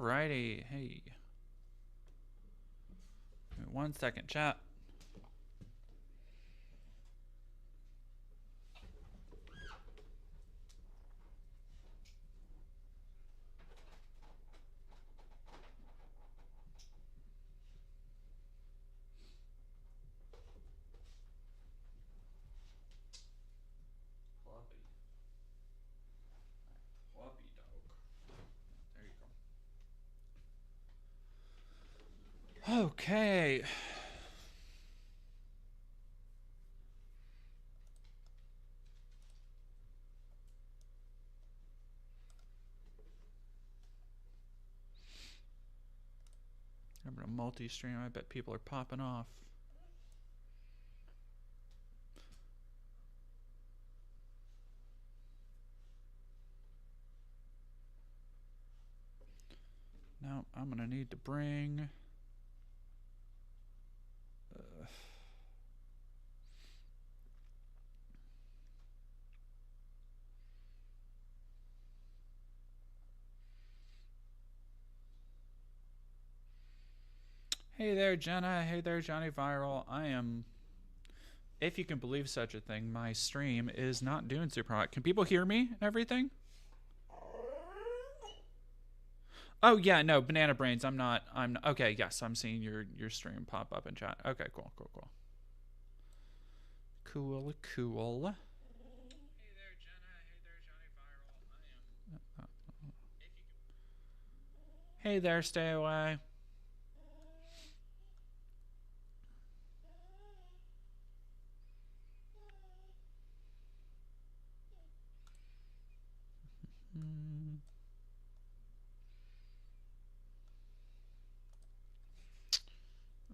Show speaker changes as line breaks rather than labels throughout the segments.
Alrighty, hey. 1 second, chat. Puppy dog. There you go. Okay. I'm gonna multi-stream. I bet people are popping off. Now I'm gonna need to bring. Hey there, Jenna. Hey there, Johnny Viral. I am, if you can believe such a thing, my stream is not doing super hot. Can people hear me and everything? Oh yeah, no, Banana Brains. I'm okay. Yes, I'm seeing your stream pop up in chat. Okay, cool. Cool. Hey there, Jenna. Hey there, Johnny Viral. Hey there, stay away.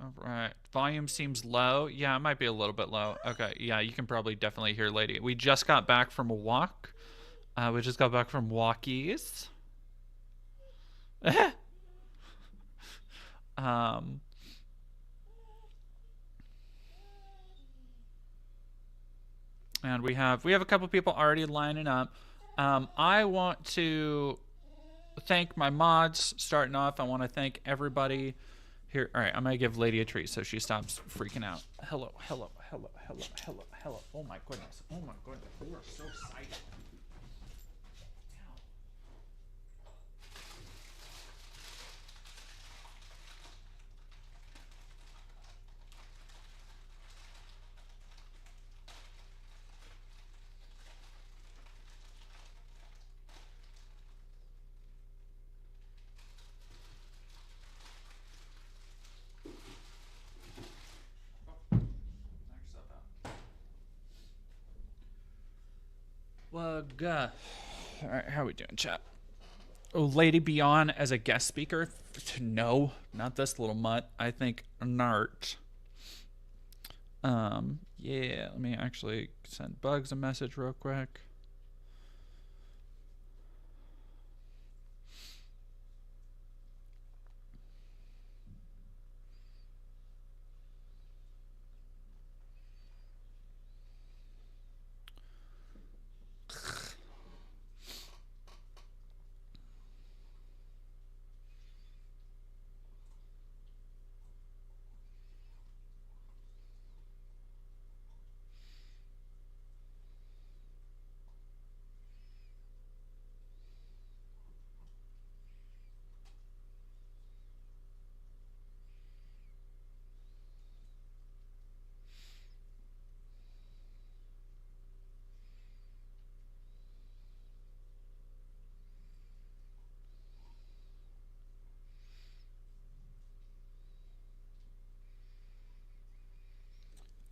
All right. Volume seems low. Yeah, it might be a little bit low. Okay. Yeah, you can probably definitely hear Lady. We just got back from a walk. We just got back from walkies. And we have a couple people already lining up. I want to thank my mods starting off. I want to thank everybody here. All right, I'm gonna give Lady a treat so she stops freaking out. Hello. Oh my goodness. You are so excited. Lug. All right, how are we doing, chat? Oh, Lady Beyond as a guest speaker? No, not this little mutt. I think Nart. Yeah, let me actually send Bugs a message real quick.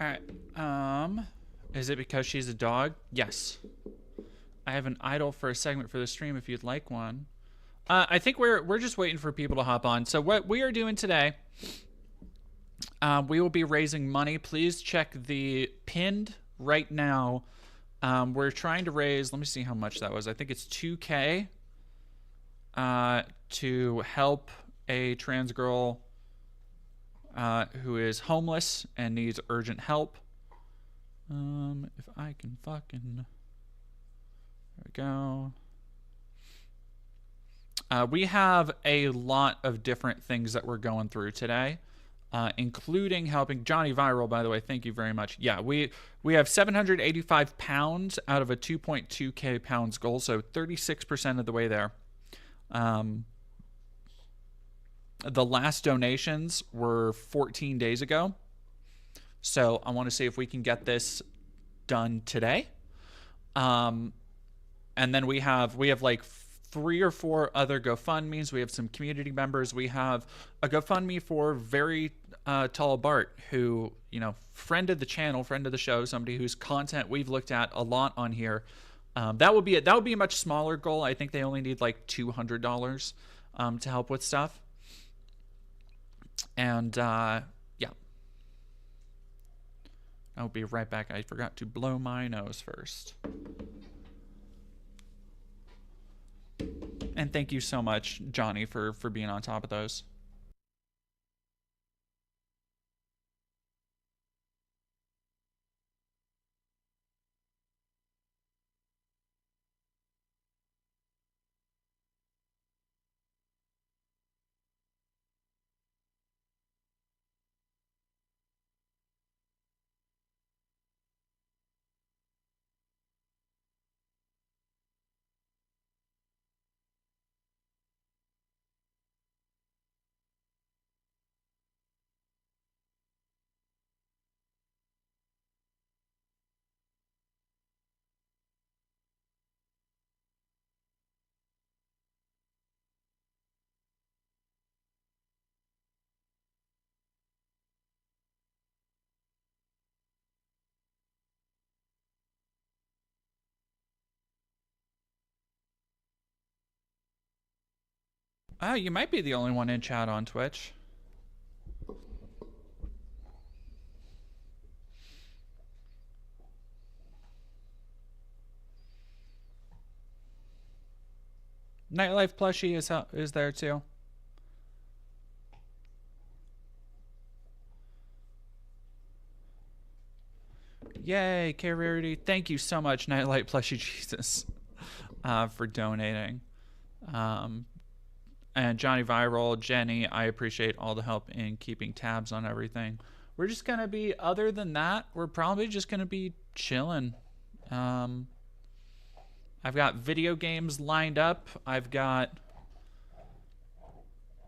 All right. Is it because she's a dog? Yes. I have an idol for a segment for the stream if you'd like one. I think we're just waiting for people to hop on. So what we are doing today, we will be raising money. Please check the pinned right now. We're trying to raise, let me see how much that was. I think it's 2K to help a trans girl who is homeless and needs urgent help. If I can fucking... There we go. We have a lot of different things that we're going through today, including helping Johnny Viral, by the way. Thank you very much. Yeah, we have 785 pounds out of a 2.2k pounds goal, so 36% of the way there. The last donations were 14 days ago, so I want to see if we can get this done today. And then we have like 3 or 4 other GoFundMes. We have some community members. We have a GoFundMe for Very Tall Bart, who, you know, friend of the channel, friend of the show, somebody whose content we've looked at a lot on here. That would be a much smaller goal. I think they only need like $200 to help with stuff. And yeah, I'll be right back. I forgot to blow my nose first. And thank you so much, Johnny, for being on top of those. You might be the only one in chat on Twitch. Nightlife plushie is there too. Yay, K-Rarity. Thank you so much, Nightlight Plushie Jesus, for donating. And Johnny Viral, Jenny, I appreciate all the help in keeping tabs on everything. We're just going to be, other than that, we're probably just going to be chilling. I've got video games lined up. I've got,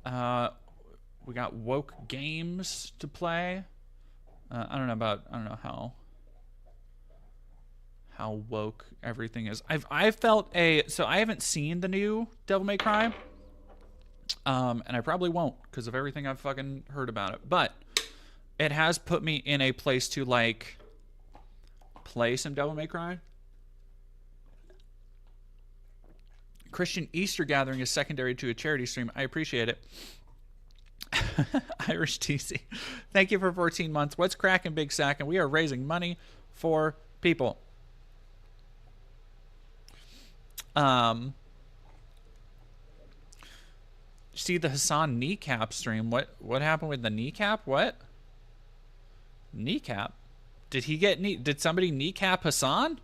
we got woke games to play. I don't know how woke everything is. I've felt so I haven't seen the new Devil May Cry. And I probably won't because of everything I've fucking heard about it. But it has put me in a place to, like, play some Devil May Cry. Christian Easter gathering is secondary to a charity stream. I appreciate it. Irish TC. Thank you for 14 months. What's cracking, Big Sack? And we are raising money for people. See the Hassan kneecap stream. What happened with the kneecap? What? Kneecap? Did somebody kneecap Hassan?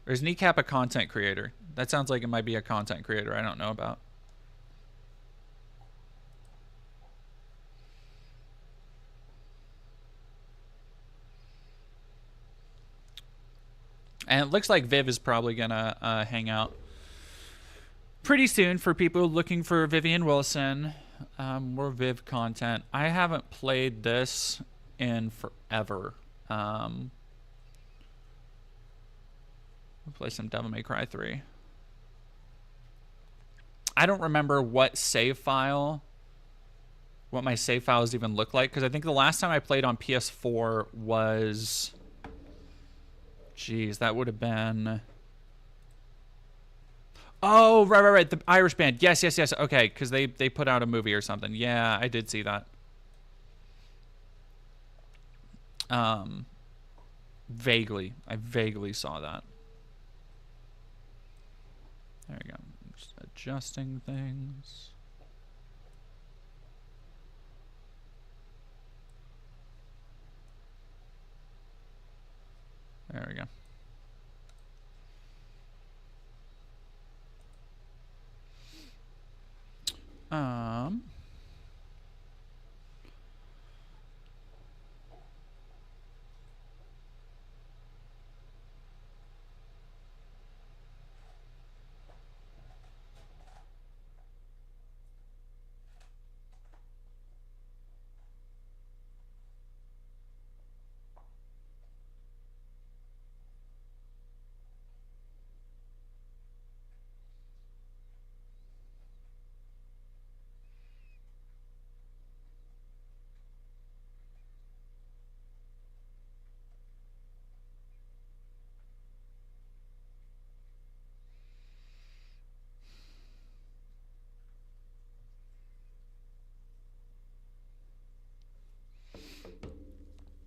Or is kneecap a content creator? That sounds like it might be a content creator I don't know about. And it looks like Viv is probably gonna hang out pretty soon for people looking for Vivian Wilson. More Viv content. I haven't played this in forever. We'll play some Devil May Cry 3. I don't remember what my save files even look like, because I think the last time I played on PS4 was, geez, that would have been, oh, right, the Irish band. Yes, okay, because they put out a movie or something. Yeah, I did see that. Vaguely, I vaguely saw that. There we go. Just adjusting things. There we go.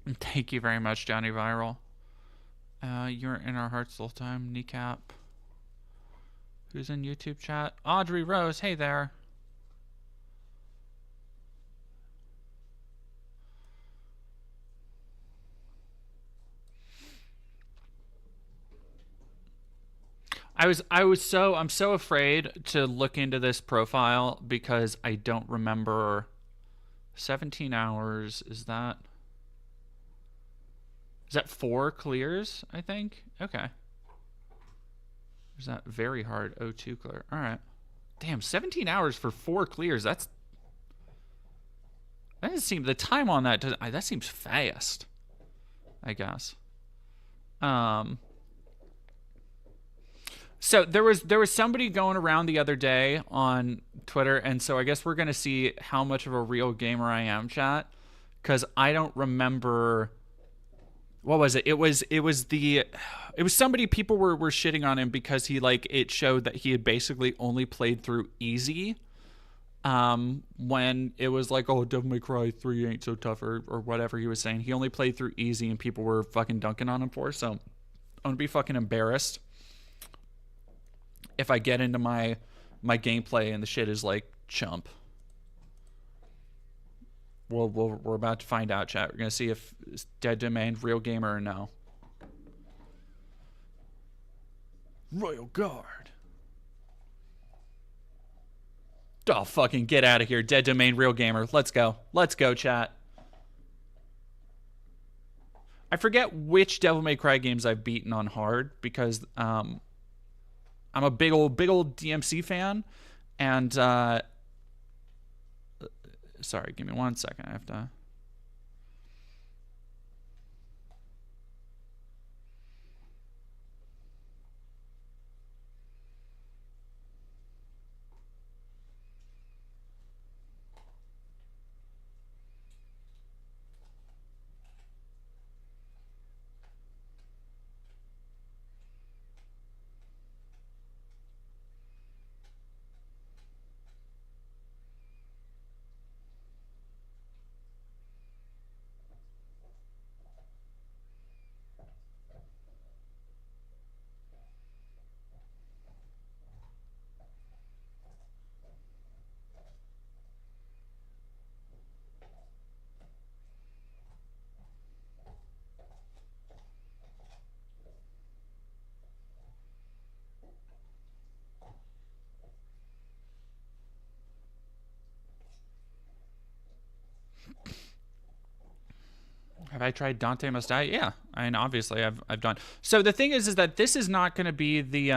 Thank you very much, Johnny Viral. You're in our hearts the whole time. Kneecap. Who's in YouTube chat? Audrey Rose. Hey there. I'm so afraid to look into this profile because I don't remember 17 hours. Is that 4 clears, I think? Okay. Is that very hard? O2 clear. All right. Damn, 17 hours for 4 clears. That doesn't seem, the time on that doesn't, that seems fast, I guess. So there was somebody going around the other day on Twitter, and so I guess we're gonna see how much of a real gamer I am, chat, because I don't remember. What was it? It was somebody, people were shitting on him because he, like, it showed that he had basically only played through easy. When it was like, oh, Devil May Cry 3 ain't so tough, or whatever he was saying. He only played through easy, and people were fucking dunking on him for. So I'm gonna be fucking embarrassed if I get into my gameplay and the shit is like chump. We're about to find out, chat. We're gonna see if it's Dead Domain real gamer or no. Royal Guard. Oh, fucking get out of here. Dead Domain real gamer. Let's go. Let's go, chat. I forget which Devil May Cry games I've beaten on hard because I'm a big old DMC fan, and sorry, give me 1 second. I have to. Have I tried Dante Must Die? Yeah, I mean, obviously I've done. So the thing is that this is not going to be the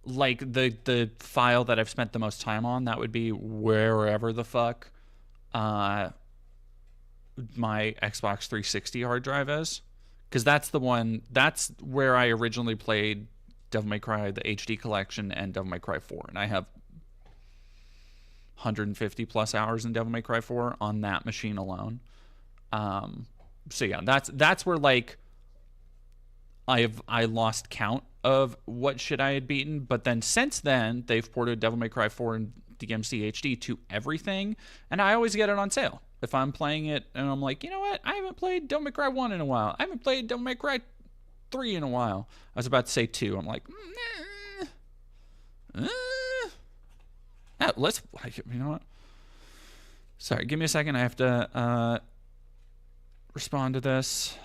like the file that I've spent the most time on. That would be wherever the fuck my Xbox 360 hard drive is, because that's the one. That's where I originally played Devil May Cry, the HD collection, and Devil May Cry 4, and I have 150 plus hours in Devil May Cry 4 on that machine alone. So yeah, that's where, like, I lost count of what shit I had beaten. But then since then, they've ported Devil May Cry 4 and DMC HD to everything, and I always get it on sale if I'm playing it, and I'm like, you know what? I haven't played Devil May Cry 1 in a while. I haven't played Devil May Cry 3 in a while. I was about to say 2. I'm like, let's, you know what? Sorry, give me a second. I have to respond to this.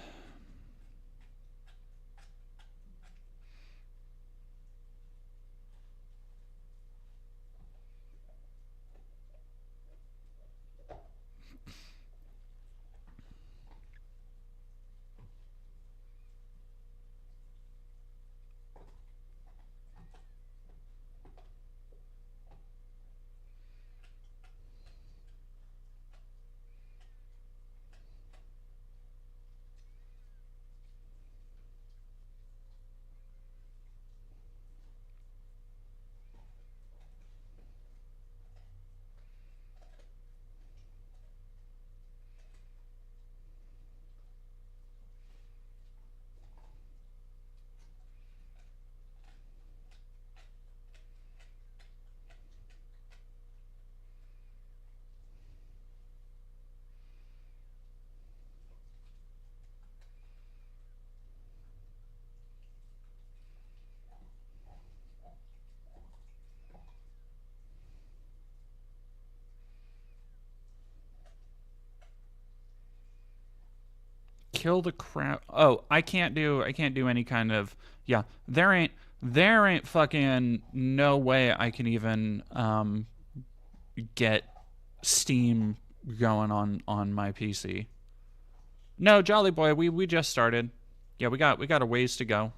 Kill the crap. Oh, I can't do any kind of, yeah. There ain't fucking no way I can even get Steam going on my PC. No, Jolly Boy, we just started. Yeah, we got a ways to go.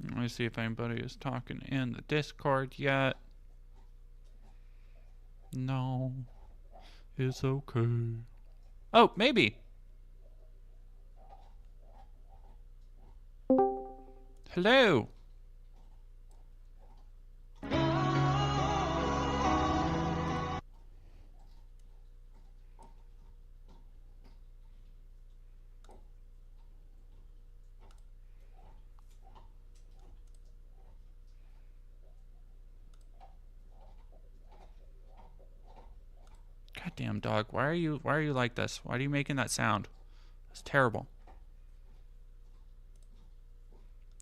Let me see if anybody is talking in the Discord yet. No. It's okay. Oh, maybe. Hello. Goddamn dog, why are you like this? Why are you making that sound? It's terrible.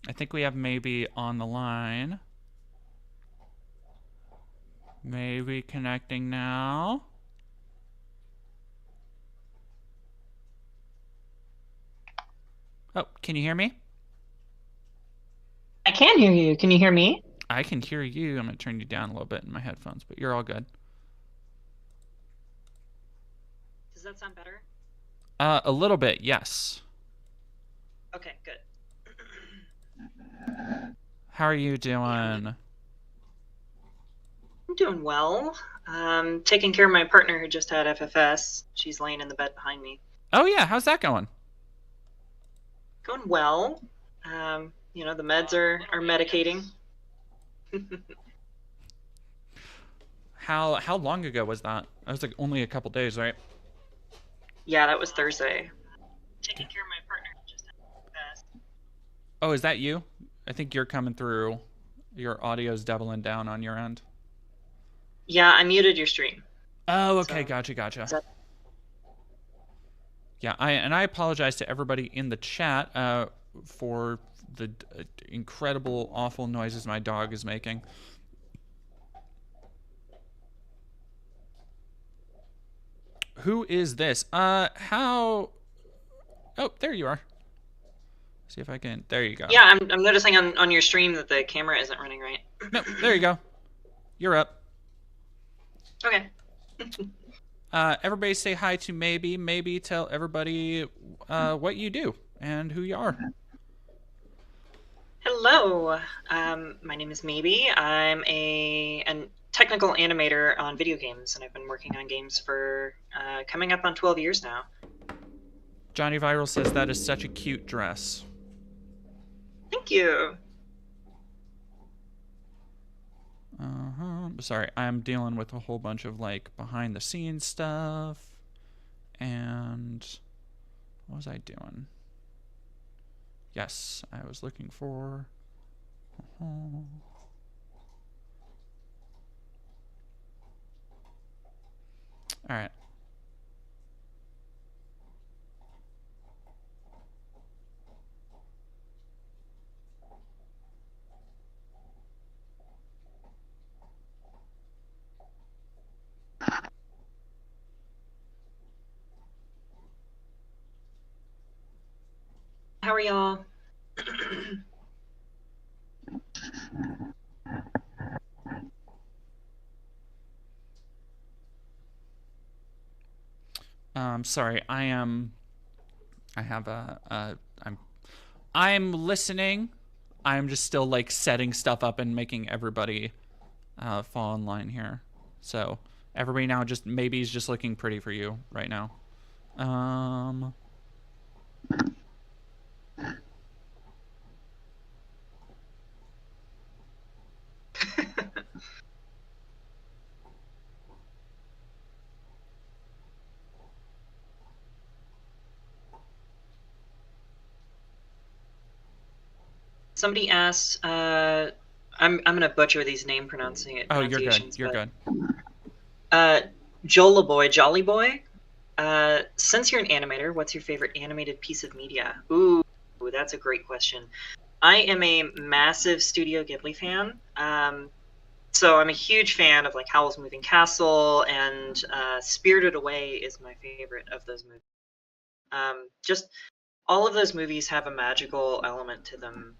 I think we have maybe on the line. Maybe connecting now. Oh, can you hear me?
I can hear you. Can you hear me?
I can hear you. I'm going to turn you down a little bit in my headphones, but you're all good.
Does that sound better?
A little bit, yes.
Okay, good.
How are you doing?
I'm doing well. Taking care of my partner who just had FFS. She's laying in the bed behind me.
Oh, yeah. How's that going?
Going well. The meds are medicating.
How long ago was that? That was like only a couple days, right?
Yeah, that was Thursday. Taking care of my partner who just had FFS.
Oh, is that you? I think you're coming through. Your audio's doubling down on your end.
Yeah, I muted your stream.
Oh, okay. Gotcha. Yeah, I apologize to everybody in the chat for the incredible, awful noises my dog is making. Who is this? How? Oh, there you are. See if I can. There you go.
Yeah, I'm noticing on your stream that the camera isn't running right.
No, there you go. You're up.
Okay.
Everybody say hi to Maybe. Maybe tell everybody what you do and who you are.
Hello. My name is Maybe. I'm a technical animator on video games, and I've been working on games for coming up on 12 years now.
Johnny Viral says that is such a cute dress.
Thank you.
Sorry, I'm dealing with a whole bunch of like behind the scenes stuff. And what was I doing? Yes, I was looking for. All right.
How are y'all?
Sorry, I'm listening. I'm just still like setting stuff up and making everybody fall in line here. So everybody now just maybe is just looking pretty for you right now.
Somebody asked. I'm gonna butcher these name pronunciations.
Oh, you're good. You're good.
Jolly Boy. Since you're an animator, what's your favorite animated piece of media? Ooh, that's a great question. I am a massive Studio Ghibli fan. So I'm a huge fan of like Howl's Moving Castle, and Spirited Away is my favorite of those movies. Just all of those movies have a magical element to them.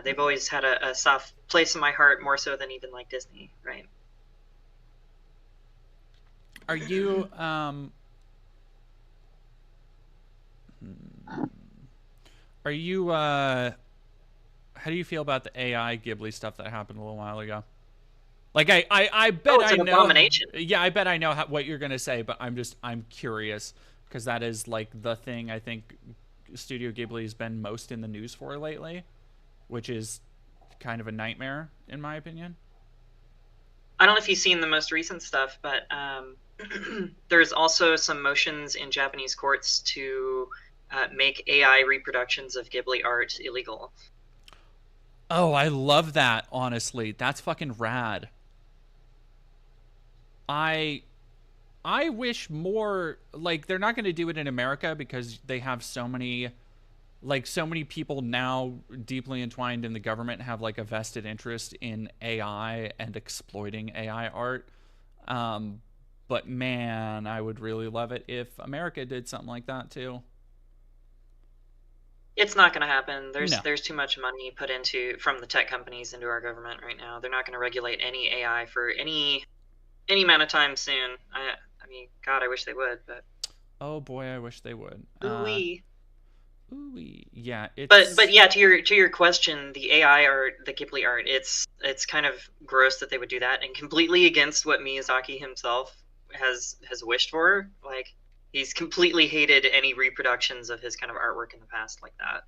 They've always had a soft place in my heart, more so than even like Disney, right?
Are you Are you how do you feel about the AI Ghibli stuff that happened a little while ago? Like I bet
it's
I
an
know.
abomination.
Yeah, I bet I know what you're gonna say, but I'm curious because that is like the thing I think Studio Ghibli has been most in the news for lately, which is kind of a nightmare in my opinion.
I don't know if you've seen the most recent stuff, but there's also some motions in Japanese courts to make AI reproductions of Ghibli art illegal.
Oh, I love that, honestly. That's fucking rad. I I wish more like they're not going to do it in America because they have so many people now deeply entwined in the government have like a vested interest in AI and exploiting AI art. Um, but man, I would really love it if America did something like that too.
It's not going to happen.
No.
There's too much money put into from the tech companies into our government right now. They're not going to regulate any AI for any amount of time soon. I mean, God, I wish they would, but
Oh boy, I wish they would.
ooh-wee.
Ooh, yeah,
But
it's
yeah, to your question, the AI art, the Ghibli art, it's kind of gross that they would do that, and completely against what Miyazaki himself has wished for. Like he's completely hated any reproductions of his kind of artwork in the past like that.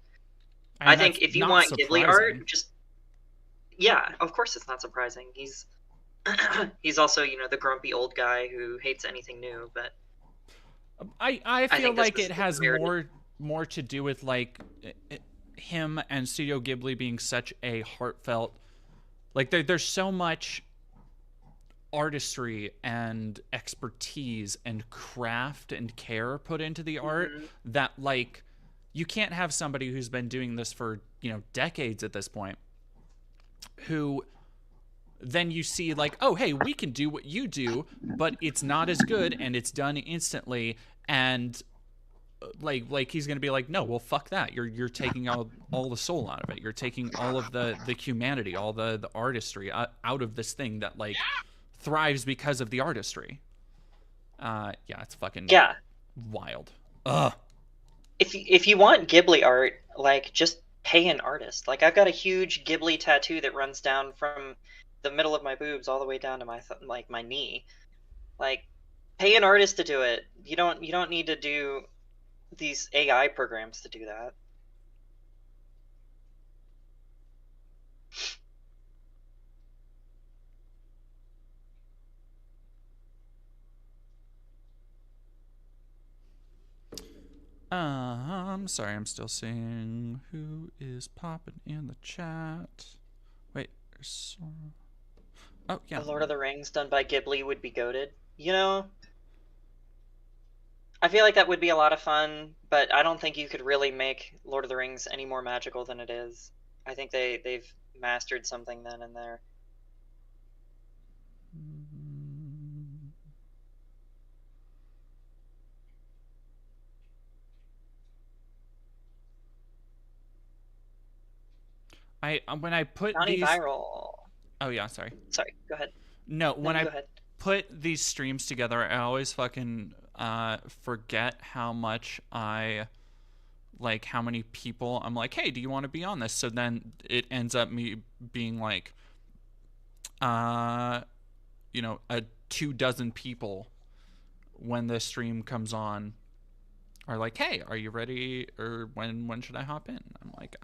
I
and that's
think if you
not
want Ghibli art,
surprising.
just yeah, of course it's not surprising. He's he's also, you know, the grumpy old guy who hates anything new, but
I
I
feel
think this
like
was
it has
merited.
more to do with like him and Studio Ghibli being such a heartfelt like there's so much artistry and expertise and craft and care put into the art
Mhm.
that like you can't have somebody who's been doing this for, decades at this point who then you see like, oh hey, we can do what you do, but it's not as good and it's done instantly, and like he's gonna be like, no, well fuck that, you're taking all the soul out of it, you're taking all of the humanity, all the artistry out of this thing that like thrives because of the artistry. Yeah, it's fucking
Yeah.
wild. Ugh.
If you want Ghibli art, like, just pay an artist. Like, I've got a huge Ghibli tattoo that runs down from the middle of my boobs all the way down to my knee. Like, pay an artist to do it. You don't need to do these AI programs to do that.
Sorry, I'm still seeing who is popping in the chat. Wait, there's Sora. Oh, yeah.
The Lord of the Rings done by Ghibli would be goated. You know, I feel like that would be a lot of fun, but I don't think you could really make Lord of the Rings any more magical than it is. I think they've mastered something then and there.
When I put
Johnny
these
Viral.
Oh yeah, sorry.
Sorry, go ahead.
No, when I
go ahead.
put these streams together, I always fucking forget how much I like how many people I'm like, hey, do you want to be on this? So then it ends up me being like you know, 24 people when the stream comes on are like, hey, are you ready, or when should I hop in? I'm like,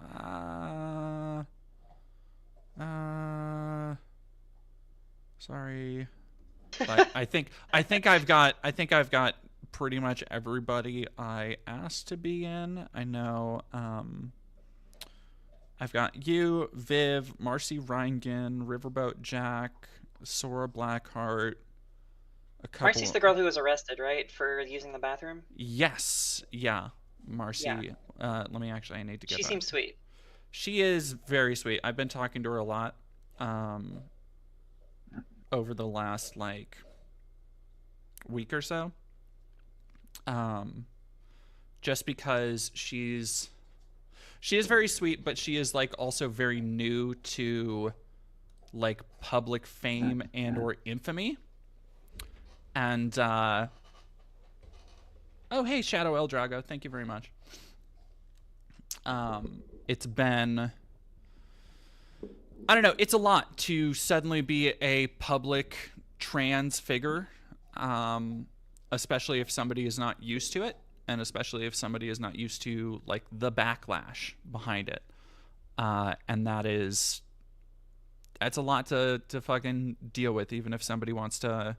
sorry. But I think I've got pretty much everybody I asked to be in. I know I've got you, Viv, Marcy, Rheingen, Riverboat Jack, Sora, Blackheart, a couple.
Marcy's the girl who was arrested, right, for using the bathroom?
Yes, yeah, Marcy.
Yeah.
Let me actually. I need to get.
She seems sweet.
She is very sweet. I've been talking to her a lot over the last like week or so. Just because she is very sweet, but she is like also very new to like public fame and or infamy. And oh hey, Shadow El Drago, thank you very much. It's been, I don't know, it's a lot to suddenly be a public trans figure, especially if somebody is not used to it, and especially if somebody is not used to like the backlash behind it. And that's a lot to fucking deal with, even if somebody wants to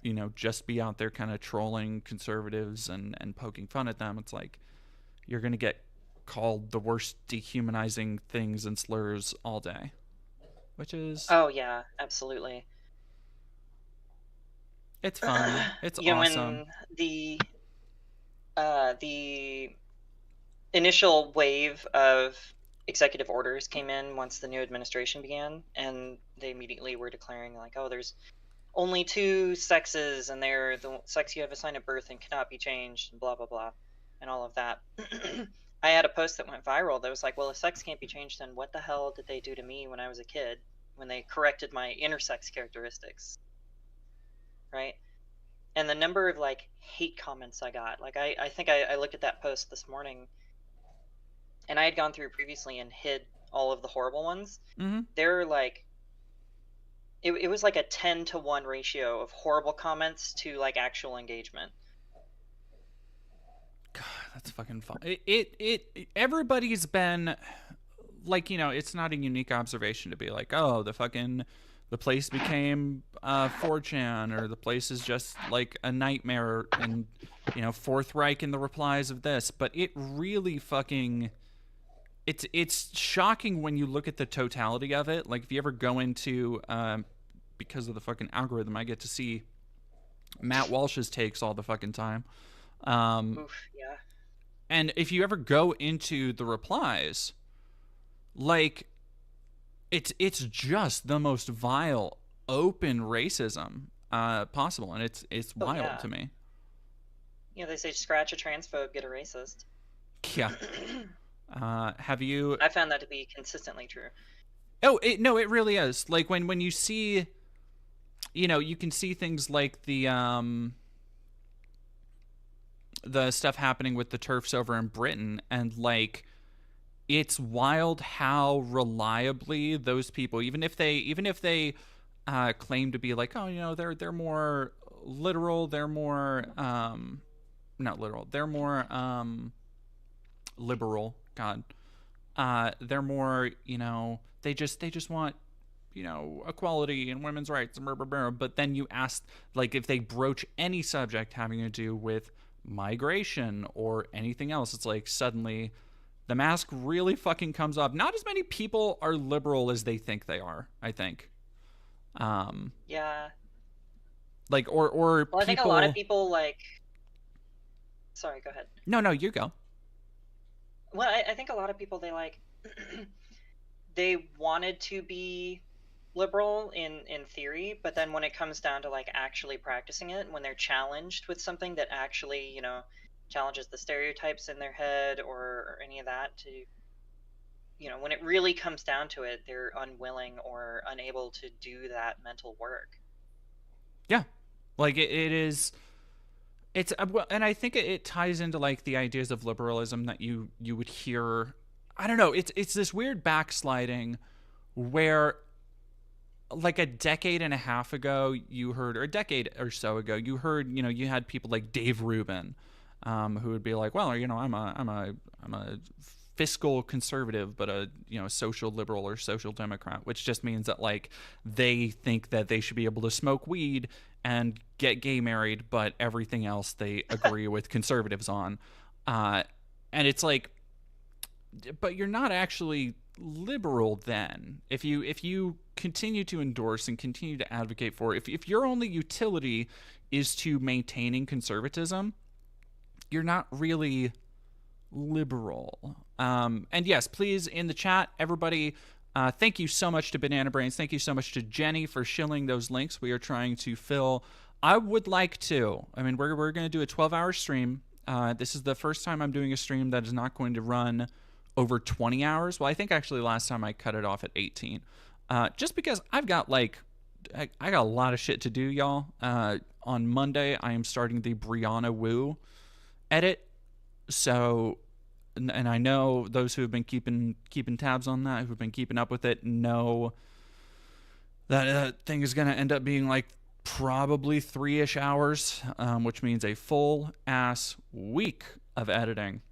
you know, just be out there kind of trolling conservatives and poking fun at them. It's like you're gonna get called the worst dehumanizing things and slurs all day, which is,
oh yeah, absolutely.
it's fun. It's
you know,
awesome.
When the initial wave of executive orders came in once the new administration began, and they immediately were declaring like, oh, there's only 2 sexes, and they're the sex you have assigned at birth and cannot be changed, and blah blah blah, and all of that. I had a post that went viral that was like, well, if sex can't be changed, then what the hell did they do to me when I was a kid when they corrected my intersex characteristics, right? And the number of like hate comments I got, like I think I looked at that post this morning, and I had gone through previously and hid all of the horrible ones.
Mm-hmm.
They're like, it was like a 10-to-1 ratio of horrible comments to like actual engagement.
God, that's fucking fun. Everybody's been like, you know, it's not a unique observation to be like, oh, the place became 4chan, or the place is just like a nightmare, and you know, Fourth Reich in the replies of this. But it really fucking, it's shocking when you look at the totality of it. Like if you ever go into because of the fucking algorithm, I get to see Matt Walsh's takes all the fucking time.
Oof, yeah.
And if you ever go into the replies, like it's just the most vile, open racism possible, and it's wild to me.
Yeah, they say scratch a transphobe, get a racist.
Yeah. Have you?
I found that to be consistently true.
Oh, no, it really is. Like when you see, you can see things like the stuff happening with the turfs over in Britain, and like it's wild how reliably those people, even if they claim to be like, oh, they're more literal, they're more not literal, they're more liberal. God, they're more, they just want, equality and women's rights and blah, blah, blah. But then you ask, like, if they broach any subject having to do with migration or anything else, it's like suddenly the mask really fucking comes off. Not as many people are liberal as they think they are, I think.
Yeah.
Like, or
Well, I think a lot of
people.
people like. Sorry, go ahead.
No, you go.
Well, I think a lot of people they like. They wanted to be liberal in theory, but then when it comes down to like actually practicing it, when they're challenged with something that actually challenges the stereotypes in their head or any of that, to when it really comes down to it, they're unwilling or unable to do that mental work.
Yeah, like it is. It's well, and I think it ties into like the ideas of liberalism that you would hear. I don't know. It's this weird backsliding where, like a decade and a half ago, you heard, or a decade or so ago, you heard, you had people like Dave Rubin, who would be like, well, I'm a fiscal conservative, but a social liberal or social democrat, which just means that like they think that they should be able to smoke weed and get gay married, but everything else they agree with conservatives on. And it's like, but you're not actually liberal then if you continue to endorse and continue to advocate for, if your only utility is to maintaining conservatism, you're not really liberal. And yes, please, in the chat, everybody, thank you so much to Banana Brains. Thank you so much to Jenny for shilling those links. We are trying to fill. I would like to. I mean, we're going to do a 12-hour stream. This is the first time I'm doing a stream that is not going to run over 20 hours. Well, I think actually last time I cut it off at 18. Just because I've got I got a lot of shit to do, y'all. On Monday, I am starting the Briana Woo edit. So, and I know those who have been keeping tabs on that, who've been keeping up with it, know that thing is going to end up being like probably 3-ish hours, which means a full ass week of editing.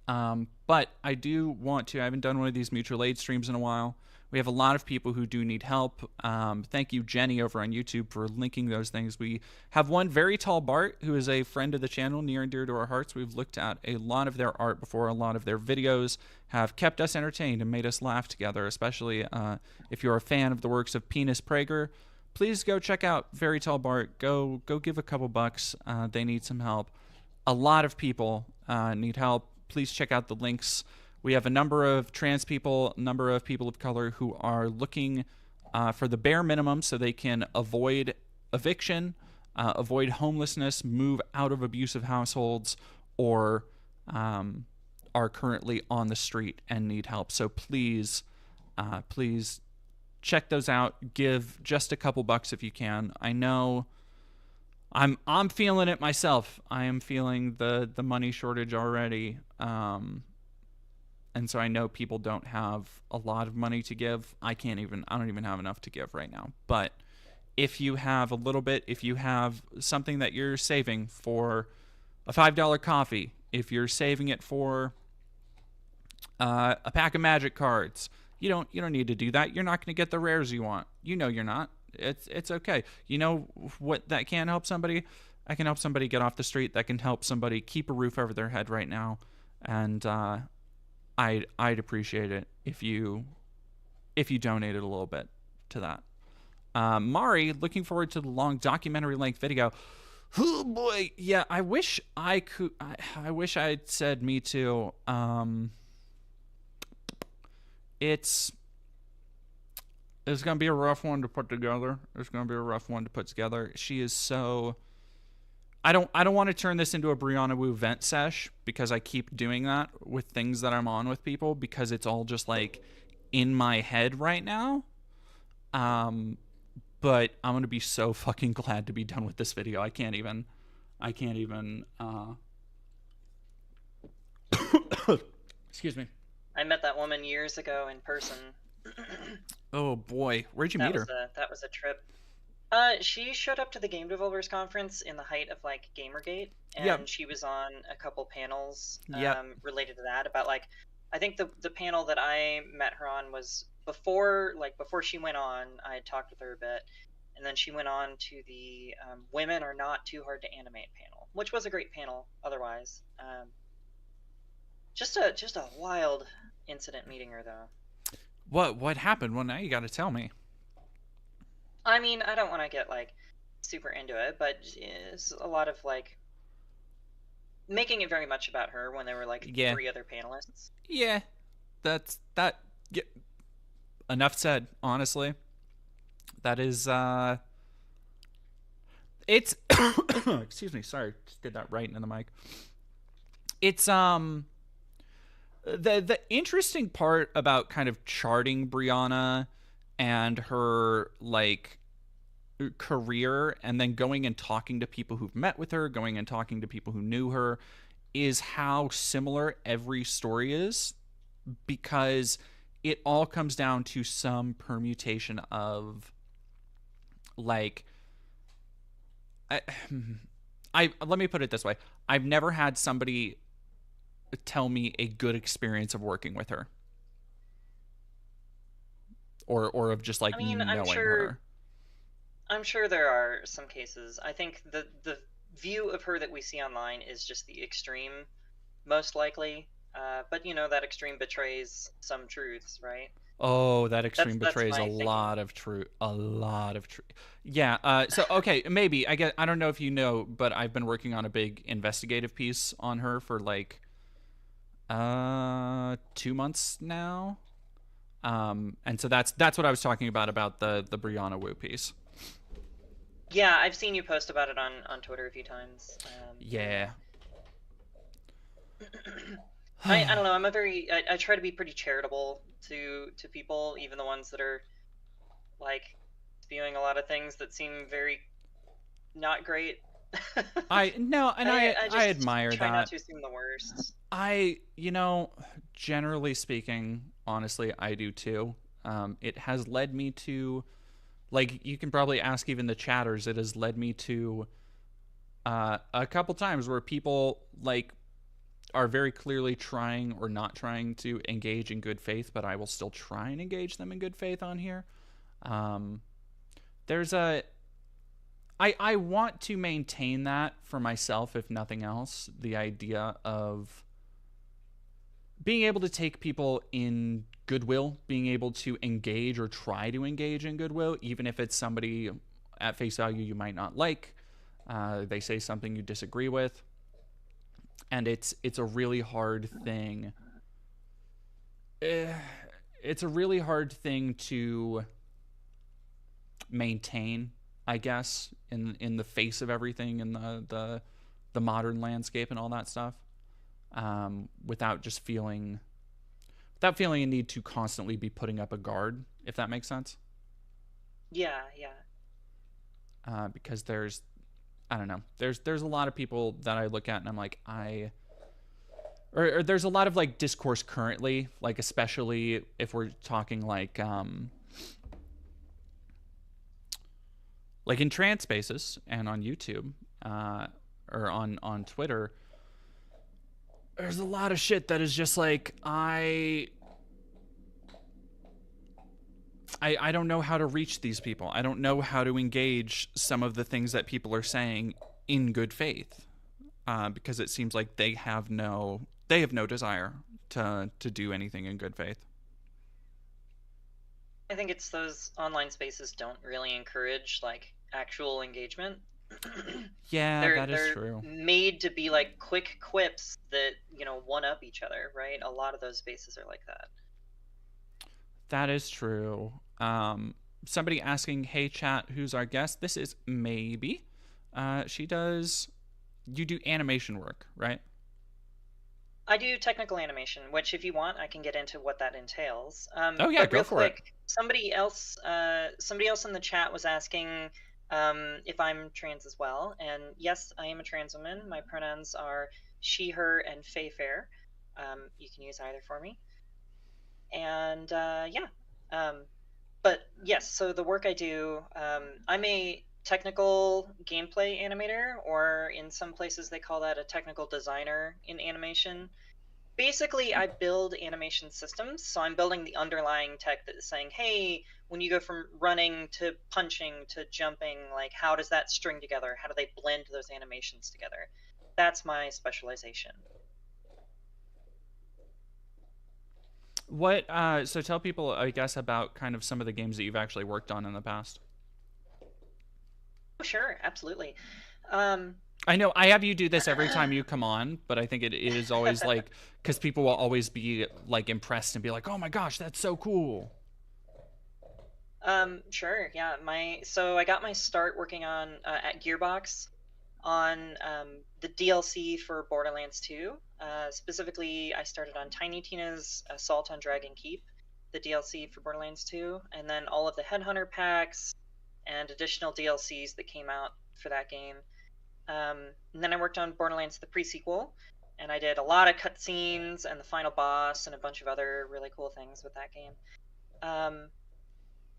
But I do want to. I haven't done one of these mutual aid streams in a while. We have a lot of people who do need help. Thank you, Jenny, over on YouTube for linking those things. We have one very tall Bart, who is a friend of the channel, near and dear to our hearts. We've looked at a lot of their art before. A lot of their videos have kept us entertained and made us laugh together, especially if you're a fan of the works of Penis Prager. Please go check out Very Tall Bart. Go give a couple bucks. They need some help. A lot of people need help. Please check out the links. We have a number of trans people, a number of people of color who are looking for the bare minimum so they can avoid eviction, avoid homelessness, move out of abusive households, or are currently on the street and need help. So please, please check those out. Give just a couple bucks if you can. I know I'm feeling it myself. I am feeling the money shortage already. And so I know people don't have a lot of money to give. I don't even have enough to give right now. But if you have a little bit, if you have something that you're saving for a $5 coffee, if you're saving it for a pack of magic cards, you don't need to do that. You're not going to get the rares you want. You're not. It's okay. You know what that can help somebody? I can help somebody get off the street. That can help somebody keep a roof over their head right now. And I'd appreciate it if you donated a little bit to that. Mari, looking forward to the long documentary length video. Oh boy, yeah. I wish I could. I wish I'd said me too. It's gonna be a rough one to put together. She is so. I don't want to turn this into a Briana Woo vent sesh, because I keep doing that with things that I'm on with people, because it's all just like in my head right now. Um, but I'm gonna be so fucking glad to be done with this video. I can't even. Excuse me.
I met that woman years ago in person.
Oh boy, where'd you meet her?
That was a trip. She showed up to the Game Developers Conference in the height of like Gamergate, and
Yep.
she was on a couple panels
Yep.
related to that about like, I think the panel that I met her on was before she went on. I had talked with her a bit, and then she went on to the Women Are Not Too Hard to Animate panel, which was a great panel otherwise. Just a wild incident meeting her though.
What happened? Well, now you got to tell me.
I mean, I don't want to get like super into it, but it's a lot of like making it very much about her when there were like
Yeah.
3 other panelists.
Yeah, that's that. Yeah. Enough said. Honestly, that is. It's. Excuse me. Sorry, just did that right into the mic. It's the interesting part about kind of charting Briana and her like career and then going and talking to people who've met with her, going and talking to people who knew her, is how similar every story is, because it all comes down to some permutation of like I let me put it this way. I've never had somebody tell me a good experience of working with her. Or of just like
I mean,
knowing her.
I'm sure there are some cases. I think the view of her that we see online is just the extreme, most likely. But you know that extreme betrays some truths, right?
Oh, that extreme
That's
betrays
my
a
thinking.
lot of truth. A lot of truth. Yeah. So okay, maybe I don't know if you know, but I've been working on a big investigative piece on her for like 2 months now. And so that's what I was talking about the Briana Woo piece.
Yeah, I've seen you post about it on Twitter a few times.
Yeah.
I don't know. I try to be pretty charitable to people, even the ones that are like spewing a lot of things that seem very not great.
I no, and I
just
admire
try not
that.
to assume the worst.
Generally speaking, honestly, I do too. It has led me to, like, you can probably ask even the chatters. It has led me to a couple times where people like are very clearly trying or not trying to engage in good faith, but I will still try and engage them in good faith on here. There's a I want to maintain that for myself, if nothing else, the idea of being able to take people in goodwill, being able to engage or try to engage in goodwill, even if it's somebody at face value you might not like. They say something you disagree with, and it's a really hard thing. It's a really hard thing to maintain, I guess, in the face of everything in the modern landscape and all that stuff, without feeling a need to constantly be putting up a guard, if that makes sense.
Yeah.
Because I don't know, there's a lot of people that I look at and I'm like, or there's a lot of like discourse currently, like especially if we're talking like in trans spaces and on YouTube, or on Twitter. There's a lot of shit that is just like I don't know how to reach these people. I don't know how to engage some of the things that people are saying in good faith, because it seems like they have no desire to do anything in good faith.
I think it's those online spaces don't really encourage like actual engagement.
Yeah, that is
they're
true.
made to be like quick quips that, you know, one up each other, right? A lot of those spaces are like that.
That is true. Somebody asking, "Hey chat, who's our guest?" This is Maybe. You do animation work, right?
I do technical animation, which if you want, I can get into what that entails.
Oh yeah,
But
go
real
for it.
quick, somebody else in the chat was asking if I'm trans as well, and yes, I am a trans woman. My pronouns are she, her, and fey fair. You can use either for me. And yeah, but yes, so the work I do, I'm a technical gameplay animator, or in some places they call that a technical designer in animation. Basically, I build animation systems, so I'm building the underlying tech that is saying, hey, when you go from running to punching to jumping, like how does that string together? How do they blend those animations together? That's my specialization.
What so tell people, I guess, about kind of some of the games that you've actually worked on in the past.
Oh, sure, absolutely. Um,
I know I have you do this every time you come on, but I think it is always like, because people will always be like impressed and be like, "Oh my gosh, that's so cool."
Sure, yeah. So I got my start working on at Gearbox on the DLC for Borderlands 2. Specifically, I started on Tiny Tina's Assault on Dragon Keep, the DLC for Borderlands 2, and then all of the Headhunter packs and additional DLCs that came out for that game. And then I worked on Borderlands the pre-sequel, and I did a lot of cutscenes and the final boss and a bunch of other really cool things with that game. Um,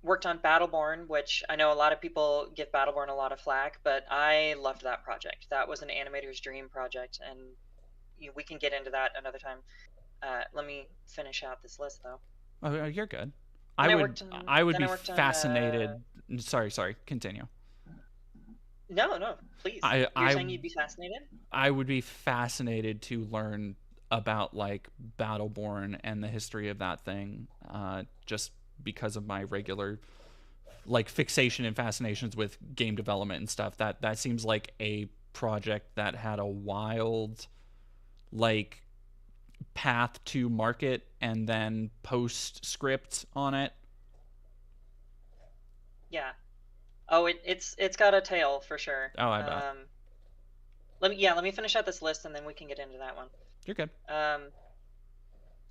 Worked on Battleborn, which I know a lot of people give Battleborn a lot of flack, but I loved that project. That was an animator's dream project, and we can get into that another time. Let me finish out this list though.
Oh, you're good.
Then
I would
then I
be
worked on.
fascinated. Sorry. Continue.
No, please.
I
You're
I
saying you'd be fascinated?
I would be fascinated to learn about like Battleborn and the history of that thing, just because of my regular like fixation and fascinations with game development and stuff. That seems like a project that had a wild like path to market and then postscript on it.
Yeah. Oh, it's got a tail for sure.
Oh, I bet.
Let me finish out this list and then we can get into that one.
You're good.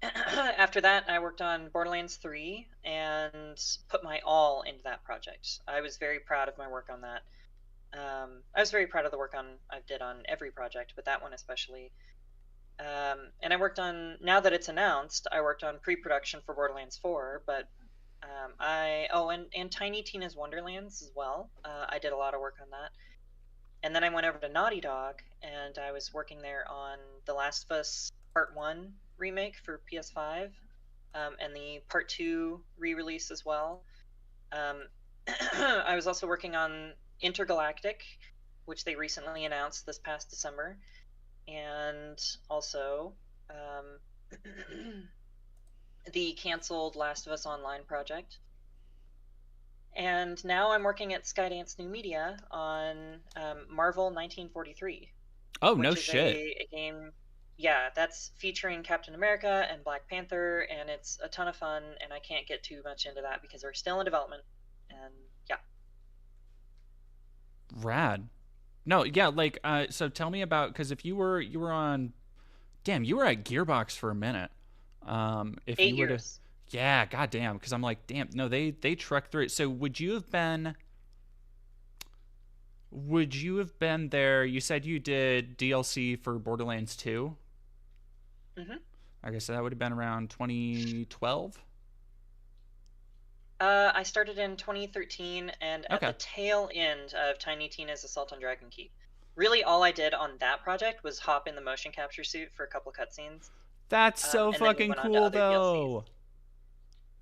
After that, I worked on Borderlands 3 and put my all into that project. I was very proud of my work on that. I was very proud of the work I did on every project, but that one especially. And I worked on, now that it's announced, I worked on pre-production for Borderlands 4, but and Tiny Tina's Wonderlands as well. I did a lot of work on that. And then I went over to Naughty Dog, and I was working there on The Last of Us Part 1 remake for PS5, and the Part 2 re-release as well. I was also working on Intergalactic, which they recently announced this past December, and also the canceled Last of Us Online project. And now I'm working at Skydance New Media on Marvel 1943.
Oh,
which
no
is
shit.
a game, yeah, that's featuring Captain America and Black Panther, and it's a ton of fun, and I can't get too much into that because they're still in development, and yeah.
Rad. No, yeah, like so tell me about, because if you were on, damn, you were at Gearbox for a minute. If
Eight
you were to,
years.
yeah, goddamn, because I'm like, damn, no, they trucked through it. So would you have been there? You said you did DLC for Borderlands 2.
Mm-hmm.
I guess that would have been around 2012.
I started in 2013, and at
Okay.
the tail end of Tiny Tina's Assault on Dragon Keep. Really, all I did on that project was hop in the motion capture suit for a couple cutscenes,
That's so
and then we
fucking
went on to
cool
other DLCs.
though.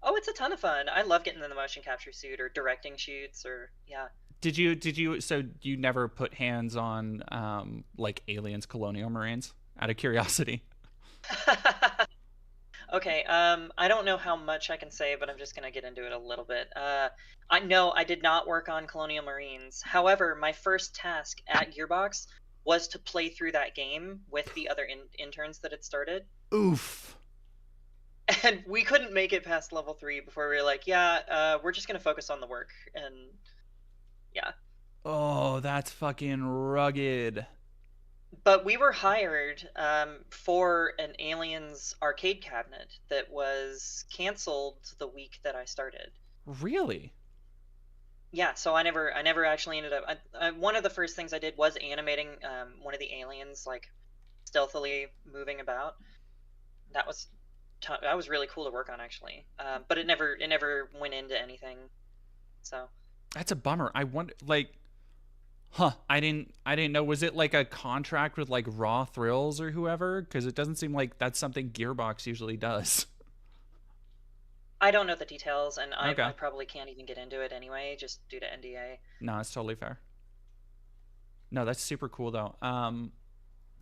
Oh, it's a ton of fun. I love getting in the motion capture suit or directing shoots or yeah.
Did you so you never put hands on like aliens, colonial marines, out of curiosity?
Okay, I don't know how much I can say, but I'm just gonna get into it a little bit. I know I did not work on Colonial Marines. However, my first task at Gearbox was to play through that game with the other interns that had started,
Oof.
and we couldn't make it past level 3 before we were like, yeah, we're just gonna focus on the work, and yeah.
Oh, that's fucking rugged.
But we were hired for an Aliens arcade cabinet that was canceled the week that I started.
Really?
Yeah, so I never actually ended up. One of the first things I did was animating one of the aliens like stealthily moving about. That was that was really cool to work on actually. But it never went into anything. So
That's a bummer. I wonder, like, huh? I didn't know. Was it like a contract with like Raw Thrills or whoever? Because it doesn't seem like that's something Gearbox usually does.
I don't know the details, and I,
Okay.
I probably can't even get into it anyway, just due to NDA.
No, it's totally fair. No, that's super cool though.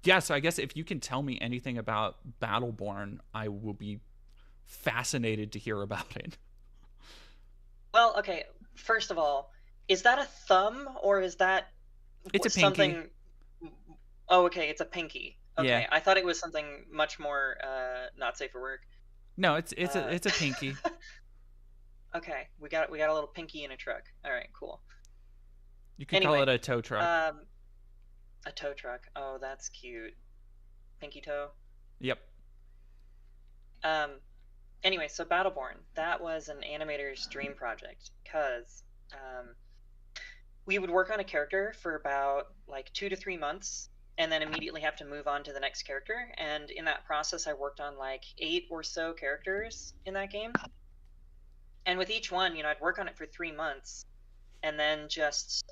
Yeah. So I guess if you can tell me anything about Battleborn, I will be fascinated to hear about it.
Well, okay. First of all, is that a thumb or is that
It's a pinky.
something? Oh, okay, it's a pinky.
Yeah.
Okay, I thought it was something much more not safe for work.
No, it's a
Uh,
it's a pinky.
okay, we got a little pinky in a truck. All right, cool.
You could call it
Anyway,
a tow truck.
um, a tow truck. Oh, that's cute. Pinky toe.
Yep.
Um, anyway, so Battleborn, that was an animator's dream project because we would work on a character for about like 2 to 3 months and then immediately have to move on to the next character. And in that process, I worked on like 8 or so characters in that game. And with each one, I'd work on it for 3 months and then just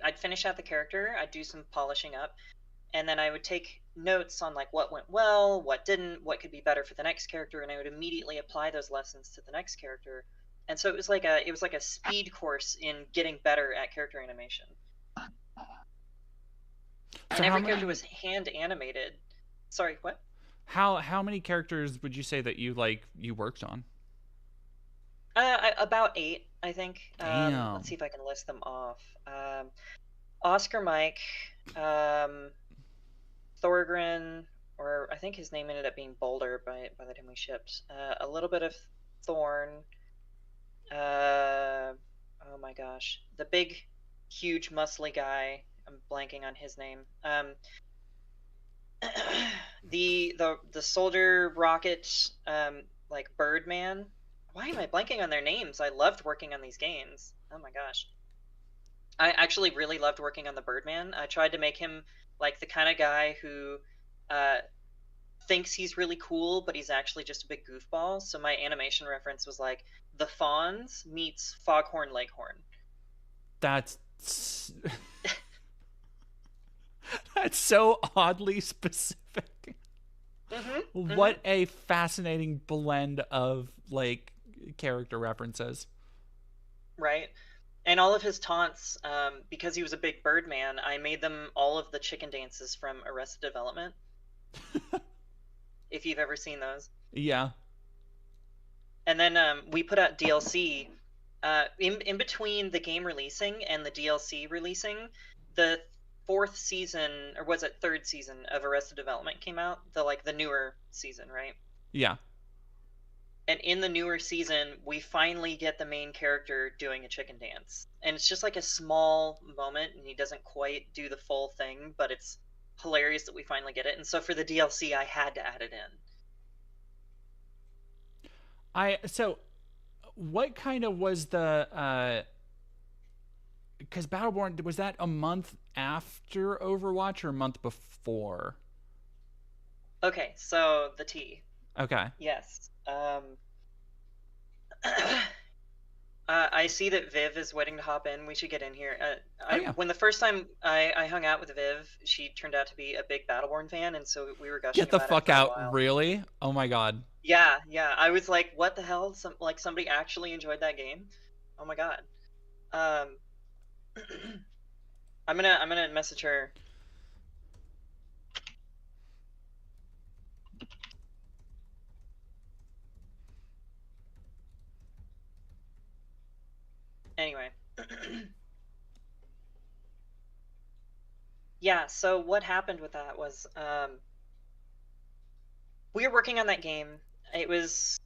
I'd finish out the character, I'd do some polishing up, and then I would take notes on like what went well, what didn't, what could be better for the next character, and I would immediately apply those lessons to the next character. And so it was like a speed course in getting better at character animation.
So
And every character was hand animated. Sorry, what?
how many characters would you say that you worked on?
About 8, I think. Let's
Damn.
see if I can list them off. Oscar Mike, um, Thorgren, or I think his name ended up being Boulder by the time we shipped. A little bit of Thorn. Oh my gosh, the big, huge, muscly guy. I'm blanking on his name. The soldier rocket, like Birdman. Why am I blanking on their names? I loved working on these games. Oh my gosh. I actually really loved working on the Birdman. I tried to make him like the kind of guy who uh, thinks he's really cool, but he's actually just a big goofball. So my animation reference was like the Fawns meets Foghorn Leghorn.
That's that's so oddly specific.
Mm-hmm.
What a fascinating blend of like character references.
Right. And all of his taunts, because he was a big Birdman, I made them all of the chicken dances from Arrested Development, if you've ever seen those.
Yeah.
And then we put out DLC. In between the game releasing and the DLC releasing, the fourth season, or was it third season of Arrested Development came out? The newer season, right?
Yeah.
And in the newer season, we finally get the main character doing a chicken dance. And it's just like a small moment, and he doesn't quite do the full thing, but it's hilarious that we finally get it. And so for the DLC, I had to add it in.
So what kind of was the because Battleborn, was that a month after Overwatch or a month before?
Okay, so the T.
Okay.
Yes. I see that Viv is waiting to hop in. We should get in here.
Oh yeah.
When the first time I hung out with Viv, she turned out to be a big Battleborn fan, and so we were gushing
Get the
about it
fuck
for a
out.
while.
Really? Oh my god.
Yeah, yeah. I was like, what the hell? Somebody actually enjoyed that game? Oh my god. Um, I'm gonna message her. Anyway. Yeah, so what happened with that was we were working on that game. It was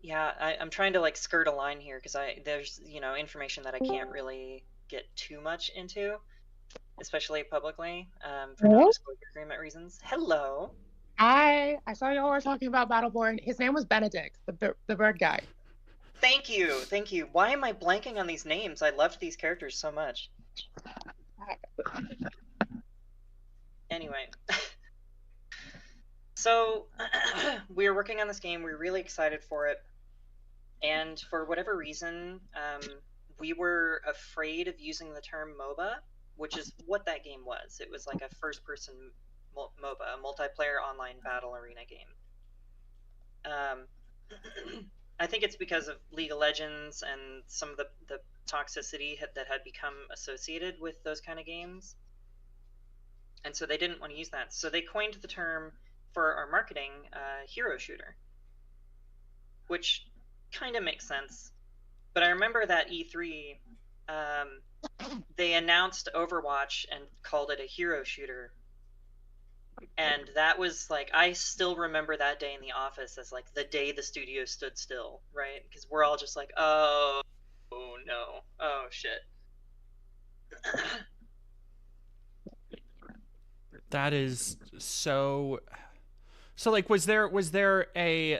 Yeah, I'm trying to like skirt a line here because there's information that I can't really get too much into, especially publicly, for
Hello?
non-disclosure agreement reasons. Hello.
I saw y'all were talking about Battleborn. His name was Benedict, the bird guy.
Thank you, thank you. Why am I blanking on these names? I loved these characters so much. Anyway, so we were working on this game. We were really excited for it, and for whatever reason, we were afraid of using the term MOBA, which is what that game was. It was like a first-person MOBA, a multiplayer online battle arena game. I think it's because of League of Legends and some of the toxicity that had become associated with those kind of games. And so they didn't want to use that. So they coined the term for our marketing, hero shooter, which kind of makes sense. But I remember that E3, they announced Overwatch and called it a hero shooter. And that was like, I still remember that day in the office as like the day the studio stood still, right? Because we're all just like, oh no, oh shit.
That is so like was there a,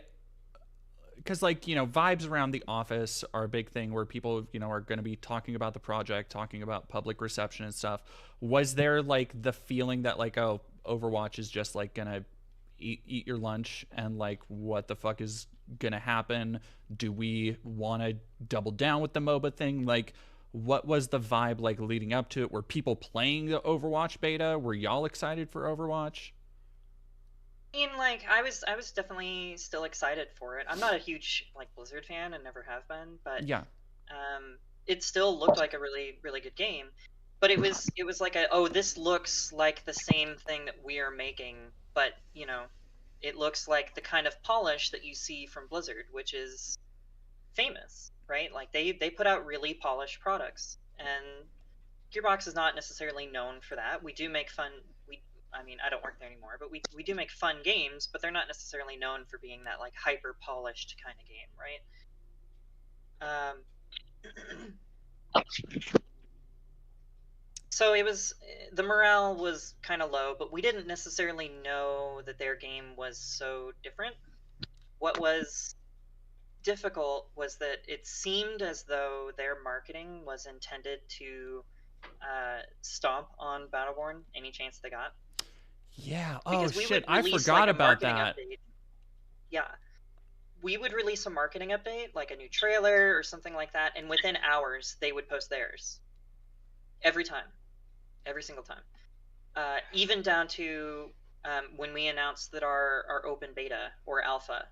because like vibes around the office are a big thing where people are going to be talking about the project, talking about public reception and stuff. Was there like the feeling that like, oh, Overwatch is just like gonna eat your lunch, and like what the fuck is gonna happen? Do we want to double down with the MOBA thing? Like, what was the vibe like leading up to it? Were people playing the Overwatch beta? Were y'all excited for Overwatch?
I mean, like, I was definitely still excited for it. I'm not a huge like Blizzard fan and never have been, but
Yeah.
It still looked like a really, really good game. But it was like this looks like the same thing that we are making, but it looks like the kind of polish that you see from Blizzard, which is famous, right? Like they put out really polished products, and Gearbox is not necessarily known for that. We do make fun. I mean, I don't work there anymore, but we do make fun games, but they're not necessarily known for being that like hyper polished kind of game, right? So it was, the morale was kind of low, but we didn't necessarily know that their game was so different. What was difficult was that it seemed as though their marketing was intended to stomp on Battleborn any chance they got.
Yeah. Oh shit! I forgot about that.
Yeah, we would release a marketing update, like a new trailer or something like that, and within hours they would post theirs. Every time. Every single time. Even down to when we announced that our open beta or alpha,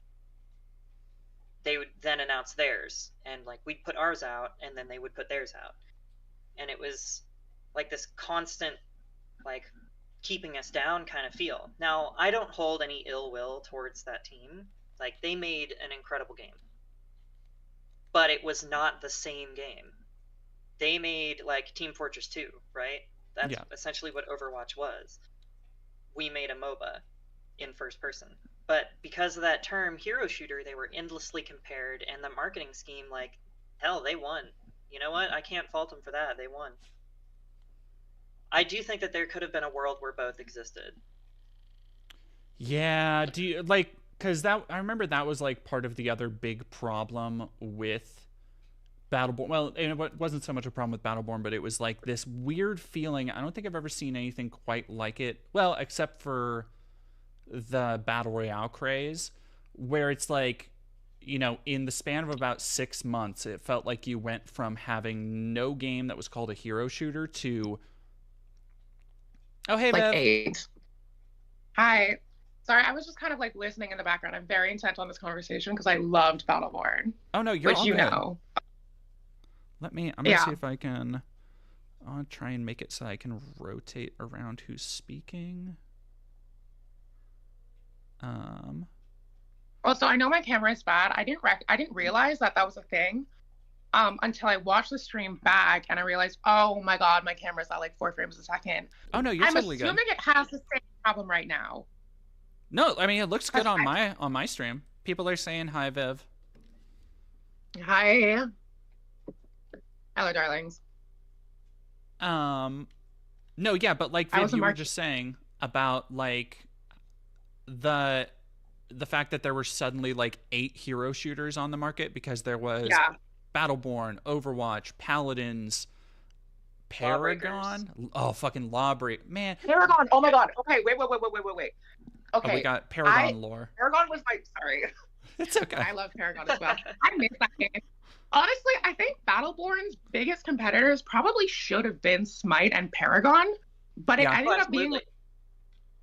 they would then announce theirs, and like we'd put ours out, and then they would put theirs out, and it was like this constant like keeping us down kind of feel. Now, I don't hold any ill will towards that team. Like, they made an incredible game, but it was not the same game. They made like Team Fortress 2, right? That's essentially what Overwatch was. We made a MOBA in first person. But because of that term, hero shooter, they were endlessly compared, and the marketing scheme, like, hell, they won. You know what? I can't fault them for that. They won. I do think that there could have been a world where both existed.
Yeah, do you like, because that, I remember that was like part of the other big problem with Battleborn. Well, it wasn't so much a problem with Battleborn, but it was like this weird feeling. I don't think I've ever seen anything quite like it. Well, except for the Battle Royale craze, where it's like, in the span of about 6 months, it felt like you went from having no game that was called a hero shooter to, oh, hey,
like
Bev.
8. Hi. Sorry, I was just kind of like listening in the background. I'm very intent on this conversation because I loved Battleborn.
Oh, no, you're
which
all
you
good.
know.
I'm going to see if I can, I'll try and make it so I can rotate around who's speaking.
Also, I know my camera is bad. I didn't realize that was a thing until I watched the stream back, and I realized, oh my god, my camera's at like 4 frames a second.
Oh no, you're totally good.
I'm assuming it has the same problem right now.
No, I mean, it looks good on my stream. People are saying hi, Viv.
Hi. Hello, darlings.
No, yeah, but like
I
Viv,
was a
you were
market.
just saying about like the the fact that there were suddenly like 8 hero shooters on the market because there was
Yeah.
Battleborn, Overwatch, Paladins,
Lawbreakers.
Paragon. Oh, fucking Lawbreak, man.
Paragon. Oh my god. Okay. Wait.
Oh, we
Okay.
got
I
Paragon lore.
Paragon was my sorry.
It's okay.
I love Paragon as well. I miss that game. Honestly, I think Battleborn's biggest competitors probably should have been Smite and Paragon, but it
Yeah.
ended
Oh,
up being
absolutely.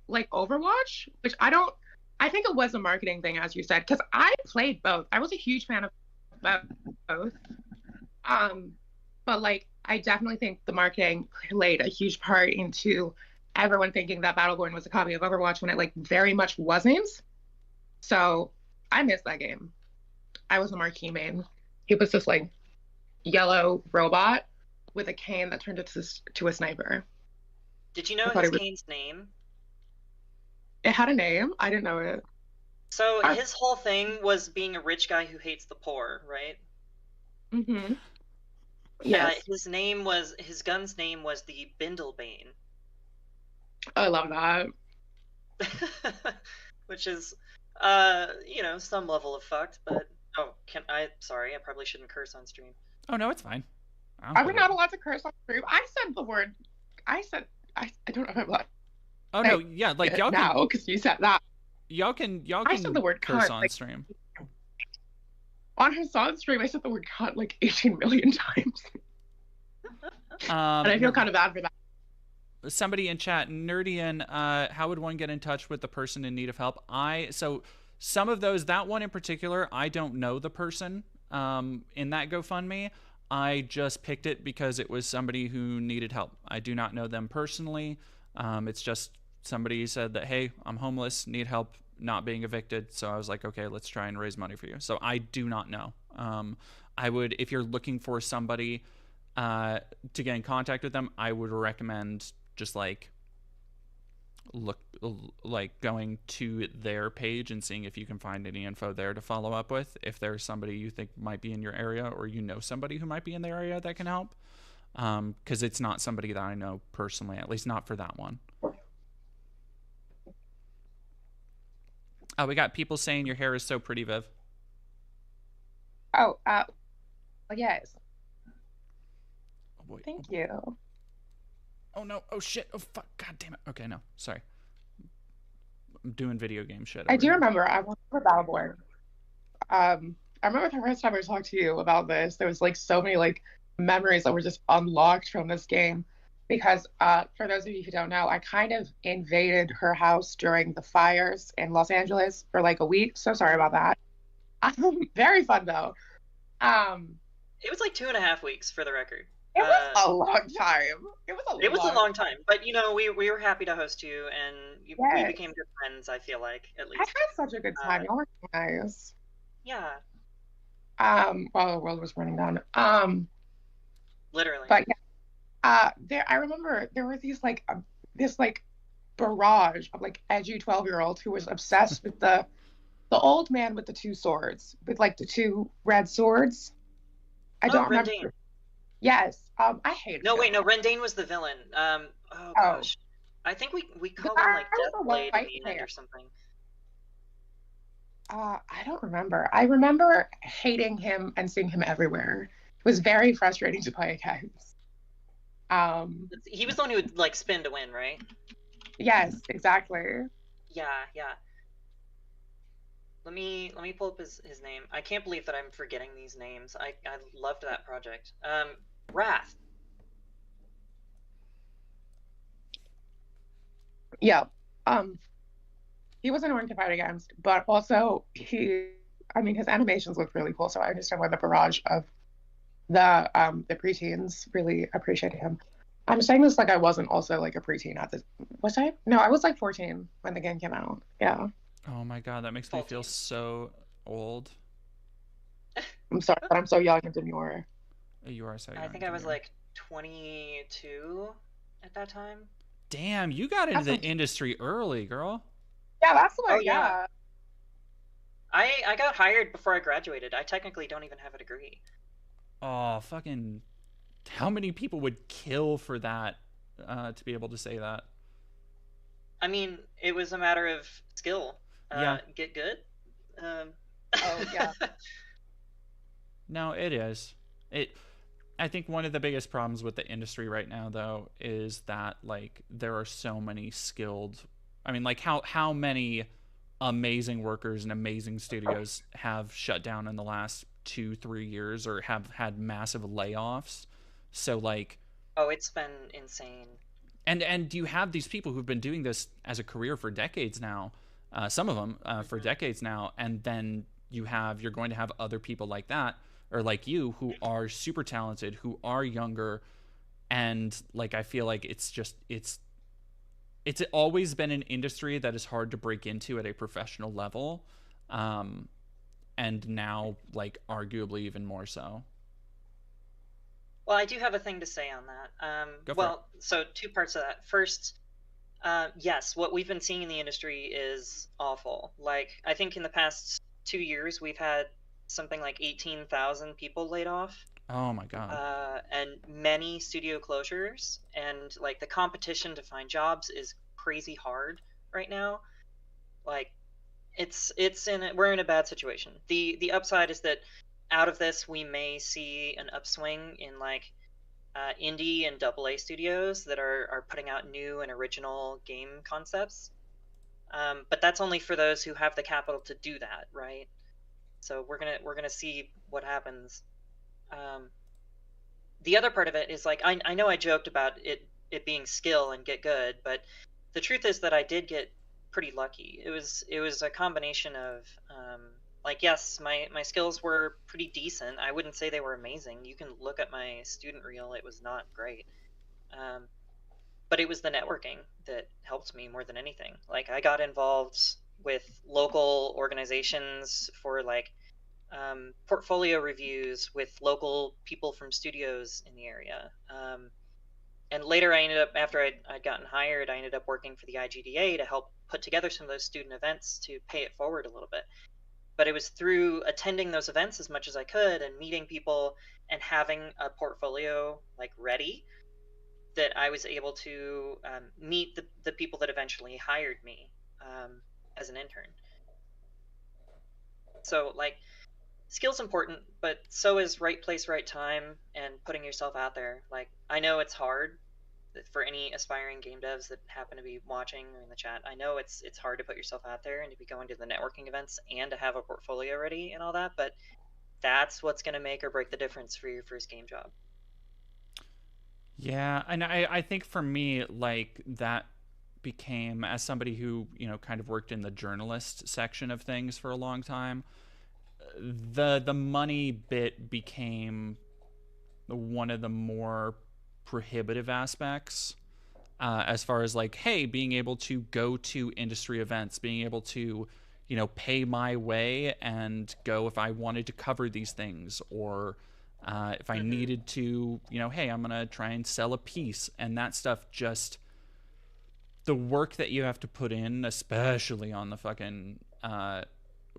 like Overwatch, which I think it was a marketing thing, as you said, because I played both. I was a huge fan of both. Um, but like I definitely think the marketing played a huge part into everyone thinking that Battleborn was a copy of Overwatch when it like very much wasn't. So I miss that game. I was a Marquee main. He was this like yellow robot with a cane that turned to a sniper.
Did you
I
know
thought
his
it was.
cane's name?
It had a name. I didn't know it.
So
I,
his whole thing was being a rich guy who hates the poor, right?
mm-hmm. Yes,
His gun's name was the Bindlebane,
I love that.
which is, some level of fucked. But sorry, I probably shouldn't curse on stream.
Oh no, it's fine. I don't
Are we
care.
not allowed to curse on stream? I said the word. I said. I don't know if I'm allowed.
Oh no, yeah, like y'all can
now because you said that.
y'all
I said the
can
word
curse
cunt
on
like
stream.
on his on stream. I said the word cunt like 18 million times, and I feel
No,
kind of bad for that.
somebody in chat, Nerdian, how would one get in touch with the person in need of help? So some of those, that one in particular, I don't know the person in that GoFundMe. I just picked it because it was somebody who needed help. I do not know them personally. It's just somebody said that, hey, I'm homeless, need help not being evicted. So I was like, okay, let's try and raise money for you. So I do not know. I would, if you're looking for somebody to get in contact with them, I would recommend just look like going to their page and seeing if you can find any info there to follow up with, if there's somebody you think might be in your area or you know somebody who might be in the area that can help, because it's not somebody that I know personally, at least not for that one. We got people saying your hair is so pretty, Viv.
Oh, yes.
Oh boy.
Thank you.
Oh no. Oh shit. Oh fuck. God damn it. Okay, no, sorry. I'm doing video game shit.
I do
here.
remember I went for Battleborn. I remember the first time I talked to you about this, there was like so many like memories that were just unlocked from this game. Because for those of you who don't know, I kind of invaded her house during the fires in Los Angeles for like a week. So sorry about that. Very fun though. Um,
It was like 2.5 weeks for the record.
it was a long time.
It was a long time, but we were happy to host you, and we
Yes.
became good friends. I feel like, at
I
least.
had such a good time. Y'all were nice.
Yeah,
While the world was burning down.
literally.
But yeah, I remember there were these like this like barrage of like edgy 12-year-old who was obsessed with the old man with the two swords, with like the two red swords. I don't remember.
Rendane.
Yes. I hated
No,
him.
wait, no, Rendane was the villain. Oh gosh, I think we called him like Deathblade in the end or something.
I don't remember. I remember hating him and seeing him everywhere. It was very frustrating to play against.
He was the one who would like spin to win, right?
Yes, exactly.
Yeah. Let me pull up his name. I can't believe that I'm forgetting these names. I loved that project. Wrath.
Yeah. He was annoying to fight against, but also his animations looked really cool, so I understand why the barrage of the preteens really appreciated him. I'm saying this like I wasn't also like a preteen at this. Was I? No, I was like 14 when the game came out. Yeah.
Oh my god, that makes me feel so old.
I'm sorry, but I'm so young and demure.
You are so young.
I think I was like 22 at that time.
Damn, you got into the industry early, girl.
Yeah, that's what.
Oh, yeah. I got hired before I graduated. I technically don't even have a degree.
Oh, fucking! How many people would kill for that? To be able to say that.
I mean, it was a matter of skill.
Yeah.
Get good. Um,
Oh yeah.
No, it is. It. I think one of the biggest problems with the industry right now, though, is that like there are so many skilled. I mean, like how many amazing workers and amazing studios have shut down in the last 2-3 years or have had massive layoffs. So like,
oh, it's been insane.
and you have these people who've been doing this as a career for decades now, some of them for
Mhm.
decades now, and then you're going to have other people like that or like you who are super talented, who are younger, and like I feel like it's always been an industry that is hard to break into at a professional level, um, and now like arguably even more so.
Well, I do have a thing to say on that.
Go for it.
Well, so two parts of that. First, yes, what we've been seeing in the industry is awful. Like, I think in the past 2 years, we've had something like 18,000 people laid off,
Oh my god.
and many studio closures. And, like, the competition to find jobs is crazy hard right now. Like, we're in a bad situation. The upside is that out of this, we may see an upswing in, like, indie and double A studios that are putting out new and original game concepts. But that's only for those who have the capital to do that, right? So we're gonna see what happens. Um, the other part of it is like I know I joked about it being skill and get good, but the truth is that I did get pretty lucky. It was a combination of like, yes, my skills were pretty decent. I wouldn't say they were amazing. You can look at my student reel; it was not great. Um, but it was the networking that helped me more than anything. Like, I got involved with local organizations for like portfolio reviews with local people from studios in the area. And later, I ended up, after I'd gotten hired, I ended up working for the IGDA to help put together some of those student events to pay it forward a little bit. But it was through attending those events as much as I could and meeting people and having a portfolio like ready that I was able to meet the people that eventually hired me as an intern. So, like, skill's important, but so is right place, right time, and putting yourself out there. Like, I know it's hard for any aspiring game devs that happen to be watching or in the chat. I know it's hard to put yourself out there and to be going to the networking events and to have a portfolio ready and all that, but that's what's going to make or break the difference for your first game job.
Yeah, and I think for me, like that became as somebody who, kind of worked in the journalist section of things for a long time, the money bit became one of the more prohibitive aspects, as far as like, hey, being able to go to industry events, being able to, pay my way and go if I wanted to cover these things, or if I
Mm-hmm.
needed to, hey, I'm gonna try and sell a piece, and that stuff just the work that you have to put in, especially on the fucking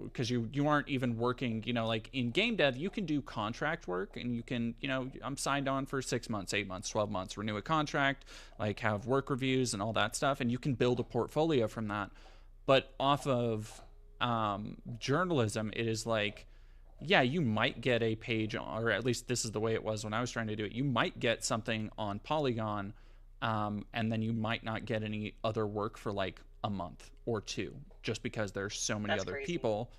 because you aren't even working, like in game dev you can do contract work and you can, I'm signed on for 6 months, 8 months, 12 months, renew a contract, like have work reviews and all that stuff, and you can build a portfolio from that. But off of journalism, it is like, yeah, you might get a page, or at least this is the way it was when I was trying to do it. You might get something on Polygon, and then you might not get any other work for like a month or two, just because there's so many
That's
other
crazy.
people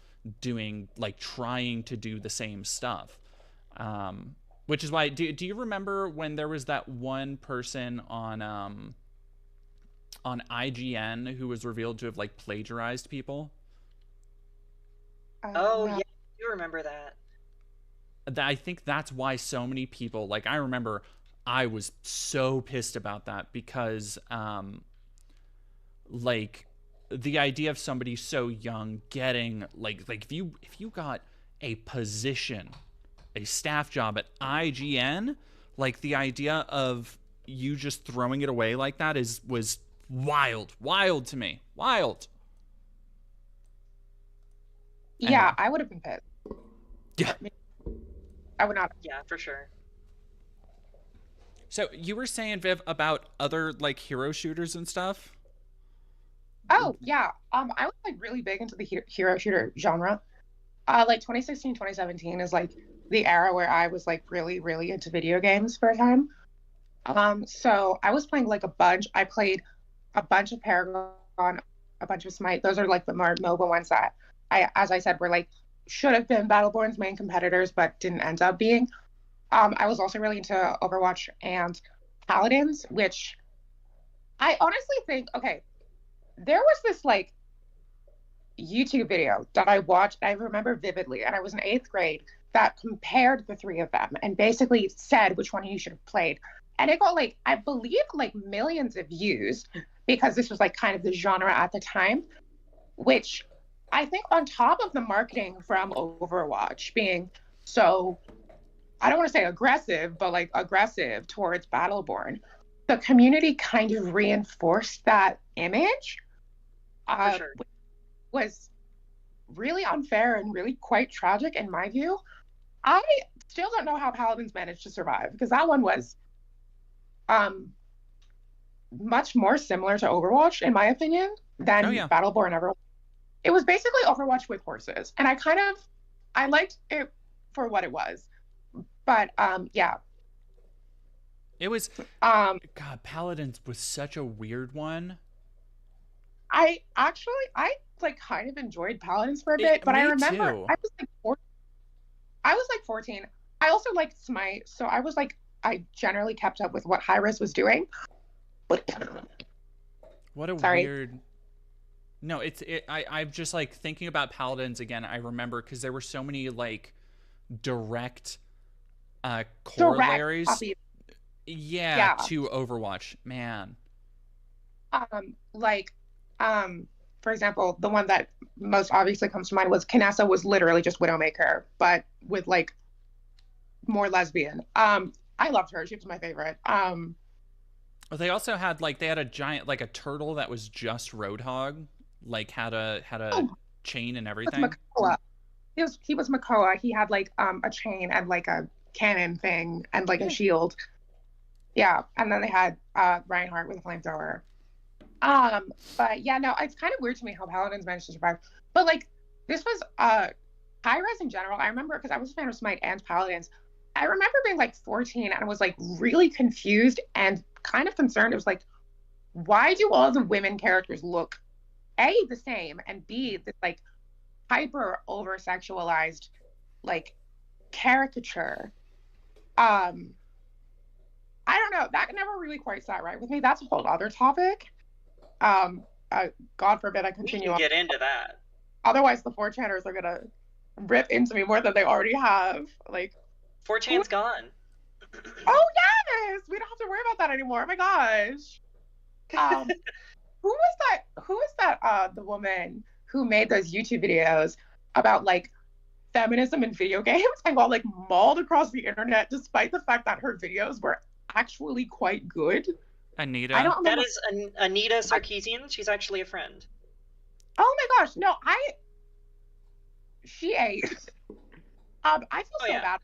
doing, like, trying to do the same stuff. Which is why, do you remember when there was that one person on IGN who was revealed to have like plagiarized people?
Oh,
No.
yeah, I do remember that.
I think that's why so many people, like, I remember I was so pissed about that because like the idea of somebody so young getting like if you got a position, a staff job at IGN, like the idea of you just throwing it away like that is was wild to me. Wild.
Yeah,
Anyway.
I would have been pissed.
Yeah.
I would not.
Yeah, for sure.
So you were saying, Viv, about other like hero shooters and stuff?
Oh, yeah. I was like really big into the hero shooter genre. Like 2016, 2017 is like the era where I was like really, really into video games for a time. So I was playing like a bunch. I played a bunch of Paragon, a bunch of Smite. Those are like the more mobile ones that as I said, were like should have been Battleborn's main competitors, but didn't end up being. I was also really into Overwatch and Paladins, which I honestly think, okay, there was this like YouTube video that I watched, I remember vividly, and I was in 8th grade, that compared the three of them and basically said which one you should have played. And it got like, I believe, like millions of views because this was like kind of the genre at the time, which I think on top of the marketing from Overwatch being so, I don't want to say aggressive, but like aggressive towards Battleborn, the community kind of reinforced that image.
For sure.
Was really unfair and really quite tragic in my view. I still don't know how Paladins managed to survive because that one was much more similar to Overwatch in my opinion than Battleborn ever. It was basically Overwatch with horses, and I liked it for what it was. But yeah.
It was God, Paladins was such a weird one.
I like kind of enjoyed Paladins for a bit, but I remember too. I was like 14. I also liked Smite, so I generally kept up with what Hi-Rez was doing. But
what a weird. No, I'm just like thinking about Paladins again. I remember because there were so many like direct corollaries. Yeah, to Overwatch, man.
For example, the one that most obviously comes to mind was Kinessa was literally just Widowmaker, but with like more lesbian. I loved her. She was my favorite.
They also had they had a giant, like a turtle that was just Roadhog, like had a chain and everything.
He was Makoa. He had like a chain and like a cannon thing and like a shield. Yeah, and then they had Reinhardt with a flamethrower. But yeah, no, it's kind of weird to me how Paladins managed to survive. But like, this was Hi-Rez in general. I remember because I was a fan of Smite and Paladins. I remember being like 14 and I was like really confused and kind of concerned. It was like, why do all the women characters look A, the same, and B, this like hyper over sexualized like caricature? I don't know. That never really quite sat right with me. That's a whole other topic. God forbid I continue.
We can get into that.
Otherwise, the 4chaners are gonna rip into me more than they already have. Like,
4chan's gone.
Oh yes, we don't have to worry about that anymore. Oh my gosh. Who was that? Who was that? The woman who made those YouTube videos about like feminism in video games and got like mauled across the internet, despite the fact that her videos were actually quite good.
Anita.
I don't remember.
That is Anita Sarkeesian. She's actually a friend.
Oh my gosh, no, she ate. I feel bad.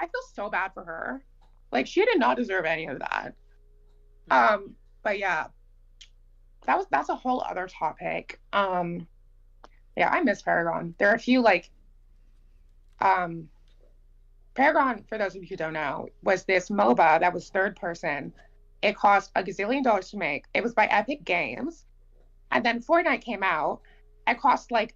I feel so bad for her. Like, she did not deserve any of that. But yeah, that's a whole other topic. Yeah, I miss Paragon. There are a few like Paragon, for those of you who don't know, was this MOBA that was third person. It cost $1 gazillion to make. It was by Epic Games. And then Fortnite came out. It cost like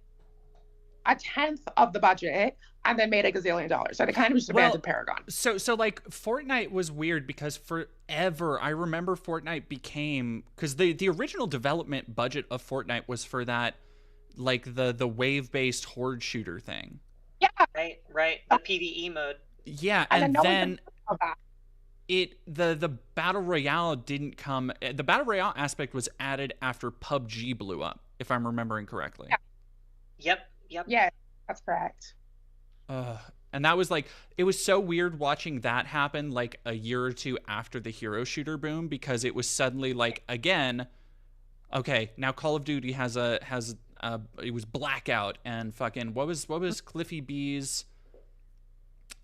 1/10 of the budget and then made $1 gazillion. So they kind of just abandoned Paragon.
So like Fortnite was weird because forever, I remember Fortnite became, because the original development budget of Fortnite was for that, like the wave-based horde shooter thing.
Yeah.
Right. The PvE mode.
Yeah, and then the battle royale didn't come. The battle royale aspect was added after PUBG blew up, if I'm remembering correctly.
Yeah. Yep.
Yeah, that's correct.
And that was like, it was so weird watching that happen like a year or two after the hero shooter boom, because it was suddenly like, again, okay, now Call of Duty has it was Blackout and fucking what was Cliffy B's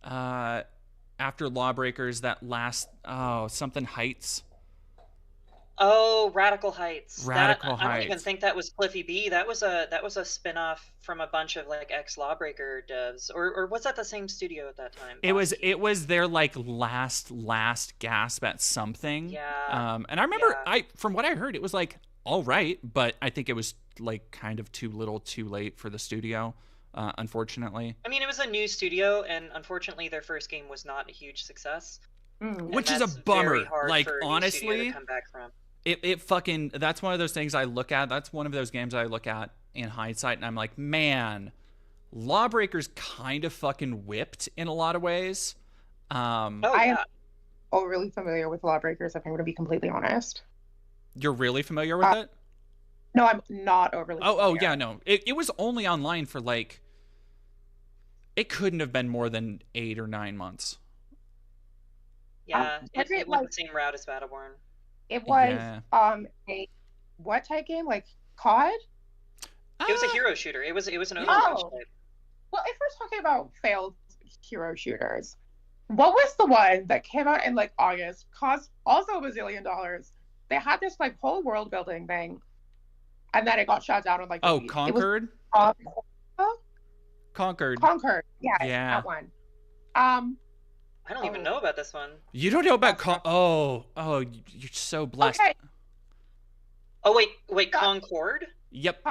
after Lawbreakers, that last something Heights.
Oh, Radical Heights.
Radical
I don't even
Heights.
think that was Cliffy B. That was a spin-off from a bunch of like ex Lawbreaker devs, or was that the same studio at that time?
It was their like last gasp at something.
Yeah.
And I remember
Yeah.
from what I heard, it was like all right, but I think it was like kind of too little, too late for the studio, unfortunately.
I mean, it was a new studio, and unfortunately, their first game was not a huge success.
Which is a
That's
bummer.
very hard
Like,
for a new
honestly,
studio to come back from.
It fucking, that's one of those things I look at. That's one of those games I look at in hindsight, and I'm like, man, Lawbreakers kind of fucking whipped in a lot of ways.
Oh,
I am
yeah.
overly familiar with Lawbreakers, if I'm going to be completely honest.
You're really familiar with it?
No, I'm not overly familiar.
Oh, yeah, no. It was only online for like, it couldn't have been more than 8 or 9 months.
Yeah,
was
it
it
went
like-
the same route as Battleborn.
It was
Yeah.
a what type game? Like COD?
It was a
Ah,
hero shooter. It was an
Yeah.
Overwatch
Oh.
type.
Well, if we're talking about failed hero shooters, what was the one that came out in like August, cost also $1 bazillion? They had this like whole world building thing, and then it got shut down on like.
Oh,
it was,
Conquered? Conquered.
Conquered. Yes,
Yeah.
that one.
I don't even know about this one.
You don't know about you're so blessed.
Okay.
Oh wait,
God.
Concord?
Yep.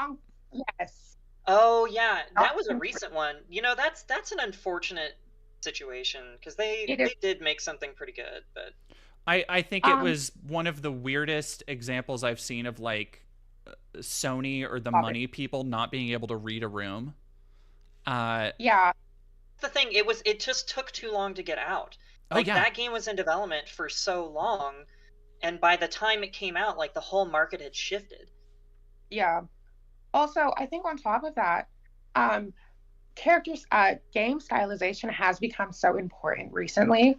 Yes.
Oh yeah, that was a
Concord.
recent one. You know, that's an unfortunate situation because they
It is.
did make something pretty good, but
I think it
Um,
was one of the weirdest examples I've seen of like Sony or the
Sorry.
money people not being able to read a room.
Yeah.
the thing it just took too long to get out. Like
yeah.
that game was in development for so long, and by the time it came out, like the whole market had shifted.
Yeah. Also, I think on top of that, characters, game stylization has become so important recently.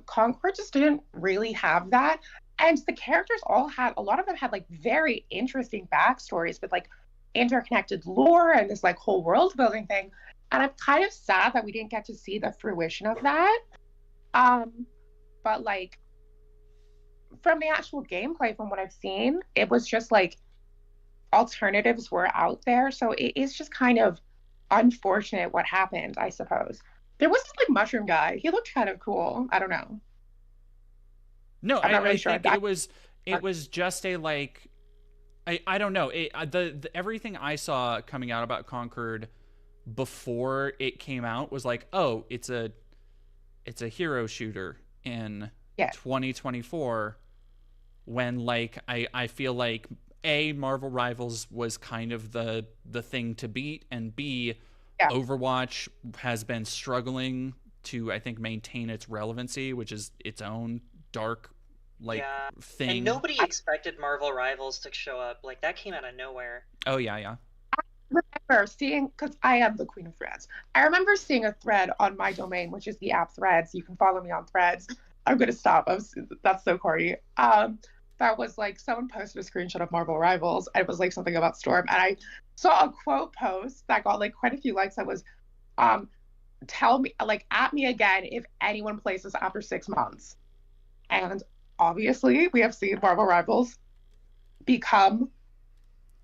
Concord just didn't really have that. And the characters a lot of them had like very interesting backstories with like interconnected lore and this like whole world building thing. And I'm kind of sad that we didn't get to see the fruition of that. But like from the actual gameplay, from what I've seen, it was just like alternatives were out there. So it is just kind of unfortunate what happened, I suppose. There was this like mushroom guy. He looked kind of cool. I don't know.
No,
I'm not really
I
sure.
think it was just a like I don't know. The everything I saw coming out about Conquered before it came out was like, oh, it's a hero shooter in
Yeah.
2024, when like I feel like A, Marvel Rivals was kind of the thing to beat, and B,
Yeah.
Overwatch has been struggling to, I think, maintain its relevancy, which is its own dark like
Yeah.
thing.
And nobody expected Marvel Rivals to show up. Like that came out of nowhere.
Oh yeah.
Remember seeing, because I am the queen of threads. I remember seeing a thread on my domain, which is the app Threads. You can follow me on Threads. I'm gonna stop. That's so corny. That was like someone posted a screenshot of Marvel Rivals, and it was like something about Storm, and I saw a quote post that got like quite a few likes. That was, tell me, like, at me again if anyone plays this after 6 months. And obviously, we have seen Marvel Rivals become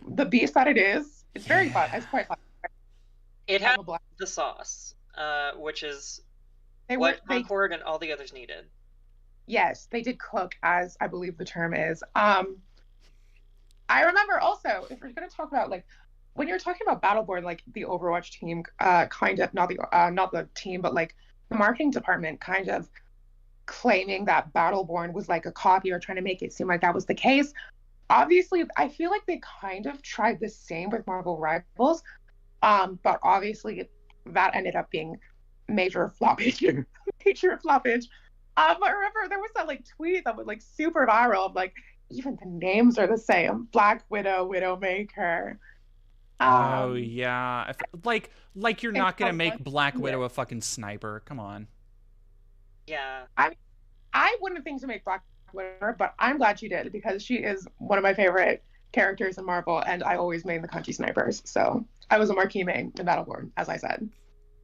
the beast that it is. It's very fun. It's quite fun.
It
I'm
had
a black-
the sauce, which is
They
what
they
Concord and all the others needed.
Yes, they did cook, as I believe the term is. I remember also, if we're going to talk about like when you're talking about Battleborn, like the Overwatch team, kind of not the team, but like the marketing department, kind of claiming that Battleborn was like a copy or trying to make it seem like that was the case. Obviously, I feel like they kind of tried the same with Marvel Rivals, but obviously that ended up being major floppage. Major floppage. I remember there was that like tweet that was like super viral of like even the names are the same: Black Widow, Widowmaker.
Oh yeah. Like you're not gonna make
Overwatch,
Black
yeah.
Widow a fucking sniper. Come on.
Yeah.
I wouldn't think to make Black Widow, but I'm glad she did because she is one of my favorite characters in Marvel, and I always main the country snipers. So I was a marquee main in Battleborn, as I said.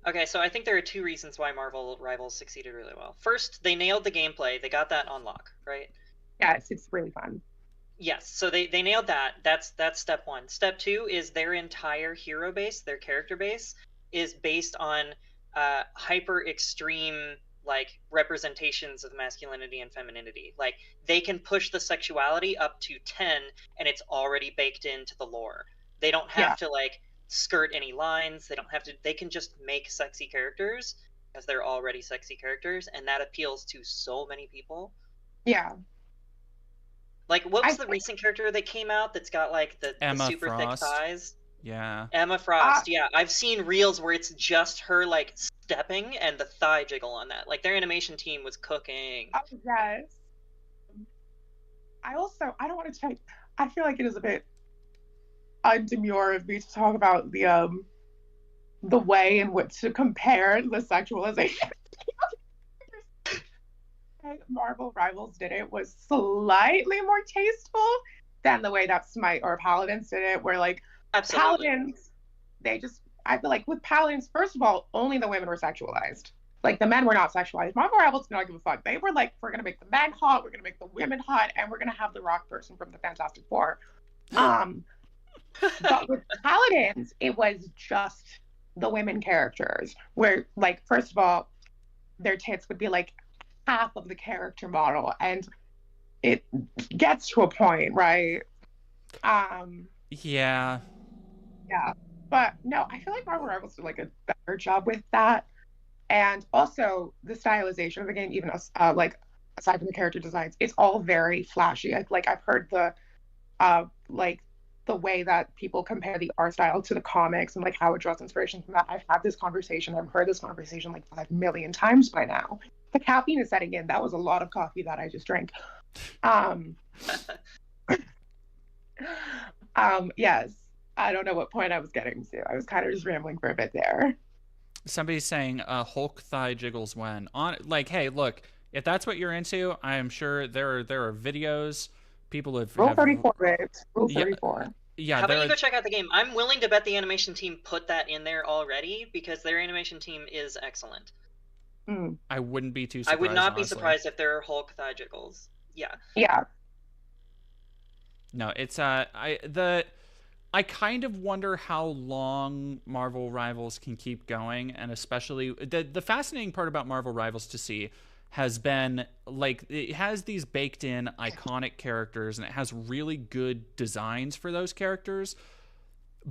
Okay, so I think there are two reasons why Marvel Rivals succeeded really well. First, they nailed the gameplay. They got that on lock, right?
Yeah, it's really fun.
Yes, so they nailed that. That's step one. Step two is their entire hero base, their character base, is based on hyper extreme like representations of masculinity and femininity. Like they can push the sexuality up to 10 and it's already baked into the lore. They don't have to like skirt any lines. They can just make sexy characters because they're already sexy characters, and that appeals to so many people.
Yeah.
Like, what was the recent character that came out that's got like the super
Frost.
thick thighs?
Yeah.
Emma Frost. Yeah, I've seen reels where it's just her like stepping and the thigh jiggle on that. Like their animation team was cooking.
Oh yes. I don't want to take. I feel like it is a bit undemure of me to talk about the way in which to compare the sexualization. Marvel Rivals did it was slightly more tasteful than the way that Smite or Paladins did it, where like
Absolutely.
Paladins, I feel like with Paladins, first of all, only the women were sexualized. Like the men were not sexualized. Marvel Rivals did not give a fuck. They were like, we're gonna make the men hot, we're gonna make the women hot, and we're gonna have the rock person from the Fantastic Four. But with Paladins, it was just the women characters, where like first of all, their tits would be like half of the character model, and it gets to a point, right?
Yeah.
But no, I feel like Marvel Rivals did like a better job with that, and also the stylization of the game, even like aside from the character designs, it's all very flashy. I've heard the like the way that people compare the art style to the comics and like how it draws inspiration from that. I've had this conversation. I've heard this conversation like 5 million times by now. The caffeine is setting in. That was a lot of coffee that I just drank. Yes. I don't know what point I was getting to. I was kind of just rambling for a bit there.
Somebody's saying Hulk thigh jiggles when on like, hey, look, if that's what you're into, I am sure there are videos. People have
Rule 34, babes. Rule 34.
Yeah.
How about you go check out the game? I'm willing to bet the animation team put that in there already because their animation team is excellent.
I wouldn't be too surprised.
I would not be
honestly.
surprised if there are Hulk thigh jiggles. Yeah.
Yeah.
No, it's I kind of wonder how long Marvel Rivals can keep going, and especially the fascinating part about Marvel Rivals to see has been like it has these baked in iconic characters and it has really good designs for those characters,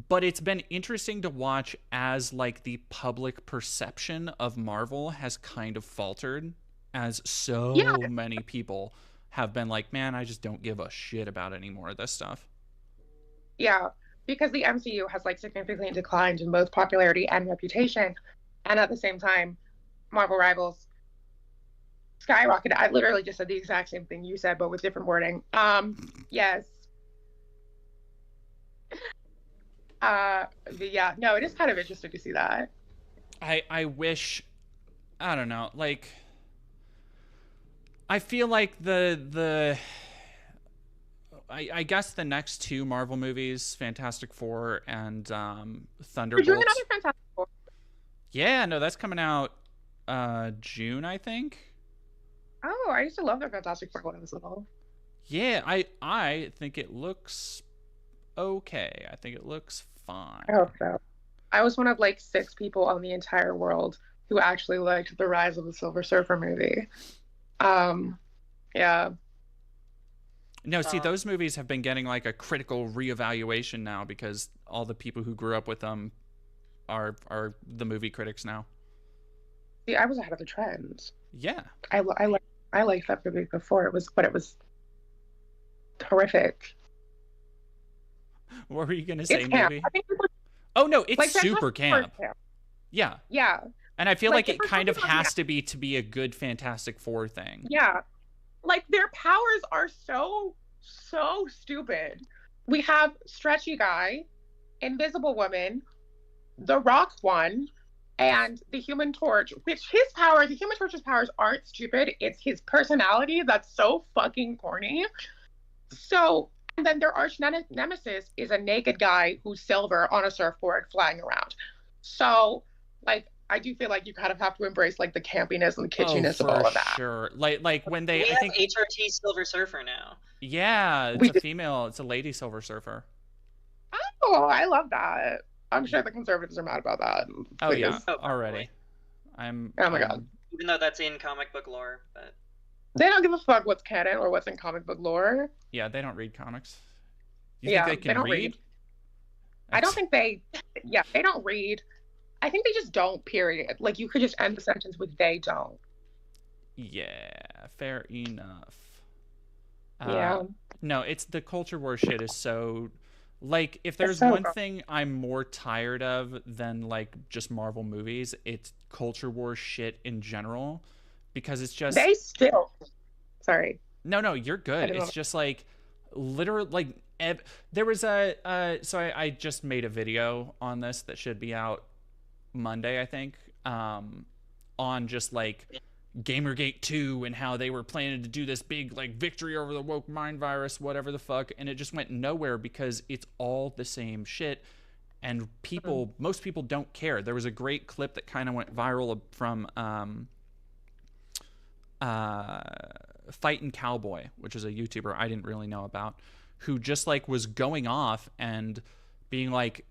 but it's been interesting to watch as like the public perception of Marvel has kind of faltered, as so many people have been like, man, I just don't give a shit about any more of this stuff.
Yeah, because the MCU has like significantly declined in both popularity and reputation, and at the same time, Marvel Rivals skyrocketed. I literally just said the exact same thing you said, but with different wording. Yes. Yeah, no, it is kind of interesting to see that.
I wish, I don't know, like, I feel like I guess the next two Marvel movies, Fantastic Four and Thunderbolts.
We're doing another Fantastic Four.
Yeah, no, that's coming out June, I think.
Oh, I used to love the Fantastic Four when I was little.
Yeah, I think it looks okay. I think it looks fine.
I hope so. I was one of like 6 people on the entire world who actually liked the Rise of the Silver Surfer movie. Yeah.
No, see, those movies have been getting like a critical reevaluation now because all the people who grew up with them are the movie critics now.
See, I was ahead of the trends.
Yeah.
I liked that movie before it was horrific.
What were you gonna say,
it's camp.
movie?
I think people,
oh no, it's
like,
super camp. Yeah.
Yeah.
And I feel like it kind of has
to
to be a good Fantastic Four thing.
Yeah. Like their powers are so stupid. We have Stretchy Guy, Invisible Woman, the Rock one, and the Human Torch, which the Human Torch's powers aren't stupid. It's his personality that's so fucking corny. So then their arch nemesis is a naked guy who's silver on a surfboard flying around. So, like, I do feel like you kind of have to embrace like the campiness and the
Oh,
kitschiness of
for
all of that.
sure. Like when they,
We
I
have
think,
HRT Silver Surfer now.
yeah, it's
We
a
do.
female, it's a lady Silver Surfer.
Oh, I love that. I'm sure the conservatives are mad about that.
Oh yeah,
Please.
Oh,
already.
probably.
Oh my god.
Even though that's in comic book lore, but
They don't give a fuck what's canon or what's in comic book lore.
Yeah, they don't read comics. You think
Yeah,
they
they
can
don't
read?
read. I don't think they, yeah, they don't read. I think they just don't, period. Like, you could just end the sentence with they don't.
Yeah, fair enough.
Yeah.
No, it's the culture war shit is so, like, if there's
so
one
gross.
thing I'm more tired of than like just Marvel movies, it's culture war shit in general, because it's just
They still, sorry.
no, you're
I
good.
didn't
It's
know.
just like literally like there was so I just made a video on this that should be out Monday, I think, on just like Gamergate 2 and how they were planning to do this big like victory over the woke mind virus, whatever the fuck, and it just went nowhere because it's all the same shit, and most people don't care. There was a great clip that kind of went viral from Fightin' Cowboy, which is a YouTuber I didn't really know about, who just like was going off and being like,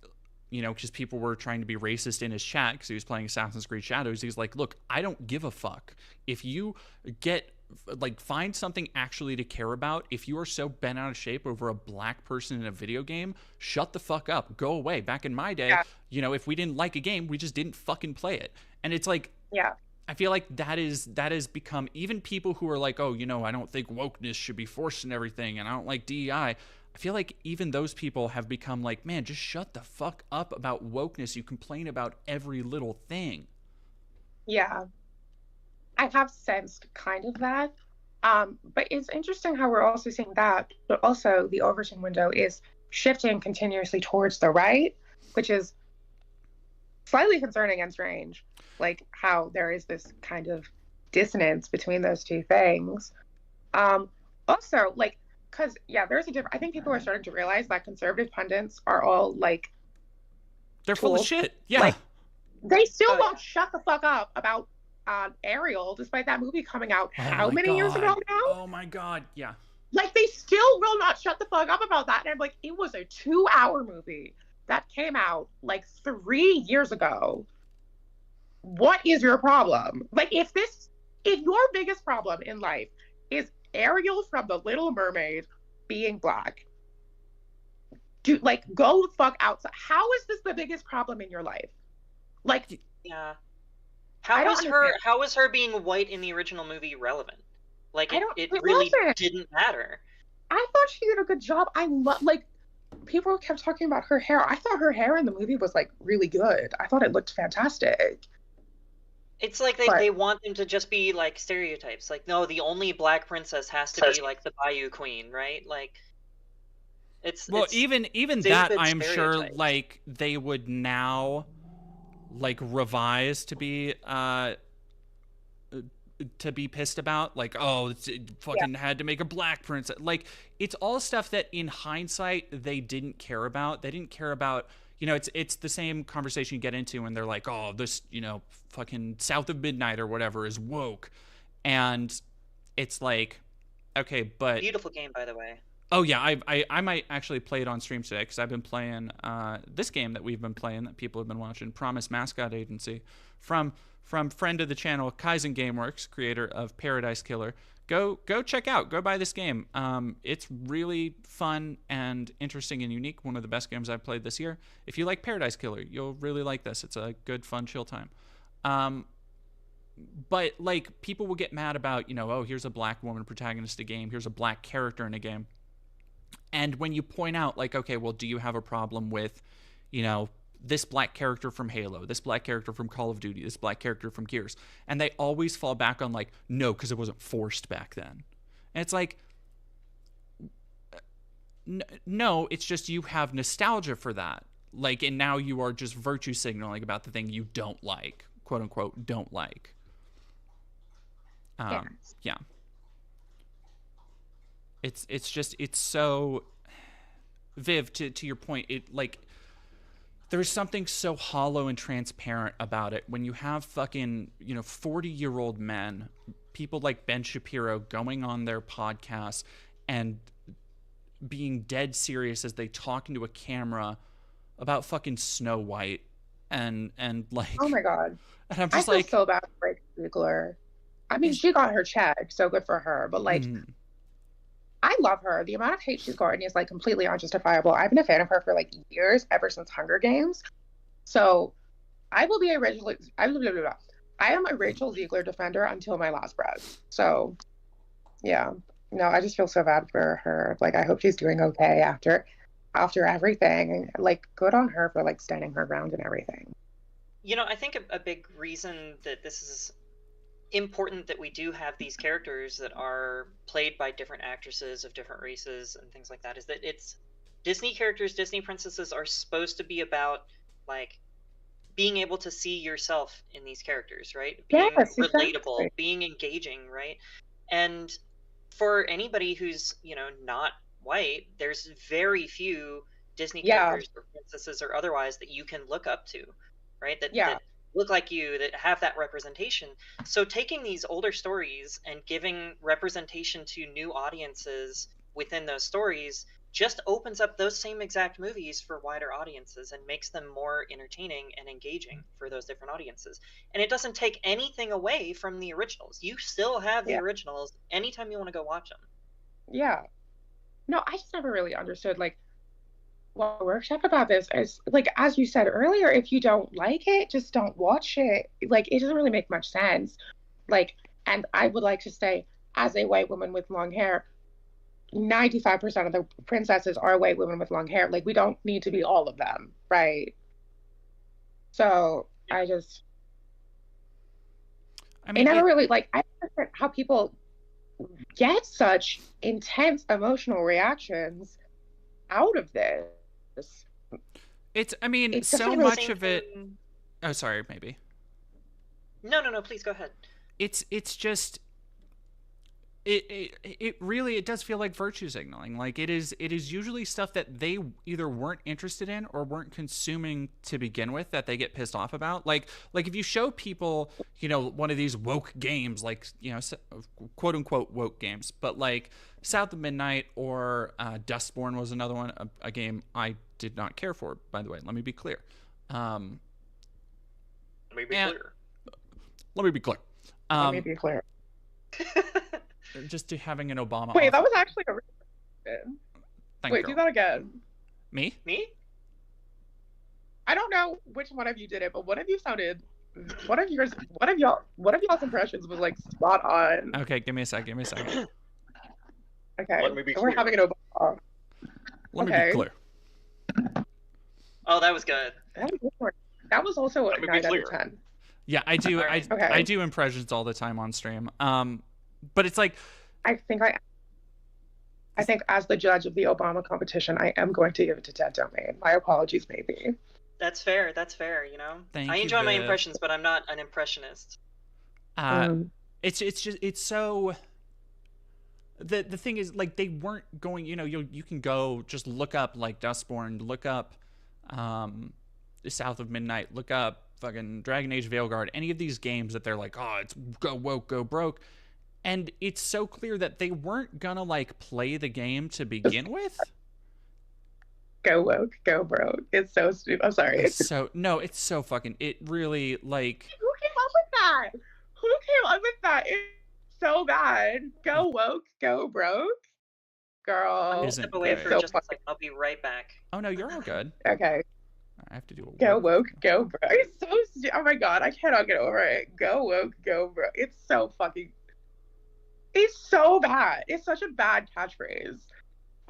you know, because people were trying to be racist in his chat because he was playing Assassin's Creed Shadows. He's like, look, I don't give a fuck. If you get, like, find something actually to care about, if you are so bent out of shape over a black person in a video game, shut the fuck up. Go away. Back in my day,
Yeah.
you know, if we didn't like a game, we just didn't fucking play it. And it's like,
Yeah.
I feel like that has become, even people who are like, oh, you know, I don't think wokeness should be forced in everything, and I don't like DEI. I feel like even those people have become like, man, just shut the fuck up about wokeness. You complain about every little thing.
Yeah. I have sensed kind of that. But it's interesting how we're also seeing that, but also the Overton window is shifting continuously towards the right, which is slightly concerning and strange. Like how there is this kind of dissonance between those two things. Also, like, because, yeah, there's a difference. I think people are starting to realize that conservative pundits are all like,
They're full of
tools.
shit. Yeah.
Like, they still
Oh,
won't shut the fuck up about Ariel, despite that movie coming out
Oh
how
my
many years ago
God.
now?
Oh my God. Yeah.
Like, they still will not shut the fuck up about that. And I'm like, it was a 2-hour movie that came out like 3 years ago. What is your problem? Like, if your biggest problem in life is Ariel from The Little Mermaid being black, dude, like, go the fuck outside. How is this the biggest problem in your life? Like,
yeah.
I don't understand.
How was her being white in the original movie relevant? Like,
I don't-
it
it
really
wasn't.
didn't matter.
I thought she did a good job. I love, like, people kept talking about her hair. I thought her hair in the movie was like really good. I thought it looked fantastic.
It's like
But-
they want them to just be like stereotypes. Like, no, the only black princess has to be like the Bayou Queen, right? Like, it's
Well,
it's
even
stupid
that, I'm sure,
stereotypes.
like, they would now, like, revise to be pissed about. Like, oh, it fucking had to make a black princess. Like, it's all stuff that in hindsight they didn't care about. They didn't care about, you know, it's the same conversation you get into when they're like, oh, this, you know, fucking South of Midnight or whatever is woke. And it's like, okay, but
Beautiful game, by the way.
oh yeah, I might actually play it on stream today because I've been playing this game that we've been playing that people have been watching, Promise Mascot Agency, from friend of the channel Kaizen Gameworks, creator of Paradise Killer. Go check out, go buy this game. It's really fun and interesting and unique. One of the best games I've played this year. If you like Paradise Killer, you'll really like this. It's a good, fun, chill time. But like, people will get mad about, you know, oh, here's a black woman protagonist in a game, here's a black character in a game. And when you point out, like, okay, well, do you have a problem with, you know, this black character from Halo, this black character from Call of Duty, this black character from Gears? And they always fall back on, like, no, because it wasn't forced back then. And it's like, no, it's just you have nostalgia for that. Like, and now you are just virtue signaling about the thing you don't like, quote unquote, don't like. Yeah. It's just, it's so, Viv, to your point, it like there's something so hollow and transparent about it when you have fucking 40-year-old men, people like Ben Shapiro, going on their podcast and being dead serious as they talk into a camera about fucking Snow White and like,
Oh my god,
and I'm
I
just
feel
like,
so bad for Rachel Ziegler. I mean, she got her check, so good for her. But like, I love her. The amount of hate she's gotten is like completely unjustifiable. I've been a fan of her for like years, ever since Hunger Games. So I will be a Rachel. I am a Rachel Ziegler defender until my last breath. So yeah, no, I just feel so bad for her. Like, I hope she's doing okay after everything. Like, good on her for like standing her ground and everything.
I think a big reason that this is important that we do have these characters that are played by different actresses of different races and things like that is that it's Disney characters, Disney princesses are supposed to be about like being able to see yourself in these characters, right? Being
Yes,
relatable,
exactly.
being engaging, right? And for anybody who's, not white, there's very few Disney characters or princesses or otherwise that you can look up to, right? That look like you, that have that representation. So taking these older stories and giving representation to new audiences within those stories just opens up those same exact movies for wider audiences and makes them more entertaining and engaging for those different audiences. And it doesn't take anything away from the originals. You still have the originals anytime you want to go watch them.
Yeah. No, I just never really understood like what workshop about this is. Like, as you said earlier, if you don't like it, just don't watch it. Like, it doesn't really make much sense. Like, and I would like to say, as a white woman with long hair, 95% of the princesses are white women with long hair. Like, we don't need to be all of them, right? So I never really like, I don't understand how people get such intense emotional reactions out of this.
It's so
doesn't
much
seem
of it. Oh, sorry, maybe.
No, please go ahead.
It's just it really does feel like virtue signaling. Like, it is usually stuff that they either weren't interested in or weren't consuming to begin with that they get pissed off about. Like if you show people, one of these woke games, like, quote unquote woke games, but like South of Midnight or Dustborn was another one, a game I did not care for, by the way. Let me be clear.
Let me be clear.
Just to having an Obama.
Wait, that was actually a reason. Wait,
girl.
do that again.
Me?
I don't know which one of you did it, but one of you sounded. One of y'all's impressions was like spot on.
Okay, give me a sec.
Okay,
Let me be clear.
We're having an Obama.
Let me be clear.
Oh, that was good.
That was also a 9 out of 10.
Yeah, I do.
Right.
I do impressions all the time on stream. But it's like,
I think as the judge of the Obama competition, I am going to give it to Dead Domain. My apologies, maybe.
That's fair.
Thank
I
you,
enjoy my
Viv.
impressions, but I'm not an impressionist.
It's so. The thing is, like, they weren't going. You can go just look up like Dustborn, look up, South of Midnight, look up fucking Dragon Age Veilguard, any of these games that they're like, oh, it's go woke, go broke. And it's so clear that they weren't gonna like play the game to begin with.
Go woke, go broke. It's so stupid. I'm sorry.
It's so fucking. It really like.
Who came up with that? It's so bad. Go woke, go broke, girl.
I'm gonna step away for just a second. I'll be right back.
Oh no, you're all good.
Okay.
I have to do a
go woke, go broke. It's so oh my god, I cannot get over it. Go woke, go broke. It's so bad. It's such a bad catchphrase.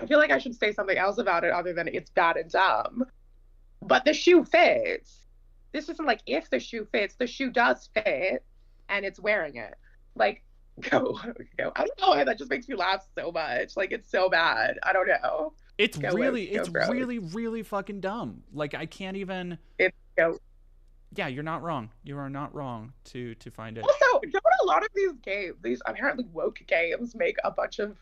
I feel like I should say something else about it other than it's bad and dumb. But the shoe fits. This isn't like if the shoe fits. The shoe does fit, and it's wearing it. Like, go. I don't know why that just makes me laugh so much. Like, it's so bad. I don't know.
It's really fucking dumb. Like, I can't even. Yeah, you're not wrong. You are not wrong to find it.
Also, don't a lot of these games, these apparently woke games, make a bunch of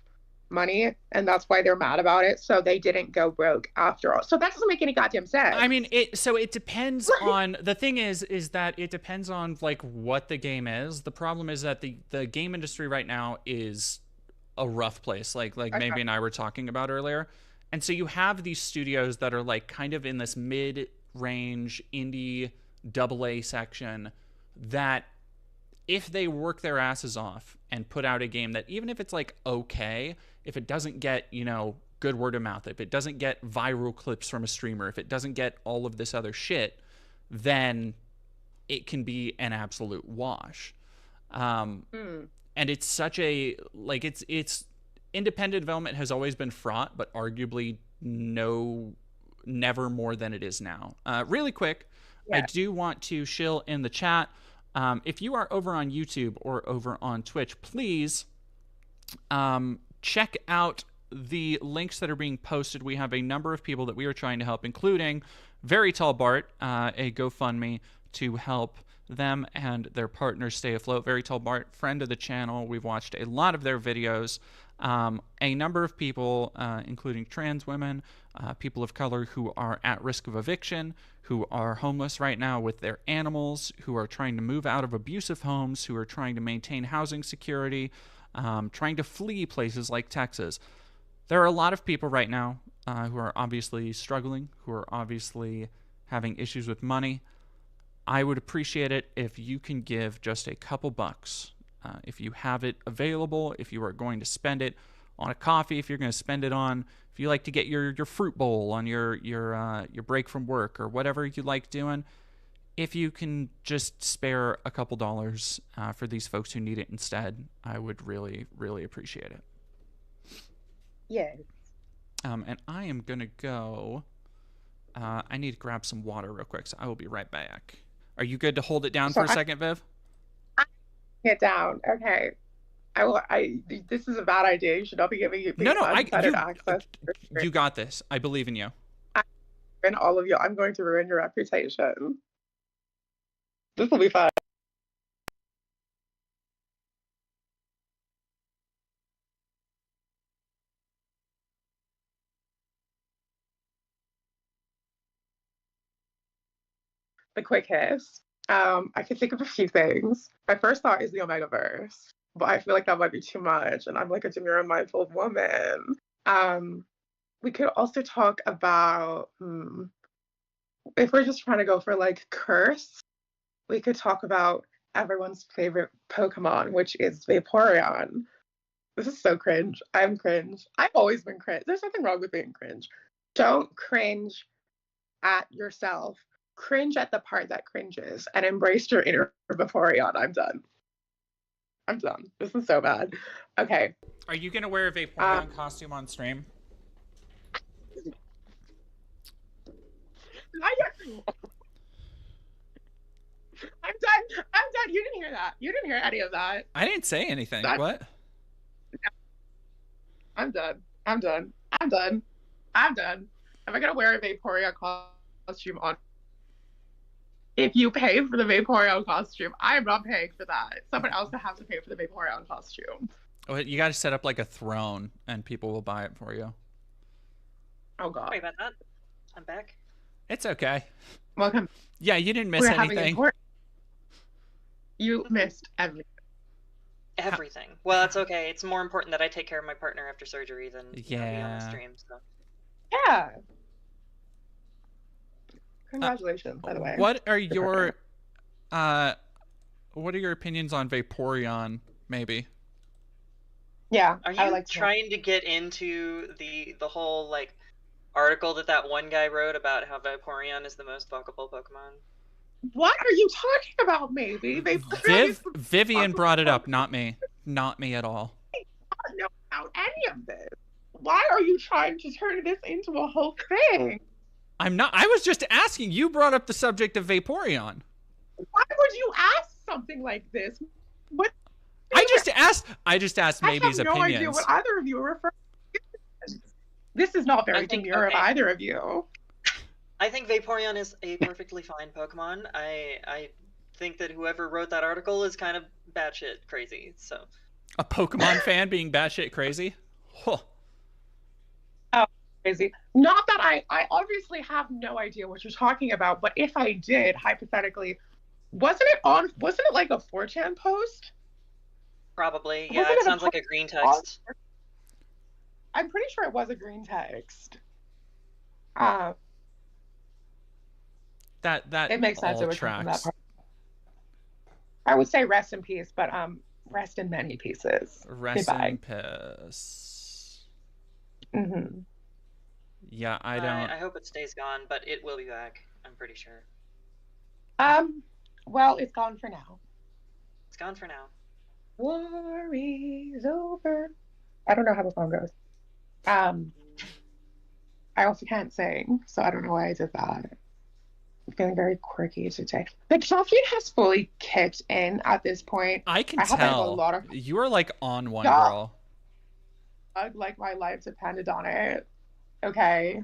money, and that's why they're mad about it. So they didn't go broke after all. So that doesn't make any goddamn sense.
I mean, it depends on, the thing is that it depends on like what the game is. The problem is that the game industry right now is a rough place, like Maybe and I were talking about earlier. And so you have these studios that are like kind of in this mid-range indie AA section that if they work their asses off and put out a game that, even if it's like okay, if it doesn't get, you know, good word of mouth, if it doesn't get viral clips from a streamer, if it doesn't get all of this other shit, then it can be an absolute wash. And it's such a, like, it's independent development has always been fraught, but arguably never more than it is now. Really quick, I do want to shill in the chat. If you are over on YouTube or over on Twitch, please check out the links that are being posted. We have a number of people that we are trying to help, including Very Tall Bart, a GoFundMe to help them and their partners stay afloat. Very Tall Bart, friend of the channel. We've watched a lot of their videos. A number of people, including trans women, people of color who are at risk of eviction, who are homeless right now with their animals, who are trying to move out of abusive homes, who are trying to maintain housing security, trying to flee places like Texas. There are a lot of people right now who are obviously struggling, who are obviously having issues with money. I would appreciate it if you can give just a couple bucks. If you have it available, if you are going to spend it on a coffee, if you're going to spend it on, if you like to get your fruit bowl on your break from work or whatever you like doing, if you can just spare a couple dollars for these folks who need it instead, I would really, really appreciate it.
Yes.
And I am going to go. I need to grab some water real quick, so I will be right back. Are you good to hold it down for a second, Viv?
Get down. Okay. This is a bad idea. You should not be giving you access.
You got this. I believe in you.
And all of you, I'm going to ruin your reputation. This will be fun. The quick hiss. I could think of a few things. My first thought is the Omegaverse, but I feel like that might be too much, and I'm like a demure and mindful woman. We could also talk about, if we're just trying to go for like curse, we could talk about everyone's favorite Pokemon, which is Vaporeon. This is so cringe. I'm cringe. I've always been cringe. There's nothing wrong with being cringe. Don't cringe at yourself. Cringe at the part that cringes and embrace your inner Vaporeon. I'm done. This is so bad. Okay.
Are you gonna wear a Vaporeon costume on stream?
I'm done. You didn't hear that. You didn't hear any of that.
I didn't say anything. What?
I'm done. Am I gonna wear a Vaporeon costume on? If you pay for the Vaporeon costume, I am not paying for that. Someone else will have to pay for the Vaporeon costume.
Oh, you got to set up like a throne, and people will buy it for you.
Oh God!
Sorry about that. I'm back.
It's okay.
Welcome.
Yeah, you didn't miss anything.
You missed everything.
Everything. Well, that's okay. It's more important that I take care of my partner after surgery than be on the stream. So.
Yeah. Congratulations, by the way.
What are your opinions on Vaporeon, maybe?
Yeah.
Are you trying to get into the whole like article that one guy wrote about how Vaporeon is the most fuckable Pokemon?
What are you talking about, maybe?
Vivian brought it up, not me. Not me at all.
I don't know about any of this. Why are you trying to turn this into a whole thing?
I'm not. I was just asking. You brought up the subject of Vaporeon.
Why would you ask something like this? What?
I just asked Maybe's opinions. I have no idea
what either of you are referring to. This is not very demure of either of you.
I think Vaporeon is a perfectly fine Pokemon. I think that whoever wrote that article is kind of batshit crazy. So.
A Pokemon fan being batshit crazy? Huh.
Oh, crazy. Not that I obviously have no idea what you're talking about, but if I did, hypothetically, wasn't it like a 4chan post?
Probably. Yeah,
Wasn't
it
it a
sounds like a
post
green
on-
text.
I'm pretty sure it was a green text. Uh,
That
it makes sense
all
it would come from that
tracks.
part. I would say rest in peace, but rest in many pieces.
Rest in
Goodbye.
piss.
Mm-hmm.
Yeah, I don't.
I hope it stays gone, but it will be back. I'm pretty sure.
Well, it's gone for now.
It's gone for now.
Worries over. I don't know how the song goes. I also can't sing, so I don't know why I did that. I'm feeling very quirky today. The caffeine has fully kicked in at this point.
I can
have had a
tell.
lot of
You are like on one,
Yeah.
girl.
like my life depended on it. Okay.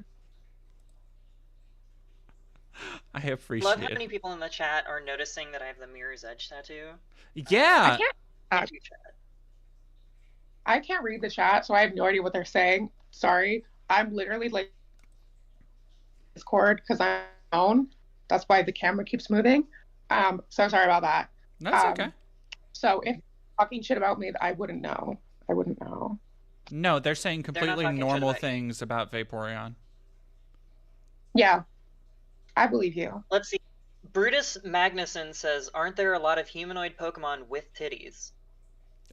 I
Love how
appreciate
many
it.
people in the chat are noticing that I have the Mirror's Edge tattoo.
Yeah.
Thank you, chat.
I can't read the chat, so I have no idea what they're saying. Sorry. I'm literally like Discord because I'm on. That's why the camera keeps moving. So sorry about that.
That's okay.
So if talking shit about me, I wouldn't know. I wouldn't know.
No, they're saying completely
talking shit
normal
about you.
things about Vaporeon.
Yeah, I believe you.
Let's see. Brutus Magnuson says, "Aren't there a lot of humanoid Pokemon with titties?"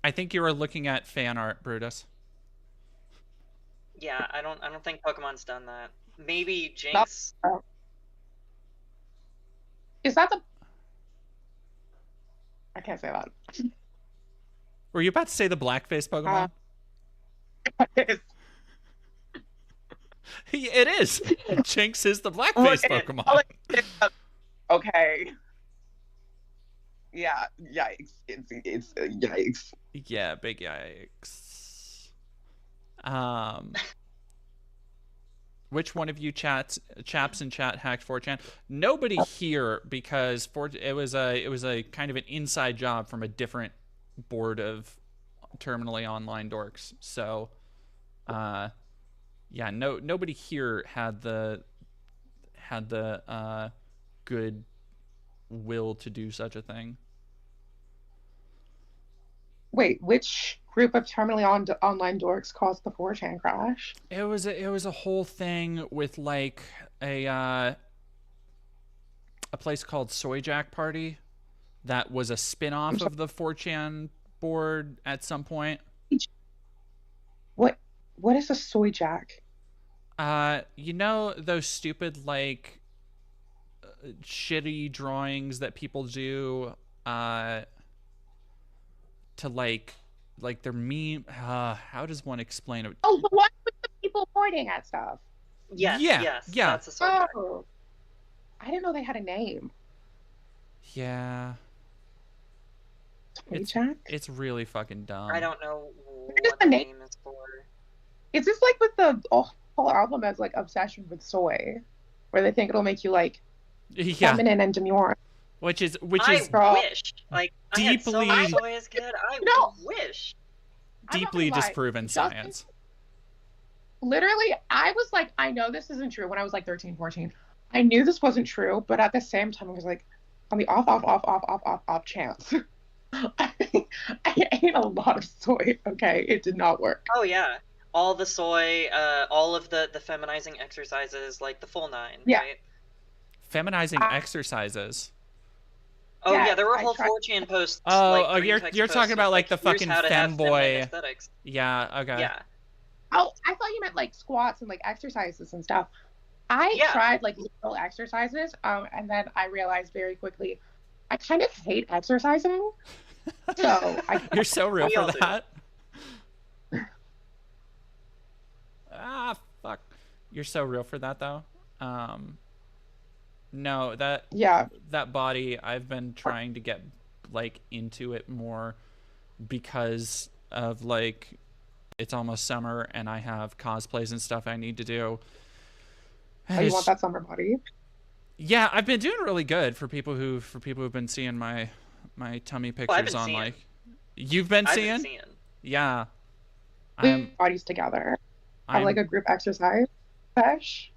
I think you were looking at fan art, Brutus.
Yeah, I don't think Pokemon's done that. Maybe Jinx.
Is that the? I can't say that.
Were you about to say the blackface Pokemon? It is. Jinx is the blackface Pokemon.
Okay. Yeah. Yikes! It's yikes.
Yeah, big yikes. Which one of you chaps in chat hacked 4chan? Nobody here, because it was a kind of an inside job from a different board of terminally online dorks. So, yeah, nobody here had the good will to do such a thing.
Wait, which group of terminally online dorks caused the 4chan crash?
It was a whole thing with like a place called Soy Jack Party that was a spin-off of the 4chan board at some point.
What is a soy jack?
You know those stupid like shitty drawings that people do to like their meme. How does one explain it?
Oh, the one with the people pointing at stuff.
Yes,
Yeah,
yes,
yeah.
that's a sword.
Oh, I didn't know they had a name.
Yeah,
Soy jack?
it's really fucking dumb.
I don't know
is
what
the
the
name?
name is for.
Is this like with the whole album as like obsession with soy, where they think it'll make you like
Yeah,
feminine and demure?
which is
I wish. Like, I had so
deeply-
much soy as a kid. I
No.
wish.
I'm not
deeply
gonna lie.
disproven
Justin-
science.
Literally, I was like, I know this isn't true when I was like 13, 14. I knew this wasn't true, but at the same time, I was like, on the off chance. I ate a lot of soy. Okay, it did not work.
Oh yeah, all the soy, all of the feminizing exercises, like the full 9.
Yeah.
Right?
Feminizing exercises.
Oh
Yes,
yeah, there were
I
whole
tried-
4chan posts.
Oh,
like,
oh,
green
you're
text
talking
posts
about
with,
like the
here's
fucking
how to have feminine
femboy.
aesthetics.
Yeah. Okay.
Yeah.
Oh, I thought you meant like squats and like exercises and stuff. I
Yeah.
tried like little exercises, and then I realized very quickly, I kind of hate exercising. So
You're so real
We
for
all do.
that. Fuck. You're so real for that though. No, that body, I've been trying to get like into it more because of like it's almost summer and I have cosplays and stuff I need to do.
Oh, you want that summer body?
Yeah, I've been doing really good for people who've been seeing my tummy
I've
pictures
been
on
seeing.
like. You've been
I've
seeing?
been seeing.
Yeah. I'm
bodies together. Have like
I'm
a group exercise sesh.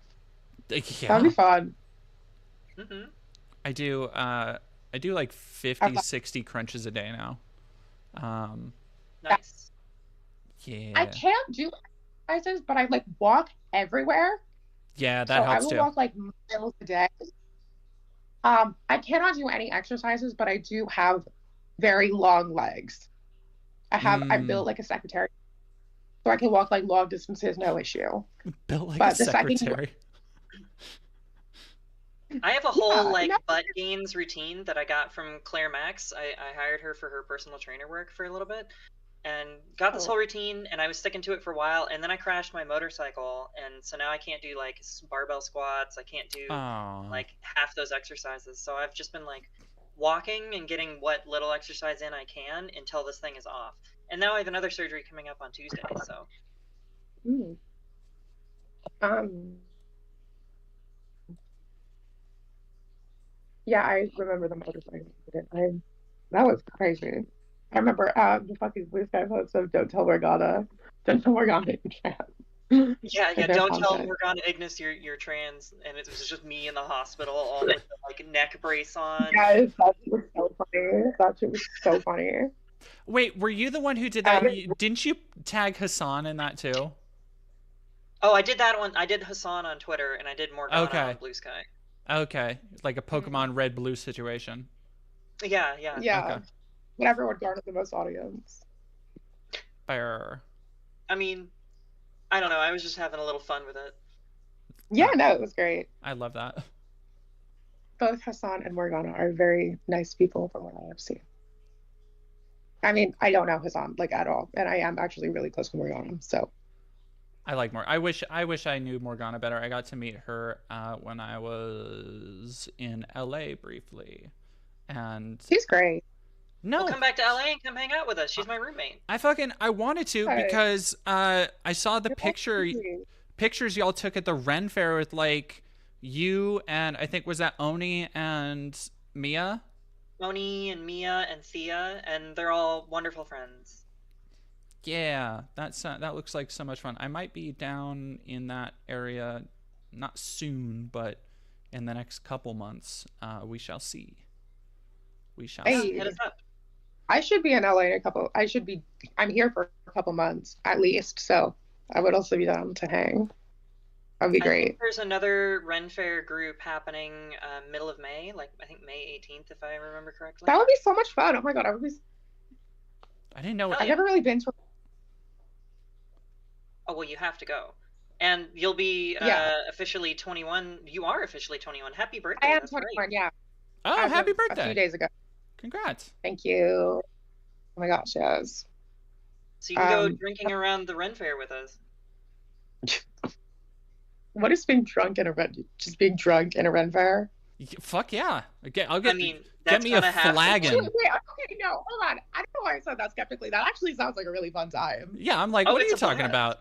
That'd be
yeah.
fun.
Hmm.
I do like
Have
50,
fun.
60 crunches a day now. Um
Nice.
I
yeah.
can't do exercises, but I like walk everywhere.
Yeah, that
So I
helps
will
too.
walk like miles a day. I cannot do any exercises, but I do have very long legs. I'm
Mm,
built like a secretary, so I can walk like long distances, no issue.
built like a
But the second you,
secretary.
I have a whole
yeah,
like
no,
butt gains routine that I got from Claire Max. I hired her for her personal trainer work for a little bit and got this whole routine, and I was sticking to it for a while, and then I crashed my motorcycle, and so now I can't do like barbell squats. I can't do
Oh.
like half those exercises. So I've just been like walking and getting what little exercise in I can until this thing is off. And now I have another surgery coming up on Tuesday, so
mm, um, yeah, I remember the motorcycle incident. That was crazy. I remember the fucking Blue Sky post of Don't Tell Morgana you can.
yeah,
And
yeah.
their
Don't tell
content.
Morgana Ignis you're trans, and it was just me in the hospital, all with the like neck brace on.
Yes, that shit was so funny. That shit was so funny.
Wait, were you the one who did that?
Um,
Didn't you tag Hassan in that too?
Oh, I did that one. I did Hassan on Twitter, and I did Morgana
Okay.
on Blue Sky.
Okay. Like a Pokemon Red Blue situation.
Yeah, yeah.
yeah,
Okay.
whatever would garner the most audience.
Fair.
I mean, I don't know. I was just having a little fun with it.
Yeah, no, it was great.
I love that.
Both Hassan and Morgana are very nice people from what I have seen. I mean, I don't know Hassan like at all, and I am actually really close to Morgana. So
I like more. I wish I knew Morgana better. I got to meet her when I was in LA briefly, and
she's great.
no,
We'll come back to LA and come hang out with us. She's my roommate.
I wanted to
Right.
because I saw the
You're
pictures y'all took at the Ren Fair with like you and I think was that Oni and Mia.
Moni and Mia and Thea, and they're all wonderful friends.
Yeah, that looks like so much fun. I might be down in that area, not soon, but in the next couple months. We shall see. We shall
Hey.
see.
Hit us up.
I should be in LA in a couple. I'm here for a couple months at least, so I would also be down to hang. That'd be
I
great.
think there's another Ren Fair group happening middle of May, like I think May 18th, if I remember correctly.
That would be so much fun. Oh my god, I would be.
I didn't know.
Oh,
I've
yeah.
never really been to.
Oh, well, you have to go. And you'll be
Yeah.
officially 21. You are officially 21. Happy birthday.
I am
That's great.
21. Yeah.
Oh,
as
happy
of A few
birthday!
days ago.
Congrats.
Thank you. Oh my gosh, yes.
So you can go
Um,
drinking around the Ren Fair with us.
What is being drunk in a Ren? Just being drunk in a Ren Fair?
Fuck yeah! I'll
I
get
mean,
get
that's
me a
gonna happen.
flagon.
Wait, okay, no, hold on. I don't know why I said that skeptically. That actually sounds like a really fun time.
Yeah, I'm like,
Oh,
what are
it's
you
a
talking
blast.
about?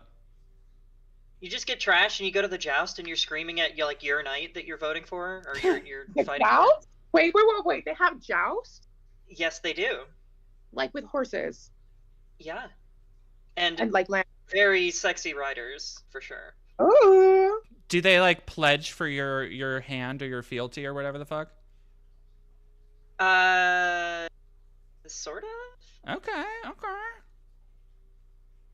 You just get trashed and you go to the joust and you're screaming at like your knight that you're voting for or you're
The
fighting for.
joust? Wait. They have joust?
Yes, they do.
Like with horses
Yeah. And
and like land.
very sexy riders for sure.
Ooh.
Do they like pledge for your hand or your fealty or whatever the fuck?
Sort of.
Okay.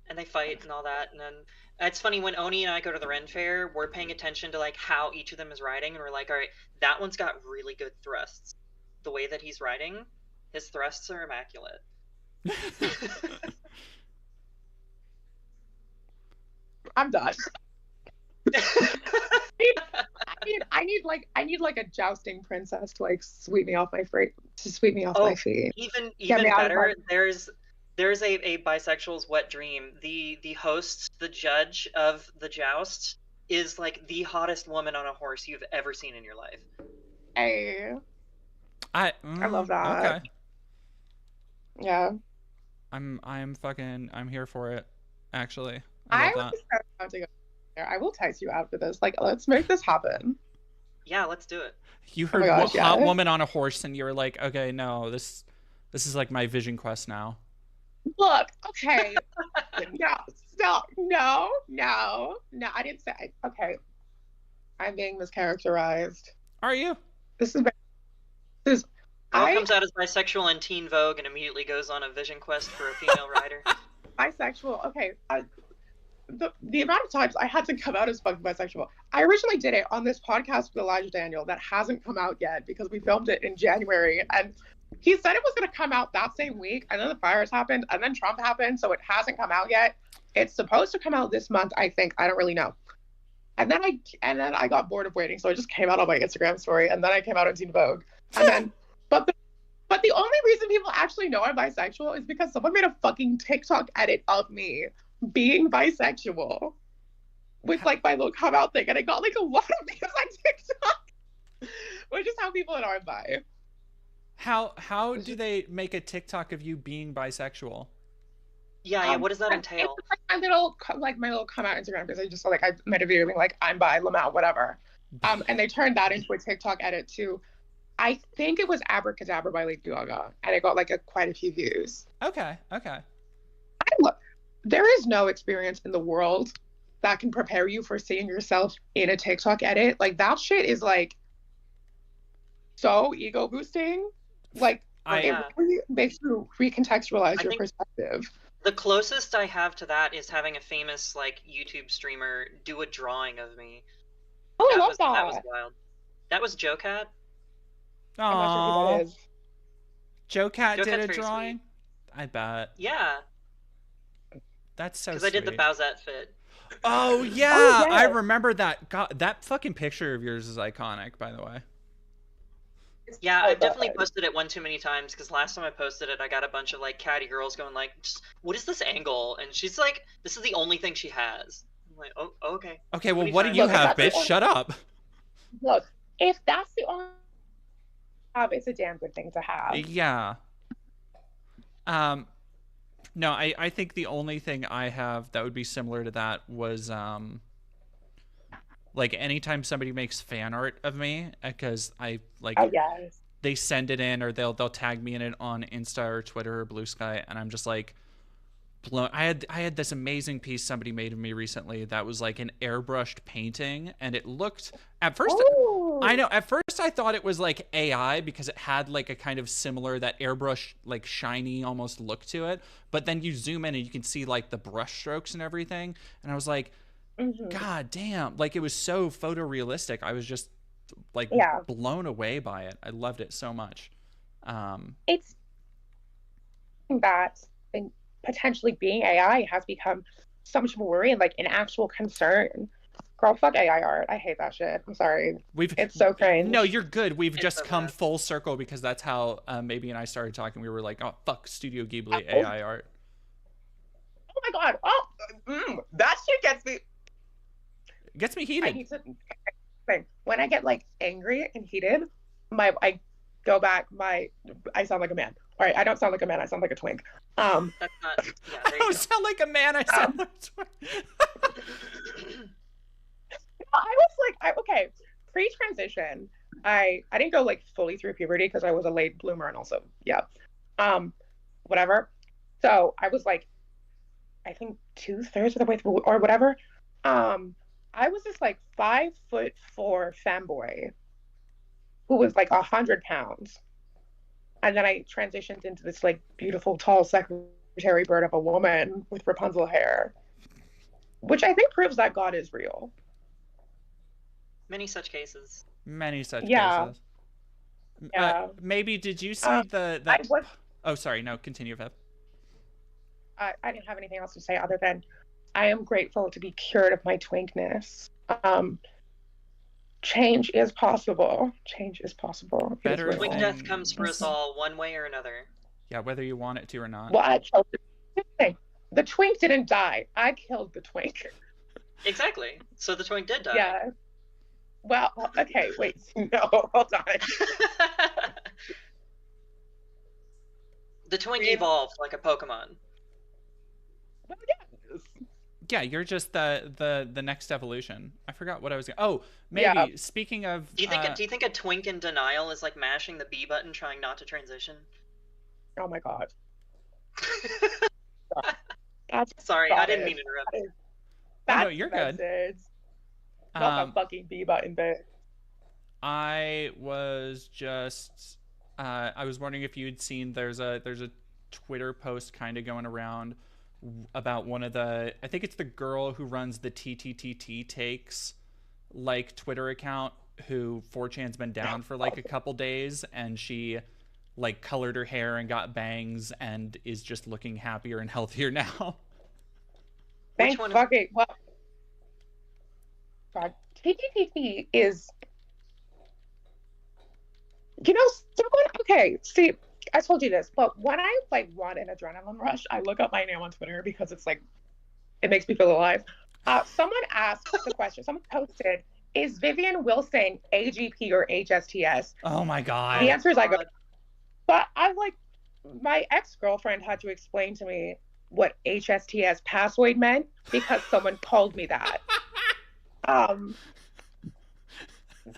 And they fight and all that, and then it's funny when Oni and I go to the Ren Fair, we're paying attention to like how each of them is riding, and we're like, all right, that one's got really good thrusts. The way that he's riding, his thrusts are immaculate.
I'm done. I need like a jousting princess to like sweep me off my
Oh,
feet.
even
Get me out of
better,
my-
there's a bisexual's wet dream. The host, the judge of the joust, is like the hottest woman on a horse you've ever seen in your life.
Hey,
I
love that.
Okay.
yeah.
I'm here for it. Actually,
I
I love
was so down to go there. I will text you after this. Like, let's make this happen.
Yeah, let's do it.
that. You
Oh my
heard
gosh,
hot
yeah.
woman on a horse, and you were like, okay, no, this is like my vision quest now.
Look, okay. Yes. No. I didn't say. Okay, I'm being mischaracterized.
Are you?
This is. This.
Girl comes out as bisexual in Teen Vogue and immediately goes on a vision quest for a female writer.
Bisexual. Okay. The amount of times I had to come out as fucking bisexual. I originally did it on this podcast with Elijah Daniel that hasn't come out yet because we filmed it in January, and he said it was going to come out that same week, and then the fires happened, and then Trump happened, so it hasn't come out yet. It's supposed to come out this month, I think. I don't really know. And then I got bored of waiting, so I just came out on my Instagram story, and then I came out on Teen Vogue, and then but the only reason people actually know I'm bisexual is because someone made a fucking TikTok edit of me being bisexual with like my little come out thing, and I got like a lot of views on TikTok, which is how people know I'm bi.
How do they make a TikTok of you being bisexual?
Yeah, what does that entail?
It's like my little come out Instagram, because I just like I made a video being like I'm bi, Lamau, whatever. And they turned that into a TikTok edit too. I think it was Abracadabra by Lady Gaga, and it got like quite a few views.
Okay.
There is no experience in the world that can prepare you for seeing yourself in a TikTok edit. Like that shit is like so ego boosting. Like it really makes you recontextualize your perspective.
The closest I have to that is having a famous like YouTube streamer do a drawing of me.
Oh, I love that.
That was wild. That was Joe Cat.
I'm not sure who that is.
Joe Cat did a
Cat's
drawing? I bet.
Yeah.
That's so sweet.
Because I did the Bowsette fit.
Oh, yeah. I remember that. God, that fucking picture of yours is iconic, by the way.
Yeah, I've definitely posted it one too many times, because last time I posted it, I got a bunch of like catty girls going like, what is this angle? And she's like, this is the only thing she has. I'm like, oh, okay.
Okay, well, what do you have, bitch? Shut up.
Look, if that's the only job, it's a damn good thing to have.
Yeah. No, I think the only thing I have that would be similar to that was like anytime somebody makes fan art of me, because I like they send it in, or they'll tag me in it on Insta or Twitter or Blue Sky, and I'm just like blown. I had this amazing piece somebody made of me recently that was like an airbrushed painting, and it looked at first at first I thought it was like AI because it had like a kind of similar, that airbrush like shiny almost look to it, but then you zoom in and you can see like the brush strokes and everything, and I was like, God damn, like it was so photorealistic. I was just like blown away by it. I loved it so much.
It's that and potentially being AI has become so much more worry and like an actual concern. Girl, fuck AI art. I hate that shit. I'm sorry. It's so cringe.
No, you're good. We've just come full circle, because that's how Maybe and I started talking. We were like, oh, fuck Studio Ghibli AI art.
Oh my god. Oh, that shit gets me.
It gets me heated.
When I get like angry and heated, I go back. I sound like a man. All right, I don't sound like a man. I sound like a twink.
That's not. Yeah,
I don't sound like a man. I sound like a twink.
I was like, okay, pre-transition, I didn't go like fully through puberty because I was a late bloomer, and also whatever. So I was like, I think 2/3 of the way through or whatever. I was this like 5'4" femboy who was like 100 pounds, and then I transitioned into this like beautiful tall secretary bird of a woman with Rapunzel hair, which I think proves that God is real.
Many such cases.
Cases.
Yeah.
Maybe did you see Oh, sorry. No, continue, Viv.
I didn't have anything else to say other than I am grateful to be cured of my twinkness. Change is possible. Change is possible.
Better
twink death comes for us all, one way or another.
Yeah, whether you want it to or not.
Well, I killed the twink didn't die. I killed the twink.
Exactly. So the twink did die.
Yeah. Well, okay, wait. No, hold on.
The twink evolved like a Pokemon.
Well, yes.
Yeah, you're just the next evolution. I forgot what I was. Oh, maybe speaking of.
Do you think a twink in denial is like mashing the B button, trying not to transition?
Oh my god. That's
Sorry, I didn't mean to interrupt.
That is,
Oh, no,
that's
you're good.
message. Not the fucking B button bit.
I was just I was wondering if you'd seen there's a Twitter post kind of going around about one of the, I think it's the girl who runs the TTTT takes like Twitter account, who 4chan's been down for like a couple days, and she like colored her hair and got bangs and is just looking happier and healthier now.
Thank fucking well. God, TTTT is, you know, okay, see, I told you this, but when I like want an adrenaline rush, I look up my name on Twitter because it's like, it makes me feel alive. Someone asked the question, someone posted, is Vivian Wilson AGP or HSTS?
Oh my God.
The answer is I go, but I like, my ex-girlfriend had to explain to me what HSTS password meant because someone called me that.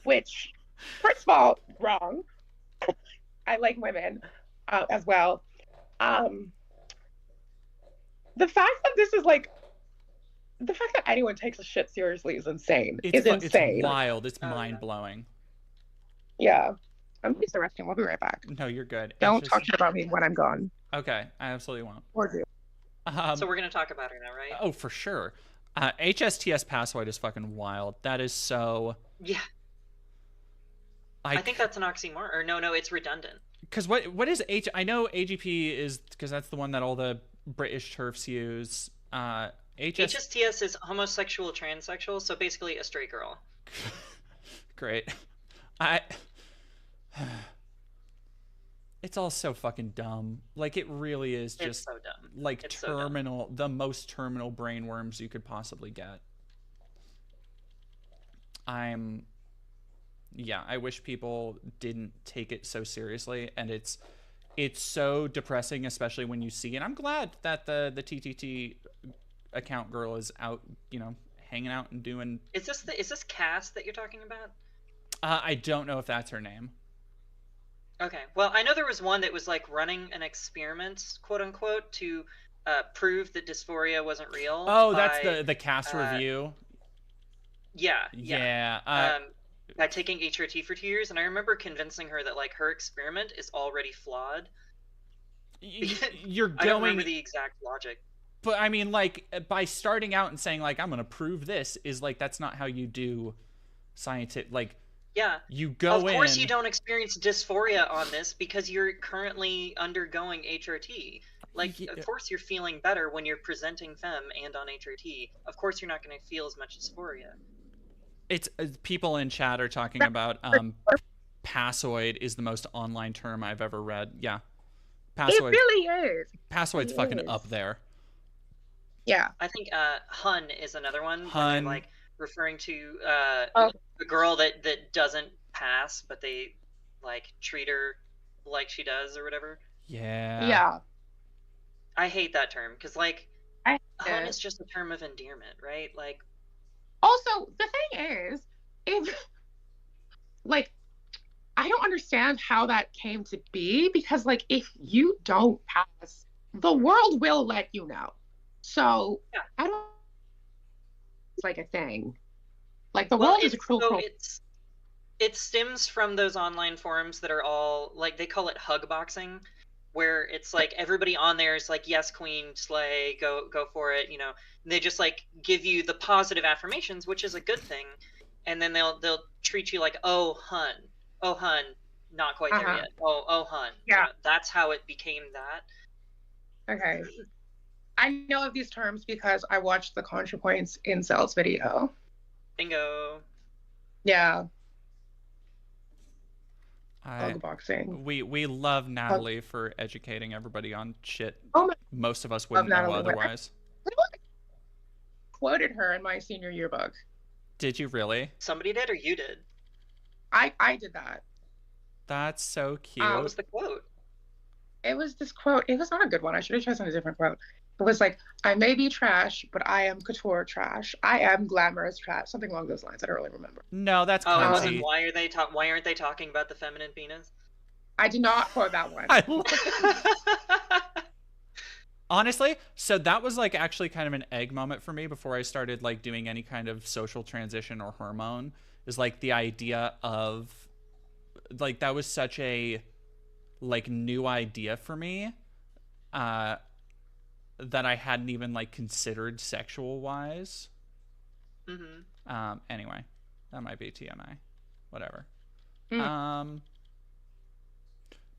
Which, first of all, wrong. I like women as well. The fact that this is like, the fact that anyone takes a shit seriously is insane. It's insane.
It's wild. It's mind-blowing.
Yeah. I'm going to use the restroom. I'll be right back.
No, you're good.
Don't talk shit about me when I'm gone.
Okay, I absolutely won't.
Or do.
So we're going to talk about her now, right?
Oh, for sure. HSTS password is fucking wild. That is so...
Yeah. I think that's an oxymoron. Or no, it's redundant.
Because what is I know AGP is, because that's the one that all the British TERFs use.
HSTS is homosexual transsexual, so basically a straight girl.
Great. It's all so fucking dumb. Like, it really is just
it's so dumb.
Like it's terminal, so dumb. The most terminal brain worms you could possibly get. Yeah, I wish people didn't take it so seriously, and it's so depressing, especially when you see. And I'm glad that the TTT account girl is out, you know, hanging out and doing.
Is this Cass that you're talking about?
I don't know if that's her name.
Okay, well, I know there was one that was like running an experiment, quote unquote, to prove that dysphoria wasn't real.
Oh, that's the Cass review.
Yeah. By taking HRT for 2 years, and I remember convincing her that like her experiment is already flawed.
You're going.
I don't remember the exact logic.
But I mean, like, by starting out and saying like I'm gonna prove this is like, that's not how you do scientific. Like,
yeah,
you go in.
Of course, you don't experience dysphoria on this because you're currently undergoing HRT. Like, of course, you're feeling better when you're presenting femme and on HRT. Of course, you're not going to feel as much dysphoria.
It's people in chat are talking about passoid is the most online term I've ever read. Yeah, passoid.
It really is.
Passoid's fucking up there.
Yeah,
I think Hun is another one.
Hun,
like referring to the girl that doesn't pass, but they like treat her like she does or whatever.
Yeah.
I hate that term because like Hun is just a term of endearment, right? Like.
Also, the thing is, if like, I don't understand how that came to be, because like, if you don't pass, the world will let you know. So yeah. I don't. It's like a thing. Like the world is a cruel.
It stems from those online forums that are all like, they call it hug boxing, where it's like everybody on there is like, yes, queen, slay, go for it, you know. And they just like give you the positive affirmations, which is a good thing, and then they'll treat you like, oh hun, not quite there yet. Oh hun.
Yeah.
You know, that's how it became that.
Okay. I know of these terms because I watched the ContraPoints incels video.
Bingo.
Yeah. Boxing.
We love Natalie for educating everybody on shit most of us wouldn't know otherwise.
I quoted her in my senior yearbook.
Did you really?
Somebody did, or you did?
I did that.
That's so cute.
What was the quote?
It was this quote. It was not a good one. I should have chosen a different quote. It was like, I may be trash, but I am couture trash. I am glamorous trash. Something along those lines. I don't really remember.
No, that's
crazy. It wasn't why aren't they talking about the feminine penis?
I did not quote that one.
Honestly, so that was like actually kind of an egg moment for me before I started like doing any kind of social transition or hormone. Is like the idea of like that was such a like new idea for me uh that I hadn't even like considered sexual wise.
Mm-hmm.
Anyway, that might be TMI. Whatever.
Mm.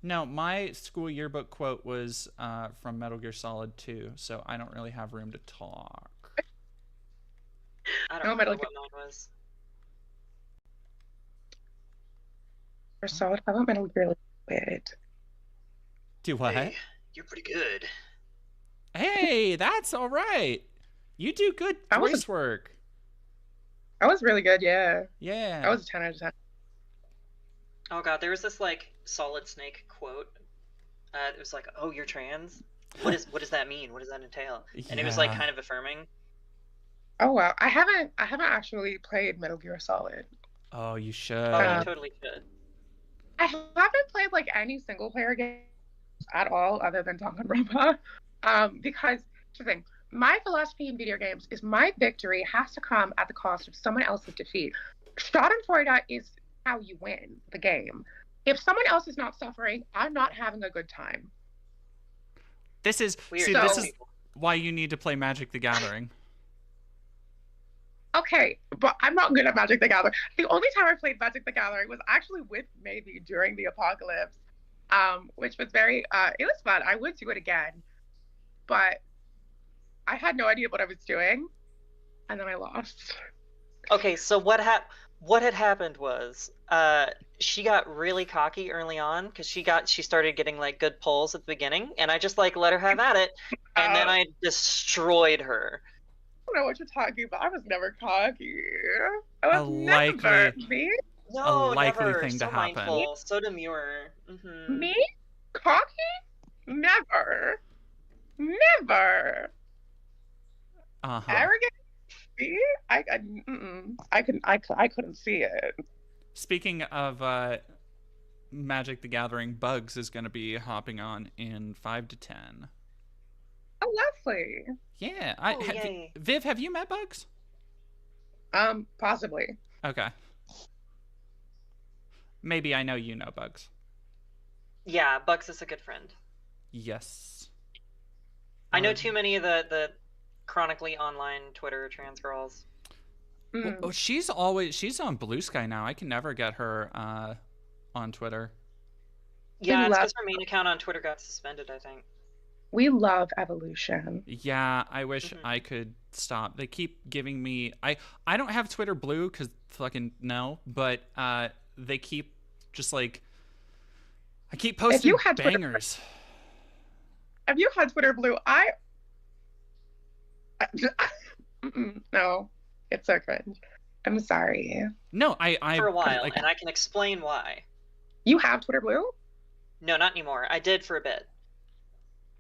No, my school yearbook quote was from Metal Gear Solid 2, so I don't really have room to talk.
I don't
No,
remember
Metal
what mine was.
Gear Solid. I want Metal Gear Liquid.
Do what?
Hey, you're pretty good.
Hey, that's all right. You do good voice work.
I was really good, yeah.
Yeah.
I was a 10 out of 10.
Oh god, there was this like Solid Snake quote. It was like, "Oh, you're trans? What does that mean? What does that entail?" And it was like
Yeah.
kind of affirming.
Oh wow, I haven't actually played Metal Gear Solid.
Oh, you should.
Oh, you totally should.
I haven't played like any single player games at all other than Danganronpa. Because here's the thing, my philosophy in video games is my victory has to come at the cost of someone else's defeat. Schadenfreude is how you win the game. If someone else is not suffering, I'm not having a good time.
This is
Weird.
see,
So-
this is why you need to play Magic the Gathering.
Okay, but I'm not good at Magic the Gathering. The only time I played Magic the Gathering was actually with Maybe during the apocalypse, which was very, it was fun. I would do it again, but I had no idea what I was doing, and then I lost.
Okay, so what had happened was she got really cocky early on because she started getting like good pulls at the beginning, and I just like let her have at it, and then I destroyed her.
I don't know what you're talking about. I was never cocky. I was
A
never
likely-
me.
No,
likely
never.
thing to
So
happen.
mindful, so demure. Mm-hmm.
Me cocky? Never, never.
Uh-huh.
Arrogant? Me? I couldn't see it.
Speaking of Magic the Gathering, Bugs is going to be hopping on in 5 to 10.
Oh, lovely.
Yeah.
Oh, yay.
Viv, have you met Bugs?
Possibly.
Okay. Maybe I know you know Bugs.
Yeah, Bugs is a good friend.
Yes.
I know too many of the chronically online Twitter trans girls.
Oh, she's on Blue Sky now. I can never get her on Twitter.
Yeah, it's
love-
because her main account on Twitter got suspended, I think.
We love evolution.
Yeah, I wish I could stop. They keep giving me I don't have Twitter Blue because fucking no, but they keep just like I keep posting
you had Twitter-
bangers.
Have you had Twitter Blue? No, it's so cringe. I'm sorry.
No, I
For a while,
like,
and I can explain why.
You have Twitter Blue?
No, not anymore. I did for a bit.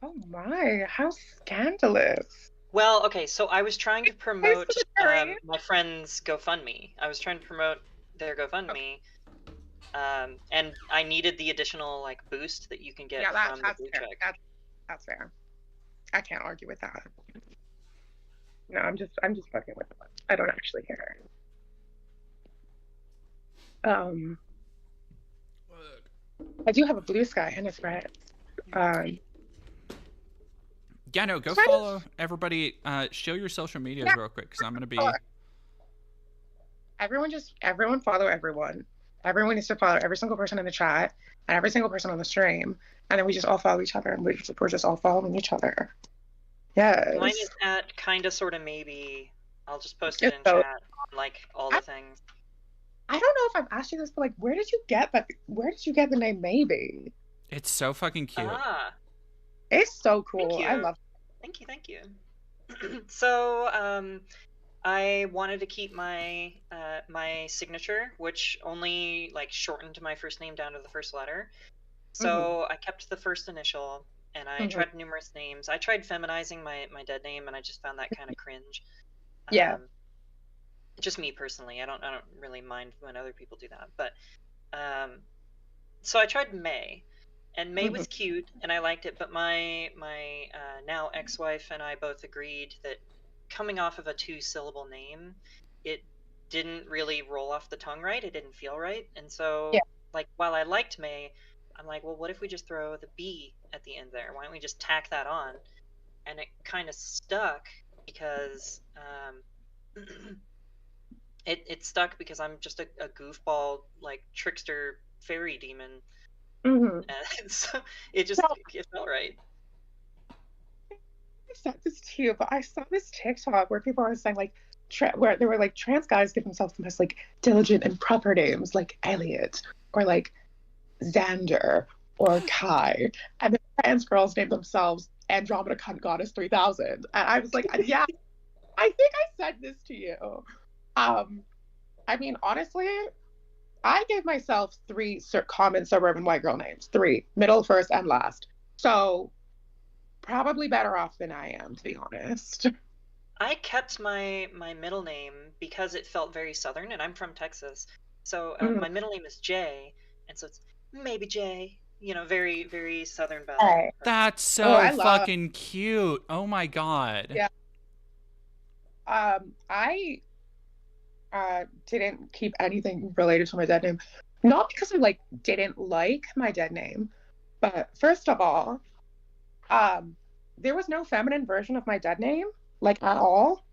Oh my, how scandalous.
Well, okay, so I was trying to promote
Sorry.
my friend's GoFundMe. I was trying to promote their GoFundMe, and I needed the additional like boost that you can get
Yeah,
from the
that's
blue
fair.
check.
That's fair. I can't argue with that. No, I'm just fucking with it. I don't actually care. I do have a Blue Sky and it's red.
yeah, no, go
Try to-
follow everybody. Show your social medias real quick because I'm gonna be.
Everyone follow everyone. Everyone needs to follow every single person in the chat and every single person on the stream, and then we just all follow each other, and we're just all following each other. Yes.
Mine is at kinda sorta maybe. I'll just post it
It's
in
so-
chat on like all the things.
I don't know if I've asked you this, but like, where did you get the name Maybe?
It's so fucking cute.
Ah,
It's so cool.
Thank you.
I love
thank you. So, I wanted to keep my my signature, which only like shortened my first name down to the first letter. So I kept the first initial, and I tried numerous names. I tried feminizing my dead name, and I just found that kind of cringe.
Yeah.
Just me personally. I don't really mind when other people do that, but so I tried May, And May was cute, and I liked it, but my now ex-wife and I both agreed that coming off of a 2-syllable name, it didn't really roll off the tongue right. It didn't feel right, and so
Yeah.
like while I liked May, I'm like, well, what if we just throw the B at the end there? Why don't we just tack that on? And it kind of stuck because it stuck because I'm just a goofball like trickster fairy demon. And so it just it felt right.
I said this to you, but I saw this TikTok where people were saying like where they were like trans guys give themselves the most like diligent and proper names like Elliot or like Xander or Kai, and the trans girls named themselves Andromeda Cunt Goddess 3000, and I was like, yeah, I think I said this to you. I mean, honestly, I gave myself 3 common suburban white girl names, 3, middle, first, and last. So probably better off than I am, to be honest.
I kept my middle name because it felt very southern, and I'm from Texas. So my middle name is Jay, and so it's maybe Jay. You know, very very southern belle.
Right.
That's so fucking cute. Oh my god.
Yeah. I didn't keep anything related to my dead name, not because I like didn't like my dead name, but first of all, there was no feminine version of my dead name, like at all.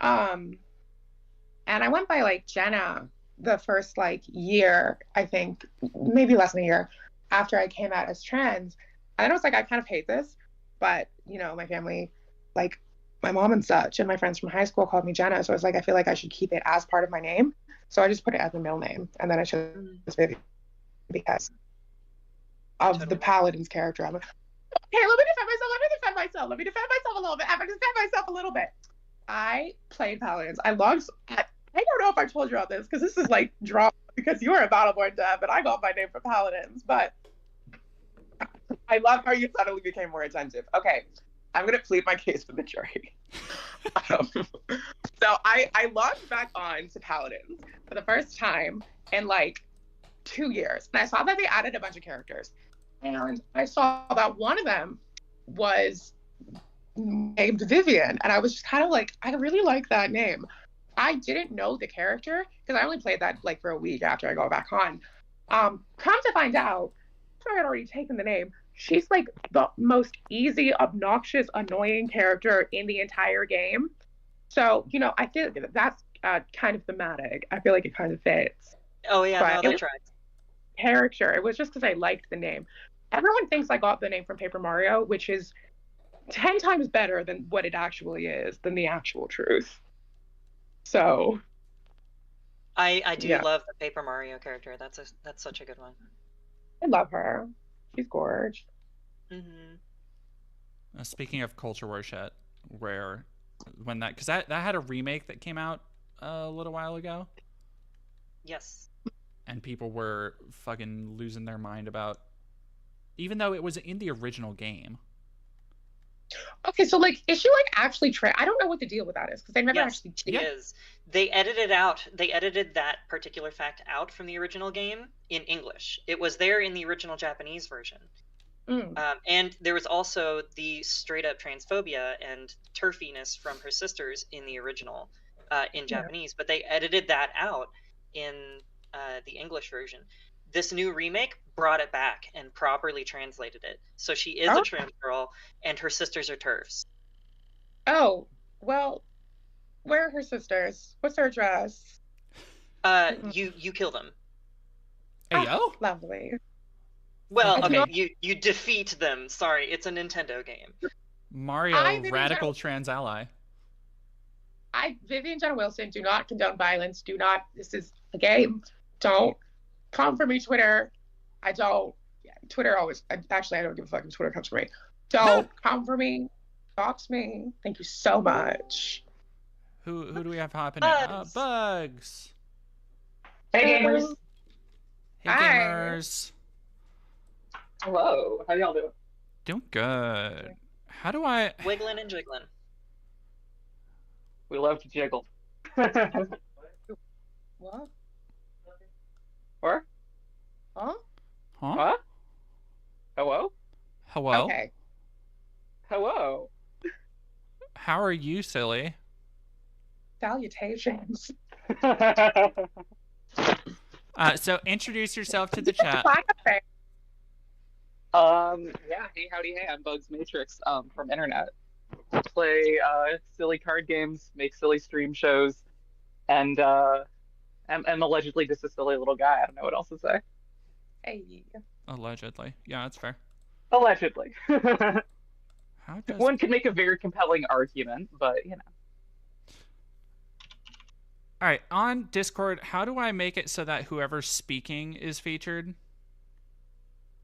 And I went by like Jenna the first like year, I think, maybe less than a year after I came out as trans. And I was like, I kind of hate this, but you know, my family, like my mom and such, and my friends from high school called me Jenna. So I was like, I feel like I should keep it as part of my name. So I just put it as my middle name, and then I chose Vivian because of the Paladin's character. I'm like, okay, let me defend myself a little bit. I played Paladins. I don't know if I told you about this, because this is like drama, because you were a Battleborn dev, and I got my name for Paladins, but I love how you suddenly became more attentive. Okay, I'm going to plead my case with the jury. So I logged back on to Paladins for the first time in like 2 years, and I saw that they added a bunch of characters. And I saw that one of them was named Vivian, and I was just kind of like, I really like that name. I didn't know the character because I only played that like for a week after I got back on. Come to find out, after I had already taken the name, she's like the most easy, obnoxious, annoying character in the entire game. So, you know, I feel that's kind of thematic. I feel like it kind of fits.
Oh yeah,
but
no, they tried.
Character. It was just because I liked the name. Everyone thinks I got the name from Paper Mario, which is 10 times better than what it actually is, than the actual truth. So
I do love the Paper Mario character. That's such a good one.
I love her. She's gorgeous.
Speaking of culture war shit, where when that, because that had a remake that came out a little while ago.
Yes.
And people were fucking losing their mind about, even though it was in the original game.
Okay, so like, is she like actually I don't know what the deal with that is, because they never actually.
She is. They edited that particular fact out from the original game in English. It was there in the original Japanese version. And there was also the straight up transphobia and turfiness from her sisters in the original in Japanese, but they edited that out in the English version. This new remake brought it back and properly translated it. So she is a trans girl, and her sisters are TERFs.
Oh, well, where are her sisters? What's her address?
You kill them.
Hey, yo.
Lovely.
Well, okay, you defeat them. Sorry, it's a Nintendo game.
Mario, radical trans ally.
Vivian Jenna Wilson, do not condone violence. Do not. This is a game. Don't come for me, Twitter. I don't. Twitter always. Actually, I don't give a fuck if Twitter comes for me. Don't come for me. Dox me. Thank you so much.
Who do we have hopping in? Bugs.
Hey, gamers.
Hey, gamers.
Hello. How y'all doing?
Doing good. How do I...
Wiggling and jiggling.
We love to jiggle.
What?
Or?
Huh?
Huh?
What?
Hello.
Okay.
Hello.
How are you, silly?
Salutations.
So introduce yourself to the chat.
Yeah, hey, howdy, hey, I'm Bugs Maytrix, from Internet. Play, silly card games, make silly stream shows, and, am allegedly just a silly little guy. I don't know what else to say.
Hey.
Allegedly. Yeah, that's fair.
Allegedly.
How does...
One could make a very compelling argument, but, you know.
All right, on Discord, how do I make it so that whoever's speaking is featured?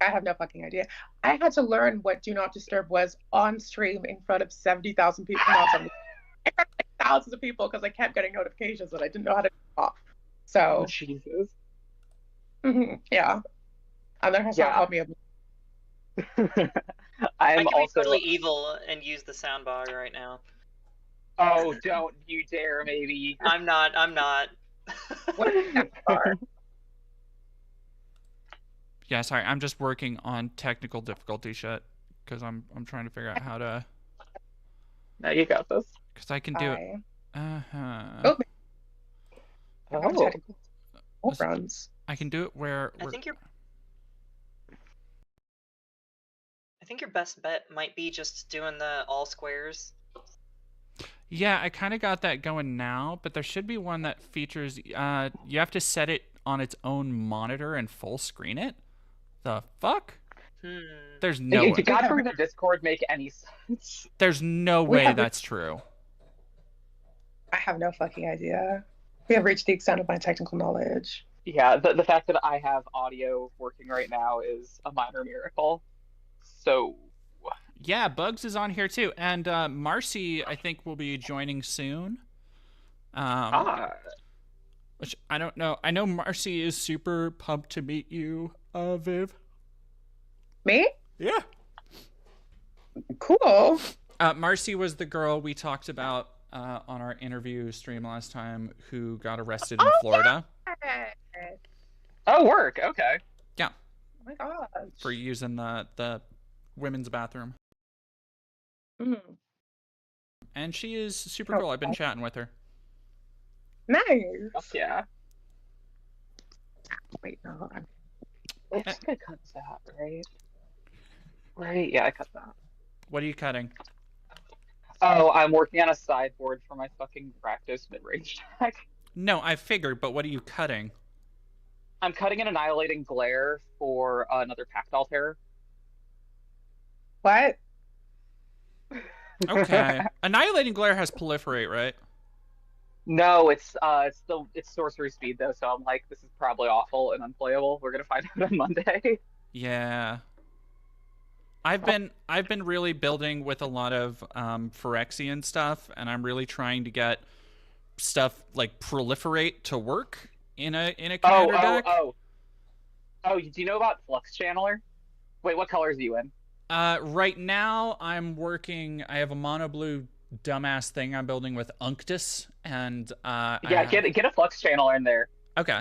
I have no fucking idea. I had to learn what Do Not Disturb was on stream in front of 70,000 people. Not 70, in front of like thousands of people because I kept getting notifications that I didn't know how to turn off. So,
Oh, Jesus.
Yeah. And there has not helped me.
I
can
also
be totally evil and use the soundbar right now.
Oh, don't you dare, maybe.
I'm not.
What is that bar?
Yeah, sorry, I'm just working on technical difficulty shit because I'm trying to figure out how to.
No, you got this.
Because I can do it.
Oh. Runs.
I can do it where.
I think your best bet might be just doing the all squares.
Yeah, I kind of got that going now, but there should be one that features. You have to set it on its own monitor and full screen it. The fuck? There's no way.
Did God from the Discord make any sense?
There's no way that's true.
I have no fucking idea. We have reached the extent of my technical knowledge.
Yeah, the fact that I have audio working right now is a minor miracle. So.
Yeah, Bugs is on here too, and Marcy, I think, will be joining soon. Which I don't know. I know Marcy is super pumped to meet you, Viv.
Me?
Yeah.
Cool.
Marcy was the girl we talked about on our interview stream last time who got arrested in Florida.
Yeah.
Oh, work. Okay.
Yeah.
Oh my god.
For using the women's bathroom. And she is super cool. I've been chatting with her.
Nice.
Yeah.
Wait, no.
I think I cut that, right? Right? Yeah, I cut that.
What are you cutting?
Oh, I'm working on a sideboard for my fucking Rakdos mid-range deck.
No, I figured, but what are you cutting?
I'm cutting an Annihilating Glare for another Pact Altair.
What?
Okay. Annihilating Glare has Proliferate, right?
No, it's sorcery speed though, so I'm like, this is probably awful and unplayable. We're gonna find out on Monday.
Yeah. I've been really building with a lot of Phyrexian stuff, and I'm really trying to get stuff like Proliferate to work in a commander deck.
Oh, do you know about Flux Channeler? Wait, what colors are you in?
Right now I'm working. I have a mono blue dumbass thing I'm building with Unctus, and
get a Flux Channeler in there.
Okay.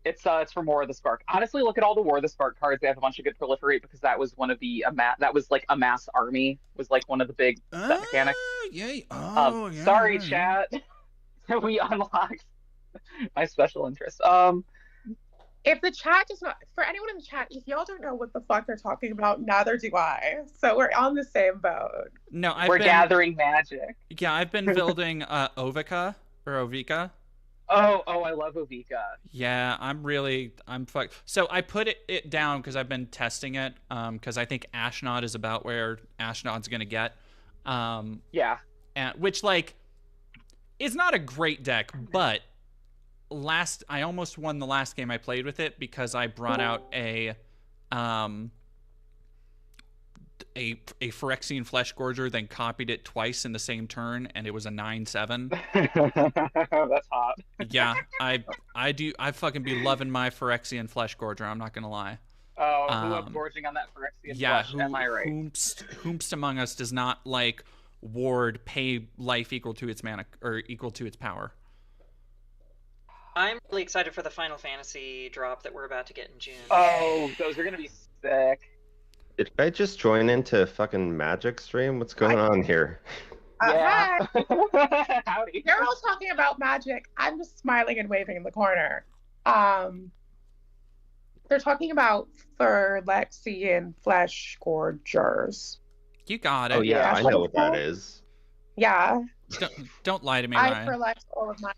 It's for more of the Spark. Honestly, look at all the War of the Spark cards. They have a bunch of good Proliferate because that was one of the that was like a mass army was like one of the big set mechanics.
Yay! Yeah.
Sorry, chat. We unlocked my special interest.
If the chat does not, for anyone in the chat, if y'all don't know what the fuck they're talking about, neither do I. So we're on the same boat.
No,
we're gathering magic.
Yeah, I've been building Ovica or Ovica.
Oh, I love Ovica.
Yeah, I'm fucked. So I put it down because I've been testing it. Because I think Ashnod is about where Ashnod's gonna get.
Yeah.
And which like is not a great deck, but I almost won the last game I played with it because I brought out a Phyrexian Flesh Gorger, then copied it twice in the same turn, and it was a 9/7.
That's hot.
Yeah, I fucking be loving my Phyrexian Flesh Gorger, I'm not gonna lie.
Oh, who I'm gorging on that Phyrexian Flesh, am I right?
Whomst among us does not like ward pay life equal to its mana or equal to its power.
I'm really excited for the Final Fantasy drop that we're about to get in June.
Oh, those are gonna be sick.
Did I just join into a fucking magic stream? What's going on here?
Yeah.
Hi.
Howdy.
They're all talking about magic. I'm just smiling and waving in the corner. They're talking about Phyrexian flesh gorgers.
You got it.
Oh yeah,
Yeah.
I know what that is.
Yeah.
Don't lie to me,
I
Ryan.
Phyrex all of my.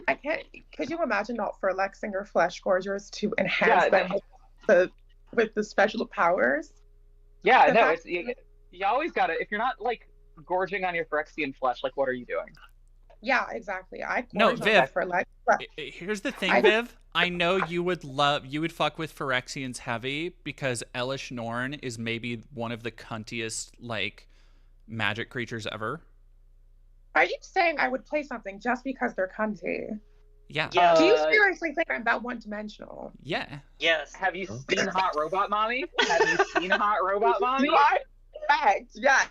I can't. Could you imagine not Phyrexiing your flesh gorgers to enhance them with the special powers?
Yeah, no, it's you always gotta, if you're not like gorging on your Phyrexian flesh, like what are you doing?
Yeah, exactly. I
No,
gorge on
Viv.
my Phyrex.
Here's the thing, Viv. I know you would fuck with Phyrexians heavy because Elish Norn is maybe one of the cuntiest like magic creatures ever.
Are you saying I would play something just because they're cunty?
Yeah.
Yeah.
Do you seriously think I'm that one-dimensional?
Yeah.
Yes.
Have you seen Hot Robot Mommy? Have you seen Hot Robot Mommy?
You are correct. Yeah.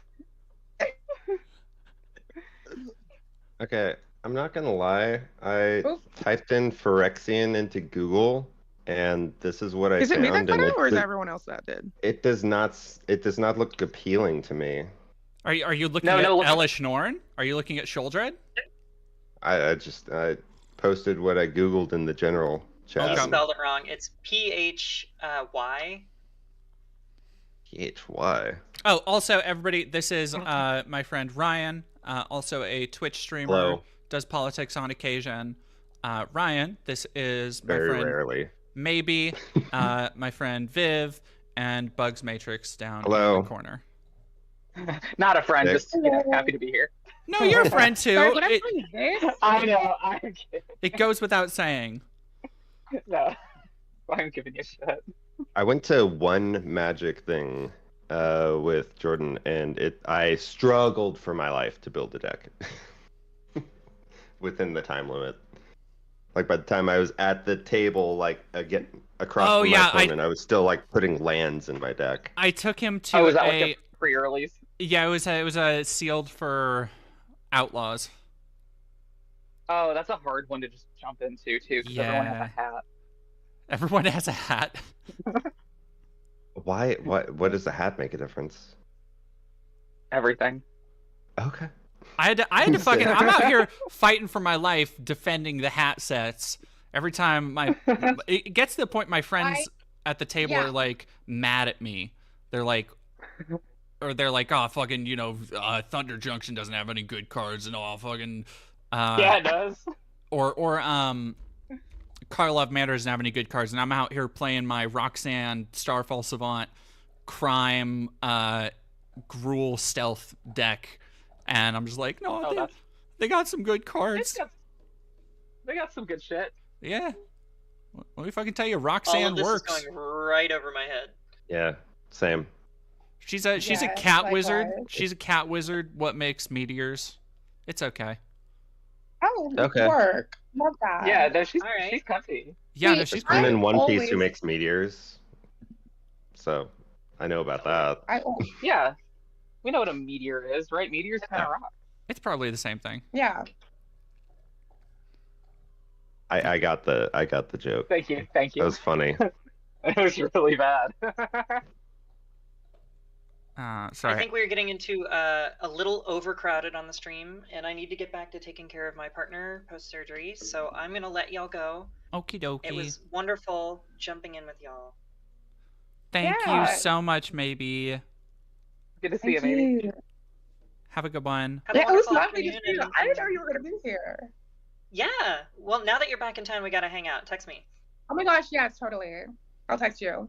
Okay, I'm not gonna lie. I
Oop.
typed in Phyrexian into Google, and this is what I
Is it
found.
me that
and
put it, or is it everyone else that did?
it does not. It does not look appealing to me.
Are you looking
No,
at
no, look-
Elish Norn? Are you looking at Shuldred?
I posted what I Googled in the general chat.
You
Okay.
spelled it wrong. It's PHY.
PHY.
Oh, also everybody, this is my friend Ryan, also a Twitch streamer,
Hello.
does politics on occasion. Ryan, this is my
Very
friend
rarely.
Maybe, my friend Viv, and Bugs Matrix down
Hello.
in the corner.
Not a friend,
Nick.
just happy to be here.
No, you're a friend too.
Sorry, what
It,
is this?
I know, I'm kidding.
it goes without saying.
No, I'm giving you shit.
I went to one magic thing with Jordan, and I struggled for my life to build a deck within the time limit. Like by the time I was at the table, like again across
Oh,
from
yeah,
my opponent, I was still like putting lands in my deck.
I took him to
Oh, was that
a
like a pre-earlies?
yeah, it was a sealed for Outlaws.
Oh, that's a hard one to just jump into too, because everyone has
Yeah.
a hat.
Everyone has a hat.
Why? What does the hat make a difference?
Everything.
Okay.
I had to fucking. I'm out here fighting for my life, defending the hat sets. Every time it gets to the point my friends at the table
Yeah.
are like mad at me. They're like, oh fucking, Thunder Junction doesn't have any good cards and all fucking.
Yeah, it does.
Or Karlov Manor doesn't have any good cards, and I'm out here playing my Roxanne Starfall Savant Crime Gruul Stealth deck, and I'm just like, no,
Oh,
they got some good cards.
They got some good shit.
Yeah. Let me fucking tell you,
All
Roxanne
of this
works.
is going right over my head.
Yeah. Same.
She's a
Yes,
cat wizard.
likewise.
She's a cat wizard. What makes meteors? It's okay.
Oh,
Okay.
work. Love that.
Yeah, no, she's
All right.
she's comfy.
Yeah, no,
Wait,
she's
I'm
great.
in One Piece
always-
who makes meteors, so I know about that.
Yeah, we know what a meteor is, right? Meteors kind of rock.
It's probably the same thing.
Yeah.
I got the joke.
Thank you.
That was funny.
It was really bad.
Sorry.
I think we're getting into a little overcrowded on the stream, and I need to get back to taking care of my partner post-surgery, so I'm going to let y'all go.
Okie dokie.
It was wonderful jumping in with y'all.
Thank
Yeah.
you so much, maybe.
Good to see you,
Thank
maybe.
you.
Have a good one.
Have a
Yeah, it was
wonderful
lovely to
afternoon,
see you.
and-
I didn't know you were going to be here.
Yeah, well, now that you're back in town, we got to hang out. Text me.
Oh my gosh, yes, totally. I'll text you.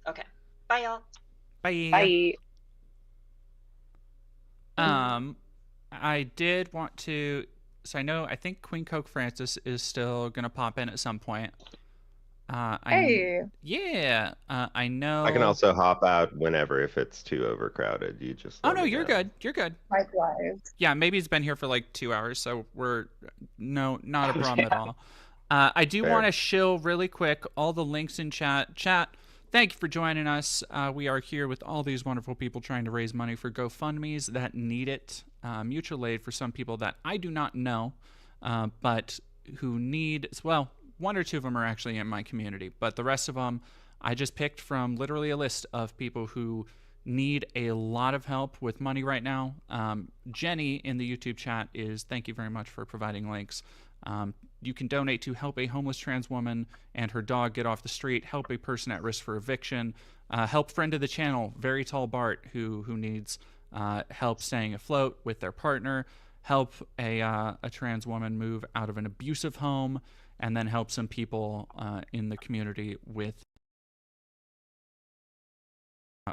Okay. Bye, y'all.
Bye.
Bye.
I did want to. So I think Queen Coke Francis is still gonna pop in at some point.
Hey.
Yeah. I know.
I can also hop out whenever if it's too overcrowded. You just.
Oh
let
no,
me
you're
know.
good. You're good.
Likewise.
Yeah, maybe he's been here for like 2 hours, so we're not a problem at all. I do
Fair.
want to shill really quick all the links in chat. Chat, thank you for joining us. We are here with all these wonderful people trying to raise money for GoFundMes that need it. Mutual aid for some people that I do not know, but who need, well, one or two of them are actually in my community, but the rest of them I just picked from literally a list of people who need a lot of help with money right now. Jenny in the YouTube chat is, thank you very much for providing links. You can donate to help a homeless trans woman and her dog get off the street, help a person at risk for eviction, help friend of the channel, Very Tall Bart, who needs help staying afloat with their partner, help a trans woman move out of an abusive home, and then help some people in the community with.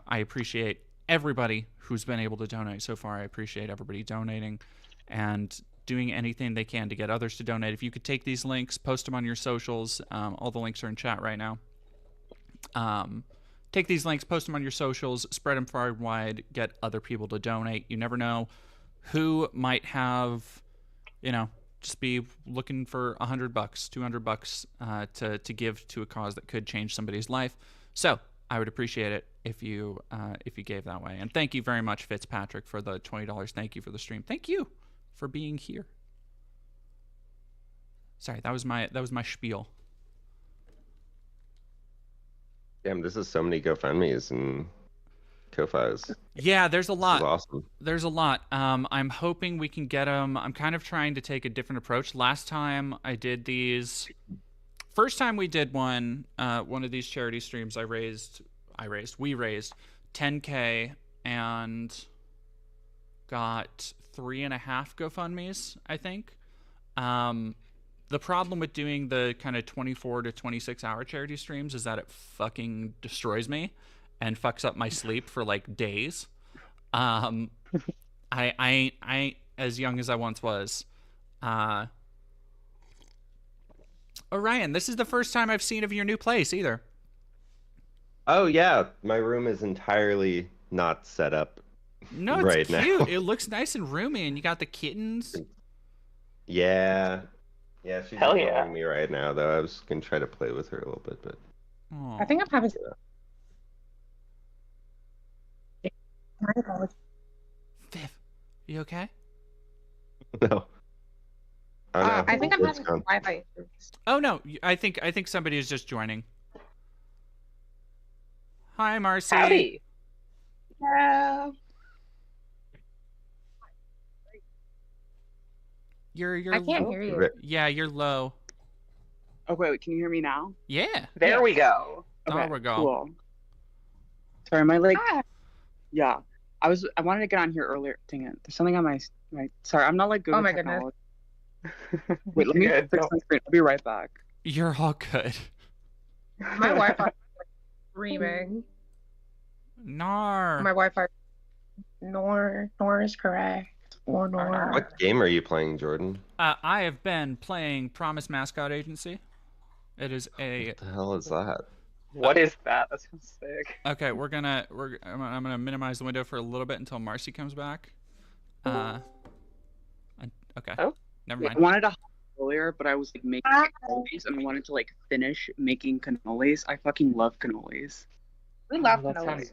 I appreciate everybody who's been able to donate so far. I appreciate everybody donating and doing anything they can to get others to donate. If you could take these links, post them on your socials. All the links are in chat right now. Take these links, post them on your socials, spread them far and wide, get other people to donate. You never know who might have, just be looking for $100, $200 to give to a cause that could change somebody's life. So I would appreciate it if you gave that way. And thank you very much, Fitzpatrick, for the $20. Thank you for the stream. Thank you for being here. Sorry, that was my spiel.
Damn, this is so many GoFundMe's and Ko-Fi's.
Yeah, there's a lot.
This is awesome.
There's a lot. I'm hoping we can get them. I'm kind of trying to take a different approach. Last time I did these, first time we did one of these charity streams, we raised $10K and got 3.5 GoFundMe's, I think. The problem with doing the kind of 24 to 26 hour charity streams is that it fucking destroys me and fucks up my sleep for like days. I ain't as young as I once was. Orion, this is the first time I've seen of your new place either.
Oh yeah, my room is entirely not set up.
No, it's
right
cute.
now.
It looks nice and roomy, and you got the kittens.
Yeah, she's
Hell
ignoring
yeah.
me right now, though. I was gonna try to play with her a little bit, but
Aw.
I think I'm having.
Viv, you okay?
no. Oh, no.
I think I'm
It's
having
gone.
Wi-Fi issues.
Oh no, I think somebody is just joining. Hi, Marcy.
Howdy.
Yeah.
You're
I can't
low.
hear you.
Ri-
Yeah, you're low.
Oh wait, can you hear me now?
Yeah.
There we go.
There we go.
Cool. Sorry, my
Ah,
yeah. I wanted to get on here earlier. Dang it. There's something on my sorry, I'm not like good
Oh
with
my goodness.
technology. Wait, let me
Good.
fix my screen. I'll be right back.
You're all good.
my Wi-Fi is like screaming.
Nar.
My Wi-Fi. Nor is correct. Or nor.
What game are you playing, Jordan?
I have been playing Promise Mascot Agency. It is a
What the hell is that?
What is that? That sounds sick.
okay. I'm gonna minimize the window for a little bit until Marcy comes back. Okay.
Oh.
Never
Yeah,
mind.
I wanted to hop earlier, but I was like making cannolis and I wanted to like finish making cannolis. I fucking love cannolis.
We love
that
cannolis.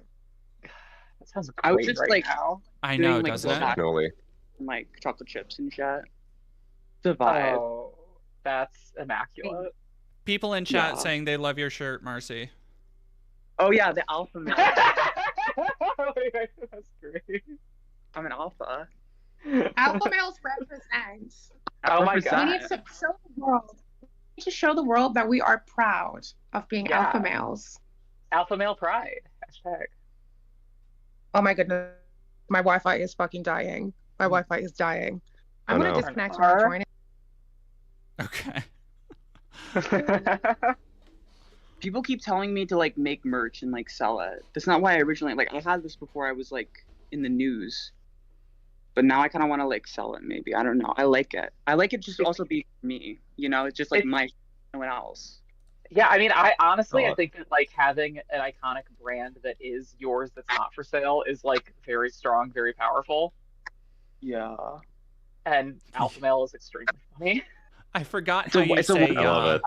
sounds great
I was just
right
like
now.
I know,
doing, like,
doesn't it?
black-
Cannoli.
and, like chocolate chips and shit. The vibe.
Oh, that's immaculate.
People in chat
Yeah.
saying they love your shirt, Marcy.
Oh yeah, the alpha male.
That's great.
I'm an alpha.
Alpha males represents.
Oh my
We
God.
need to show the world. We need to show the world that we are proud of being
Yeah.
alpha males.
Alpha male pride. Hashtag.
Oh my goodness. My Wi-Fi is fucking dying. My Wi-Fi is dying. I'm
Oh,
gonna
no.
disconnect and rejoin it.
Okay.
People keep telling me to like make merch and like sell it. That's not why I originally like I had this before I was like in the news. But now I kind of want to like sell it maybe. I don't know. I like it. I like it just to also be for me, It's just like my no one else.
Yeah, I mean, I honestly,
Oh.
I think that like having an iconic brand that is yours that's not for sale is like very strong, very powerful.
Yeah.
And alpha male is extremely funny.
I forgot
It's a-
how you
it's a
say
word.
I love it.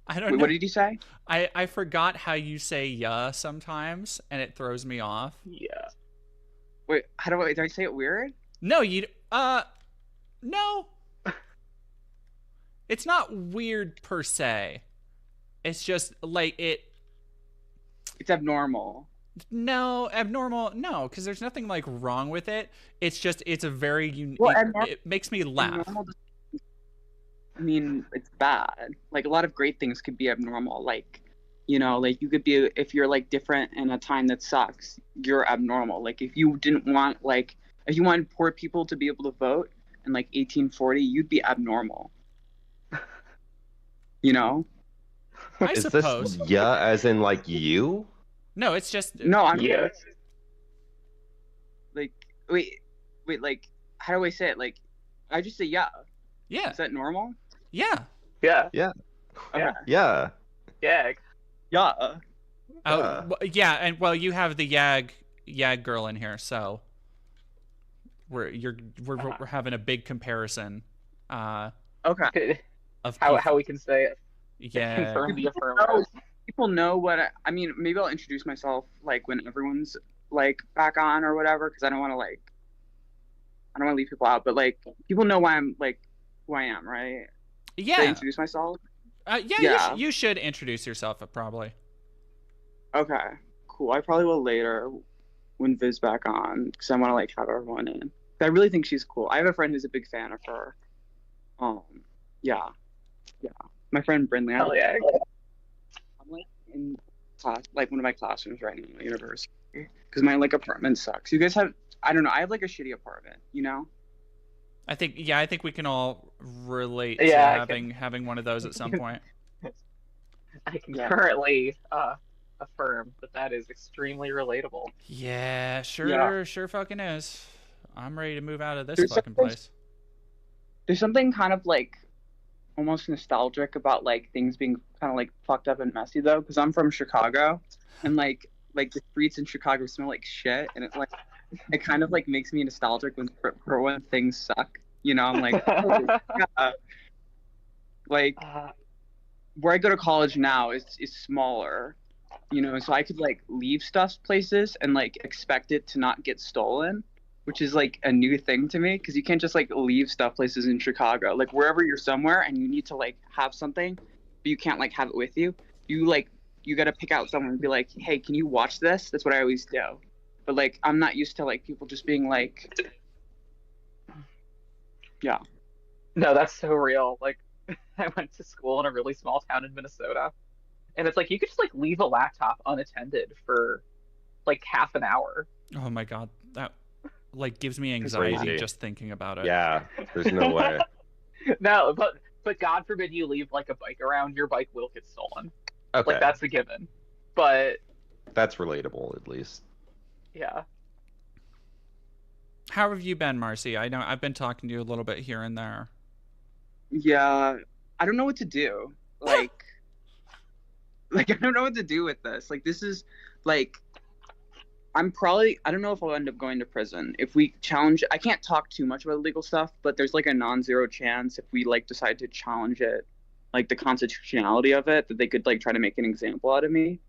I don't
Wait,
know.
what did you say?
I forgot how you say "yeah" sometimes, and it throws me off.
Yeah.
Wait, did I say it weird?
No, no. It's not weird per se. It's just like it.
It's abnormal.
No, abnormal. No, because there's nothing like wrong with it. It's just it's a very unique.
Well,
It makes me laugh.
Abnormal, I mean, it's bad. Like a lot of great things could be abnormal. Like, you know, like you could be, if you're like different in a time that sucks, you're abnormal. Like if you didn't want, like, if you wanted poor people to be able to vote in like 1840, you'd be abnormal. You know?
I
Is
suppose.
this yeah as in like you?
No, it's just
No, I'm
Yeah.
like, wait, like, how do I say it? Like, I just say yeah.
yeah,
Is that normal?
yeah.
Yeah.
Yeah.
Okay.
Yeah.
Yeah.
Yeah.
Oh, yeah, and well, you have the Yag girl in here, so we're having a big comparison.
Okay.
Of
How we can say it.
yeah.
Confirm the
Oh,
affirmative.
people know what I mean. Maybe I'll introduce myself like when everyone's like back on or whatever, because I don't want to leave people out. But like people know why I'm like who I am, right? Should I
Yeah.
introduce myself?
Yeah,
Yeah.
You should introduce yourself, probably.
Okay, cool. I probably will later when Viz back on because I want to like have everyone in. I really think she's cool. I have a friend who's a big fan of her. Yeah. My friend Brindley.
Hell yeah.
I'm like in class, like one of my classrooms right now at university, because my like apartment sucks. You guys have, I don't know, I have like a shitty apartment, you know?
I think we can all relate
Yeah,
to having one of those at some point.
I can
Yeah.
currently affirm that is extremely relatable.
Yeah, sure,
Yeah.
sure fucking is. I'm ready to move out of this
There's
fucking
something-
place.
There's something kind of like almost nostalgic about like things being kind of like fucked up and messy though, because I'm from Chicago, and like the streets in Chicago smell like shit, and it kind of like makes me nostalgic for when things suck. You know, I'm like, oh, yeah. Like where I go to college now is smaller, you know, so I could like leave stuff places and like expect it to not get stolen, which is like a new thing to me because you can't just like leave stuff places in Chicago. Like wherever you're somewhere and you need to like have something, but you can't like have it with you. You got to pick out someone and be like, hey, can you watch this? That's what I always do. But like I'm not used to like people just being like, yeah.
No, that's so real. Like, I went to school in a really small town in Minnesota, and it's like you could just like leave a laptop unattended for like half an hour.
Oh my god, that like gives me anxiety
Crazy.
just thinking about it.
Yeah. There's no way.
No, but God forbid you leave like a bike around, your bike will get stolen.
Okay.
Like that's a given. But
That's relatable at least.
yeah.
How have you been, Marcy? I know I've been talking to you a little bit here and there.
Yeah, I don't know what to do. Like I don't know what to do with this. Like this is like I don't know if I'll end up going to prison. If we challenge, I can't talk too much about legal stuff, but there's like a non-zero chance if we like decide to challenge it, like the constitutionality of it, that they could like try to make an example out of me.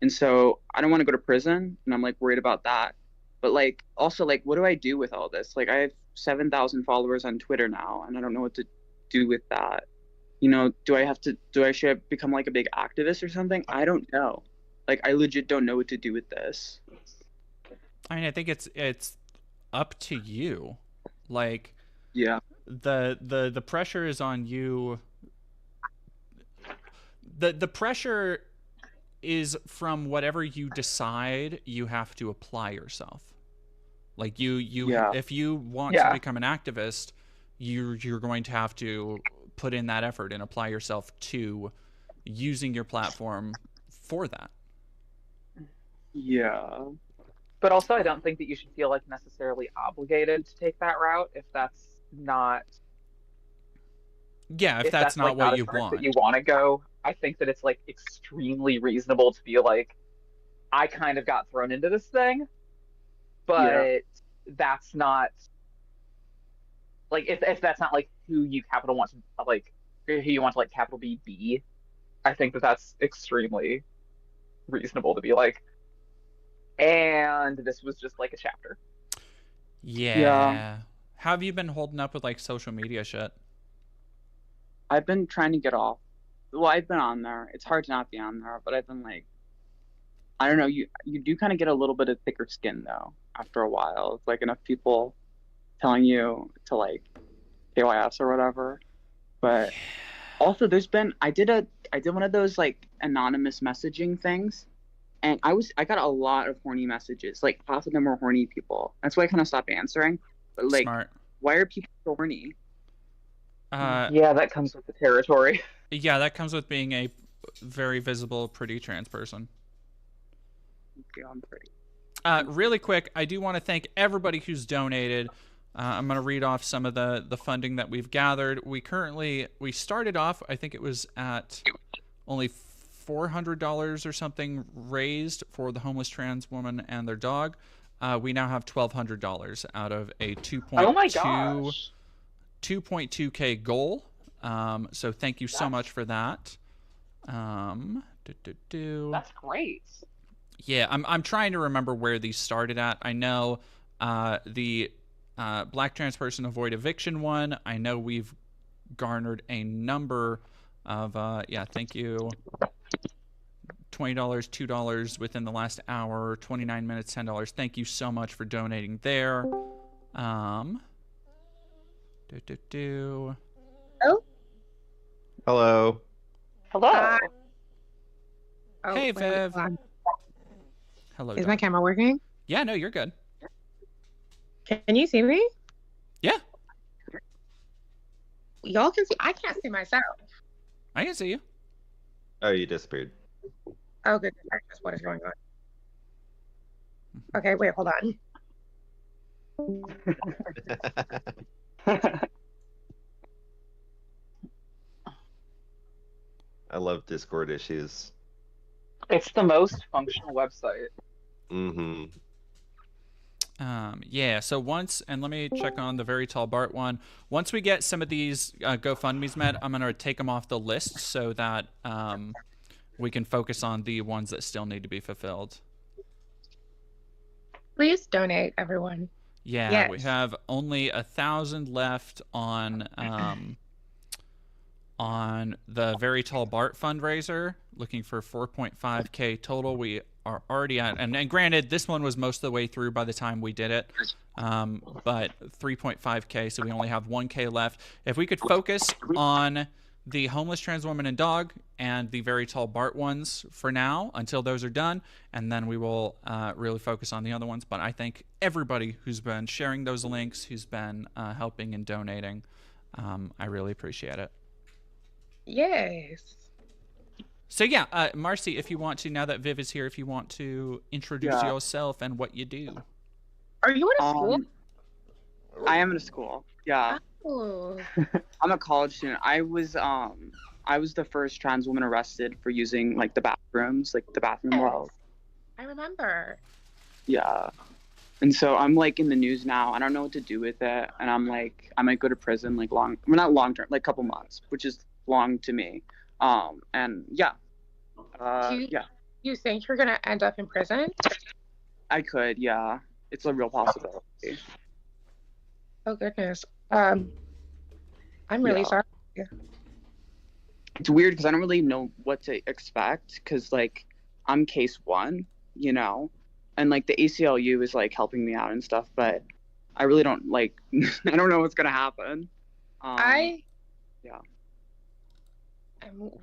And so I don't want to go to prison, and I'm like worried about that. But like also like what do I do with all this? Like I have 7,000 followers on Twitter now, and I don't know what to do with that. You know, should I become like a big activist or something? I don't know. Like I legit don't know what to do with this.
I mean, I think it's up to you. Like
Yeah.
the pressure is on you. The pressure is from whatever you decide you have to apply yourself. Like you
Yeah.
if you want
Yeah.
to become an activist, you're going to have to put in that effort and apply yourself to using your platform for that.
Yeah.
But also I don't think that you should feel like necessarily obligated to take that route if that's not
Yeah, if that's not
like,
what
a
you
track
want.
that you want to go. I think that it's like extremely reasonable to be like, I kind of got thrown into this thing, but that's not like if that's not like who you capital want to like who you want to like capital B be. I think that that's extremely reasonable to be like, and this was just like a chapter.
Yeah. How have you been holding up with like social media shit?
I've been trying to get off Well, I've been on there. It's hard to not be on there, but I've been like, I don't know. You do kind of get a little bit of thicker skin though after a while. It's like enough people telling you to like KYS or whatever. But also, I did one of those like anonymous messaging things, and I got a lot of horny messages. Like half of them were horny people. That's why I kind of stopped answering. But like,
Smart.
why are people so horny?
Yeah, that comes with the territory.
Yeah, that comes with being a very visible, pretty trans person.
Okay, I'm pretty.
Really quick, I do want to thank everybody who's donated. I'm going to read off some of the funding that we've gathered. We started off, I think it was at only $400 or something raised for the homeless trans woman and their dog. We now have $1,200 out of a 2.2K goal. So thank you so much for that.
That's great.
Yeah, I'm trying to remember where these started at. I know the Black trans person avoid eviction one. I know we've garnered a number of thank you. $20, $2 within the last hour, 29 minutes, $10. Thank you so much for donating there.
Oh.
Hello.
Hello.
Oh,
Hey,
wait,
Viv.
hold on.
Hello.
Is
Doc.
my camera working?
Yeah, no, you're good.
Can you see me?
Yeah,
Y'all can see. I can't see myself.
I can see you.
Oh, you disappeared.
Oh, good. What is going on? Okay, wait, hold on.
I love Discord issues.
It's the most functional website.
Mm-hmm.
Yeah, so and let me check on the Very Tall Bart one. Once we get some of these GoFundMe's met, I'm going to take them off the list so that we can focus on the ones that still need to be fulfilled.
Please donate, everyone.
Yeah,
yes.
We have only 1,000 left on the Very Tall Bart fundraiser, looking for 4.5K total. We are already at, and granted, this one was most of the way through by the time we did it, but 3.5K, so we only have 1K left. If we could focus on the homeless trans woman and dog and the Very Tall Bart ones for now until those are done, and then we will really focus on the other ones. But I thank everybody who's been sharing those links, who's been helping and donating. I really appreciate it.
Yes.
So yeah, Marcy, if you want to, now that Viv is here, if you want to introduce yourself and what you do.
Are you in a school?
I am in a school. Yeah.
Oh.
I'm a college student. I was the first trans woman arrested for using like the bathrooms, like the bathroom wells.
I remember.
Yeah. And so I'm like in the news now. I don't know what to do with it, and I'm like, I might go to prison like not long term, like a couple months, which is long to me. And yeah.
Do you think you're gonna end up in prison?
I could, yeah. It's a real possibility.
Oh goodness. I'm really sorry.
It's weird because I don't really know what to expect because like I'm case one, you know, and like the ACLU is like helping me out and stuff, but I really don't like I don't know what's gonna happen.
I'm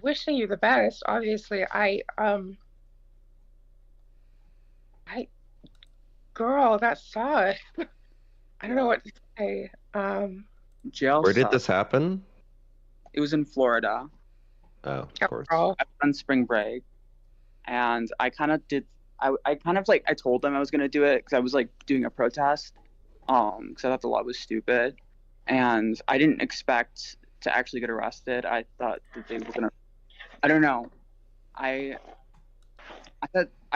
wishing you the best. Obviously, girl, that sucks. I don't know what to say.
Jail.
Where did this happen?
It was in Florida.
Oh, of course.
On spring break, and I kind of did. I kind of like I told them I was gonna do it because I was like doing a protest, because I thought the law was stupid, and I didn't expect to actually get arrested. I thought that they were gonna. I don't know. I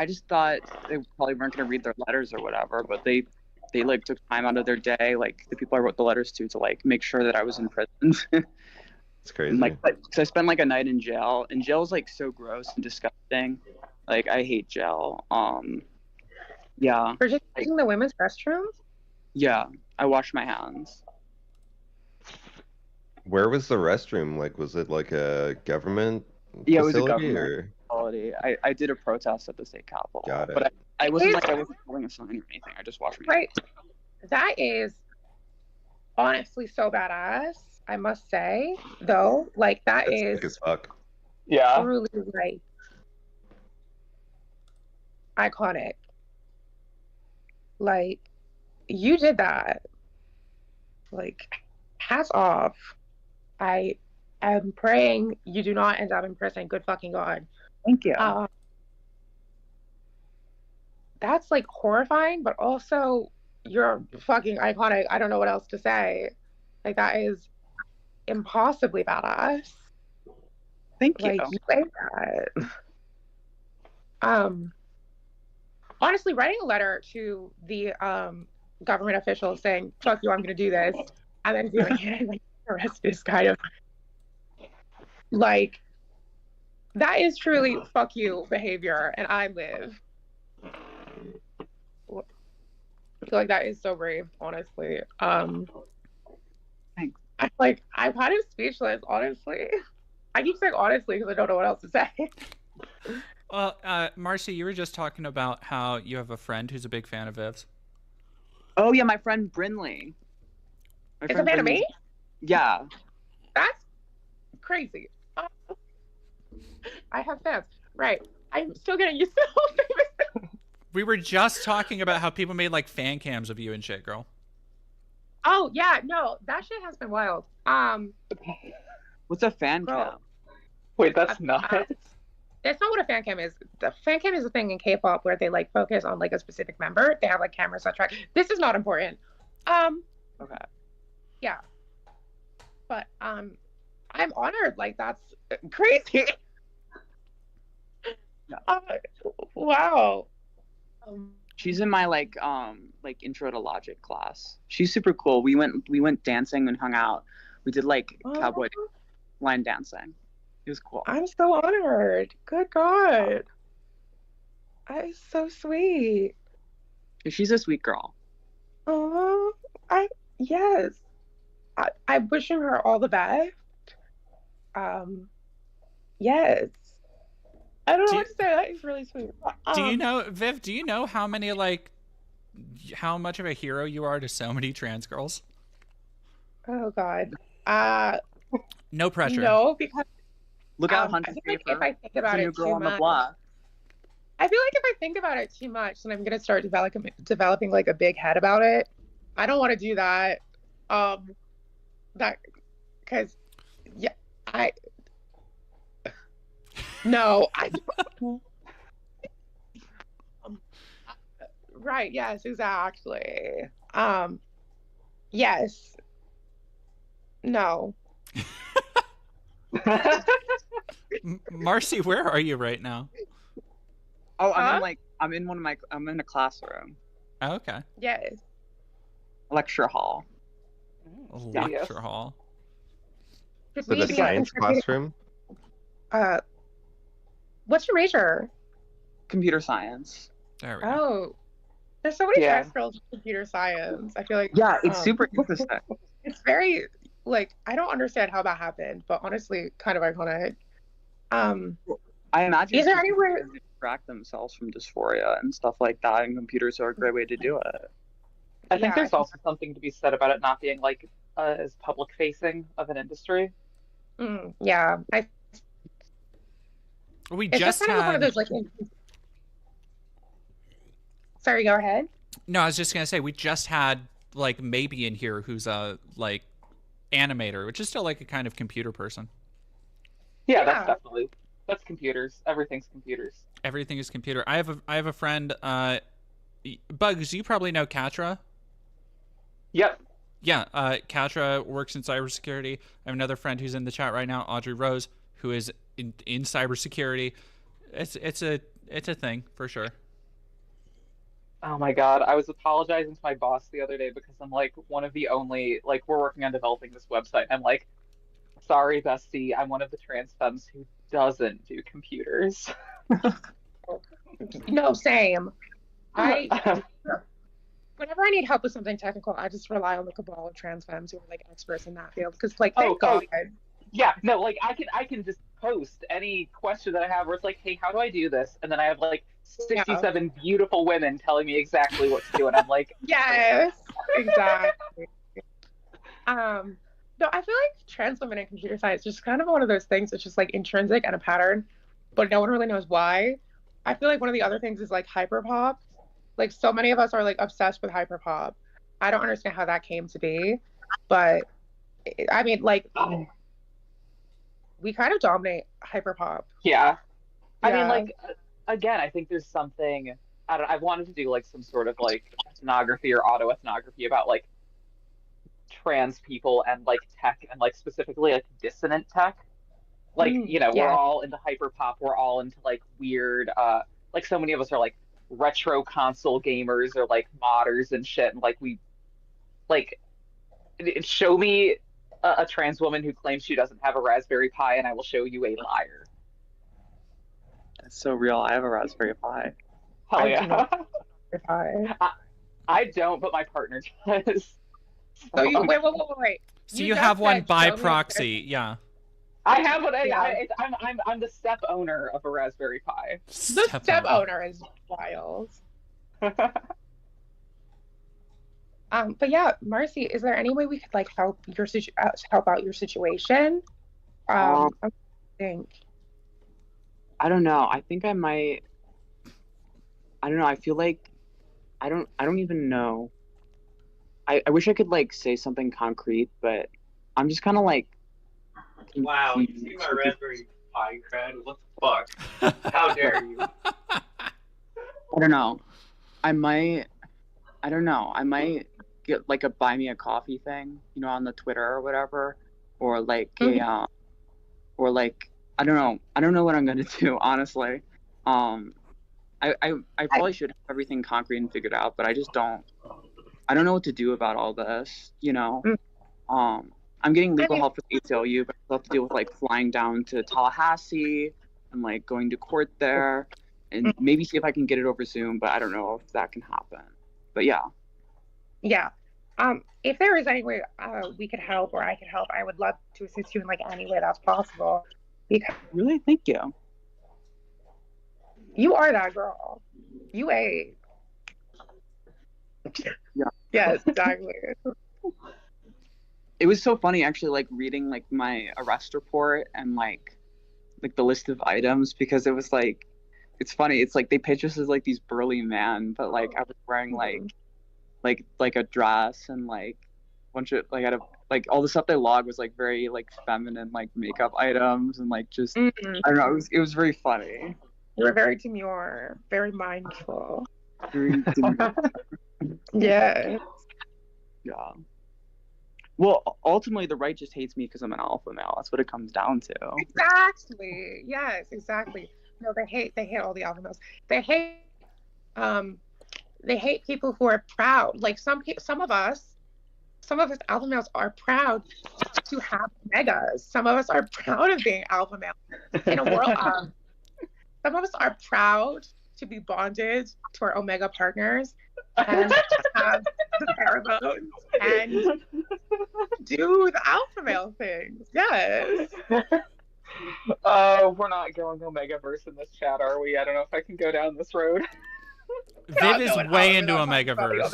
just thought they probably weren't gonna read their letters or whatever, but they like took time out of their day, like the people I wrote the letters to like make sure that I was in prison.
It's crazy.
And, like, so I spent like a night in jail, and jail is like so gross and disgusting. Like I hate jail. Yeah.
For just using the women's restroom?
Yeah, I washed my hands.
Where was the restroom? Like, was it like a government
Yeah, it was a
facility,
government
or
facility. I did a protest at the state capitol.
Got it.
But I wasn't like I wasn't holding a sign or anything. I just watched.
Right. That is honestly so badass, I must say, though. Like, that
That's
is
sick as fuck.
Yeah.
truly, like, iconic. Like, you did that. Like, hats off. I am praying you do not end up in prison. Good fucking God.
Thank you.
That's like horrifying, but also you're fucking iconic. I don't know what else to say. Like, that is impossibly badass.
Thank you.
Like, you say that. Honestly, writing a letter to the government officials saying, fuck you, I'm gonna do this, and then doing it and like arrest is kind of like, that is truly fuck you behavior, and I live. I feel like that is so brave, honestly.
Thanks.
I'm kind of speechless, honestly. I keep saying honestly because I don't know what else to say.
Well, Marcy, you were just talking about how you have a friend who's a big fan of Viv's.
Oh yeah, my friend Brinley.
It's a fan of me?
Yeah.
That's crazy. I have fans. Right. I'm still getting used to the whole thing.
We were just talking about how people made like fan cams of you and shit, girl.
Oh yeah, no, that shit has been wild.
What's a fan
Girl.
cam?
Wait, that's not.
That's not what a fan cam is. The fan cam is a thing in K-pop where they like focus on like a specific member. They have like cameras that track. This is not important.
Okay.
Yeah. But I'm honored. Like, that's crazy.
Yeah.
Wow.
She's in my like intro to logic class. She's super cool. We went dancing and hung out. We did like cowboy line dancing. It was cool.
I'm so honored. Good God. That is so sweet.
She's a sweet girl.
Oh, yes. I'm wishing her all the best. Yes. I don't know what to say. That is really sweet.
Do you know, Viv, do you know how many, like, how much of a hero you are to so many trans girls?
Oh, God.
No pressure.
No, because
Look out,
I
Hunter.
feel like if I think about
the new
it
girl
too
on the
much,
block.
I feel like if I think about it too much, then I'm gonna start developing like a big head about it. I don't want to do that. Because yeah, no, right, yes, exactly. Yes. No.
Marcy, where are you right now?
Oh,
Huh?
I'm in a classroom.
Oh, okay.
Yes.
Lecture hall.
Lecture hall.
Just
For the
me being
science
introduced-
classroom?
What's your major?
Computer science.
There we go.
Oh, there's so many
Yeah.
trans girls in computer science. I feel like
Yeah, it's super interesting.
it's very like, I don't understand how that happened, but honestly, kind of iconic.
I imagine
Is there
people
anywhere-
can distract themselves from dysphoria and stuff like that, and computers are a great way to do it.
I think
Yeah,
there's also something to be said about it not being like as public facing of an industry.
Yeah,
We
it's
just
kind of one of
had.
those like. Sorry, go ahead.
No, I was just gonna say we just had like Maybe in here, who's a like animator, which is still like a kind of computer person.
Yeah,
Yeah.
that's computers. Everything's computers.
Everything is computer. I have a friend. Bugs, you probably know Katra.
Yep.
Yeah, Katra works in cybersecurity. I have another friend who's in the chat right now, Audrey Rose, who is in cybersecurity. It's a thing for sure.
Oh my God, I was apologizing to my boss the other day because I'm like one of the only, like, we're working on developing this website. I'm like, sorry, bestie, I'm one of the trans femmes who doesn't do computers.
No, same. Whenever I need help with something technical, I just rely on the cabal of trans femmes who are like experts in that field. Because like, thank God.
Yeah, no, like I can just post any question that I have where it's like, hey, how do I do this? And then I have like
Yeah.
67 beautiful women telling me exactly what to do, and I'm like,
Yes, exactly. No, I feel like trans women in computer science is just kind of one of those things that's just like intrinsic and a pattern, but no one really knows why. I feel like one of the other things is like hyperpop. Like so many of us are like obsessed with hyperpop. I don't understand how that came to be, but I mean, like we kind of dominate hyperpop.
yeah. I mean,
Yeah.
like, again, I think there's something, I don't, I've wanted to do like some sort of like ethnography or autoethnography about like trans people and like tech and like specifically like dissonant tech. Like, you know, we're
yeah.
all into hyperpop, we're all into like weird, like so many of us are like retro console gamers or like modders and shit, and like we, like, show me a trans woman who claims she doesn't have a Raspberry Pi, and I will show you a liar.
That's so real. I have a Raspberry Pi.
Hell
I do
yeah.
not.
I don't, but my partner does.
So you wait.
So you
just
have one
said,
by
show me a
proxy, yeah.
I have what
Yeah.
I'm the step owner of a Raspberry Pi.
The step owner is wild. But yeah, Marcy, is there any way we could like help out your situation? I think.
I don't know. I think I might. I don't know. I feel like I don't even know. I wish I could like say something concrete, but I'm just kind of like.
Wow, you see my Raspberry Pi cred? What the fuck? How dare you?
I don't know. I don't know. I might get like a buy me a coffee thing, you know, on the Twitter or whatever, or like or like I don't know. I don't know what I'm gonna do, honestly. I probably should have everything concrete and figured out, but I just don't. I don't know what to do about all this, you know. I'm getting legal help for the ACLU, but I still have to deal with like flying down to Tallahassee and like going to court there, and maybe see if I can get it over Zoom, but I don't know if that can happen. But yeah.
Yeah. If there is any way we could help or I could help, I would love to assist you in like any way that's possible. Because
Really, thank you.
you are that girl. You ate.
Yeah.
Yes, exactly.
It was so funny actually, like reading like my arrest report and like the list of items, because it was like, it's funny. It's like they pitch us as like these burly men, but like I was wearing like a dress and like a bunch of like like all the stuff they logged was like very like feminine like makeup items and like just I don't know. It was very funny.
You were very demure, very mindful.
Very demure.
Yeah.
Yeah. Well, ultimately, the right just hates me because I'm an alpha male. That's what it comes down to.
Exactly. Yes, exactly. No, they hate all the alpha males. They hate people who are proud. Like some of us alpha males are proud to have megas. Some of us are proud of being alpha male. In a world, some of us are proud to be bonded to our omega partners and have the pheromones and do the alpha male things. Yes.
Oh, we're not going Omegaverse in this chat, are we? I don't know if I can go down this road.
Viv is way into Omegaverse.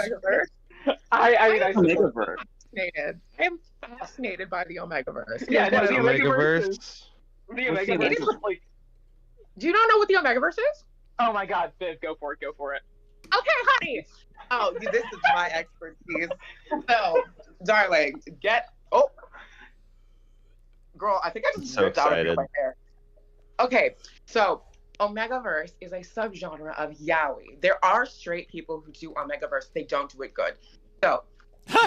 I mean,
Omegaverse.
I am fascinated by the Omegaverse.
Yeah, no, the
Omegaverse.
The Omegaverse is like.
Do you not know what the Omegaverse is?
Oh my God, Viv, go for it.
Okay, honey.
Oh, this is my expertise. So, darling, girl, I think I just
So
ripped out
excited.
my hair. Okay, so Omegaverse is a subgenre of yaoi. There are straight people who do Omegaverse. They don't do it good. So,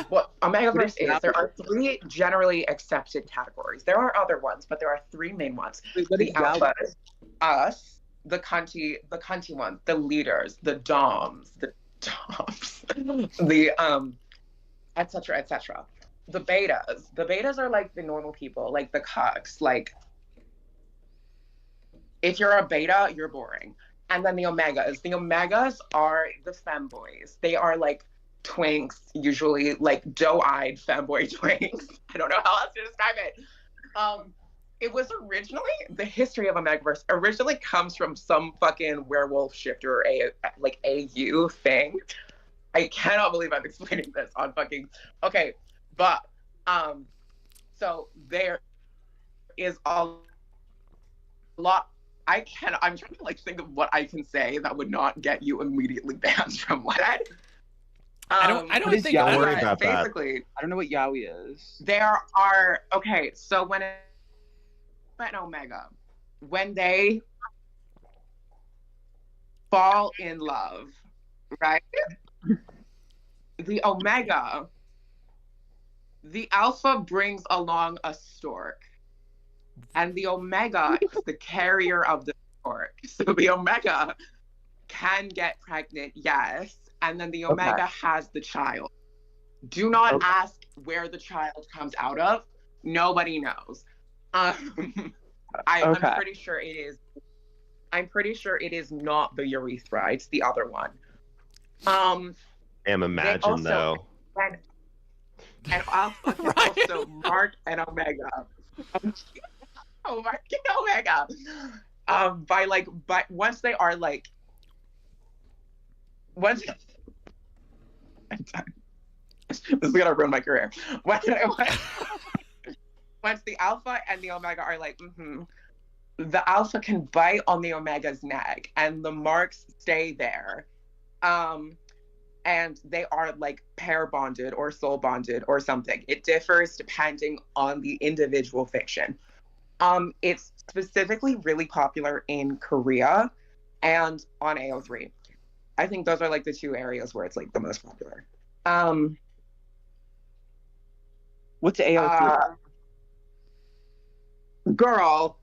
what Omegaverse is, there are 3 generally accepted categories. There are other ones, but there are 3 main ones. The alphas, us, the cunty ones, the leaders, the doms, the etc., etc. The betas are like the normal people, like the cucks. Like, if you're a beta, you're boring. And then the omegas are the femboys. They are like twinks, usually like doe-eyed femboy twinks. I don't know how else to describe it. It was originally, the history of Omegaverse originally comes from some fucking werewolf shifter, like AU thing. I cannot believe I'm explaining this on fucking, okay, but, so there is a lot, I'm trying to like think of what I can say that would not get you immediately banned from what
I don't think.
Don't worry about that.
Basically,
I don't know what yaoi is.
there are, okay, so when an Omega, when they fall in love, right? The Omega, the Alpha brings along a stork, and the Omega is the carrier of the stork. So the Omega can get pregnant, yes, and then the Omega has the child. Do not ask where the child comes out of. Nobody knows. I'm pretty sure it is. I'm pretty sure it is not the urethra. It's the other one.
Imagine
also,
though.
And also Mark and Omega. Oh, Mark and Omega. But once they are like, once. I'm done. This is gonna ruin my career. Once the Alpha and the Omega are like, the Alpha can bite on the Omega's neck, and the marks stay there. And they are like pair bonded or soul bonded or something. It differs depending on the individual fiction. It's specifically really popular in Korea and on AO3. I think those are like the two areas where it's like the most popular.
What's AO3?
Girl,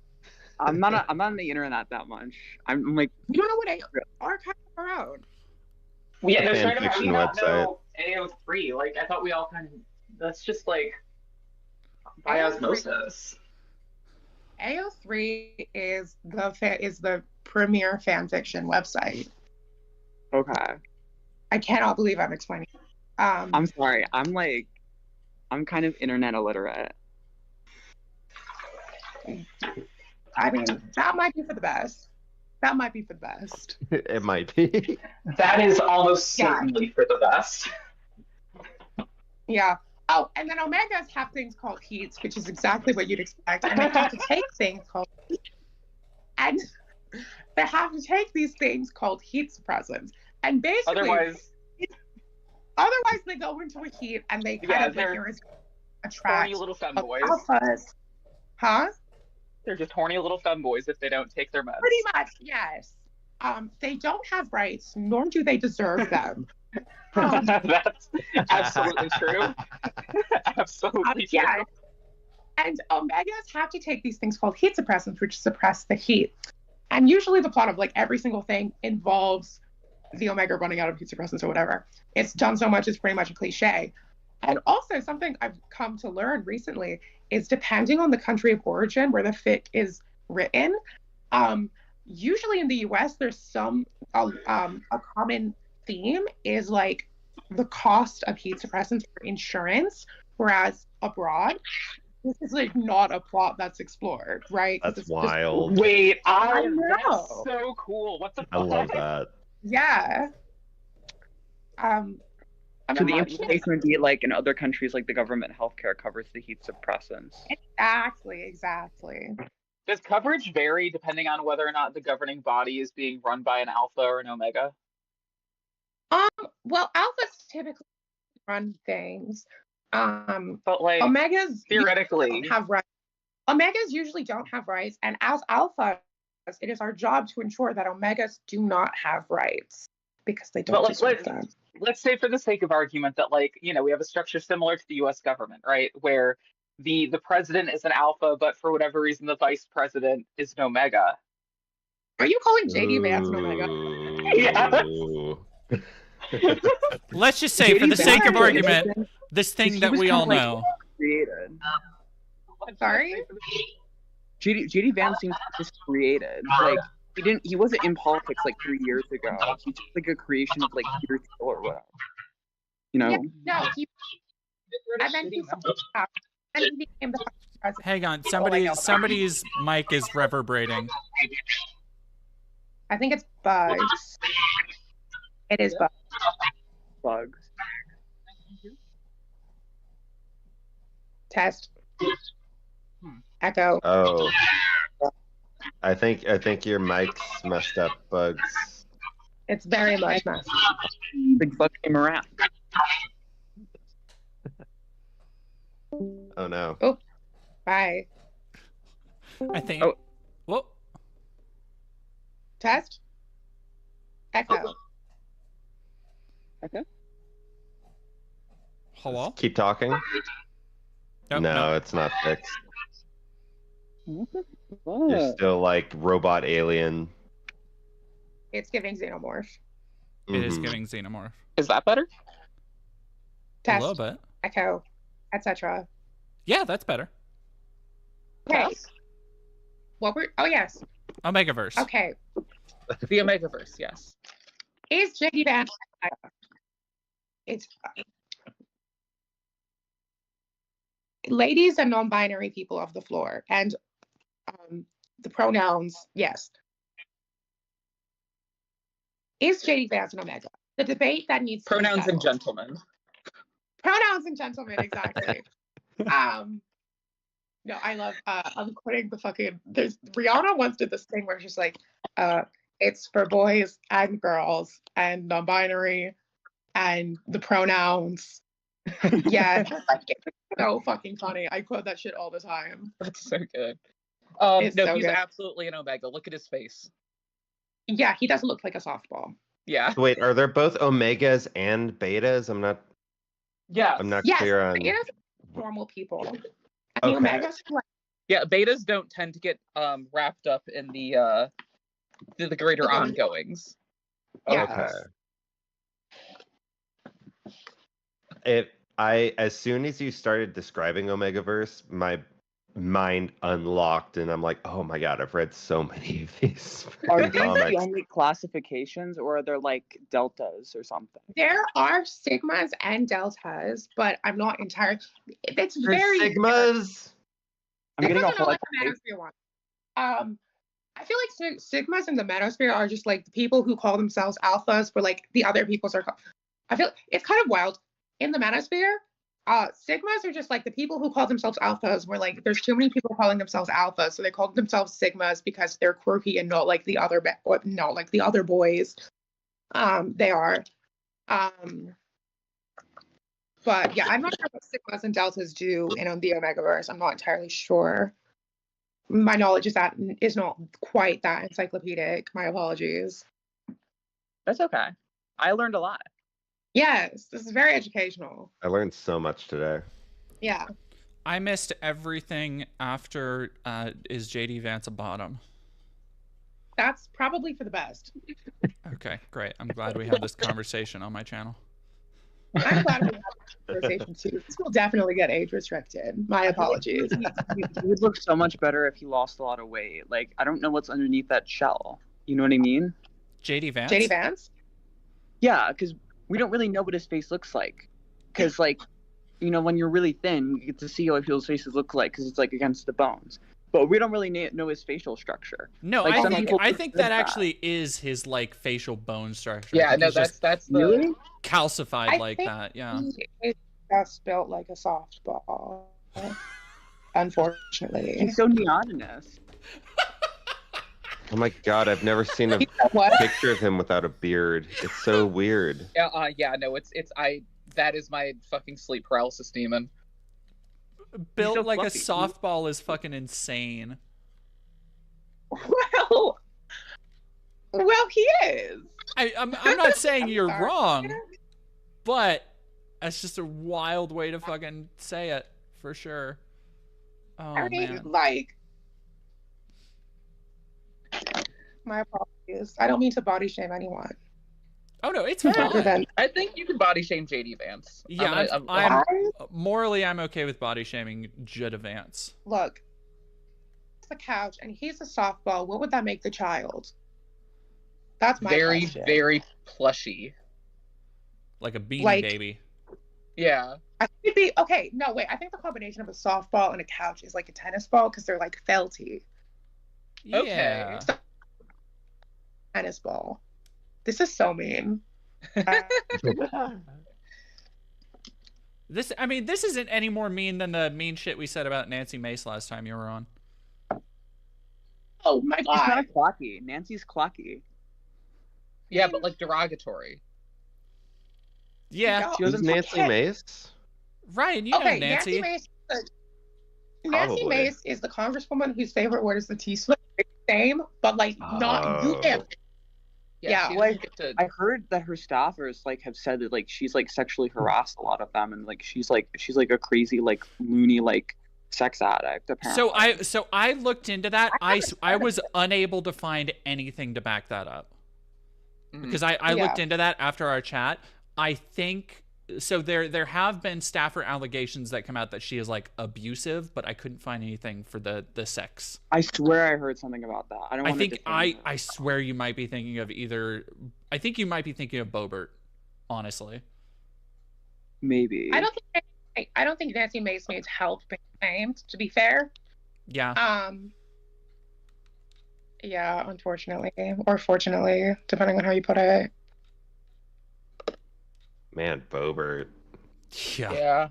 I'm not on the internet that much. I'm like,
you don't know what AO are kind of around.
Yeah, no, straight up,
Fanfiction
I do not
website.
know AO3. Like, I thought we all kind of, that's just like by osmosis.
AO3 is the premier fanfiction website.
okay.
I cannot believe I'm explaining.
I'm sorry. I'm kind of internet illiterate.
I mean, that might be for the best. That might be for the best.
It might be.
That is almost certainly for the best.
Yeah. Oh, and then Omegas have things called heats, which is exactly what you'd expect. And they have to take things called heat, and they have to take these things called heat suppressants. And basically, otherwise they go into a heat and they kind of like attract
horny little femboys.
Alphas. Huh?
They're just horny little femboys if they don't take their meds.
Pretty much, yes. They don't have rights, nor do they deserve them.
That's absolutely true. Absolutely true.
Yeah. And Omegas have to take these things called heat suppressants, which suppress the heat. And usually the plot of like every single thing involves the Omega running out of heat suppressants or whatever. It's done so much, it's pretty much a cliche. And also something I've come to learn recently is depending on the country of origin where the fic is written, usually in the US, there's a common theme is like the cost of heat suppressants for insurance, whereas abroad, this is like not a plot that's explored, right?
That's wild.
Wait,
I know.
That's so cool. What the fuck?
I love that.
Yeah.
So the implication would be like in other countries, like the government healthcare covers the heat suppressants.
Exactly.
Does coverage vary depending on whether or not the governing body is being run by an alpha or an omega?
Well, alphas typically run things.
But like
Omegas
theoretically
have rights. Omegas usually don't have rights, and as alphas, it is our job to ensure that Omegas do not have rights because they don't deserve them.
Let's say for the sake of argument that like, you know, we have a structure similar to the US government, right? Where the president is an alpha, but for whatever reason the vice president is an omega.
Are you calling JD Vance an omega?
Yeah.
Let's just say, for the sake of argument, this thing that we all know.
Created.
Sorry?
JD Vance seems just created. Like he wasn't in politics like 3 years ago. He's just like a creation of like Peter Thiel or whatever. You know?
Yeah, no, and then he became the
Hang on, somebody's mic is reverberating.
I think it's Bugs. It is Bugs.
Bugs.
Test. Echo.
Oh. I think your mic's messed up, Bugs.
It's very much messed.
Big Bug came around.
Oh no.
Oh. Bye.
I think.
Oh.
Whoa.
Test. Echo.
Okay.
Hello?
Keep talking.
Nope,
No,
nope.
it's not fixed.
What the
You're
fuck?
still like robot alien.
It's giving xenomorph.
It is
Mhm.
giving xenomorph.
Is that better?
A
Test.
little bit.
Echo. Etc.
Yeah, that's better.
Okay.
Yes.
What were? Oh yes.
Omegaverse.
Okay.
The Omegaverse, yes.
Is JD Vance? It's ladies and non-binary people of the floor, and the pronouns. Yes. Is JD Vance an Omega? The debate that needs to be
Pronouns and
settled.
gentlemen.
Pronouns and gentlemen, exactly. No, I love I'm quoting the fucking there's Briana once did this thing where she's like, it's for boys and girls and non-binary and the pronouns. Yeah. It's so fucking funny. I quote that shit all the time.
That's so good.
It's
No,
so
he's
good.
absolutely an Omega. Look at his face.
Yeah, he does look like a softball.
Yeah.
Wait, are there both omegas and betas? I'm not
Yeah.
Yes,
clear on.
betas are normal people. And
Okay.
the Omegas are like
Yeah, betas don't tend to get wrapped up in the greater
Okay.
ongoings.
Yeah.
Okay. As soon as you started describing Omegaverse, my mind unlocked, and I'm like, oh my god, I've read so many of these
Are
freaking
these the
comics.
only classifications, or are there like deltas or something?
there are sigmas and deltas, but I'm not entirely. It's
There's
very
sigmas.
I'm getting a
Sigmas are
whole
like the manosphere one. I feel like sigmas in the manosphere are just like the people who call themselves alphas, for like the other people's are. I feel it's kind of wild in the manosphere. Sigmas are just like the people who call themselves alphas. Where like there's too many people calling themselves alphas, so they call themselves sigmas because they're quirky and not like the other not like the other boys. They are. But yeah, I'm not sure what sigmas and deltas do in the Omegaverse. I'm not entirely sure. My knowledge is not quite that encyclopedic. My apologies.
That's okay. I learned a lot.
Yes, this is very educational.
I learned so much today.
Yeah.
I missed everything after is JD Vance a bottom?
That's probably for the best.
Okay, great. I'm glad we have this conversation on my channel.
I'm glad we had this conversation too. This will definitely get age restricted. My apologies.
He would look so much better if he lost a lot of weight. Like, I don't know what's underneath that shell. You know what I mean?
JD Vance?
JD Vance?
Yeah, because we don't really know what his face looks like. Because, like, you know, when you're really thin, you get to see what people's faces look like because it's, like, against the bones. But we don't really know his facial structure.
No,
Like, some
I
people
think
think
that
that.
actually is his like facial bone structure.
Yeah,
I think
no,
he's just
that's the
Really?
calcified
I
like
think
that. Yeah.
It's just built like a softball. Unfortunately.
He's so neotenous.
Oh my god, I've never seen a
What?
picture of him without a beard. It's so weird.
yeah, no, it's that is my fucking sleep paralysis demon.
Built
so
like a
fluffy.
softball is fucking insane.
Well, he is.
I'm not saying
I'm
you're
sorry.
wrong, but that's just a wild way to fucking say it for sure. Oh
I mean,
man.
like, my apologies. I don't mean to body shame anyone.
Oh no, it's fine.
Other than
I think you can body shame JD Vance.
Yeah,
I'm
I'm morally I'm okay with body shaming Judd Vance.
look, it's a couch and he's a softball. What would that make the child? That's my
very,
question.
very plushy.
Like a beanie
Like-
baby.
Yeah.
I think it'd be okay. No, wait. I think the combination of a softball and a couch is like a tennis ball because they're like felty.
Yeah.
Okay.
Tennis ball. This is so mean.
This isn't any more mean than the mean shit we said about Nancy Mace last time you were on.
Oh my
She's kind
god.
of clocky. Nancy's clocky.
Yeah, but like derogatory.
Yeah.
She
Who's
doesn't
Nancy
fucking-
Mace?
Ryan, you know
Okay,
Nancy.
Nancy
Probably.
Mace is the congresswoman whose favorite word is the T-split. Same, but like not you.
Oh.
Yeah,
she
like,
doesn't get to-
I heard that her staffers like have said that like she's like sexually harassed a lot of them, and like she's like a crazy like loony like sex addict apparently.
So I looked into that. I was unable to find anything to back that up. Because I looked into that after our chat. I think so there have been staffer allegations that come out that she is like abusive, but I couldn't find anything for the sex.
I swear I heard something about that. I don't.
I
wanna
think
defend her.
I swear you might be thinking of I think you might be thinking of Bobert, honestly.
Maybe.
I don't think Nancy Mace needs help being named, to be fair.
Yeah.
Yeah, unfortunately. Or fortunately, depending on how you put it.
Man, Bobert.
Yeah.
Yeah.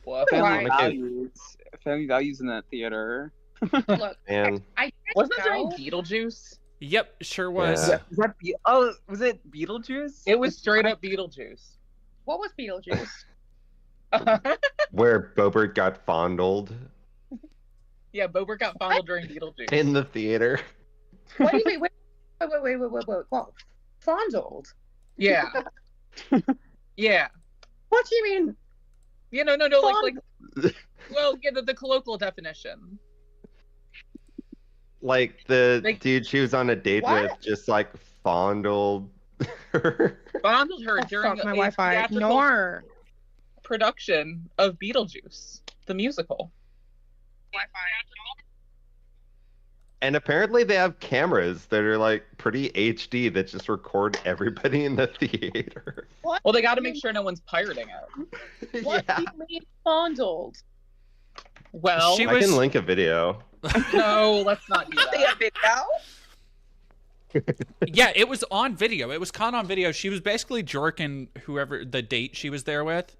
Well,
family
Why?
values in that theater.
Look,
Man.
I
wasn't it during
know.
Beetlejuice?
Yep, sure was.
Yeah.
Was it Beetlejuice?
It was straight up Beetlejuice.
What was Beetlejuice?
Where Bobert got fondled
Yeah, Bobert got fondled during Beetlejuice.
in the theater.
What do you mean? Wait. What? Fondled?
Yeah. Yeah.
What do you mean?
Yeah, no, like well, yeah, the colloquial definition.
Like the
Like-
dude she was on a date
What?
with just like fondled her.
Fondled her
Oh,
during
fuck, my
a
Wi-Fi.
theatrical
Ignore.
production of Beetlejuice, the musical.
And apparently they have cameras that are like pretty HD that just record everybody in the theater.
What?
Well, they got to make sure no one's pirating it.
What do you mean fondled?
Well,
She
I
was-
can link a video.
no, let's not do that.
Yeah, it was on video. It was caught on video. She was basically jerking whoever the date she was there with.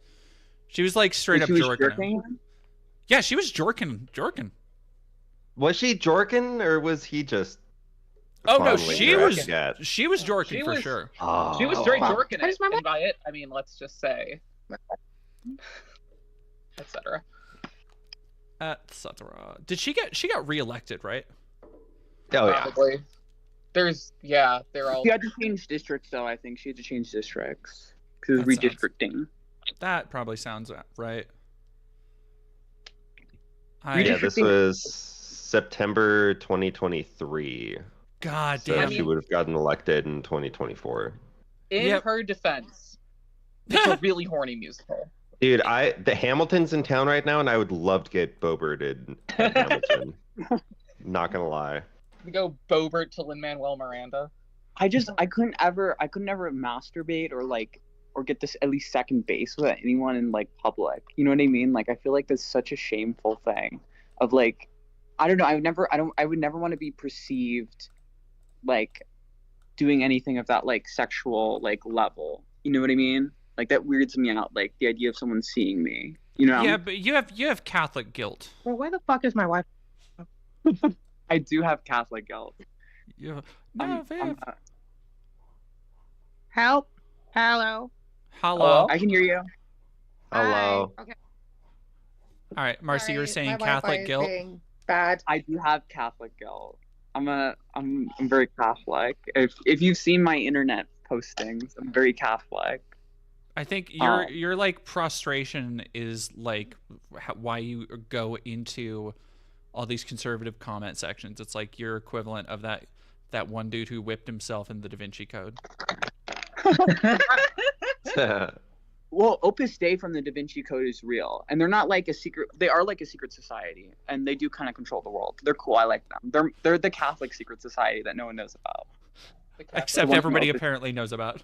She was like straight up
She was
jerking him. Yeah, she was jerking.
Was she jorking or was he just?
Oh no,
fondling
she
her? I
was
forget.
she was jerking
She
for
was-
sure.
Oh.
She was straight
Fuck.
jerking
Where's
it,
my
and by it, I mean, let's just say, etc.
Etc. Did she got reelected, right?
Oh yeah.
Probably. They're all.
She had to change districts, though. I think she had to change districts because it was
That sounds-
redistricting.
That probably sounds right.
Yeah, this was September 2023.
God
So
damn.
she would have gotten elected in 2024.
In
Yep.
her defense, it's a really horny musical.
Dude, the Hamilton's in town right now, and I would love to get Boberted at Hamilton. Not gonna lie.
We go Bobert to Lin-Manuel Miranda.
I couldn't ever masturbate or get this at least second base with anyone in like public. You know what I mean? Like I feel like that's such a shameful thing. Of like, I don't know. I would never want to be perceived like doing anything of that like sexual like level. You know what I mean? Like that weirds me out. Like the idea of someone seeing me. You know?
Yeah, but you have Catholic guilt.
Well, why the fuck is my wife?
I do have Catholic guilt.
Yeah.
I'm-
No,
I'm-
Help. Hello.
Hello.
I can hear you.
Hello.
Hi. Okay.
All right, Marcy, you were
Sorry,
saying
my
Catholic
Wi-Fi is
guilt.
being bad.
I do have Catholic guilt. I'm very Catholic. If you've seen my internet postings, I'm very Catholic.
I think
Oh.
your like prostration is like why you go into all these conservative comment sections. It's like your equivalent of that one dude who whipped himself in the Da Vinci Code.
Well, Opus Dei from the Da Vinci Code is real, and they're not like a secret. They are like a secret society, and they do kind of control the world. They're cool. I like them. They're the Catholic secret society that no one knows about.
Except
one from
everybody
Opus-
apparently knows about.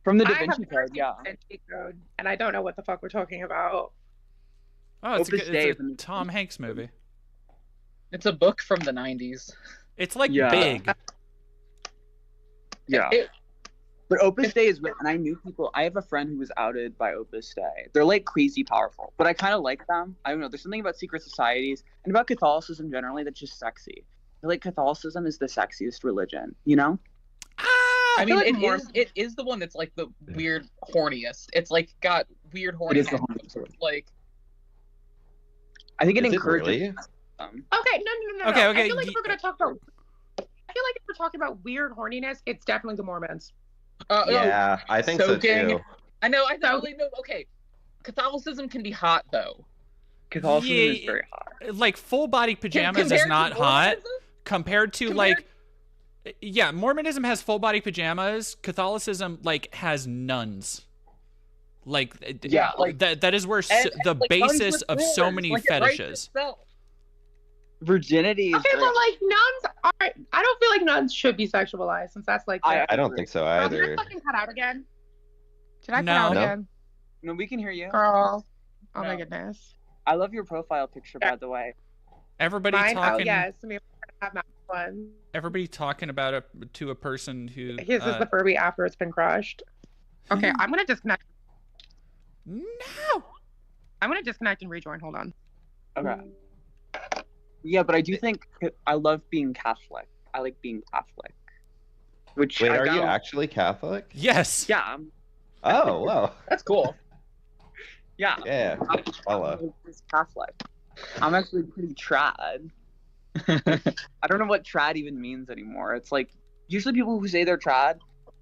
From the Da
I have
Vinci
never
Code,
seen
yeah.
Da Vinci Code, and I don't know what the fuck we're talking about.
Oh, it's
Opus
a
Dei.
Tom Hanks movie.
It's a book from the 90s.
It's like
Yeah.
big.
Yeah. But Opus Dei is real, and I knew people. I have a friend who was outed by Opus Dei. They're like crazy powerful, but I kind of like them. I don't know. There's something about secret societies and about Catholicism generally that's just sexy. I feel like Catholicism is the sexiest religion, you know?
I mean,
like
it is the one that's like the weird horniest. It's like got weird horny.
It is the horniest one.
Like,
I think it
Is it
encourages.
really?
Okay, no.
Okay,
I feel like if we're gonna talk about, I feel like if we're talking about weird horniness, it's definitely the Mormons.
Yeah, I think so
soaking.
too.
I know. Okay, Catholicism can be hot though.
Catholicism is very hot.
Like full body pajamas is
Compared to
not hot
Mormonism?
compared to like. Yeah, Mormonism has full body pajamas. Catholicism like has nuns. Like
Yeah,
like-
that is where
And,
the
like,
basis
nuns with
of so
horns,
many
like, it writes
fetishes.
itself.
Virginity is
Okay,
very...
but like nuns aren't. I don't feel like nuns should be sexualized since that's like.
I
I don't think so
Girl, did I
either.
fucking cut out again? Did I
No.
cut out
No.
again?
No, we can hear you.
Girl. Oh my
No.
goodness.
I love your profile picture, by the way.
Everybody
Mine? Oh
talking.
yes. I mean, I have my one.
Everybody talking about it to a person who.
His is the Furby after it's been crushed. Okay, I'm gonna disconnect.
No.
I'm gonna disconnect and rejoin. Hold on.
Okay. Yeah, but I do think I love being Catholic. I like being Catholic. Which
Wait,
I
are you
found-
actually Catholic?
Yes.
Yeah, I'm,
Oh, wow.
That's cool.
yeah.
Yeah. Hello.
I'm Catholic. I'm actually pretty trad. I don't know what trad even means anymore. It's like usually people who say they're trad,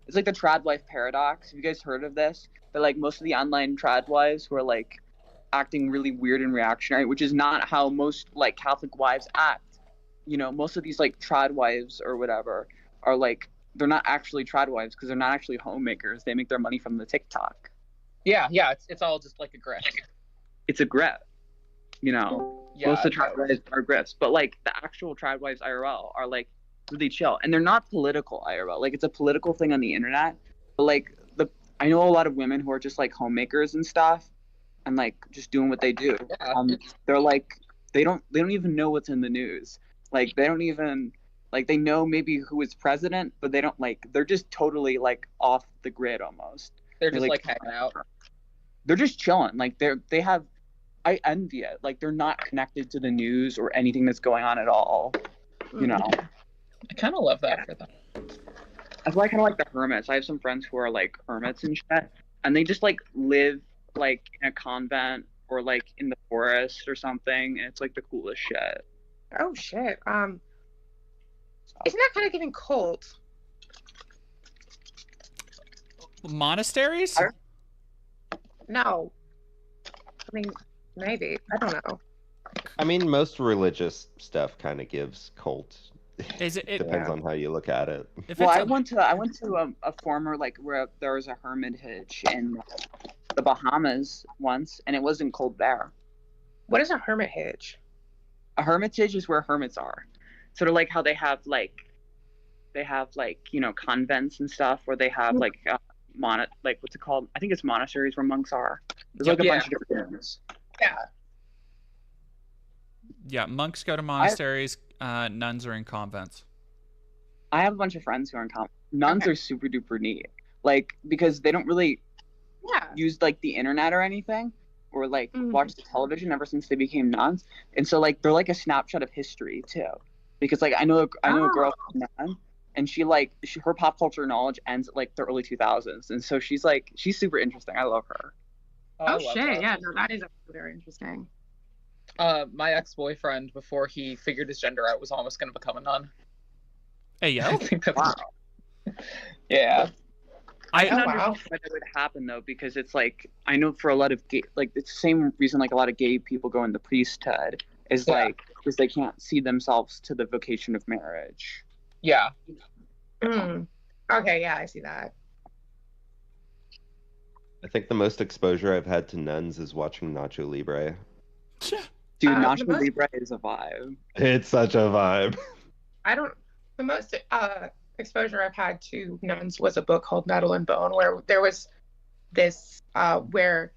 it's like the trad wife paradox. Have you guys heard of this? That like most of the online trad wives who are like acting really weird and reactionary, which is not how most like Catholic wives act. You know, most of these like trad wives or whatever are like they're not actually trad wives because they're not actually homemakers. They make their money from the TikTok.
Yeah, it's all just like a grip.
It's a grip. You know,
Yeah,
most of the trad wives are grips, but like the actual trad wives IRL are like really chill, and they're not political IRL. Like it's a political thing on the internet, but like I know a lot of women who are just like homemakers and stuff, and like just doing what they do.
Yeah.
They're like they don't even know what's in the news. Like they don't even like they know maybe who is president, but they don't like they're just totally like off the grid almost.
They're just
They're,
like hanging out.
They're just chilling. Like they have. I envy it. Like they're not connected to the news or anything that's going on at all. You know.
I kind of love that for them.
That's why I kind of like the hermits. I have some friends who are like hermits and shit, and they just like live like in a convent or like in the forest or something, and it's like the coolest shit.
Oh shit. Isn't that kind of giving cult?
Monasteries?
No. I mean, maybe. I don't know.
I mean, most religious stuff kind of gives cult.
Is it?
Depends on how you look at it.
If
Well,
it's
I went to a former like where there was a hermitage in the Bahamas once, and it wasn't cold there.
What is a hermitage?
A hermitage is where hermits are. Sort of like how they have like you know convents and stuff where they have like what's it called? I think it's monasteries where monks are. There's like a bunch of different things.
Yeah, monks go to monasteries. Nuns are in convents.
I have a bunch of friends who are in nuns are super duper neat. Like because they don't really use like the internet or anything or like watch the television ever since they became nuns. And so like they're like a snapshot of history too. Because like I know a girl who's a nun, and her pop culture knowledge ends at like the early 2000s, and so she's super interesting. I love her.
Oh shit! That. Yeah, no, that is very interesting.
My ex-boyfriend, before he figured his gender out, was almost going to become a nun.
Hey, yo.
I think that's yeah.
I can understand why that would happen though, because it's like I know for a lot of gay, like it's the same reason like a lot of gay people go into priesthood is like because they can't see themselves to the vocation of marriage.
Yeah.
Okay, yeah, I see that.
I think the most exposure I've had to nuns is watching Nacho Libre.
Dude, Nacho Libre is a vibe.
It's such a vibe.
The most exposure I've had to nuns was a book called Nettle and Bone, where there was this where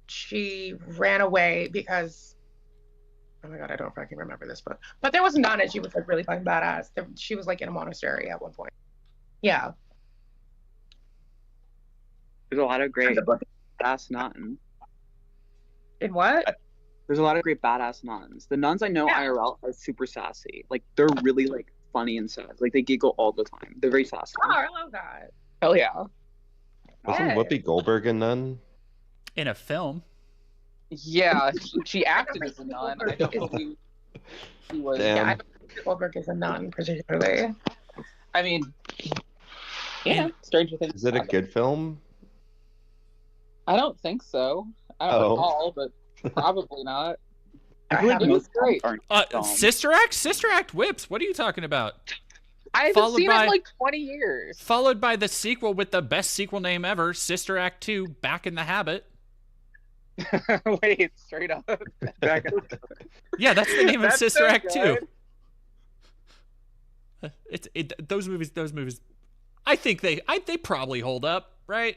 she ran away because, oh my god, I don't fucking remember this book. But there was a nun and she was like really fucking badass. She was like in a monastery at one point. Yeah.
There's a lot of great badass nuns.
In what?
There's a lot of great badass nuns. The nuns I know IRL are super sassy. Like they're really like funny and sad. Like they giggle all the time. They're very sassy.
Oh, I love that.
Hell yeah.
Wasn't Whoopi Goldberg a nun?
In a film.
Yeah, she acted as a nun. I don't believe she was.
Damn.
Yeah, I don't think Goldberg is a nun particularly.
I mean, yeah, Stranger Things.
Is it a good film?
I don't think so. I don't recall, but probably not.
I feel like
It was great.
Sister Act? Sister Act whips. What are you talking about?
I haven't seen it in like 20 years.
Followed by the sequel with the best sequel name ever, Sister Act 2, Back in the Habit.
Wait, straight up.
Yeah, that's the name of
That's
Sister
so
Act 2.
good.
Those movies. I think they probably hold up, right?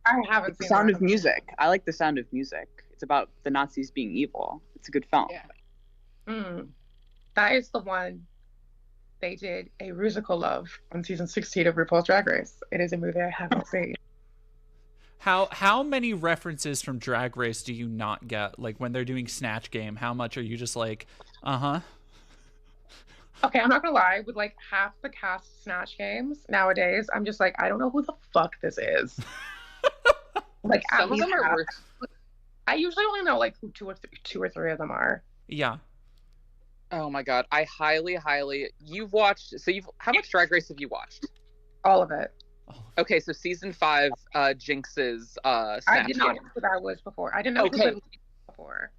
I haven't
It's the
seen
Sound
that.
of Music. I like The Sound of Music. It's about the Nazis being evil. It's a good film.
Yeah.
That is the one they did a musical of on season 16 of RuPaul's Drag Race. It is a movie I haven't seen.
How many references from Drag Race do you not get? Like when they're doing Snatch Game, how much are you just like, uh-huh?
Okay, I'm not gonna lie, with like half the cast of Snatch Games nowadays, I'm just like, I don't know who the fuck this is. Like
Some of them are worth.
I usually only know like who two or three of them are.
Yeah.
Oh my god, I highly. You've watched. How much Drag Race have you watched?
All of it.
Okay, so season 5, Jinx's Snatch
I did not know
Game.
who that was before. I didn't know who that was before.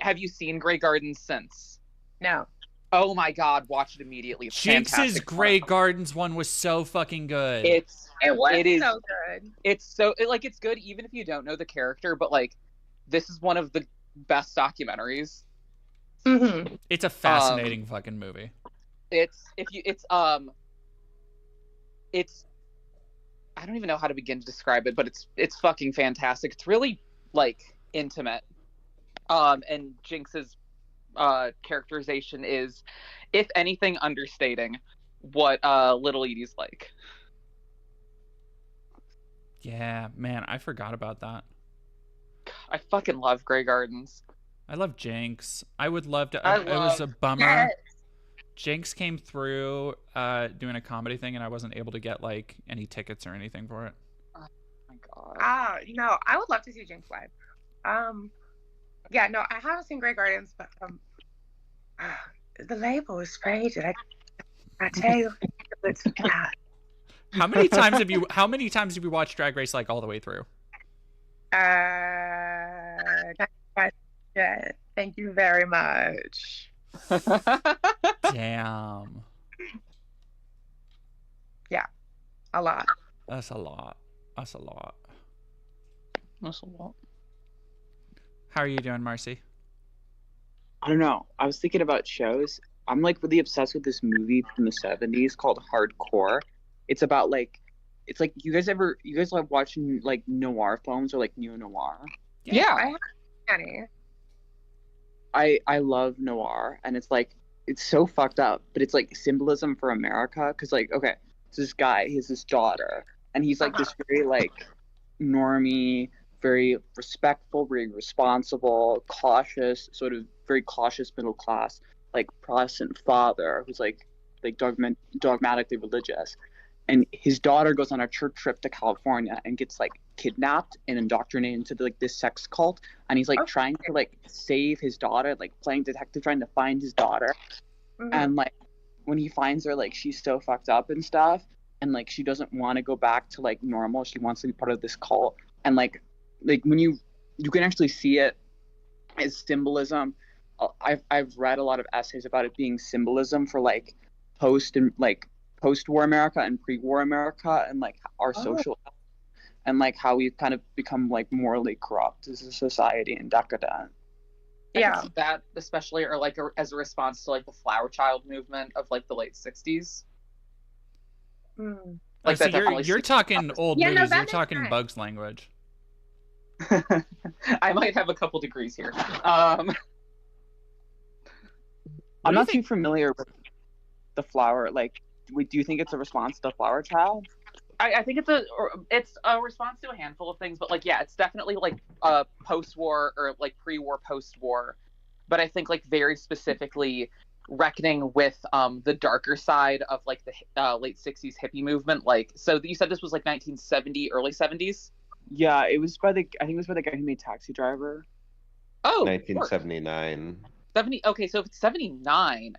Have you seen Grey Gardens since?
No.
Oh my god, watch it immediately. It's
Jinx's
fantastic.
Grey Gardens one was so fucking good.
It was
is
so good.
It's good even if you don't know the character, but like this is one of the best documentaries.
Mm-hmm.
It's a fascinating fucking movie.
It's I don't even know how to begin to describe it, but it's fucking fantastic. It's really like intimate. And Jinx's characterization is, if anything, understating what Little Edie's like.
Yeah, man, I forgot about that.
I fucking love Grey Gardens.
I love Jinx. I would love to.
I
It was a
love-
bummer.
Yes.
Jinx came through doing a comedy thing, and I wasn't able to get like any tickets or anything for it.
Oh my god.
I would love to see Jinx live. Yeah, no, I haven't seen Grey Gardens, but the label is faded. I tell you, it's bad.
How many times have you watched Drag Race like all the way through?
Yeah, thank you very much.
Damn.
Yeah, a lot.
That's a lot. That's a lot.
That's a lot.
How are you doing, Marcy?
I don't know. I was thinking about shows. I'm like really obsessed with this movie from the 70s called Hardcore. It's about like, it's like you guys like watching like noir films or like neo-noir?
Yeah.
I have any.
I love noir, and it's like it's so fucked up, but it's like symbolism for America, because like, okay, so this guy, he has this daughter, and he's like this very like normie, very respectful, very responsible, cautious, sort of very cautious middle class, like Protestant father who's like dogmatically religious. And his daughter goes on a church trip to California and gets like kidnapped and indoctrinated into like this sex cult. And he's like trying to like save his daughter, like playing detective, trying to find his daughter.
Mhm.
And like when he finds her, like she's so fucked up and stuff. And like she doesn't want to go back to like normal. She wants to be part of this cult. And like when you can actually see it as symbolism. I've read a lot of essays about it being symbolism for like post-war America and pre-war America, and like our social health, and like how we've kind of become like morally corrupt as a society and decadent.
Yeah.
That especially, or like as a response to like the Flower Child movement of like the late 60s. Like
so
that definitely
you're
sticks
talking
out.
old
Yeah, no,
movies.
that
You're
makes
talking
sense.
Bugs language.
I might have a couple degrees here.
I'm not too familiar with the flower. Like, do you think it's a response to Flower Child?
I think it's a response to a handful of things, but like yeah, it's definitely like post-war or like pre-war, post-war. But I think like very specifically reckoning with the darker side of like the late 60s hippie movement. Like, so you said this was like 1970, early 70s?
Yeah, I think it was by the guy who made Taxi Driver.
Oh,
1979.
70. Okay, so if it's 79.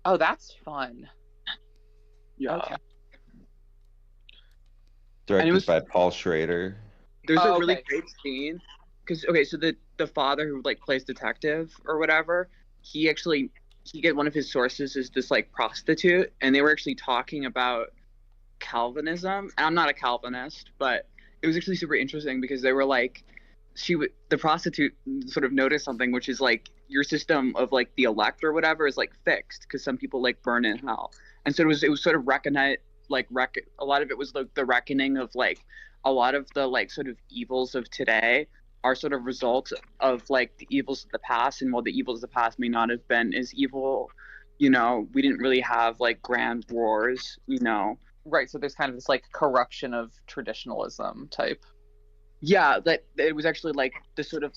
Oh, that's fun.
Yeah.
Okay.
Directed by Paul Schrader.
There's a really
okay.
great scene because so the father who like plays detective or whatever, he get one of his sources is this like prostitute, and they were actually talking about Calvinism. And I'm not a Calvinist, but it was actually super interesting because they were like, the prostitute sort of noticed something, which is like your system of like the elect or whatever is like fixed because some people like burn in hell, and so it was sort of a lot of it was like the reckoning of like a lot of the like sort of evils of today are sort of results of like the evils of the past, and while the evils of the past may not have been as evil, we didn't really have like grand wars,
Right, so there's kind of this like corruption of traditionalism type.
Yeah, that it was actually like this sort of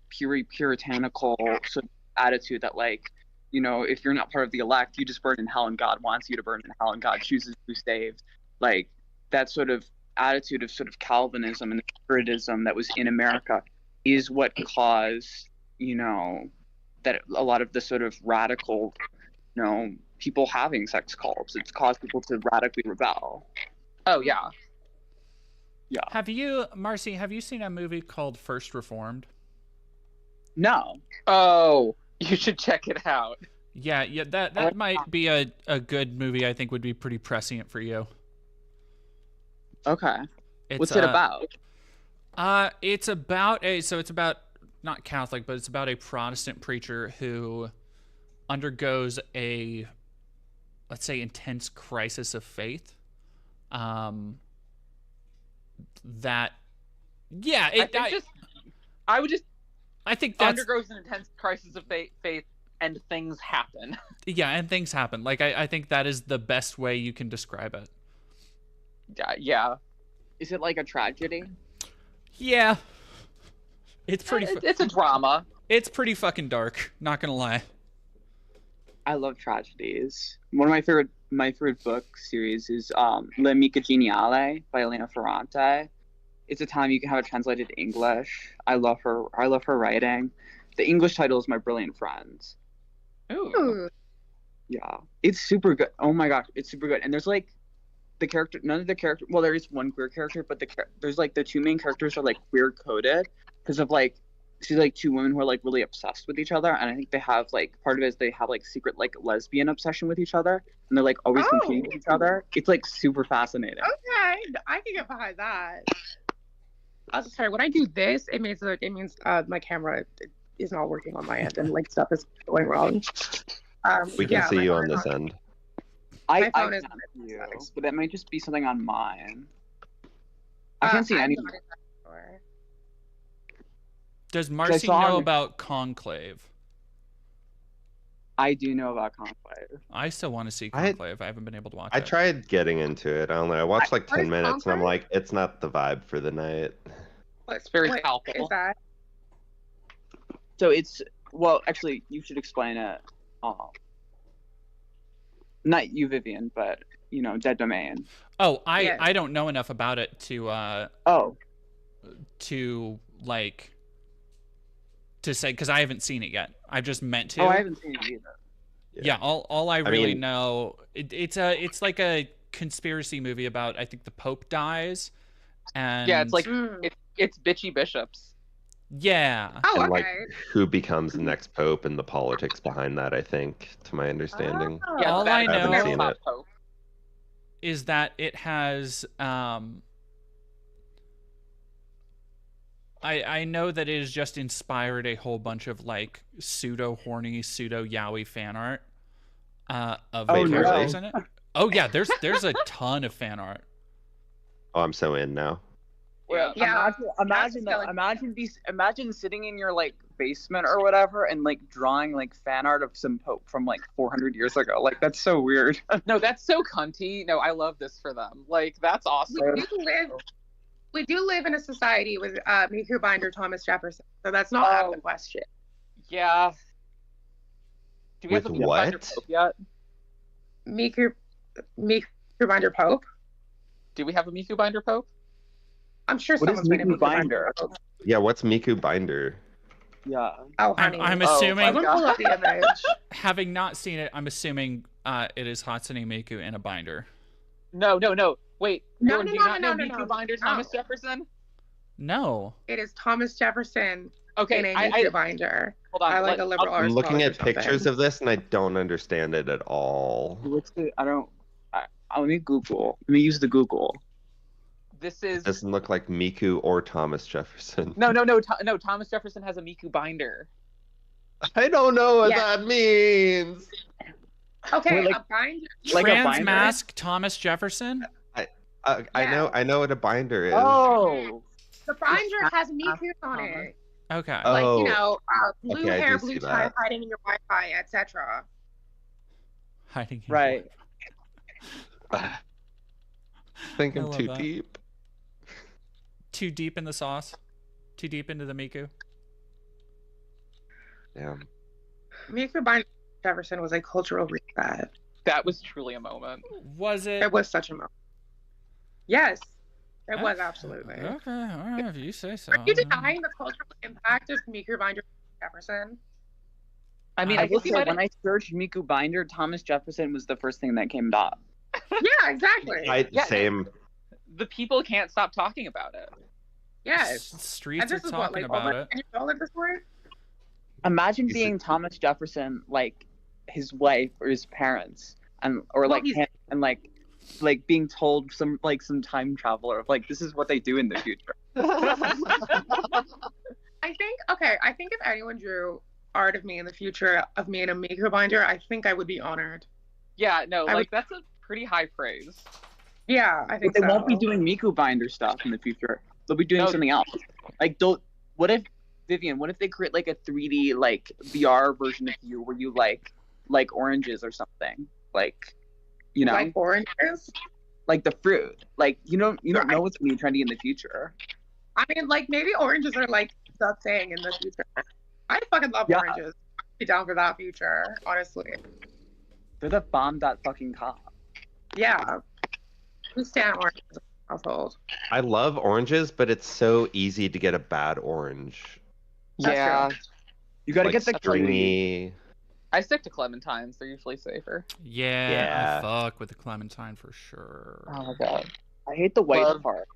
puritanical sort of attitude that like, if you're not part of the elect, you just burn in hell, and God wants you to burn in hell, and God chooses who saved. Like that sort of attitude of sort of Calvinism and Puritanism that was in America is what caused, that a lot of the sort of radical, people having sex cults. It's caused people to radically rebel.
Oh yeah.
Yeah.
Marcy, have you seen a movie called First Reformed?
No.
Oh, you should check it out.
Yeah, that might be a good movie. I think would be pretty prescient for you.
Okay. What's it about?
It's about not Catholic, but it's about a Protestant preacher who undergoes a, let's say, intense crisis of faith. I think that
undergoes an intense crisis of faith, and things happen.
Yeah, and things happen. Like I think that is the best way you can describe it.
Yeah.
Is it like a tragedy?
Yeah. It's pretty.
It's a drama.
It's pretty fucking dark. Not gonna lie.
I love tragedies. One of my favorite book series is L'Amica Geniale by Elena Ferrante. It's a time you can have it translated to English. I love her writing. The English title is My Brilliant Friends.
Ooh.
Yeah. It's super good. Oh my gosh, it's super good. And there's like well, there is one queer character, but there's like the two main characters are like queer coded because of like she's like two women who are like really obsessed with each other, and I think they have like part of it is they have like secret like lesbian obsession with each other, and they're like always competing with each other. It's like super fascinating.
Okay, I can get behind that. Sorry, when I do this, it means my camera is not working on my end, and like stuff is going wrong.
We can see you on this end.
I can see you, but that might just be something on mine. I can't see anything.
Does Marcy know about Conclave?
I do know about Conclave.
I still want to see Conclave. I haven't been able to watch it.
I tried getting into it. I don't know. I watched like 10 minutes and I'm like, it's not the vibe for the night.
It's very palpable.
Is that?
So actually, you should explain it. Not you, Vivian, but Dead Domain.
Oh, I don't know enough about it to say, because I haven't seen it yet. I've just meant to.
Oh, I haven't seen it either.
Yeah, all I really know, it's like a conspiracy movie about, I think the Pope dies, and
yeah, it's like it's bitchy bishops.
Yeah.
Oh,
and
okay.
like who becomes the next pope and the politics behind that, I think, to my understanding.
Yeah,
all I
haven't
know
seen it.
is that it has I know that it has just inspired a whole bunch of like pseudo horny, pseudo yaoi fan art. of
Wait,
the
really?
characters in it. Oh yeah, there's a ton of fan art.
Oh, I'm so in now.
Well,
Yeah.
imagine sitting in your like basement or whatever and like drawing like fan art of some pope from like 400 years ago. Like that's so weird. No, that's so cunty. No, I love this for them. Like that's awesome.
We do live in a society with Miku Binder Thomas Jefferson, so that's not out of the question.
Yeah. Do we have
With
the Miku Binder
what?
Pope yet?
Miku Binder Pope?
Do we have a Miku Binder Pope?
I'm sure
What is
someone's made a
Miku
Miku Binder
Binder?
Pope.
Yeah, what's Miku Binder?
Yeah.
Oh, honey.
I'm
Oh,
assuming,
Someone pull up the image.
having not seen it, I'm assuming it is Hatsune Miku in a binder.
No. Wait,
No,
Lauren,
no,
do you
no,
not
no,
know
no,
Miku
no.
Binder Thomas Jefferson?
No.
It is Thomas Jefferson
Okay,
in a Miku Binder.
hold on.
I like a liberal
I'm
arts
looking
college
at
or something.
pictures of this and I don't understand it at all.
What's the? I don't. Let me Google. Let me use the Google.
This is
It doesn't look like Miku or Thomas Jefferson.
no. Thomas Jefferson has a Miku Binder.
I don't know what
Yeah.
that means.
Okay,
Or like-
a binder.
Like a
Trans
binder?
mask Thomas Jefferson?
I know what a binder is.
Oh.
The binder has Miku on it.
Okay.
Like,
Oh,
you know, blue
okay, I
hair,
do
blue
see
tie,
that.
hiding in your Wi-Fi, etc.
Hiding in
Right.
Thinking
love
too
that.
deep.
Too deep in the sauce? Too deep into the Miku?
Damn.
Miku Binder Jefferson was a cultural reset.
That was truly a moment.
Was it?
It was such a moment. Yes, it was absolutely.
Okay, alright, if you say so.
Are you denying the cultural impact of Miku Binder Jefferson?
I mean,
I
I
will
guess
say when I searched Miku Binder, Thomas Jefferson was the first thing that came up.
Yeah, exactly.
Yeah,
Same.
the people can't stop talking about it.
Yes.
Streets
And
are
this is
talking
what, like,
about
over
it.
10 years old at this point?
Imagine
Is
being
it-
Thomas Jefferson, like his wife or his parents, and or
Well,
like
he's-
him, and like being told some time traveler like this is what they do in the future.
I think if anyone drew art of me in the future of me in a Miku Binder, I think I would be honored.
Yeah, no,
I
like that's a pretty high praise.
Yeah, I
But
think
they
so.
won't be doing Miku Binder stuff in the future. They'll be doing
No.
something else. Like what if Vivian? What if they create like a 3D like VR version of you where you like oranges or something? Like, you know,
Like oranges?
like the fruit. Like you don't know what's gonna be trendy in the future.
I mean, like, maybe oranges are, like, the thing in the future. I fucking love
Yeah.
oranges. I'd be down for that future, honestly.
They're the bomb.fucking-com.
Yeah. We stand oranges in our household.
I love oranges, but it's so easy to get a bad orange.
That's
Yeah,
You gotta
Like
get the
stringy.
I stick to clementines. They're usually safer.
Yeah,
Yeah.
I fuck with the clementine for sure.
Oh my god.
I hate the white
Love-
part.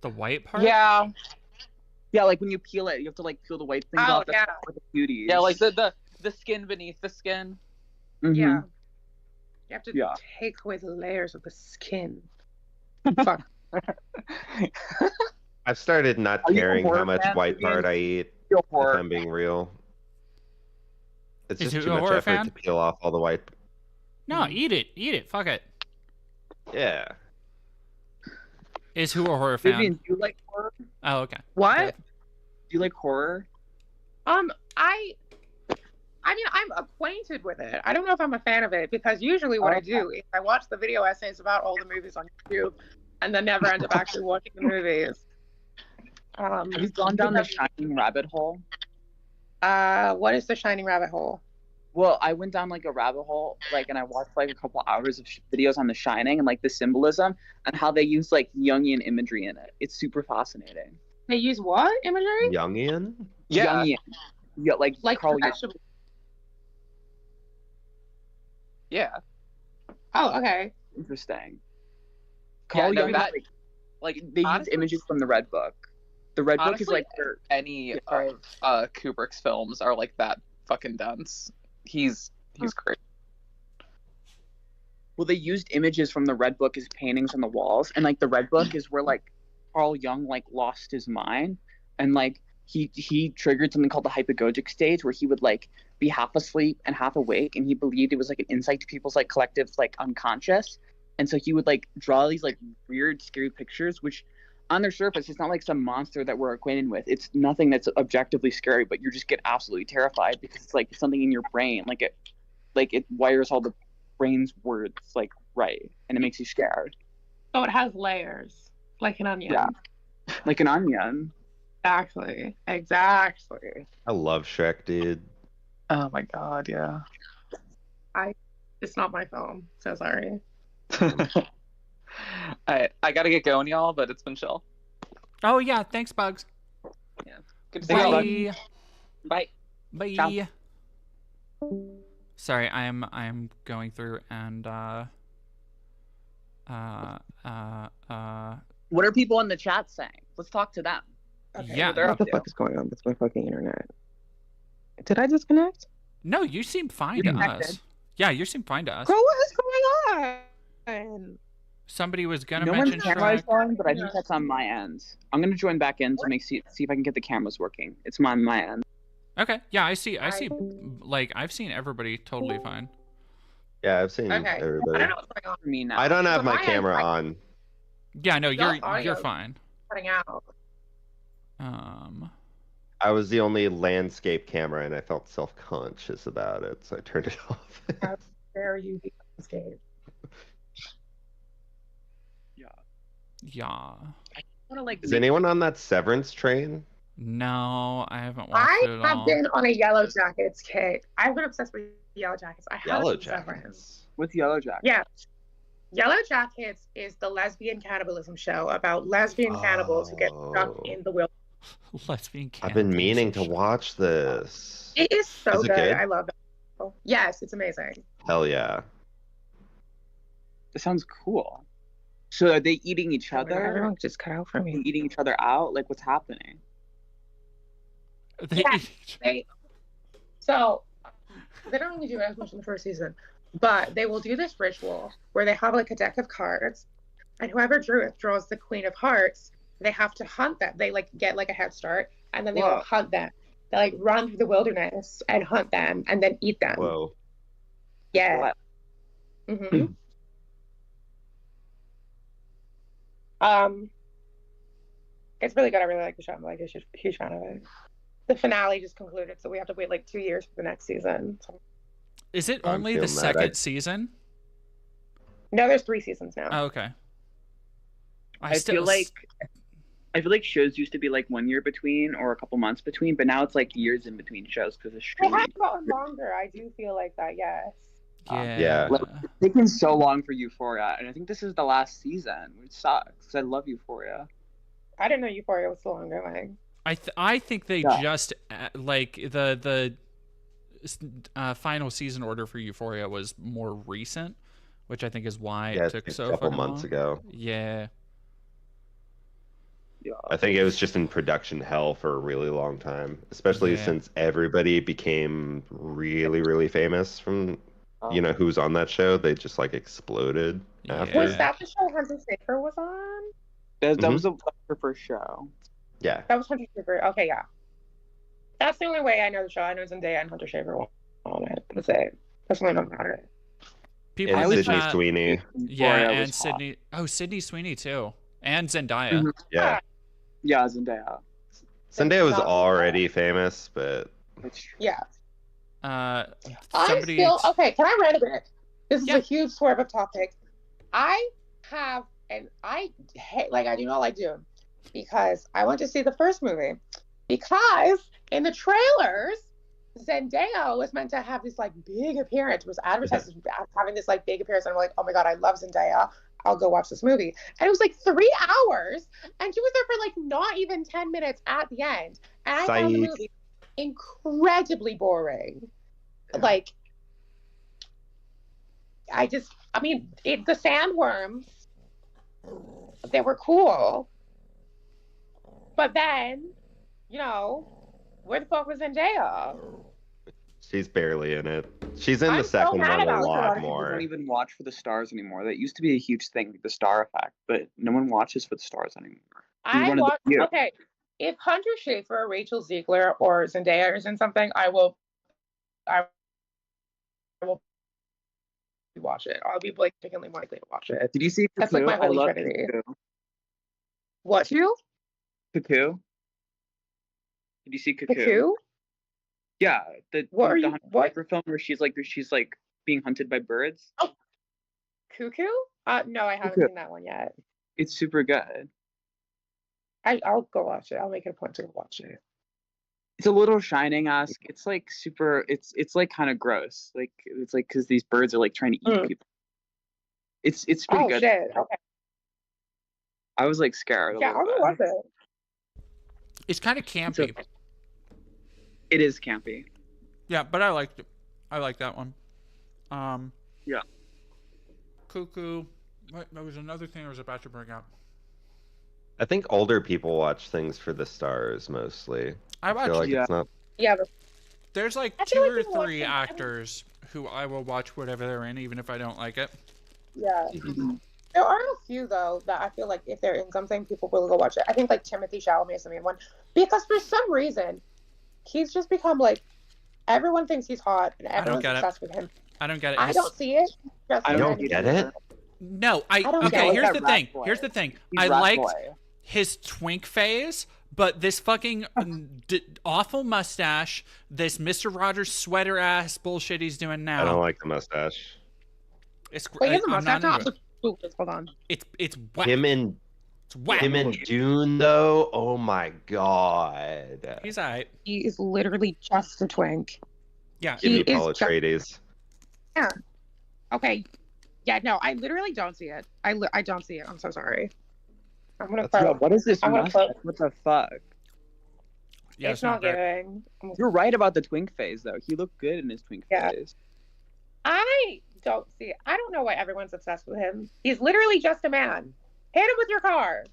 The white part?
Yeah,
Yeah, like when you peel it, you have to like peel the white things
Oh,
off. That's
yeah.
what the beauty is.
yeah, like the skin beneath the skin.
Mhm.
Yeah. You have to
Yeah.
take away the layers of the skin. Fuck.
I've started not
Are you a
caring how
horror
much
fan,
white
Vivian?
part I eat,
Feel
if
horror.
I'm being real. It's
Is
just
you
too
a
much
horror
effort
fan?
to peel off all the white.
No, eat it. Fuck it.
Yeah.
Is who a horror fan?
Vivian, do you like horror? Do
Oh, okay.
What?
you like horror?
I mean, I'm acquainted with it. I don't know if I'm a fan of it because usually what I do is I watch the video essays about all the movies on YouTube and then never end up actually watching the movies.
Have you gone down the Shining rabbit hole?
What is the Shining Rabbit Hole?
Well, I went down like a rabbit hole, like, and I watched like a couple hours of videos on The Shining and like the symbolism and how they use like Jungian imagery in it. It's super fascinating.
They use what imagery?
Jungian?
Yeah.
Jungian. Yeah, like Carl Jung.
vegetables.
Yeah.
Oh, okay.
Interesting.
Yeah,
Carl
no,
Jung,
that-
like they use
honestly-
images from the Red Book. The Red Book is
Honestly,
like their
any of Kubrick's films are like that fucking dense. He's great.
well, they used images from the Red Book as paintings on the walls, and like the Red Book is where like Carl Jung like lost his mind, and like he triggered something called the hypnagogic stage, where he would like be half asleep and half awake, and he believed it was like an insight to people's like collective like unconscious. And so he would like draw these like weird, scary pictures, which on their surface, it's not like some monster that we're acquainted with. It's nothing that's objectively scary, but you just get absolutely terrified because it's like something in your brain, like it wires all the brain's words like right, and it makes you scared.
So it has layers, like an onion.
Yeah, like an onion.
Exactly.
I love Shrek, dude.
Oh my god, yeah.
It's not my phone, so sorry.
I gotta get going, y'all, but it's been chill.
Oh yeah, thanks, Bugs.
Good to see you.
Bye.
Bye.
Bye. Sorry, I'm going through and
What are people in the chat saying? Let's talk to them.
Okay,
yeah.
What the fuck is going on with my fucking internet? Did I disconnect?
No, you seem fine
You
to
connected.
us. Yeah, you seem fine to us.
Girl, what is going on?
Somebody was gonna
No
mention
one's camera is
Shrek.
on, but I think that's on my end. I'm gonna join back in to see if I can get the cameras working. It's on my end.
Okay, yeah, I see. Like I've seen everybody totally fine.
Yeah, I've seen
Okay. I
everybody.
don't know what's going on.
For me now.
I don't have
So
my
my
camera
end,
on.
Yeah, no,
Your
you're
audio-
fine.
Cutting out.
I was the only landscape camera, and I felt self-conscious about it, so I turned it off.
How dare you be escape?
Yeah.
Is anyone on that Severance train?
No, I haven't watched
I
it at
have
all.
been on a Yellow Jackets kick. I've been obsessed with Yellow Jackets. I haven't
Yellow
seen Severance.
Jackets.
With Yellow Jacket.
Yeah. Yellow Jackets is the lesbian cannibalism show about lesbian cannibals who get stuck
Oh.
in the wilderness.
Lesbian
I've been meaning to
cannibalism.
watch this.
It is so
Is it good?
I love it. Yes, it's amazing.
Hell yeah.
That sounds cool. So are they eating each
Oh my God,
other?
everyone just cut out for
Are they
me.
eating each other out? Like what's happening?
They-
So they don't really do it as much in the first season, but they will do this ritual where they have like a deck of cards, and whoever draws the Queen of Hearts, they have to hunt them. They like get like a head start, and then they will
Whoa.
hunt them. They like run through the wilderness and hunt them, and then eat them.
Whoa.
Yeah.
What?
hmm It's really good. I really like the show. I'm like a huge fan of it. The finale just concluded, so we have to wait like 2 years for the next season. So...
Is it
I'm
only the
feeling that.
second season?
No, there's 3 seasons now.
Oh, okay.
I feel like shows used to be like 1 year between or a couple months between, but now it's like years in between shows because of
It
streaming.
has gotten longer. I do feel like that. Yes.
Yeah.
Like, it's taken so long for Euphoria, and I think this is the last season, which sucks because I love Euphoria.
I didn't know Euphoria was still ongoing.
I think they
Yeah.
just like the final season order for Euphoria was more recent, which I think is why
Yeah,
it took
it's
so
a couple
fucking
months
long.
ago.
Yeah.
Yeah.
I think it was just in production hell for a really long time, especially
Yeah.
since everybody became really, really famous from, you know, who's on that show. They just like exploded after.
Was that the show Hunter Schafer was on?
That was her first show.
Yeah.
That was Hunter Schafer. Okay, yeah. That's the only way I know the show. I know Zendaya and Hunter Schafer were on it. That's it. That's the only know about it.
People
And
in the
Sydney
chat-
Sweeney.
Yeah,
Euphoria
and
was hot.
Sydney. Oh, Sydney Sweeney too, and Zendaya.
Mhm.
Yeah.
Yeah, Zendaya.
Zendaya was
Not-
already famous, but
That's true.
Yeah.
Somebody.
Okay, can I rant a bit? This is
Yeah.
a huge swerve of topic. I have, and I hate, like, I do not like Dune because I went to see the first movie because in the trailers, Zendaya was meant to have this like big appearance, was advertised as having this like big appearance. And I'm like, oh my God, I love Zendaya. I'll go watch this movie. And it was like 3 hours, and she was there for like not even 10 minutes at the end. And I found the
Psych.
movie incredibly boring. Like, the sandworms, they were cool. But then, where the fuck was Zendaya?
she's barely in it. She's in
I'm
the
so
second
mad
one a
about it.
lot
People
more.
don't even watch for the stars anymore. That used to be a huge thing, the star effect, but no one watches for the stars anymore.
I
one of the
watched,
few.
okay, if Hunter Schafer, Rachel Ziegler, or Zendaya is in something, I will I will watch it. I'll be like particularly likely to watch it.
Did you see Cuckoo?
That's like my
I
holy
love
trinity.
Cuckoo.
What you?
Cuckoo. Did you see Cuckoo?
Cuckoo?
Yeah,
What are
the
you?
Hunter
What?
Viper film where she's like being hunted by birds.
Oh, Cuckoo? No, I haven't
Cuckoo.
seen that one yet.
It's super good.
I'll go watch it. I'll make it a point to go watch it.
It's a little Shining-esque. It's like super. It's like kind of gross. Like it's like because these birds are like trying to eat people. It's pretty good.
Shit. Okay.
I was like scared.
Yeah, I'll go watch it.
It's kind of campy.
It is campy.
Yeah, but I liked it. I like that one.
Yeah.
Cuckoo. What? There was another thing I was about to bring up.
I think older people watch things for the stars mostly.
I
feel like it's not.
Yeah, but
There's like
I
2
feel like
or
people watch
3
them-
actors who I will watch whatever they're in, even if I don't like it.
yeah. There are a few though that I feel like if they're in something, people will go watch it. I think like Timothy Chalamet is the main one because for some reason he's just become like everyone thinks he's hot and everyone's
get it.
obsessed with him.
I don't get it.
I don't see it. Just
I
You
don't
don't
because-
get it?
No,
I don't
okay,
get it.
here's
That
the
rat
thing.
boy.
Here's the thing.
He's
I
rat
liked
boy.
his twink phase, but this fucking awful mustache, this Mr. Rogers sweater ass bullshit he's doing now.
I don't like the mustache.
It's
Wait, he has a
I'm not
mustache.
into it.
Ooh, just hold on.
It's whack.
Him and
It's whack.
Dune though. Oh my god.
He's alright.
He is literally just a twink.
Yeah.
Give me
He is
Paul
just-
Atreides.
Okay. Yeah, no, I literally don't see it. I don't see it. I'm so sorry. I'm gonna
That's
cry.
Bro, what is this
I'm gonna
mustache? What the fuck?
Yeah,
It's not
great.
giving.
You're right about the twink phase though. He looked good in his twink
Yeah.
phase.
I don't see it. I don't know why everyone's obsessed with him. He's literally just a man. Hit him with your car.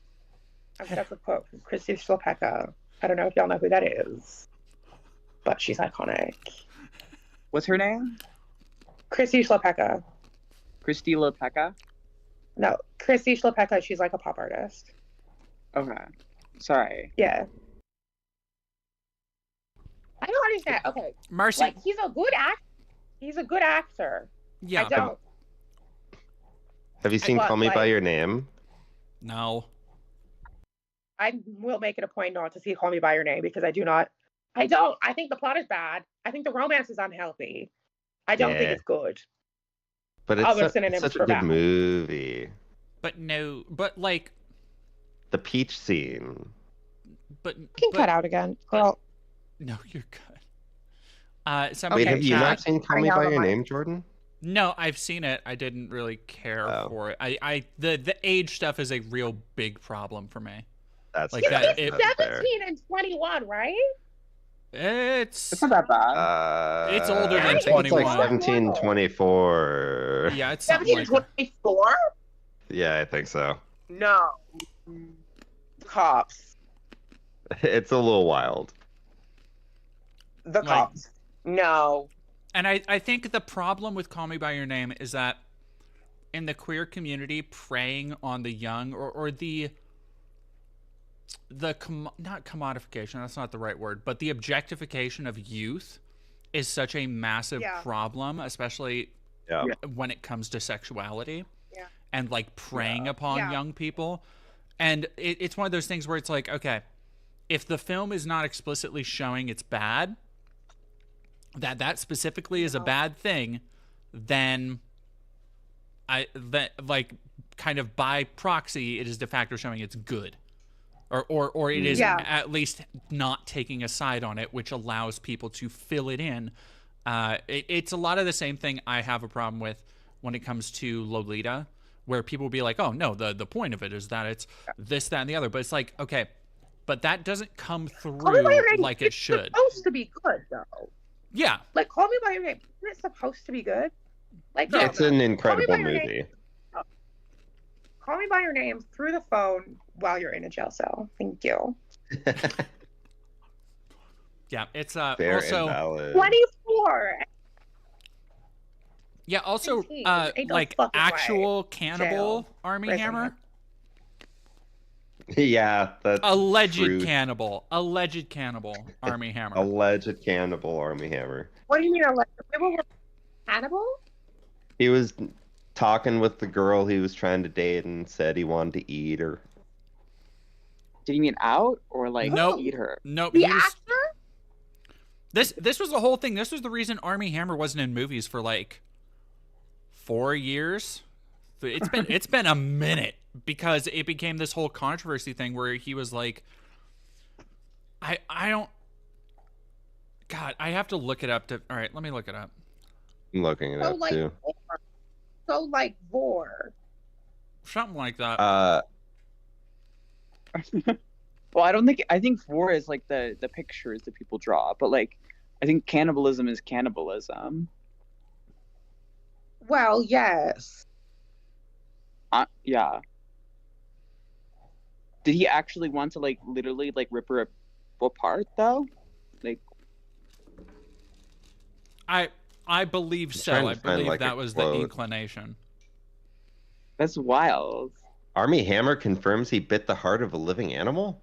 That's a quote from Christy Slopeka. I don't know if y'all know who that is, but she's iconic.
What's her name?
Christy Slopeka.
Christy LaPecca?
No, Christy Slopeka. She's like a pop artist.
Okay. Sorry.
Yeah. I don't understand. Okay,
Marcy.
like he's a good act. He's a good actor.
Yeah.
I don't.
Have you seen
thought,
Call Me by
like-
Your Name?
No.
I will make it a point not to see Call Me by Your Name because I do not. I don't. I think the plot is bad. I think the romance is unhealthy. I don't think
Yeah.
it's good.
But
Other
it's
synonyms
such a
for
good
bad.
movie.
But no. But like.
The peach scene.
But.
You can
but,
cut out again, girl.
No, you're good. Somebody
Wait,
in
have you
chat-
not seen Call
I
Me
have
by
on
Your
my-
Name, Jordan?
No, I've seen it. I didn't really care
Oh.
for it. The age stuff is a real big problem for me.
That's
Like
fair.
that-
He's
it-
17 and 21, right?
It's
It's not that bad.
It's older
than
I think it's
21.
like 17, 24.
yeah, it's something
17
like
and
that.
24?
Yeah, I think so.
No. Cops.
It's a little wild.
The
Like-
cops. No.
And I think the problem with Call Me by Your Name is that in the queer community, preying on the young or not commodification, that's not the right word, but the objectification of youth is such a massive
Yeah.
problem, especially
Yeah.
when it comes to sexuality
Yeah.
and like preying upon
Yeah.
young people. And it's one of those things where it's like, okay, if the film is not explicitly showing it's bad, that specifically is a bad thing, then like kind of by proxy it is de facto showing it's good. Or it is
Yeah.
at least not taking a side on it, which allows people to fill it in. It's a lot of the same thing I have a problem with when it comes to Lolita, where people will be like, oh, no, the point of it is that it's this, that, and the other. But it's like, okay, but that doesn't come
Call Me
through
by Your Name,
like it
it's
should.
supposed to be good, though.
Yeah.
Like, Call Me by Your Name, isn't it supposed to be good? Like, no,
It's an incredible
Call Me by Your
movie.
Call Me by Your Name through the phone while you're in a jail cell. Thank you.
Yeah, it's
Fair and
also
valid.
24.
yeah, also
18. Ain't no
like
fucking way.
actual Cannibal
Jail.
Army
Prison.
Hammer.
Yeah, that's
Alleged
true.
cannibal. Alleged cannibal. Army Hammer.
Alleged cannibal Army Hammer.
What do you mean? Like, cannibal?
He was talking with the girl he was trying to date and said he wanted to eat her.
Did you mean out or like
Nope.
eat her?
Nope.
The
he was-
actor?
This was the whole thing. This was the reason Army Hammer wasn't in movies for like 4 years. It's been a minute because it became this whole controversy thing where he was like, I don't. God, I have to look it up. All right, let me look it up.
I'm looking it up too.
So like vor.
Something like that.
Well, I think vor is like the pictures that people draw, but like I think cannibalism is cannibalism.
Well, yes.
Yeah. Did he actually want to like literally like rip her apart though? Like,
I believe so.
trying to
I
find,
believe
like, a
that was the
quote.
inclination.
that's wild.
Army Hammer confirms he bit the heart of a living animal?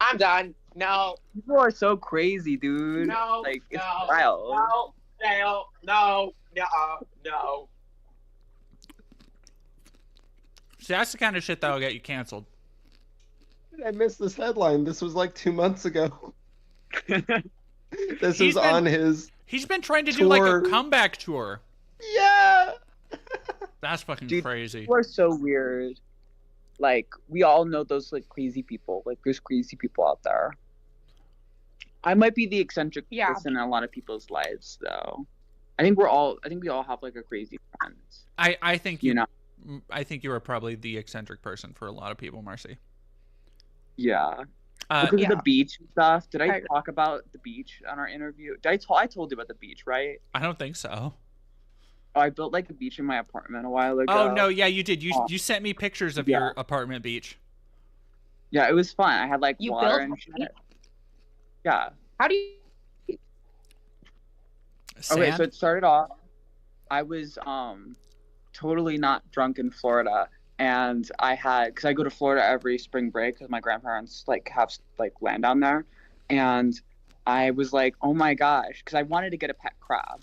I'm done. No.
People are so crazy, dude.
No.
Like it's
no,
wild.
No.
See, that's the kind of shit that'll get you canceled.
I missed this headline. This was like 2 months ago. This
He's
was
been-
on his...
He's been trying to do like a
Tour.
comeback tour.
Yeah!
That's fucking
Dude,
crazy.
People are so weird. Like we all know those like crazy people. Like there's crazy people out there. I might be the eccentric person in a lot of people's lives, though. I think we all have like a crazy friends.
I think
You know.
I think you are probably the eccentric person for a lot of people, Marcy.
Yeah.
Uh,
Because of the beach and stuff. Did I
I-
talk about the beach on our interview? I told you about the beach, right?
I don't think so.
Oh, I built like a beach in my apartment a while ago.
Oh no, yeah, you did. You
Oh.
you sent me pictures of
Yeah.
your apartment beach.
Yeah, it was fun. I had like
You
water
built
and
a
shit. Yeah.
How do you?
Okay,
Sand?
so it started off. I was totally not drunk in Florida, and because I go to Florida every spring break because my grandparents like have like land down there, and I was like, oh my gosh, because I wanted to get a pet crab,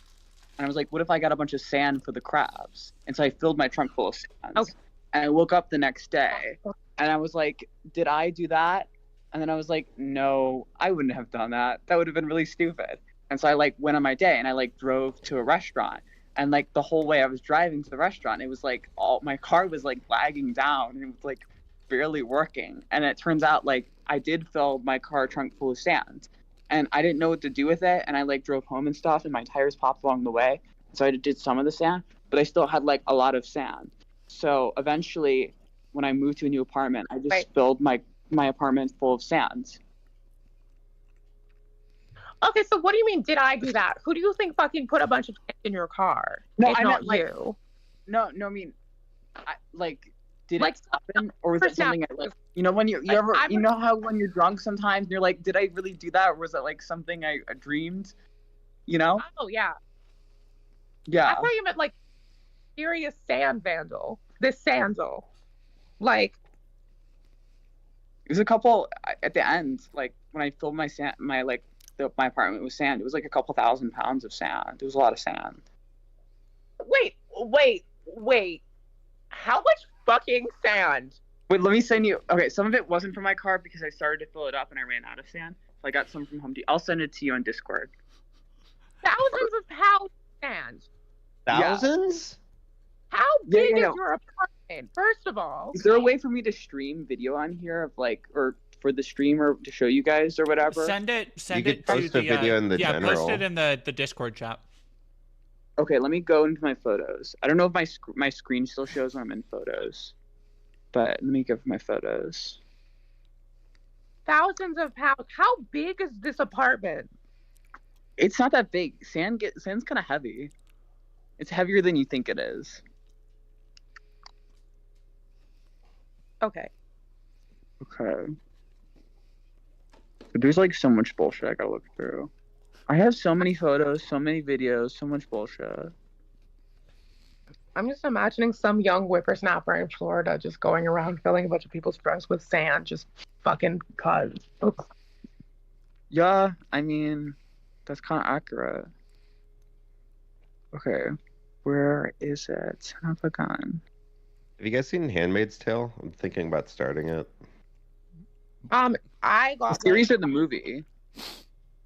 and I was like, what if I got a bunch of sand for the crabs? And so I filled my trunk full of sand.
Okay.
And I woke up the next day, and I was like, did I do that? And then I was like, no, I wouldn't have done that. That would have been really stupid. And so I like went on my day and I like drove to a restaurant. And like the whole way I was driving to the restaurant, it was like my car was like lagging down and it was like barely working. And it turns out like I did fill my car trunk full of sand and I didn't know what to do with it. And I like drove home and stuff and my tires popped along the way. So I did some of the sand, but I still had like a lot of sand. So eventually when I moved to a new apartment, I just filled my apartment full of sand.
Okay, so what do you mean? Did I do that? Who do you think fucking put a bunch of shit in your car?
No,
if
I
not
meant, like,
you.
No, I mean, did
Like,
it happen, or was
for
it something
example,
like, you know, when you
like,
ever,
I'm
you
a-
know how when you're drunk sometimes you're like, did I really do that, or was it like something I dreamed? You know?
Oh yeah. I
Yeah.
thought you meant like serious sand vandal. This sandal. Like,
It was a couple at the end, like when I filled my sand, my apartment with sand. It was like a couple thousand pounds of sand. It was a lot of sand.
wait. How much fucking sand?
Wait, let me send you. Okay, some of it wasn't from my car because I started to fill it up and I ran out of sand. So I got some from Home Depot. I'll send it to you on Discord.
Thousands of pounds of sand.
Thousands?
How big
yeah.
is your apartment? First of all.
Is there a way for me to stream video on here of like, or for the stream or to show you guys or whatever?
Send it
You could
to
post a
the
video in the
post
general.
it in the Discord chat.
Okay, let me go into my photos. I don't know if my screen still shows when I'm in photos, but let me go for my photos.
Thousands of pounds. How big is this apartment?
It's not that big. Sand's kind of heavy. It's heavier than you think it is.
Okay.
Okay. But there's like so much bullshit I gotta look through. I have so many photos, so many videos, so much bullshit.
I'm just imagining some young whippersnapper in Florida just going around filling a bunch of people's dress with sand, just fucking cuz.
Yeah, I mean, that's kind of accurate. Okay, where is it? Have I gone?
Have you guys seen Handmaid's Tale? I'm thinking about starting it.
I
The
got
series or the movie?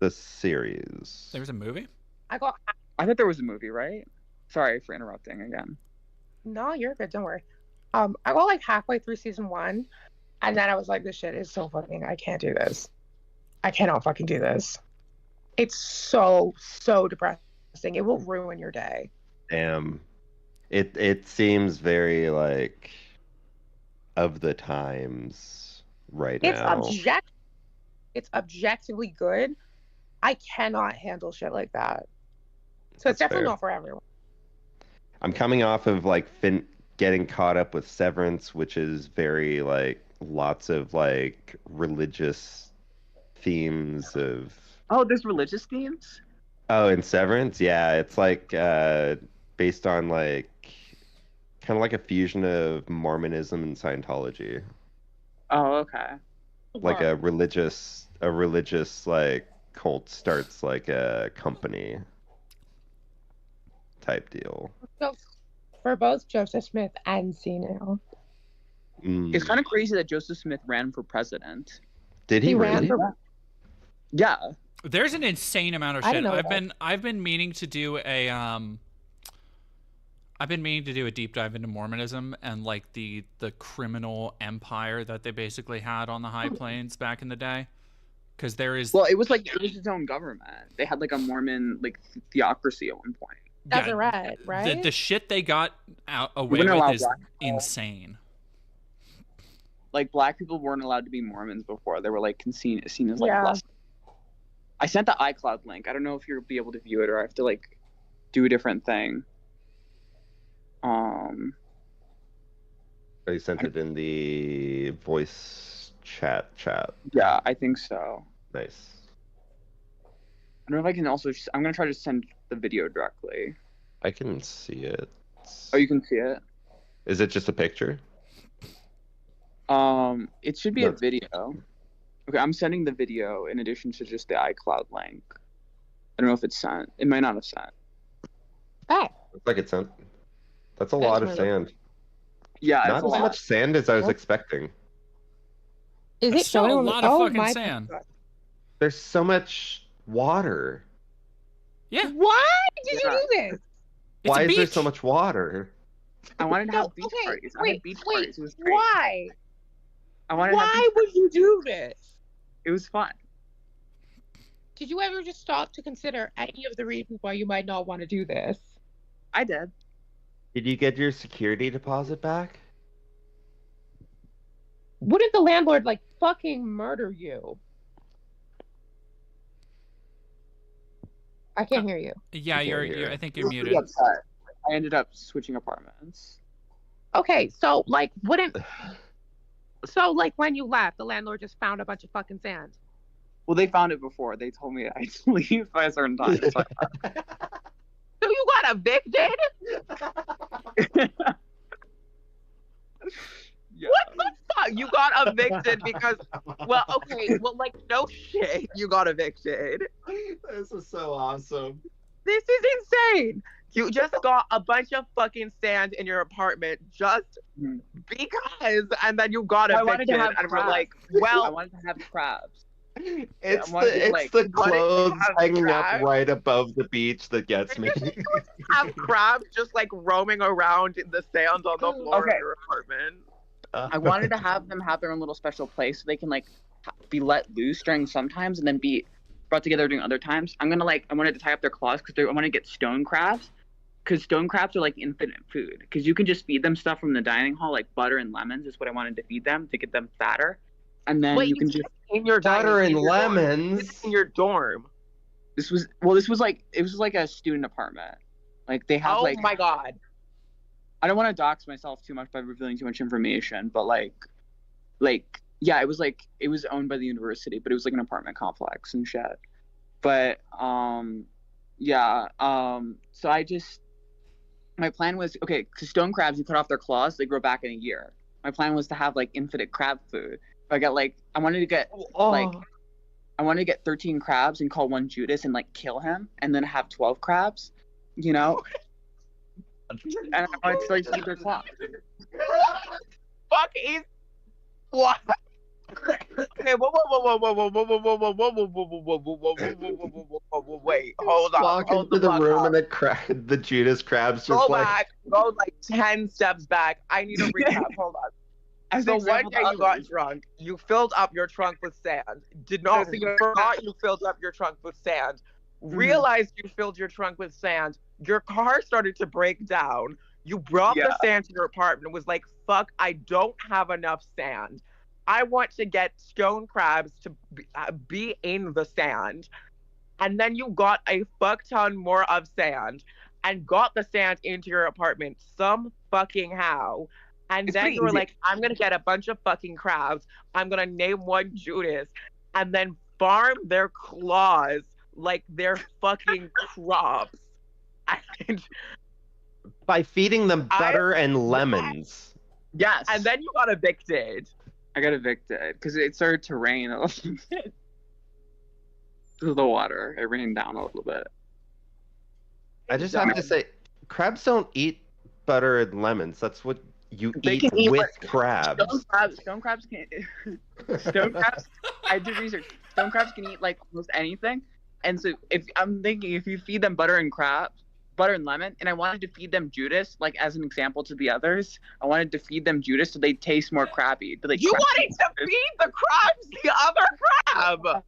The series.
There was a movie?
I got
I thought there was a movie, right? Sorry for interrupting again.
No, you're good. Don't worry. I got like halfway through season 1, and then I was like, "This shit is so fucking. I can't do this. I cannot fucking do this. It's so depressing. It will ruin your day."
Damn. It seems very like of the times right now.
It's objectively good. I cannot handle shit like that. So it's
That's
definitely
fair.
not for everyone.
I'm coming off of like getting caught up with Severance, which is very like lots of like religious themes of.
Oh, there's religious themes?
Oh, in Severance, yeah, it's like based on like kind of like a fusion of Mormonism and Scientology.
Oh, okay.
Like a religious like cult starts like a company type deal.
So for both Joseph Smith and Cena.
It's kind of crazy that Joseph Smith ran for president.
Did he really?
Yeah.
There's an insane amount of
I
shit.
didn't know that.
I've been meaning to do a deep dive into Mormonism and like the criminal empire that they basically had on the High Plains back in the day. Because there is
Well, it was its own government. They had like a Mormon like theocracy at one point.
That's right, right?
The shit they got away
wouldn't allow
with is
black people.
insane.
Like black people weren't allowed to be Mormons before. They were like seen as like
Yeah.
less. I sent the iCloud link. I don't know if you'll be able to view it or I have to like do a different thing.
Oh, you sent it in the voice chat.
Yeah, I think so.
Nice.
I don't know if I can also. I'm gonna try to send the video directly.
I can see it.
Oh, you can see it.
Is it just a picture?
It should be a video. Okay, I'm sending the video in addition to just the iCloud link. I don't know if it's sent. It might not have sent.
Hey.
Looks like it's sent. That's a lot of sand.
Yeah,
Not as much sand as I was expecting.
Is
That's
it
still
showing
a
on the-
lot of
oh
fucking
my
sand.
God.
There's so much water.
Yeah.
Why did you do this?
Why is there so much water?
I wanted to have beach
Okay,
parties. I
wait,
had beach
wait,
parties. It was great.
why?
I wanted to have
Why
beach
would you do this?
It was fun.
Did you ever just stop to consider any of the reasons why you might not want to do this?
I did.
Did you get your security deposit back?
Wouldn't the landlord like fucking murder you? I can't hear you.
Yeah, you're I think you're muted.
Pretty upset. I ended up switching apartments.
Okay, so like wouldn't so like when you left, the landlord just found a bunch of fucking sand.
Well, they found it before. They told me I had to leave by a certain time. So
So you got evicted?
yeah.
What the fuck? You got evicted because, well, okay, well, like, no shit, you got evicted.
This is so awesome.
This is insane. You just got a bunch of fucking sand in your apartment just because, and then you got
I wanted
evicted,
to have
and we're
crabs.
like,
I
well,
wanted to have crabs.
It's
wanted to,
the
like,
clothes hanging up
crabs.
right above the beach that gets me.
have crabs just like roaming around in the sand on the floor
Okay.
of your apartment.
I wanted to have them have their own little special place so they can like be let loose during sometimes and then be brought together during other times. I wanted to tie up their claws because I want to get stone crabs. Because stone crabs are like infinite food. Because you can just feed them stuff from the dining hall, like butter and lemons is what I wanted to feed them to get them fatter. And then
Wait,
you can just
in your
Butter
dining-
and
in your dorm.
lemons.
In your dorm.
This was like a student apartment. Like they have
Oh
like
my god.
I don't want to dox myself too much by revealing too much information, but like yeah, it was owned by the university, but it was like an apartment complex and shit. But yeah, so I just my plan was, okay, because stone crabs, you cut off their claws, they grow back in a year. My plan was to have like infinite crab food. I got like, I wanted to get 13 crabs and call one Judas and like kill him, and then have 12 crabs, you know? And I wanted to like eat their claws.
Fuck is what? Okay, wait, hold on.
Walk into the room and the Judas crabs just
Go like 10 steps back. I need a recap. Hold on. So one day you got drunk, you filled up your trunk with sand. Forgot you filled up your trunk with sand. Realized you filled your trunk with sand. Your car started to break down. You brought the sand to your apartment and was like, fuck, I don't have enough sand. I want to get stone crabs to be in the sand. And then you got a fuck ton more of sand and got the sand into your apartment some fucking how. And then you were like, I'm going to get a bunch of fucking crabs. I'm going to name one Judas and then farm their claws like they're fucking crops. And
by feeding them butter and lemons.
Yes.
And then you got evicted.
I got evicted because it started to rain a little bit. The water, it rained down a little bit.
I just have to say, crabs don't eat butter and lemons. That's what you eat with crabs.
Stone crabs can. Stone crabs. I did research. Stone crabs can eat like almost anything. And so if you feed them butter and lemon, and I wanted to feed them Judas, like as an example to the others, I wanted to feed them Judas so they taste more crabby.
You wanted to feed the crabs the other crab.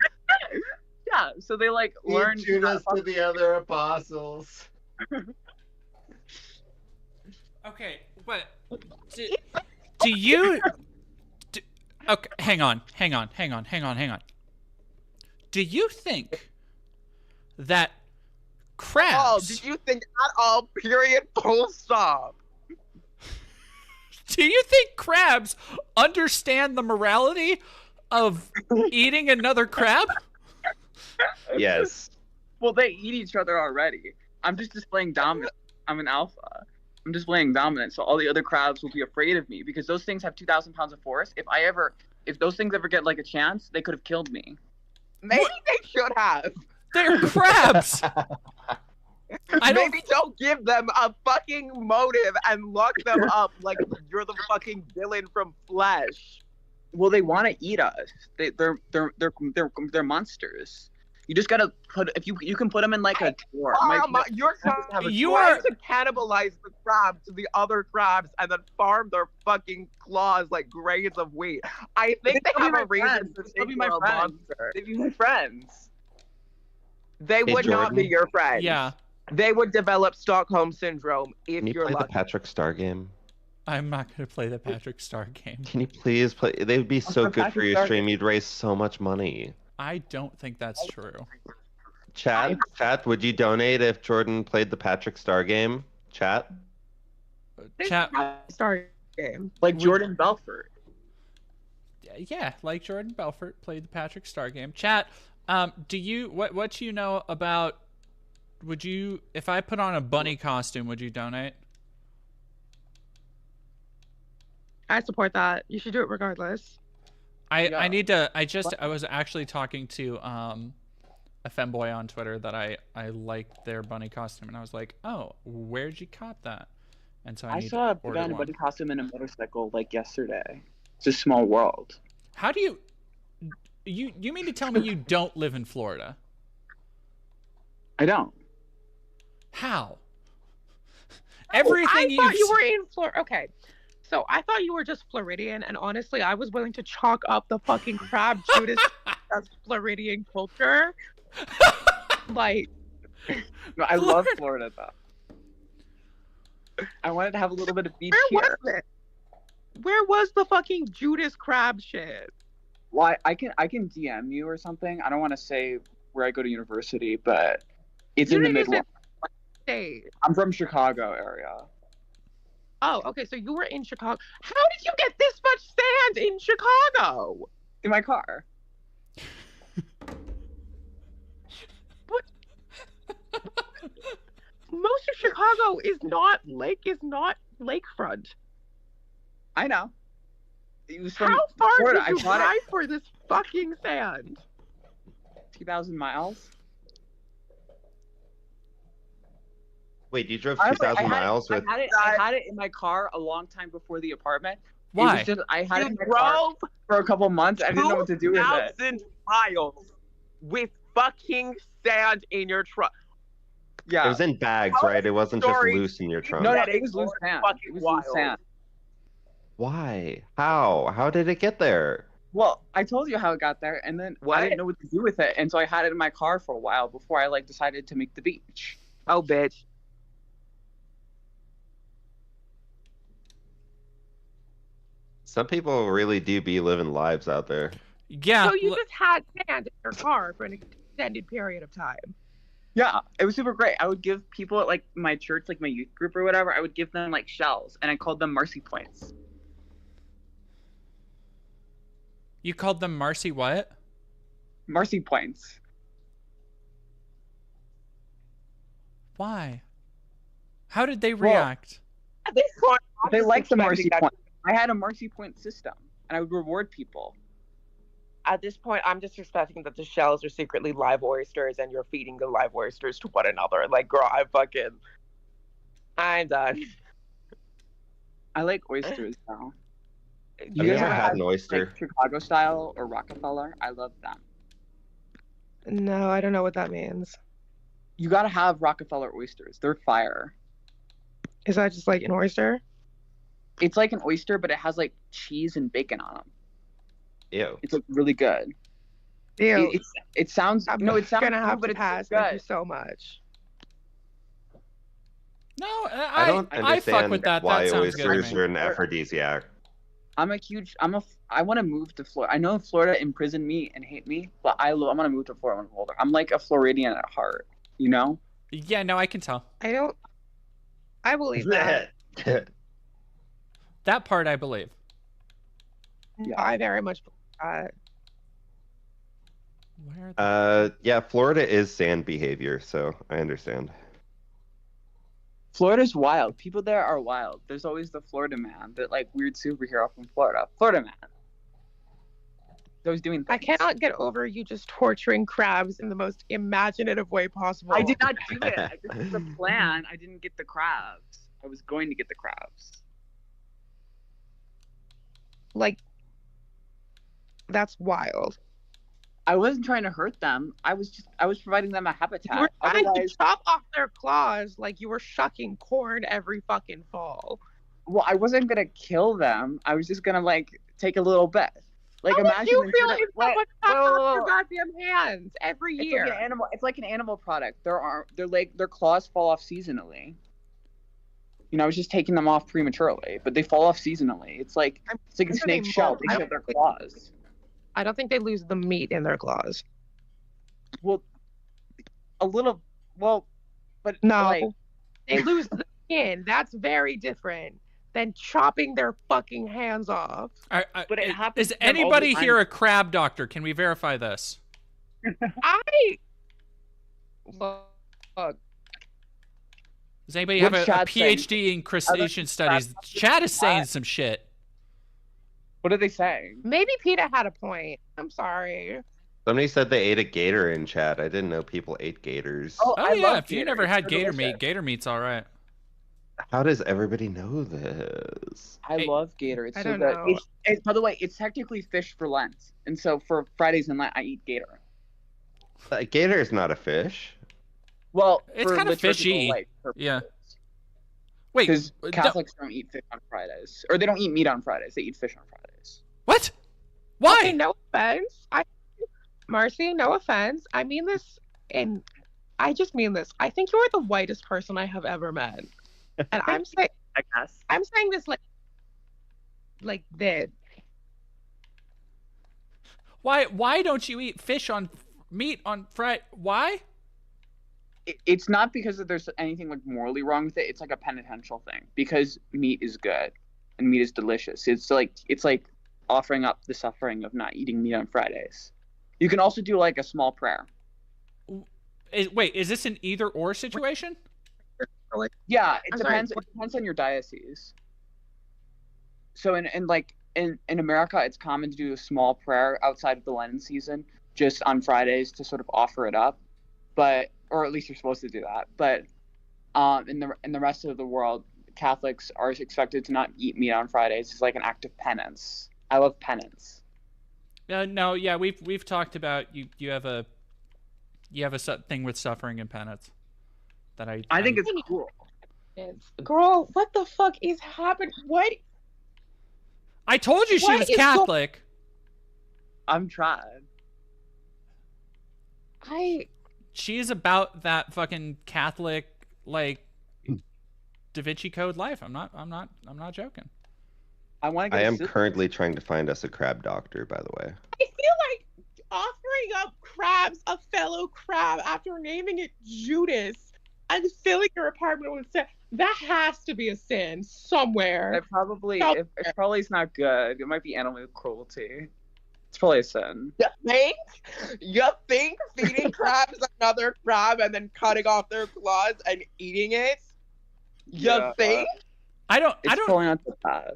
Yeah, so they like learn
Judas to the other apostles.
Okay, but do you? Okay, hang on. Do you think that crabs?
Oh, did you think at all? Period. Full stop.
Do you think crabs understand the morality of eating another crab?
Yes.
Well, they eat each other already. I'm just displaying dominance. I'm an alpha. I'm displaying dominance, so all the other crabs will be afraid of me because those things have 2,000 pounds of force. If those things ever get like a chance, they could have killed me.
Maybe they should have.
They're crabs.
Maybe don't give them a fucking motive and lock them up like you're the fucking villain from Flesh.
Well, they want to eat us. They're monsters. You just gotta put you can put them in like a drawer.
You're trying to cannibalize the crab to the other crabs and then farm their fucking claws like grains of wheat. I think they have a reason to think you're a monster.
They'd be my friends.
They would not be your friends.
Yeah.
They would develop Stockholm Syndrome if
Can you
you're
play
lucky.
the Patrick Star game?
I'm not going to play the Patrick Star game.
Can you please play? They would be so good for your stream. You'd raise so much money.
I don't think that's true.
Chat, would you donate if Jordan played the Patrick Star game? Chat?
Star game.
Like Jordan Belfort.
Yeah, like Jordan Belfort played the Patrick Star game. Chat, what do you know about, if I put on a bunny costume, would you donate?
I support that. You should do it regardless.
I was actually talking to a femboy on Twitter that I liked their bunny costume, and I was like, oh, where'd you cop that? And so I
saw a guy in a bunny costume and a motorcycle like yesterday. It's a small world.
How do you mean to tell me you don't live in Florida?
I don't.
How?
I thought you were in Florida. Okay. So I thought you were just Floridian, and honestly, I was willing to chalk up the fucking crab Judas as Floridian culture. Like,
no, I love Florida though. I wanted to have a little bit of beach here.
Was it? Where was the fucking Judas crab shit?
Well, I can DM you or something. I don't want to say where I go to university, but it's in the Midwest. I'm from Chicago area.
Oh, okay. So you were in Chicago. How did you get this much sand in Chicago?
In my car.
Most of
Chicago is not lakefront.
I know. It was from
How far
Florida.
did you
I bought
drive
it
for this fucking sand?
2,000 miles.
Wait, you drove
I
2,000 miles with?
I had it in my car a long time before the apartment.
Why?
It was just, I had it in
You
my car
drove
for a couple months. I didn't know what to do with it.
2,000 miles with fucking sand in your truck.
Yeah.
It was in bags, right? It wasn't just
Story.
loose in your trunk.
No,
That
it
is
was loose
fucking
sand. It was
wild.
loose sand.
Why? How? How did it get there?
Well, I told you how it got there, and then
What?
I didn't know what to do with it, and so I had it in my car for a while before I like decided to make the beach.
Oh, bitch.
Some people really do be living lives out there.
Yeah.
So you just had sand in your car for an extended period of time.
Yeah, it was super great. I would give people at like my church, like my youth group or whatever, I would give them like shells, and I called them Marcy points.
You called them Marcy what?
Marcy points.
Why? How did they react?
At this point, I'm
They
just
liked the
expecting
Marcy
that-
point. I had a Marcy point system, and I would reward people.
At this point, I'm just expecting that the shells are secretly live oysters and you're feeding the live oysters to one another. Like, girl, I'm done.
I like oysters now.
Have
You
you
guys
ever
ever
had
had
an oyster?
like Chicago style or Rockefeller? I love them.
No, I don't know what that means.
You gotta have Rockefeller oysters. They're fire.
Is that just like an oyster?
It's like an oyster, but it has like cheese and bacon on them.
Ew.
It's like really good.
Ew.
It sounds
I'm
no, it sounds
gonna have
good, but
to
it's
pass.
good.
Thank you so much.
No,
I don't
I fuck
understand
with that.
why
That sounds good to
oysters
me.
are an aphrodisiac.
I want to move to Florida. I know Florida imprisoned me and hate me, but I want to move to Florida when I'm older. I'm like a Floridian at heart, you know?
Yeah, no, I can tell.
I believe that.
That part I believe.
Yeah.
I very much believe that.
Where the
Yeah, Florida is sand behavior, so I understand.
Florida's wild. People there are wild. There's always the Florida man, that like weird superhero from Florida. Florida man. He's always doing things.
I cannot get over you just torturing crabs in the most imaginative way possible.
I did not do it. This is the plan. I didn't get the crabs. I was going to get the crabs.
Like, that's wild.
I wasn't trying to hurt them. I was providing them a habitat.
You were trying to
Otherwise,
chop off their claws like you were shucking corn every fucking fall.
well, I wasn't gonna kill them. I was just gonna like take a little bit. Like
How would
imagine
you
instead
feel
of-
if
wait,
someone
wait,
chopped
wait,
off your
wait.
goddamn hands every year?
It's like an animal product. Their claws fall off seasonally. You know, I was just taking them off prematurely, but they fall off seasonally. It's like a
sure
snake
they
shell.
molt.
They shed their claws.
I don't think they lose the meat in their claws.
Well, a little. Well, but
No,
like,
they lose the skin. That's very different than chopping their fucking hands off.
But it happens
Is
to them all the
anybody
time.
here a crab doctor? Can we verify this?
Look,
Does anybody have
What's
a
Chad saying?
PhD in crustacean studies? Chad is saying some shit.
what are they saying?
maybe PETA had a point. I'm sorry.
Somebody said they ate a gator in chat. I didn't know people ate gators.
Oh
I
yeah,
love
if you
gator.
never had
They're
gator
delicious.
meat, gator meat's all right.
How does everybody know this?
I love gator. It's
I
so
don't
good.
know.
By the way, it's technically fish for Lent, and so for Fridays and Lent, I eat gator.
Gator is not a fish.
Well,
It's
for
kinda
liturgical,
fishy.
like, purposes.
Yeah. Wait,
Because
don't-
Catholics don't eat fish on Fridays, or they don't eat meat on Fridays. They eat fish on Fridays.
what? Why?
Okay, no offense. Marcy, no offense. I mean this, and I just mean this. I think you are the whitest person I have ever met, and I'm saying,
I guess.
I'm saying this like this.
Why don't you eat meat on Friday? Why?
It's not because there's anything like morally wrong with it. It's like a penitential thing because meat is good and meat is delicious. It's like offering up the suffering of not eating meat on Fridays. You can also do like a small prayer.
Wait, is this an either or situation?
Or like,
Yeah, it
I'm sorry,
depends. It depends on your diocese. So in America, it's common to do a small prayer outside of the Lenten season, just on Fridays to sort of offer it up, or at least you're supposed to do that. But in the rest of the world, Catholics are expected to not eat meat on Fridays. It's like an act of penance. I love penance.
No, yeah, we've talked about you have a thing with suffering and penance that
I think it's cool.
girl, what the fuck is happening? What?
I told you she
What
was
is
Catholic.
I'm trying.
She is about that fucking Catholic, like, Da Vinci Code life. I'm not joking.
I want to.
I am currently trying to find us a crab doctor, by the way.
I feel like offering up crabs, a fellow crab, after naming it Judas and filling your apartment with sand, that has to be a sin somewhere.
It probably is not good. It might be animal cruelty. It's probably a sin.
You think feeding crabs another crab and then cutting off their claws and eating it? You think?
It's probably not so bad.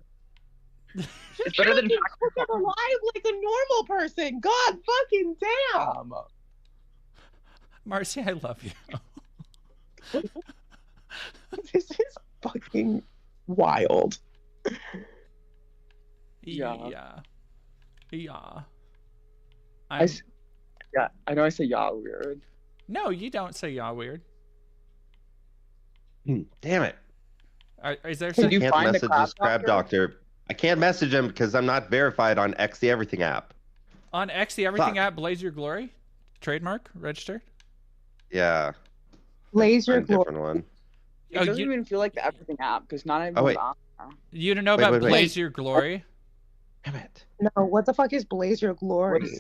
It's better than
cook them alive like a normal person. God fucking damn.
Marcy, I love you.
This is fucking wild.
Yeah.
I know I say yeah weird.
No, you don't say yeah weird.
Damn it.
Is there
I
something?
can't message this crab doctor. I can't message him because I'm not verified on X the Everything app.
On X the Everything app, Blaze Your Glory? Trademark? Registered?
Yeah.
Blaze Your Glory.
Different one.
It doesn't even feel like the Everything app because not everyone's on there.
You don't know about Blaze Your Glory?
Damn it.
No, what the fuck is Blaze Your Glory?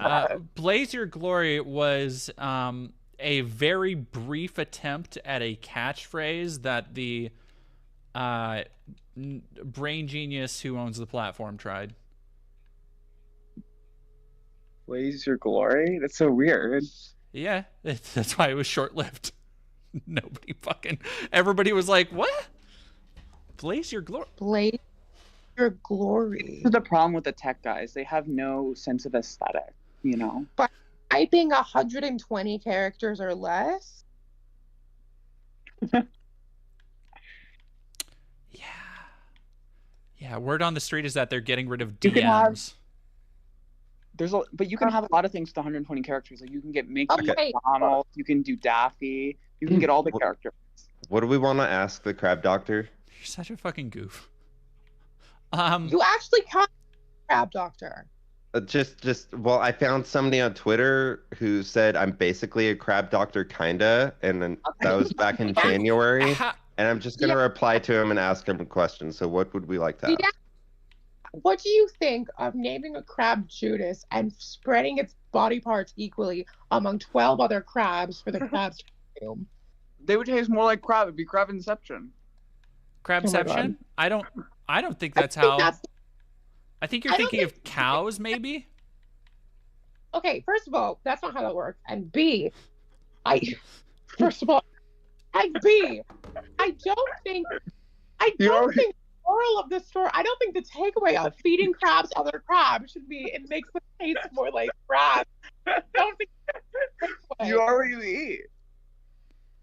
Blaze Your Glory was a very brief attempt at a catchphrase that the brain genius who owns the platform tried.
Blaze Your Glory? That's so weird.
Yeah, that's why it was short-lived. Everybody was like, what? Blaze Your Glory?
Blaze Your Glory.
This is the problem with the tech guys. They have no sense of aesthetic, you know?
But typing 120 characters or less?
Yeah, word on the street is that they're getting rid of
You can have-
DMs.
But you can have a lot of things to 120 characters. Like you can get Mickey,
Okay.
Donald, you can do Daffy, you can get all the characters.
What do we want to ask the crab doctor?
You're such a fucking goof.
You actually can't crab doctor.
Well, I found somebody on Twitter who said I'm basically a crab doctor, kinda, and then that was back in January. And I'm just gonna reply to him and ask him a question. So, what would we like to ask?
Yeah. What do you think of naming a crab Judas and spreading its body parts equally among 12 other crabs for the crabs to consume?
They would taste more like crab. It'd be crab inception.
Crabception? I don't think that's how. I think you're thinking of cows, maybe.
Okay, first of all, that's not how that works. And B, first of all, and B, I don't think the moral of this story, I don't think the takeaway of feeding crabs other crabs should be it makes them taste more like crabs. I don't think that's the takeaway.
You already eat.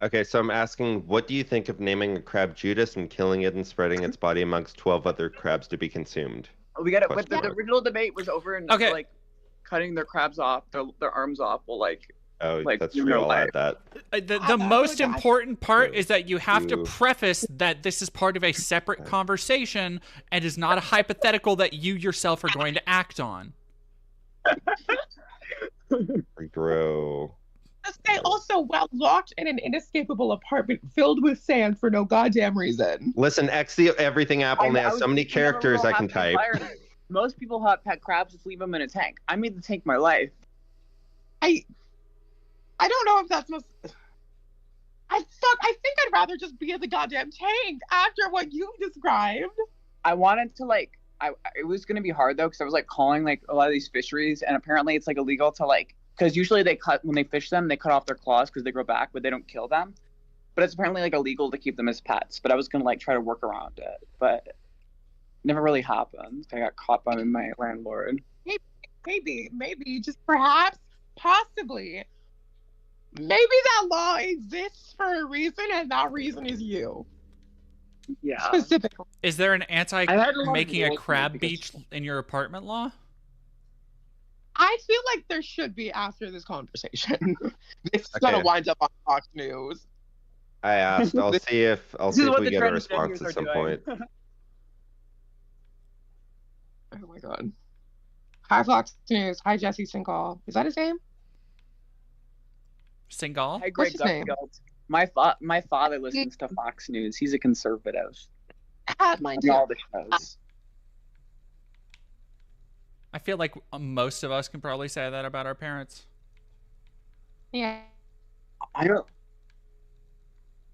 Okay, so I'm asking, what do you think of naming a crab Judas and killing it and spreading its body amongst 12 other crabs to be consumed?
We got it. But the original debate was over in like cutting their crabs off, their arms off. Will
that's real. I'll add that.
The most important part is that you have to preface that this is part of a separate conversation and is not a hypothetical that you yourself are going to act on.
Bro.
This guy also locked in an inescapable apartment filled with sand for no goddamn reason.
Listen, X the Everything app only has so many characters I can type.
Most people have pet crabs, just leave them in a tank. I made the tank my life.
I don't know if that's most. I think I'd rather just be in the goddamn tank after what you described.
I wanted to it was gonna be hard though because I was calling a lot of these fisheries and apparently it's illegal to because usually when they fish them they cut off their claws because they grow back but they don't kill them.
but it's apparently like illegal to keep them as pets. But I was gonna like try to work around it, but it never really happened. I got caught by my landlord.
Maybe, just perhaps, possibly. Maybe that law exists for a reason, and that reason is you.
Yeah.
Specifically.
Is there an
I had a lot of
making a
rules
crab
because-
beach in your apartment law?
I feel like there should be after this conversation.
This is
Okay.
gonna wind up on Fox News.
I asked. I'll see if
This is what
we
the
get a
transgenders
response
are
at some
doing.
point.
Oh my god. Hi, Fox News. Hi, Jesse Singal. Is that his name?
Singal?
Hi, Greg
his name?
Gutfeld. My father listens to Fox News. He's a conservative.
Mine
On
too.
all the shows.
I feel like most of us can probably say that about our parents.
Yeah.
I don't.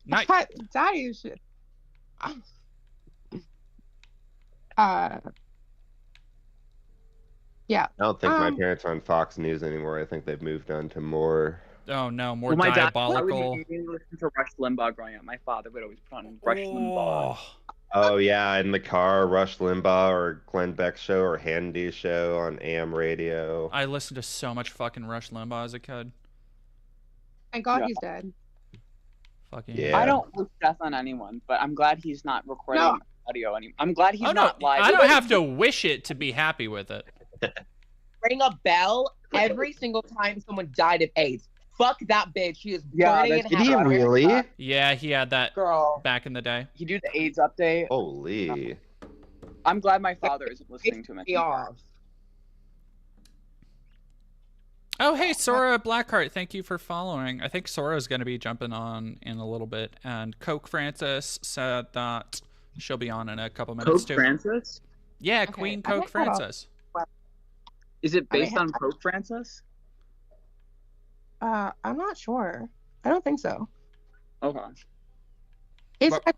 Not
Daddy shit. Yeah.
I don't think my
Um,
parents are on Fox News anymore. I think they've moved on to more.
Oh no, more
Well, my dad
diabolical.
would listen to Rush Limbaugh growing up. My father would always put on Rush Limbaugh.
Oh,
Oh yeah, in the car, Rush Limbaugh or Glenn Beck's show or Handy's show on AM radio.
I listened to so much fucking Rush Limbaugh as a kid.
Thank God
Yeah.
he's dead.
Fucking
Yeah.
I don't wish death on anyone, but I'm glad he's not recording
No.
audio anymore. I'm glad he's
Oh no,
not live.
I don't have to wish it to be happy with it.
Ring a bell every single time someone died of AIDS. Fuck that bitch. She is
Yeah,
burning
that's-
in
Did he
hell.
really?
Yeah, he had that
Girl.
back in the day.
You do the AIDS update.
Holy.
I'm glad my father isn't listening to him.
Me off.
Oh, hey, Sora Blackheart, thank you for following. I think Sora's going to be jumping on in a little bit. And Coke Francis said that she'll be on in a couple minutes,
Pope
too.
Francis?
Yeah,
Okay,
Queen
I
Coke
think that'll-
Francis.
Is it
I
based
have-
on Pope Francis?
I'm not sure. I don't think so.
Okay.
Is
What-
it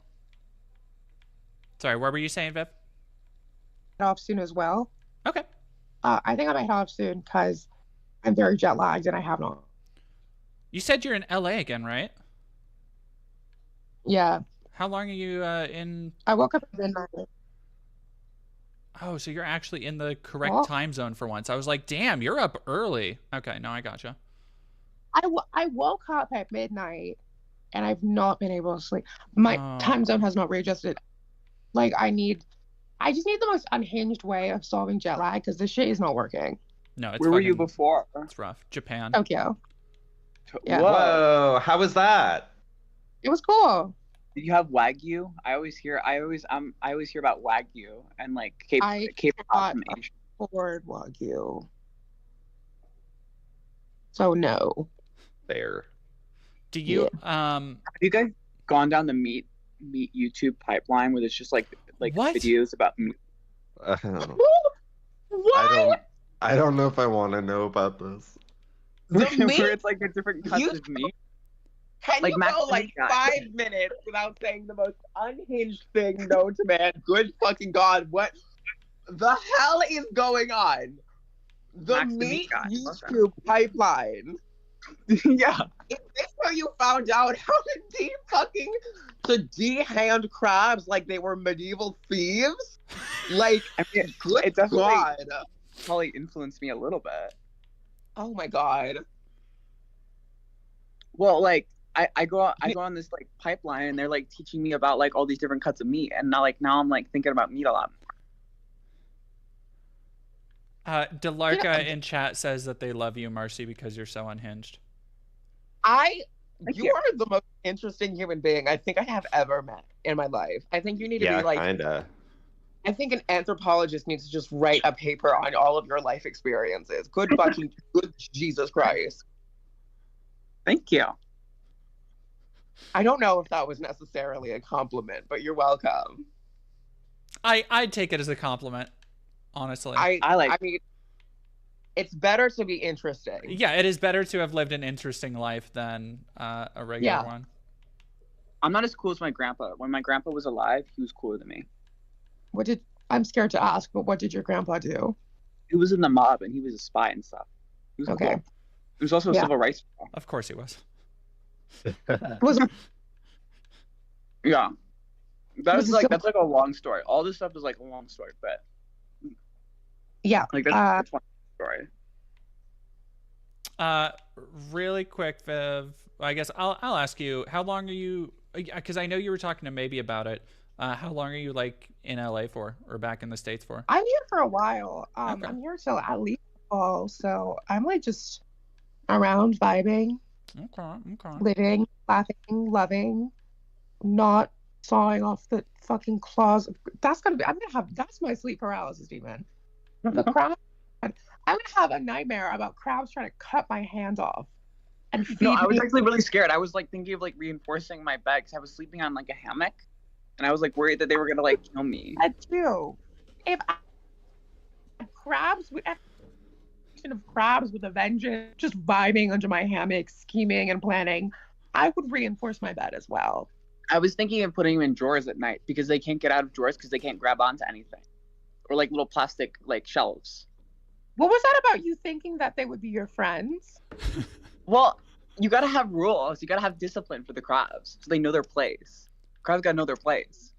Sorry, what were you saying, Viv?
off soon as well?
Okay.
I think I might head off soon because I'm very jet lagged and I have not.
You said you're in LA again, right?
Yeah.
How long are you in?
I woke up at midnight.
Oh, so you're actually in the correct
Oh.
time zone for once. I was like, damn, you're up early. Okay, no, I gotcha.
I woke up at midnight and I've not been able to sleep. My
Oh.
time zone has not readjusted. Like I just need the most unhinged way of solving jet lag because this shit is not working.
No, it's
Where were you
fucking-
before?
It's rough. Japan.
Tokyo. Yeah.
Whoa.
Whoa, how was that?
It was cool.
Did you have Wagyu? I always hear about Wagyu and like Cape
I
Cod from Asia.
Ford Wagyu. So no.
There.
Do you
Have you guys gone down the meat YouTube pipeline where there's just like
What?
videos about meat?
What?
I don't know if I want to know about this.
The meat?
Where it's like the different cuts
You-
of meat.
Can
Like
you
Max
go
the
like
Meat Guy.
5 minutes without saying the most unhinged thing known to man? Good fucking God. What the hell is going on? The
Max the Meat
meat
Guy. Love that.
YouTube pipeline.
Yeah.
Is this where you found out how to de-hand crabs like they were medieval thieves? Like,
I mean,
good
it definitely
God.
probably influenced me a little bit.
Oh my God.
Well, like I go on this like pipeline and they're like teaching me about like all these different cuts of meat and now I'm like thinking about meat a lot more.
Delarka
Yeah.
in chat says that they love you, Marcy, because you're so unhinged.
Thank
You
you.
are the most interesting human being I think I have ever met in my life. I think you need to
Yeah,
be like,
kinda.
I think an anthropologist needs to just write a paper on all of your life experiences. Good fucking, good Jesus Christ.
Thank you.
I don't know if that was necessarily a compliment, but you're welcome.
I'd take it as a compliment, honestly.
I
mean, it's better to be interesting.
Yeah, it is better to have lived an interesting life than a regular
Yeah.
one.
I'm not as cool as my grandpa. When my grandpa was alive, he was cooler than me.
I'm scared to ask, but what did your grandpa do?
He was in the mob and he was a spy and stuff. He was
Okay.
cool. He was also a
Yeah.
civil rights.
Of course he was.
Was
Yeah. That's
This is
like
so-
that's like a long story. All this stuff is like a long story, but
Yeah.
like that's one story.
Really quick, Viv. I guess I'll ask you. How long are you? Because I know you were talking to Maybe about it. How long are you like in LA for, or back in the States for?
I'm here for a while.
Okay.
I'm here till at least fall, so I'm like just around vibing,
Okay.
living, laughing, loving, not sawing off the fucking claws. That's my sleep paralysis, demon. The crab. I'm gonna have a nightmare about crabs trying to cut my hand off and feed
No, I was
me.
actually really scared. I was like thinking of like reinforcing my bed because I was sleeping on like a hammock, and I was like worried that they were gonna like kill me.
That too. If I had crabs with crabs with a vengeance, just vibing under my hammock, scheming and planning, I would reinforce my bed as well.
I was thinking of putting them in drawers at night because they can't get out of drawers because they can't grab onto anything, or like little plastic like shelves.
What was that about you thinking that they would be your friends?
Well, you gotta have rules. You gotta have discipline for the crabs so they know their place. Crabs gotta know their place.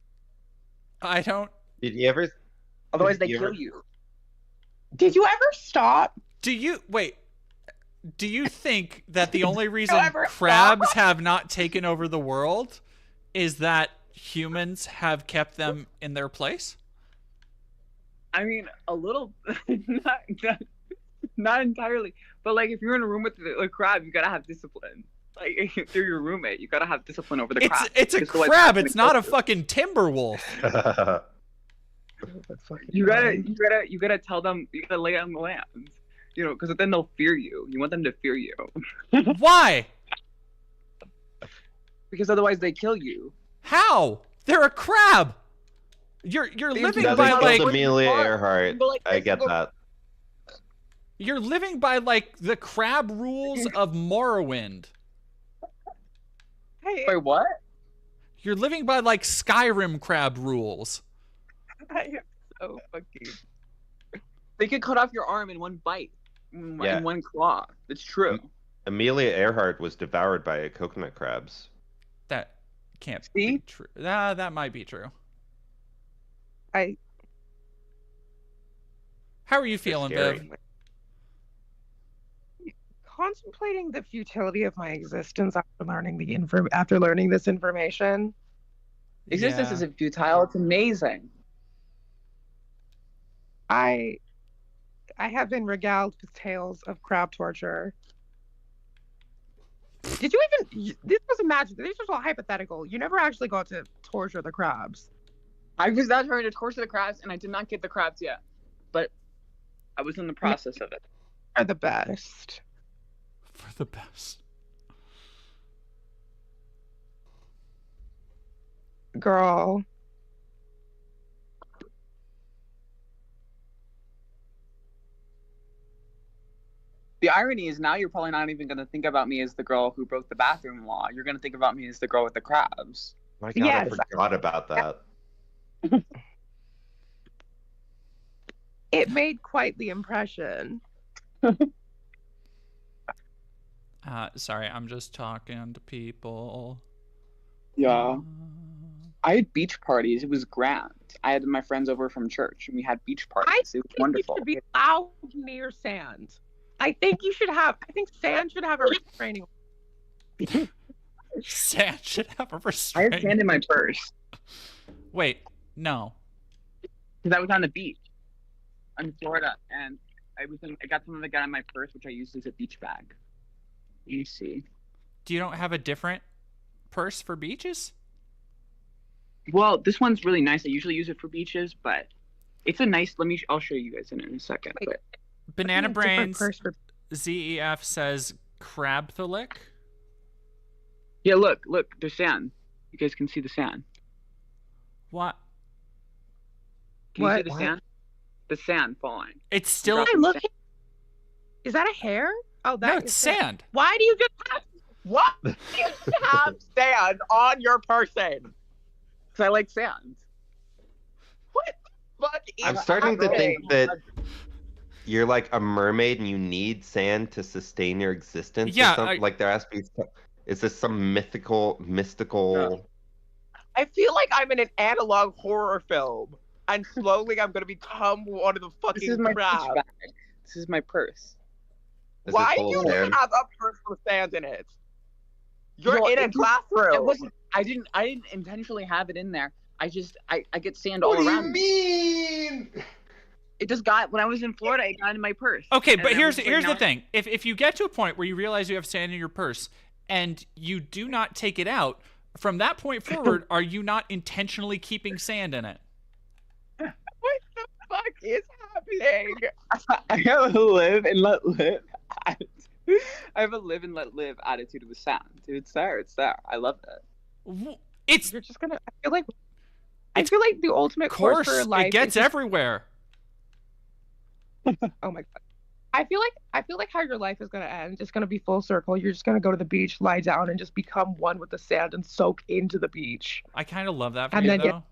I don't.
Did you ever?
Otherwise, they
you
kill
ever-
you.
Did you ever stop?
Do you think that the only reason
ever
crabs have not taken over the world is that humans have kept them in their place?
I mean, a little, not entirely, but like if you're in a room with a crab, you gotta have discipline. Like if they're your roommate, you gotta have discipline over the crab.
It's a
because otherwise
crab.
they're
It's
gonna
not a
kill
fucking timber wolf.
you. You gotta tell them. You gotta lay on the land. You know, because then they'll fear you. You want them to fear you.
Why?
Because otherwise they kill you.
How? They're a crab. You're living
Yeah,
by
they
like
killed Amelia Earhart.
But, like,
I get that.
you're living by like the crab rules of Morrowind.
Hey,
Wait, what?
You're living by like Skyrim crab rules.
I am so fucking.
They could cut off your arm in one bite,
Yeah.
in one claw. It's true.
Amelia Earhart was devoured by coconut crabs.
That can't
See?
be true. That might be true. How are you feeling,
scary.
Viv?
Contemplating the futility of my existence after learning this information.
Existence
Yeah.
isn't futile. It's amazing.
I have been regaled with tales of crab torture. Did you even? This was imagined. This was all hypothetical. You never actually got to torture the crabs.
I was not trying to torture the crabs, and I did not get the crabs yet, but I was in the process of it.
Are the best.
For the best.
Girl.
The irony is now you're probably not even going to think about me as the girl who broke the bathroom law. You're going to think about me as the girl with the crabs.
My God,
Yes.
I forgot about that.
It made quite the impression.
Sorry, I'm just talking to people.
Yeah. I had beach parties. It was grand. I had my friends over from church, and we had beach parties. It was wonderful.
You should be loud near sand. I think sand should have a restraining.
Sand should have a
I
restraint.
had sand in my purse
Wait, no.
because I was on the beach in Florida, and I got some of the guy in my purse, which I used as a beach bag. You see.
Do you don't have a different purse for beaches?
Well, this one's really nice. I usually use it for beaches, but it's a nice. I'll show you guys in a second.
Wait.
But
Banana
Different
Brains
purse for-
ZEF says crabtholic.
yeah, look, there's sand. You guys can see the sand.
What?
Can you see
What?
the
What?
sand? The sand falling.
It's still
Hey, look. Is that a hair? Oh, that
no,
is
it's
sand.
sand.
Why do you just have what? Do you have sand on your person?
Because I like sand.
What the fuck is
I'm starting to
happening?
think that you're like a mermaid and you need sand to sustain your existence.
Yeah,
or something. Like there has to be. Is this some mystical?
I feel like I'm in an analog horror film, and slowly I'm gonna become one of the
This is
fucking
my
crabs.
beach bag. This is my purse.
Is
Why
it
do
full
you
of sand?
have a purse with sand in it? You're
No,
in a
it
classroom.
wasn't. I didn't intentionally have it in there. I get sand all
What do you
around me.
mean?
It just got when I was in Florida. It got in my purse.
Okay,
And
but
I
here's
was like,
the thing. If you get to a point where you realize you have sand in your purse and you do not take it out, from that point forward, are you not intentionally keeping sand in it?
What the fuck is happening?
I have a live and let live. I have a live and let live attitude with sound. Dude, it's there. It's there. I love that.
It's
You're just gonna. I feel like the ultimate course
course.
for life.
It gets
is just-
everywhere.
Oh my god. I feel like how your life is gonna end. It's gonna be full circle. You're just gonna go to the beach, lie down, and just become one with the sand and soak into the beach,
I kind of love that for
And
you,
then get-
though.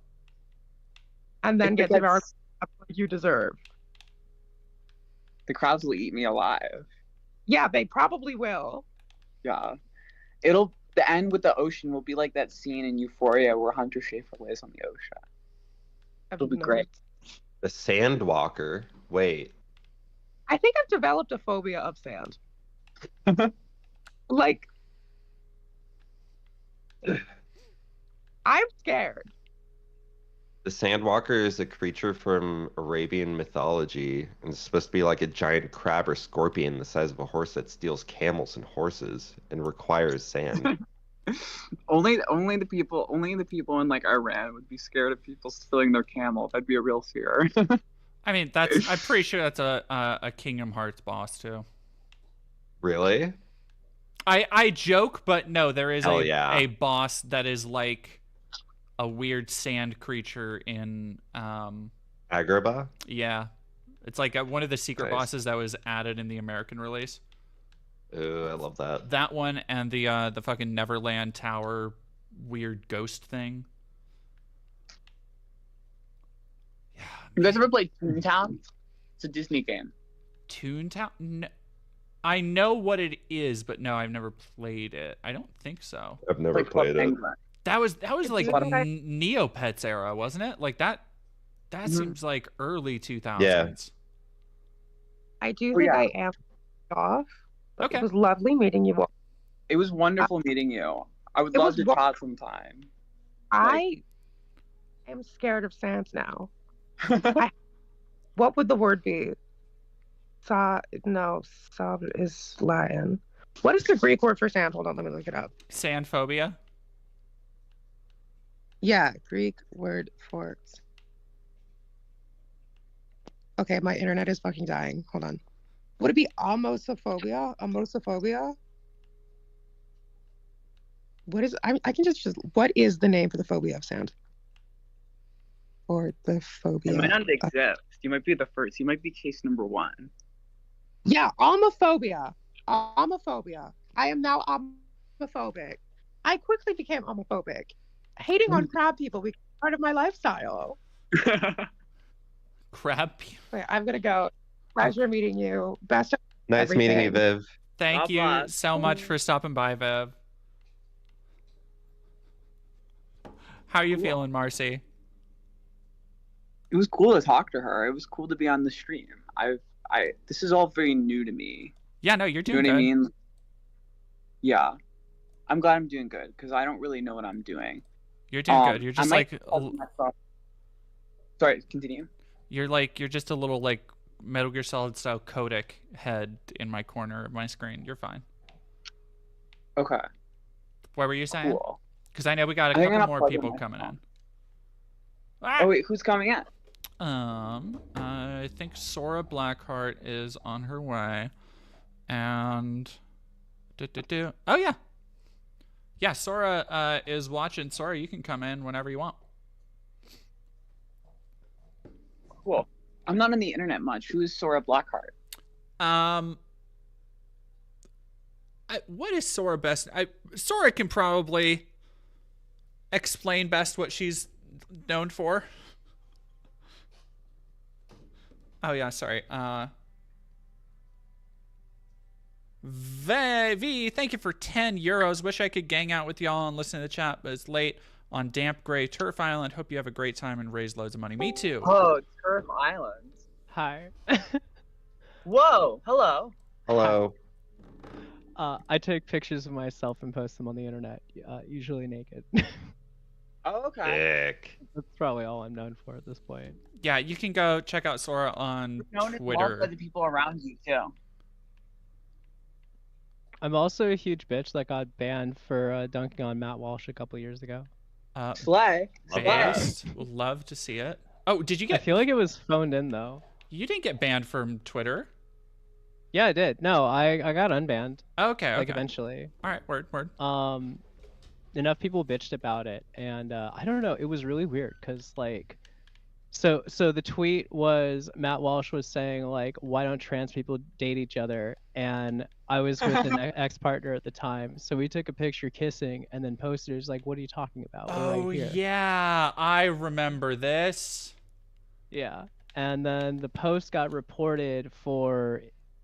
and then
If
get
it
devoured
gets-
like you deserve.
The crowds will eat me alive.
Yeah, they probably will.
Yeah. The end with the ocean will be like that scene in Euphoria where Hunter Schafer lays on the ocean. It'll be great.
The Sandwalker. Wait.
I think I've developed a phobia of sand. Like, I'm scared.
The Sandwalker is a creature from Arabian mythology, and it's supposed to be like a giant crab or scorpion the size of a horse that steals camels and horses and requires sand.
Only the people in like Iran would be scared of people stealing their camel. That'd be a real fear.
I mean, I'm pretty sure that's a Kingdom Hearts boss too.
Really?
I joke, but no, there is
Hell yeah.
a boss that is like a weird sand creature in
Agrabah?
yeah, it's like one of the secret
Nice.
bosses that was added in the American release.
Ooh, I love that.
That one and the fucking Neverland Tower weird ghost thing. Yeah.
You guys ever played Toontown? It's a Disney game.
Toontown? No, I know what it is, but no, I've never played it. I don't think so.
I've never
Like Club
played it.
Penguin.
That was like
What about-
Neopets era, wasn't it? Like that
Mhm.
seems like early 2000s.
Yeah.
I do
Oh,
think
yeah.
I am off. But
Okay.
It was lovely meeting you all.
It was wonderful meeting you. I would
It
love
was
to
wo-
talk sometime.
I am scared of sand now. What would the word be? Sa is Latin. What is the Greek word for sand? Hold on, let me look it up.
Sand phobia?
Yeah, Greek word for. Okay, my internet is fucking dying. Hold on. Would it be amosophobia? Amosophobia? What is I can just what is the name for the phobia of sand? Or the phobia?
It might not exist. You might be the first. You might be case number 1.
Yeah, homophobia. Homophobia. I am now homophobic. I quickly became homophobic. Hating on crab people became part of my lifestyle.
Crab pe-
Wait, I'm gonna go. Pleasure meeting you. Best of
Nice meeting you,
Everything.
Viv.
Thank
God
you
bless.
so much for stopping by, Viv. How are you feeling, Marcy?
It was cool to talk to her. It was cool to be on the stream. This is all very new to me.
Yeah, no, you're
You know
doing
what
good.
I mean? Yeah. I'm glad I'm doing good because I don't really know what I'm doing.
You're doing good. You're
I
just
might
like
call myself- Sorry, continue.
you're just a little like Metal Gear Solid style codec head in my corner of my screen. You're fine.
Okay,
What were you saying?
cool.
Because I know we got a
I think I'm
couple
gonna
more
plug in
people
my
coming
phone.
in. Ah!
Oh wait, who's coming in?
I think Sora Blackheart is on her way, and oh yeah, Sora is watching. Sora, you can come in whenever you want.
Cool. I'm not on the internet much. Who is Sora Blackheart?
What is Sora best? Sora can probably explain best what she's known for. Oh yeah, sorry. V, thank you for 10 euros. Wish I could gang out with y'all and listen to the chat, but it's late. on damp gray Turf Island. Hope you have a great time and raise loads of money. Me too.
Oh, Turf Island.
Hi.
Whoa, hello.
Hello.
I take pictures of myself and post them on the internet, usually naked.
Oh, okay.
Dick.
That's probably all I'm known for at this point.
Yeah, you can go check out Sora on
Known as well
Twitter.
by the people around you too.
I'm also a huge bitch that got banned for dunking on Matt Walsh a couple years ago.
Slay.
Based. Would love to see it. Oh, did you
I
get?
feel like it was phoned in though.
You didn't get banned from Twitter.
Yeah, I did. No, I got unbanned.
Okay.
Like
Okay.
eventually.
All right. Word.
Enough people bitched about it, and I don't know. It was really weird because like, so the tweet was Matt Walsh was saying like, why don't trans people date each other? And I was with an ex-partner at the time, so we took a picture kissing and then posted. It was like, what are you talking about? We're
Oh
right here.
yeah, I remember this.
Yeah, and then the post got reported for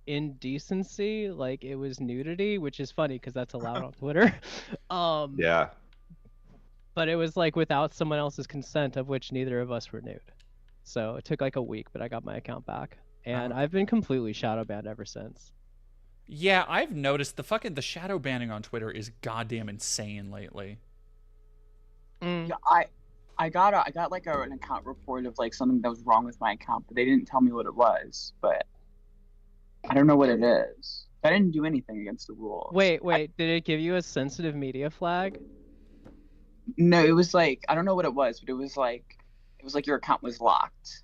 indecency, like it was nudity, which is funny because that's allowed on Twitter.
Yeah.
But it was like without someone else's consent, of which neither of us were nude. So it took like a week, but I got my account back, and I've been completely shadow banned ever since.
Yeah, I've noticed the shadow banning on Twitter is goddamn insane lately.
Yeah, I got like an account report of like something that was wrong with my account, but they didn't tell me what it was. But I don't know what it is. I didn't do anything against the rules.
Wait, did it give you a sensitive media flag?
No, it was like I don't know what it was, but it was like your account was locked.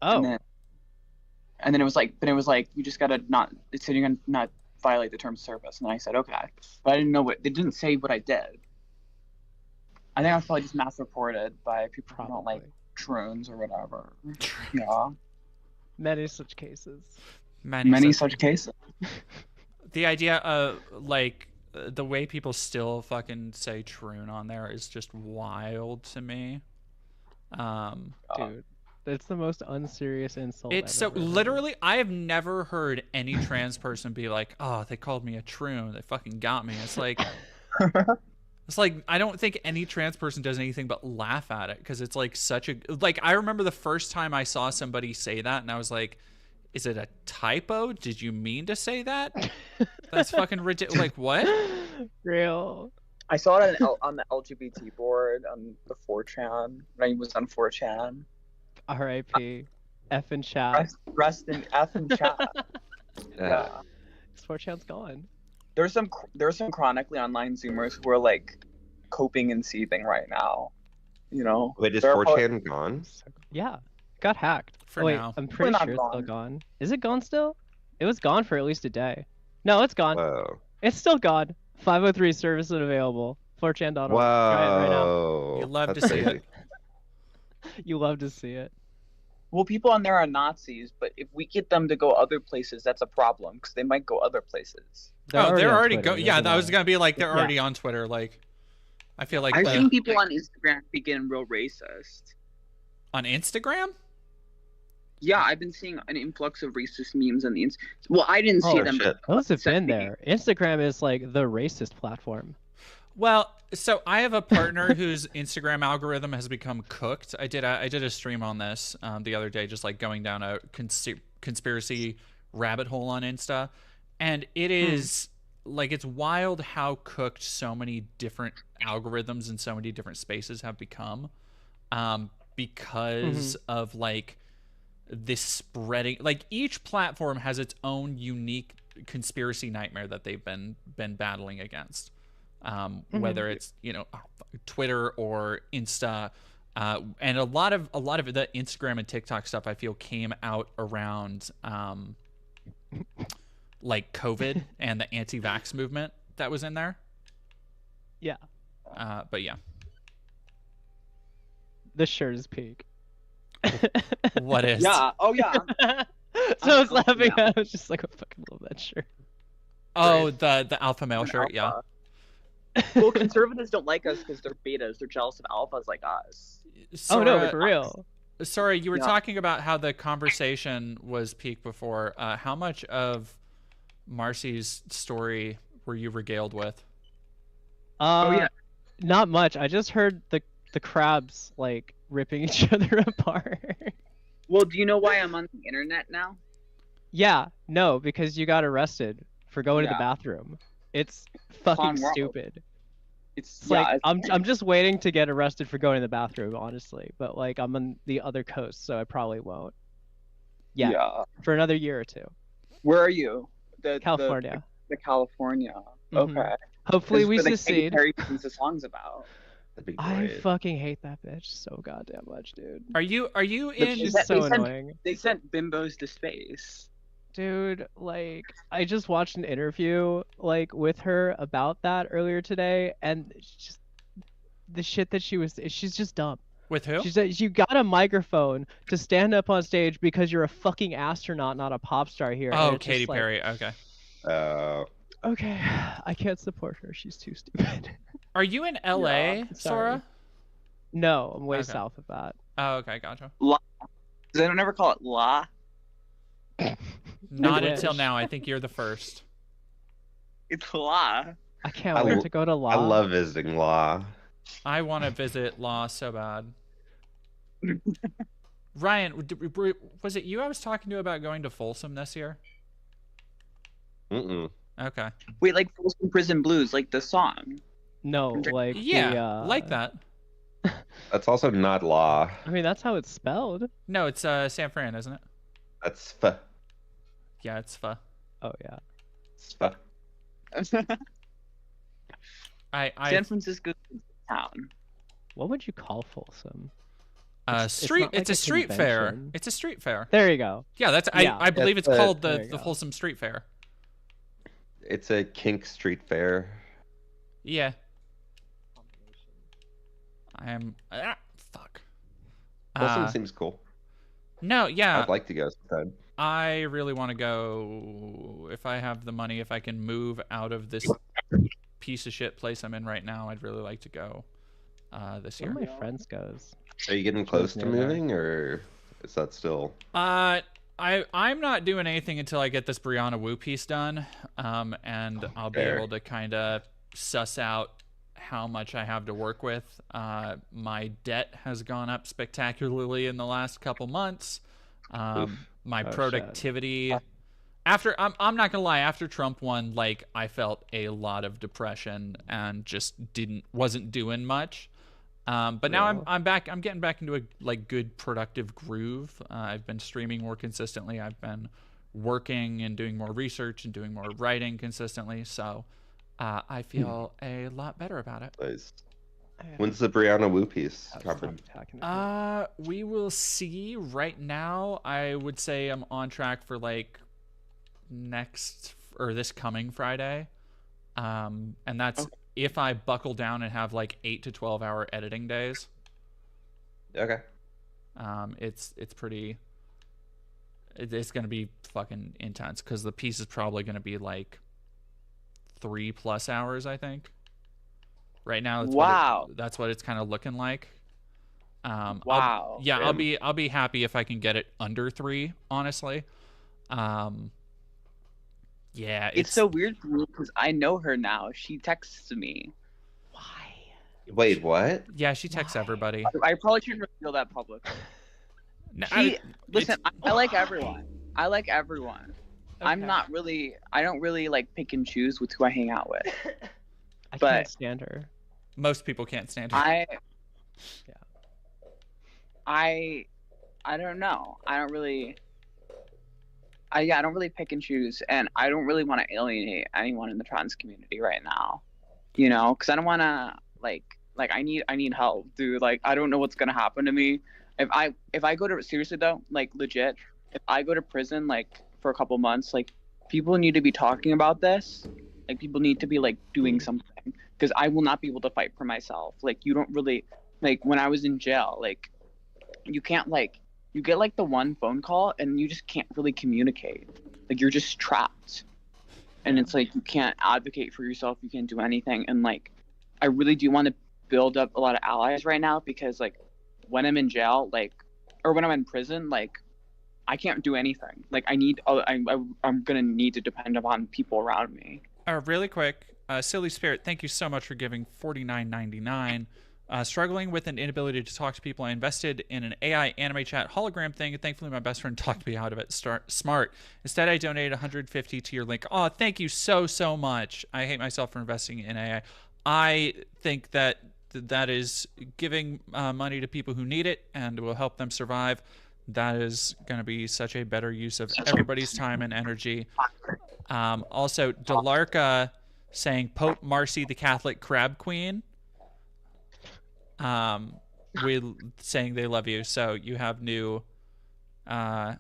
Oh.
And then it was like you just gotta not. It said you're gonna not violate the terms of service, and I said okay, but I didn't know what. They didn't say what I did. I think I was probably just mass reported by people who don't like troons or whatever. Yeah.
Many such cases.
Many such cases.
The idea of like the way people still fucking say troon on there is just wild to me.
Dude, that's the most unserious insult.
It's so literally, I have never heard any trans person be like, "Oh, they called me a troon. They fucking got me." It's like, I don't think any trans person does anything but laugh at it because it's like such a like. I remember the first time I saw somebody say that, and I was like, "Is it a typo? Did you mean to say that?" That's fucking ridiculous. Like what?
Real.
I saw it on the LGBT board on the 4chan when I was on 4chan.
R.I.P. F in chat.
Rest in F in chat. Yeah.
4chan's gone.
There's some chronically online Zoomers who are like coping and seething right now. You know.
Wait, is 4chan gone?
Yeah, got hacked.
For
wait,
now.
I'm pretty sure it's still gone. Is it gone still? It was gone for at least a day. No, it's gone.
Whoa.
It's still gone. 503 service unavailable. 4chan.org.
Whoa.
Try it right now.
You love
That's
to see
crazy.
it.
You love to see it.
Well, people on there are Nazis, but if we get them to go other places, that's a problem because they might go other places.
They're already
on Twitter,
go. Yeah, that was gonna be like they're
Yeah.
already on Twitter. Like, I feel like
I've
the-
seen people on Instagram begin real racist.
on Instagram.
Yeah, I've been seeing an influx of racist memes on the Well, I didn't see
Oh,
them.
shit.
Those have been
Sexy.
there. Instagram is like the racist platform.
Well, so I have a partner whose Instagram algorithm has become cooked. I did a stream on this the other day, just like going down a conspiracy rabbit hole on Insta, and it is like it's wild how cooked so many different algorithms and so many different spaces have become, because of like this spreading. Like each platform has its own unique conspiracy nightmare that they've been battling against. Whether it's Twitter or Insta, and a lot of the Instagram and TikTok stuff I feel came out around like COVID and the anti-vax movement that was in there.
Yeah.
But yeah.
This shirt is peak.
What is?
Yeah. Oh yeah.
So I was laughing. I was just like, I fucking love that shirt.
Oh, the alpha male shirt. Yeah.
Well, conservatives don't like us because they're betas. They're jealous of alphas like us.
Oh no,
Sora,
for real.
Sorry, you were
Yeah.
talking about how the conversation was peak before. How much of Marcy's story were you regaled with?
Yeah. Not much. I just heard the the crabs like ripping each other apart.
Well, do you know why I'm on the internet now?
Yeah, no, because you got arrested for going to the
Yeah.
bathroom. It's fucking
Fun world.
stupid.
It's
It's like
yeah,
I'm just waiting to get arrested for going to the bathroom, honestly. But like I'm on the other coast, so I probably won't. Yeah. For another year or two.
Where are you?
California.
The California.
Mhm.
Okay.
Hopefully we
That's where the Katy
succeed.
Perry sings the songs about.
That'd be
I
great.
fucking hate that bitch so goddamn much, dude.
Are you in?
She's
They
so
sent-
annoying.
They sent bimbos to space.
Dude, like I just watched an interview like with her about that earlier today, and it's just the shit that she's just dumb.
With who?
She said you got a microphone to stand up on stage because you're a fucking astronaut, not a pop star here. and
Oh,
it's just
Katy
like,
Perry. Okay.
Okay, I can't support her. She's too stupid.
Are you in LA, Sora?
No, I'm way
Okay.
south of that.
Oh, okay, gotcha.
La. Does anyone ever call it la?
Not
wish.
until now. I think you're the first.
It's la.
I can't
I
wait
l-
to go to law.
I love visiting law.
I want to visit Law so bad. Ryan, was it you I was talking to about going to Folsom this year?
Mm-mm.
Okay.
Wait, like Folsom Prison Blues, like the song.
No, like
Yeah,
the,
like that.
That's also not law.
I mean, that's how it's spelled.
No, it's San Fran, isn't it?
That's f.
Yeah, it's pho.
Oh yeah.
F.
San Francisco town.
What would you call Folsom?
Street.
not like
It's a street fair.
convention.
It's a street fair.
There you go.
Yeah, that's.
Yeah.
I believe
It's
it's
a-
called
there
the
you go.
Folsom Street Fair.
It's a kink street fair.
Yeah. I am. Fuck.
Folsom seems cool.
No, yeah.
I'd like to go sometime.
I really want to go if I have the money. If I can move out of this piece of shit place I'm in right now, I'd really like to go this
One
year.
of my friends goes.
Are you getting close to
near there.
moving, or is that still?
I'm not doing anything until I get this Briana Woo piece done, and I'll be
Fair.
able to kind of suss out how much I have to work with. My debt has gone up spectacularly in the last couple months. My
Oh, shit.
productivity. After I'm not gonna lie, after Trump won, like I felt a lot of depression and just wasn't doing much. But now I'm back. I'm getting back into a like good productive groove. I've been streaming more consistently. I've been working and doing more research and doing more writing consistently. So I feel a lot better about it.
Nice. When's the Briana Woo piece
Stop
coming?
talking about
We will see. Right now, I would say I'm on track for like this coming Friday. And that's if I buckle down and have like 8 to 12 hour editing days.
Okay.
It's pretty. It's gonna be fucking intense because the piece is probably gonna be like 3+ hours, I think. Right now, that's what it's kind of looking like.
Wow.
I'll be happy if I can get it under 3, honestly. Yeah,
It's so weird for me because I know her now. She texts me.
Wait, what?
Yeah, she texts everybody.
I probably shouldn't reveal that publicly.
No,
Listen, I like everyone. I like everyone. I'm
Okay.
not really. I don't really like pick and choose with who I hang out with.
I
but-
can't stand her.
Most people can't stand her.
I don't know. I don't really pick and choose, and I don't really want to alienate anyone in the trans community right now. You know, because I don't want to like I need help, dude. Like I don't know what's gonna happen to me if I go to seriously though, like legit. If I go to prison like for a couple months, like people need to be talking about this. Like people need to be like doing something because I will not be able to fight for myself. Like you don't really like when I was in jail, like you can't like you get like the one phone call and you just can't really communicate. Like you're just trapped. And it's like you can't advocate for yourself, you can't do anything. And like I really do want to build up a lot of allies right now because like when I'm in jail, like or when I'm in prison, like I can't do anything. Like I'm gonna need to depend upon people around me.
Really quick, Silly Spirit, thank you so much for giving $49.99. Struggling with an inability to talk to people, I invested in an AI anime chat hologram thing, and thankfully my best friend talked me out of it. Smart. Instead, I donated 150 to your link. Oh, thank you so much. I hate myself for investing in AI. I think that that is giving money to people who need it and will help them survive. That is going to be such a better use of everybody's time and energy. Also, Delarka saying Pope Marcy the Catholic Crab Queen. We saying they love you, so you have new hanging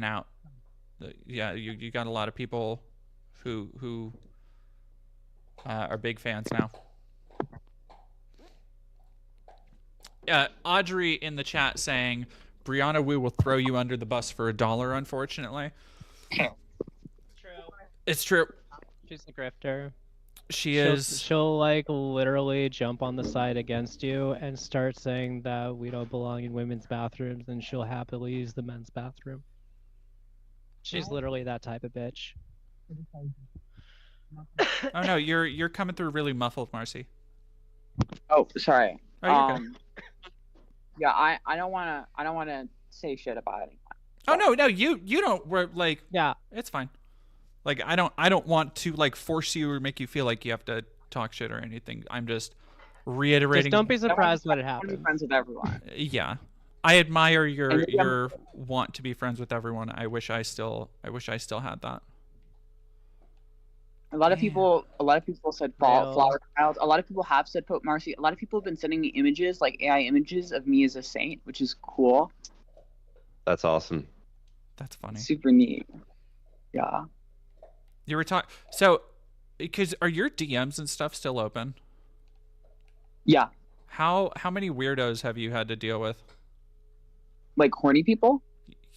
out. Yeah, you got a lot of people who are big fans now. Audrey in the chat saying Briana Woo will throw you under the bus for $1, unfortunately.
True.
It's true.
She's a grifter. She'll like literally jump on the side against you and start saying that we don't belong in women's bathrooms, and she'll happily use the men's bathroom. She's literally that type of bitch.
Oh no, you're coming through really muffled, Marcy.
Oh, sorry.
Oh, you're good.
Yeah, I don't wanna say shit about anyone.
Oh no, you don't. We're like,
yeah,
it's fine. Like I don't want to like force you or make you feel like you have to talk shit or anything. I'm just reiterating.
Just don't be surprised when it happens.
Be friends with everyone.
Yeah, I admire your want to be friends with everyone. I wish I still had that.
A lot of people said Flower Child. A lot of people have said Pope Marcy. A lot of people have been sending me images, like AI images of me as a saint, which is cool.
That's awesome.
That's funny.
Super neat. Yeah.
You were talking. So, because are your DMs and stuff still open?
Yeah.
How many weirdos have you had to deal with?
Like horny people?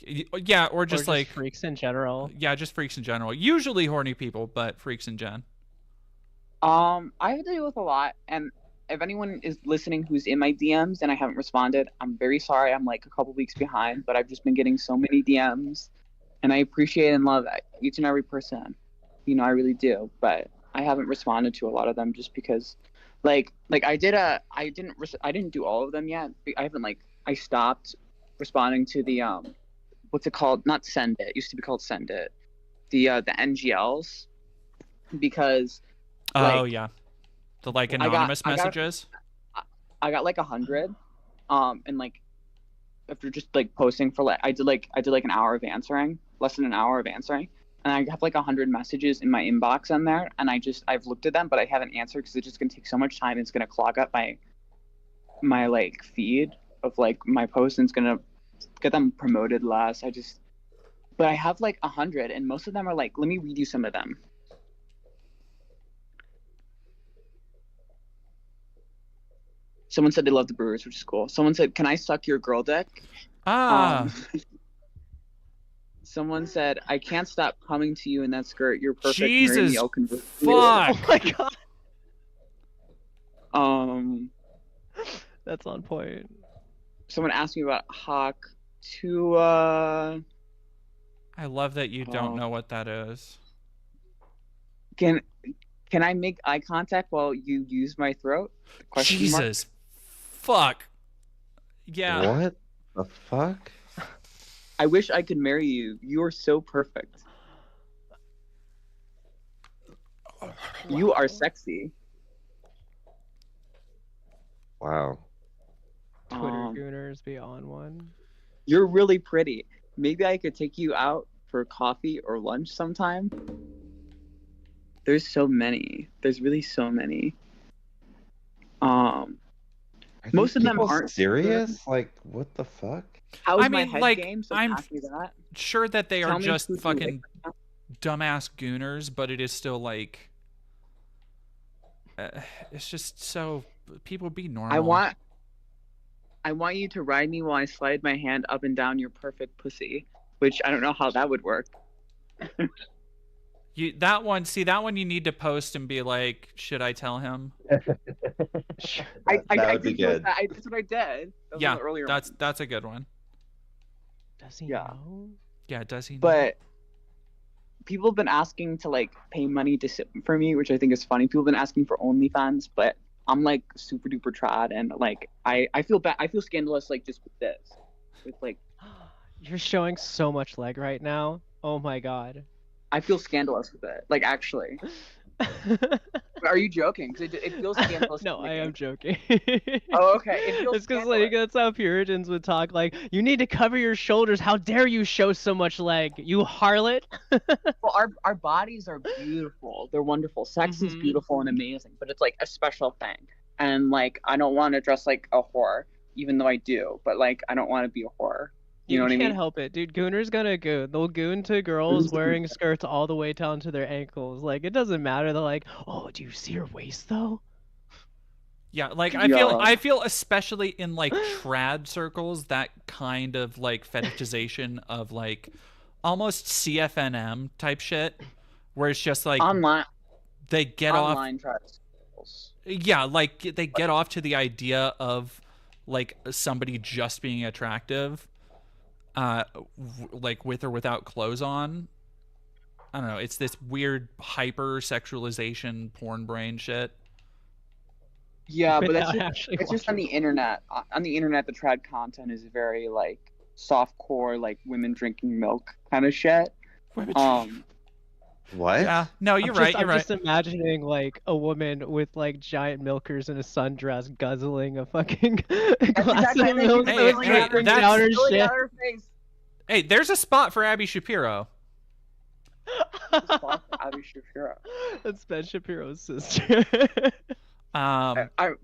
Yeah, or just like
freaks in general.
Yeah, just freaks in general. Usually horny people, but freaks in gen.
I have to deal with a lot, and if anyone is listening who's in my DMs and I haven't responded, I'm very sorry. I'm like a couple weeks behind, but I've just been getting so many DMs, and I appreciate and love each and every person. You know, I really do, but I haven't responded to a lot of them just because, like I didn't do all of them yet. I stopped responding to the what's it called? Not Send It. It used to be called Send It. The NGLs, because
yeah, the like anonymous messages.
I got like 100, and like after just like posting for like I did like an hour of answering, less than an hour of answering, and I have like 100 messages in my inbox on there, and I've looked at them, but I haven't answered because it's just gonna take so much time. It's gonna clog up my like feed of like my posts, and it's gonna get them promoted less. But I have like 100, and most of them are like, let me read you some of them. Someone said they love the Brewers, which is cool. Someone said, can I suck your girl dick? Someone said, I can't stop coming to you in that skirt. You're perfect.
Jesus, fuck.
Oh my god. That's on point.
Someone asked me about Hawk to
I love that you don't know what that is.
Can I make eye contact while you use my throat?
Jesus. Fuck. Yeah.
What the fuck?
I wish I could marry you. You are so perfect. You are sexy.
Wow.
Twitter gooners be on one.
You're really pretty. Maybe I could take you out for coffee or lunch sometime. There's so many. There's really so many. Most of them aren't
serious. Like, what the fuck?
How's my head game? So
I'm
that.
sure that they are just fucking dumbass gooners, but it is still like it's just so people be normal.
I want you to ride me while I slide my hand up and down your perfect pussy, which I don't know how that would work.
That one you need to post and be like, should I tell him?
That would be good.
That's what I did. That was earlier.
That's a good one.
Does he know?
Yeah, does he know?
people have been asking to like pay money to sit for me, which I think is funny. People have been asking for OnlyFans, but I'm like super duper trad, and like I feel bad. I feel scandalous like just with this, with like.
You're showing so much leg right now. Oh my god.
I feel scandalous with it. Like actually. Are you joking? Because it feels scandalous.
No, I am joking.
Oh, okay. It feels
it's because like that's how Puritans would talk. Like, you need to cover your shoulders. How dare you show so much leg, you harlot?
Well, our bodies are beautiful. They're wonderful. Sex is beautiful and amazing, but it's like a special thing. And like, I don't want to dress like a whore, even though I do. But like, I don't want to be a whore. You know what I mean?
You can't help it, dude. Gooners gonna goon. They'll goon to girls wearing skirts all the way down to their ankles. Like, it doesn't matter. They're like, oh, do you see her waist though?
Yeah, like I feel especially in like trad circles, that kind of like fetishization of like almost CFNM type shit, where it's just like they get
online
off. Yeah, like they get off to the idea of like somebody just being attractive. Like with or without clothes on. I don't know. It's this weird hyper sexualization porn brain shit.
Yeah, but it's just on the internet. On the internet, the trad content is very like softcore, like women drinking milk kind of shit.
What?
Yeah. No, you're right.
I'm just imagining like a woman with like giant milkers in a sundress guzzling a fucking glass of milk.
Hey, there's a spot for Abby Shapiro.
Abby Shapiro.
That's Ben Shapiro's sister.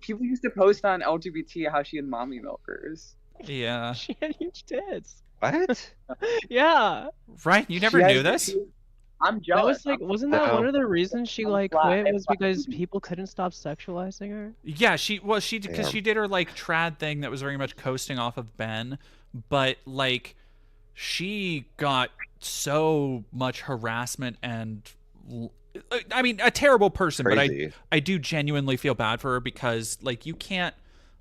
People used to post on LGBT how she had mommy milkers.
Yeah.
She had huge tits.
What?
Yeah.
Right? You never knew this?
I'm jealous.
That was like, wasn't that one of the reasons she like quit? Was because people couldn't stop sexualizing her?
Yeah, because she did her like trad thing that was very much coasting off of Ben, but like she got so much harassment and I mean a terrible person.
Crazy.
But I do genuinely feel bad for her because like you can't,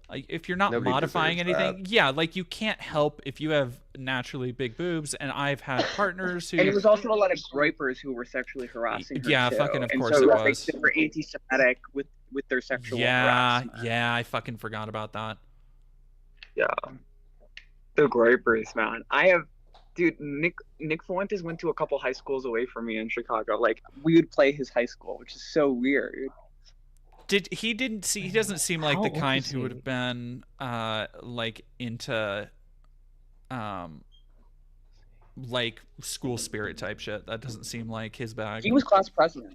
like, if you're not modifying anything, like you can't help if you have naturally big boobs. And I've had partners who.
And it was also a lot of groypers who were sexually harassing her.
Yeah,
too.
fucking of
and
course
so,
it
like,
was.
They were anti-Semitic with their sexual harassment.
Yeah, I fucking forgot about that.
Yeah, the groypers, man. Dude, Nick Fuentes went to a couple high schools away from me in Chicago. Like, we would play his high school, which is so weird.
He doesn't seem like the kind who would have been like into like school spirit type shit. That doesn't seem like his bag.
He was class president.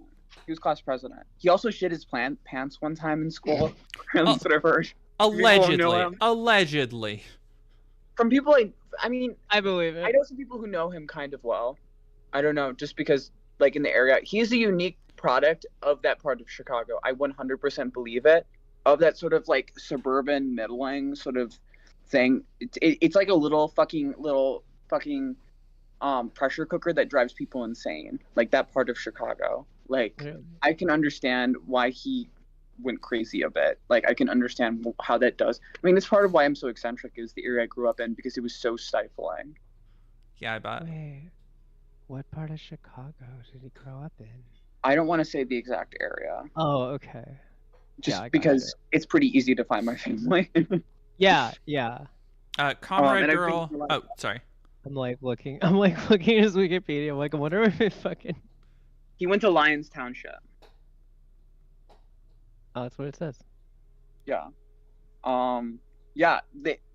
He also shit his pants one time in school. That's what I've heard.
Allegedly.
From people I mean,
I believe it.
I know some people who know him kind of well. I don't know, just because like in the area, he's a unique product of that part of Chicago. I 100% believe it. Of that sort of like suburban middling sort of thing. It's like a little fucking pressure cooker that drives people insane. Like that part of Chicago. Like I can understand why he went crazy a bit. Like I can understand how that does. I mean, that's part of why I'm so eccentric is the area I grew up in because it was so stifling.
Yeah, I bet.
Wait, what part of Chicago did he grow up in?
I don't want to say the exact area.
Oh, okay.
Just because it's pretty easy to find my family.
Yeah.
Comrade girl. Oh, sorry.
I'm like looking at his Wikipedia. I'm like, I wonder if it fucking.
He went to Lyons Township.
Oh, that's what it says.
Yeah.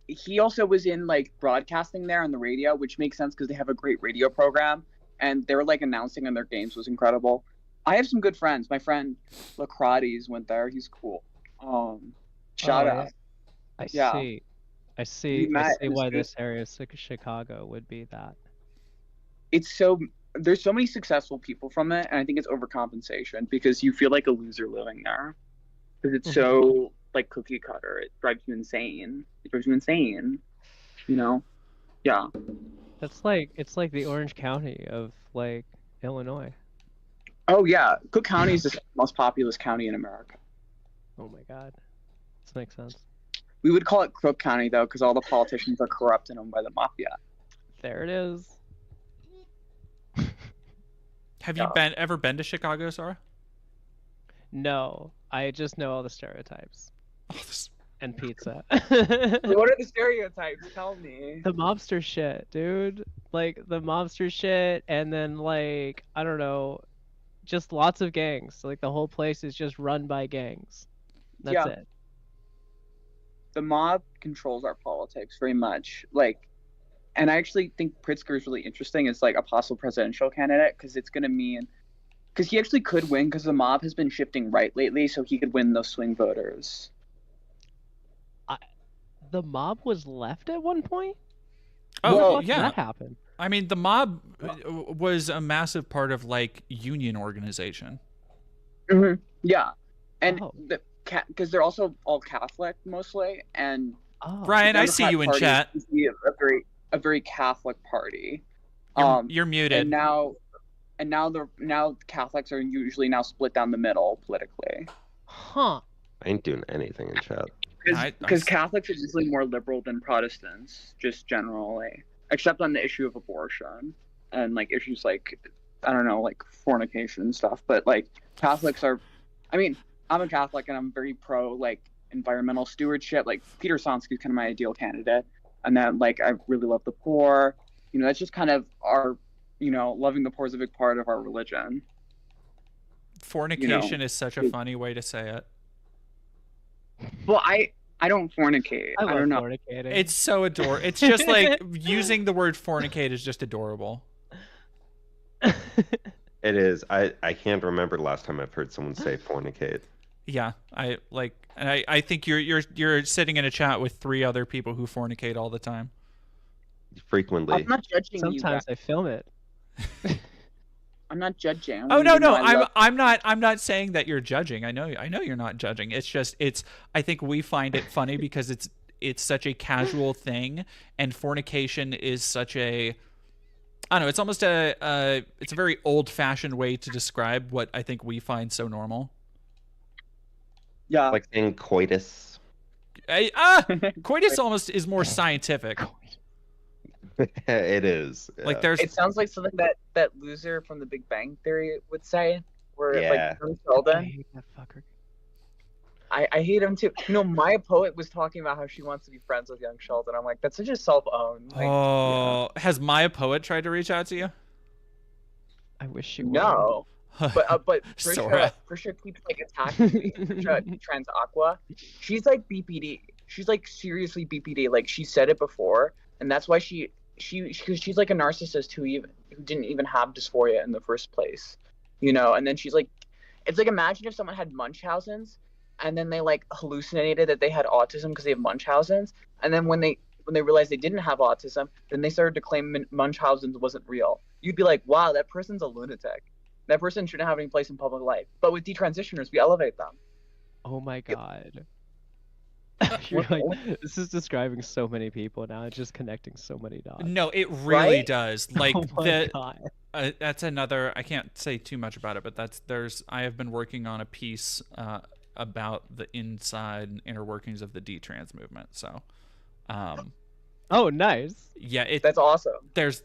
He also was in like broadcasting there on the radio, which makes sense because they have a great radio program, and they were like announcing on their games was incredible. I have some good friends. My friend Lacrates went there. He's cool. Shout out.
I see why this area of Chicago would be that.
There's so many successful people from it, and I think it's overcompensation because you feel like a loser living there. Because it's so like cookie cutter. It drives you insane. You know? Yeah.
It's like the Orange County of like Illinois.
Oh yeah. Cook County is the most populous county in America.
Oh my god. This makes sense.
We would call it Crook County though, because all the politicians are corrupt and owned by the mafia.
There it is.
Have you ever been to Chicago, Sora?
No, I just know all the stereotypes.
Oh,
And pizza.
What are the stereotypes? Tell me.
The mobster shit, dude. Like the mobster shit, and then like I don't know, just lots of gangs. Like the whole place is just run by gangs. That's it.
The mob controls our politics very much. Like, and I actually think Pritzker is really interesting as like a possible presidential candidate because it's going to mean, because he actually could win because the mob has been shifting right lately, so he could win those swing voters.
The mob was left at one point?
Oh,
well,
yeah.
That happened.
I mean, the mob was a massive part of like union organization.
Mm-hmm. Yeah, and because they're also all Catholic mostly, and
Brian, I see you in chat.
A very Catholic party.
You're muted.
And now Catholics are usually now split down the middle politically.
Huh.
I ain't doing anything in chat.
Because Catholics are usually more liberal than Protestants, just generally, except on the issue of abortion and like issues like, I don't know, like fornication and stuff. But like Catholics are, I mean, I'm a Catholic and I'm very pro like environmental stewardship. Like Peter Sonsky is kind of my ideal candidate, and that like I really love the poor. You know, that's just kind of our, you know, loving the poor is a big part of our religion.
Fornication is such a funny way to say it.
Well, I don't fornicate. I don't know.
Fornicating.
It's so adorable. It's just like using the word fornicate is just adorable.
It is. I can't remember the last time I've heard someone say fornicate.
Yeah, I think you're sitting in a chat with 3 other people who fornicate all the time.
Frequently.
I'm not judging you.
Sometimes I film it.
I'm not judging.
Oh no, I'm not saying that you're judging. I know you're not judging. It's just I think we find it funny because it's such a casual thing, and fornication is such a, I don't know, it's almost it's a very old-fashioned way to describe what I think we find so normal.
Yeah.
Like saying coitus.
Coitus almost is more scientific.
It is.
Like
it sounds like something that loser from the Big Bang Theory would say, where like
Sheldon. I hate that fucker.
I hate him too. You know, Maya Poet was talking about how she wants to be friends with young Sheldon. I'm like, that's such a self-own. Like,
has Maya Poet tried to reach out to you?
I wish she would.
No. But
Sora.
Trisha keeps like attacking me. Trisha Trans Aqua. She's like BPD. She's like seriously BPD. Like she said it before, and that's why she's like a narcissist who didn't even have dysphoria in the first place, you know. And then she's like, it's like, imagine if someone had Munchausen's, and then they like hallucinated that they had autism because they have Munchausen's, and then when they realized they didn't have autism, then they started to claim Munchausen's wasn't real. You'd be like, wow, that person's a lunatic. That person shouldn't have any place in public life. But with detransitioners, we elevate them.
Oh my god. You're like, this is describing so many people now. It's just connecting so many dots.
No, it really does. Like
oh my god.
That's another. I can't say too much about it, but I have been working on a piece about the inside and inner workings of the detrans movement. So,
oh, nice.
Yeah,
that's awesome.
There's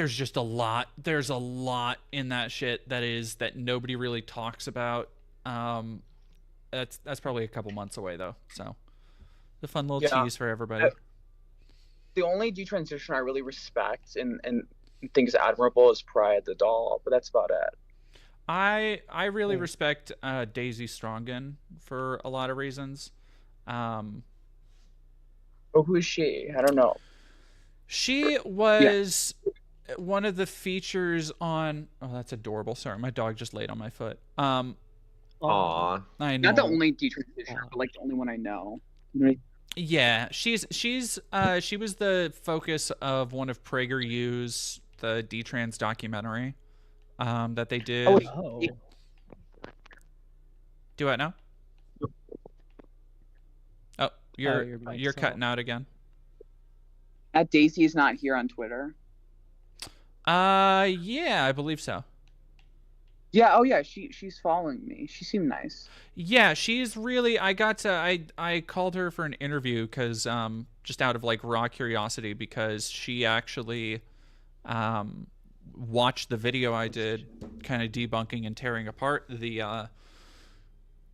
just a lot. There's a lot in that shit that nobody really talks about. That's probably a couple months away though. So, the fun little tease for everybody.
The only detransition I really respect and think is admirable is Pride the doll, but that's about it.
I really respect Daisy Strongen for a lot of reasons.
Oh, who is she? I don't know.
She was one of the features on. Oh, that's adorable. Sorry, my dog just laid on my foot.
Aww.
I know.
Not the only detransitioner, but like the only one I know.
Yeah, she was the focus of one of PragerU's the detrans documentary that they did.
Oh.
Do what now? Oh, you're cutting out again.
That Daisy is not here on Twitter.
Yeah, I believe so.
Yeah, oh yeah, she's following me. She seemed nice.
Yeah, she's really. I called her for an interview because just out of like raw curiosity, because she actually watched the video I did, kind of debunking and tearing apart the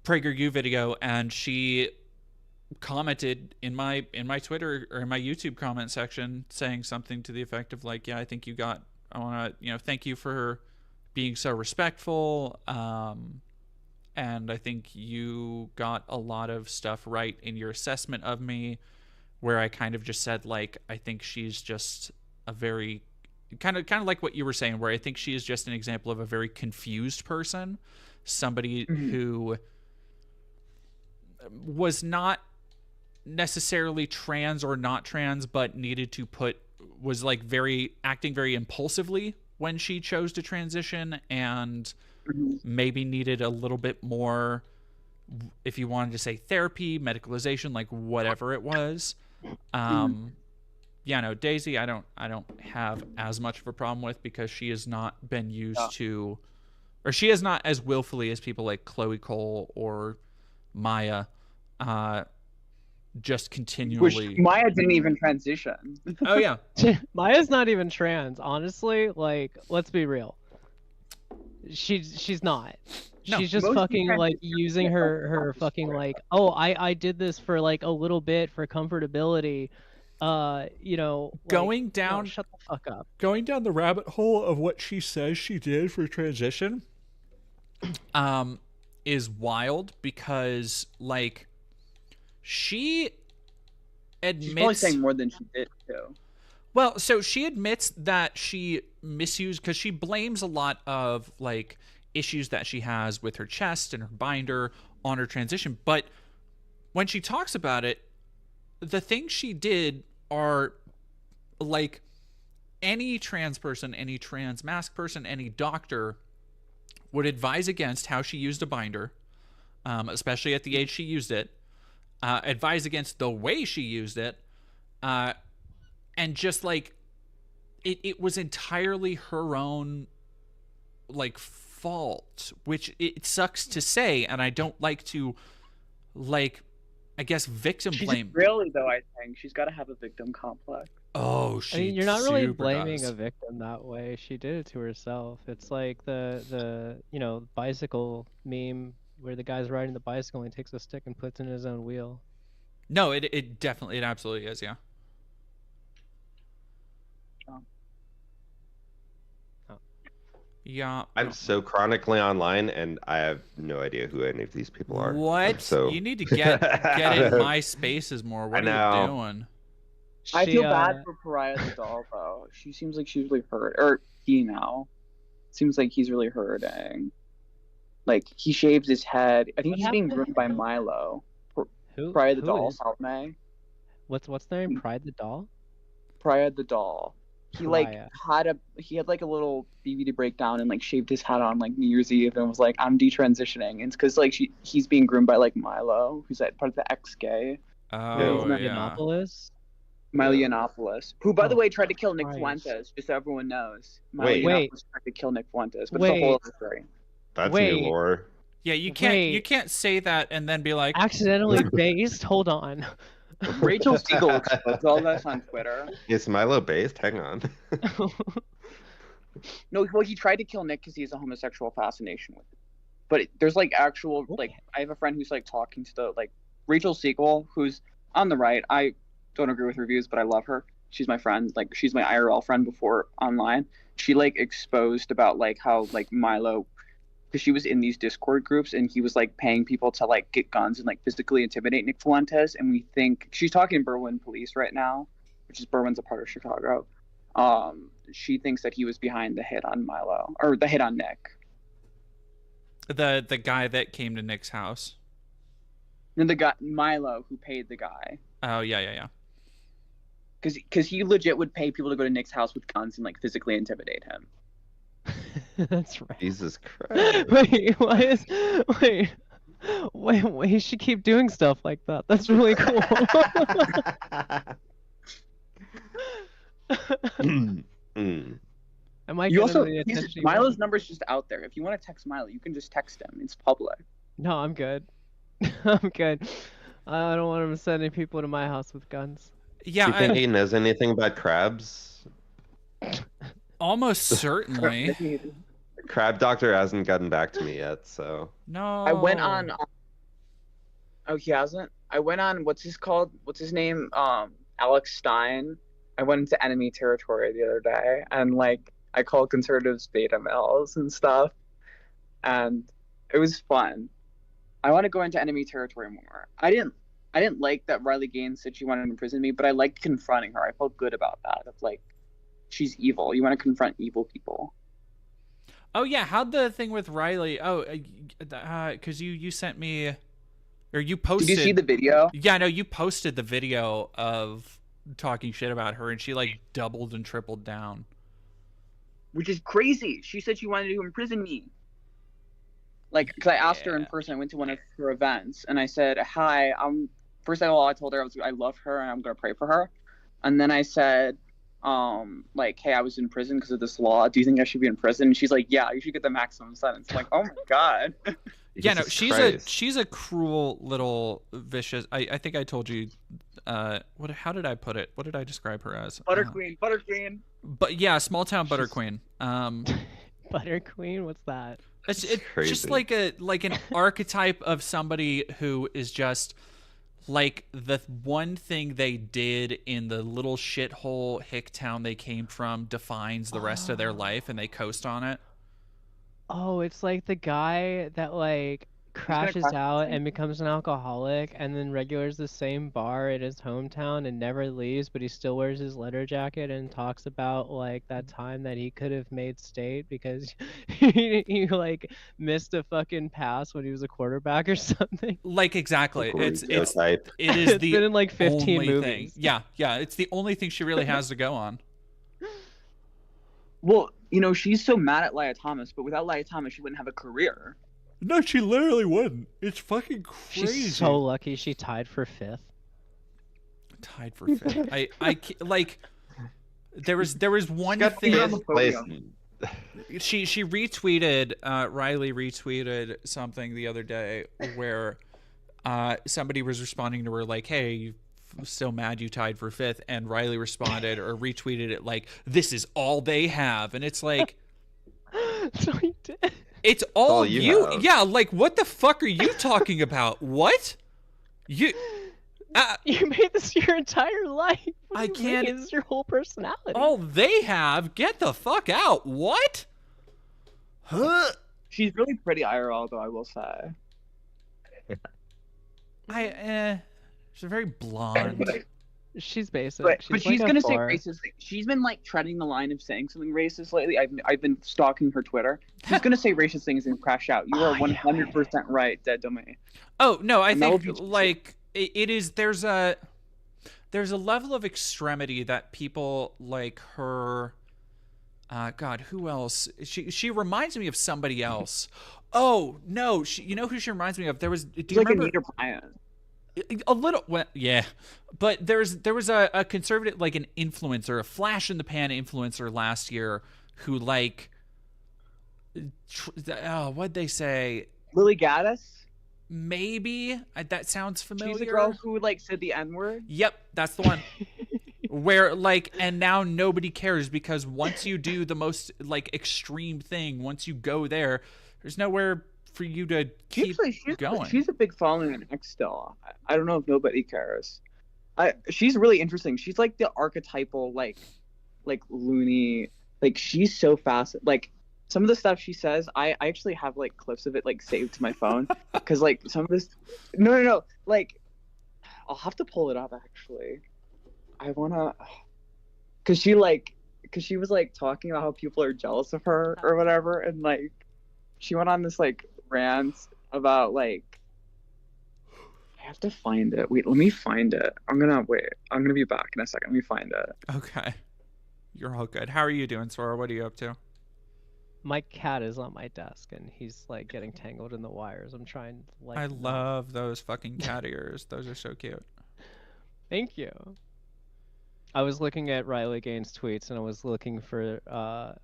PragerU video, and she commented in my Twitter or in my YouTube comment section saying something to the effect of like, yeah, I think I want to, thank you for being so respectful. And I think you got a lot of stuff right in your assessment of me, where I kind of just said, like, I think she's just a very kind of like what you were saying, where I think she is just an example of a very confused person, somebody who was not necessarily trans or not trans, but needed to was like acting very impulsively when she chose to transition, and maybe needed a little bit more, if you wanted to say therapy, medicalization, like whatever it was. Yeah, no, Daisy, I don't have as much of a problem with, because she has not been used to, or she is not as willfully as people like Chloe Cole or Maya, just continually.
Which Maya didn't even transition.
Oh yeah,
Maya's not even trans, honestly. Like, let's be real. She's not.
No,
she's just fucking like using her fucking like, oh, I did this for like a little bit for comfortability.
Going down,
shut the fuck up.
Going down the rabbit hole of what she says she did for transition is wild, because like she admits,
she's probably saying more than she did too.
Well, so she admits that she misused, because she blames a lot of like issues that she has with her chest and her binder on her transition. But when she talks about it, the things she did are like any trans person, any trans mask person, any doctor would advise against how she used a binder, especially at the age she used it, advise against the way she used it, and just like it was entirely her own like fault, which it sucks to say, and I don't like to like, I guess, victim blame.
Really though, I think she's got to have a victim complex.
Oh,
I mean, you're not really blaming a victim that way. She did it to herself. It's like the bicycle meme where the guy's riding the bicycle and he takes a stick and puts it in his own wheel.
No, it definitely, it absolutely is, yeah. Yeah.
I'm so chronically online, and I have no idea who any of these people are.
What?
So
You need to get in my spaces more. What are you doing?
I feel bad for Pariah the doll, though. She seems like she's really hurt. Or he now. Seems like he's really hurting. Like, he shaved his head. I think he's being groomed by Milo.
Who?
Pariah the
Who
doll,
is?
South May.
What's their name? Pride the doll?
Pariah the doll. He
Pariah.
he had like a little DVD breakdown and like shaved his head on like New Year's Eve and was like, I'm detransitioning. And it's because like he's being groomed by like Milo, who's like part of the ex-gay.
Oh, yeah.
Yiannopoulos?
Milo Yiannopoulos, who by the way tried to kill Nick
Christ.
Fuentes, just so everyone knows. Milo
Wait.
Yiannopoulos tried to kill Nick Fuentes, but it's a whole other story.
That's
Wait.
new lore.
Yeah, you can't say that and then be like,
Accidentally based? Hold on.
Rachel Siegel exposed all this on Twitter.
Is Milo based? Hang on.
No, well, he tried to kill Nick because he has a homosexual fascination with him. But there's like actual, like, I have a friend who's like talking to the, like, Rachel Siegel, who's on the right. I don't agree with her views, but I love her. She's my friend. Like, she's my IRL friend before online. She like exposed about like how like Milo, because she was in these Discord groups and he was like paying people to like get guns and like physically intimidate Nick Fuentes. And we think she's talking to Berwyn police right now, which is Berwyn's a part of Chicago. She thinks that he was behind the hit on Milo, or the hit on Nick.
the guy that came to Nick's house.
And the guy Milo who paid the guy.
Oh yeah.
Because he legit would pay people to go to Nick's house with guns and like physically intimidate him.
That's right.
Jesus Christ.
Wait, he should keep doing stuff like that. That's really cool. Am I
You also,
the attention you
Milo's
want?
number's just out there. If you want to text Milo, you can just text him. It's public.
No, I'm good. I'm good. I don't want him sending people to my house with guns.
Yeah.
Do you think he knows anything about crabs?
Almost certainly.
Crab Doctor hasn't gotten back to me yet, so.
No.
I went on. Oh, he hasn't. I went on. What's his name? Alex Stein. I went into enemy territory the other day, and like I called conservatives beta males and stuff, and it was fun. I want to go into enemy territory more. I didn't like that Riley Gaines said she wanted to imprison me, but I liked confronting her. I felt good about that. Of like, she's evil. You want to confront evil people.
Oh yeah, how'd the thing with Riley? Oh, because you sent me, or you posted.
Did you see the video?
Yeah, no, you posted the video of talking shit about her, and she like doubled and tripled down.
Which is crazy. She said she wanted to imprison me. Like, because I asked her in person. I went to one of her events, and I said, "Hi, first of all, I told her I love her, and I'm gonna pray for her." And then I said, like, "Hey, I was in prison because of this law. Do you think I should be in prison?" And she's like, "Yeah, you should get the maximum sentence." I'm like, oh my god.
Yeah, no, she's a cruel little vicious. I think I told you. How did I put it? What did I describe her as?
Butterqueen.
But yeah, small town butter queen.
Butter queen? What's that?
It's just like an archetype of somebody who is just like the one thing they did in the little shithole hick town they came from defines the rest of their life, and they coast on it.
Oh, it's like the guy that like crashes out and becomes an alcoholic, and then regulars the same bar at his hometown and never leaves, but he still wears his leather jacket and talks about like that time that he could have made state because he like missed a fucking pass when he was a quarterback or something.
Like exactly. It is
it's
the
been in like 15
only
movies.
Thing. Yeah, it's the only thing she really has to go on.
Well, you know, she's so mad at Leia Thomas, but without Leia Thomas, she wouldn't have a career.
No, she literally wouldn't. It's fucking crazy.
She's so lucky she tied for 5th.
Tied for 5th. I like. There was one thing. She retweeted. Riley retweeted something the other day where somebody was responding to her like, "Hey, you still mad you tied for 5th?" And Riley responded or retweeted it like, "This is all they have," and it's like.
So he did.
It's all you.
Have.
Yeah, like what the fuck are you talking about? What? You
made this your entire life.
I can't.
It's your whole personality.
All they have. Get the fuck out. What? Huh?
She's really pretty IRL, though, I will say.
She's very blonde.
She's basic.
But she's
like
gonna say racist things. She's been like treading the line of saying something racist lately. I've been stalking her Twitter. She's gonna say racist things and crash out. You are 100% right, dead to me.
Oh no, I think like it is. There's a level of extremity that people like her. God, who else? She reminds me of somebody else. Oh no, you know who she reminds me of? There was. Do you
like
remember?
Anita Bryant.
A little, well, yeah, but there was a conservative, like an influencer, a flash in the pan influencer last year who like, what'd they say?
Lily Gaddis?
Maybe that sounds familiar.
She's the girl who like said the N-word.
Yep, that's the one. Where like, and now nobody cares because once you do the most like extreme thing, once you go there, there's nowhere for you to keep going.
She's a big following on X still. I don't know if nobody cares. She's really interesting. She's like the archetypal like loony. Like she's so fast. Like some of the stuff she says, I actually have like clips of it like saved to my phone because like some of this. No. Like I'll have to pull it up actually. I wanna, cause she was like talking about how people are jealous of her or whatever, and like she went on this like rant about like I have to find it. Wait, let me find it. I'm gonna be back in a second. Let me find it.
Okay. You're all good. How are you doing, Sora? What are you up to?
My cat is on my desk and he's like getting tangled in the wires. I'm trying to like.
I love those fucking cat ears. Those are so cute.
Thank you. I was looking at Riley Gaines' tweets and I was looking for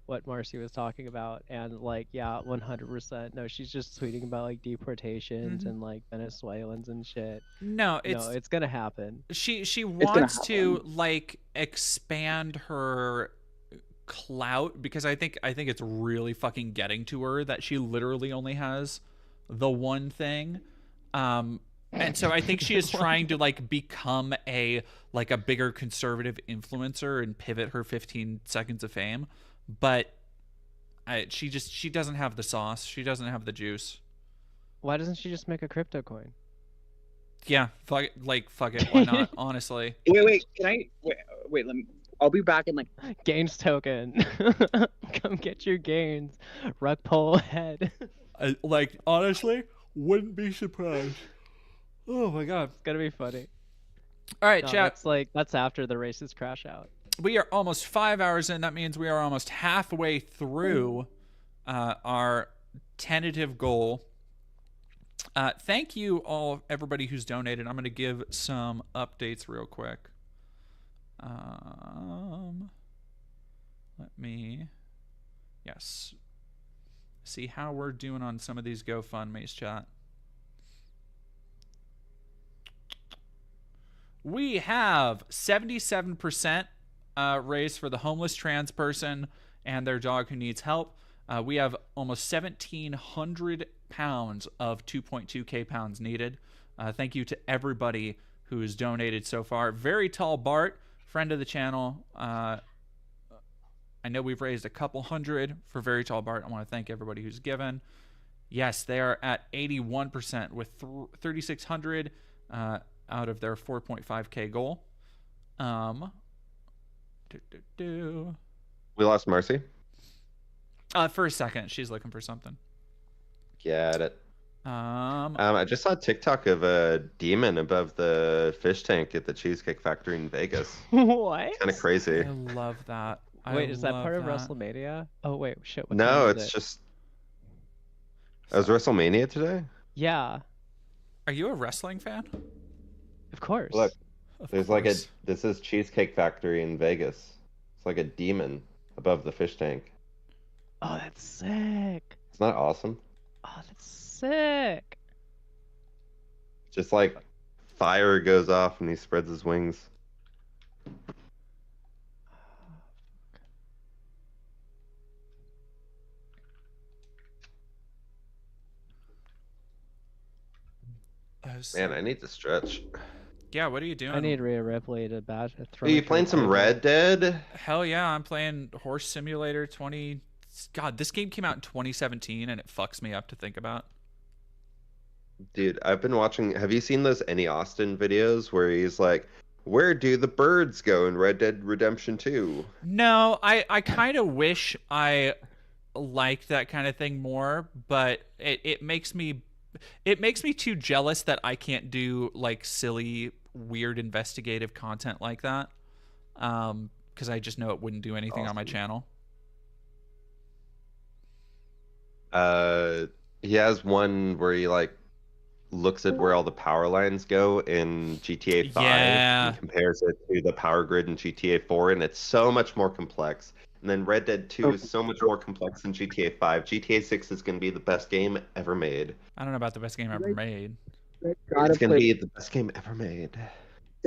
what Marcy was talking about, and like, yeah, 100%. No, she's just tweeting about like deportations and like Venezuelans and shit.
No, it's
gonna happen.
She wants to like expand her clout, because I think it's really fucking getting to her that she literally only has the one thing. And so I think she is trying to like become a bigger conservative influencer and pivot her 15 seconds of fame, but she doesn't have the sauce. She doesn't have the juice.
Why doesn't she just make a crypto coin?
Yeah, fuck it. Why not? Honestly.
Wait. Can I wait? Let me. I'll be back in like
gains token. Come get your gains. Rug pull head.
Honestly, wouldn't be surprised. Oh my god,
it's gonna be funny.
All right, chat.
That's after the races crash out.
We are almost 5 hours in. That means we are almost halfway through our tentative goal. Thank you all, everybody who's donated. I'm going to give some updates real quick. Let me, see how we're doing on some of these GoFundMe's, chat. We have 77% raised for the homeless trans person and their dog who needs help. We have almost 1,700 pounds of 2.2K pounds needed. Thank you to everybody who has donated so far. Very Tall Bart, friend of the channel. I know we've raised a couple hundred for Very Tall Bart. I want to thank everybody who's given. Yes, they are at 81% with 3,600 out of their 4.5K goal.
We lost Marcy.
For a second, she's looking for something.
Get it. I just saw a TikTok of a demon above the fish tank at the Cheesecake Factory in Vegas.
What?
Kind of crazy.
I love that.
Wait, is that part of WrestleMania? Oh wait, shit. What
no,
time is
it's
it?
just. Oh, was WrestleMania today?
Yeah.
Are you a wrestling fan?
Of course.
Look,
there's like
a. This is Cheesecake Factory in Vegas. It's like a demon above the fish tank.
Oh, that's sick.
It's not awesome.
Oh, that's sick.
Just like fire goes off and he spreads his wings. Man, I need to stretch.
Yeah, what are you doing?
I need Rhea Ripley to throw.
Are you playing some Red Dead?
Hell yeah, I'm playing Horse Simulator 20. God, this game came out in 2017 and it fucks me up to think about.
Dude, I've been watching. Have you seen those Any Austin videos where he's like, "Where do the birds go in Red Dead Redemption 2?"
No, I kind of wish I liked that kind of thing more, but it makes me too jealous that I can't do like silly, weird investigative content like that. Because I just know it wouldn't do anything on my channel.
He has one where he like looks at where all the power lines go in GTA 5 and compares it to the power grid in GTA 4, and it's so much more complex. And then Red Dead 2 is so much more complex than GTA 5. GTA 6 is going to be the best game ever made.
I don't know about the best game ever made.
It's going to be the best game ever made.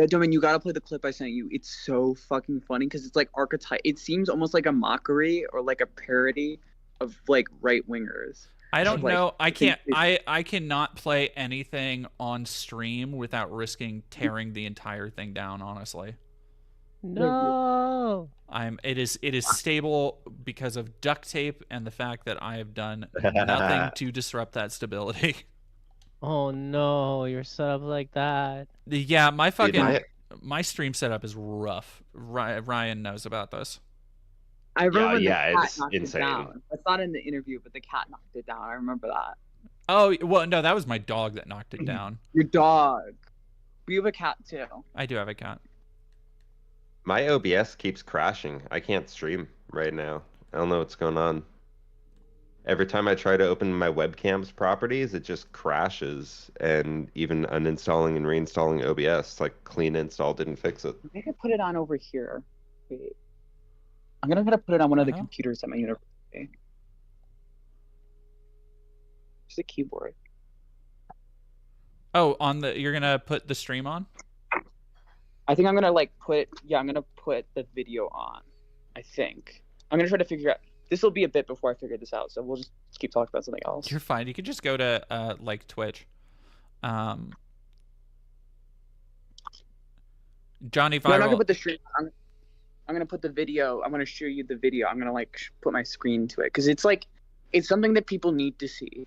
Domain, you gotta play the clip I sent you. It's so fucking funny because it's like archetype. It seems almost like a mockery or like a parody of like right wingers.
I don't know. I can't. I cannot play anything on stream without risking tearing the entire thing down. Honestly.
No.
It is stable because of duct tape and the fact that I have done nothing to disrupt that stability.
Oh no, you're set up like that.
Yeah, my stream setup is rough. Ryan knows about this.
I remember when the cat
it's
knocked
insane.
it down. That's not in the interview, but the cat knocked it down. I remember that.
Oh well, no, that was my dog that knocked it down.
Your dog. We have a cat too.
I do have a cat.
My OBS keeps crashing. I can't stream right now. I don't know what's going on. Every time I try to open my webcam's properties, it just crashes. And even uninstalling and reinstalling OBS, like clean install didn't fix it.
I could put it on over here. Wait. I'm gonna put it on one of the computers at my university. Just a keyboard.
Oh, you're gonna put the stream on?
I think I'm gonna I'm gonna put the video on. I think. I'm gonna try to figure out. This will be a bit before I figure this out, so we'll just keep talking about something else.
You're fine. You could just go to like Twitch. Johnny
No, I'm not
Viral.
gonna put the stream. I'm gonna put the video. I'm gonna show you the video. I'm gonna like put my screen to it because it's like it's something that people need to see.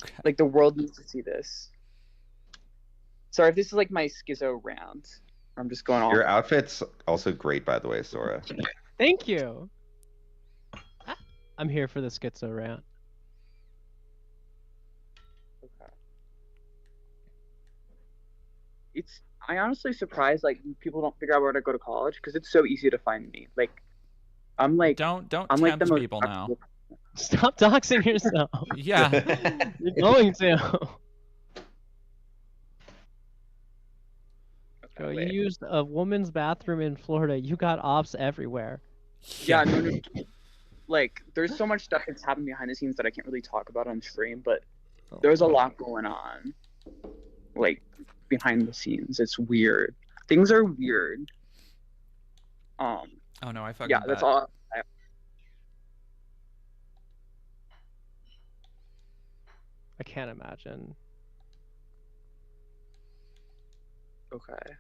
Okay.
Like the world needs to see this. Sorry if this is like my schizo rant. I'm just going off.
Your outfit's also great, by the way, Sora.
Thank you. I'm here for the schizo rant.
Okay. I honestly surprised like people don't figure out where to go to college because it's so easy to find me. Like I'm like
Don't
I'm
tempt
like the most
people now.
Stop doxing yourself.
Yeah.
You're going to. Bro, you used a woman's bathroom in Florida. You got ops everywhere.
Yeah, no. Like, there's so much stuff that's happened behind the scenes that I can't really talk about on stream, but there's a lot going on. Like, behind the scenes. It's weird. Things are weird.
Oh no, I fucking
Yeah, that's all.
I can't imagine.
Okay.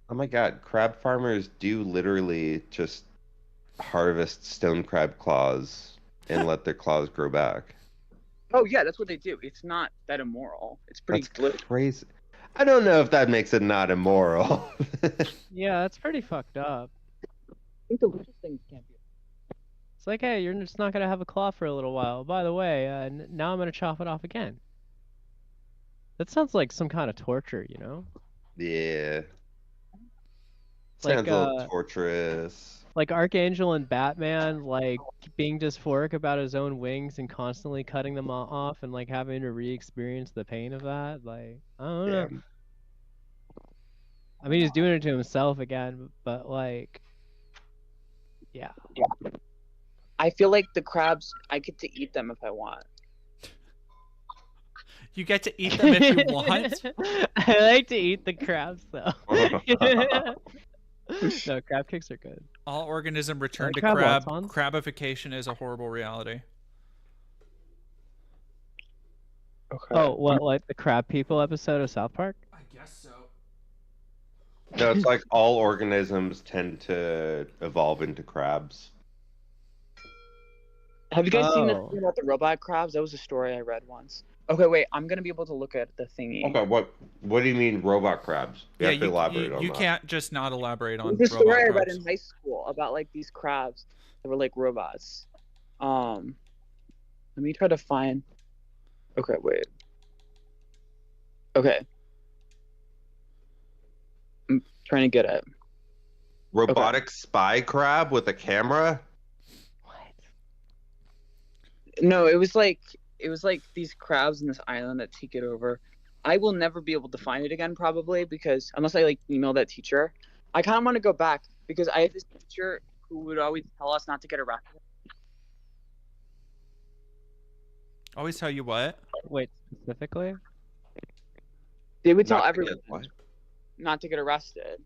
Oh my god, crab farmers do literally just harvest stone crab claws and let their claws grow back.
Oh, yeah, that's what they do. It's not that immoral. It's pretty
That's crazy. I don't know if that makes it not immoral.
Yeah, that's pretty fucked up.
I think the richest things can't be.
It's like, hey, you're just not gonna have a claw for a little while. By the way, now I'm gonna chop it off again. That sounds like some kind of torture, you know?
Yeah.
Like,
Sounds a little torturous.
Like Archangel and Batman, like being dysphoric about his own wings and constantly cutting them off and like having to re-experience the pain of that. Like, I don't know. I mean, he's doing it to himself again, but like, yeah.
I feel like the crabs, I get to eat them if I want.
You get to eat them if you want?
I like to eat the crabs though. No, crab cakes are good.
All organism return to
crab
crab.
wontons?
Crabification is a horrible reality.
Okay.
Oh, what, like the crab people episode of South Park?
I guess so.
No, it's like all organisms tend to evolve into crabs.
Have you guys seen the
Oh.
thing about the robot crabs? That was a story I read once. Okay, wait, I'm gonna be able to look at the thingy.
Okay, what do you mean robot crabs? You have to elaborate on
you
that.
can't just not elaborate on
It was a
robot
story I read
crabs.
in high school about like these crabs that were like robots. Let me try to find. Okay, wait. Okay. I'm trying to get it.
Robotic spy crab with a camera?
No, it was like these crabs in this island that take it over. I will never be able to find it again, probably, because unless I like email that teacher. I kind of want to go back because I had this teacher who would always tell us not to get arrested.
Always tell you what?
Wait, specifically?
They would tell
Not to
everyone
get what?
not to get arrested.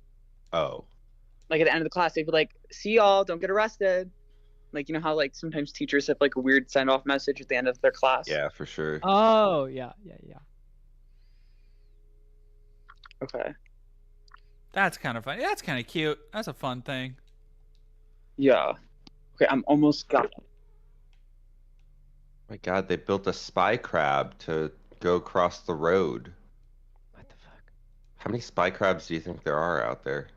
Oh.
Like at the end of the class, they'd be like, "See y'all, don't get arrested." Like, you know how like sometimes teachers have like a weird send-off message at the end of their class.
Yeah, for sure.
Oh, yeah.
Okay.
That's kind of fun. That's kind of cute. That's a fun thing.
Yeah. Okay, I'm almost got it.
My god, they built a spy crab to go across the road.
What the fuck?
How many spy crabs do you think there are out there?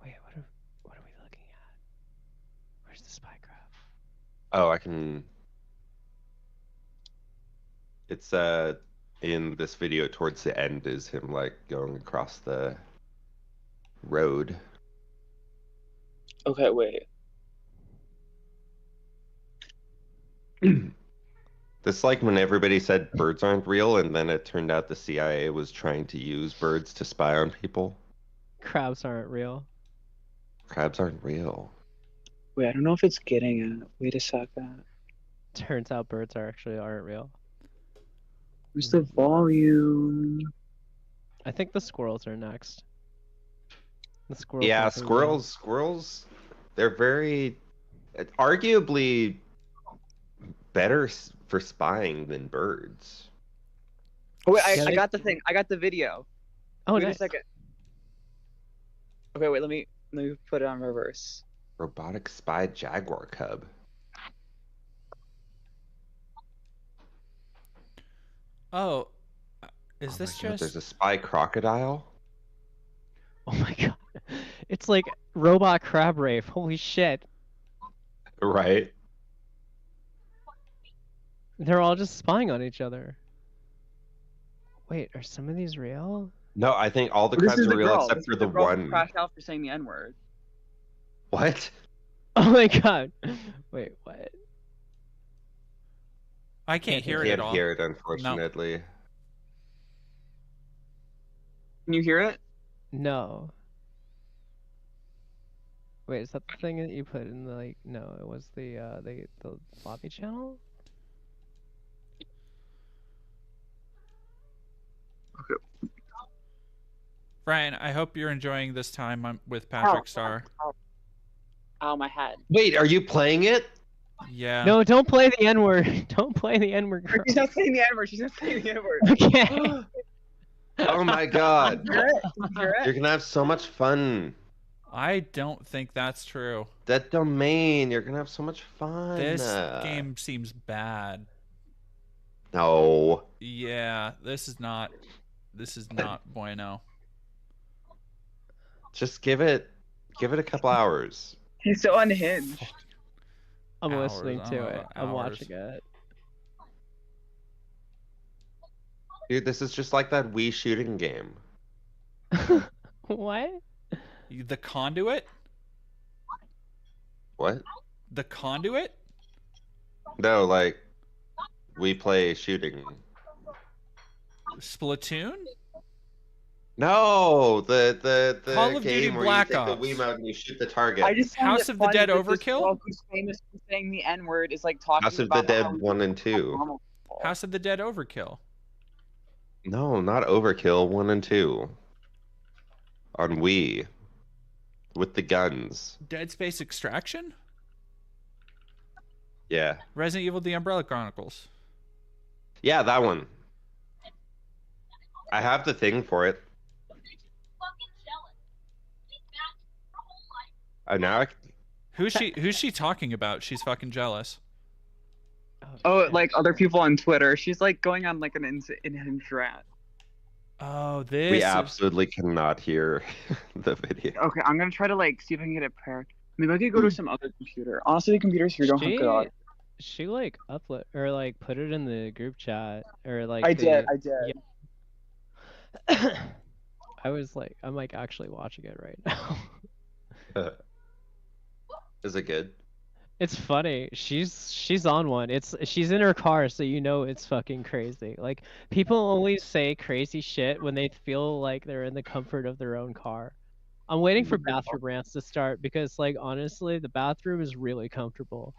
Wait, what are we looking at? Where's the spy crab?
Oh, I can... It's in this video towards the end is him like going across the road.
Okay, wait.
This like when everybody said birds aren't real and then it turned out the CIA was trying to use birds to spy on people.
Crabs aren't real.
Crabs aren't real.
Wait, I don't know if it's getting it. Wait a second.
Turns out birds aren't real.
Where's the volume?
I think the squirrels are next. The squirrels.
Yeah,
definitely win.
squirrels. They're very, arguably better for spying than birds.
Oh wait,
Yeah,
I
they-
got the thing. I got the video.
Oh,
Wait
nice.
a second. Okay, wait. Let me put it on reverse.
Robotic spy jaguar cub.
Oh, is
Oh
this
my God,
just?
there's a spy crocodile?
Oh my god. It's like robot crab rave. Holy shit.
Right.
They're all just spying on each other. Wait, are some of these real?
No, I think all the
This
crabs
is
are
the
real
girl.
except
This
for
is
the
girl who
one.
crashed out for saying the N-word.
What?
Oh my god. Wait, what?
I can't hear it at
Can't
all.
hear it, unfortunately.
Can you hear it?
No. Wait, is that the thing that you put in the like? No, it was the lobby channel.
Brian, I hope you're enjoying this time with Patrick Star.
Ow, my head.
Wait, are you playing it?
Yeah.
No, don't play the N word. Don't play the N word.
She's not saying the N-word. She's not saying the N-word.
Okay.
Oh my God.
Hear it? Did you hear
You're
it?
gonna have so much fun.
I don't think that's true.
That domain, you're gonna have so much fun.
This game seems bad.
No.
Yeah, this is not bueno.
Just give it a couple hours.
He's so unhinged.
I'm
Hours,
listening
I
to
don't
it.
know,
I'm
hours.
watching it.
Dude, this is just like that Wii shooting game.
What?
The Conduit?
What?
The Conduit?
No, like we play shooting.
Splatoon?
No, the
Call of Duty
game where
Black
you take
Ops.
the Wiimote and you shoot the target.
I just find
House
it
of the
funny
Dead
that this
Overkill?
girl who's famous for saying the N-word is like talking
House of the
about
Dead
how
1 and 2.
normal people.
House of the Dead Overkill.
No, not Overkill 1 and 2. On Wii. With the guns.
Dead Space Extraction?
Yeah.
Resident Evil The Umbrella Chronicles.
Yeah, that one. I have the thing for it. Now I...
Who's she talking about? She's fucking jealous.
Oh, like other people on Twitter. She's like going on like an unhinged rant.
Oh, this
We
is-
absolutely cannot hear the video.
Okay, I'm gonna try to like see if I can get it paired. Maybe I could go to some other computer. Honestly, the computers here don't have good audio.
She like upload or like put it in the group chat or like
I
the-
did.
Yeah. I'm like actually watching it right now.
Is it good?
It's funny. She's on one. She's in her car, so you know it's fucking crazy. Like people only say crazy shit when they feel like they're in the comfort of their own car. I'm waiting for bathroom rants to start because like honestly, the bathroom is really comfortable.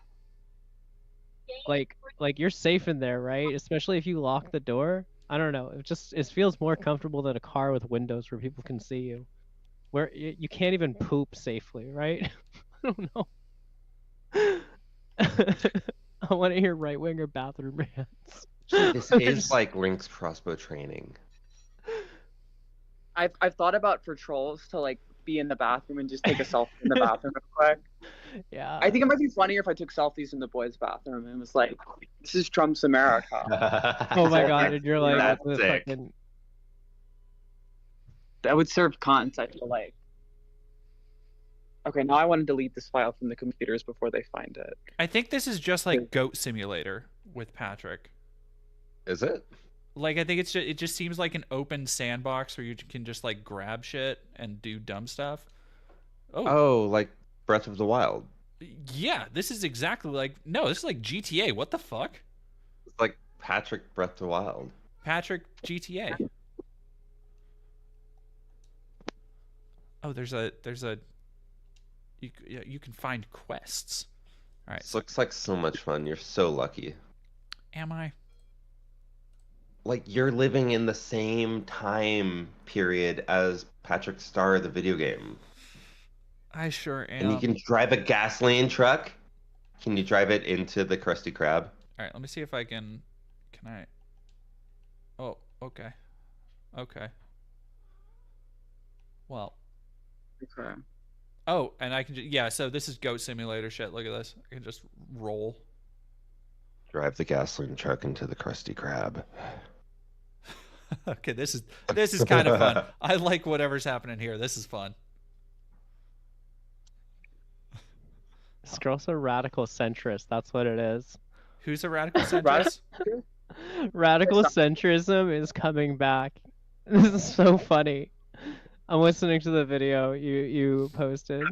Like you're safe in there, right? Especially if you lock the door. I don't know. It feels more comfortable than a car with windows where people can see you. Where you can't even poop safely, right? I don't know. I want to hear right winger bathroom rants.
This is like Link's crossbow training.
I've thought about for trolls to like be in the bathroom and just take a selfie in the bathroom real quick.
Yeah.
I think it might be funnier if I took selfies in the boys' bathroom and was like, "This is Trump's America."
Oh my god, and you're like
That's
the
sick.
fucking
That would serve content. I feel like. Okay, now I want to delete this file from the computers before they find it.
I think this is just like Goat Simulator with Patrick.
Is it?
Like I think it just seems like an open sandbox where you can just like grab shit and do dumb stuff.
Oh, like Breath of the Wild.
Yeah, this is exactly like this is like GTA. What the fuck?
It's like Patrick Breath of the Wild.
Patrick GTA. Oh, there's a you can find quests. All right.
This looks like so much fun. You're so lucky.
Am I?
like you're living in the same time period as Patrick Star, the video game.
I sure am.
And you can drive a gasoline truck. Can you drive it into the Krusty Krab?
All right, let me see if I can. Can I? Oh, okay. Okay. Well.
Okay.
Oh, and I can. Yeah, so this is Goat Simulator shit. Look at this. I can just roll.
Drive the gasoline truck into the Krusty Krab.
Okay, this is kind of fun. I like whatever's happening here. This is fun.
This girl's a radical centrist. That's what it is.
Who's a radical centrist?
Radical centrism is coming back. This is so funny. I'm listening to the video you posted.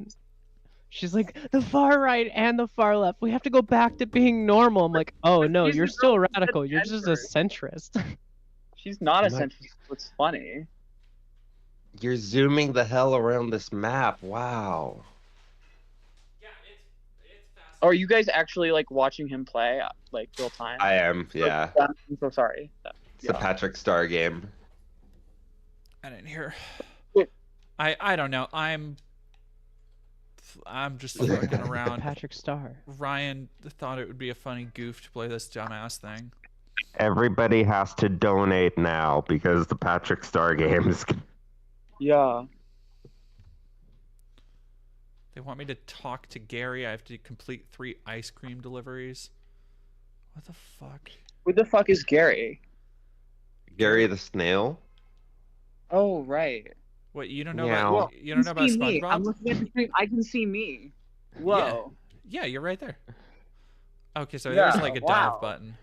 She's like, the far right and the far left. We have to go back to being normal. I'm like, oh no, you're still radical. You're just a centrist.
She's not a centrist. What's funny?
You're zooming the hell around this map. Wow.
Oh, are you guys actually like watching him play like real time?
I am, yeah.
I'm so sorry.
It's a Patrick Star game.
I didn't hear. I don't know. I'm just fucking around.
Patrick Star.
Ryan thought it would be a funny goof to play this dumbass thing.
Everybody has to donate now because the Patrick Star games.
Yeah.
They want me to talk to Gary. I have to complete 3 ice cream deliveries. What the fuck?
Who the fuck is Gary?
Gary the snail.
Oh right.
What, you don't know about you don't know about SpongeBob?
I'm looking at the screen. I can see me. Whoa.
Yeah, you're right there. Okay, so there's like a dive button.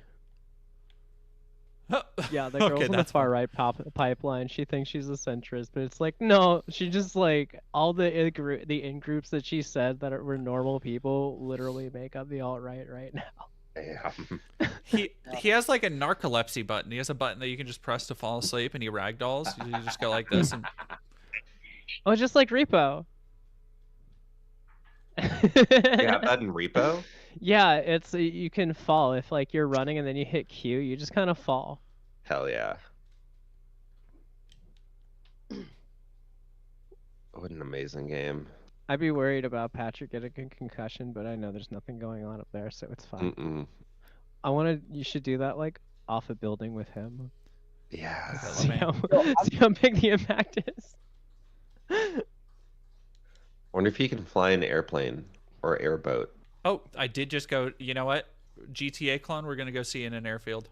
Yeah, the girl's on the far right pipeline. She thinks she's a centrist, but it's like, no, she just like all the in groups that she said that were normal people literally make up the alt-right right now.
Yeah.
He has like a narcolepsy button. He has a button that you can just press to fall asleep, and he ragdolls. You just go like this. And...
Oh, just like Repo.
You have that in Repo?
Yeah, it's you can fall if like you're running and then you hit Q, you just kind of fall.
Hell yeah. What an amazing game.
I'd be worried about Patrick getting a concussion, but I know there's nothing going on up there, so it's fine. You should do that like off a building with him.
Yeah.
See how big the impact is.
Wonder if he can fly an airplane or airboat.
Oh, I did just go. You know what? GTA clone. We're gonna go see in an airfield.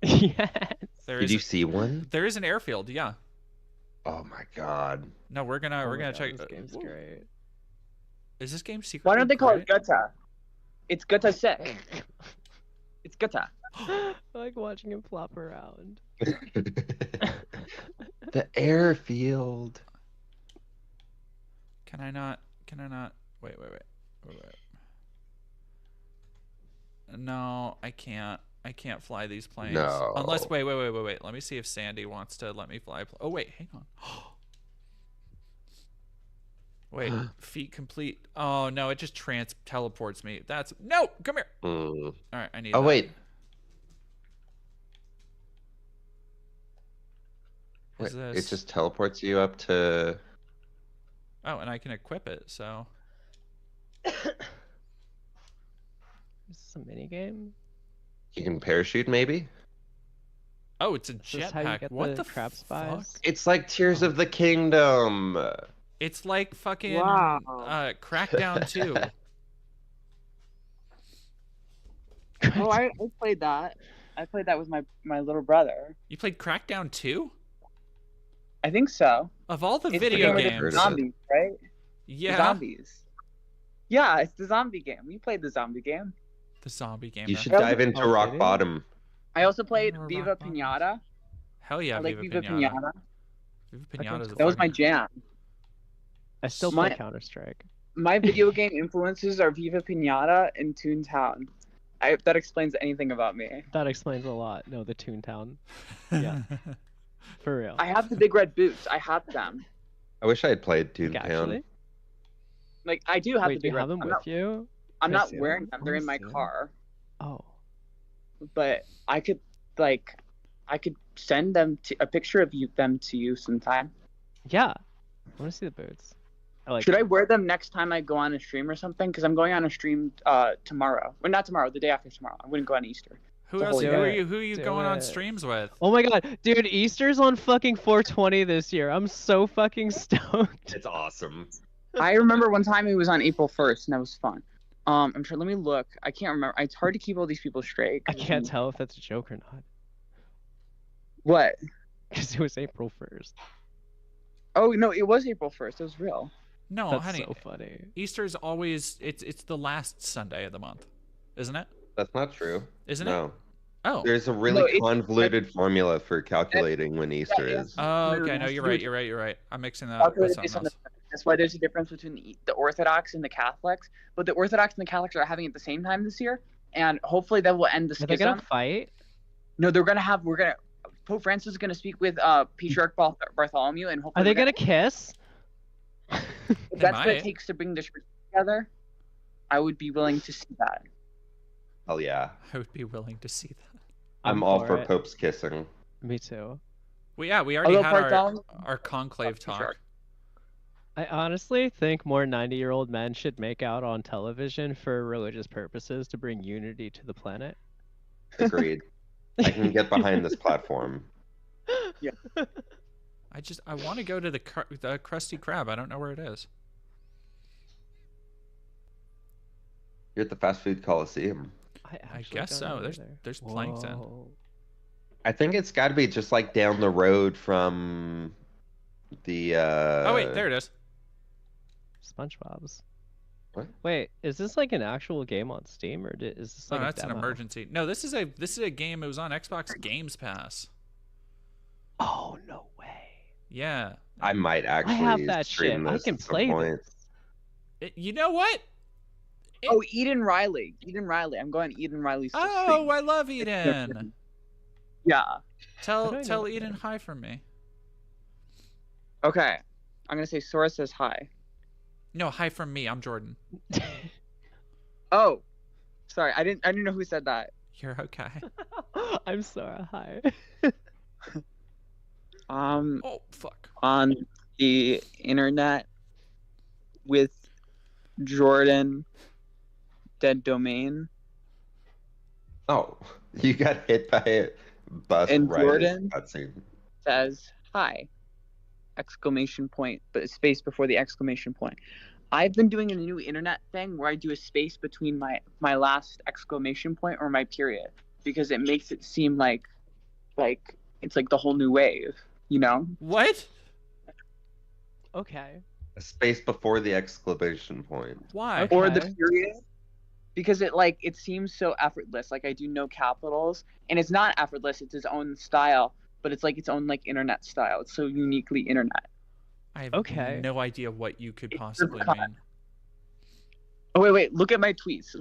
Yes.
Did you see one?
There is an airfield. Yeah.
Oh my god.
No, we're gonna check.
This game's great.
Is this game secret?
Why don't they call it Gutta? It's Gutta Sick. It's Gutta.
I like watching him flop around.
The airfield.
Can I not? Wait. No, I can't. I can't fly these planes.
No.
Unless, wait. Let me see if Sandy wants to let me fly. Oh, wait, hang on. Wait, feat complete. Oh, no, it just teleports me. No, come here. All right, I need that.
Wait. It just teleports you up to...
Oh, and I can equip it, so...
Is this a minigame?
You can parachute, maybe?
Oh, it's a jetpack. What the
crab spies?
It's like Tears of the Kingdom.
It's like fucking Crackdown 2.
Oh, I played that. I played that with my little brother.
You played Crackdown 2?
I think so.
Of all the video games.
Zombies, right?
Yeah.
The zombies. Yeah, it's the zombie game. We played the zombie game.
The zombie game.
You should dive into Rock Bottom.
I also played Viva Pinata.
Hell yeah,
I like
Viva Pinata. Viva Pinata.
That was my jam.
I still play Counter-Strike.
My video game influences are Viva Pinata and Toontown. That explains anything about me.
That explains a lot. No, the Toontown. Yeah. For real.
I have the big red boots. I have them.
I wish I had played Toontown.
Like, I do have
Wait,
the
do
big
you have
red.
them with you?
I'm not wearing them. They're in my car.
Oh.
But I could, like,
I could send a picture of them to you sometime.
Yeah, I want to see the boots.
Should I wear them next time I go on a stream or something? Because I'm going on a stream tomorrow. Well, not tomorrow, the day after tomorrow. I wouldn't go on Easter.
Who else? Who are you going on streams with?
Oh my god, dude! Easter's on fucking 420 this year. I'm so fucking stoked.
It's awesome.
I remember one time it was on April 1st, and that was fun. I'm sure. Let me look. I can't remember. It's hard to keep all these people straight.
I can't tell if that's a joke or not.
What?
Because it was April 1st.
Oh no, it was April 1st. It was real.
No,
That's
honey.
so funny.
Easter is always it's the last Sunday of the month, isn't it?
That's not true.
Isn't
No.
it? Oh.
There's a really convoluted formula for calculating when Easter is.
Oh, okay. No, you're right. I'm mixing that up with something else.
That's why there's a difference between the Orthodox and the Catholics. But the Orthodox and the Catholics are having it at the same time this year, and hopefully that will end the schism.
Are they gonna fight?
No, Pope Francis is gonna speak with Patriarch Bartholomew, and hopefully.
Are they gonna kiss?
If that's what it takes to bring the church together, I would be willing to see that.
Oh yeah.
I would be willing to see that.
I'm all for popes kissing.
Me too.
Well, yeah, we already had our conclave talk.
I honestly think more 90-year-old men should make out on television for religious purposes to bring unity to the planet.
Agreed. I can get behind this platform.
Yeah.
I want to go to the Krusty Krab. I don't know where it is.
You're at the Fast Food Coliseum.
I guess so. There's plankton.
I think it's got to be just like down the road from the.
Oh wait, there it is.
SpongeBob's.
What?
Wait, is this like an actual game on Steam, or is this like
no,
a
that's
demo?
an emergency. No, this is a game. It was on Xbox Games Pass.
Oh no way.
Yeah.
I might actually.
I have that
stream
shit. I
this
can
at some
play
point.
this.
You know what?
Oh, Eden Riley. I'm going Eden Riley's.
Oh, I love Eden.
Yeah.
Tell Eden hi from me.
Okay. I'm gonna say Sora says hi.
No, hi from me. I'm Jordan.
Oh, sorry. I didn't know who said that.
You're okay.
I'm Sora. Hi.
Oh fuck.
On the internet with Jordan. Dead domain.
Oh, you got hit by a bus
And
right
Jordan
as cutscene.
Says hi. Exclamation point, but a space before the exclamation point. I've been doing a new internet thing where I do a space between my last exclamation point or my period, because it makes it seem like it's like the whole new wave, you know?
What?
Okay.
A space before the exclamation point.
Why?
Okay.
Or the period. Because it seems so effortless. Like I do no capitals, and it's not effortless. It's its own style, but it's like its own like internet style. It's so uniquely internet.
I have
Okay.
no idea what you could possibly mean.
Oh wait! Look at my tweets.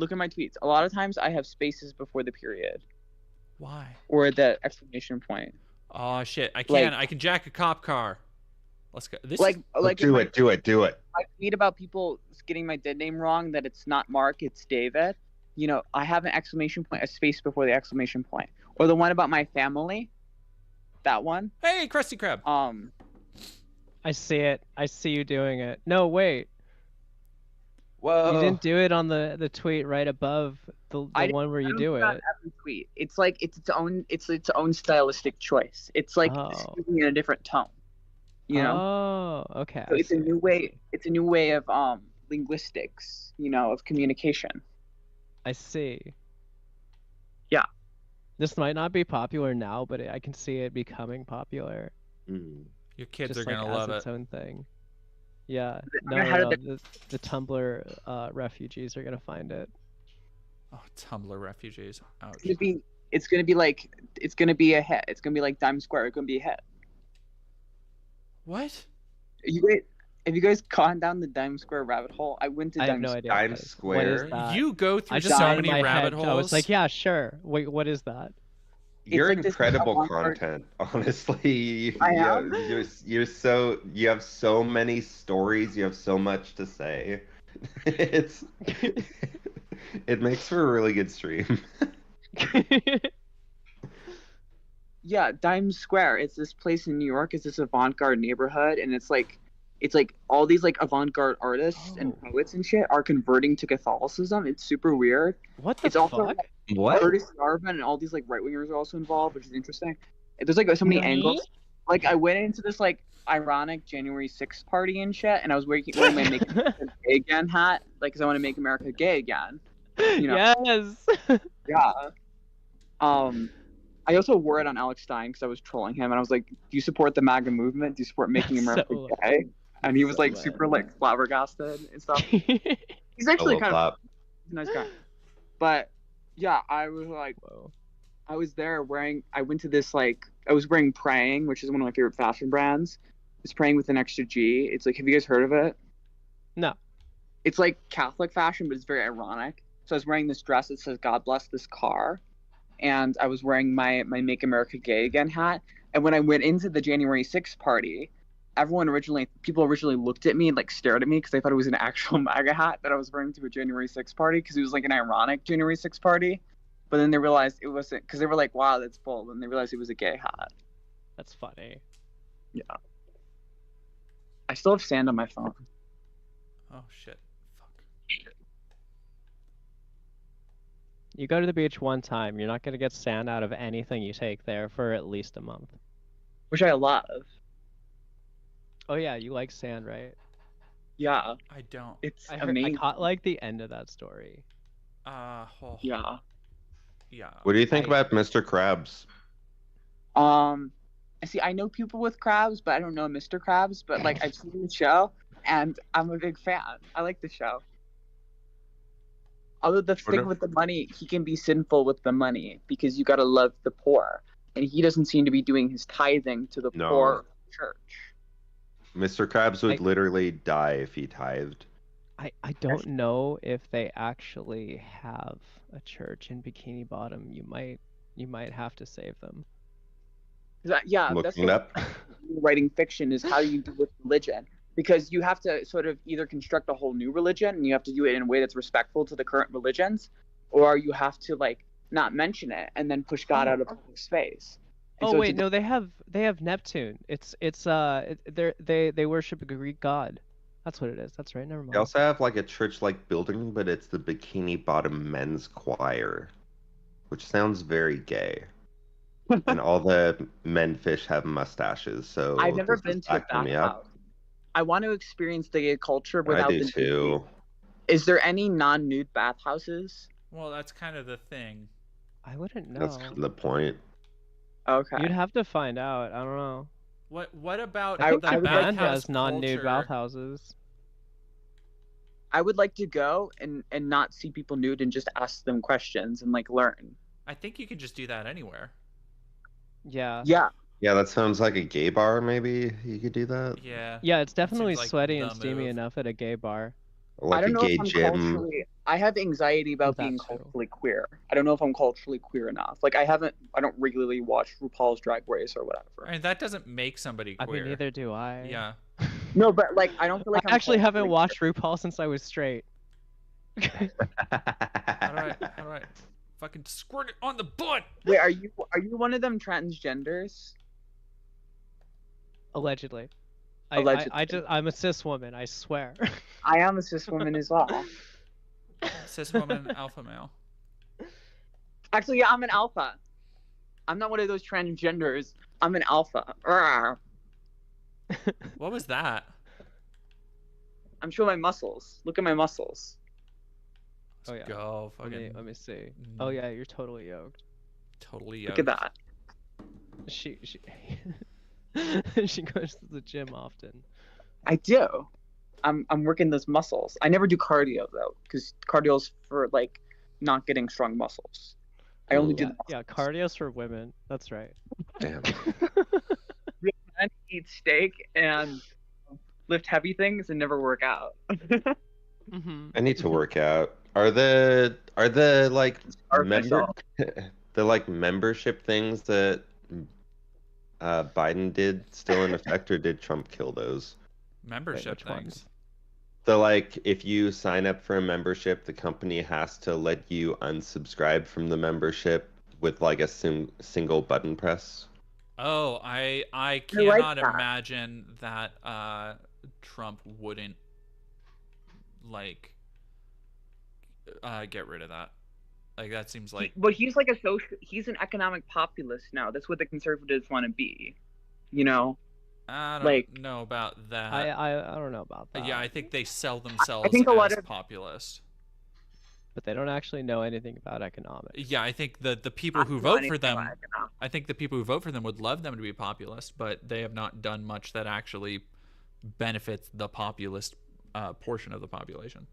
A lot of times I have spaces before the period
Why?
or the exclamation point.
Oh shit! I
Like-
can jack a cop car. Let's go. This
Like
Do it.
I tweet about people getting my dead name wrong, that it's not Mark, it's David. You know, I have an exclamation point, a space before the exclamation point. Or the one about my family. That one.
Hey, Krusty Krab.
I see it. I see you doing it. No, wait.
Whoa.
You didn't do it on the tweet right above the one where you do it.
Every tweet. It's like it's its own stylistic choice. It's like speaking in a different tone. You know?
Oh, okay.
So it's a new way. It's a new way of linguistics. You know, of communication.
I see.
Yeah.
This might not be popular now, but I can see it becoming popular.
Your kids
Just
are gonna
like
love
as its
it.
own thing. Yeah.
I mean, how
No,
did
the Tumblr refugees are gonna find it.
Oh, Tumblr refugees. Ouch.
It's gonna be a hit. It's gonna be like Times Square. It's gonna be a hit.
What?
Have you guys gone down the Times Square rabbit hole? I went to
I have no
Times
idea.
Times
What is
Square.
that?
You go through
I just
so
saw it in
many
my
rabbit
head.
holes.
I was like, yeah, sure. Wait, what is that?
You're
like this
incredible
avant-garde-
content, honestly.
I am?
You have so many stories. You have so much to say. It makes for a really good stream.
Yeah, Dimes Square. It's this place in New York. It's this avant-garde neighborhood, and it's like all these like avant-garde artists and poets and shit are converting to Catholicism. It's super weird.
What the
It's also
fuck?
What?
Curtis Garvin and all these like right wingers are also involved, which is interesting. There's like so many angles. Like I went into this like ironic January 6th party and shit, and I was wearing my Make America Gay Again hat, like because I want to make America gay again. You know?
Yes.
Yeah. I also wore it on Alex Stein because I was trolling him, and I was like, "Do you support the MAGA movement? Do you support making America gay?" And he was like super like flabbergasted and stuff. He's actually kind of a nice guy. But yeah, I was like, I was there wearing. I went to this like I was wearing Praying, which is one of my favorite fashion brands. It's Praying with an extra G. It's like, have you guys heard of it?
No.
It's like Catholic fashion, but it's very ironic. So I was wearing this dress that says "God bless this car." And I was wearing my Make America Gay Again hat. And when I went into the January 6th party, people originally looked at me and like stared at me because they thought it was an actual MAGA hat that I was wearing to a January 6th party because it was like an ironic January 6th party. But then they realized it wasn't, because they were like, wow, that's bold. And they realized it was a gay hat.
That's funny.
Yeah. I still have sand on my phone.
Oh, shit.
You go to the beach one time, you're not going to get sand out of anything you take there for at least a month.
Which I love.
Oh yeah, you like sand, right?
Yeah.
I don't.
It's
I
amazing.
caught like the end of that story.
Yeah.
Yeah.
What do you think about Mr. Krabs?
See, I know people with crabs, but I don't know Mr. Krabs. But like, I've seen the show, and I'm a big fan. I like the show. Although the thing with the money, he can be sinful with the money because you gotta love the poor, and he doesn't seem to be doing his tithing to the poor church.
Mr. Krabs would literally die if he tithed.
I don't know if they actually have a church in Bikini Bottom. You might have to save them.
Yeah,
Looking
that's
it up.
Writing fiction is how do you do with religion. Because you have to sort of either construct a whole new religion and you have to do it in a way that's respectful to the current religions, or you have to like not mention it and then push God out of public space. And
Oh
so
wait, no, they have Neptune. They worship a Greek god. That's what it is. That's right. Never mind.
They also have like a church-like building, but it's the Bikini Bottom Men's Choir, which sounds very gay. And all the men fish have mustaches, so
I've never
this
been
is
to a
backing me up.
bathhouse. I want to experience the gay culture without
I do
the
too.
nudity. Is there any non-nude bathhouses?
Well, that's kind of the thing.
I wouldn't know.
That's kind of the point.
Okay.
You'd have to find out. I don't know.
What about
I think
the
Japan
bathhouse
has non-nude
culture?
bathhouses.
I would like to go and not see people nude and just ask them questions and like learn.
I think you could just do that anywhere.
Yeah.
Yeah.
Yeah, that sounds like a gay bar. Maybe you could do that.
Yeah.
Yeah, it's definitely
seems like
sweaty
the
and steamy
move.
enough at a gay bar.
Or like
I don't
a
know
gay
if I'm
gym.
culturally. I have anxiety about
That's
being
true.
culturally queer. I don't know if I'm culturally queer enough. Like I don't regularly watch RuPaul's Drag Race or whatever.
I mean, that doesn't make somebody
I
queer.
mean, neither do I.
Yeah.
No, but like I don't feel like
I
I'm
actually haven't
culturally
watched RuPaul since I was straight.
How do I fucking squirt it on the butt?
Wait, are you one of them transgenders?
Allegedly.
Allegedly.
I'm a cis woman, I swear.
I am a cis woman as well.
Cis woman, alpha male.
Actually, yeah, I'm an alpha. I'm not one of those transgenders. I'm an alpha. Arrgh.
What was that?
I'm showing my muscles. Look at my muscles.
Oh yeah.
Go fucking.
Let me see. Oh yeah, you're totally yoked.
Totally.
Look at that.
She she goes to the gym often.
I do. I'm working those muscles. I never do cardio though, because cardio's for like not getting strong muscles. I only do.
Yeah, cardio's for women. That's right.
Damn.
I eat steak and lift heavy things and never work out.
Mm-hmm.
I need to work out. Are the like the like membership things that Biden did still in effect, or did Trump kill those?
Membership
Wait, which
things.
So like if you sign up for a membership, the company has to let you unsubscribe from the membership with like a single button press.
Oh, I
like
cannot
that.
imagine that Trump wouldn't like get rid of that. Like that seems like.
But he's like he's an economic populist now. That's what the conservatives want to be. You know.
I
like,
don't know about that.
I don't know about that.
Yeah, I think they sell themselves
think a lot
as
of-
populist.
But they don't actually know anything about economics.
Yeah, I think the people who vote for them, I think the people who vote for them would love them to be populist, but they have not done much that actually benefits the populist portion of the population.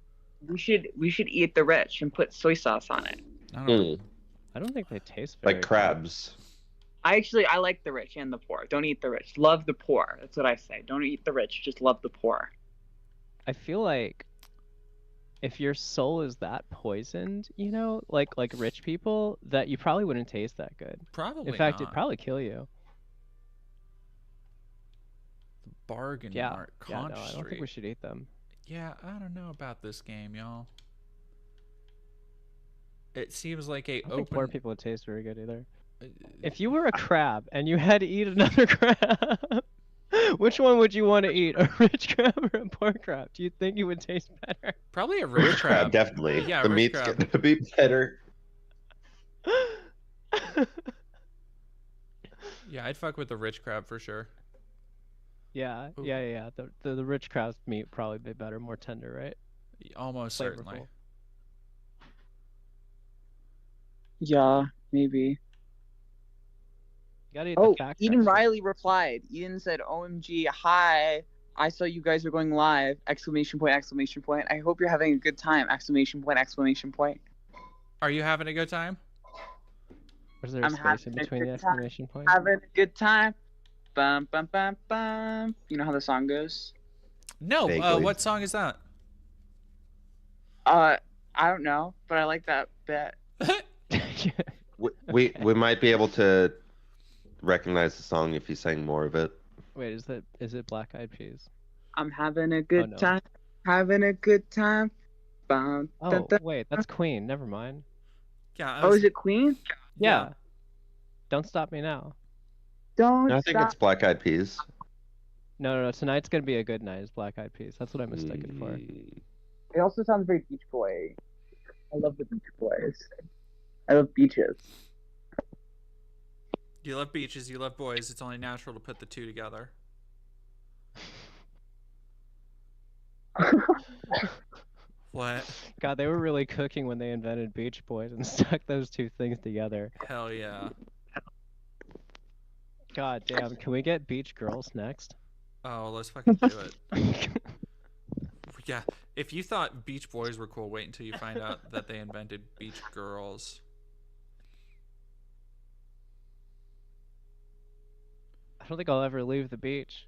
We should eat the rich and put soy sauce on it.
I don't think they taste very
Like crabs.
I like the rich and the poor. Don't eat the rich. Love the poor. That's what I say. Don't eat the rich. Just love the poor.
I feel like if your soul is that poisoned, you know, like rich people, that you probably wouldn't taste that good.
Probably.
In fact,
not.
it'd probably kill you.
Bargain
Yeah.
Mart,
Yeah,
Conch
no, I don't
Street.
think we should eat them.
Yeah, I don't know about this game, y'all. It seems like a
I don't think poor
open.
people would taste very good either. If you were a crab and you had to eat another crab, which one would you want to eat? A rich crab or a poor crab? Do you think it would taste better?
Probably a rich crab.
Definitely.
Yeah,
the
rich
meat's
crab.
gonna be better.
Yeah, I'd fuck with the rich crab for sure.
Yeah,
Ooh.
yeah. The rich crab's meat would probably be better, more tender, right?
Almost certainly.
Flavorful.
Yeah, maybe.
You gotta eat
Oh,
the fact
Eden
check.
Riley replied. Eden said, "OMG, hi! I saw you guys were going live! Exclamation point! Exclamation point! I hope you're having a good time! Exclamation point! Exclamation point!"
Are you having a good time?
Or is there a
I'm
space
having
in
a
between the
good time.
exclamation point?
Having a good time. Bum bum bum bum. You know how the song goes?
No.
Vaguely.
What song is that?
I don't know, but I like that bit.
We might be able to recognize the song if you sang more of it.
Wait, is it Black Eyed Peas?
I'm having a good
no.
time. Having a good time. Bum,
Oh,
dun, dun.
wait, that's Queen. Never mind.
Yeah.
Oh, is it Queen?
Yeah. Don't Stop Me Now.
Don't
I think
stop.
it's Black Eyed Peas.
No. Tonight's gonna be a good night. It's Black Eyed Peas. That's what I mistook it for.
It also sounds very Beach Boy. I love the Beach Boys. I love beaches.
You love beaches. You love boys. It's only natural to put the two together. What?
God, they were really cooking when they invented Beach Boys and stuck those two things together.
Hell yeah.
God damn, can we get Beach Girls next?
Oh, let's fucking do it. Yeah. If you thought Beach Boys were cool, wait until you find out that they invented Beach Girls.
I don't think I'll ever leave the beach.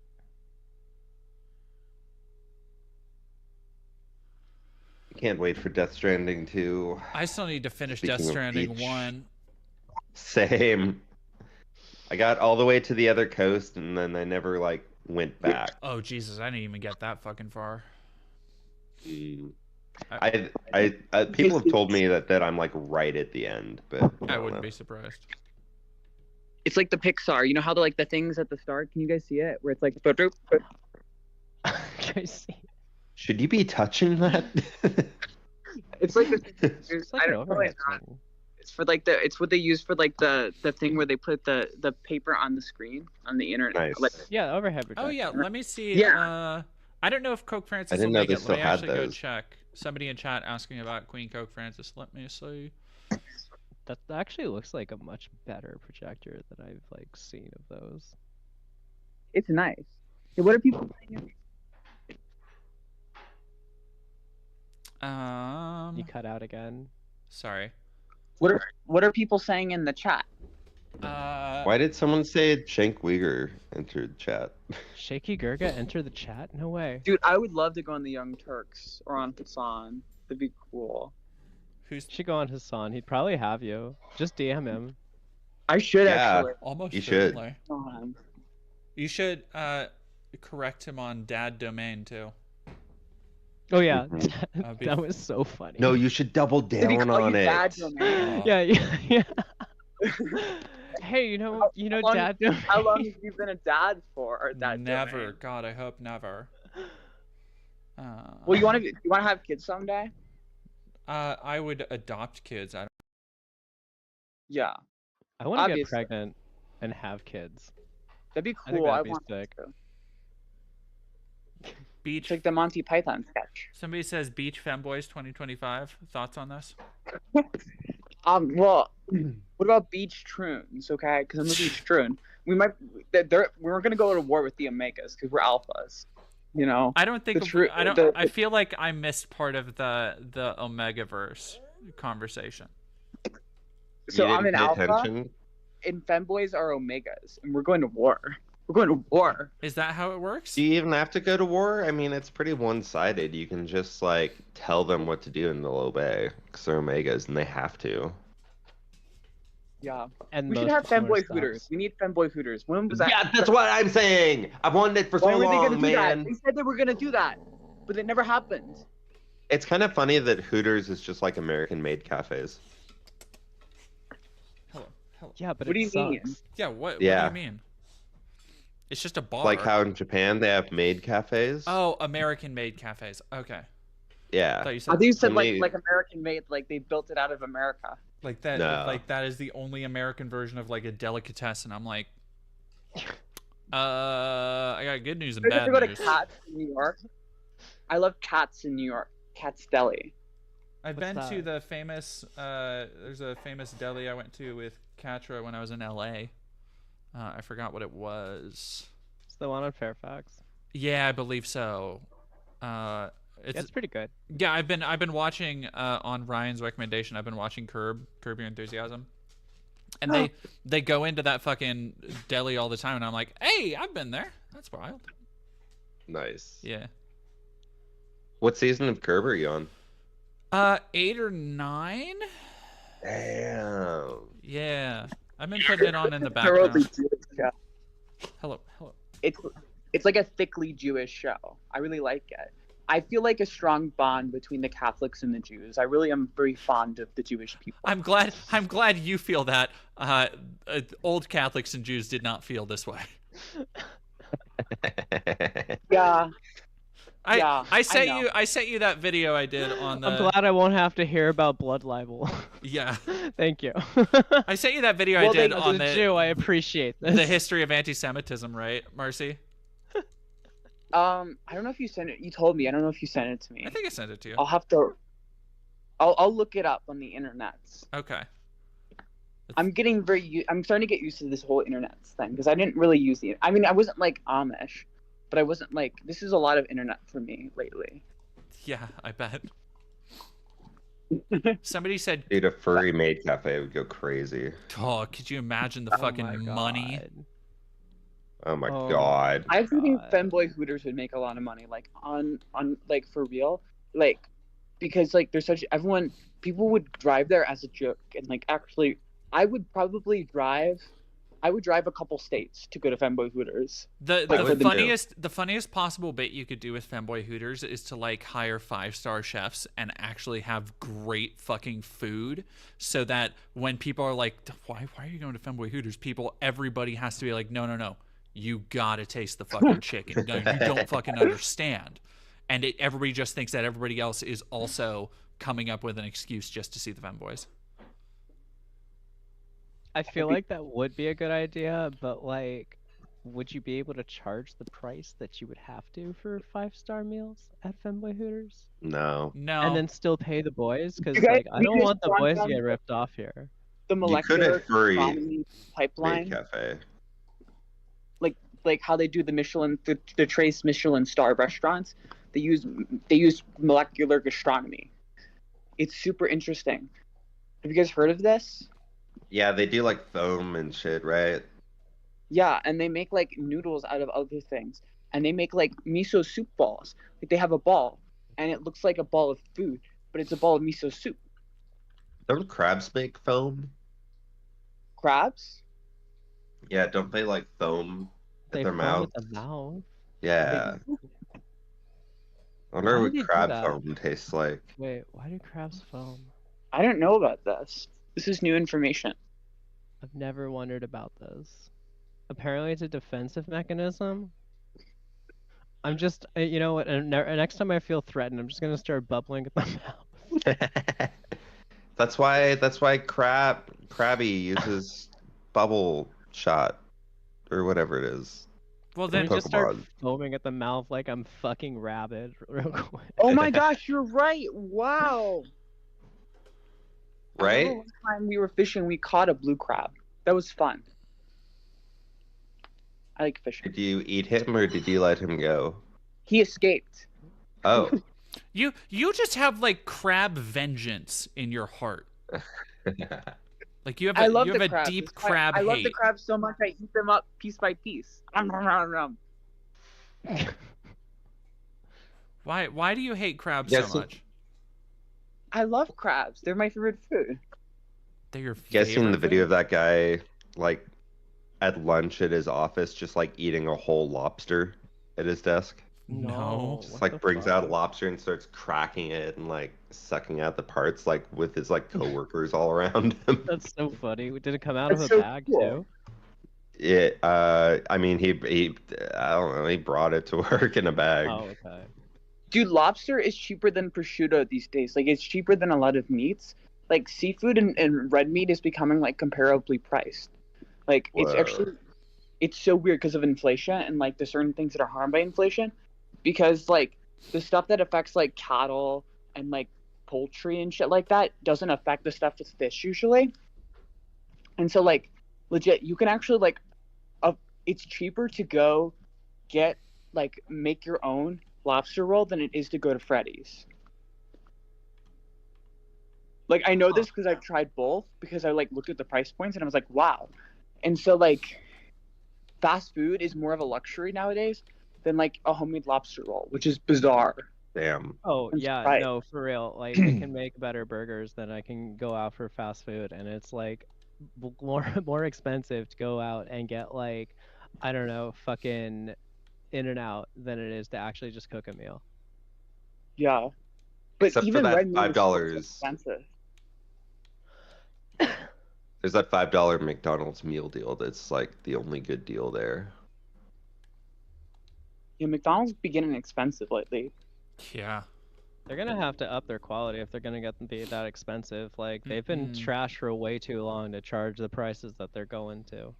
Can't wait for Death Stranding 2.
I still need to finish
Speaking
Death
of
Stranding
beach.
1.
Same. I got all the way to the other coast and then I never went back.
Oh Jesus, I didn't even get that fucking far.
People have told me that I'm right at the end, but
I
don't
wouldn't
know.
be surprised.
It's like the Pixar. You know how the things at the start? Can you guys see it? Where it's like.
I see.
Should you be touching that?
It's like the.
It's like
I
an
don't know.
overhead
It's not.
thing.
It's for it's what they use for the thing where they put the paper on the screen on the internet.
Nice.
Like,
Yeah, overhead
Oh
projector.
yeah, let me see.
Yeah.
I don't know if Coke Francis
I didn't
will
know
make
they
it.
still
Let me
had
actually go
those.
check. Somebody in chat asking about Queen Coke Francis. Let me see.
That actually looks like a much better projector than I've seen of those.
it's nice. Hey, what are people saying?
You cut out again.
Sorry.
What are people saying in the chat?
Why did someone say Shank Uyghur entered chat?
Shaky Gurga enter the chat? No way.
Dude, I would love to go on the Young Turks or on Hassan. That'd be cool.
You should go on Hassan. He'd probably have you. Just DM him.
I should
Yeah.
actually.
Almost
You should.
certainly.
Um,
You should correct him on dad domain too.
Oh yeah,
That'd be-
that was so funny.
No, you should double
did he
down
call
on
you
it.
Dad Domain?
Oh.
Yeah. Hey, you know,
long-
Dad.
How long have you been a dad for? Or dad
Never.
domain?
God, I hope never.
Well, you want to have kids someday?
I would adopt kids. I don't.
Yeah,
I want to get
Obviously.
pregnant and have kids.
that'd be
I think
cool. I
that'd be
want
sick.
to.
Beach.
It's like the Monty Python sketch.
Somebody says Beach Femboys 2025. Thoughts on this?
Well, what about beach troons? Okay, because I'm a beach troon. We're gonna go to war with the Omegas because we're alphas. You know.
I don't think.
The
I don't. I feel like I missed part of the Omegaverse conversation.
So
You
I'm
didn't
an
pay
alpha,
attention?
and femboys are Omegas, and we're going to war. We're going to war.
Is that how it works?
Do you even have to go to war? I mean, it's pretty one-sided. You can just like tell them what to do and they'll obey because they're Omegas and they have to.
Yeah.
And
We should
most
have
porn
femboy
stars.
hooters. We need femboy hooters. When was that?
Yeah, that's what I'm saying. I've wanted it for so
When were they
long,
gonna do
man.
that? They said they were gonna do that, but it never happened.
It's kind of funny that Hooters is just like American-made cafes.
Hello.
Yeah, but
What do
it
you
sucks.
mean?
Yeah. What
Yeah.
do you mean? It's just a bar.
Like how in Japan they have maid cafes.
Oh, American-made cafes. Okay.
Yeah.
I thought you
I
said
think you said
To me-
like American made, like they built it out of America.
like that.
No.
Like that is the only American version of like a delicatessen. I'm like, I got good news and
Did you
bad
ever go to
news.
Cats in New York? I love Cats in New York. Cats Deli.
I've
What's
been to
that?
the famous. There's a famous deli I went to with Katra when I was in LA. I forgot what it was.
It's the one on Fairfax.
Yeah, I believe so.
Yeah,
It's
it's pretty good.
yeah. I've been watching on Ryan's recommendation. I've been watching Curb Your Enthusiasm, and they go into that fucking deli all the time, and I'm like, hey, I've been there. That's wild.
Nice.
Yeah.
What season of Curb are you on?
8 or 9.
Damn.
Yeah, I've been putting it on in the
Thoroughly
background.
Jewish show.
Hello.
It's like a thickly Jewish show. I really like it. I feel like a strong bond between the Catholics and the Jews. I really am very fond of the Jewish people.
I'm glad you feel that. Old Catholics and Jews did not feel this way.
Yeah.
I
I
sent you that video I did on the.
I'm glad I won't have to hear about blood libel.
Yeah.
Thank you.
I sent you that video
Well,
I did
As
on
a Jew, I appreciate this.
the history of anti-Semitism, right, Marcy?
I don't know if you sent it. You told me. I don't know if you sent it to me.
I think I sent it to you.
I'll have to. I'll look it up on the internet.
Okay.
I'm starting to get used to this whole internet thing because I didn't really use the. I mean, I wasn't like Amish, but I wasn't like. This is a lot of internet for me lately.
Yeah, I bet. Somebody said,
Dude, a furry maid cafe would go crazy.
"Oh, could you imagine the
Oh my
fucking money?"
God.
Oh my
Oh.
god.
I actually think
God.
femboy hooters would make a lot of money, like on like for real, like because like there's such people would drive there as a joke and like actually I would drive a couple states to go to femboy hooters.
The
Like, what they
the funniest possible bit you could do with Femboy Hooters is to like hire 5-star chefs and actually have great fucking food, so that when people are like, why are you going to Femboy Hooters? Everybody has to be like, no, you gotta taste the fucking chicken. No, you don't fucking understand. And everybody just thinks that everybody else is also coming up with an excuse just to see the femboys.
I feel like that would be a good idea, but like, would you be able to charge the price that you would have to for 5-star meals at Femboy Hooters?
No.
No.
And then still pay the boys? Because
You guys-
like, I
you
don't
guys
want the
want
boys to
them-
get ripped off here.
The
You could
molecular
at furry
gastronomy
maid
pipeline,
cafe.
like how they do the Trace Michelin star restaurants. They use molecular gastronomy. It's super interesting. Have you guys heard of this?
Yeah, they do like foam and shit, right?
Yeah, and they make like noodles out of other things, and they make like miso soup balls. Like they have a ball, and it looks like a ball of food, but it's a ball of miso soup.
Don't crabs make foam?
Crabs?
Yeah, don't they like foam
They
at their
foam
mouth?
at the mouth.
Yeah. I wonder
Why
what
do they do
crab
that?
foam tastes like.
Wait, why do crabs foam?
I don't know about this. This is new information.
I've never wondered about this. Apparently, it's a defensive mechanism. I'm just, you know what? Next time I feel threatened, I'm just gonna start bubbling at the mouth.
That's why Krabby uses bubble shot or whatever it is.
Well,
Then
then
just start foaming at the mouth like I'm fucking rabid real quick.
Oh my gosh, you're right. Wow. I
Right?
remember one time we were fishing, we caught a blue crab. That was fun. I like fishing.
Did you eat him or did you let him go?
He escaped.
Oh.
you just have like crab vengeance in your heart. Like you have a
crabs.
deep crab
I
hate.
love the crabs so much I eat them up piece by piece.
Why do you hate crabs
Yes,
so much?
I love crabs. They're my favorite food.
They're your
You guys seen the
favorite
video
food?
of that guy like at lunch at his office just like eating a whole lobster at his desk?
No.
Just
what
like
the
brings
fuck?
out a lobster and starts cracking it and like sucking out the parts like with his like coworkers all around him.
That's so funny. Did it come out of
That's
a
so
bag
cool.
too?
It I mean he I don't know, he brought it to work in a bag.
Oh, okay.
Dude, lobster is cheaper than prosciutto these days. Like, it's cheaper than a lot of meats. Like, seafood and red meat is becoming, like, comparably priced. Like, it's
Whoa.
actually... It's so weird because of inflation and, like, the certain things that are harmed by inflation. Because, like, the stuff that affects, like, cattle and, like, poultry and shit like that doesn't affect the stuff with fish, usually. And so, like, legit, you can actually, like... it's cheaper to go get, like, make your own lobster roll than it is to go to Freddy's. Like, I know this because I've tried both, because I like looked at the price points and I was like, wow. And so like fast food is more of a luxury nowadays than like a homemade lobster roll, which is bizarre.
Damn.
Oh
I'm
yeah,
surprised.
no, for real. Like I can make better burgers than I can go out for fast food, and it's like more expensive to go out and get like, I don't know, fucking In-N-Out than it is to actually just cook a meal.
Yeah. But
Except for
even
that
red meat is so
$5.
expensive.
There's that $5 McDonald's meal deal that's like the only good deal there.
Yeah, McDonald's be getting expensive lately.
Yeah.
They're gonna have to up their quality if they're gonna get them to be that expensive. Like they've been
Mm-mm.
trashed for way too long to charge the prices that they're going to.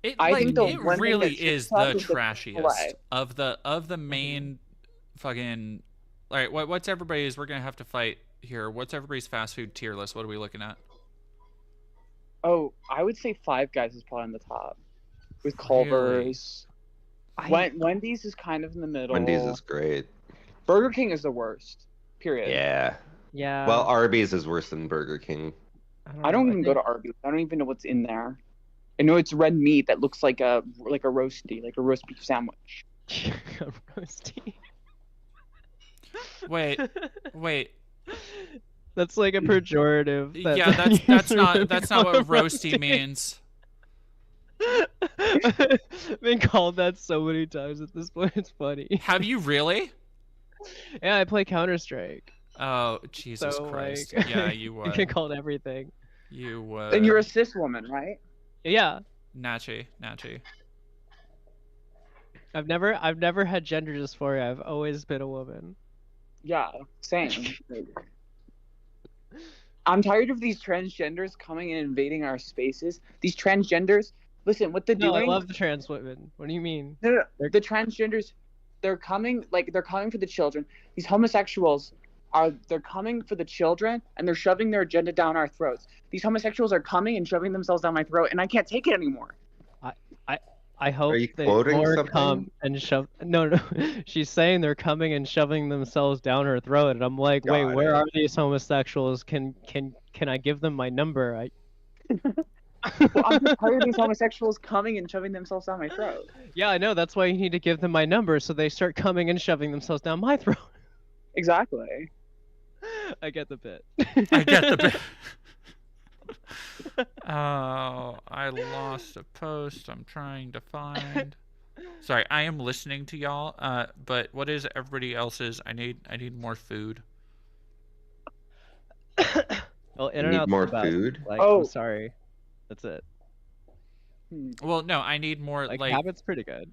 It
I
like
think the
it
one thing
really
that
is the
TikTok is the
trashiest
way.
of the main fucking. All right, what's everybody's? We're gonna have to fight here. What's everybody's fast food tier list? What are we looking at?
Oh, I would say Five Guys is probably on the top. With
Really?
Culver's. Wendy's is kind of in the middle.
Wendy's is great.
Burger King is the worst. Period.
Yeah.
Yeah.
Well, Arby's is worse than Burger King.
I don't even go to Arby's. I don't even know what's in there. I know it's red meat that looks like a roasty, like a roast beef sandwich.
Roasty.
Wait.
That's like a pejorative.
Yeah, that's not what roasty means.
Been called that so many times at this point. It's funny.
Have you really?
Yeah, I play Counter-Strike.
Oh, Jesus
So,
Christ.
like,
Yeah, you
You
would.
get called everything.
You would.
And you're a cis woman, right?
Yeah.
Natchy.
I've never had gender dysphoria. I've always been a woman.
Yeah, same. I'm tired of these transgenders coming and invading our spaces. These transgenders, listen, what they're
No,
doing.
I love the trans women. What do you mean?
No, the transgenders, they're coming for the children. These homosexuals they're coming for the children and they're shoving their agenda down our throats. These homosexuals are coming and shoving themselves down my throat, and I can't take it anymore.
I hope
Are you
they
quoting
more
something?
come and shove. No. She's saying they're coming and shoving themselves down her throat, and I'm like, wait,
Got
where
it.
are these homosexuals? Can I give them my number?
Well, I'm just tired of these homosexuals coming and shoving themselves down my throat.
Yeah, I know. That's why you need to give them my number, so they start coming and shoving themselves down my throat.
Exactly.
I get the bit.
I get the bit. Oh, I lost a post. I'm trying to find. Sorry, I am listening to y'all. But what is everybody else's? I need more food.
Well,
You need
In-N-Out's
more
the best.
food?
Like,
Oh.
I'm sorry. That's it.
Well, no, I need more
Like
like.
Habit's pretty good.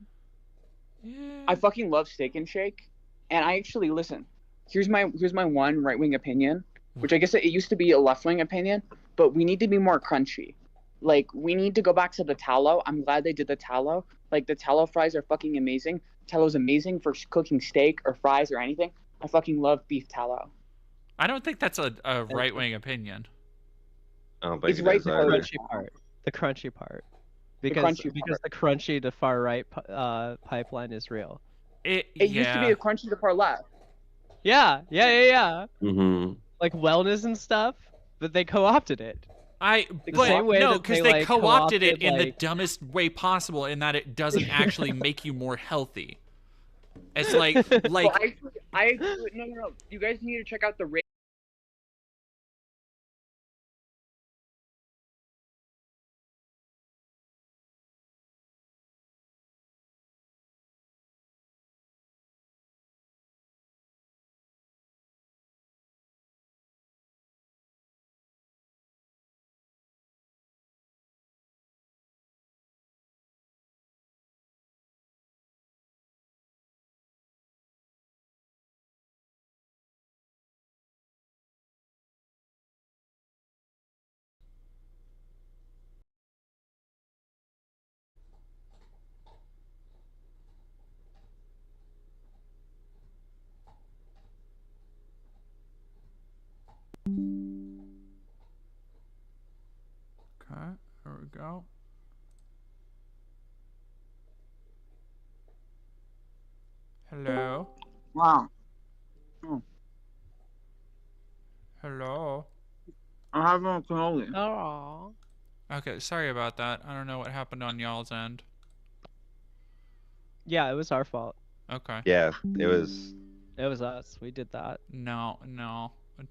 Yeah.
I fucking love Steak and Shake, and I actually listen. Here's my one right wing opinion, which I guess it used to be a left wing opinion, but we need to be more crunchy. Like we need to go back to the tallow. I'm glad they did the tallow. Like the tallow fries are fucking amazing. Tallow is amazing for cooking steak or fries or anything. I fucking love beef tallow.
I don't think that's a right wing opinion.
I don't think
It's
it
right
is
to
either.
Crunchy part. The crunchy part. Because the crunchy to far right pipeline is real.
It
used to be a crunchy to far left.
Yeah.
Mm-hmm.
Like wellness and stuff, but they co-opted it.
Because they co-opted it in the
like...
dumbest way possible, in that it doesn't actually make you more healthy. It's like
Well, no. You guys need to check out the
Okay, here we go. Hello.
Wow. Oh.
Hello.
I'm having a cannoli.
Oh.
Okay, sorry about that. I don't know what happened on y'all's end.
Yeah, it was our fault.
Okay.
Yeah, it was.
It was us. We did that.
No.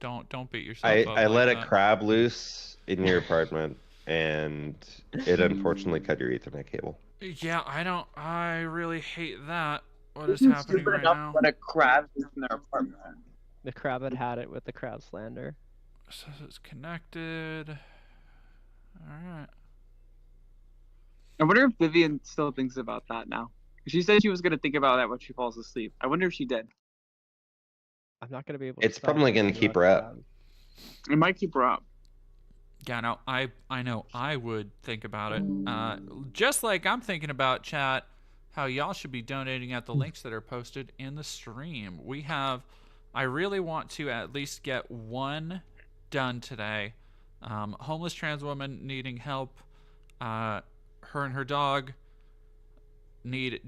Don't beat yourself up.
I let
like
a
that.
crab loose in your apartment, and it unfortunately cut your Ethernet cable.
Yeah, I really hate that. What is happening right now?
When a crab is in their apartment.
The crab had it with the crab slander.
Says it's connected. Alright.
I wonder if Vivian still thinks about that now. She said she was gonna think about that when she falls asleep. I wonder if she did.
I'm not gonna be able.
It's probably gonna keep her up.
It might keep her up.
Yeah, no, I know I would think about it. Just like I'm thinking about, chat, how y'all should be donating at the links that are posted in the stream. I really want to at least get one done today. Homeless trans woman needing help. Her and her dog need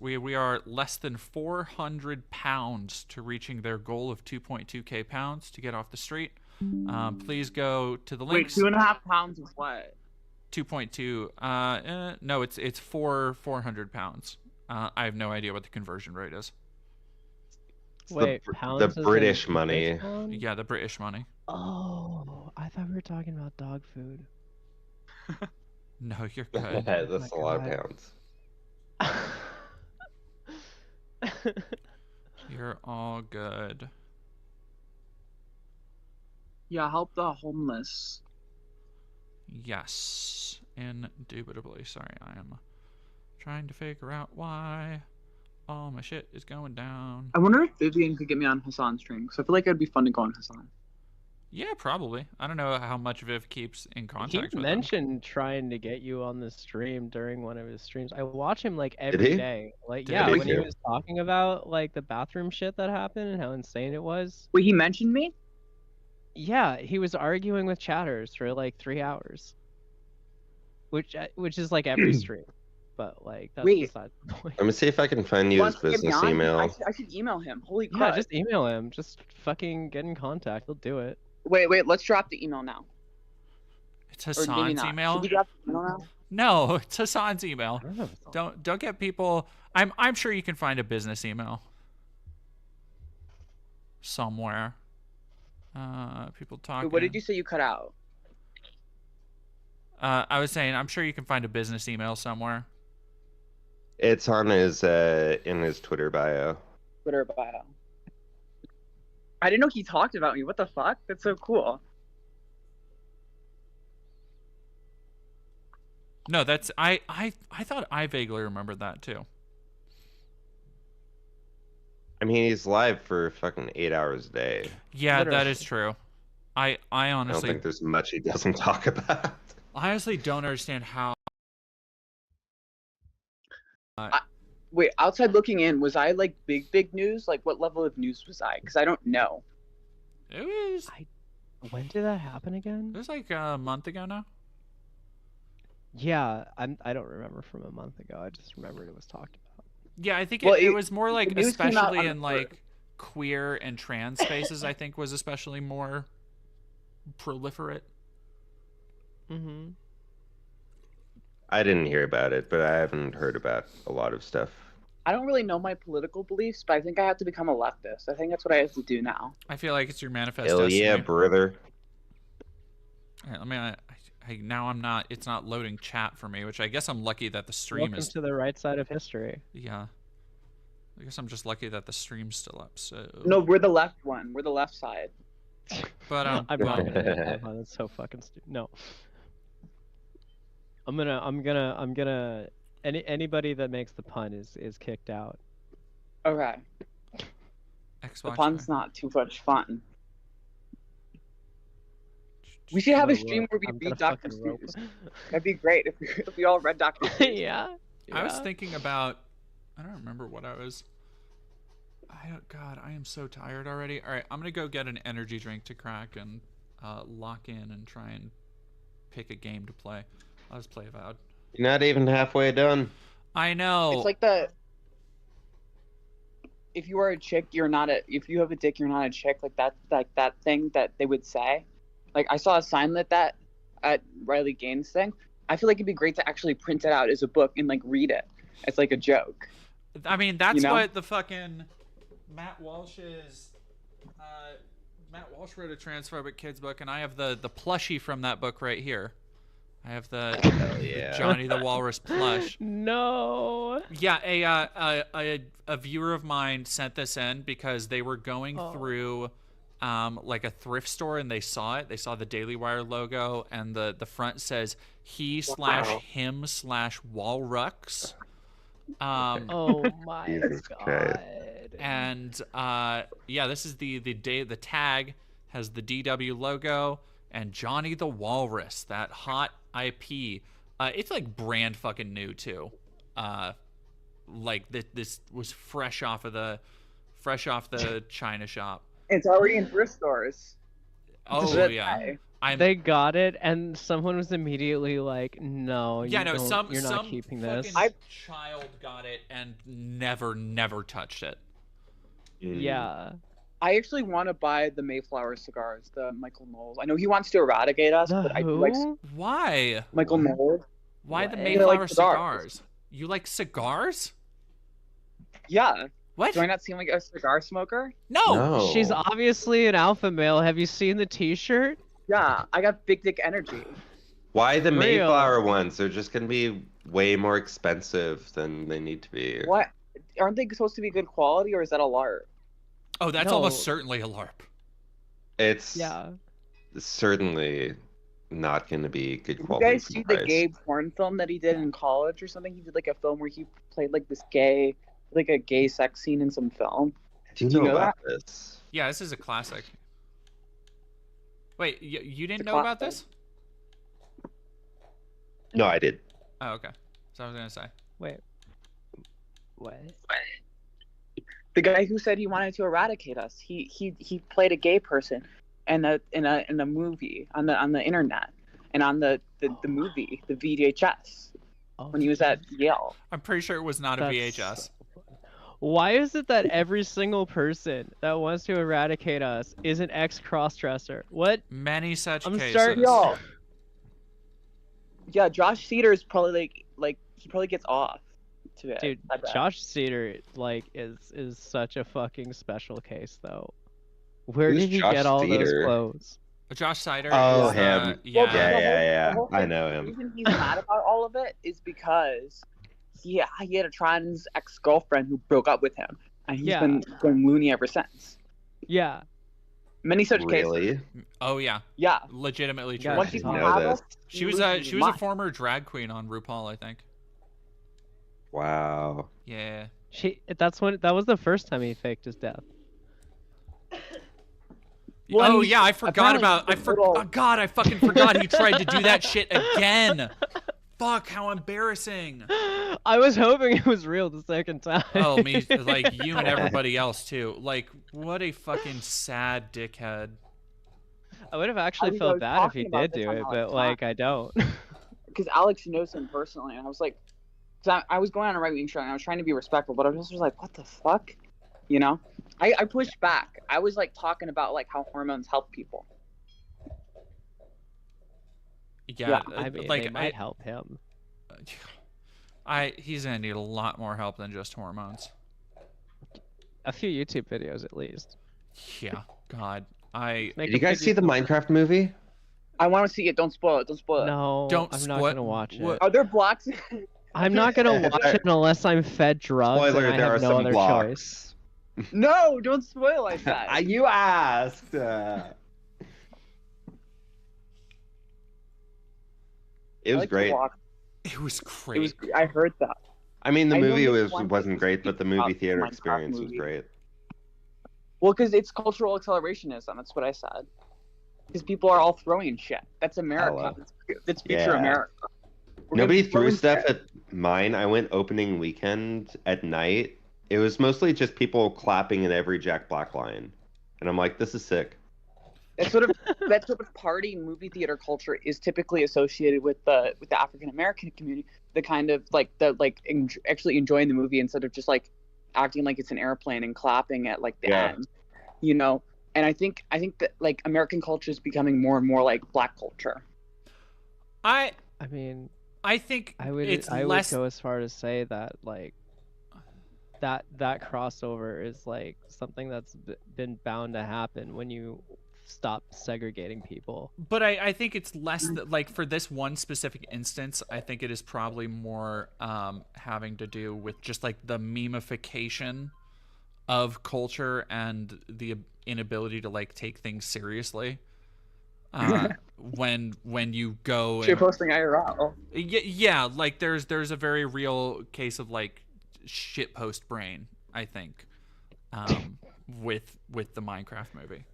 we are less than 400 pounds to reaching their goal of 2.2k pounds to get off the street. Please go to the links.
Wait, 2.5 pounds of what?
2.2. No, it's 400 pounds. I have no idea what the conversion rate is.
Wait, pounds
the British money.
Yeah, the British money.
Oh, I thought we were talking about dog food.
No, you're good.
That's a lot of pounds.
You're all good.
Yeah, help the homeless.
Yes, indubitably. Sorry, I am trying to figure out why all my shit is going down.
I wonder if Vivian could get me on Hassan's stream, because I feel like it'd be fun to go on Hassan.
Yeah, probably. I don't know how much Viv keeps in contact
He
with
mentioned trying to get you on the stream during one of his streams. I watch him like every day. Like, yeah, when he was talking about like the bathroom shit that happened and how insane it was.
Wait, he mentioned me?
Yeah, he was arguing with chatters for like 3 hours, which is like every stream, but like that's besides the point.
Let me see if I can find you his business email.
I should email him. Holy crap!
Yeah, just email him. Just fucking get in contact. He'll do it.
Wait. Let's drop the email now.
It's Hassan's email.
Should we drop the email now?
No, it's Hassan's email. Don't get people. I'm sure you can find a business email somewhere. People talking.
Wait, what did you say you cut out?
I was saying I'm sure you can find a business email somewhere.
It's on his in his Twitter bio.
Twitter bio. I didn't know he talked about me. What the fuck? That's so cool.
No, that's I thought I vaguely remembered that too.
I mean, he's live for fucking 8 hours a day.
Yeah,
Literally.
that is true. I
I don't
honestly
think there's much he doesn't talk about.
I honestly don't understand how.
Wait, outside looking in, was I like big news? Like, what level of news was I? Because I don't know.
It was.
When did that happen again?
It was like a month ago now.
Yeah, I don't remember from a month ago. I just remembered it was talked about.
Yeah, I think
Well,
it was more like,
the news came out
especially
on
in
the
like queer and trans spaces. I think was especially more proliferate.
Mm-hmm.
I didn't hear about it, but I haven't heard about a lot of stuff.
I don't really know my political beliefs, but I think I have to become a leftist. I think that's what I have to do now.
I feel like it's your manifest
Hell
destiny.
yeah, brother.
All right, let me. Now I'm not. It's not loading chat for me, which I guess I'm lucky that the stream
Welcome
is.
to the right side of history.
Yeah. I guess I'm just lucky that the stream's still up. So.
No, we're the left one. We're the left side.
But
I'm
well,
not gonna make that fun. That's so fucking stupid. No. I'm gonna. Anybody that makes the pun is kicked out.
Okay.
Xbox.
The pun's not too much fun. We should have a stream where we read Dr. Seuss. That'd be great if we all read Dr. Seuss.
Yeah.
I was thinking about. I don't remember what I was. God, I am so tired already. All right, I'm gonna go get an energy drink to crack and lock in and try and pick a game to play. I'll just play Avowed.
You're not even halfway done.
I know.
It's like if you are a chick, you're not a. If you have a dick, you're not a chick. Like that thing that they would say. Like I saw a sign like that at Riley Gaines' thing. I feel like it'd be great to actually print it out as a book and like read it. It's like a joke.
I mean, that's
You know?
what the fucking Matt Walsh's. Matt Walsh wrote a transphobic kids book, and I have the plushie from that book right here. I have the
yeah.
Johnny the Walrus plush.
No.
Yeah, a viewer of mine sent this in because they were going through like a thrift store and they saw it. They saw the Daily Wire logo and the front says he/him/Walrux.
Oh my
Jesus
god.
Christ.
And yeah, this is the tag has the DW logo and Johnny the Walrus, that hot IP. It's like brand fucking new too. Like this was fresh off the China shop.
It's already in thrift stores.
Oh yeah.
They got it, and someone was immediately like, "No,
yeah, no,
you're not keeping this."
Child got it and never touched it.
Yeah.
I actually want to buy the Mayflower cigars, the Michael Knowles. I know he wants to eradicate us, but I do like
Why?
Michael Knowles.
Why the
What?
Mayflower
like
cigars? You like cigars?
Yeah.
What?
Do I not seem like a cigar smoker?
No.
She's obviously an alpha male. Have you seen the T-shirt?
Yeah, I got big dick energy.
Why the
Real.
Mayflower ones? They're just gonna be way more expensive than they need to be.
What? Aren't they supposed to be good quality, or is that a LARP?
Oh, that's
No.
almost certainly a LARP.
It's
Yeah.
certainly not gonna be good
Did you
quality.
guys see the gay porn film that he did in college or something? He did like a film where he played like this gay, like a gay sex scene in some film.
Do you
Do you
know
know
about this?
Yeah, this is a classic. Wait, you didn't
It's a
know about this?
classic.
No, I did.
Oh, okay. So I was gonna say.
Wait. What?
The guy who said he wanted to eradicate us. He played a gay person in a movie on the internet and on the movie, the VHS,
Oh,
when he was at Yale.
I'm pretty sure it was not a
That's
VHS.
so funny. Why is it that every single person that wants to eradicate us is an ex-crossdresser? What?
Many such
I'm
cases.
starting-
Y'all. Yeah, Josh Cedar is probably like he probably gets off to it.
Dude,
I bet.
Josh Cedar is such a fucking special case though. Where
Who's
did he
Josh
get all those
Cedar?
clothes?
Josh Sider.
Oh,
is,
him.
yeah.
Yeah.
The whole
I
thing-
know
The
him.
reason he's mad about all of it is because he had a trans ex-girlfriend who broke up with him, and he's
Yeah.
been going loony ever since.
Yeah.
Many such cases.
Really?
Oh yeah,
Yeah.
legitimately true.
Yeah,
Once
I
you
didn't
know
have
this.
us,
She
you
was
lose
a
your mind.
former drag queen on RuPaul, I think.
Wow.
Yeah.
That was the first time he faked his death.
Well,
Oh
he's
yeah, I forgot
apparently
about.
little-
Oh God, I fucking forgot he tried to do that shit again. Fuck, how embarrassing.
I was hoping it was real the second time.
Oh, me, like you and everybody else too. Like, what a fucking sad dickhead.
I would have actually
I
felt
was
bad if he
talking about
did
this
do
on
it,
Alex
but like I don't.
Because Alex knows him personally, and I was like, cause I was going on a right-wing show, and I was trying to be respectful, but I was just like, what the fuck? You know? I pushed back. I was like talking about like how hormones help people.
Yeah,
I mean,
like
they might help him.
he's gonna need a lot more help than just hormones.
A few YouTube videos at least.
Yeah, God,
Make
Did you
him
guys see
figure-
the Minecraft movie?
I want to see it. Don't spoil it. Don't spoil it.
No,
Don't
I'm not
split-
gonna watch
what-
it.
Are there blocks?
I'm not gonna watch it unless I'm fed drugs
Spoiler,
and I
there
have
are
no
some
other
blocks.
choice.
No, don't spoil like that.
You asked. It
I
was
like to
great.
walk.
it was
It
great.
was. I heard that.
I mean, the
I know
movie
this one
wasn't
person
great, but the
speaks
movie
about
theater
Minecraft
experience was
movie.
great.
Well, because it's cultural accelerationism. That's what I said. Because people are all throwing shit. That's America.
Hello.
That's future
Yeah.
America. We're
Nobody
gonna
threw
throw
stuff
shit.
at mine. I went opening weekend at night. It was mostly just people clapping at every Jack Black line, and I'm like, this is sick.
That sort of party movie theater culture is typically associated with the African American community. The kind of actually enjoying the movie instead of just like acting like it's an airplane and clapping at like the
Yeah.
end, you know. And I think that like American culture is becoming more and more like Black culture.
I
mean,
think
I would
it's
I would
less.
go as far to say that like that crossover is like something that's been bound to happen when you stop segregating people.
But I think it's less like for this one specific instance, I think it is probably more having to do with just like the memification of culture and the inability to like take things seriously. When you go
You're posting IRL.
yeah, like there's a very real case of like shit post brain, I think, with the Minecraft movie.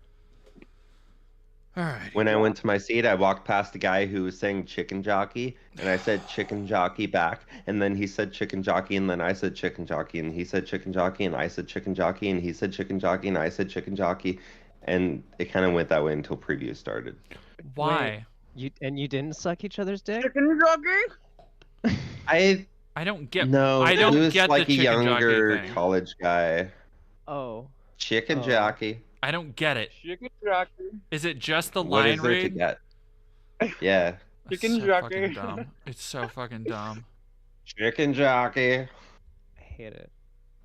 All right.
When I went to my seat, I walked past a guy who was saying chicken jockey, and I said chicken jockey back, and then he said chicken jockey, and then I said chicken jockey, and he said chicken jockey, and I said chicken jockey, and he said chicken jockey, and I said chicken jockey, and it kind of went that way until preview started.
Why?
You didn't suck each other's dick?
Chicken jockey?
I
don't get.
No,
I don't
he was
get
like
the
a
chicken jockey
younger
thing.
college guy.
Oh.
Chicken
Oh.
jockey.
I don't get it.
Chicken jockey.
Is it just the
What
line
is there to
read?
get? Yeah.
It's
Chicken
so
jockey.
fucking dumb. It's so fucking dumb.
Chicken jockey.
I hate it.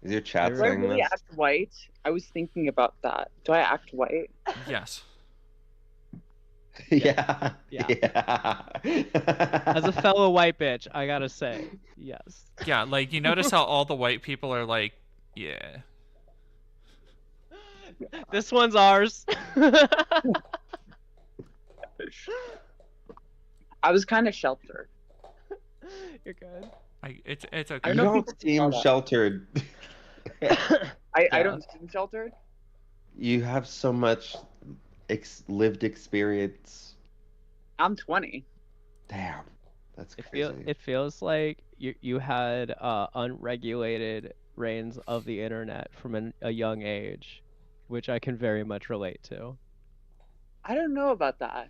Is your chat
Do I
saying
really
this?
act white? I was thinking about that. Do I act white?
Yes.
Yeah.
Yeah. As a fellow white bitch, I gotta say, yes.
Yeah, like you notice how all the white people are like, yeah.
This one's ours.
I was kind of sheltered.
You're good.
It's okay.
I
You
know
don't
people
seem
know that.
sheltered.
I don't seem sheltered.
You have so much lived experience.
I'm 20.
Damn. That's crazy.
It feels like you had unregulated reigns of the internet from a young age, which I can very much relate to.
I don't know about that.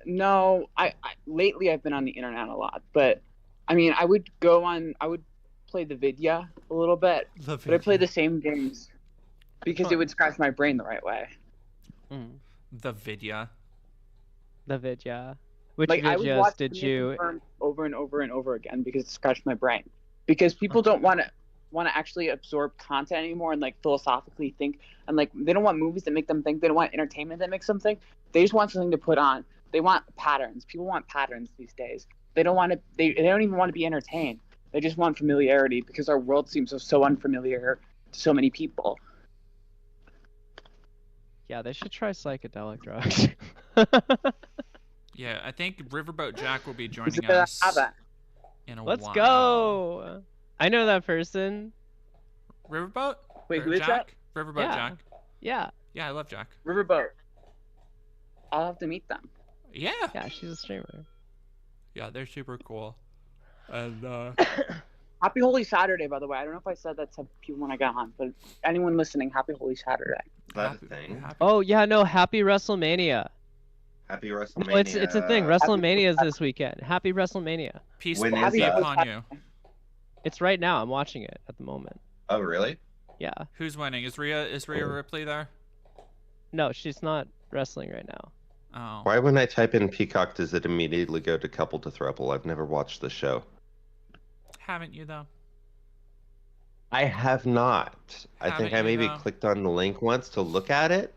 No?
I lately I've been on the internet a lot, but I mean I would play the vidya a little bit, but I play the same games because it would scratch my brain the right way.
The vidya.
The vidya. Which
Like I would watch
videos did
Phineas
you?
and Ferb over and over and over again because it scratched my brain. Because people don't want to actually absorb content anymore and like philosophically think, and like they don't want movies that make them think. They don't want entertainment that makes them think. They just want something to put on. They want patterns. People want patterns these days. They don't want to. They don't even want to be entertained. They just want familiarity because our world seems so unfamiliar to so many people.
Yeah, they should try psychedelic drugs.
Yeah, I think Riverboat Jack will be joining
Is it
us
Ava?
in a
Let's
while.
go. I know that person.
Riverboat?
Wait,
Or
who is
Jack?
that?
Riverboat
Yeah.
Jack.
Yeah.
Yeah, I love Jack.
Riverboat. I'll have to meet them.
Yeah.
Yeah, she's a streamer.
Yeah, they're super cool. And
Happy Holy Saturday, by the way. I don't know if I said that to people when I got on, but anyone listening, Happy Holy Saturday.
Is that a thing?
Oh yeah, no, happy WrestleMania.
Happy
No,
WrestleMania.
it's a thing. WrestleMania is this weekend. Happy WrestleMania.
peace
When
be
is that?
upon you.
It's right now. I'm watching it at the moment.
Oh, really?
Yeah.
Who's winning? Is Rhea Ripley there?
No, she's not wrestling right now.
Oh.
Why when I type in Peacock does it immediately go to couple to throuple? I've never watched the show.
Haven't you though?
I have not. I think
Haven't
I
you,
maybe
though?
clicked on the link once to look at it,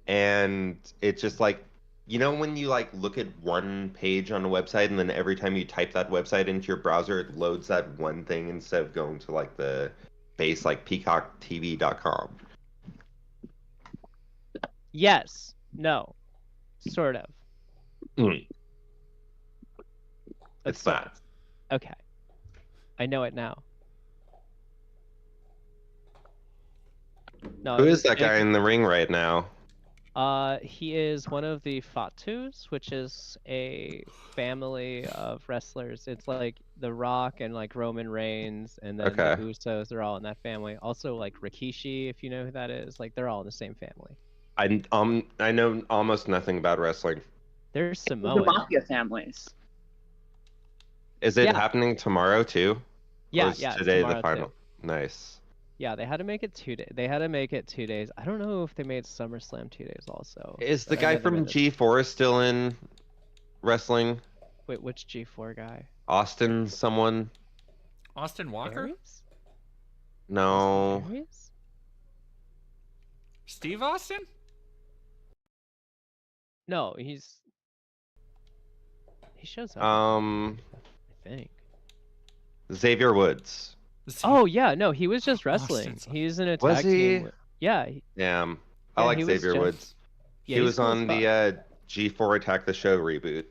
and it's just like, you know, when you like look at one page on a website and then every time you type that website into your browser, it loads that one thing instead of going to like the base like peacocktv.com.
Yes. No. Sort of.
Mm.
But
It's
sort
that.
of. Okay. I know it now. No.
Who
it
is
was
that guy
big-
in the ring right now?
He is one of the Fatus, which is a family of wrestlers. It's like The Rock and like Roman Reigns, and then
Okay.
the Usos. They're all in that family. Also, like Rikishi, if you know who that is. Like they're all in the same family.
I know almost nothing about wrestling.
They're
The
Samoan.
Mafia families.
Is it
Yeah.
happening tomorrow too? Or
Yeah,
is
yeah. it's
today the
tomorrow,
final?
too.
Nice.
Yeah, they had to make it 2 days. They had to make it 2 days. I don't know if they made SummerSlam 2 days also.
Is the
but I
guy
know they
from
made it.
G4 still in wrestling?
Wait, which G4 guy?
Austin, someone?
Austin Walker?
Aries?
No.
Aries?
Steve Austin?
No, he shows up.
Um,
I think.
Xavier Woods.
Oh yeah, no, he was just wrestling.
Austin's-
He's in a
Was
tag
he?
team. Yeah,
Yeah, I
Yeah,
like
he was
Xavier
just-
Woods.
yeah,
He
he's
was
cool as
on
fuck.
the G4 Attack the Show reboot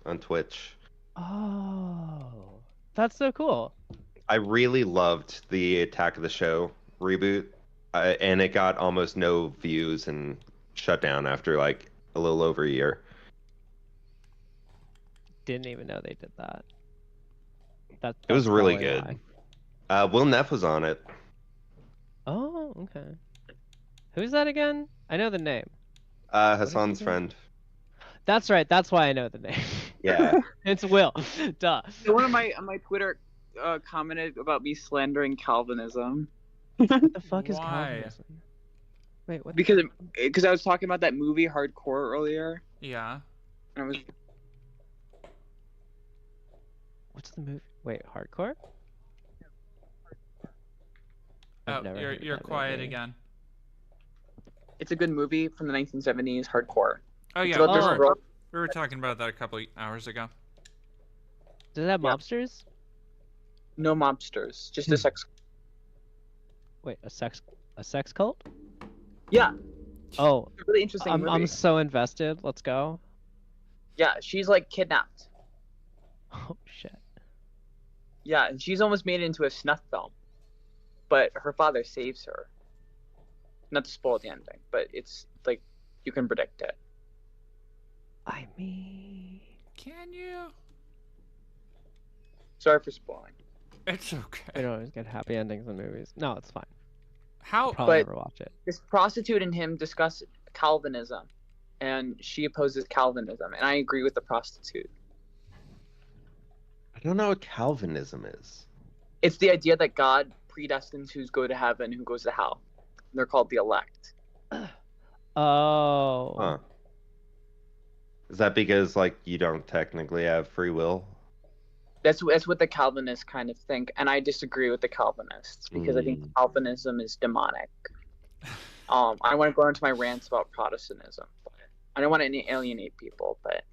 on Twitch.
Oh, that's so cool.
I really loved the Attack of the Show reboot, and it got almost no views and shut down after like a little over a year.
Didn't even know they did that.
It was
That's
really
probably
good.
why.
Will Neff was on it.
Oh, okay. Who's that again? I know the name.
Hassan's
name?
friend.
That's right. That's why I know the name.
Yeah.
It's Will. Duh.
So one of my on my Twitter commented about me slandering Calvinism
What the fuck is
Why?
Calvinism? Wait, what?
because I was talking about that movie Hardcore earlier,
Yeah.
and I was
What's the movie? Wait, hardcore? I've
Oh,
never
you're
heard of
you're
that
quiet
movie.
again.
it's a good movie from the 1970s, Hardcore.
Oh
It's
yeah,
about this
Oh.
girl-
we were talking about that a couple hours ago.
Does it have
Yeah.
mobsters?
no mobsters, just a sex.
Wait, a sex cult?
Yeah,
Oh,
it's a really interesting movie.
I'm so invested. Let's go.
Yeah, she's like kidnapped.
Oh shit.
Yeah, and she's almost made it into a snuff film, but her father saves her. Not to spoil the ending, but it's like you can predict it.
I mean,
Can you?
Sorry for spoiling.
It's
we
okay.
don't always get happy endings in movies. No, it's fine.
How?
Probably
But-
never watch it.
This prostitute and him discuss Calvinism, and she opposes Calvinism, and I agree with the prostitute.
I don't know what Calvinism is.
It's the idea that God predestines who's go to heaven, who goes to hell. They're called the elect.
Oh.
Huh. Is that because like you don't technically have free will?
That's what the Calvinists kind of think, and I disagree with the Calvinists because I think Calvinism is demonic. I don't want to go into my rants about Protestantism. But I don't want to alienate people, but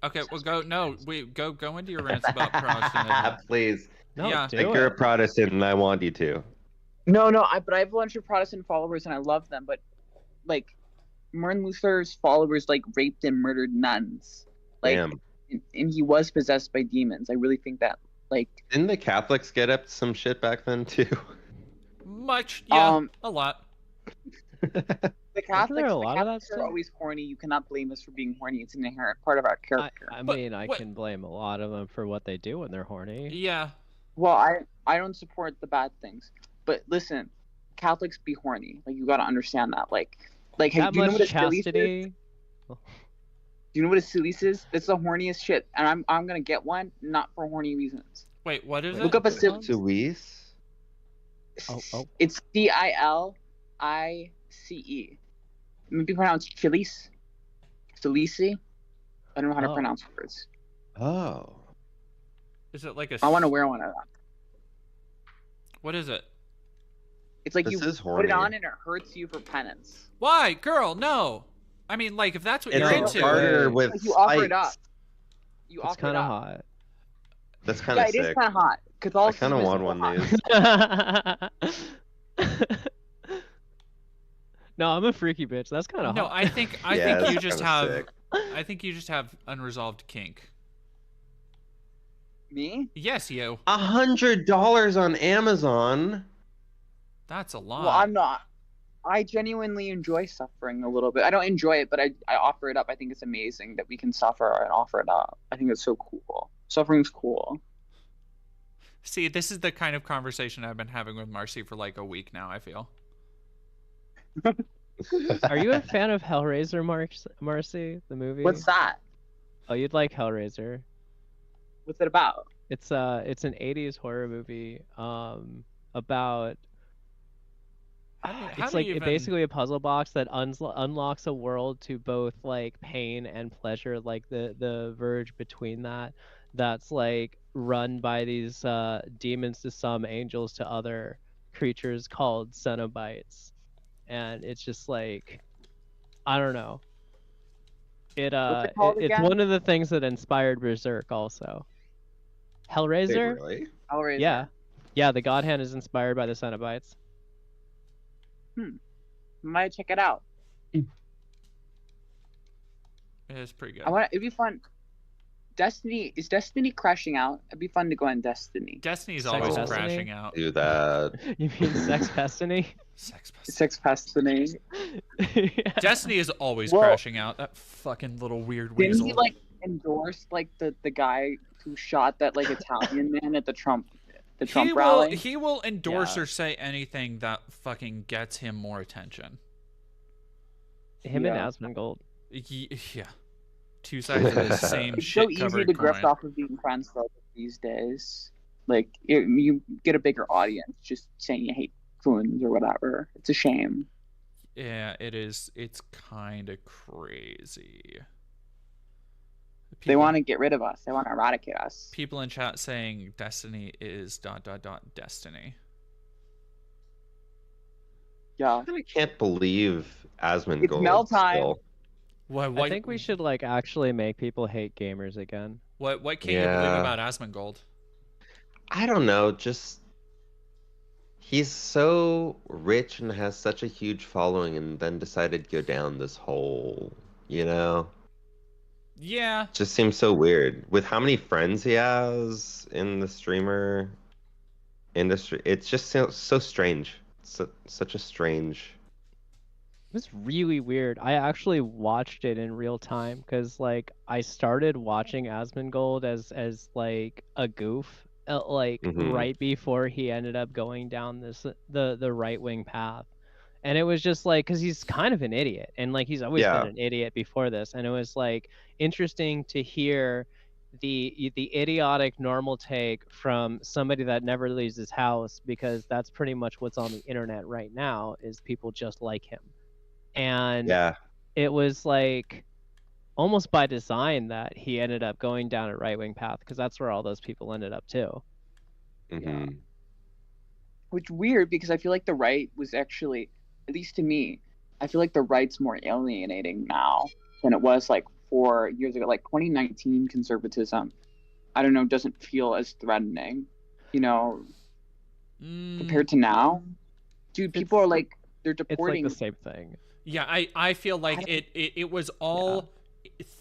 Okay, well go. No, go into your rants about Protestantism.
Please.
No,
Yeah.
do
Like
it.
you're a Protestant and I want you to.
no, but I have a bunch of Protestant followers and I love them. But like Martin Luther's followers like raped and murdered nuns. Like,
Damn.
and he was possessed by demons. I really think that like
Didn't the Catholics get up to some shit back then too?
Much, yeah, a lot.
the Catholics,
a lot of that
are
stuff?
always horny. You cannot blame us for being horny. It's an inherent part of our character.
I mean, I can blame a lot of them for what they do when they're horny.
Yeah.
Well, I don't support the bad things, but listen, Catholics be horny. Like you gotta understand that. Like hey,
That
do you know
much
what a silly is?
chastity.
Do you know what a silise is? It's the horniest shit, and I'm gonna get one, not for horny reasons.
Wait, what is it?
Look up a silise.
Luis?
Oh.
It's CILICE. Maybe pronounced Chilice. Silise. I don't know how to
Oh.
pronounce words.
Oh.
Is it like a?
I want to wear one of them.
What is it?
It's like
This
you
is
put it
horny.
on and it hurts you for penance.
Why, girl? No. I mean, like, if that's what
It's
you're
a
into.
garter with
Like, you offer it up.
spikes.
You
It's
offer it
kind of
up.
hot.
That's kind
Yeah,
of
it is
sick.
kind of hot.
I kind of want one of these.
No, I'm a freaky bitch. That's kind of
No,
hot.
I think
Yeah,
you
that's
just
kinda
have.
sick.
I think you just have unresolved kink.
Me?
Yes, you.
$100 on Amazon.
That's a lot.
Well, I'm not. I genuinely enjoy suffering a little bit. I don't enjoy it, but I offer it up. I think it's amazing that we can suffer and offer it up. I think it's so cool. Suffering's cool.
See, this is the kind of conversation I've been having with Marcy for like a week now, I feel.
Are you a fan of Hellraiser, Marcy, the movie?
What's that?
Oh, you'd like Hellraiser.
What's it about?
It's an 80s horror movie about
How
it's
do
like
you even...
basically a puzzle box that unlocks a world to both like pain and pleasure, like the verge between that's like run by these demons to some, angels to other creatures called Cenobites. And it's just like, I don't know.
What's it called
It's
again?
one of the things that inspired Berserk also. Hellraiser?
Wait, really?
Hellraiser.
Yeah, the God Hand is inspired by the Cenobites.
Might check it out.
It's pretty good.
It'd be fun. Is Destiny crashing out? It'd be fun to go on Destiny.
Destiny's
Sex
always
Destiny?
crashing out.
Do that.
You mean Sex Destiny?
Sex Destiny.
Yeah.
Destiny is always
Well,
crashing out. That fucking little weird
Didn't
weasel.
he like endorse like the guy who shot that like Italian man at the Trump rally?
He will endorse
Yeah.
or say anything that fucking gets him more attention.
Him and
Yeah.
Asmongold.
Yeah. Two sides of the same
It's so
shit
easy
covered
to grift
coin.
off of being friends though these days. Like you get a bigger audience just saying you hate coons or whatever. It's a shame.
Yeah, it is. It's kind of crazy.
They want to get rid of us. They want to eradicate us.
People in chat saying Destiny is ... Destiny.
Yeah.
I can't believe Asmongold.
It's Mel time.
still.
What
I think we should like actually make people hate gamers again.
What can't you believe
Yeah.
about Asmongold?
I don't know, just he's so rich and has such a huge following and then decided to go down this hole, you know?
Yeah.
Just seems so weird. With how many friends he has in the streamer industry, it's just so strange. Such a strange.
It was really weird. I actually watched it in real time because like I started watching Asmongold as like a goof,
Mhm.
right before he ended up going down the right wing path, and it was just like because he's kind of an idiot and like he's always
Yeah.
been an idiot before this, and it was like interesting to hear the idiotic normal take from somebody that never leaves his house, because that's pretty much what's on the internet right now is people just like him. And
Yeah.
it was like almost by design that he ended up going down a right-wing path, because that's where all those people ended up too.
Mhm.
Which weird because I feel like the right was actually, at least to me, I feel like the right's more alienating now than it was like 4 years ago. Like 2019 conservatism, I don't know, doesn't feel as threatening, you know, compared to now. Dude, people are like, they're
It's like
deporting.
the same thing.
Yeah, I feel like it was all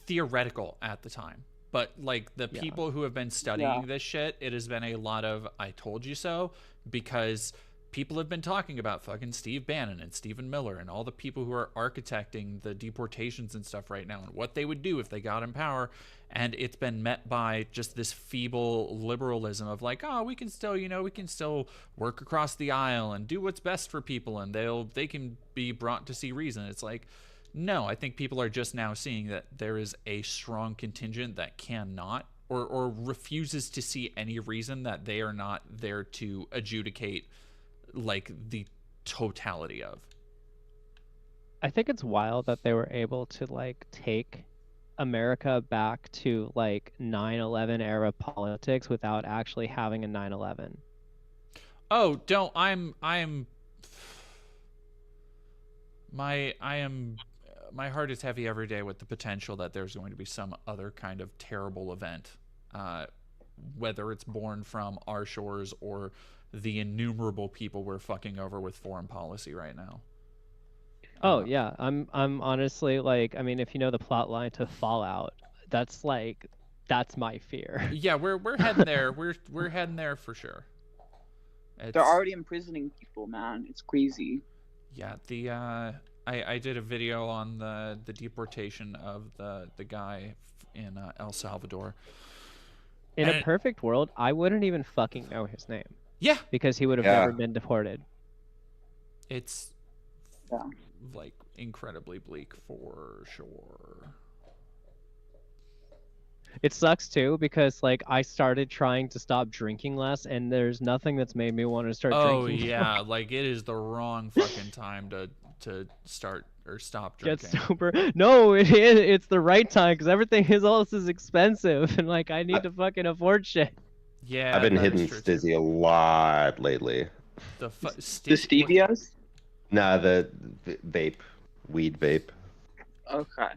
theoretical at the time. But like the people who have been studying this shit, it has been a lot of I told you so, because people have been talking about fucking Steve Bannon and Stephen Miller and all the people who are architecting the deportations and stuff right now and what they would do if they got in power. And it's been met by just this feeble liberalism of like, oh, we can still, we can still work across the aisle and do what's best for people, and they can be brought to see reason. It's like, no, I think people are just now seeing that there is a strong contingent that cannot or refuses to see any reason that they are not there to adjudicate like the totality of.
I think it's wild that they were able to like take America back to like 9/11 era politics without actually having a 9/11.
Oh, don't my heart is heavy every day with the potential that there's going to be some other kind of terrible event, whether it's born from our shores or the innumerable people we're fucking over with foreign policy right now.
Oh yeah, I'm honestly like, I mean, if you know the plot line to Fallout, that's my fear.
Yeah, we're heading there. We're heading there for sure.
They're already imprisoning people, man. It's crazy.
Yeah, I did a video on the deportation of the guy in El Salvador.
In a perfect world, I wouldn't even fucking know his name.
Yeah,
because he would have never been deported.
It's like incredibly bleak for sure.
It sucks too because like I started trying to stop drinking less, and there's nothing that's made me want to start drinking.
Oh yeah, like it is the wrong fucking time to start or stop drinking.
Get sober? No, it's the right time because everything else is expensive, and like I need to fucking afford shit.
Yeah,
I've been hitting Stizzy a lot lately.
The stevias?
Nah, the vape, weed vape.
Okay.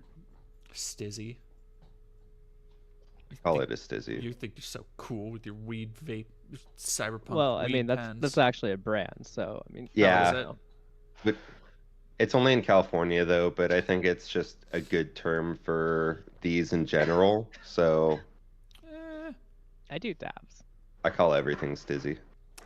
Stizzy.
Call it a Stizzy.
You think you're so cool with your weed vape, cyberpunk?
Well, I mean
pens.
that's actually a brand, so I mean.
Yeah. But it's only in California though, but I think it's just a good term for these in general. So.
I do dabs.
I call everything Stizzy.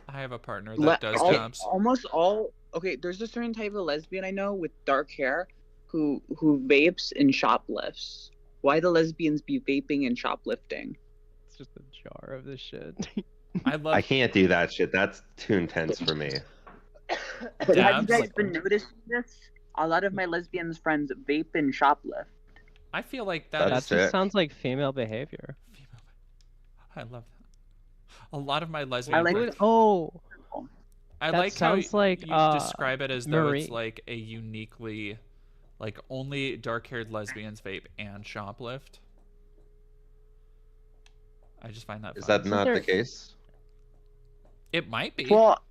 I have a partner that does dabs.
Almost all. Okay, there's a certain type of lesbian I know with dark hair who vapes and shoplifts. Why do lesbians be vaping and shoplifting?
It's just a jar of this shit.
I can't do that shit. That's too intense for me.
Have you guys been noticing this? A lot of my lesbian friends vape and shoplift.
I feel like that
just sounds like female behavior.
I love that. A lot of my lesbian friends. I like how you describe it as though it's like a uniquely, like only dark-haired lesbians vape and shoplift. I just find that
Is
fun.
that not the case?
It might be.
Well,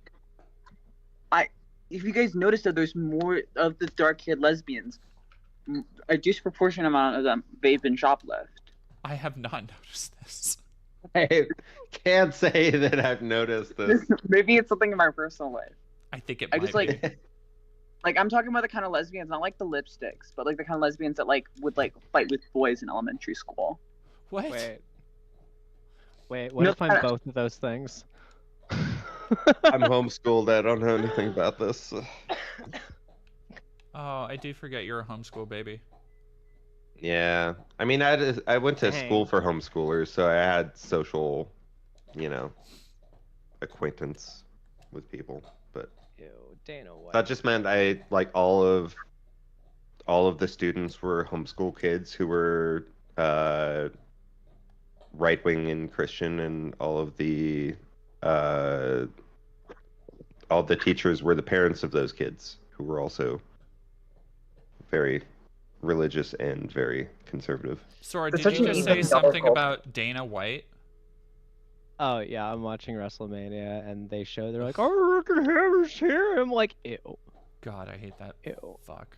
if you guys notice that there's more of the dark-haired lesbians, a disproportionate amount of them vape and shoplift.
I have not noticed this.
I can't say that I've noticed this.
Maybe it's something in my personal life.
I think it
I
might
just like I'm talking about the kind of lesbians, not like the lipsticks, but like the kind of lesbians that like would like fight with boys in elementary school.
What?
Wait, what if I'm both of those things?
I'm homeschooled. I don't know anything about this.
Oh, I do forget you're a homeschool baby.
Yeah, I mean, I went to school for homeschoolers, so I had social, acquaintance with people. But
Dana White.
That just meant I like all of the students were homeschool kids who were right wing and Christian, and all the teachers were the parents of those kids who were also very religious and very conservative.
Sora, did you just say something about Dana White?
Oh yeah, I'm watching WrestleMania and they're like, "Oh, look at him, it's him." I'm like, ew.
God, I hate that.
Ew.
Fuck.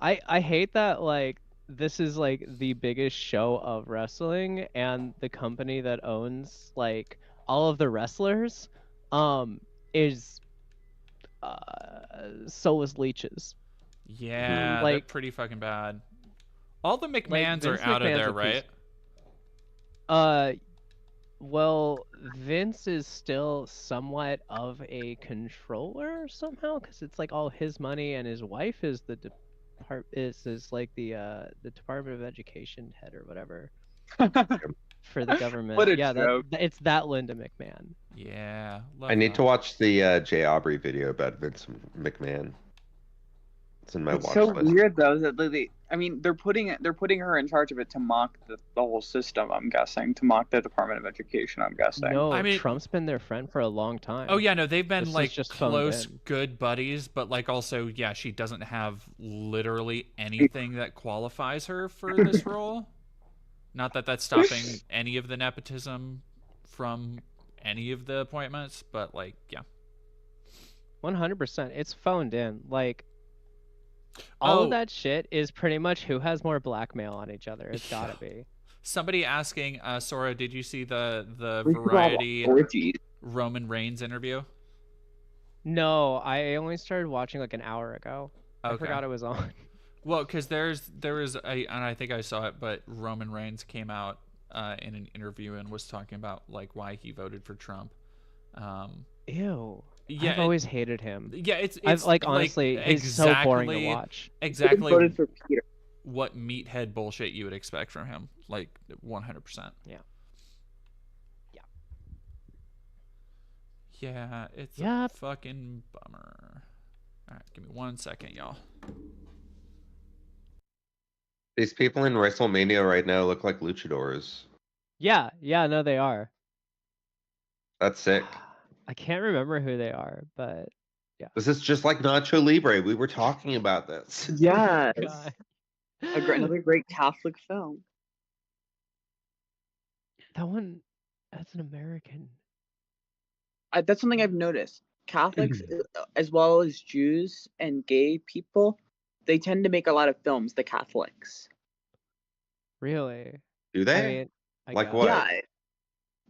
I hate that like this is like the biggest show of wrestling, and the company that owns like all of the wrestlers is Soulless Leeches.
Yeah, they're
Like-
pretty fucking bad. All the McMahons are
Vince
out of
McMahon's
there,
a piece-
right?
Well, Vince is still somewhat of a controller somehow, because it's like all his money, and his wife is the is like the Department of Education head or whatever for the government.
What a
yeah,
joke.
it's that Linda McMahon.
Yeah. Love
I need
that.
to watch the Jay Aubrey video about Vince McMahon. It's in my
It's
watch
so
list.
weird though that I mean, they're putting her in charge of it to mock the whole system. I'm guessing to mock the Department of Education. I'm guessing.
No,
I mean-
Trump's been their friend for a long time.
Oh yeah, no, they've been
This is
like
just phoned
close,
in.
good buddies, but like also, yeah, she doesn't have literally anything that qualifies her for this role. Not that that's stopping any of the nepotism from any of the appointments, but like, yeah.
100%. It's phoned in. Like, all
Oh.
of that shit is pretty much who has more blackmail on each other. It's gotta be.
Somebody asking, Sora, did you see the
We could have
Variety
orgies.
Roman Reigns interview?
No, I only started watching like an hour ago. I
Okay.
forgot it was on.
Well, because there was and I think I saw it, but Roman Reigns came out in an interview and was talking about like why he voted for Trump.
Ew.
Yeah,
I've always hated him.
Yeah, it's
I've like honestly, he's so boring to watch.
Exactly
Voted for Peter.
what meathead bullshit you would expect from him, like 100%.
Yeah.
Yeah, it's a
Yep.
fucking bummer. All right, give me 1 second, y'all.
These people in WrestleMania right now look like luchadors.
Yeah, no, they are.
That's sick.
I can't remember who they are, but
This is just like Nacho Libre. We were talking about this.
Yes.
God.
Another great Catholic film.
That one, that's an American.
That's something I've noticed. Catholics, as well as Jews and gay people, they tend to make a lot of films. The Catholics.
Really?
Do
I
they?
mean, I
Like
guess.
what?
Yeah.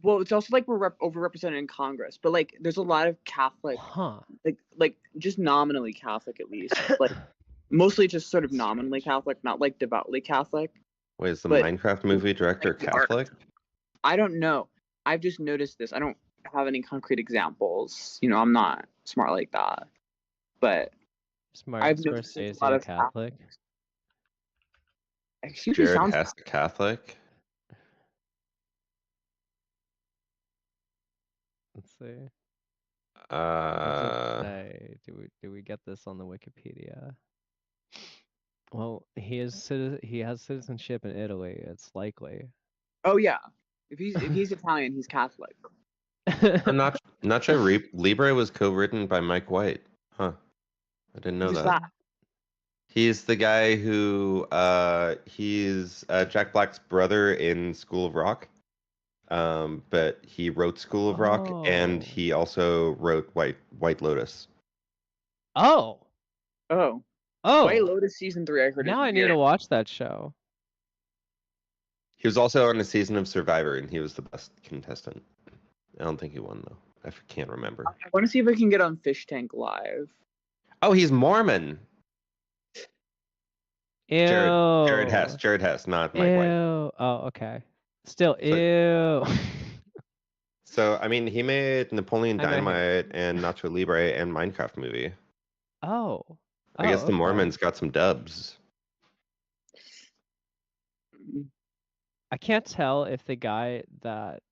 Well, it's also like we're overrepresented in Congress, but like there's a lot of Catholic,
Huh.
like just nominally Catholic at least, like mostly just sort of nominally Catholic, not like devoutly Catholic.
Wait, is the
But-
Minecraft movie director
like the art.
Catholic?
I don't know. I've just noticed this. I don't have any concrete examples. You know, I'm not smart like that. But
Smart
I've noticed there's a lot
Scorsese,
of
Catholic.
actually
Jared
sounds
Hess Catholic?
Let's see. What's it
Uh,
say? Do we get this on the Wikipedia? Well, he has citizenship in Italy. It's likely.
Oh yeah. If he's Italian, he's Catholic.
Nacho Libre was co-written by Mike White. Huh. I didn't know
Who's
that.
that?
He's the guy who he's Jack Black's brother in School of Rock. But he wrote School of Rock and
Oh.
he also wrote White Lotus.
Oh.
Oh.
Oh.
White Lotus season 3. I heard.
Now
is
I need
weird.
to watch that show.
He was also on a season of Survivor and he was the best contestant. I don't think he won though. I can't remember.
I want to see if I can get on Fish Tank Live.
Oh, he's Mormon.
Ew.
Jared Hess, not Mike White.
Ew. Oh, okay. Still, ew.
So, I mean, he made Napoleon
I know him.
Dynamite and Nacho Libre and Minecraft movie.
Oh.
I guess the
okay.
Mormons got some dubs.
I can't tell if the guy that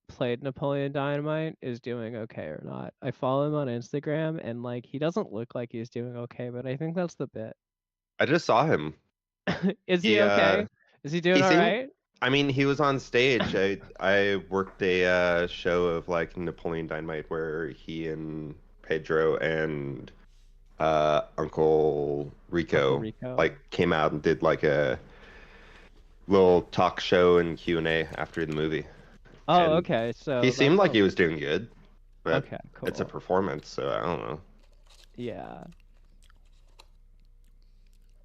played Napoleon Dynamite is doing okay or not. I follow him on Instagram and like he doesn't look like he's doing okay, but I think that's the bit.
I just saw him.
Is he
He,
okay? Is he doing
he
all
seemed-
right?
I mean, he was on stage. I worked a show of like Napoleon Dynamite where he and Pedro and Uncle Rico,
Rico.
like came out and did like a little talk show and Q&A after the movie.
Oh,
and
okay. So
He seemed
that's
like
all-
he was doing good, but
Okay, cool.
it's a performance, so I don't know.
Yeah.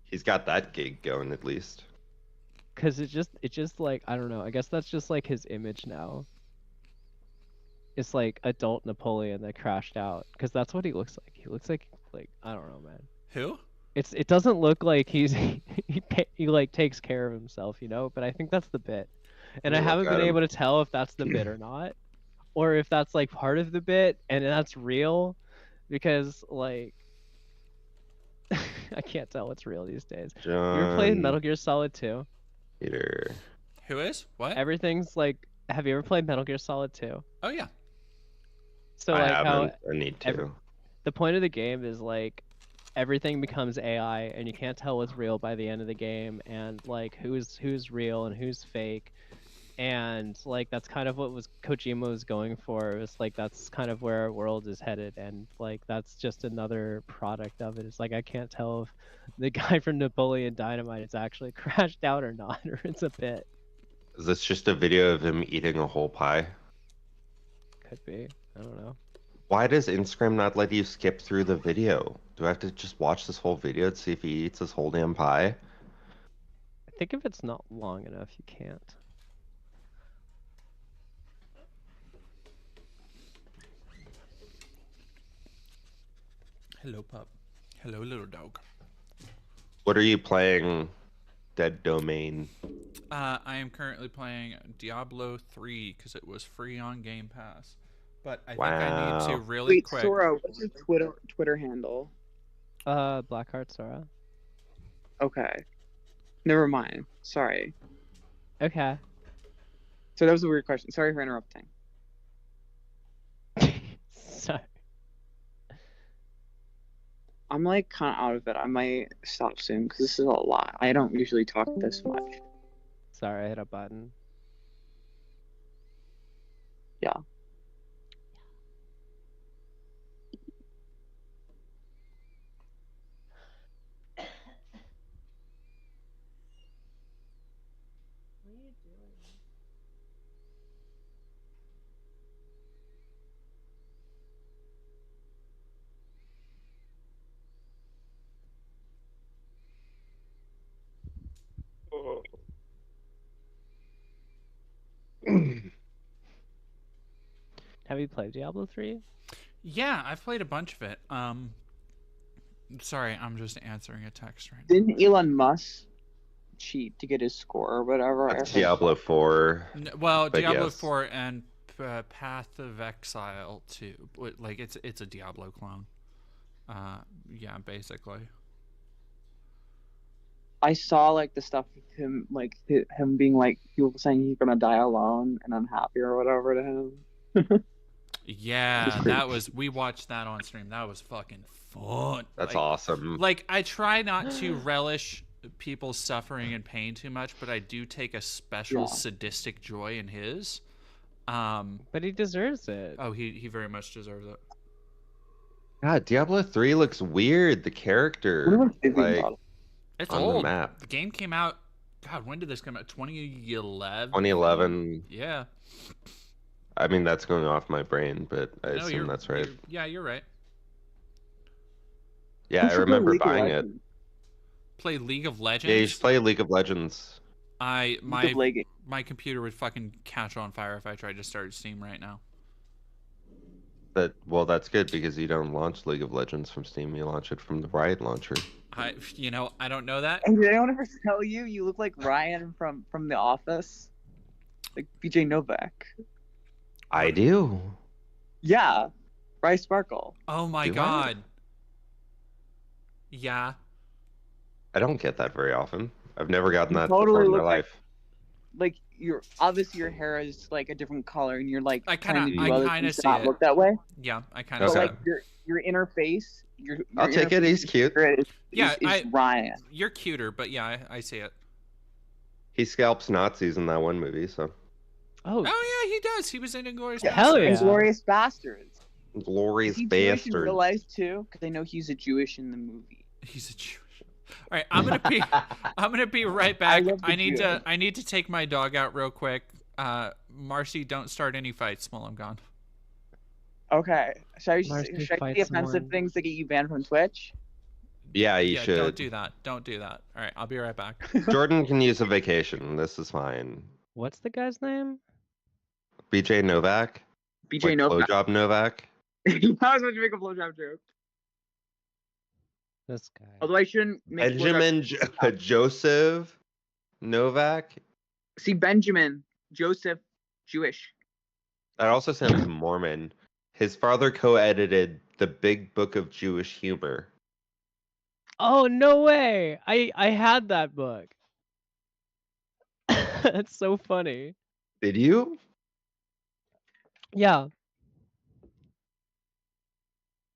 He's got that gig going at least.
Cause it just like I don't know. I guess that's just like his image now. It's like adult Napoleon that crashed out. Cause that's what he looks like. He looks like I don't know, man.
Who?
it doesn't look like he like takes care of himself, but I think that's the bit. And I
Look
haven't
at
been
him.
able to tell if that's the bit or not, or if that's like part of the bit and that's real, because like I can't tell what's real these days. You ever played
John
Metal Gear Solid 2?
Peter.
Who is? What?
Everything's like, have you ever played Metal Gear Solid 2?
Oh, yeah.
So
I
like
haven't.
how
I need to.
the point of the game is like everything becomes AI and you can't tell what's real by the end of the game, and like who's real and who's fake. And like that's kind of what Kojima was going for. It was like that's kind of where our world is headed, and like that's just another product of it. It's like I can't tell if the guy from Napoleon Dynamite is actually crashed out or not, or it's a bit.
Is this just a video of him eating a whole pie?
Could be. I don't know.
Why does Instagram not let you skip through the video? Do I have to just watch this whole video to see if he eats his whole damn pie?
I think if it's not long enough, you can't.
Hello, pup. Hello, little dog.
What are you playing, Dead Domain?
I am currently playing Diablo 3 because it was free on Game Pass. But I think I need to really
Wait,
quick.
Sora, what's your Twitter handle?
Blackheart Sora.
Okay. Never mind. Sorry.
Okay.
So that was a weird question. Sorry for interrupting.
Sorry.
I'm like kind of out of it. I might stop soon because this is a lot. I don't usually talk this much.
Sorry, I hit a button.
Yeah.
Have you played Diablo 3?
Yeah, I've played a bunch of it. Sorry, I'm just answering a text right now.
Didn't Elon Musk cheat to get his score or whatever?
That's Diablo 4.
Well,
but
Diablo
yes.
4 and Path of Exile 2. Like it's a Diablo clone. Yeah, basically.
I saw like the stuff with him, like him being like people saying he's gonna die alone and unhappy or whatever to him.
Yeah, we watched that on stream. That was fucking fun.
That's
like,
awesome.
Like I try not to relish people's suffering and pain too much, but I do take a special sadistic joy in his.
But he deserves it.
Oh, he very much deserves it.
God, Diablo 3 looks weird. The character, like,
it's
on
old.
the map.
The game came out. God, when did this come out? 2011.
2011.
Yeah.
I mean, that's going off my brain, but I assume that's right.
You're right.
Yeah, I remember buying it.
Play League of Legends.
Yeah, you should play League of Legends.
My computer would fucking catch on fire if I tried to start Steam right now.
Well, that's good because you don't launch League of Legends from Steam. You launch it from the Riot launcher.
I don't know that.
And did anyone ever tell you you look like Ryan from The Office? Like BJ Novak.
I do.
Yeah. Bryce Sparkle.
Oh my god. Yeah.
I don't get that very often. I've never gotten that
totally
before in my life.
Like obviously your hair is like a different color and you're like
I kind of see
not
it.
look that way.
Yeah, I kind of
So
see
like
it.
your inner face, your
I'll take it. He's cute.
Is Ryan.
You're cuter, but yeah, I see it.
He scalps Nazis in that one movie, so.
Oh
yeah, he does. He was in Inglourious Basterds.
Hell yeah.
Inglourious Bastards.
Glorious
Is he Jewish in real
bastard.
life too? Because I know he's a Jewish in the movie.
He's a Jewish. All right, I'm gonna be right back. I need to take my dog out real quick. Marcy, don't start any fights while I'm gone.
Okay. Should I
Marcy
say the offensive things that get you banned from Twitch?
Yeah, you should.
Don't do that. Don't do that. All right, I'll be right back.
Jordan can use a vacation. This is fine.
What's the guy's name?
BJ Novak.
BJ Novak.
Blowjob Novak.
I was about to make a blowjob joke.
This guy.
Although I shouldn't make
Benjamin Joseph Novak.
See, Benjamin Joseph, Jewish.
That also sounds Mormon. His father co-edited the Big Book of Jewish Humor.
Oh no way! I had that book. That's so funny.
Did you?
Yeah.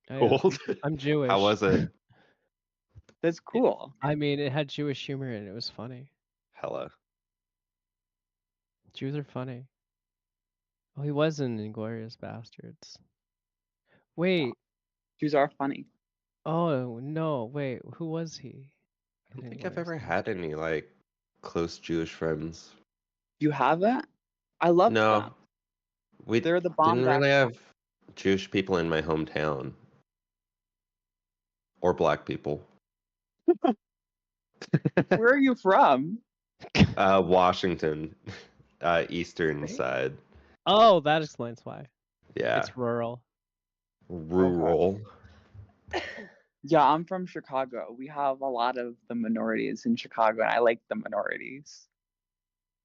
Cool.
I'm Jewish.
How was it?
That's cool.
I mean, it had Jewish humor and it was funny.
Hella.
Jews are funny. Oh, he was in Inglourious Bastards. Wait.
Jews are funny.
Oh no! Wait, who was he?
I don't think I've ever had any like close Jewish friends.
You haven't? I love
No.
them.
They're
the bomb
didn't really have Jewish people in my hometown. Or black people.
Where are you from?
Washington. Eastern side.
Oh, that explains why.
Yeah.
It's rural.
Rural.
Yeah, I'm from Chicago. We have a lot of the minorities in Chicago, and I like the minorities.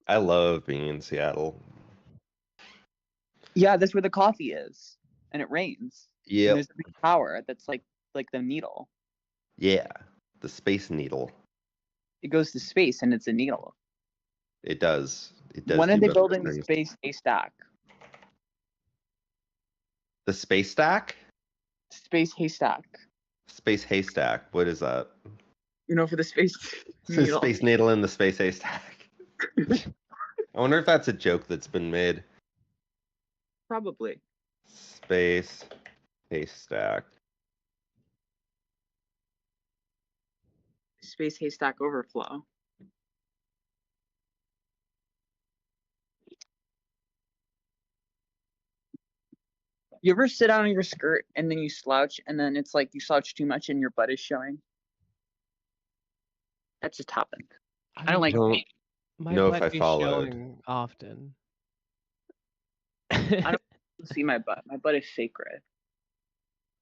I love being in Seattle.
Yeah, that's where the coffee is, and it rains.
Yeah.
And there's a big tower that's like the needle.
Yeah. The Space Needle.
It goes to space, and it's a needle.
It does. It does.
When are
do
they
both
building the
things.
space haystack?
The Space Stack?
Space haystack.
Space Haystack. What is that?
You know, for the space
The
needle.
Space Needle and the Space Haystack. I wonder if that's a joke that's been made.
Probably.
Space Haystack.
Space haystack overflow. You ever sit down on your skirt and then you slouch and then it's like you slouch too much and your butt is showing? That just happened. I don't like
Don't
My
know
butt
if I
be
followed.
showing often.
I don't see my butt. My butt is sacred.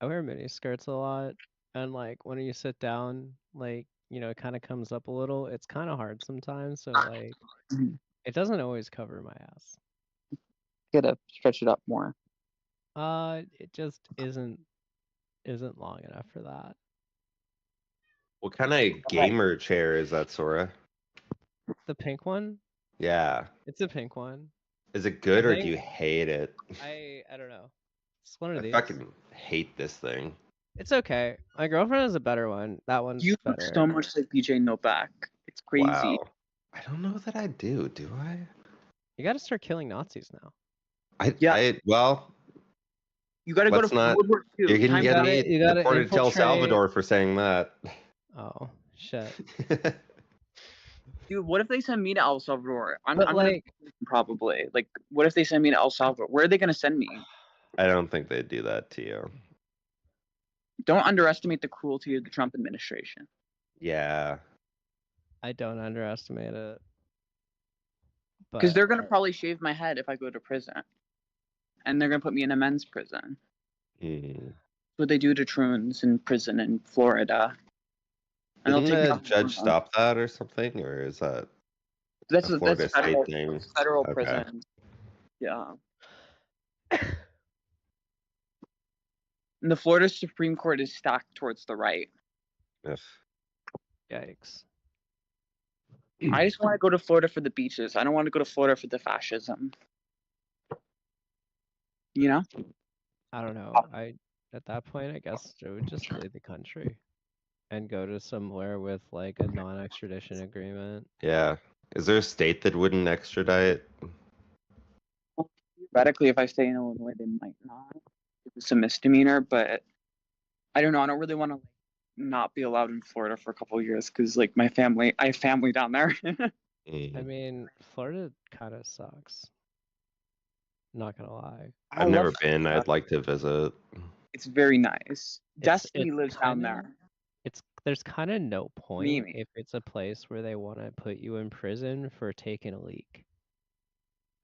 I wear mini skirts a lot, and like when you sit down, like it kind of comes up a little. It's kind of hard sometimes, so like it doesn't always cover my ass.
Gotta stretch it up more.
It just isn't long enough for that.
What kind of gamer chair is that, Sora?
The pink one?
Yeah.
It's a pink one.
Is it good or do
think-
you hate it?
I don't know. It's one of
I
these.
fucking hate this thing.
It's okay. My girlfriend has a better one. That one's
You
better.
look so much like BJ Novak. It's crazy.
Wow. I don't know that I do I?
You got to start killing Nazis now.
Well,
You gotta go
Let's
to
not-
World War II.
you're gonna
Time
get
to-
me
you gotta
deported to El
infiltrate-
Salvador for saying that.
Oh shit.
Dude, what if they send me to El Salvador? I'm
But
gonna
like,
probably. Like, what if they send me to El Salvador? Where are they gonna send me?
I don't think they'd do that to you.
Don't underestimate the cruelty of the Trump administration.
Yeah.
I don't underestimate it.
Because
But
they're gonna probably shave my head if I go to prison, and they're gonna put me in a men's prison.
Hmm.
What they do to troons in prison in Florida. And
Didn't
they'll take me
the
off
judge
the-
stop that or something, or is that
That's
a Florida
that's
State
federal,
thing?
federal
Okay.
prison. Yeah. And the Florida Supreme Court is stacked towards the right.
Ugh.
yikes.
I just want to go to Florida for the beaches. I don't want to go to Florida for the fascism. You know?
I don't know. At that point, I guess I would just leave the country and go to somewhere with like a non-extradition agreement.
Yeah. Is there a state that wouldn't extradite?
Theoretically, if I stay in Illinois, they might not. It's a misdemeanor, but I don't know. I don't really want to not be allowed in Florida for a couple of years because, like, I have family down there.
I mean, Florida kind of sucks. Not gonna lie.
I've never been. I'd like to visit.
It's very nice. Destiny
it's
lives down
kinda-
there.
There's kind of no point
Mimi.
if it's a place where they want to put you in prison for taking a leak.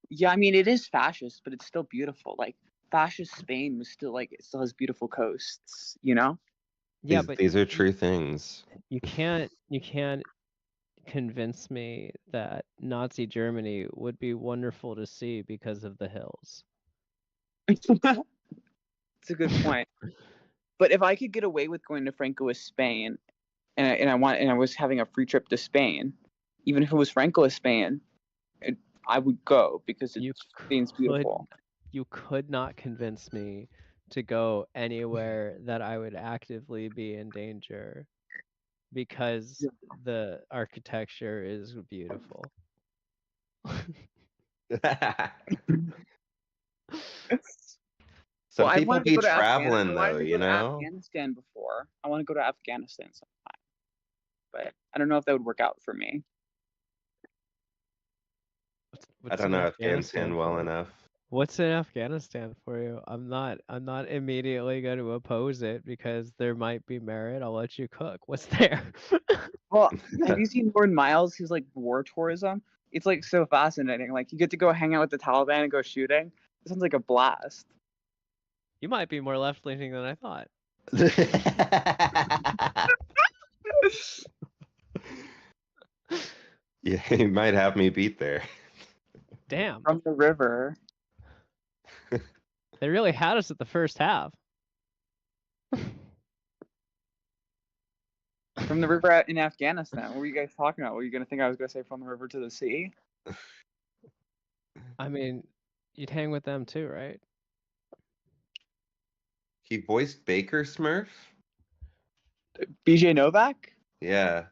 Yeah, I mean, it is fascist, but it's still beautiful. Like, fascist Spain was still, like, it still has beautiful coasts, you know?
Yeah,
these,
but
these are true things.
you can't convince me that Nazi Germany would be wonderful to see because of the hills.
It's a good point. But if I could get away with going to Francoist Spain, and I was having a free trip to Spain, even if it was Francoist Spain, I would go because Spain's beautiful.
You could not convince me to go anywhere that I would actively be in danger because the architecture is beautiful.
Some
Well, I
people
wanted to
be
go to
traveling
Afghanistan. I
though,
wanted to
you
go to
know.
Afghanistan before. I want to go to Afghanistan sometime, but I don't know if that would work out for me.
I don't know Afghanistan well enough.
What's in Afghanistan for you? I'm not immediately going to oppose it because there might be merit. I'll let you cook. What's there?
Well, have you seen Lord Miles? He's like war tourism. It's like so fascinating. Like you get to go hang out with the Taliban and go shooting. It sounds like a blast.
You might be more left leaning than I thought.
Yeah, you might have me beat there.
Damn.
From the river.
They really had us at the first half.
From the river in Afghanistan. What were you guys talking about? Were you gonna think I was gonna say from the river to the sea?
I mean, you'd hang with them too, right?
He voiced Baker Smurf?
BJ Novak?
Yeah.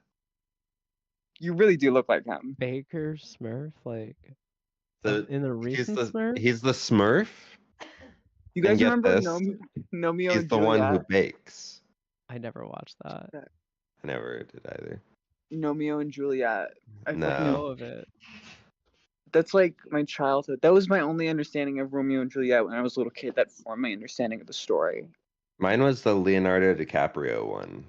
You really do look like him.
Baker Smurf, like
in
the recent Smurf?
He's the Smurf.
You guys remember
this,
Romeo
he's
and
the one who bakes.
I never watched that.
I never did either.
Romeo and Juliet. I
No.
know of it.
That's like my childhood. That was my only understanding of Romeo and Juliet when I was a little kid. That formed my understanding of the story.
Mine was the Leonardo DiCaprio one.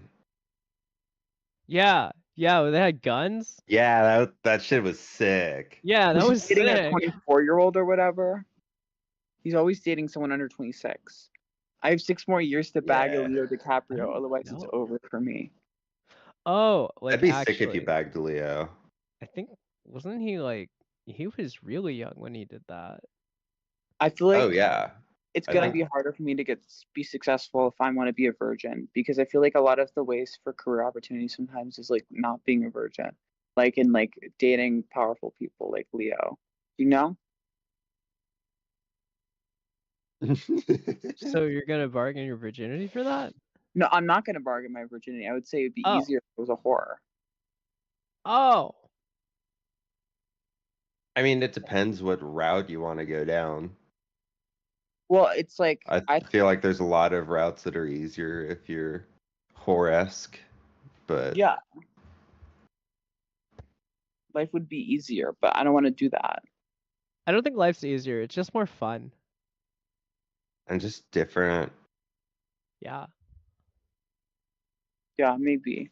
Yeah, they had guns.
Yeah, that shit was sick.
Yeah, that was
dating
sick.
a 24-year-old or whatever. He's always dating someone under 26. I have 6 more years to bag a Leo DiCaprio, otherwise it's over for me.
Oh, like
I'd be
actually,
sick if you bagged a Leo.
I think wasn't he like he was really young when he did that.
I feel like
Oh yeah.
It's gonna be harder for me to be successful if I want to be a virgin, because I feel like a lot of the ways for career opportunities sometimes is like not being a virgin, like in like dating powerful people like Leo. You know?
So you're gonna bargain your virginity for that?
No, I'm not gonna bargain my virginity. I would say it'd be easier if it was a whore.
Oh.
I mean, it depends what route you want to go down.
Well, it's like
I feel like there's a lot of routes that are easier if you're whore-esque, but
yeah, life would be easier, but I don't want to do that.
I don't think life's easier. It's just more fun.
And just different.
Yeah.
Yeah, maybe.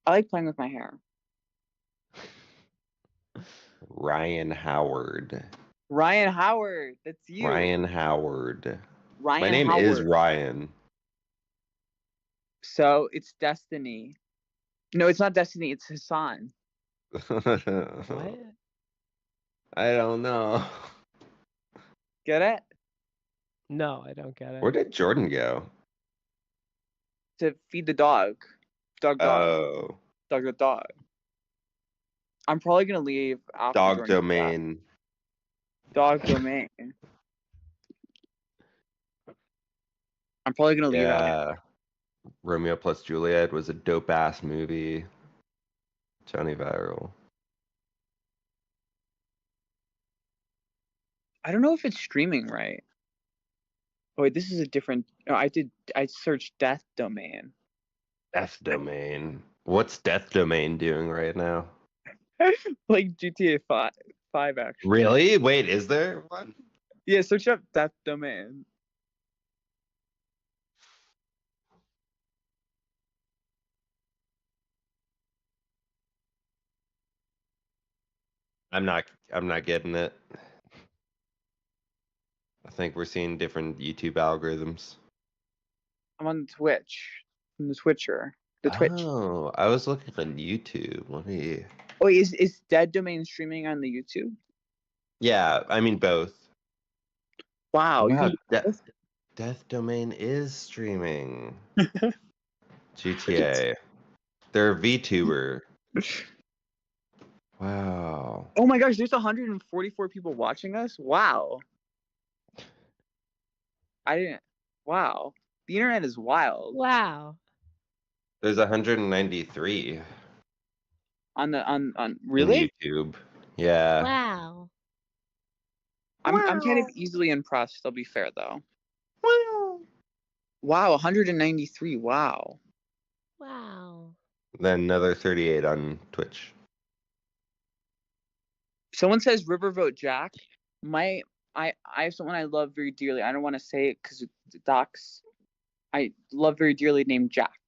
I like playing with my hair.
Ryan Howard.
Ryan Howard, that's you.
Ryan Howard.
Ryan
My name
Howard.
is Ryan.
So it's Destiny. No, it's not Destiny. It's Hassan.
What?
I don't know.
Get it?
No, I don't get it.
Where did Jordan go?
To feed the dog. Dog.
Oh.
Dog. I'm probably gonna leave after
Dog
Jordan
domain.
Dog domain. I'm probably gonna leave
Yeah. Romeo plus Juliet was a dope ass movie. Johnny Viral.
I don't know if it's streaming right. Oh wait, this is a different. No, I searched Death Domain.
Death Domain. What's Death Domain doing right now?
Like GTA 5 actually.
Really? Wait, is there one?
Yeah, search up Death Domain.
I'm not getting it. I think we're seeing different YouTube algorithms.
I'm on Twitch. I'm the Twitcher. The Twitch.
Oh, I was looking on YouTube. Let me.
Oh, wait, is Dead Domain streaming on the YouTube?
Yeah, I mean both.
Wow.
Wow,
You can...
Death Domain is streaming. GTA. They're a VTuber. Wow.
Oh my gosh, there's 144 people watching us? Wow. I didn't. Wow. The internet is wild.
Wow.
There's 193
on really?
YouTube. Yeah.
Wow.
I'm kind of easily impressed, I'll be fair though. Wow, 193. Wow.
Wow.
Then another 38 on Twitch.
Someone says Riverboat Jack. I have someone I love very dearly. I don't want to say it because it docs. I love very dearly named Jack.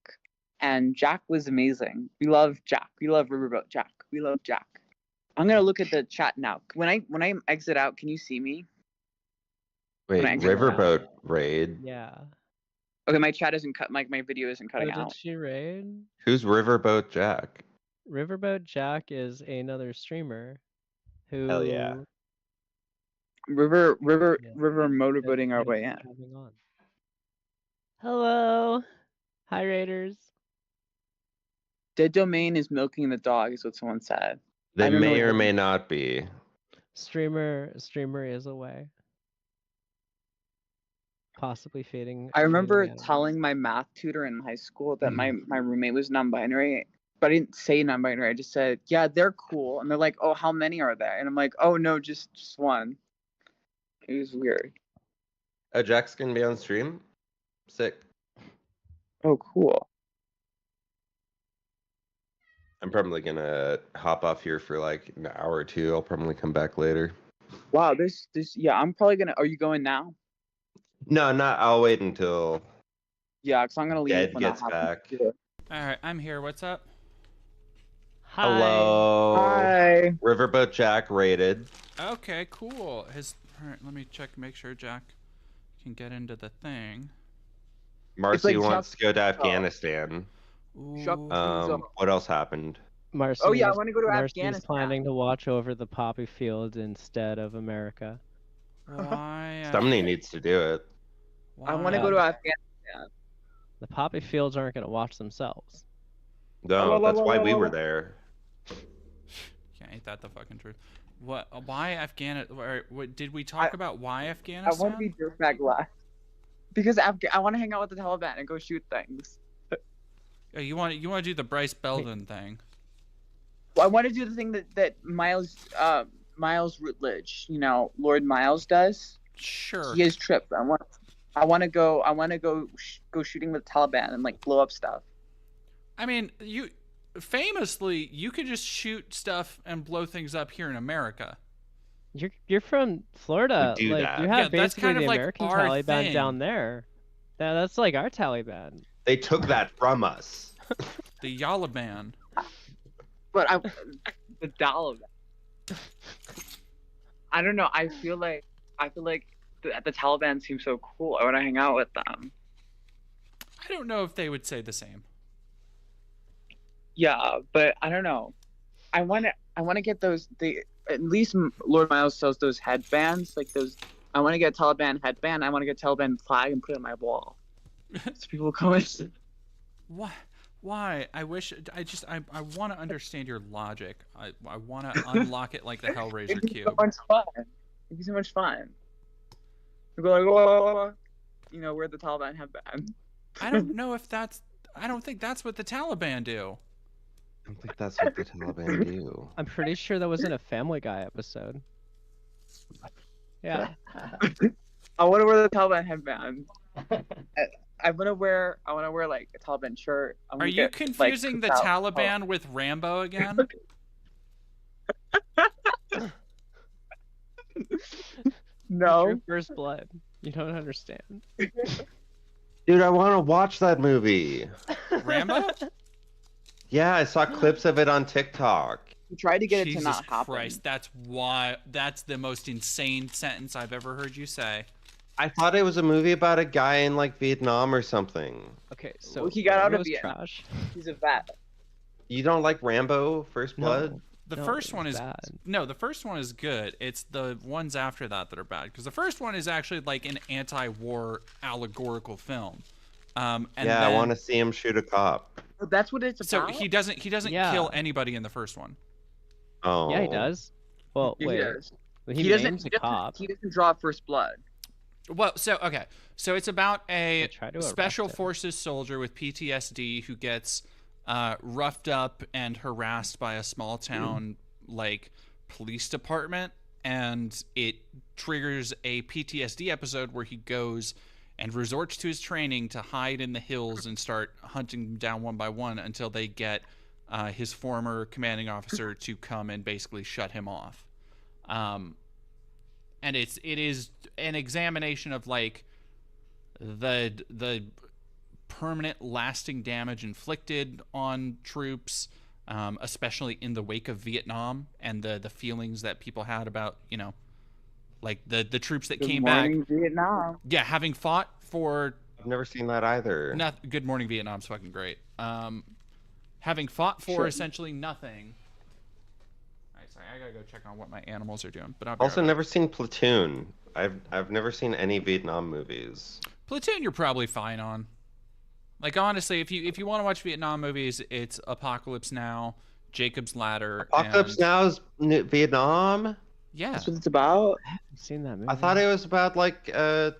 And Jack was amazing. We love Jack. We love Riverboat Jack. We love Jack. I'm gonna look at the chat now. When I exit out, can you see me?
Wait, Riverboat raid?
Yeah.
Okay, my chat isn't cut. My video isn't cutting out.
Did she raid?
Who's Riverboat Jack?
Riverboat Jack is another streamer who.
Hell yeah.
River motorboating our way in.
Hello. Hi, Raiders.
Dead Domain is milking the dog, is what someone said.
They may or may not be.
Streamer is away. Possibly fading.
I remember telling my math tutor in high school that my roommate was non-binary, but I didn't say non-binary. I just said, yeah, they're cool. And they're like, oh, how many are there? And I'm like, oh, no, just one. It was weird.
Oh, Jack's gonna be on stream? Sick.
Oh, cool.
I'm probably gonna hop off here for like an hour or two. I'll probably come back later.
Wow, yeah, I'm probably gonna. Are you going now?
No, not. I'll wait until.
Yeah, because I'm gonna leave
Dead
when
gets
that
back.
All right, I'm here. What's up?
Hi.
Hello.
Hi.
Riverboat Jack raided.
Okay, cool. All right, let me check, make sure Jack can get into the thing.
Marcy wants to go to Afghanistan.
Ooh.
What else happened?
Marcy
Oh yeah, I want to go to
Marcy's
Afghanistan.
planning to watch over the poppy fields instead of America.
Why?
Somebody needs to do it.
I want to go to Afghanistan.
The poppy fields aren't going to watch themselves.
No, that's why we were there.
Yeah, ain't that the fucking truth? What? Why Afghanistan? What did we talk about? Why Afghanistan?
I want to be dirtbag last because I want to hang out with the Taliban and go shoot things.
Oh, you want to do the Bryce Belden thing?
Well, I want to do the thing that Miles Rutledge, Lord Miles does.
Sure.
He has trips. I want to go shooting with the Taliban and like blow up stuff.
I mean, you could just shoot stuff and blow things up here in America.
You're from Florida.
We do
like
that.
you have
that's
basically
kind of
the
like
American
our
Taliban
thing.
down there. That's like our Taliban.
They took that from us.
The Yalaban.
But the Taliban. I don't know. I feel like the Taliban seem so cool. I want to hang out with them.
I don't know if they would say the same.
Yeah, but I don't know. I want to get those. At least Lord Miles sells those headbands, like those. I want to get a Taliban headband. I want to get a Taliban flag and put it on my wall. So people come in.
Why? I wish. I want to understand your logic. I want to unlock it like the Hellraiser cube.
So much fun. It'd be so much fun. We go like, whoa, we're the Taliban headband.
I don't know if that's. I don't think that's what the Taliban do.
I don't think that's what the Taliban do.
I'm pretty sure that was in a Family Guy episode. Yeah.
I want to wear the Taliban headband. I want to wear like a Taliban shirt.
Are you confusing the Taliban with Rambo again?
No.
True First Blood. You don't understand.
Dude, I want to watch that movie.
Rambo?
Yeah, I saw clips of it on TikTok.
We tried to get
Jesus
it to not happen.
Christ, that's the most insane sentence I've ever heard you say.
I thought it was a movie about a guy in like Vietnam or something.
Okay, so
Well, he got out of
Rambo's
Vietnam.
trash.
He's a vet.
You don't like Rambo: First Blood?
No,
The
no,
first
it
one
was
is
bad.
no. The first one is good. It's the ones after that that are bad. Because the first one is actually like an anti-war allegorical film. And
Yeah, I
then-
want to see him shoot a cop.
Oh, that's what it's
So
about.
he doesn't
Yeah.
kill anybody in the first one.
Oh.
Yeah, he does. Well,
He
wait.
does.
He,
He doesn't.
names a cop.
He doesn't draw first blood.
Well, so okay, so it's about a
They try to arrest
special
him.
forces soldier with PTSD who gets roughed up and harassed by a small town like police department, and it triggers a PTSD episode where he goes and resorts to his training to hide in the hills and start hunting them down one by one until they get his former commanding officer to come and basically shut him off. And it is an examination of like the permanent lasting damage inflicted on troops, especially in the wake of Vietnam, and the feelings that people had about, you know, like the troops that came back.
Vietnam.
Yeah, having fought for
I've never seen that either.
Good Morning Vietnam's fucking great. Having fought for essentially nothing. Sorry, I gotta go check on what my animals are doing. But I'll be
Also,
right back.
never seen Platoon. I've never seen any Vietnam movies.
Platoon, you're probably fine on. Like honestly, if you want to watch Vietnam movies, it's Apocalypse Now, Jacob's Ladder.
Apocalypse
and...
Now is Vietnam.
Yeah,
That's what it's about.
I've seen that movie.
I thought it was about like a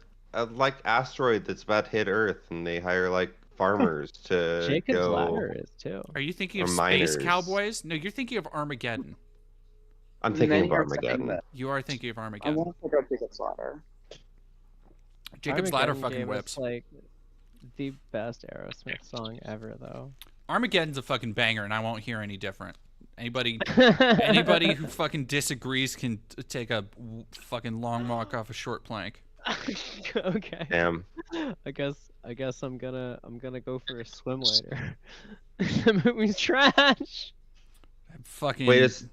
asteroid that's about to hit Earth, and they hire like farmers to
Jacob's
go.
Ladder is too.
Are you thinking
Or
of Space
miners.
Cowboys? No, you're thinking of Armageddon.
I'm thinking of
Many are saying
Armageddon.
that.
You are thinking of
I
Armageddon.
want to check out Jacob's Ladder.
Jacob's Ladder
Armageddon
fucking
gave us,
whips.
like the best Aerosmith song ever, though.
Armageddon's a fucking banger, and I won't hear any different. Anybody who fucking disagrees can take a fucking long walk off a short plank.
Okay.
Damn.
I guess I'm gonna go for a swim later. The movie's trash.
Fucking.
Wait, it's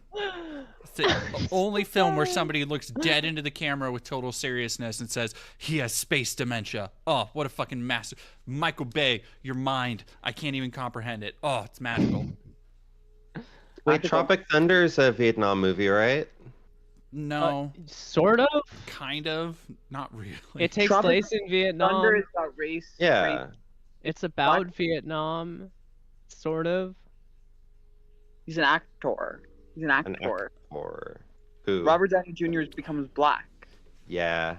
It's the only film where somebody looks dead into the camera with total seriousness and says, he has space dementia. Oh, what a fucking master. Michael Bay, your mind. I can't even comprehend it. Oh, it's magical.
Wait, Tropic Thunder is a Vietnam movie, right?
No.
Sort of.
Kind of. Not really.
It takes
Tropic
place in Vietnam.
Thunder is about race.
Yeah.
race.
It's about Vietnam, sort of.
He's an actor. He's an actor.
An actor. Who?
Robert Downey Jr. becomes black.
Yeah.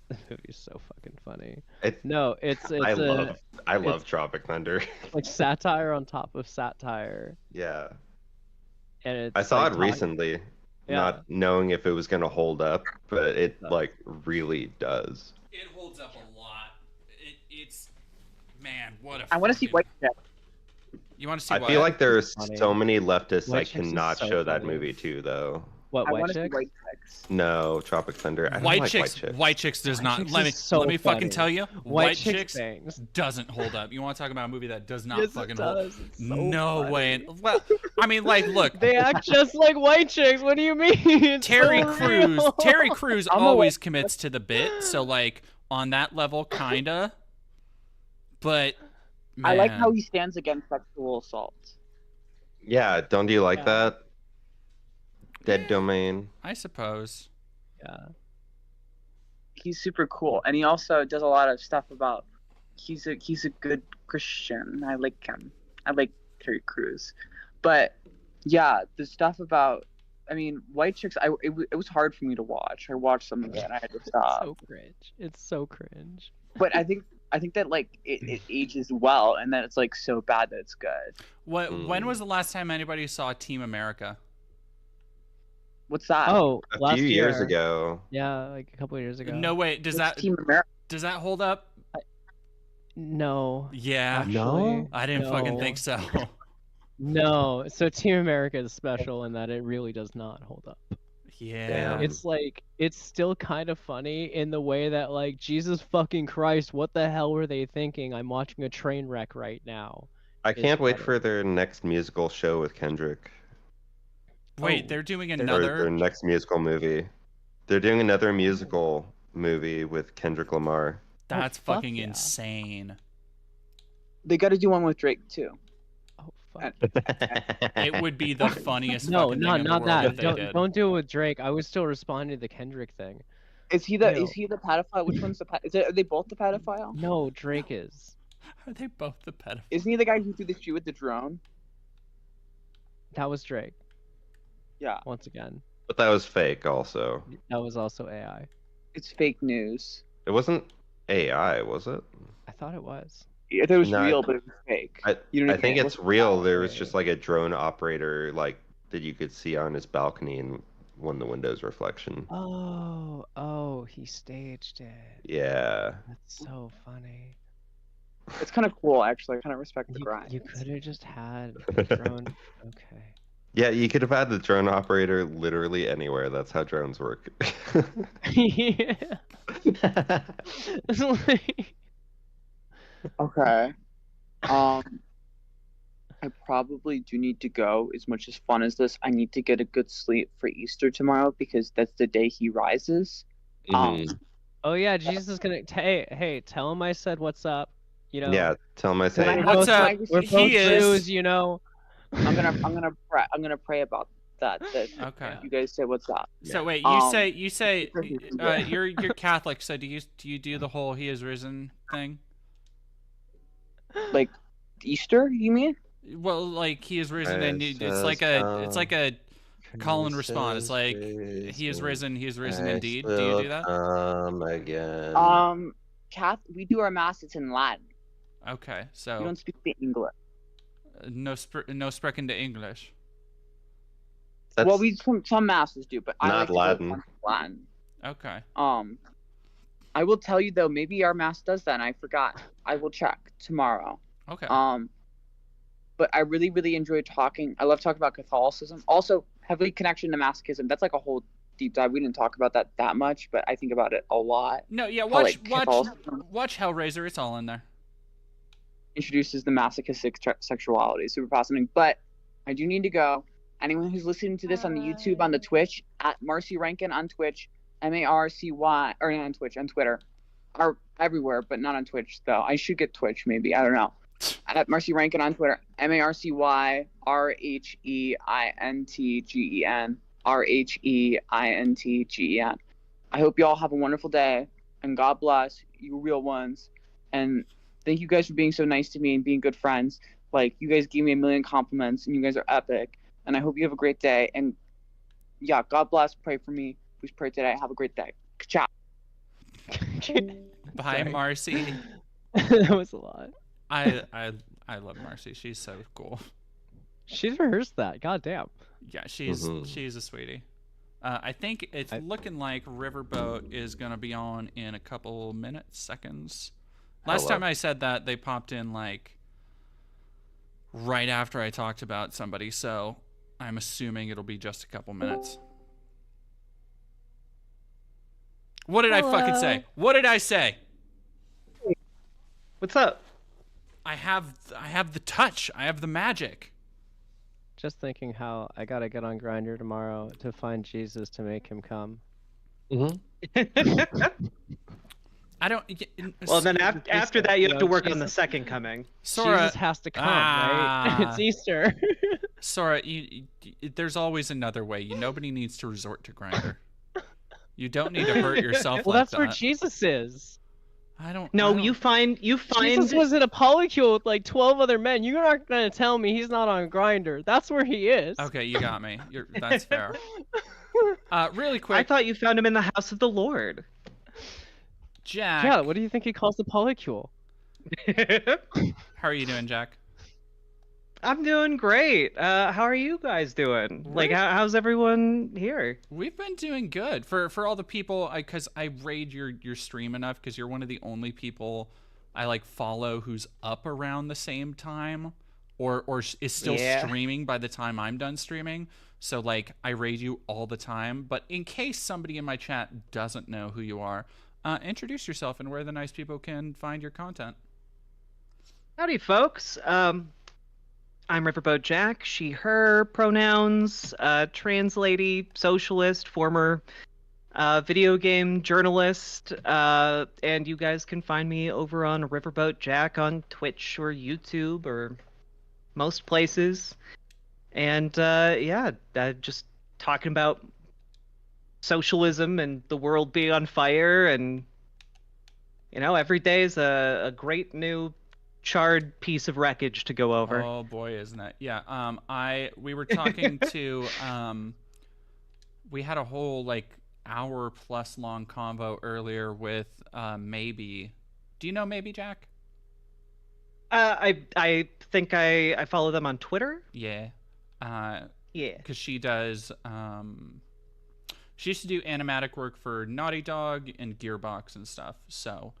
The movie's so fucking funny.
It,
No, it's
I love
it's-
Tropic Thunder.
like satire on top of satire,
Yeah.
and it's
I saw
like
it
talking-
recently,
Yeah.
not knowing if it was gonna hold up, but it
does.
like really does.
It holds up a lot. It's... Man, what a
I want to see
fucking-
White Chicks.
You want to see
I
what?
feel like there's
Funny.
so many leftists
White
I
Chicks is
cannot
so
show that
funny.
movie to though.
What
I
White
want to see
Chicks?
White Chicks.
No, Tropic Thunder. I don't
White
like
Chicks,
White Chicks.
White Chicks does
White
not.
Chicks
Let
is so
me fucking
funny.
tell you,
White Chicks bangs.
doesn't hold up. You want to talk about a movie that does not
Yes,
fucking
it
hold?
does. It's so
No
funny.
way. Well, I mean, like, look,
They act just like White Chicks. What do you mean? It's
Terry
so
Crews.
real.
Terry Crews
I'm
always commits to the bit. So like on that level, kinda. But
I like
man.
how he stands against sexual assault.
Yeah, don't you like
Yeah.
that? Dead Domain.
I suppose.
Yeah.
He's super cool, and he also does a lot of stuff about. He's a good Christian. I like him. I like Terry Crews, but yeah, the stuff about. I mean, White Chicks. It was hard for me to watch. I watched some of it, and I had to stop.
So cringe. It's so cringe.
But I think that like it ages well, and that it's like so bad that it's good.
When was the last time anybody saw Team America?
What's that?
Oh,
A
last
few years
year.
ago.
Yeah, like a couple of years ago.
No way. Does
What's
that
Team America?
does that hold up?
No.
Yeah.
Actually,
No?
I didn't fucking
no.
think so.
No. So Team America is special in that it really does not hold up.
Yeah.
Damn.
It's like it's still kind of funny in the way that like Jesus fucking Christ, what the hell were they thinking? I'm watching a train wreck right now.
I
It's
can't wait
funny.
for their next musical show with Kendrick.
Wait,
Oh,
they're doing
Or
another.
their next musical movie. They're doing another musical movie with Kendrick Lamar.
That's
fuck
fucking
yeah.
insane.
They got to do one with Drake too.
Oh fuck.
It would be the funniest
No,
fucking thing in the
not
world
that.
if they did.
Don't do it with Drake. I was still responding to the Kendrick thing.
Is he
Ew.
the pedophile? Which one's the are they both the pedophile?
No, Drake is.
Are they both the pedophile?
Isn't he the guy who threw the shoe with the drone?
That was Drake.
Yeah.
Once again,
But that was fake also.
that was also AI.
It's fake news.
It wasn't AI, was it?
I thought it was.
I thought it was
No,
real, but it was fake.
I
You know
I
what
think
mean?
it's real. There was
okay.
just like a drone operator like that you could see on his balcony and one of the windows reflection.
Oh, he staged it.
Yeah.
That's so funny.
It's kind of cool, actually. I kind of respect the
You,
grind.
you could have just had the drone. Okay.
Yeah, you could have had the drone operator literally anywhere. That's how drones work.
Yeah. It's like-
Okay. I probably do need to go. As much as fun as this, I need to get a good sleep for Easter tomorrow because that's the day he rises.
Mhm.
Oh yeah, Jesus is gonna. Hey, tell him I said what's up. You know.
Yeah, tell him I
Can I
say.
What's
both-
up?
We're
He
both
is-
Jews, you know.
I'm gonna pray about that.
Okay.
You guys say what's up.
So wait,
Um,
you say you're Catholic, so do you do the whole he is risen thing?
Like Easter, you mean?
Well, like he is risen, and it's like a call and response. It's like he is risen indeed. Do you do that?
Again.
We do our mass. It's in Latin.
Okay,
We
so
don't speak the English.
no sprechen de English.
That's
Well, some masses do, but I
not
like to go
Latin.
to Latin.
Okay.
I will tell you though, maybe our mass does that, and I forgot. I will check tomorrow.
Okay.
But I really, really enjoy talking. I love talking about Catholicism. Also, heavily connection to masochism. That's like a whole deep dive. We didn't talk about that much, but I think about it a lot.
No, yeah.
How,
Watch
like, Catholicism
watch Hellraiser. It's all in there.
introduces the masochistic sexuality. Super fascinating. But I do need to go. Anyone who's listening to this on the YouTube, on the Twitch, at Marcy Rheingen on Twitch, Marcy, or not on Twitch, on Twitter, are everywhere, but not on Twitch though. I should get Twitch maybe. I don't know. At Marcy Rheingen on Twitter, MarcyRheingentgen, RheingentGen. I hope you all have a wonderful day, and God bless you real ones. And thank you guys for being so nice to me and being good friends. Like, you guys gave me a million compliments, and you guys are epic. And I hope you have a great day. And yeah, God bless. Pray for me. Please pray today. Have a great day. Ciao.
Bye,
Sorry.
Marcy.
That was a lot.
I love Marcy. She's so cool.
She's rehearsed that. God damn.
Yeah, she's
Mhm.
a sweetie. I think it's looking like Riverboat is gonna be on in a couple minutes, seconds. Last
Hello.
time I said that, they popped in like right after I talked about somebody, so I'm assuming it'll be just a couple minutes. What did I fucking say? What did I say?
What's up?
I have the touch. I have the magic.
Just thinking how I gotta get on Grindr tomorrow to find Jesus to make him come.
I don't.
Well, then after that, you have to
No,
work on the
Jesus-
second coming.
Sora
Jesus has to come, right? It's Easter.
Sora, there's always another way. Nobody needs to resort to Grindr. You don't need to hurt yourself.
Well,
like
that's
that.
where Jesus is.
I don't.
No,
I don't-
you find.
Jesus was in a polycule with like 12 other men. You're not gonna tell me he's not on Grindr. That's where he is.
Okay, you got me. That's fair. Really quick,
I thought you found him in the house of the Lord.
Jack.
Yeah, what do you think he calls the polycule?
How are you doing, Jack?
I'm doing great. How are you guys doing? Like, how's everyone here?
We've been doing good for all the people. Because I raid your stream enough because you're one of the only people I like follow who's up around the same time, or is still streaming by the time I'm done streaming. So like I raid you all the time. But in case somebody in my chat doesn't know who you are, introduce yourself and where the nice people can find your content.
Howdy, folks. I'm Riverboat Jack, she, her pronouns, trans lady, socialist, former video game journalist, and you guys can find me over on Riverboat Jack on Twitch or YouTube or most places. And yeah, just talking about socialism and the world being on fire, and every day is a great new charred piece of wreckage to go over.
Oh boy, isn't it? Yeah. We were talking to we had a whole like hour plus long convo earlier with Maybe. Do you know Maybe, Jack?
I think I follow them on Twitter.
Yeah.
Yeah.
Because she does. She used to do animatic work for Naughty Dog and Gearbox and stuff. So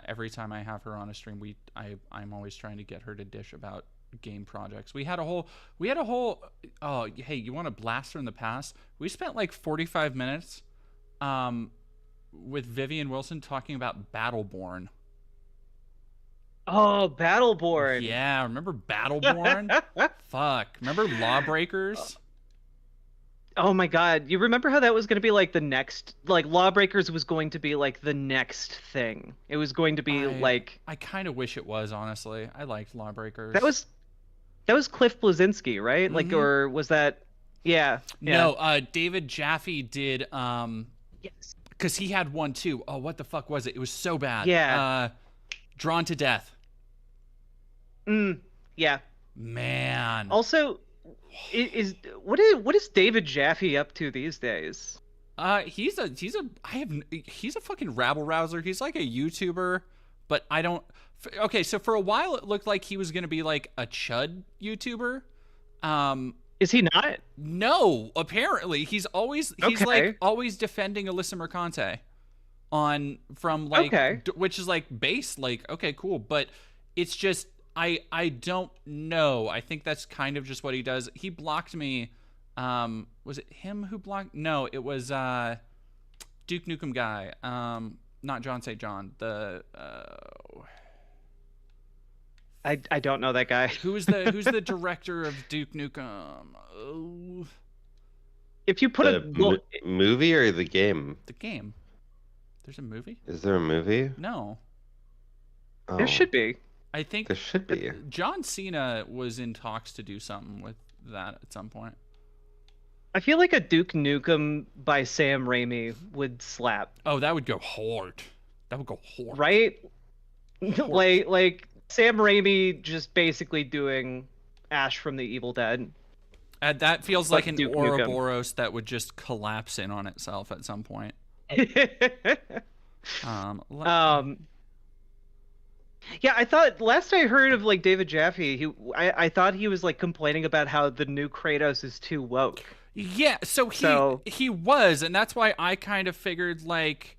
every time I have her on a stream, I'm always trying to get her to dish about game projects. We had a whole. Oh, hey, you want a blast from the past? We spent like 45 minutes, with Vivian Wilson talking about Battleborn.
Oh, Battleborn.
Yeah, remember Battleborn? Fuck. Remember Lawbreakers?
Oh my god. You remember how that was going to be like the next, like Lawbreakers was going to be like the next thing. It was going to be
I kind of wish it was, honestly. I liked Lawbreakers.
That was Cliff Bleszinski, right?
Mm-hmm.
Like, or was that? Yeah.
No, David Jaffe did,
yes.
Because he had one too. Oh, what the fuck was it? It was so bad.
Yeah.
Drawn to Death.
Yeah.
Man.
Also, what is David Jaffe up to these days?
He's a fucking rabble rouser. He's like a YouTuber, but I don't. Okay, so for a while it looked like he was gonna be like a chud YouTuber.
Is he not?
No, apparently he's like always defending Alyssa Mercante from like which is like base, like, okay, cool, but it's just I don't know. I think that's kind of just what he does. He blocked me. Was it him who blocked? No, it was Duke Nukem guy. Not John St. John. The
I don't know that guy.
Who's the director of Duke Nukem? Oh.
If you put
the movie or the game?
The game. There's a movie?
Is there a movie?
No.
Oh.
There should be.
I think
there should be.
John Cena was in talks to do something with that at some point.
I feel like a Duke Nukem by Sam Raimi would slap.
Oh, that would go hard.
Right? like Sam Raimi just basically doing Ash from the Evil Dead.
That feels like an
Duke
Ouroboros that would just collapse in on itself at some point.
Yeah, I thought last I heard of like David Jaffe, I thought he was like complaining about how the new Kratos is too woke.
Yeah, so he was, and that's why I kind of figured like,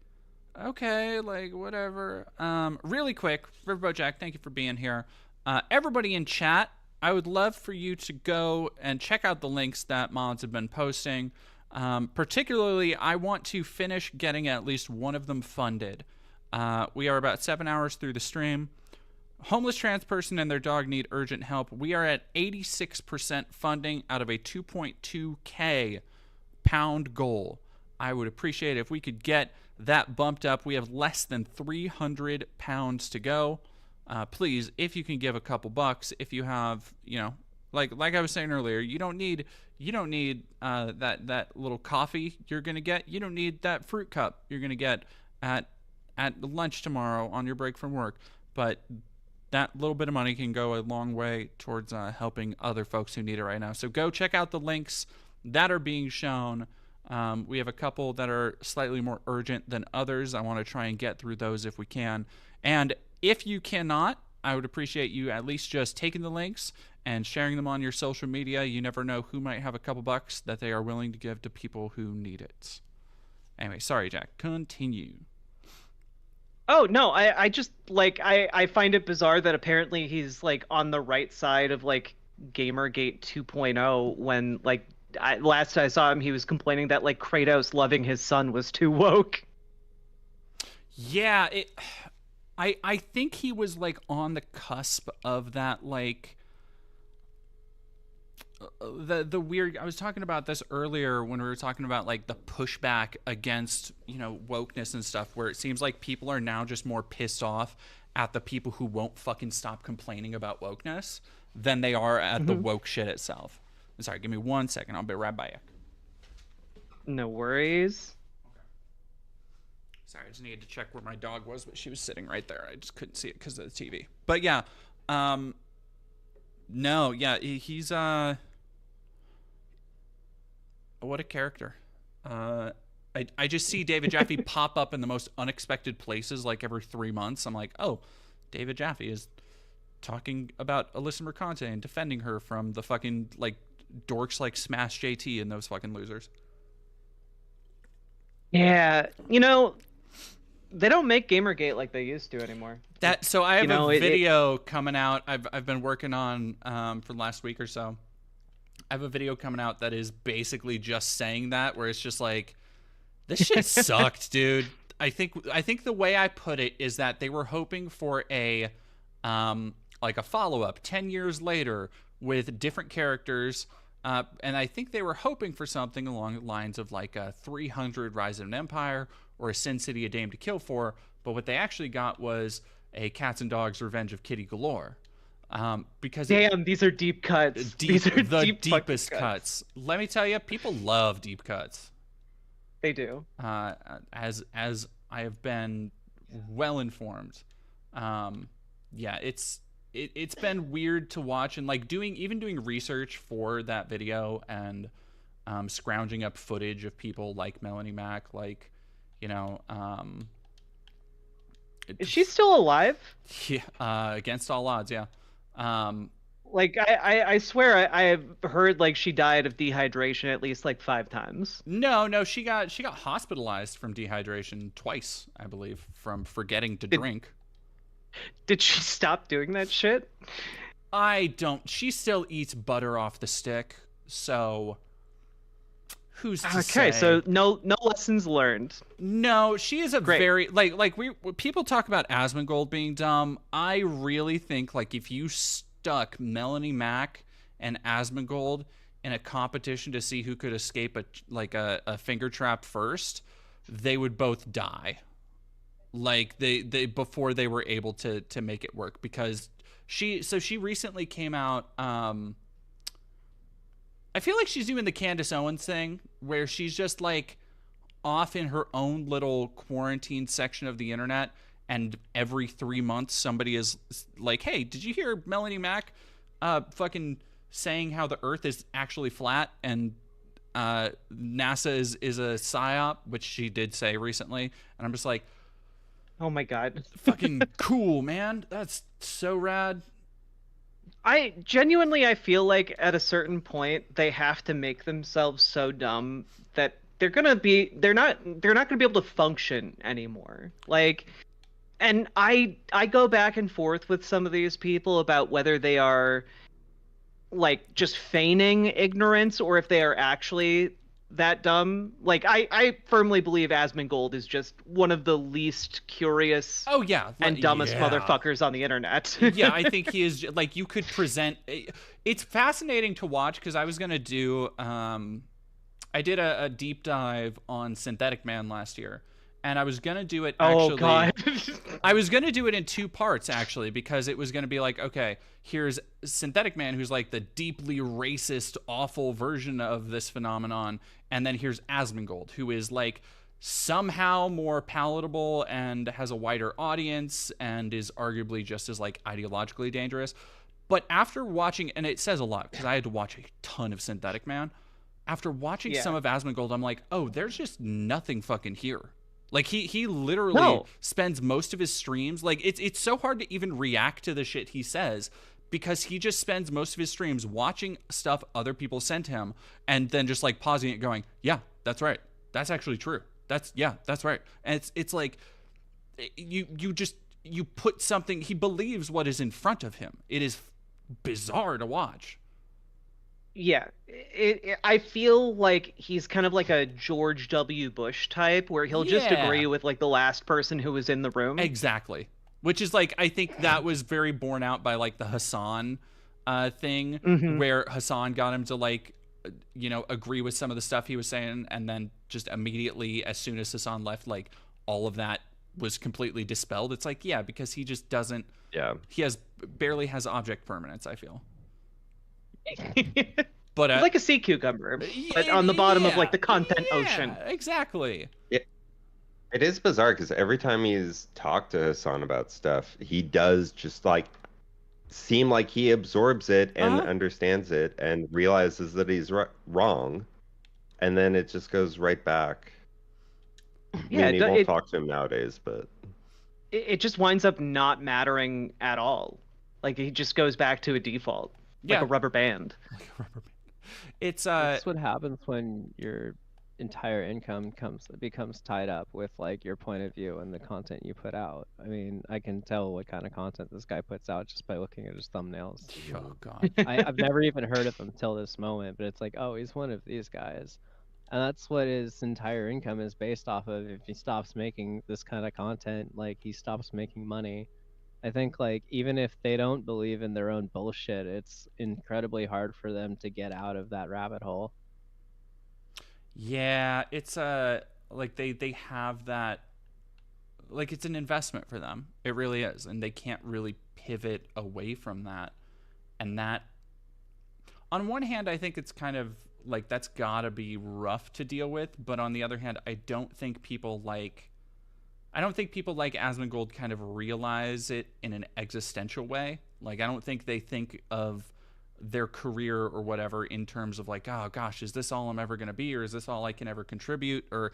okay, like whatever. Really quick, Riverboat Jack, thank you for being here. Everybody in chat, I would love for you to go and check out the links that mods have been posting. Particularly, I want to finish getting at least one of them funded. We are about 7 hours through the stream. Homeless trans person and their dog need urgent help. We are at 86% funding out of a 2.2K pound goal. I would appreciate it if we could get that bumped up. We have less than 300 pounds to go. Please, if you can give a couple bucks, if you have, like I was saying earlier, you don't need that little coffee you're gonna get. You don't need that fruit cup you're gonna get at lunch tomorrow on your break from work. But that little bit of money can go a long way towards helping other folks who need it right now. So go check out the links that are being shown. We have a couple that are slightly more urgent than others. I want to try and get through those if we can. And if you cannot, I would appreciate you at least just taking the links and sharing them on your social media. You never know who might have a couple bucks that they are willing to give to people who need it. Anyway, sorry, Jack. Continue.
Oh, no, I just, like, I find it bizarre that apparently he's, like, on the right side of, like, Gamergate 2.0 when, like, last I saw him, he was complaining that, like, Kratos loving his son was too woke.
Yeah, I think he was, like, on the cusp of that, like the weird. I was talking about this earlier when we were talking about like the pushback against wokeness and stuff, where it seems like people are now just more pissed off at the people who won't fucking stop complaining about wokeness than they are at the woke shit itself. Sorry, give me 1 second. I'll be right back.
No worries.
Sorry, I just needed to check where my dog was, but she was sitting right there. I just couldn't see it because of the TV. But yeah, no, yeah, he's what a character. I just see David Jaffe pop up in the most unexpected places like every 3 months. I'm like, oh, David Jaffe is talking about Alyssa Mercante and defending her from the fucking like dorks like Smash JT and those fucking losers.
Yeah, they don't make Gamergate like they used to anymore.
So I have a video coming out. I've been working on for the last week or so. I have a video coming out that is basically just saying that, where it's just like, this shit sucked, dude. I think the way I put it is that they were hoping for a like a follow-up 10 years later with different characters, and I think they were hoping for something along the lines of like a 300 Rise of an Empire or a Sin City: A Dame to Kill For, but what they actually got was a Cats and Dogs Revenge of Kitty Galore. Because
these are deep cuts. These are
the deepest cuts. Let me tell you, people love deep cuts.
They do.
As I have been well informed. Yeah, it's been weird to watch, and like doing research for that video and scrounging up footage of people like Melanie Mack, like
is she still alive?
Yeah, against all odds, yeah.
Like I swear I have heard like she died of dehydration at least like 5 times.
No, she got hospitalized from dehydration twice, I believe, from forgetting to drink.
Did she stop doing that shit?
She still eats butter off the stick, so who's to say?
Okay, so no lessons learned.
No, she is a very like people talk about Asmongold being dumb. I really think like if you stuck Melanie Mack and Asmongold in a competition to see who could escape a finger trap first, they would both die. Like they before they were able to make it work, because she recently came out. I feel like she's doing the Candace Owens thing, where she's just like off in her own little quarantine section of the internet, and every 3 months somebody is like, hey, did you hear Melanie Mack fucking saying how the earth is actually flat and NASA is a psyop, which she did say recently. And I'm just like,
oh my god,
fucking cool, man. That's so rad.
I feel like at a certain point they have to make themselves so dumb that they're not gonna be able to function anymore. Like, and I go back and forth with some of these people about whether they are like just feigning ignorance or if they are actually that dumb. Like, I firmly believe Asmongold is just one of the least curious and dumbest motherfuckers on the internet.
Yeah, I think he is. Like, you could present... It's fascinating to watch, because I was going to do... I did a deep dive on Synthetic Man last year, and I was going to do it actually... Oh, God. I was going to do it in 2 parts, actually, because it was going to be like, okay, here's Synthetic Man, who's like the deeply racist, awful version of this phenomenon, and then here's Asmongold, who is like somehow more palatable and has a wider audience and is arguably just as like ideologically dangerous. But after watching, and it says a lot, because I had to watch a ton of Synthetic Man, after watching some of Asmongold, I'm like, oh, there's just nothing fucking here. Like, he literally spends most of his streams, like, it's so hard to even react to the shit he says, because he just spends most of his streams watching stuff other people sent him, and then just, like, pausing it going, yeah, that's right. That's actually true. That's right. And it's like, you put something, he believes what is in front of him. It is bizarre to watch.
Yeah, I feel like he's kind of like a George W. Bush type, where he'll just agree with like the last person who was in the room.
Exactly. Which is like, I think that was very borne out by like the Hassan thing where Hassan got him to like, you know, agree with some of the stuff he was saying, and then just immediately, as soon as Hassan left, like all of that was completely dispelled. It's like, yeah, because he just doesn't.
Yeah.
He barely has object permanence, I feel. But
He's like a sea cucumber, but on the bottom of like the content ocean.
Exactly.
It is bizarre because every time he's talked to Hassan about stuff, he does just like seem like he absorbs it and understands it and realizes that he's wrong, and then it just goes right back.
Yeah,
I mean, he won't talk to him nowadays, but
it just winds up not mattering at all. Like he just goes back to a default, like a rubber band.
Like a rubber band. It's
That's what happens when your entire income becomes tied up with like your point of view and the content you put out. I mean, I can tell what kind of content this guy puts out just by looking at his thumbnails.
Oh god.
I've never even heard of him till this moment, but it's like, oh, he's one of these guys. And that's what his entire income is based off of. If he stops making this kind of content, like he stops making money. I think like even if they don't believe in their own bullshit, it's incredibly hard for them to get out of that rabbit hole.
Yeah, it's like they have that, like it's an investment for them. It really is, and they can't really pivot away from that. And that, on one hand, I think it's kind of like that's gotta be rough to deal with, but on the other hand, I don't think people like Asmongold kind of realize it in an existential way. Like I don't think they think of their career or whatever in terms of like, oh gosh, is this all I'm ever going to be, or is this all I can ever contribute, or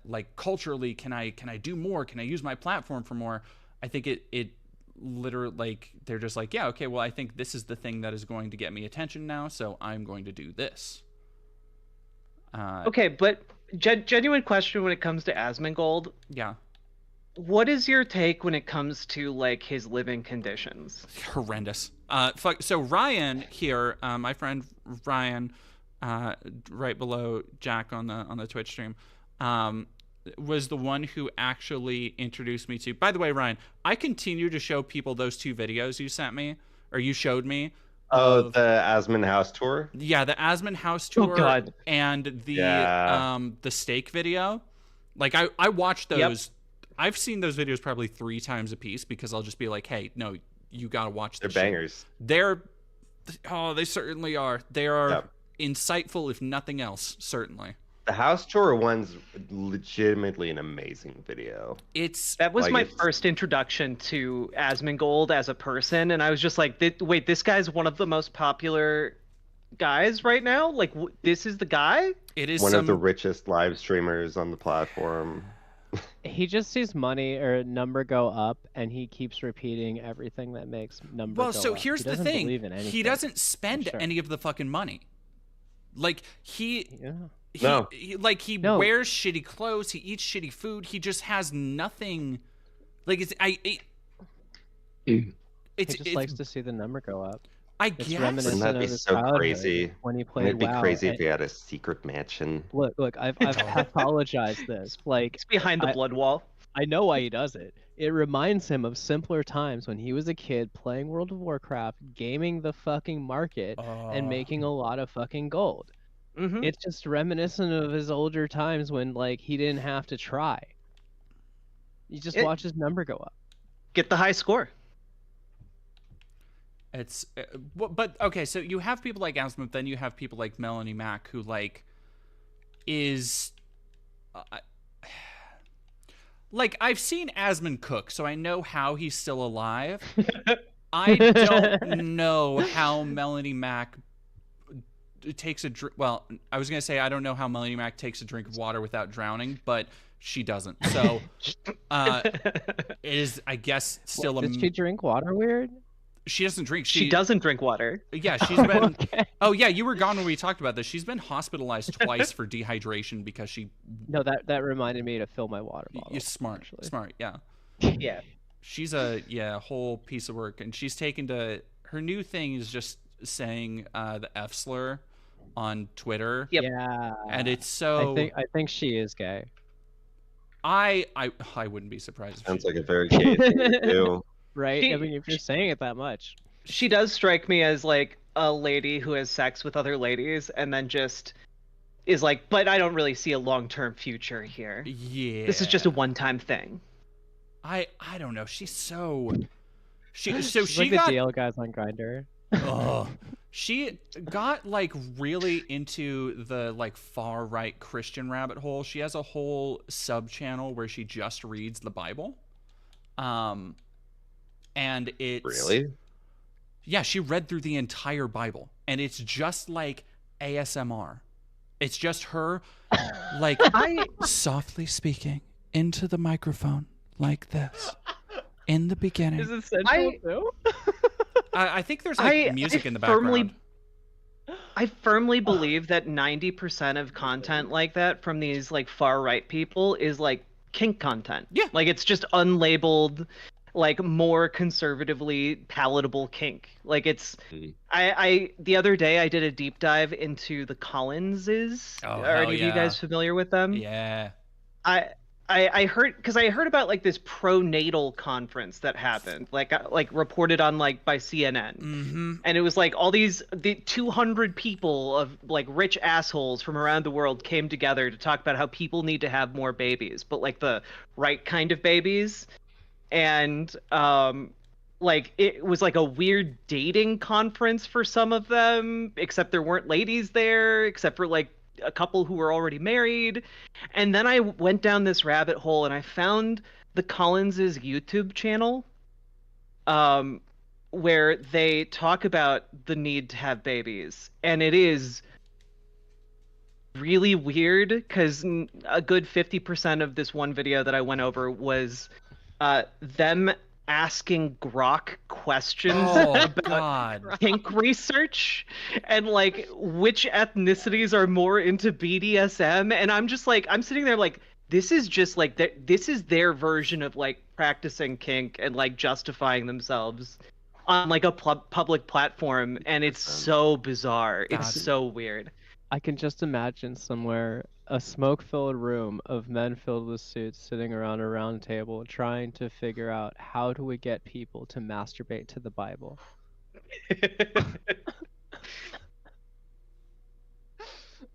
like culturally can I do more, can I use my platform for more? I think it literally, like they're just like, yeah, okay, well I think this is the thing that is going to get me attention now, so I'm going to do this.
Okay, but genuine question when it comes to Asmongold.
Yeah.
What is your take when it comes to like his living conditions?
Horrendous. So Ryan here, my friend Ryan, right below Jack on the Twitch stream, was the one who actually introduced me to. By the way, Ryan, I continue to show people those 2 videos you sent me, or you showed me.
The Asmon house tour.
Yeah, the Asmon house tour.
Oh God.
And the steak video. Like I watched those. Yep. I've seen those videos probably 3 times a piece because I'll just be like, hey, no, you gotta watch this.
They're bangers.
They certainly are. They are insightful, if nothing else, certainly.
The house tour one's legitimately an amazing video.
That was my first introduction to Asmongold as a person, and I was just like, wait, this guy's one of the most popular guys right now? Like, this is the guy?
It is
one of the richest live streamers on the platform.
He just sees money or number go up, and he keeps repeating everything that makes number go up.
Well, so here's the thing. He doesn't spend any of the fucking money. Like, he wears shitty clothes, he eats shitty food, he just has nothing. Like,
he just likes to see the number go up.
I guess.
Wouldn't that be so crazy?
When he played
It'd be
WoW,
crazy if he had a secret mansion.
Look, I've apologized this. Like,
it's behind the blood wall.
I know why he does it. It reminds him of simpler times when he was a kid playing World of Warcraft, gaming the fucking market, and making a lot of fucking gold.
Mm-hmm.
It's just reminiscent of his older times when like he didn't have to try. You just watch his number go up.
Get the high score.
It's, but okay, so you have people like Asmund, then you have people like Melanie Mack, who like is, like I've seen Asmund cook, so I know how he's still alive. I don't know how Melanie Mack takes a drink. Well, I was gonna say I don't know how Melanie Mack takes a drink of water without drowning, but she doesn't. So, it is, I guess, still.
Did she drink water weird?
She doesn't drink.
She doesn't drink water.
Yeah, she's been. Okay. Oh yeah, you were gone when we talked about this. She's been hospitalized twice for dehydration because she.
No, that reminded me to fill my water bottle.
You're smart, actually. Smart, yeah.
Yeah.
She's a whole piece of work, and she's taken to her new thing is just saying the F slur on Twitter.
Yep.
Yeah.
And it's so.
I think she is gay.
I wouldn't be surprised.
Sounds like a very gay thing to do.
Right? I mean, if you're saying it that much.
she does strike me as like a lady who has sex with other ladies and then just is like, but I don't really see a long-term future here.
Yeah.
This is just a one-time thing.
I don't know. She's like
the Dale guys on Grindr.
She got like really into the like far right Christian rabbit hole. She has a whole sub channel where she just reads the Bible. And it's
Really?
Yeah, she read through the entire Bible, and it's just like ASMR. It's just her like softly speaking into the microphone like this in the beginning.
Is it sensual too?
I think there's like music in the background.
I firmly believe that 90% of content like that from these like far right people is like kink content.
Yeah.
Like it's just unlabeled, like more conservatively palatable kink. Like it's I the other day I did a deep dive into the Collinses. Are any of you guys familiar with them?
Yeah.
I heard, because I heard about like this pronatal conference that happened, like reported on like by CNN, and it was like the 200 people of like rich assholes from around the world came together to talk about how people need to have more babies, but like the right kind of babies, and like it was like a weird dating conference for some of them, except there weren't ladies there, except for like a couple who were already married. And then I went down this rabbit hole and I found the Collinses YouTube channel, where they talk about the need to have babies, and it is really weird because a good 50% of this one video that I went over was them asking Grok questions about kink research and like which ethnicities are more into BDSM, and I'm just like, I'm sitting there like, this is just like this is their version of like practicing kink and like justifying themselves on like a public platform, and it's so bizarre. It's so weird.
I can just imagine somewhere a smoke-filled room of men filled with suits sitting around a round table trying to figure out how do we get people to masturbate to the Bible.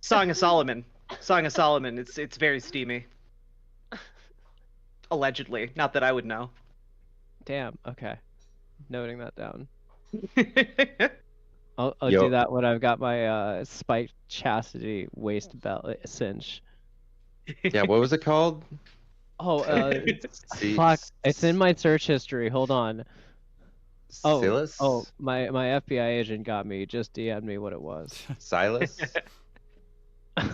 Song of Solomon. It's very steamy. Allegedly. Not that I would know.
Damn, okay. Noting that down. I'll do that when I've got my spiked chastity waist belt cinch.
Yeah, what was it called?
Oh, fuck! It's in my search history. Hold on.
Silas?
Oh, my FBI agent got me. Just DM'd me what it was.
Silas?
I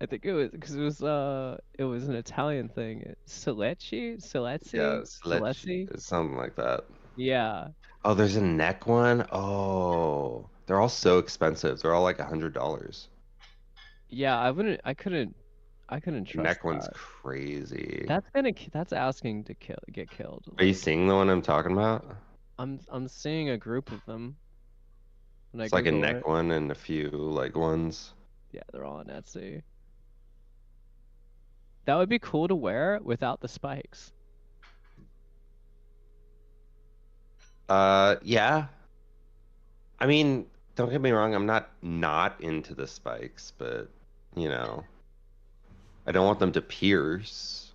think it was because it was an Italian thing. Silecci?
Yeah, Silecci. Something like that.
Yeah.
Oh, there's a neck one? Oh, they're all so expensive. They're all like $100.
Yeah, I couldn't trust
Neck one's
that.
crazy.
That's asking to get killed.
Are you seeing the one I'm talking about?
I'm seeing a group of them.
It's like a neck one and a few leg ones.
Yeah, they're all on Etsy. That would be cool to wear without the spikes.
Yeah. I mean, don't get me wrong, I'm not into the spikes, but, you know, I don't want them to pierce.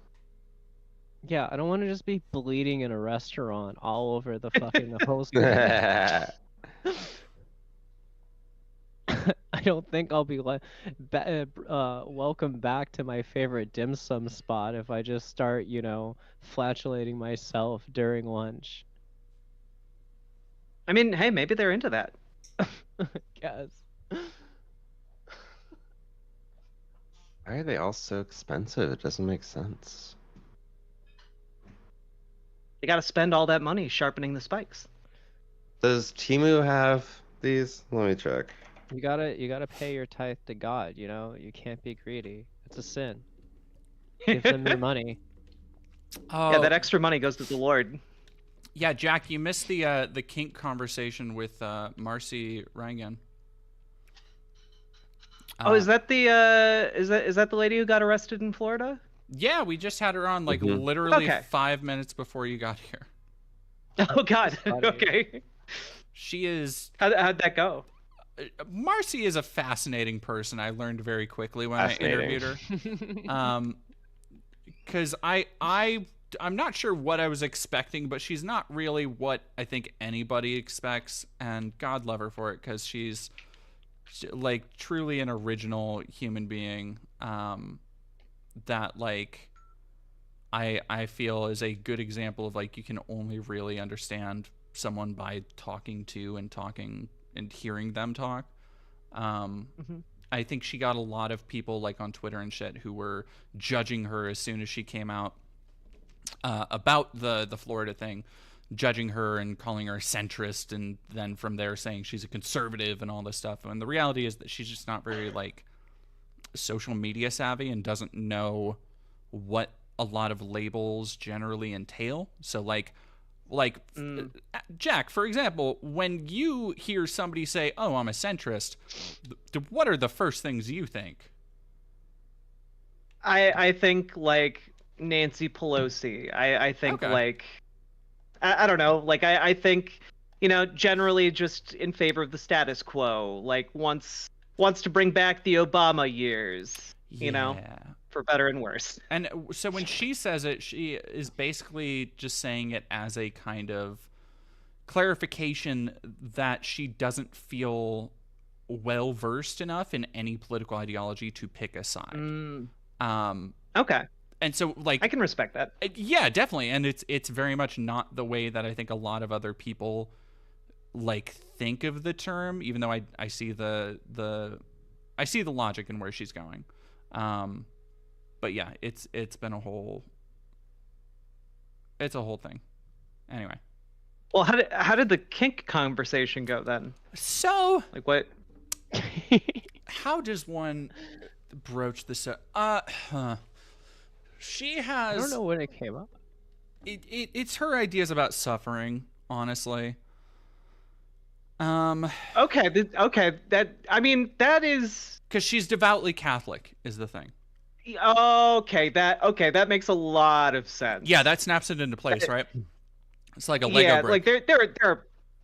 Yeah, I don't want to just be bleeding in a restaurant all over the fucking host. I don't think I'll be welcome back to my favorite dim sum spot if I just start, you know, flatulating myself during lunch.
I mean, hey, maybe they're into that.
Guess.
Why are they all so expensive? It doesn't make sense.
They gotta spend all that money sharpening the spikes.
Does Temu have these? Let me check.
You gotta pay your tithe to God, you know? You can't be greedy. It's a sin. Give them your money.
Oh. Yeah, that extra money goes to the Lord.
Yeah, Jack, you missed the kink conversation with Marcy Rheingen.
Oh, is that the is that the lady who got arrested in Florida?
Yeah, we just had her on like literally 5 minutes before you got here.
Oh God. Okay.
She is.
How'd that go?
Marcy is a fascinating person. I learned very quickly when I interviewed her. Because I'm not sure what I was expecting, but she's not really what I think anybody expects, and God love her for it, because she's like truly an original human being that like I feel is a good example of like you can only really understand someone by talking to and hearing them talk. I think she got a lot of people like on Twitter and shit who were judging her as soon as she came out about the Florida thing, judging her and calling her a centrist, and then from there saying she's a conservative and all this stuff. And the reality is that she's just not very like social media savvy and doesn't know what a lot of labels generally entail. So like Jack, for example, when you hear somebody say, "Oh, I'm a centrist," what are the first things you think?
I think like Nancy Pelosi. I think like I don't know. Like I think, you know, generally just in favor of the status quo. Like wants to bring back the Obama years. You know, for better and worse.
And so when she says it, she is basically just saying it as a kind of clarification that she doesn't feel well versed enough in any political ideology to pick a side.
Okay.
And so like
I can respect that.
Yeah, definitely. And it's very much not the way that I think a lot of other people like think of the term, even though I see the logic in where she's going. But yeah, it's been a whole thing. Anyway.
Well, how did the kink conversation go then?
So
like what?
How does one broach this? She has.
I don't know when it came up.
It's her ideas about suffering, honestly.
Okay. That is
because she's devoutly Catholic is the thing.
Okay, that makes a lot of sense.
Yeah, that snaps it into place, right? It's like a Lego brick.
Like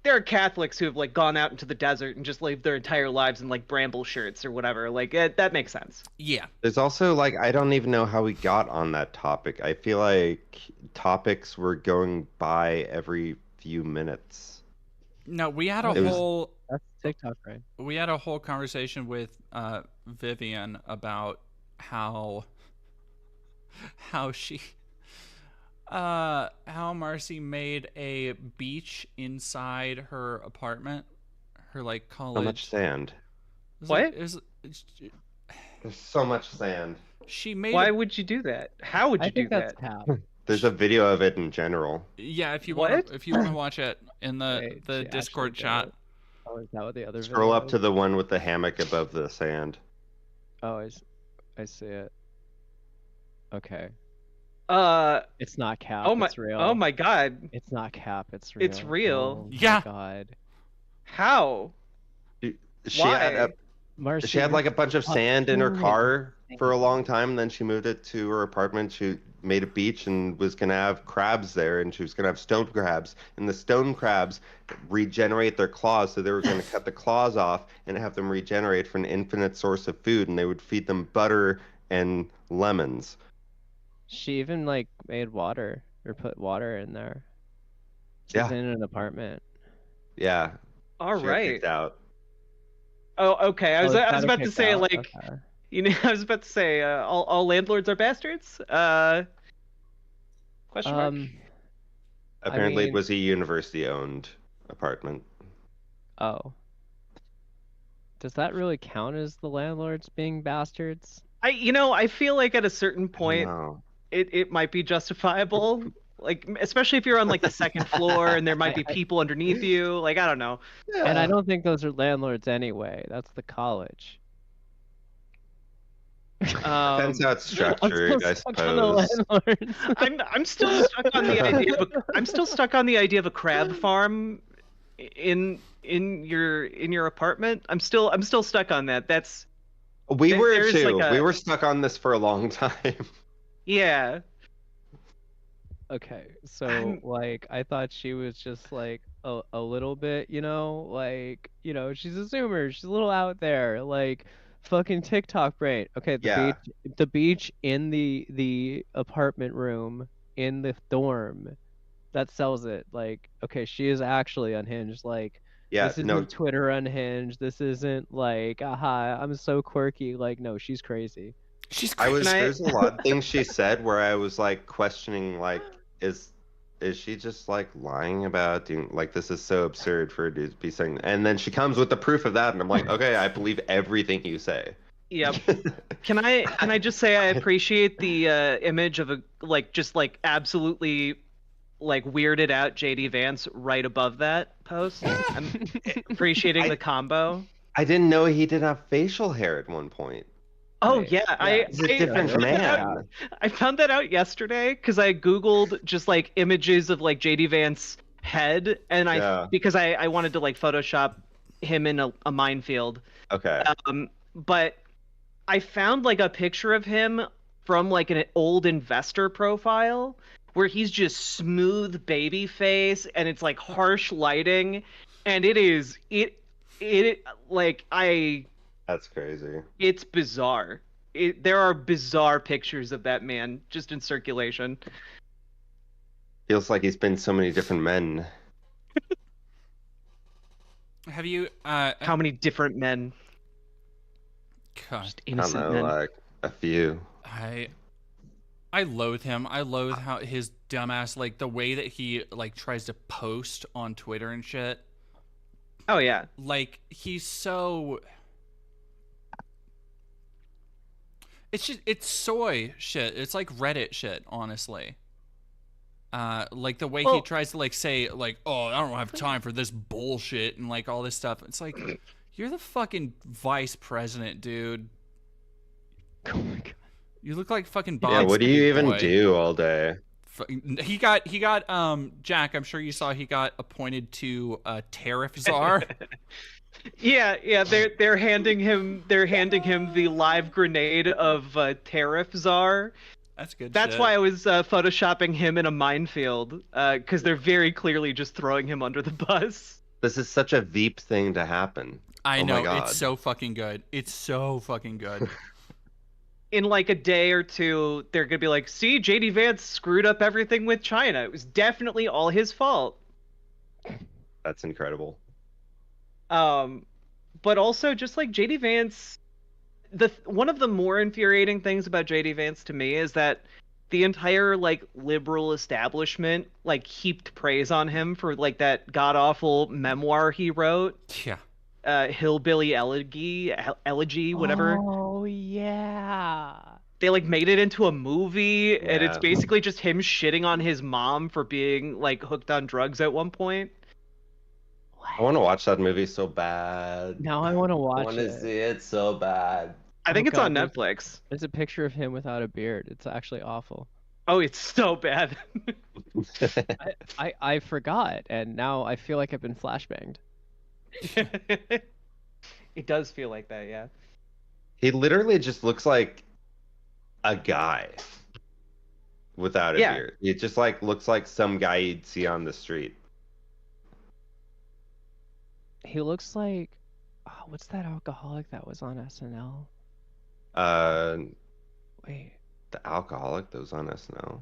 there are Catholics who have like gone out into the desert and just lived their entire lives in like bramble shirts or whatever. Like that makes sense.
Yeah.
There's also like I don't even know how we got on that topic. I feel like topics were going by every few minutes.
No, we had a whole.
That's TikTok, right?
We had a whole conversation with Vivian about how Marcy made a beach inside her apartment, her like college.
So much sand.
What?
There's so much sand.
She made.
Why would you do that? How would you do that?
There's a video of it in general.
Yeah, if you want to watch it in the Discord chat.
Oh, is that what the other?
Scroll up to the one with the hammock above the sand.
Oh, I see it. Okay. It's not cap. It's real.
Oh my god.
It's not cap. It's real.
It's real.
Oh,
yeah.
My god.
How?
Marcy,
she had like a bunch of sand in her car for a long time, and then she moved it to her apartment. She made a beach and was gonna have crabs there, and she was gonna have stone crabs, and the stone crabs regenerate their claws, so they were gonna cut the claws off and have them regenerate for an infinite source of food, and they would feed them butter and lemons.
She even like made water or put water in there. She's in an apartment.
Yeah.
All right.
Out.
Oh, okay. I was about to say like, okay. You know, I was about to say all landlords are bastards. Question mark.
Apparently, it was a university-owned apartment.
Oh. Does that really count as the landlords being bastards?
I feel like at a certain point, it might be justifiable. Like, especially if you're on like the second floor and there might be people underneath you. Like, I don't know.
Yeah. And I don't think those are landlords anyway. That's the college.
Depends how it's structured, I suppose.
I'm still stuck on the idea of I'm still stuck on the idea of a crab farm in your apartment. I'm still stuck on that. That's
we were too. We were stuck on this for a long time.
Yeah.
Okay, so like I thought she was just like a little bit, like, she's a zoomer, she's a little out there, like fucking TikTok brain. Okay,
Yeah.
the beach in the apartment room in the dorm, that sells it. Like, okay, she is actually unhinged. Like,
Yeah,
this isn't
no,
Twitter unhinged. This isn't like, aha, I'm so quirky. Like, no, she's crazy.
there's a lot of things she said where I was like questioning, like, is she just like lying about doing, like, this is so absurd for her to be saying, and then she comes with the proof of that, and I'm like, okay, I believe everything you say.
Yep. Can I just say I appreciate the image of just absolutely like weirded out JD Vance right above that post. I'm appreciating the combo.
I didn't know he did have facial hair at one point.
Oh yeah,
He's a different man.
I found that out yesterday because I googled just like images of like JD Vance head, and because I wanted to like Photoshop him in a minefield.
Okay.
But I found like a picture of him from like an old investor profile where he's just smooth baby face and it's like harsh lighting, and
That's crazy.
It's bizarre. There are bizarre pictures of that man just in circulation.
Feels like he's been so many different men.
Have you
how many different men?
God.
Just innocent
I don't know,
men.
like a few.
I loathe him. I loathe how his dumbass, like the way that he like tries to post on Twitter and shit.
Oh yeah.
Like he's so. It's soy shit. It's like Reddit shit, honestly. Like the way he tries to like say like, oh, I don't have time for this bullshit and like all this stuff. It's like, you're the fucking vice president, dude.
Oh my god.
You look like fucking Bob.
Yeah, what do you even do all day?
He got Jack, I'm sure you saw he got appointed to tariff czar.
Yeah, they're handing him the live grenade of tariff czar.
That's good.
That's
shit.
why I was photoshopping him in a minefield, because they're very clearly just throwing him under the bus.
This is such a Veep thing to happen.
I
Oh
know,
my God.
it's so fucking good. It's so fucking good.
In like a day or two, they're gonna be like, see, JD Vance screwed up everything with China. It was definitely all his fault.
That's incredible.
But also just like JD Vance, one of the more infuriating things about JD Vance to me is that the entire like liberal establishment like heaped praise on him for like that god awful memoir he wrote.
Yeah.
Hillbilly elegy, whatever.
Oh yeah.
They like made it into a movie, and it's basically just him shitting on his mom for being like hooked on drugs at one point.
I want to watch that movie so bad.
Now I want to watch
I want
it.
to see it so bad.
I think it's
God,
on Netflix.
There's a picture of him without a beard. It's actually awful.
Oh, it's so bad.
I forgot, and now I feel like I've been flashbanged.
It does feel like that, yeah.
He literally just looks like a guy without a beard. It just like looks like some guy you'd see on the street.
He looks like, what's that alcoholic that was on SNL? Wait.
The alcoholic that was on SNL.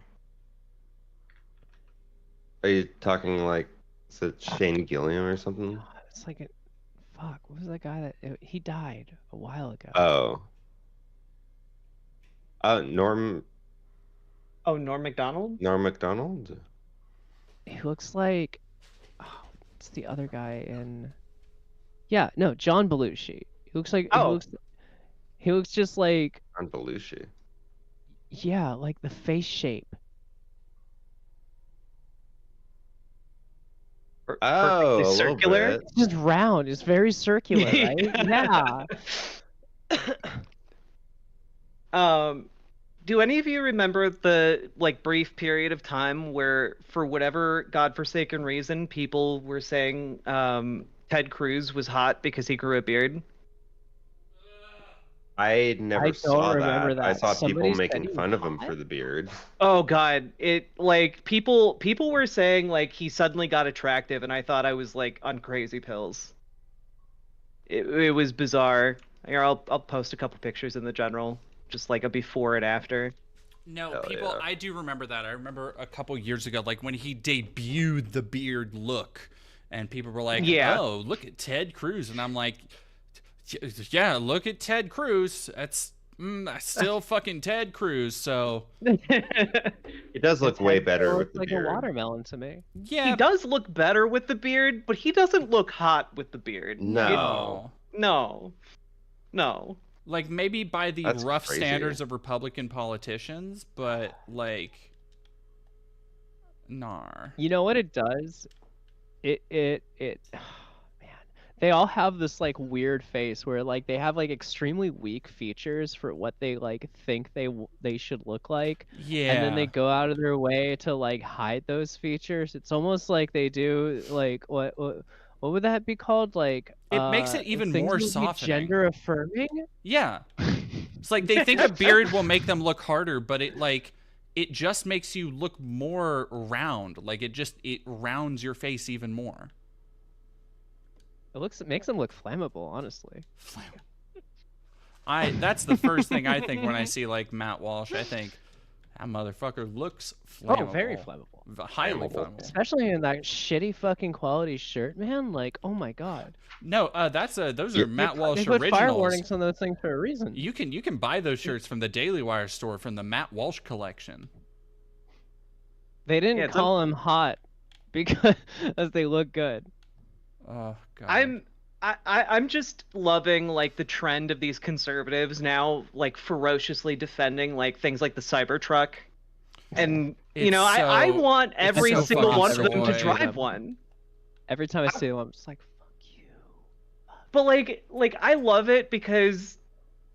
Are you talking like, is it Shane Gilliam or something?
It's like fuck. What was that guy that he died a while ago?
Norm.
Oh, Norm Macdonald.
Norm Macdonald.
He looks like, it's the other guy in. Yeah, no, John Belushi. He looks like. He looks just like.
John Belushi.
Yeah, like the face shape.
Oh,
circular.
It's just round. It's very circular, right? Yeah.
Do any of you remember the like brief period of time where, for whatever godforsaken reason, people were saying Ted Cruz was hot because he grew a beard?
I never
don't
saw
remember
that. I
that.
saw
Somebody
people
said
making
he was
fun of him
hot?
for the beard.
Oh God, it like people were saying like he suddenly got attractive, and I thought I was like on crazy pills. It was bizarre. Here, I'll post a couple pictures in the general, just like a before and after.
No,
Oh,
people,
yeah.
I do remember that. I remember a couple years ago, like when he debuted the beard look, and people were like,
Yeah.
"Oh, look at Ted Cruz," and I'm like, "Yeah, look at Ted Cruz. That's still fucking Ted Cruz." So
He does look way better with
Looks
the
like
beard.
a watermelon to me.
yeah,
He does look better with the beard, but he doesn't look hot with the beard.
No.
No.
like maybe by the
That's
rough
crazy.
standards of Republican politicians, but like, nar.
You know what it does? It man. They all have this like weird face where like they have like extremely weak features for what they like think they should look like.
Yeah,
And then they go out of their way to like hide those features. It's almost like they do like what would that be called? Like
It makes it even
things
more
would be
softening.
gender affirming.
Yeah. It's like they think a beard will make them look harder, but it just makes you look more round. Like it rounds your face even more.
It makes them look flammable, honestly.
That's the first thing I think when I see like Matt Walsh. I think that motherfucker looks flammable.
Oh, very flammable.
Highly flammable.
Especially in that shitty fucking quality shirt, man. Like, oh my god.
No, those are Matt Walsh
They put
originals.
fire warnings on those things for a reason.
You can buy those shirts from the Daily Wire store from the Matt Walsh collection.
They didn't call them hot because they look good.
Oh god.
I'm just loving like the trend of these conservatives now like ferociously defending like things like the Cybertruck. And you know, I want every
so
single
fucking
one of them to
soy.
drive one.
Every time I see them, I'm just like, fuck you.
But like I love it because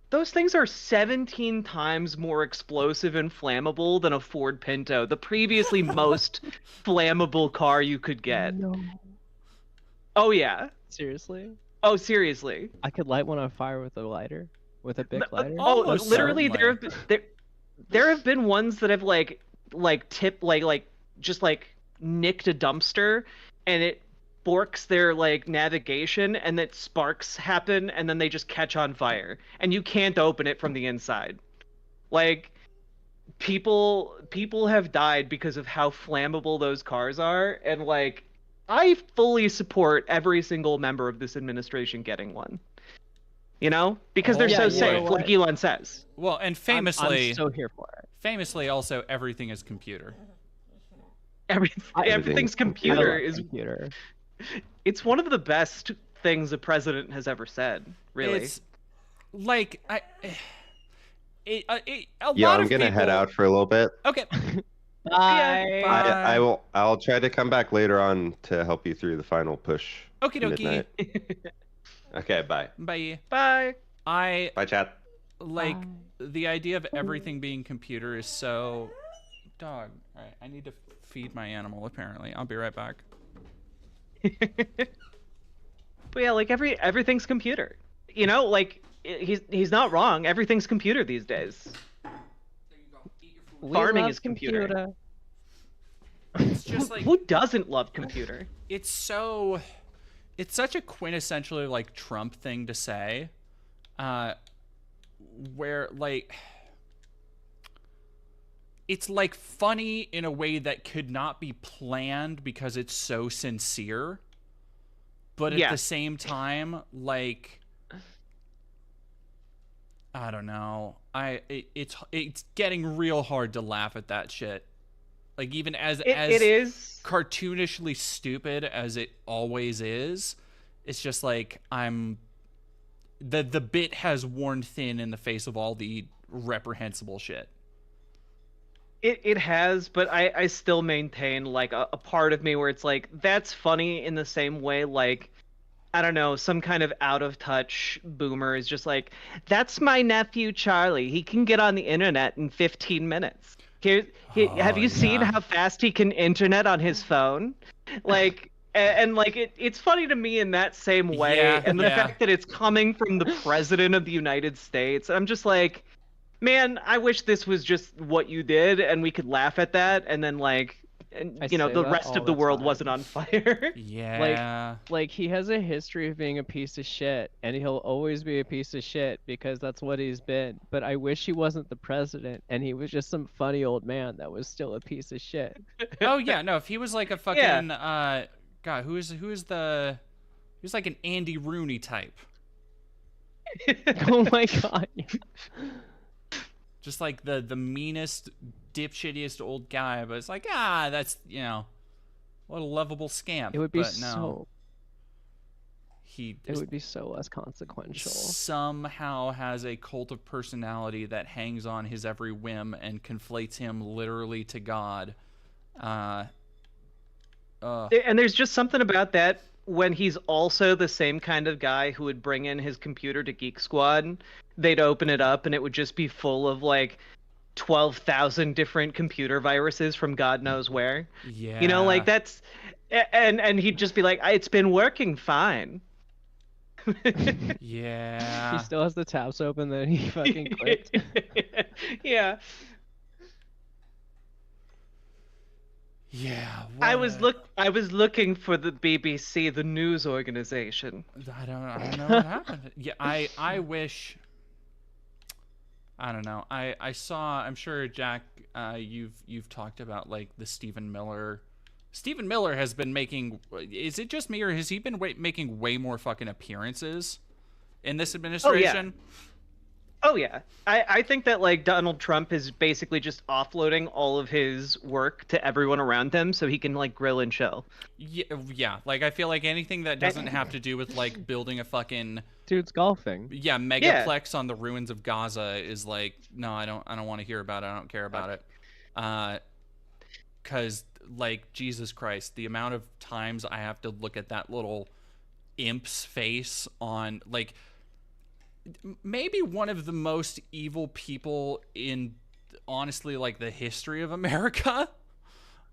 those things are 17 times more explosive and flammable than a Ford Pinto, the previously most flammable car you could get.
No.
Oh yeah.
Seriously?
Oh seriously.
I could light one on fire with a lighter, with a big lighter.
Oh,
Almost
literally,
certainly.
there have been ones that have like tipped like just like nicked a dumpster, and it forks their like navigation, and that sparks happen, and then they just catch on fire, and you can't open it from the inside. Like people have died because of how flammable those cars are, and like I fully support every single member of this administration getting one. You know, because they're
Oh,
so
yeah,
safe,
yeah.
like Elon says.
Well, and famously,
I'm so here for it.
famously also everything is computer.
Everything's computer
I love
is
computer.
It's one of the best things a president has ever said. Really,
It's like a
Yo,
lot
I'm
of
gonna
people...
head out for a little bit.
Okay.
Bye.
I'll try to come back later on to help you through the final push.
Okie
to
dokie.
midnight. Okay, bye.
Bye.
bye.
Bye, chat.
Like the idea of everything being computer is so dog. All right, I need to feed my animal apparently. I'll be right back.
But yeah, like everything's computer. You know, like he's not wrong. Everything's computer these days.
We
Farming
love
is computer.
It's just like
Who doesn't love computer?
it's such a quintessentially like Trump thing to say, where like it's like funny in a way that could not be planned because it's so sincere, but at the same time, like I don't know, it's getting real hard to laugh at that shit. Like even as
It is
cartoonishly stupid as it always is, it's just like the bit has worn thin in the face of all the reprehensible shit.
It has, but I still maintain like a part of me where it's like that's funny in the same way like I don't know, some kind of out of touch boomer is just like, that's my nephew Charlie. He can get on the internet in 15 minutes. Have you seen how fast he can internet on his phone? Like, And like it's funny to me in that same way,
Yeah,
and the
yeah.
fact that it's coming from the president of the United States, I'm just like, man, I wish this was just what you did, and we could laugh at that, and then like,
I
you know,
say
the
that
rest
all
of the
the
world
time.
wasn't on fire.
Yeah.
Like he has a history of being a piece of shit, and he'll always be a piece of shit because that's what he's been. But I wish he wasn't the president, and he was just some funny old man that was still a piece of shit.
Oh yeah, no, if he was like a fucking
Yeah.
God, who's like an Andy Rooney type.
Oh my god.
Just like the meanest, dipshittiest old guy, but it's like, that's, you know, what a lovable scamp.
It would be
but no,
it would be so less consequential.
somehow has a cult of personality that hangs on his every whim and conflates him literally to God.
And there's just something about that when he's also the same kind of guy who would bring in his computer to Geek Squad. They'd open it up and it would just be full of like 12,000 different computer viruses from God knows where.
Yeah.
You know, like that's, and he'd just be like, it's been working fine.
Yeah.
He still has the tabs open that he fucking clicked.
Yeah.
Yeah.
I was looking for the BBC, the news organization.
I don't know what happened. Yeah, I wish. I don't know. I saw. I'm sure Jack, you've talked about like the Stephen Miller. Stephen Miller has been making. Is it just me, or has he been making way more fucking appearances in this administration?
Oh yeah. I think that like Donald Trump is basically just offloading all of his work to everyone around him so he can like grill and chill.
Yeah. Like I feel like anything that doesn't have to do with like building a fucking
dude's golfing.
Yeah, megaplex on the ruins of Gaza is like, no, I don't want to hear about it. I don't care about it. Cause like Jesus Christ, the amount of times I have to look at that little imp's face on like maybe one of the most evil people in honestly like the history of America.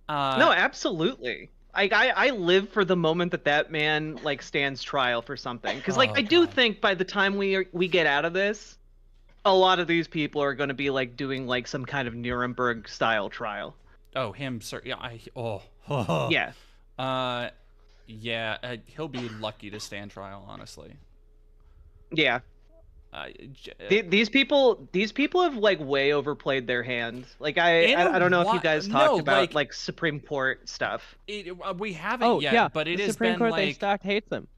No, absolutely. I live for the moment that man like stands trial for something, because like I do think by the time we get out of this, a lot of these people are going to be like doing like some kind of Nuremberg style trial.
Oh, him, sir. Yeah,
Yeah.
Yeah, he'll be lucky to stand trial, honestly.
Yeah. These people have like way overplayed their hand. Like I don't know if you guys talked about like Supreme Court stuff.
We haven't yet,
yeah.
but it
the
has
Supreme
been
Court,
like
they stacked hates them.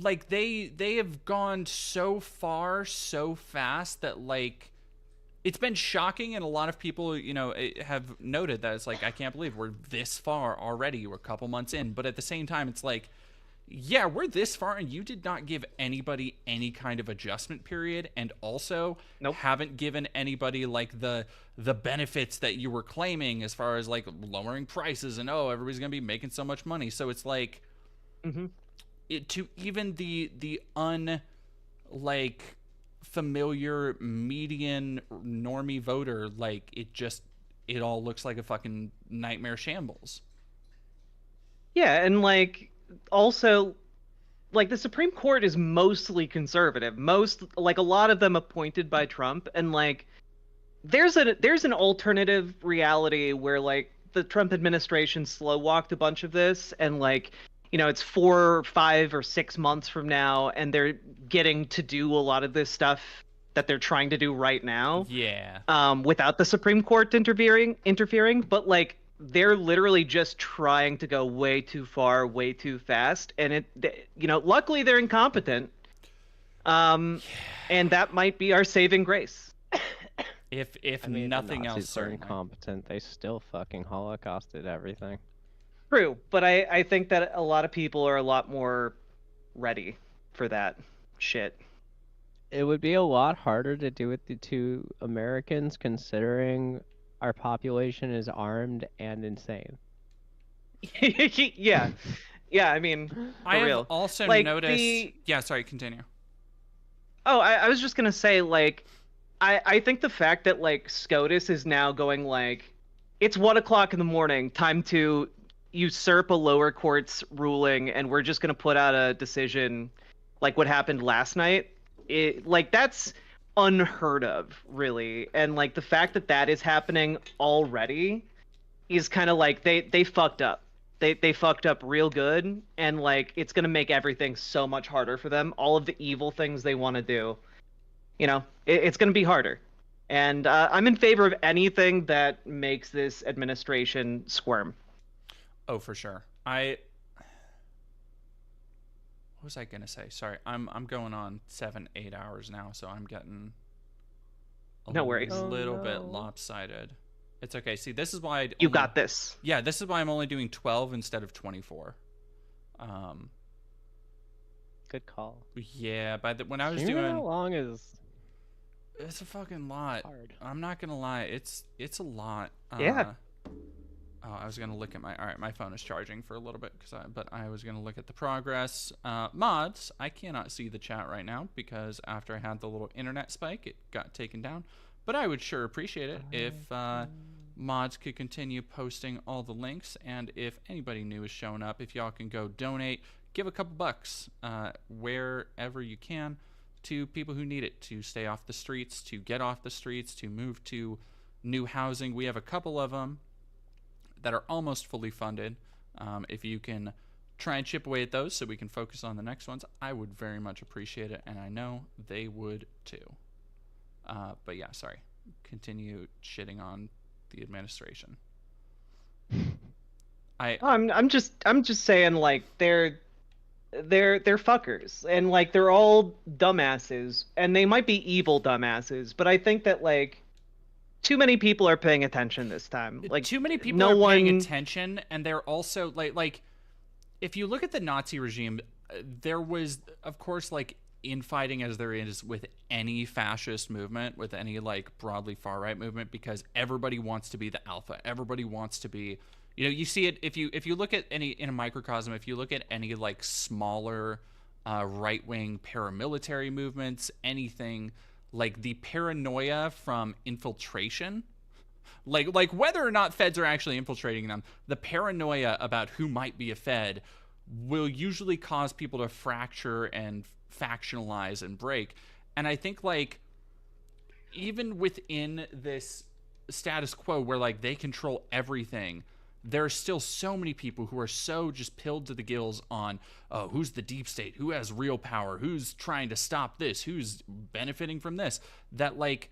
Like they have gone so far so fast that like it's been shocking, and a lot of people, you know, have noted that it's like, I can't believe we're this far already. We're a couple months in, but at the same time, it's like, yeah, we're this far, and you did not give anybody any kind of adjustment period, and also haven't given anybody like the benefits that you were claiming as far as like lowering prices and everybody's gonna be making so much money. So it's like, to even the familiar median normie voter, like it all looks like a fucking nightmare shambles.
Yeah, and like also like the Supreme Court is mostly conservative, like a lot of them appointed by Trump, and like there's an alternative reality where like the Trump administration slow walked a bunch of this, and like, you know, it's 4, 5, or 6 months from now, and they're getting to do a lot of this stuff that they're trying to do right now.
Yeah.
Without the Supreme Court interfering, but like they're literally just trying to go way too far, way too fast, and you know, luckily they're incompetent. And that might be our saving grace.
If
I mean,
nothing
the Nazis
else,
are
certainly.
incompetent. They still fucking holocausted everything.
True, but I think that a lot of people are a lot more ready for that shit.
It would be a lot harder to do it to Americans, considering our population is armed and insane.
Yeah, I mean, for
I have
real.
also
Like,
noticed. Yeah, sorry, continue.
Oh, I was just gonna say, like, I think the fact that like SCOTUS is now going like, it's 1 o'clock in the morning, time to usurp a lower court's ruling and we're just gonna put out a decision like what happened last night. That's unheard of, really. And like the fact that that is happening already is kind of like they fucked up. They fucked up real good, and like it's gonna make everything so much harder for them. All of the evil things they want to do, it's gonna be harder. And I'm in favor of anything that makes this administration squirm.
Oh, for sure. What was I gonna say? Sorry, I'm going on 7-8 hours now, so I'm getting
no worries.
A little bit lopsided. It's okay. See, this is why
you got this.
Yeah, this is why I'm only doing 12 instead of 24.
Good call.
Yeah, when I was
doing
doing,
how long is?
It's a fucking lot.
Hard.
I'm not gonna lie. It's a lot.
Yeah.
Oh, I was gonna look at my phone is charging for a little bit but I was gonna look at the progress. Mods, I cannot see the chat right now because after I had the little internet spike, it got taken down. But I would sure appreciate it if mods could continue posting all the links, and if anybody new is showing up, if y'all can go donate, give a couple bucks wherever you can to people who need it to stay off the streets, to get off the streets, to move to new housing. We have a couple of them that are almost fully funded. If you can try and chip away at those so we can focus on the next ones, I would very much appreciate it, and I know they would too. But yeah, sorry. Continue shitting on the administration.
I'm just saying, like, they're fuckers, and like they're all dumbasses, and they might be evil dumbasses, but I think that like too many people are paying attention this time. Like
too many people are paying attention, and they're also like if you look at the Nazi regime, there was of course like infighting as there is with any fascist movement, with any like broadly far right movement, because everybody wants to be the alpha. Everybody wants to be, you see it if you look at any in a microcosm, if you look at any like smaller right-wing paramilitary movements, anything like the paranoia from infiltration, like whether or not feds are actually infiltrating them, the paranoia about who might be a fed will usually cause people to fracture and factionalize and break. And I think like even within this status quo where like they control everything, there are still so many people who are so just pilled to the gills on, oh, who's the deep state, who has real power, who's trying to stop this, who's benefiting from this, that like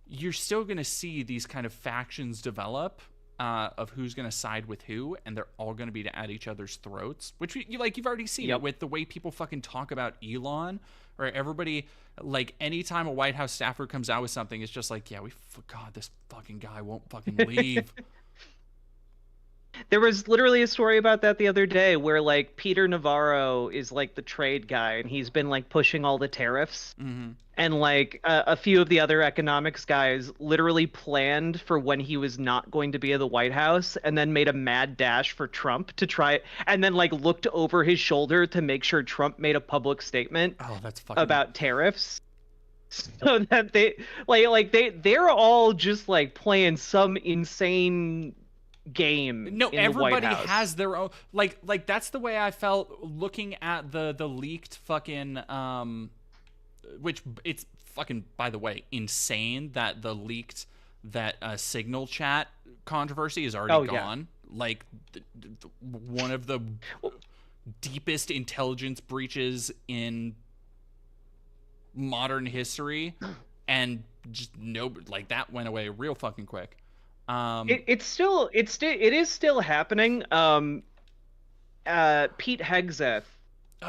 you're still going to see these kind of factions develop of who's going to side with who, and they're all going to be at each other's throats, which you've already seen it with the way people fucking talk about Elon, or everybody, like anytime a White House staffer comes out with something, it's just like, yeah, God, this fucking guy won't fucking leave.
There was literally a story about that the other day where like Peter Navarro is like the trade guy, and he's been like pushing all the tariffs.
Mm-hmm.
And like a few of the other economics guys literally planned for when he was not going to be at the White House, and then made a mad dash for Trump to try, and then like looked over his shoulder to make sure Trump made a public statement about tariffs. So that they're all just like playing some insane game.
No,
in
everybody
the White House.
has their own like that's the way I felt looking at the leaked fucking which it's fucking, by the way, insane that the leaked Signal chat controversy is already gone. Yeah. Like one of the deepest intelligence breaches in modern history, and just like that went away real fucking quick.
It is still happening. Pete Hegseth,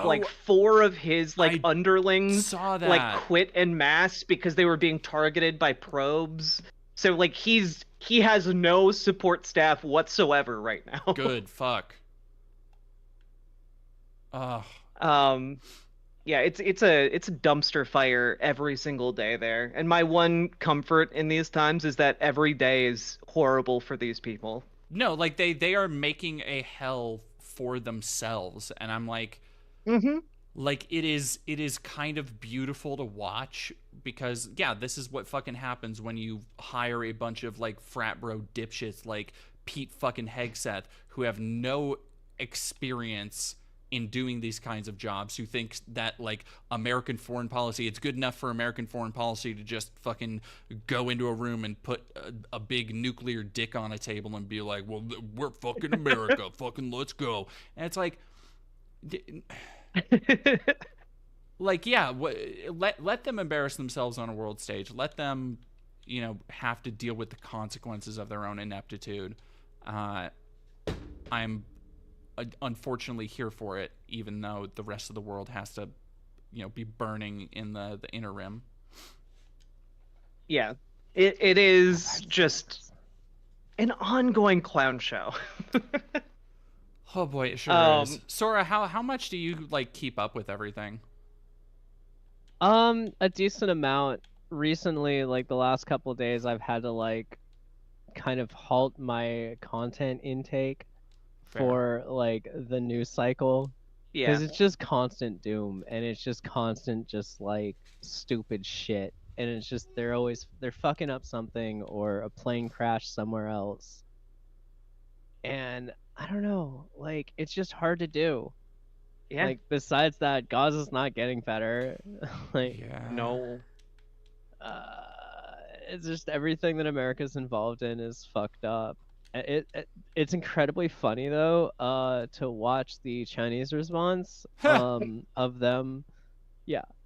like 4 of his underlings
saw that.
Like quit en masse because they were being targeted by probes. So like he has no support staff whatsoever right now.
Good fuck. Ugh.
Yeah, it's a dumpster fire every single day there. And my one comfort in these times is that every day is horrible for these people.
No, like they are making a hell for themselves, and I'm like, like it is kind of beautiful to watch, because yeah, this is what fucking happens when you hire a bunch of like frat bro dipshits like Pete fucking Hegseth who have no experience in doing these kinds of jobs, who thinks that like American foreign policy, it's good enough for American foreign policy to just fucking go into a room and put a big nuclear dick on a table and be like, well, we're fucking America, fucking let's go. And it's like, like, yeah, let them embarrass themselves on a world stage. Let them, you know, have to deal with the consequences of their own ineptitude. I'm unfortunately here for it, even though the rest of the world has to, you know, be burning in the inner rim.
Yeah, it is just an ongoing clown show.
Oh boy, it sure is. Sora, how much do you like keep up with everything?
A decent amount. Recently, like the last couple of days, I've had to like kind of halt my content intake for like the news cycle, because it's just constant doom, and it's just constant just like stupid shit, and it's just they're fucking up something, or a plane crash somewhere else, and I don't know, like it's just hard to do. Like besides that, Gaza's not getting better. Like
no.
It's just everything that America's involved in is fucked up. It's incredibly funny though to watch the Chinese response of them,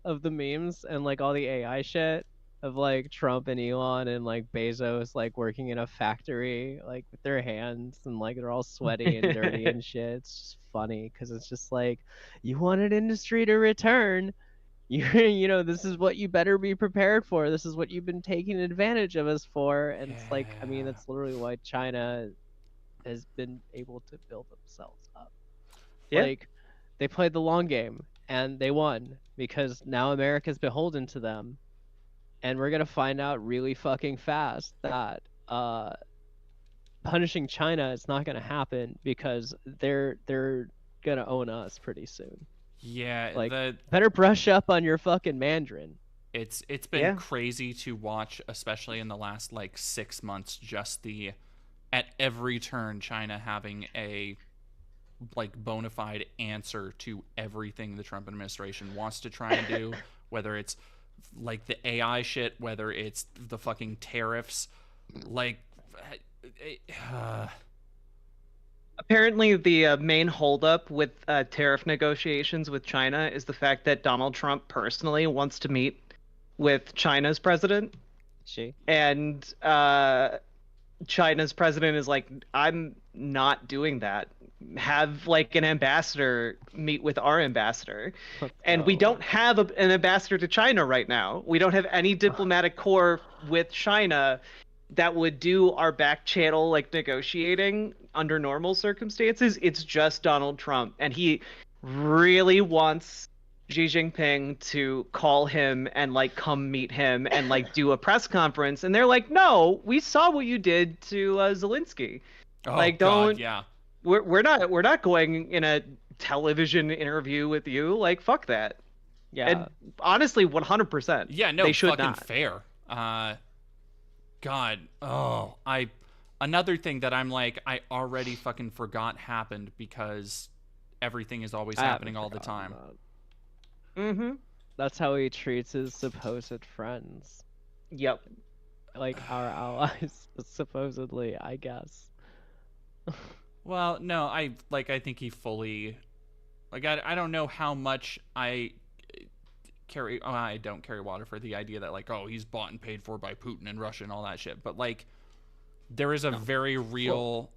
of the memes and like all the AI shit of like Trump and Elon and like Bezos like working in a factory like with their hands, and like they're all sweaty and dirty and shit. It's just funny because it's just like, you wanted industry to return. You know, this is what you better be prepared for. This is what you've been taking advantage of us for. And it's like, I mean, that's literally why China has been able to build themselves up. Like, they played the long game and they won because now America's beholden to them. And we're gonna find out really fucking fast that punishing China is not gonna happen, because they're gonna own us pretty soon.
Yeah,
like better brush up on your fucking Mandarin.
It's been crazy to watch, especially in the last like 6 months, just at every turn China having a like bona fide answer to everything the Trump administration wants to try and do, whether it's like the AI shit, whether it's the fucking tariffs, like
Apparently, the main holdup with tariff negotiations with China is the fact that Donald Trump personally wants to meet with China's president. And China's president is like, I'm not doing that. Have like an ambassador meet with our ambassador. And we don't have an ambassador to China right now. We don't have any diplomatic corps with China that would do our back channel like negotiating under normal circumstances. It's just Donald Trump, and he really wants Xi Jinping to call him and like come meet him and like do a press conference, and they're like, no, we saw what you did to Zelensky. Like, don't.
God,
we're not going in a television interview with you. Like, fuck that. And honestly, 100%.
Yeah, no,
they should
fucking
not.
fair. God, another thing that I'm like, I already fucking forgot happened, because everything is always happening all the time.
That's how he treats his supposed friends.
Yep.
Like our allies, supposedly, I guess.
Well, no, I think he fully, like, I don't know how much I don't carry water for the idea that like, oh, he's bought and paid for by Putin and Russia and all that shit, but like there is a very real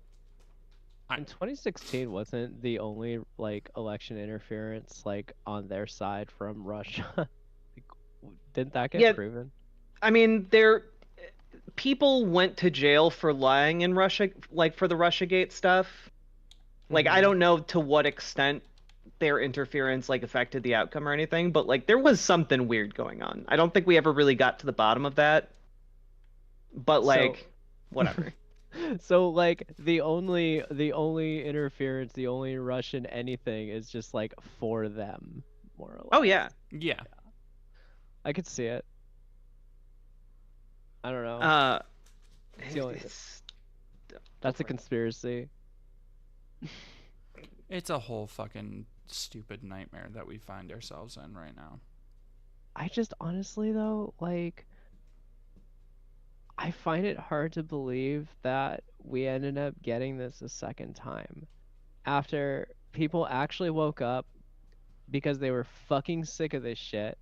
in 2016 wasn't the only like election interference like on their side from Russia. Like, didn't that get proven?
I mean, people went to jail for lying in Russia, like for the Russiagate stuff. Like, I don't know to what extent their interference like affected the outcome or anything, but like there was something weird going on. I don't think we ever really got to the bottom of that, but like whatever.
So like the only interference, the only Russian anything is just like for them, more or less.
Oh yeah.
I could see it. I don't know. That's a conspiracy.
It's a whole fucking stupid nightmare that we find ourselves in right now.
I just honestly though, like, I find it hard to believe that we ended up getting this a second time after people actually woke up because they were fucking sick of this shit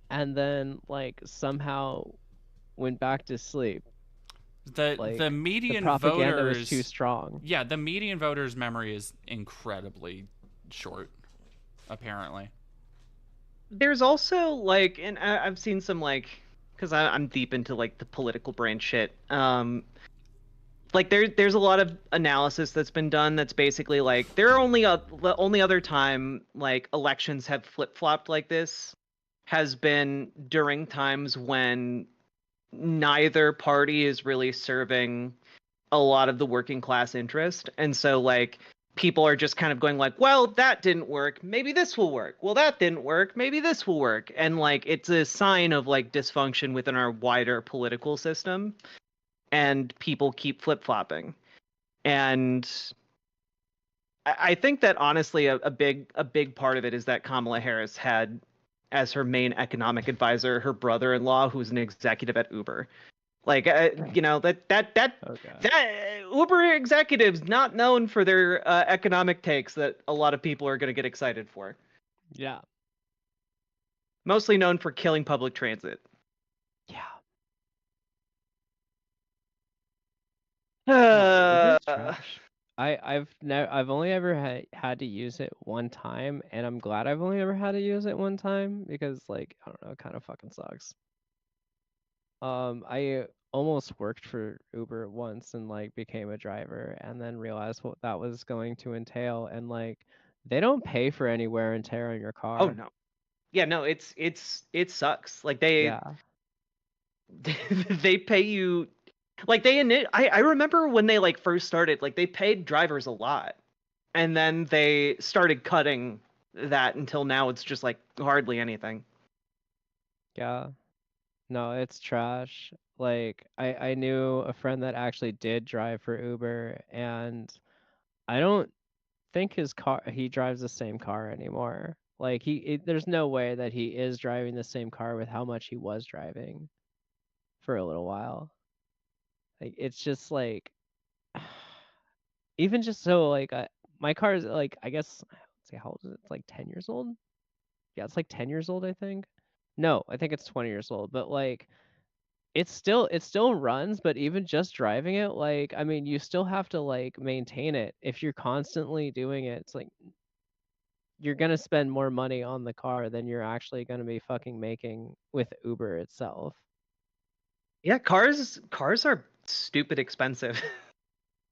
and then like somehow went back to sleep.
The median
propaganda
voters
was too strong.
Yeah, the median voters' memory is incredibly short, apparently.
There's also like, and I've seen some like, because I'm deep into like the political branch shit. Like there's a lot of analysis that's been done that's basically like the only other time like elections have flip-flopped like this has been during times when neither party is really serving a lot of the working class interest, and so like people are just kind of going like, well, that didn't work, maybe this will work, well, that didn't work, maybe this will work, and like it's a sign of like dysfunction within our wider political system, and people keep flip-flopping. And I think that honestly a big part of it is that Kamala Harris had as her main economic advisor her brother-in-law, who's an executive at Uber. Like, you know, that Uber executives not known for their economic takes that a lot of people are going to get excited for.
Yeah.
Mostly known for killing public transit.
Yeah. I've only ever had to use it one time, and I'm glad I've only ever had to use it one time because, like, I don't know, it kind of fucking sucks. I almost worked for Uber once and like became a driver, and then realized what that was going to entail, and like they don't pay for any wear and tear on your car.
Oh no. Yeah, no, it sucks. Like they they pay you. Like I remember when they like first started, like they paid drivers a lot, and then they started cutting that until now it's just like hardly anything.
Yeah, no, it's trash. Like I knew a friend that actually did drive for Uber, and I don't think he drives the same car anymore. Like there's no way that he is driving the same car with how much he was driving for a little while. Like it's just like, even just so like my car is like, I guess, let's see, how old is it? It's like 10 years old. Yeah, it's like 10 years old, I think. No, I think it's 20 years old. But like, it still runs. But even just driving it, like, I mean, you still have to like maintain it. If you're constantly doing it, it's like you're gonna spend more money on the car than you're actually gonna be fucking making with Uber itself.
Yeah, cars are stupid expensive.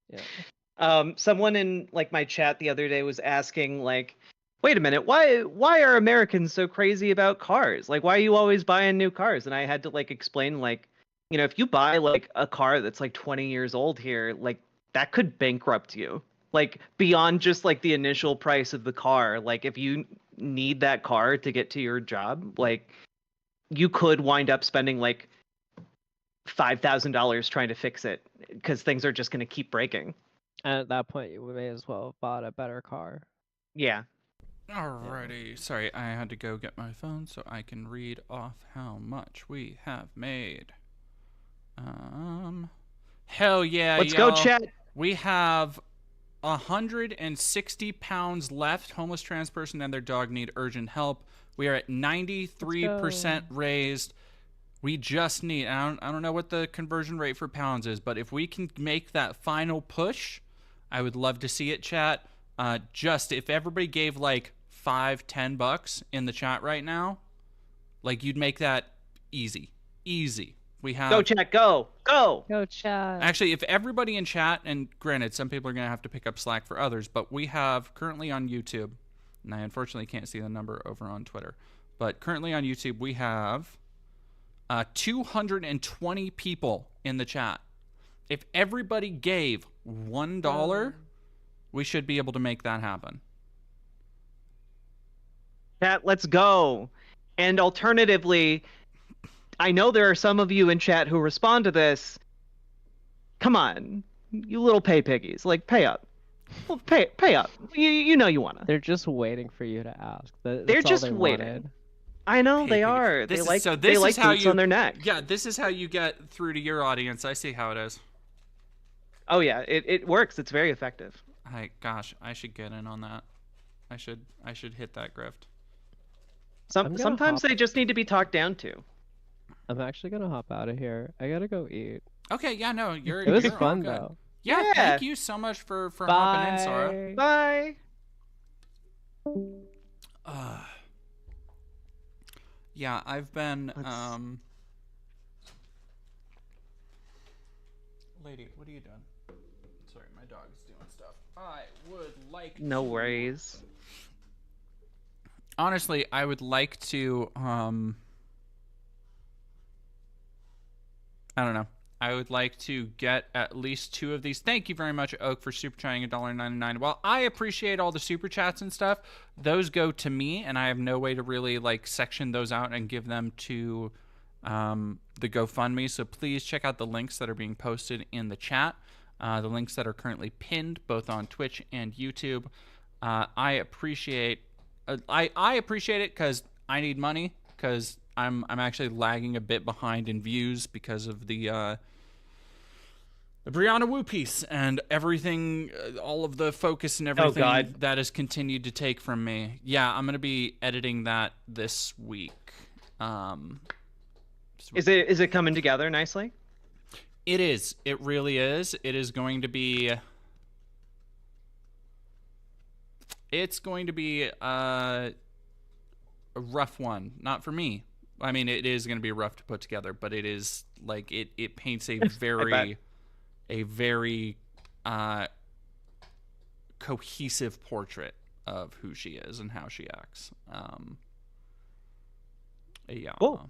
Yeah.
Someone in like my chat the other day was asking like, wait a minute, why are Americans so crazy about cars? Like, why are you always buying new cars? And I had to like explain, like, you know, if you buy like a car that's like 20 years old here, like that could bankrupt you. Like beyond just like the initial price of the car, like if you need that car to get to your job, like you could wind up spending like $5,000 trying to fix it because things are just going to keep breaking.
And at that point, you may as well have bought a better car.
Yeah.
Alrighty. Yeah. Sorry, I had to go get my phone so I can read off how much we have made. Hell yeah,
Let's go, chat.
We have 160 pounds left. Homeless trans person and their dog need urgent help. We are at 93% raised. We just need, I don't know what the conversion rate for pounds is, but if we can make that final push, I would love to see it, chat. Just if everybody gave like $5-10 in the chat right now, like you'd make that easy. We have
go chat, go
chat.
Actually, if everybody in chat, and granted, some people are gonna have to pick up slack for others, but we have currently on YouTube, and I unfortunately can't see the number over on Twitter, but currently on YouTube we have 220 people in the chat. If everybody gave $1, we should be able to make that happen.
Chat, let's go. And alternatively, I know there are some of you in chat who respond to this. Come on. You little pay piggies, like pay up. Well, pay up. You know you wanna.
They're just waiting for you to ask. That's
They're
all
just
they
waiting.
Wanted.
I know
Pay
they
piggy.
are.
This
They
is- so
they
this
like
is how
boots
you-
on their neck.
Yeah, this is how you get through to your audience. I see how it is.
Oh yeah, it works. It's very effective.
Gosh, I should get in on that. I should hit that grift.
Sometimes they just need to be talked down to.
I'm actually gonna hop out of here. I gotta go eat.
Okay, yeah, no, you're.
It was
you're all
fun
good.
though.
Yeah,
Yeah.
thank you so much for hopping in, Sora.
Bye.
Yeah, I've been Lady, what are you doing? Sorry, my dog's doing stuff. I would like
No worries.
Honestly, I would like to I don't know. I would like to get at least 2 of these. Thank you very much, Oak, for super chatting $1.99. Well, I appreciate all the super chats and stuff. Those go to me, and I have no way to really like section those out and give them to the GoFundMe. So please check out the links that are being posted in the chat. The links that are currently pinned both on Twitch and YouTube. I appreciate it because I need money, because I'm actually lagging a bit behind in views because of the Briana Woo piece and everything, all of the focus and everything that has continued to take from me. Yeah, I'm gonna be editing that this week.
Is it coming together nicely?
It is. It really is. It is going to be. It's going to be a rough one. Not for me. I mean, it is going to be rough to put together, but it is like it paints a very cohesive portrait of who she is and how she acts. Yeah.
Cool.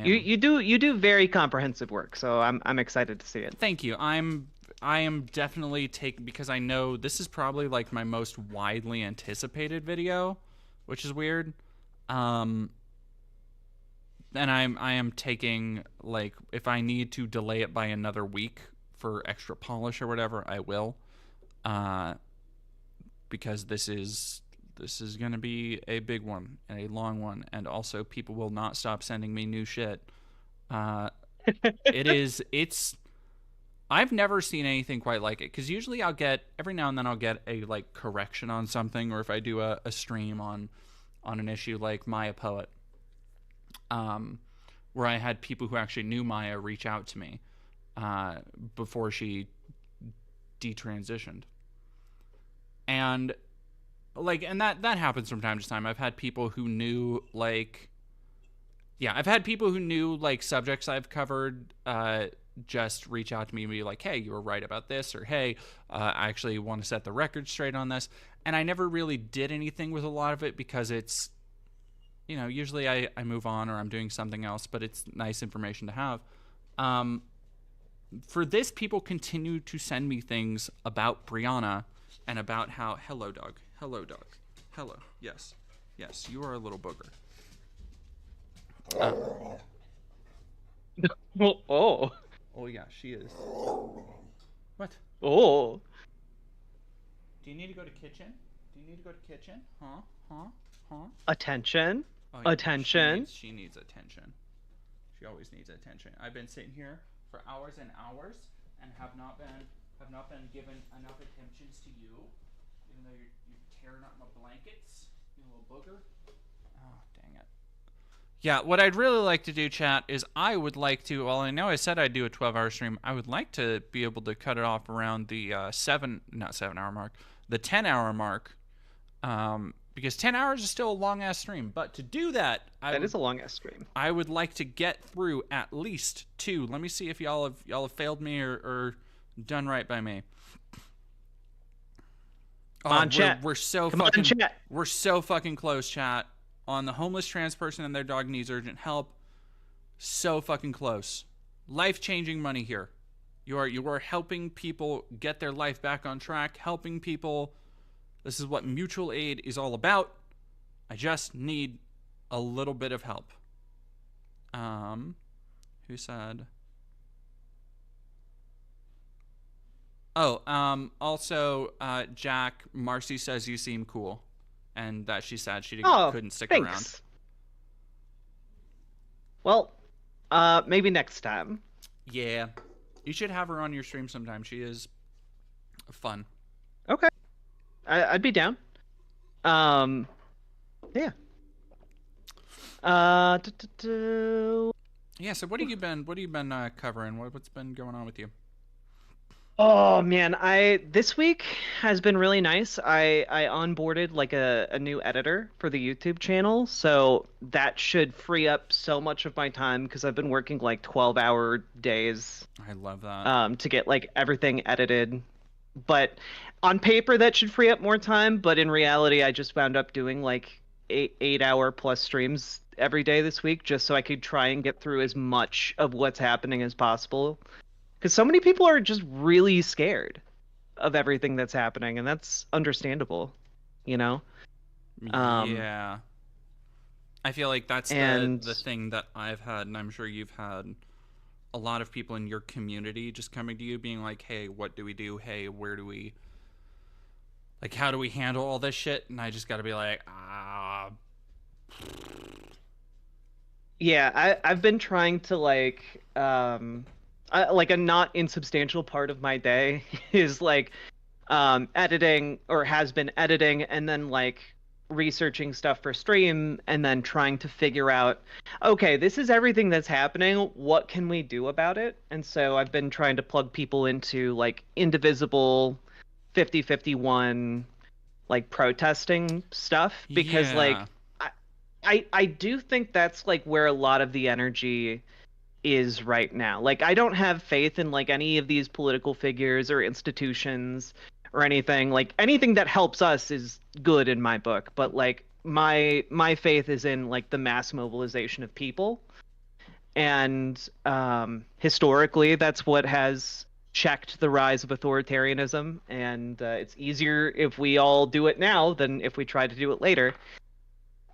You do very comprehensive work, so I'm excited to see it.
Thank you. I am definitely taking, because I know this is probably like my most widely anticipated video, which is weird. And I am taking, like, if I need to delay it by another week for extra polish or whatever, I will. Because this is going to be a big one and a long one, and also people will not stop sending me new shit. It's I've never seen anything quite like it, because usually every now and then I'll get a like correction on something, or if I do a stream on an issue like Maya Poet, where I had people who actually knew Maya reach out to me before she detransitioned. And that happens from time to time. I've had people who knew subjects I've covered just reach out to me and be like, hey, you were right about this, or hey, I actually want to set the record straight on this. And I never really did anything with a lot of it, because it's, usually I move on or I'm doing something else, but it's nice information to have. For this, people continue to send me things about Briana and about how, hello dog, hello, yes, you are a little booger. Oh yeah, she is. What?
Oh.
Do you need to go to kitchen? Huh?
Attention.
Oh, yeah,
Attention.
She needs attention. She always needs attention. I've been sitting here for hours and hours and have not been given enough attentions to you, even though you're tearing up my blankets, you little booger. Oh, dang it. Yeah, what I'd really like to do, chat, is I would like to, well, I know I said I'd do a 12-hour stream. I would like to be able to cut it off around the 10-hour mark, the 10-hour mark, because 10 hours is still a long-ass stream. But to do that,
that is a long-ass stream. I
would like to get through at least 2. Let me see if y'all have failed me or done right by me.
Come on, chat.
We're so fucking close, chat. On the homeless trans person and their dog needs urgent help. So fucking close. Life-changing money here. You are helping people get their life back on track, helping people. This is what mutual aid is all about. I just need a little bit of help. Who said? Oh, also, Jack, Marcy says you seem cool, and that she's sad she couldn't stick
thanks.
around.
Well, maybe next time.
Yeah, you should have her on your stream sometime. She is fun.
Okay, I'd be down. Yeah.
Yeah. So what have you been covering? What's been going on with you?
Oh man, this week has been really nice. I onboarded like a new editor for the YouTube channel, so that should free up so much of my time because I've been working like 12-hour days.
I love that.
To get like everything edited. But on paper that should free up more time, but in reality I just wound up doing like 8-hour plus streams every day this week just so I could try and get through as much of what's happening as possible. Because so many people are just really scared of everything that's happening, and that's understandable, you know?
Yeah. I feel like that's the thing that I've had, and I'm sure you've had a lot of people in your community just coming to you being like, hey, what do we do? Hey, where do we... Like, how do we handle all this shit? And I just gotta be like,
Yeah, I've been trying to, like a not insubstantial part of my day is like editing, or has been editing, and then like researching stuff for stream, and then trying to figure out, okay, this is everything that's happening, what can we do about it? And so I've been trying to plug people into like Indivisible, 5051, like protesting stuff, because like I do think that's like where a lot of the energy is right now. Like, I don't have faith in like any of these political figures or institutions or anything. Like, anything that helps us is good in my book, but like my faith is in like the mass mobilization of people. And historically that's what has checked the rise of authoritarianism, and it's easier if we all do it now than if we try to do it later.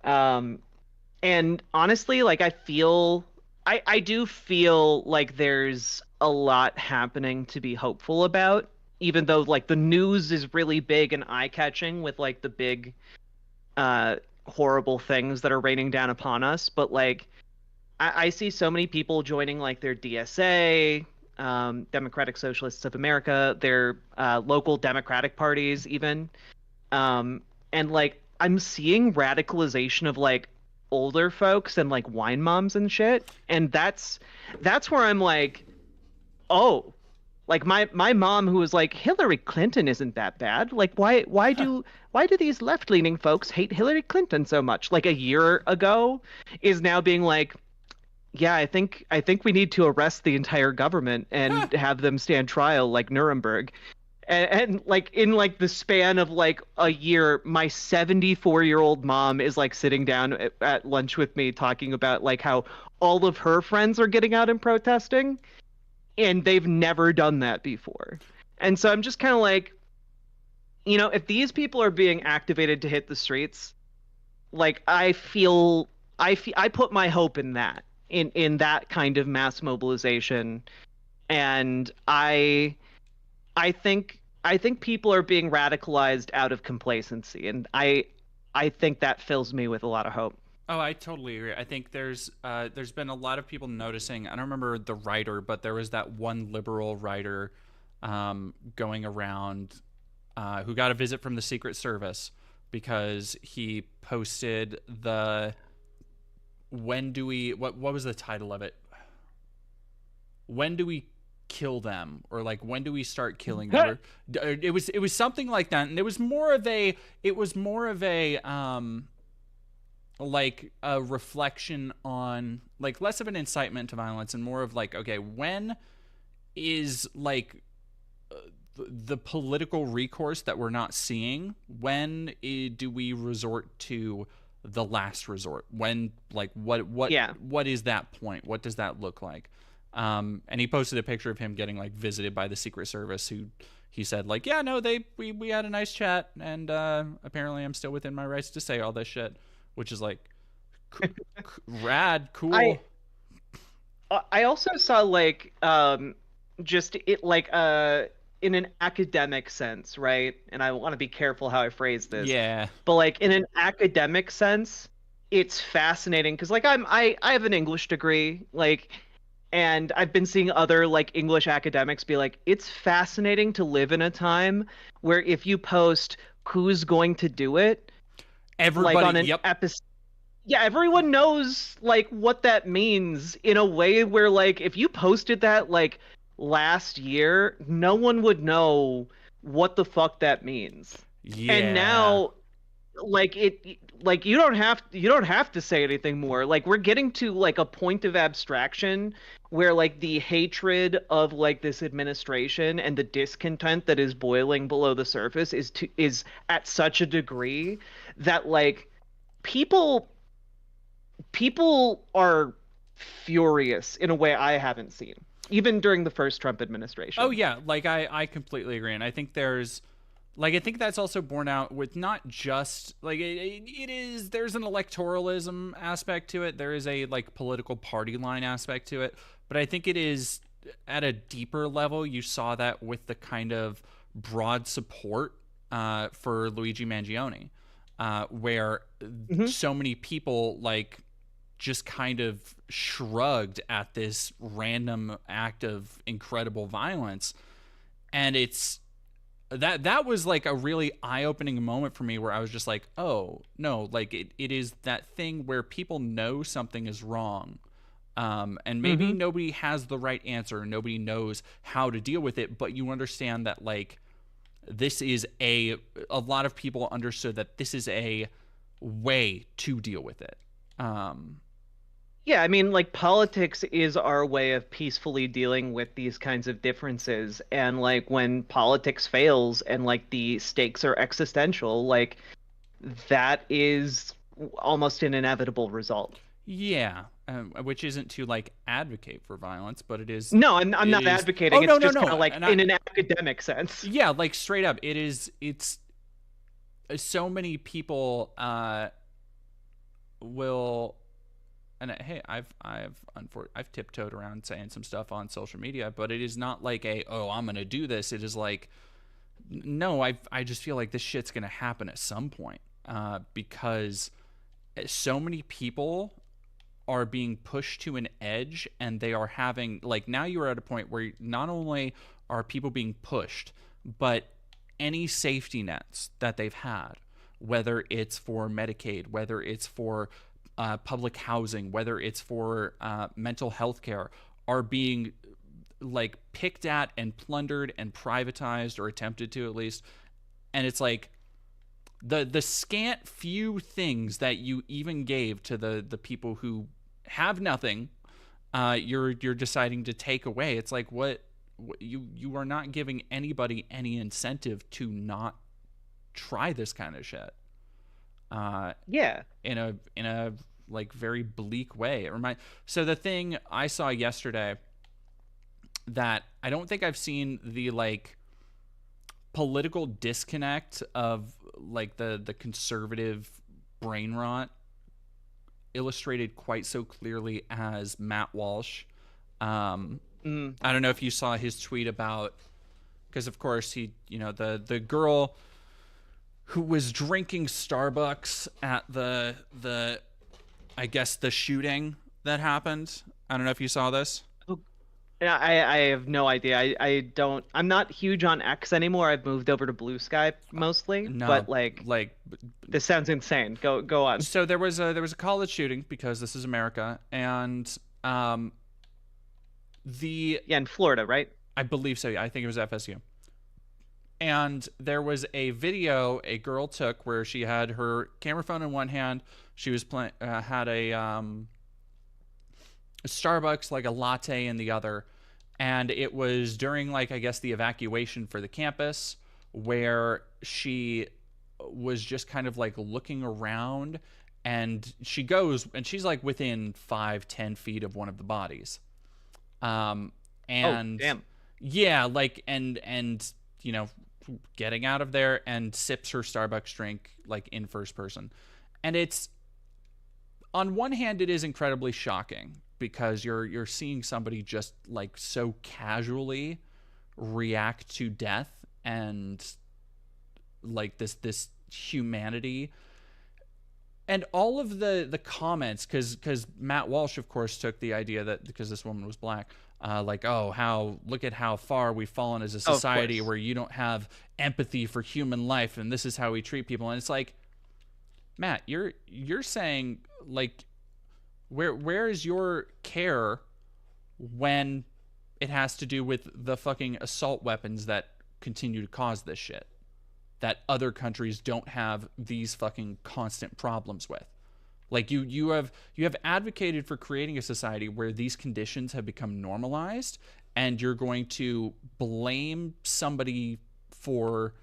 And honestly, like I do feel like there's a lot happening to be hopeful about, even though like the news is really big and eye-catching with like the big horrible things that are raining down upon us. But like I see so many people joining like their DSA, Democratic Socialists of America, their local Democratic parties even, and like I'm seeing radicalization of like older folks and like wine moms and shit, and that's where I'm like, oh, like my mom, who was like, Hillary Clinton isn't that bad, like why do these left-leaning folks hate Hillary Clinton so much, like a year ago, is now being like, yeah, I think we need to arrest the entire government and have them stand trial like Nuremberg. And like in like the span of like a year, my 74-year-old mom is like sitting down at lunch with me talking about like how all of her friends are getting out and protesting, and they've never done that before. And so I'm just kind of like, you know, if these people are being activated to hit the streets, like I put my hope in that, in that kind of mass mobilization. And I think people are being radicalized out of complacency, and I think that fills me with a lot of hope.
Oh, I totally agree. I think there's been a lot of people noticing. I don't remember the writer, but there was that one liberal writer going around who got a visit from the Secret Service because he posted the what was the title of it? When do we kill them, or like when do we start killing them? It was something like that, and it was more of a like a reflection on like less of an incitement to violence and more of like, okay, when is like the political recourse that we're not seeing, when do we resort to the last resort? When, like, what is that point? What does that look like? And he posted a picture of him getting like visited by the Secret Service, who he said like, yeah, no, we had a nice chat, and apparently I'm still within my rights to say all this shit, which is like rad, cool.
I also saw like just it like in an academic sense, right? And I want to be careful how I phrase this.
Yeah.
But like in an academic sense, it's fascinating because like I have an English degree, like, and I've been seeing other like English academics be like, it's fascinating to live in a time where if you post who's going to do it,
everybody,
like on an
yep.
episode, yeah, everyone knows like what that means in a way where like if you posted that like last year, no one would know what the fuck that means.
Yeah.
And now like you don't have to say anything more. Like we're getting to like a point of abstraction where like the hatred of like this administration and the discontent that is boiling below the surface is at such a degree that like people are furious in a way I haven't seen, even during the first Trump administration.
Oh yeah, like I completely agree, and I think there's like I think that's also borne out with not just like it is there's an electoralism aspect to it, there is a like political party line aspect to it, but I think it is at a deeper level. You saw that with the kind of broad support for Luigi Mangione, where so many people like just kind of shrugged at this random act of incredible violence. And it's that was like a really eye-opening moment for me where I was just like, oh no, like it is that thing where people know something is wrong, and maybe nobody has the right answer, nobody knows how to deal with it, but you understand that like this is a lot of people understood that this is a way to deal with it.
Yeah, I mean, like, politics is our way of peacefully dealing with these kinds of differences. And, like, when politics fails and, like, the stakes are existential, like, that is almost an inevitable result.
Yeah, which isn't to, like, advocate for violence, but it is...
No, I'm not advocating. It's just kind of, like, in an academic sense.
Yeah, like, straight up, it's... So many people will... And hey, I've tiptoed around saying some stuff on social media, but it is not like I'm gonna do this. It is like, no, I just feel like this shit's gonna happen at some point, because so many people are being pushed to an edge, and they are having like now you are at a point where not only are people being pushed, but any safety nets that they've had, whether it's for Medicaid, whether it's for public housing, whether it's for mental health care, are being like picked at and plundered and privatized, or attempted to at least. And it's like the scant few things that you even gave to the people who have nothing, you're deciding to take away. It's like what you are not giving anybody any incentive to not try this kind of shit.
Yeah,
in a like very bleak way. So the thing I saw yesterday that I don't think I've seen the like political disconnect of like the conservative brain rot illustrated quite so clearly as Matt Walsh. I don't know if you saw his tweet about, because of course he, the girl who was drinking Starbucks at the I guess the shooting that happened. I don't know if you saw this.
Yeah, I have no idea. I'm not huge on X anymore. I've moved over to Blue Sky mostly.
No,
but like this sounds insane. Go on.
So there was a college shooting, because this is America, and in
Florida, right? I
believe so. Yeah, I think it was FSU. And there was a video a girl took where she had her camera phone in one hand. She was had a Starbucks, like a latte, in the other. And it was during, like, I guess the evacuation for the campus, where she was just kind of like looking around, and she goes, and she's like within 5-10 feet of one of the bodies. And
oh, damn.
Yeah, like, and getting out of there, and sips her Starbucks drink like in first person. And it's, on one hand, it is incredibly shocking, because you're seeing somebody just like so casually react to death and like this humanity. And all of the comments, because Matt Walsh, of course, took the idea that because this woman was black, like, oh, look at how far we've fallen as a society where you don't have empathy for human life, and this is how we treat people. And it's like, Matt, you're saying, like, where is your care when it has to do with the fucking assault weapons that continue to cause this shit, that other countries don't have these fucking constant problems with? Like, you have advocated for creating a society where these conditions have become normalized, and you're going to blame somebody for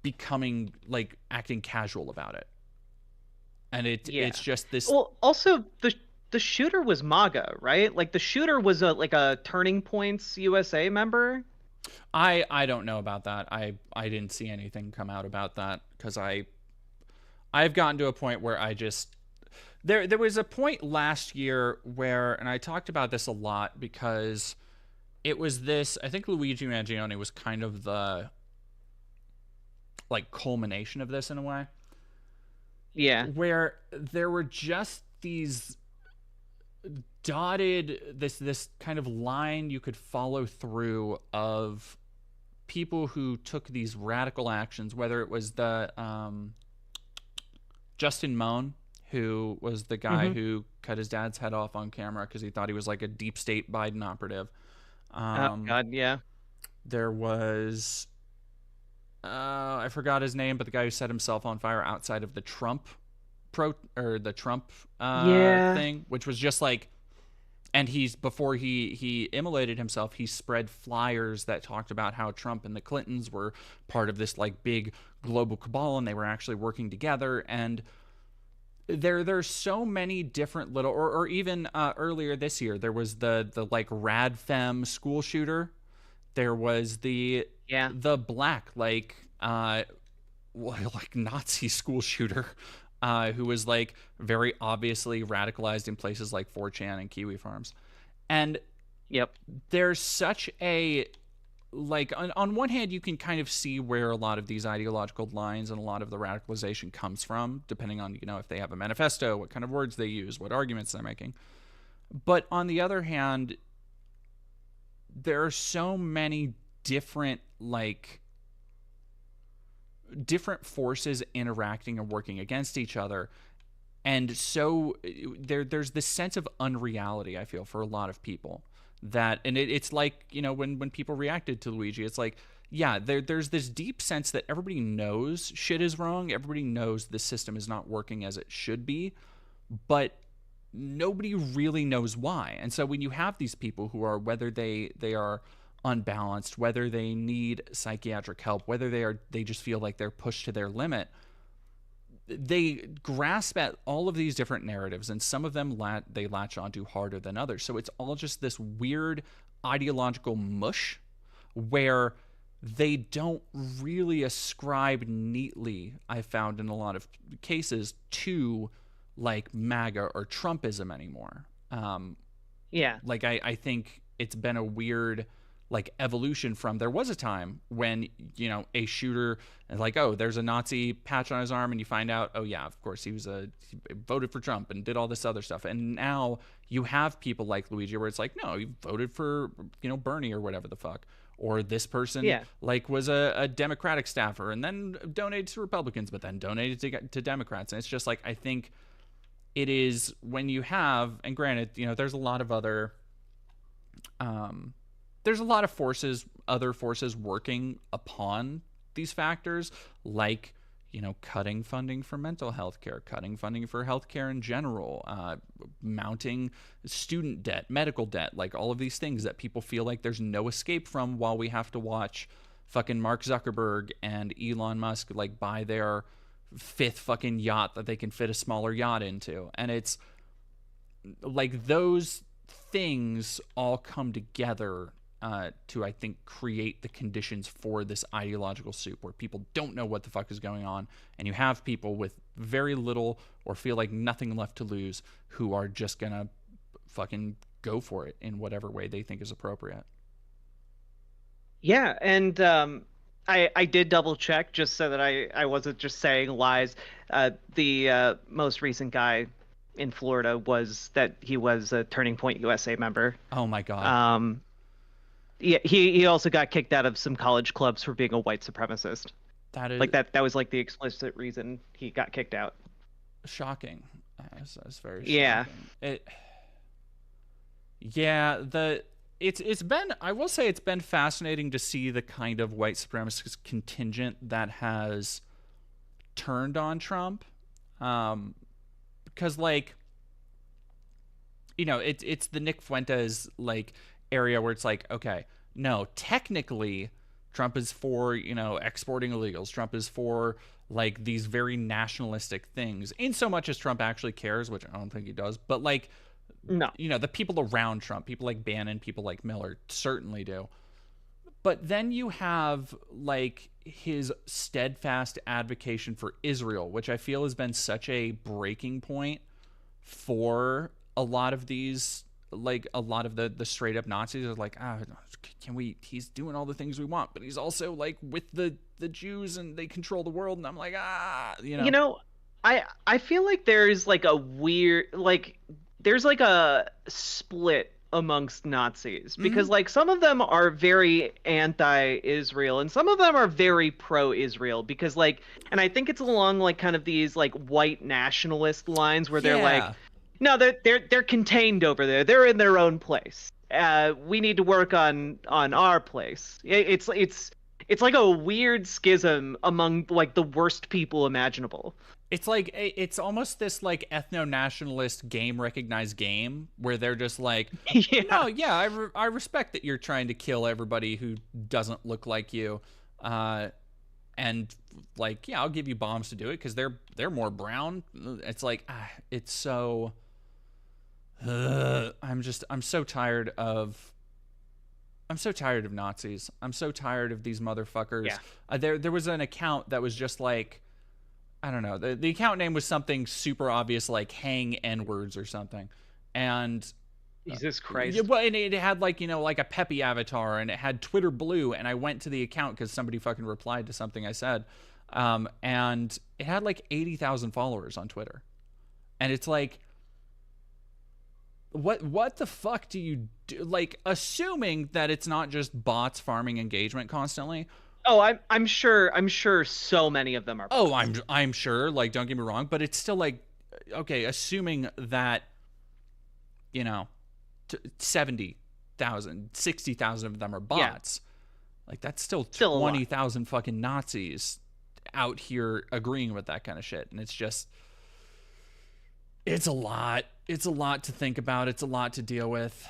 becoming, like, acting casual about it. And it's just this.
Well, also the shooter was MAGA, right? Like, the shooter was a Turning Points USA member.
I don't know about that. I didn't see anything come out about that, because I've gotten to a point where I just there was a point last year where, and I talked about this a lot because it was this, I think Luigi Mangione was kind of the, like, culmination of this in a way.
Yeah.
Where there were just these dotted, this kind of line you could follow through of people who took these radical actions, whether it was the Justin Moan, who was the guy who cut his dad's head off on camera because he thought he was like a deep state Biden operative.
Oh God, yeah.
There was I forgot his name, but the guy who set himself on fire outside of the Trump thing, which was just like, and before he immolated himself, he spread flyers that talked about how Trump and the Clintons were part of this, like, big global cabal, and they were actually working together. And there's so many different little, or even earlier this year, there was the like rad femme school shooter. There was the black, like Nazi school shooter, who was, like, very obviously radicalized in places like 4chan and Kiwi Farms. And there's such a, like, on one hand, you can kind of see where a lot of these ideological lines and a lot of the radicalization comes from, depending on, if they have a manifesto, what kind of words they use, what arguments they're making. But on the other hand, there are so many different forces interacting and working against each other, and so there's this sense of unreality, I feel, for a lot of people, that, and it's like, when people reacted to Luigi, it's like, there's this deep sense that everybody knows shit is wrong, everybody knows the system is not working as it should be, but nobody really knows why. And so when you have these people who are, whether they are unbalanced, whether they need psychiatric help, whether they just feel like they're pushed to their limit, they grasp at all of these different narratives, and some of them they latch onto harder than others. So it's all just this weird ideological mush where they don't really ascribe neatly, I found in a lot of cases, to, like, MAGA or Trumpism anymore. Like, I think it's been a weird, like, evolution from, there was a time when, a shooter, like, oh, there's a Nazi patch on his arm, and you find out, oh yeah, of course he voted for Trump and did all this other stuff. And now you have people like Luigi where it's like, no, you voted for, Bernie or whatever the fuck. Or this person, like, was a Democratic staffer and then donated to Republicans, but then donated to Democrats. And it's just like, I think it is when you have, and granted, there's a lot of other, there's a lot of other forces working upon these factors, like, cutting funding for mental health care, cutting funding for healthcare in general, mounting student debt, medical debt, like all of these things that people feel like there's no escape from, while we have to watch fucking Mark Zuckerberg and Elon Musk, like, buy their 5th fucking yacht that they can fit a smaller yacht into. And it's like those things all come together to, I think, create the conditions for this ideological soup where people don't know what the fuck is going on, and you have people with very little or feel like nothing left to lose who are just gonna fucking go for it in whatever way they think is appropriate.
Yeah, and I did double check just so that I wasn't just saying lies. The most recent guy in Florida was that he was a Turning Point USA member.
Oh my god.
Yeah, he also got kicked out of some college clubs for being a white supremacist.
That is
like that was like the explicit reason he got kicked out.
Shocking. That's very shocking.
Yeah.
It's been, I will say, it's been fascinating to see the kind of white supremacist contingent that has turned on Trump, because like, you know, it's the Nick Fuentes like area where it's like, okay, no, technically Trump is for, you know, exporting illegals. Trump is for like these very nationalistic things, in so much as Trump actually cares, which I don't think he does, but like,
no,
you know, the people around Trump, people like Bannon, people like Miller certainly do. But then you have like his steadfast advocacy for Israel, which I feel has been such a breaking point for a lot of these, like a lot of the straight up Nazis are like, he's doing all the things we want, but he's also like with the Jews and they control the world. And I'm like, you know,
I feel like there's like a weird, like, there's like a split amongst Nazis because like some of them are very anti-Israel and some of them are very pro-Israel because like, and I think it's along like kind of these like white nationalist lines where they're like, no, they're contained over there. They're in their own place. We need to work on our place. It's like a weird schism among like the worst people imaginable.
It's like, it's almost this like ethno-nationalist game recognized game where they're just like, I respect that you're trying to kill everybody who doesn't look like you. And like, yeah, I'll give you bombs to do it because they're more brown. It's like, it's so, I'm so tired of Nazis. I'm so tired of these motherfuckers.
Yeah.
There was an account that was just like, I don't know. The account name was something super obvious, like hang N-words or something. And
Jesus Christ.
Yeah, well, and it had like, you know, like a Peppy avatar and it had Twitter Blue. And I went to the account because somebody fucking replied to something I said. And it had like 80,000 followers on Twitter. And it's like, what the fuck do you do? Like, assuming that it's not just bots farming engagement constantly.
Oh, I'm sure so many of them are bots.
Oh, I'm sure, like, don't get me wrong, but it's still like, okay, assuming that, you know, 70,000, 60,000 of them are bots. Yeah. Like, that's still 20,000 fucking Nazis out here agreeing with that kind of shit. And it's just, it's a lot. It's a lot to think about. It's a lot to deal with.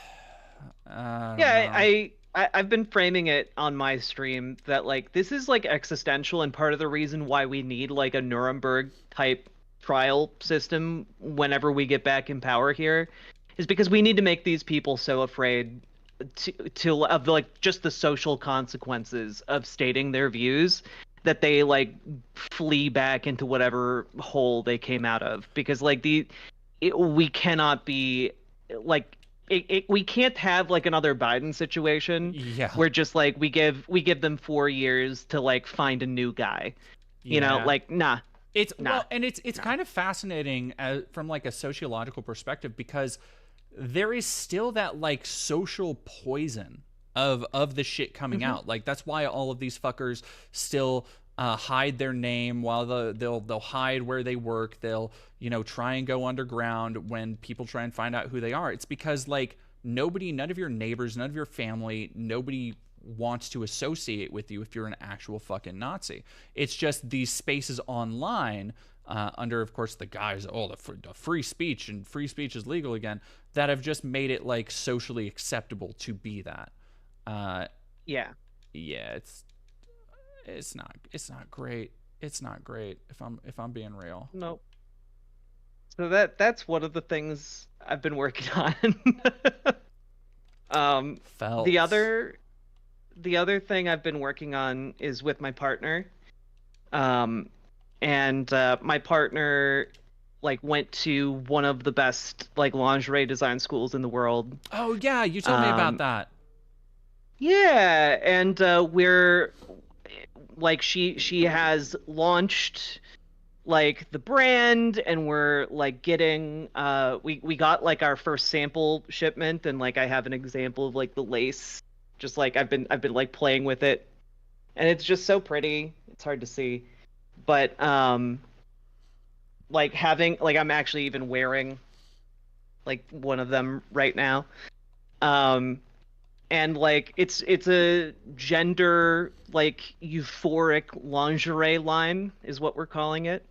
I've been framing it on my stream that like this is like existential, and part of the reason why we need like a Nuremberg type trial system whenever we get back in power here is because we need to make these people so afraid of like just the social consequences of stating their views that they like flee back into whatever hole they came out of, because like we cannot be like we can't have like another Biden situation where just like we give them 4 years to like find a new guy, you know, like nah.
Well, and it's kind of fascinating from like a sociological perspective, because there is still that like social poison of the shit coming out. Like that's why all of these fuckers still hide their name, while they'll hide where they work. They'll, you know, try and go underground when people try and find out who they are. It's because like none of your neighbors, none of your family, nobody wants to associate with you if you're an actual fucking Nazi. It's just these spaces online under, of course, the guise, the free speech and free speech is legal again, that have just made it like socially acceptable to be that. It's not great. It's not great if I'm being real.
Nope. So that's one of the things I've been working on. The other thing I've been working on is with my partner. And my partner like went to one of the best like lingerie design schools in the world.
Oh yeah, you told me about that.
Yeah, and we're like she has launched like the brand, and we're like getting we got like our first sample shipment, and like I have an example of like the lace, just like I've been like playing with it, and it's just so pretty. It's hard to see, but like having like I'm actually even wearing like one of them right now. Um and like it's a gender like euphoric lingerie line is what we're calling it,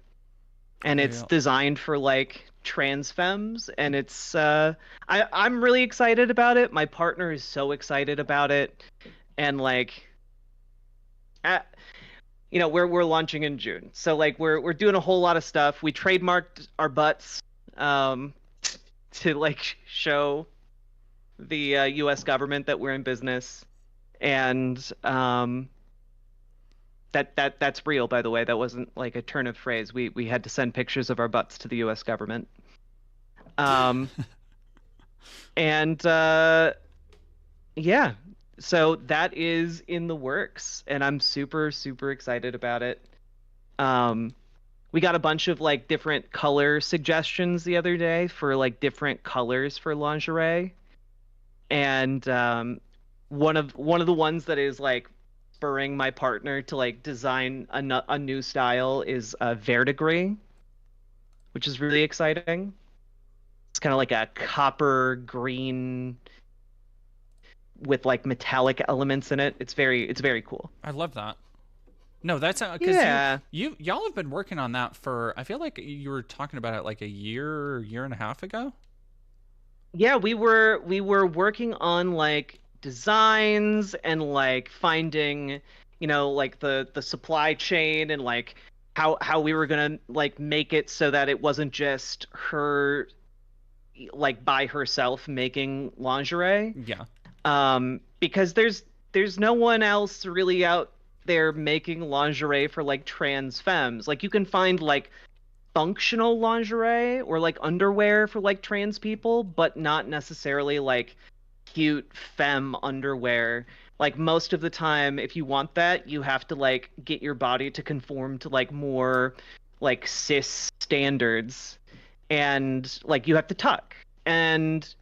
and it's
Yeah.
designed for like trans femmes, and it's I'm really excited about it. My partner is so excited about it, and like you know, we're launching in June, so like we're doing a whole lot of stuff. We trademarked our butts um to like show the U.S. government that we're in business, and that's real, by the way. That wasn't like a turn of phrase. We had to send pictures of our butts to the U.S. government. And yeah, so that is in the works, and I'm super super excited about it. We got a bunch of like different color suggestions the other day for like different colors for lingerie, and one of the ones that is like spurring my partner to like design a new style is verdigris, which is really exciting. It's kind of like a copper green with like metallic elements in it. It's very cool.
I love that. No, that's because
Yeah.
y'all have been working on that for. I feel like you were talking about it like a year and a half ago.
Yeah, we were working on like designs and like finding, you know, like the supply chain, and like how we were gonna like make it so that it wasn't just her like by herself making lingerie.
Yeah.
Because there's no one else really out there making lingerie for like trans femmes. Like you can find like functional lingerie or like underwear for like trans people, but not necessarily like cute femme underwear. Like most of the time, if you want that, you have to like get your body to conform to like more like cis standards, and like you have to tuck. And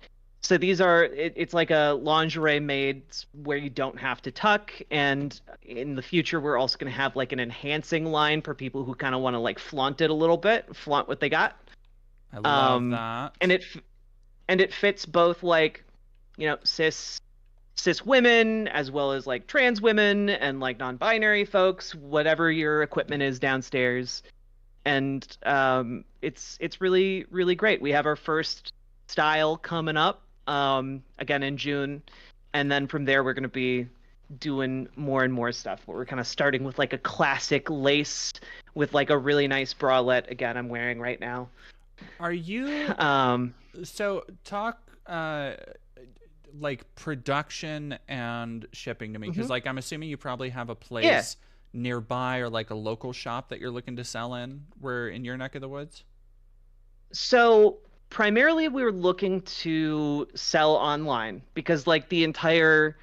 so these are it's like a lingerie made where you don't have to tuck, and in the future we're also going to have like an enhancing line for people who kind of want to like flaunt it a little bit, flaunt what they got.
I love that.
And it fits both like, you know, cis women as well as like trans women and like non-binary folks, whatever your equipment is downstairs. And it's really really great. We have our first style coming up again in June, and then from there we're going to be doing more and more stuff. But we're kind of starting with like a classic lace with like a really nice bralette, again I'm wearing right now.
Are you so talk like production and shipping to me, because like I'm assuming you probably have a place nearby or like a local shop that you're looking to sell in, where in your neck of the woods.
So primarily we were looking to sell online, because like the entire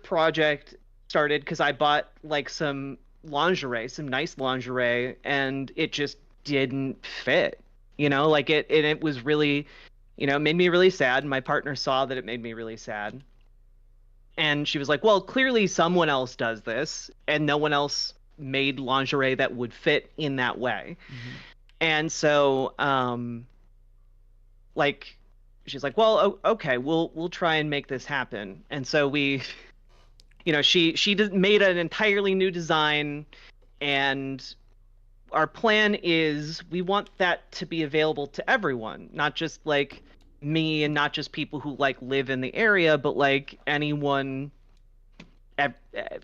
project started because I bought like some lingerie, some nice lingerie, and it just didn't fit. You know, like it was really, you know, it made me really sad. And my partner saw that it made me really sad. And she was like, well, clearly someone else does this, and no one else made lingerie that would fit in that way. And so like she's like, well, okay, we'll try and make this happen. And so we, you know, she made an entirely new design, and our plan is we want that to be available to everyone, not just like me and not just people who like live in the area, but like anyone at,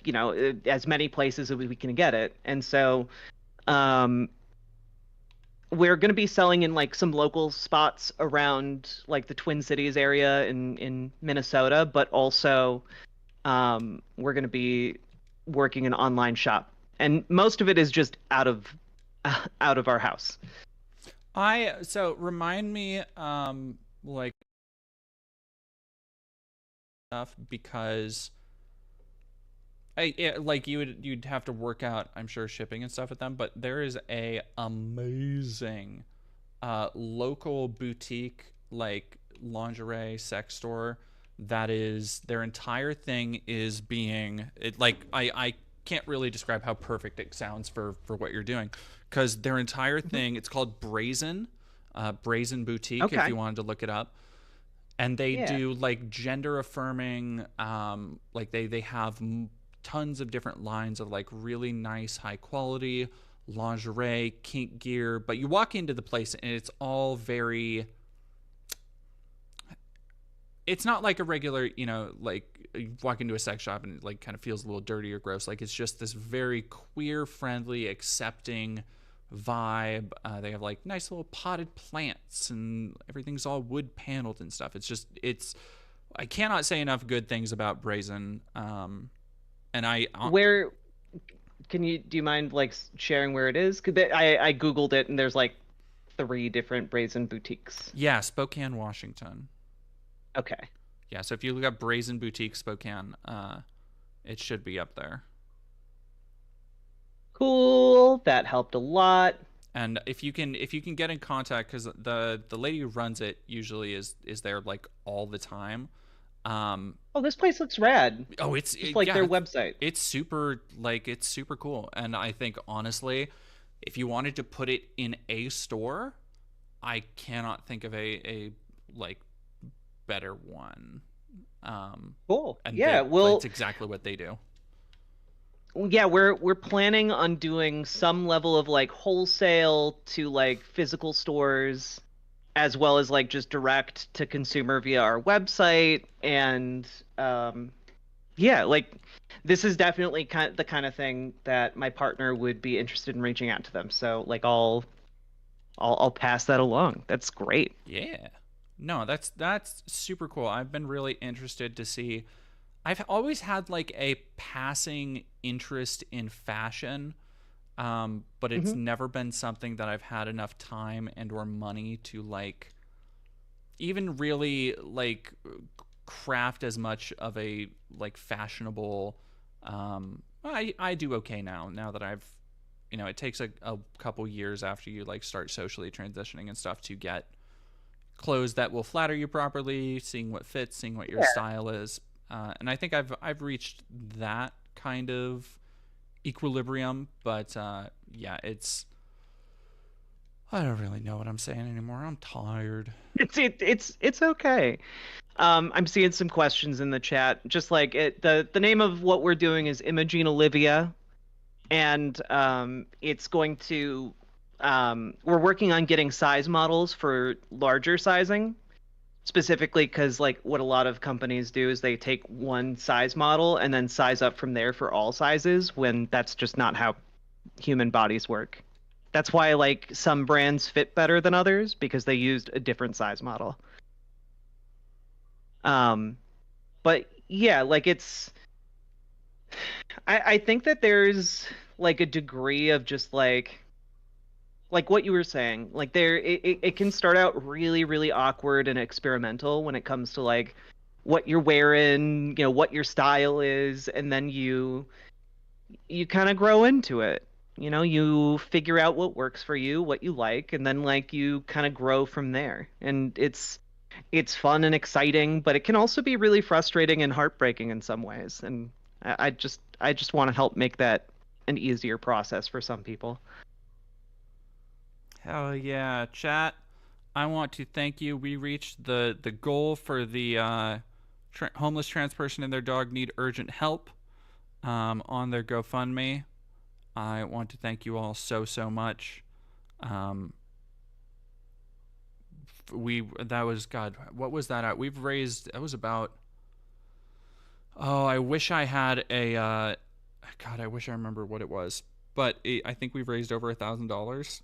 you know, as many places as we can get it. And so we're going to be selling in like some local spots around like the Twin Cities area in Minnesota, but also we're going to be working an online shop, and most of it is just out of our house.
So remind me like stuff, because like you'd have to work out, I'm sure, shipping and stuff with them, but there is a amazing local boutique like lingerie sex store that is, their entire thing is being I can't really describe how perfect it sounds for what you're doing, because their entire thing, it's called Brazen Boutique, if you wanted to look it up. And they do like gender affirming, like they have tons of different lines of like really nice high quality lingerie, kink gear, but you walk into the place and it's all very, it's not like a regular, like you walk into a sex shop and it like kind of feels a little dirty or gross. Like it's just this very queer friendly, accepting vibe. They have like nice little potted plants and everything's all wood paneled and stuff. I cannot say enough good things about Brazen. And
where do you mind like sharing where it is? I googled it and there's like 3 different Brazen boutiques.
Yeah, Spokane, Washington.
Okay.
Yeah, so if you look up Brazen Boutique Spokane, it should be up there.
Cool. That helped a lot.
And if you can get in contact, because the lady who runs it usually is there like all the time.
This place looks rad.
Oh, it's
like their website.
It's super cool. And I think honestly, if you wanted to put it in a store, I cannot think of a like better one.
Cool.
And that's exactly what they do.
Yeah, we're planning on doing some level of like wholesale to like physical stores, as well as like just direct to consumer via our website. And like this is definitely the kind of thing that my partner would be interested in reaching out to them. So like I'll pass that along. That's great.
Yeah. No, that's super cool. I've been really interested to see. I've always had like a passing interest in fashion, but it's never been something that I've had enough time and or money to like even really like craft as much of a like fashionable. I do okay now that I've, it takes a couple years after you like start socially transitioning and stuff to get clothes that will flatter you properly, seeing what fits, seeing what your style is. And I think I've reached that kind of equilibrium, but it's, I don't really know what I'm saying anymore. I'm tired.
It's okay. I'm seeing some questions in the chat. Just like the name of what we're doing is Imogene Olivia, and it's going to we're working on getting size models for larger sizing. Specifically because like what a lot of companies do is they take one size model and then size up from there for all sizes, when that's just not how human bodies work. That's why like some brands fit better than others, because they used a different size model. But yeah, like I think that there's like a degree of just like what you were saying, like it can start out really, really awkward and experimental when it comes to like what you're wearing, what your style is, and then you kind of grow into it. You figure out what works for you, what you like, and then like you kind of grow from there. And it's fun and exciting, but it can also be really frustrating and heartbreaking in some ways. And I just want to help make that an easier process for some people.
Hell yeah, chat. I want to thank you. We reached the goal for the homeless trans person and their dog need urgent help on their GoFundMe. I want to thank you all so much. That was, God, what was that at? We've raised, that was about, I wish I had a, God, I wish I remember what it was, but I think we've raised over $1,000.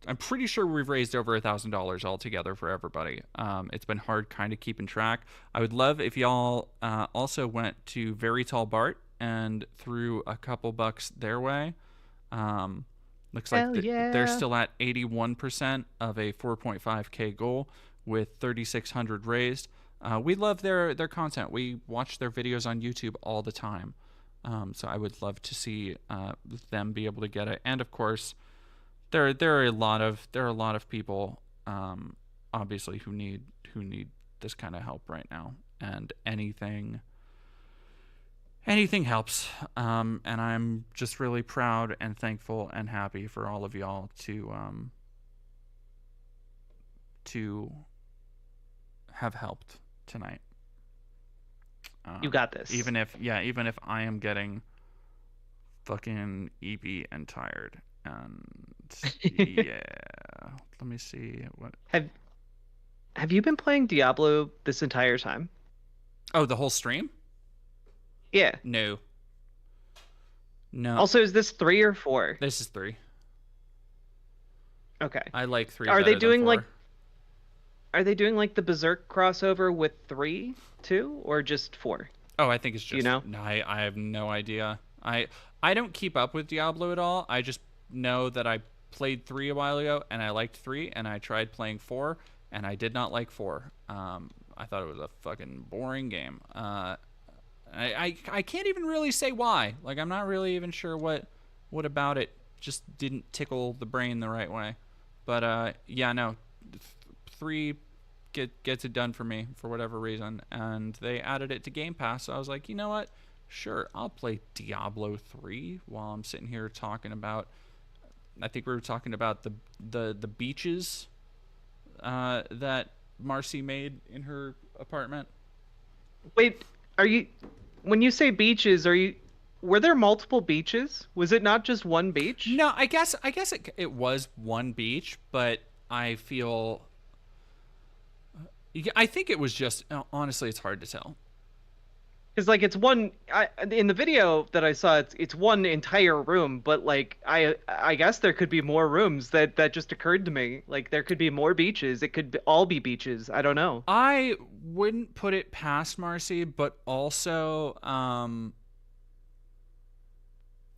I'm pretty sure we've raised over $1,000 altogether for everybody. It's been hard kind of keeping track. I would love if y'all also went to Very Tall Bart and threw a couple bucks their way. Looks like they're still at 81% of a 4.5K goal with 3,600 raised. We love their content. We watch their videos on YouTube all the time. So I would love to see them be able to get it. And of course, there are a lot of people obviously who need this kind of help right now, and anything helps. And I'm just really proud and thankful and happy for all of y'all to have helped tonight.
You got this.
Even if I am getting fucking EP and tired, and yeah. Let me see what.
Have you been playing Diablo this entire time?
Oh, the whole stream?
Yeah.
No.
Also, is this 3 or 4?
This is 3.
Okay.
I like 3.
Are they doing
like?
Are they doing like the Berserk crossover with 3 too, or just 4?
Oh, I think it's just.
You know?
No, I have no idea. I don't keep up with Diablo at all. I just know that I played 3 a while ago, and I liked 3, and I tried playing 4, and I did not like 4. I thought it was a fucking boring game. I can't even really say why. Like, I'm not really even sure what about it just didn't tickle the brain the right way. But yeah, no, 3 gets it done for me for whatever reason, and they added it to Game Pass. So I was like, you know what? Sure, I'll play Diablo 3 while I'm sitting here talking about. I think we were talking about the beaches that Marcy made in her apartment.
Wait, when you say beaches, were there multiple beaches? Was it not just one beach?
No, I guess it was one beach, but I think it was just, honestly, it's hard to tell.
Because like it's one in the video that I saw, it's one entire room, but like I guess there could be more rooms. That just occurred to me. Like there could be more beaches. It could all be beaches. I don't know.
I wouldn't put it past Marcy, but also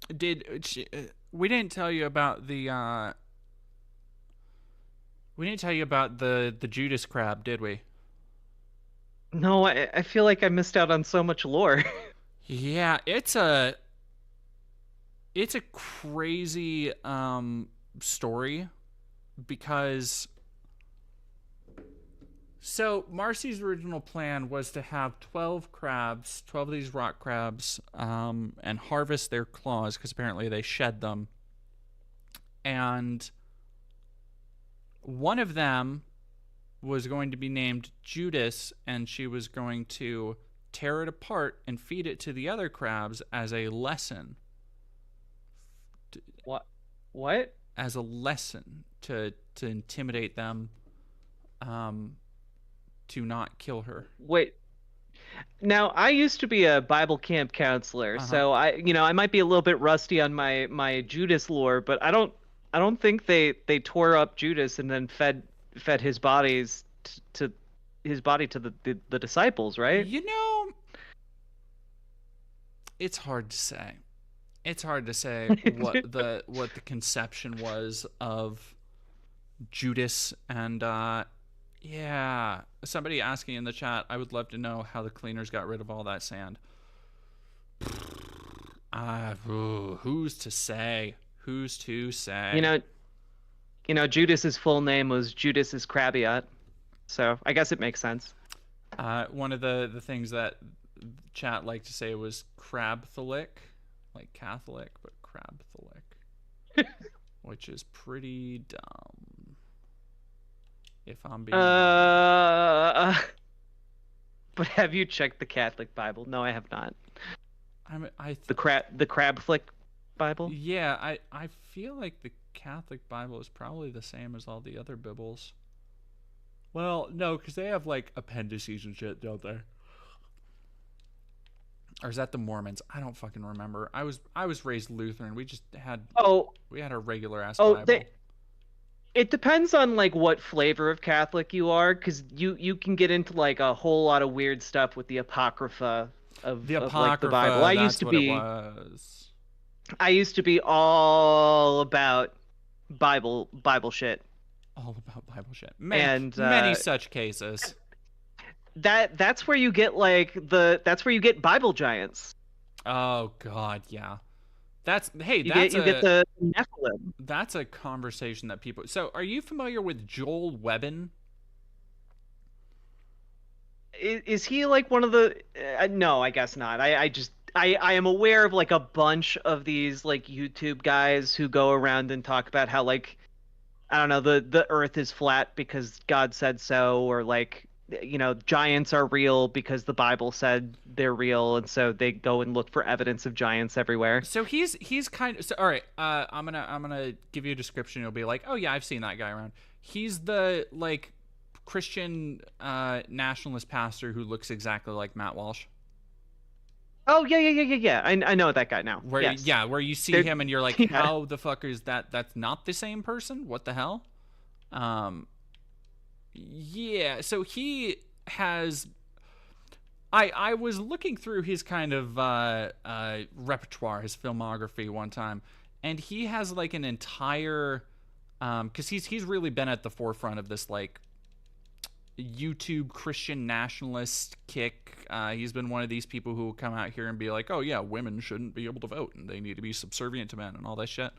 we didn't tell you about the Judas crab, did we?
No, I feel like I missed out on so much lore.
Yeah, it's a crazy story, because so Marcy's original plan was to have 12 of these rock crabs, and harvest their claws, because apparently they shed them. And one of them was going to be named Judas, and she was going to tear it apart and feed it to the other crabs as a lesson.
What?
As a lesson to intimidate them, to not kill her.
Wait. Now, I used to be a Bible camp counselor, so I might be a little bit rusty on my Judas lore, but I don't think they tore up Judas and then fed his bodies to the disciples, right?
You know, it's hard to say. It's hard to say what the conception was of Judas, and yeah, somebody asking in the chat, I would love to know how the cleaners got rid of all that sand. Who's to say? Who's to say?
You know, Judas's full name was Judas Iscariot, so I guess it makes sense.
One of the things that chat liked to say was crabtholic, like Catholic, but crabtholic, which is pretty dumb. If I'm being
but have you checked the Catholic Bible? No, I have not. The crabtholic Bible?
Yeah, I feel like the Catholic Bible is probably the same as all the other Bibles. Well, no, because they have like appendices and shit, don't they? Or is that the Mormons? I don't fucking remember. I was raised Lutheran. We just had we had a regular ass Bible.
It depends on like what flavor of Catholic you are, because you can get into like a whole lot of weird stuff with the Apocrypha of like, the Bible. I used to be all about Bible shit.
All about Bible shit. Many such cases.
that's where you get that's where you get Bible giants.
Oh God, yeah. That's
you get the Nephilim.
That's a conversation that people. So, are you familiar with Joel Webben?
Is he like one of the? No, I guess not. I am aware of like a bunch of these like YouTube guys who go around and talk about how like, I don't know, the Earth is flat because God said so, or like, you know, giants are real because the Bible said they're real, and so they go and look for evidence of giants everywhere.
So he's kind of, so all right. I'm gonna give you a description. You'll be like, oh yeah, I've seen that guy around. He's the like Christian nationalist pastor who looks exactly like Matt Walsh.
Oh yeah. I know that guy now.
Where
yes.
where you see him and you're like, how the fuck is that? That's not the same person. What the hell? Yeah. So he has. I was looking through his kind of repertoire, his filmography one time, and he has like an entire, because he's really been at the forefront of this like YouTube Christian nationalist kick. He's been one of these people who will come out here and be like, oh yeah, women shouldn't be able to vote and they need to be subservient to men and all that shit.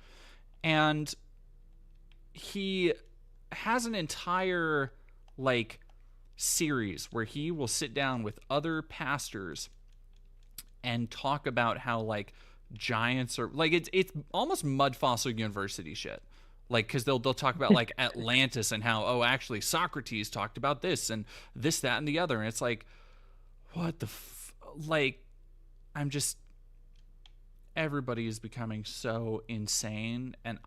And he has an entire like series where he will sit down with other pastors and talk about how like giants are like, it's almost mud fossil university shit. Like, because they'll talk about like Atlantis and how, oh, actually Socrates talked about this and this, that, and the other, and it's like, what the like, I'm just, everybody is becoming so insane, and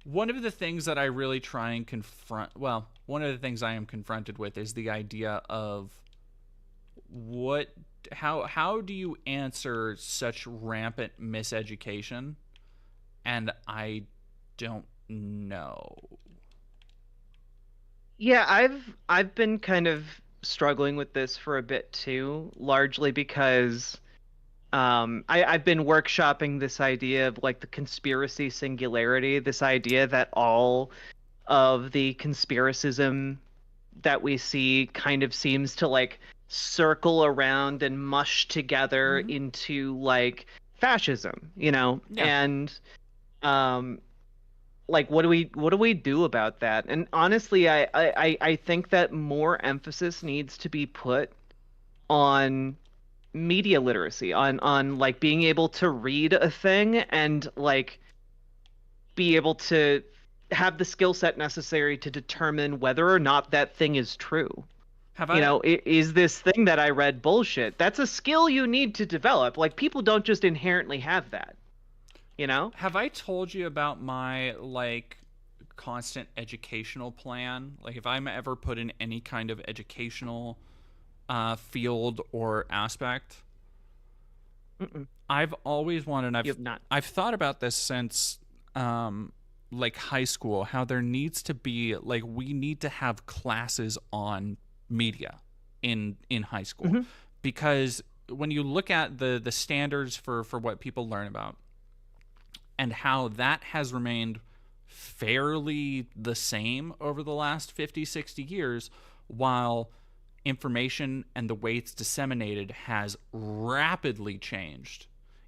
one of the things that I really try and confront, well, one of the things I am confronted with is the idea of how do you answer such rampant miseducation? And I don't know.
Yeah, I've been kind of struggling with this for a bit too, largely because I've been workshopping this idea of like the conspiracy singularity, this idea that all of the conspiracism that we see kind of seems to like circle around and mush together into like fascism, you know? Yeah. And like what do we do about that? And honestly, I think that more emphasis needs to be put on media literacy, on like being able to read a thing and like be able to have the skill set necessary to determine whether or not that thing is true. Is this thing that I read bullshit? That's a skill you need to develop. Like, people don't just inherently have that. You know?
Have I told you about my like constant educational plan? Like, if I'm ever put in any kind of educational field or aspect, I've always wanted. I've thought about this since like high school. How there needs to be like, we need to have classes on media in high school, because when you look at the standards for what people learn about, and how that has remained fairly the same over the last 50, 60 years, while information and the way it's disseminated has rapidly changed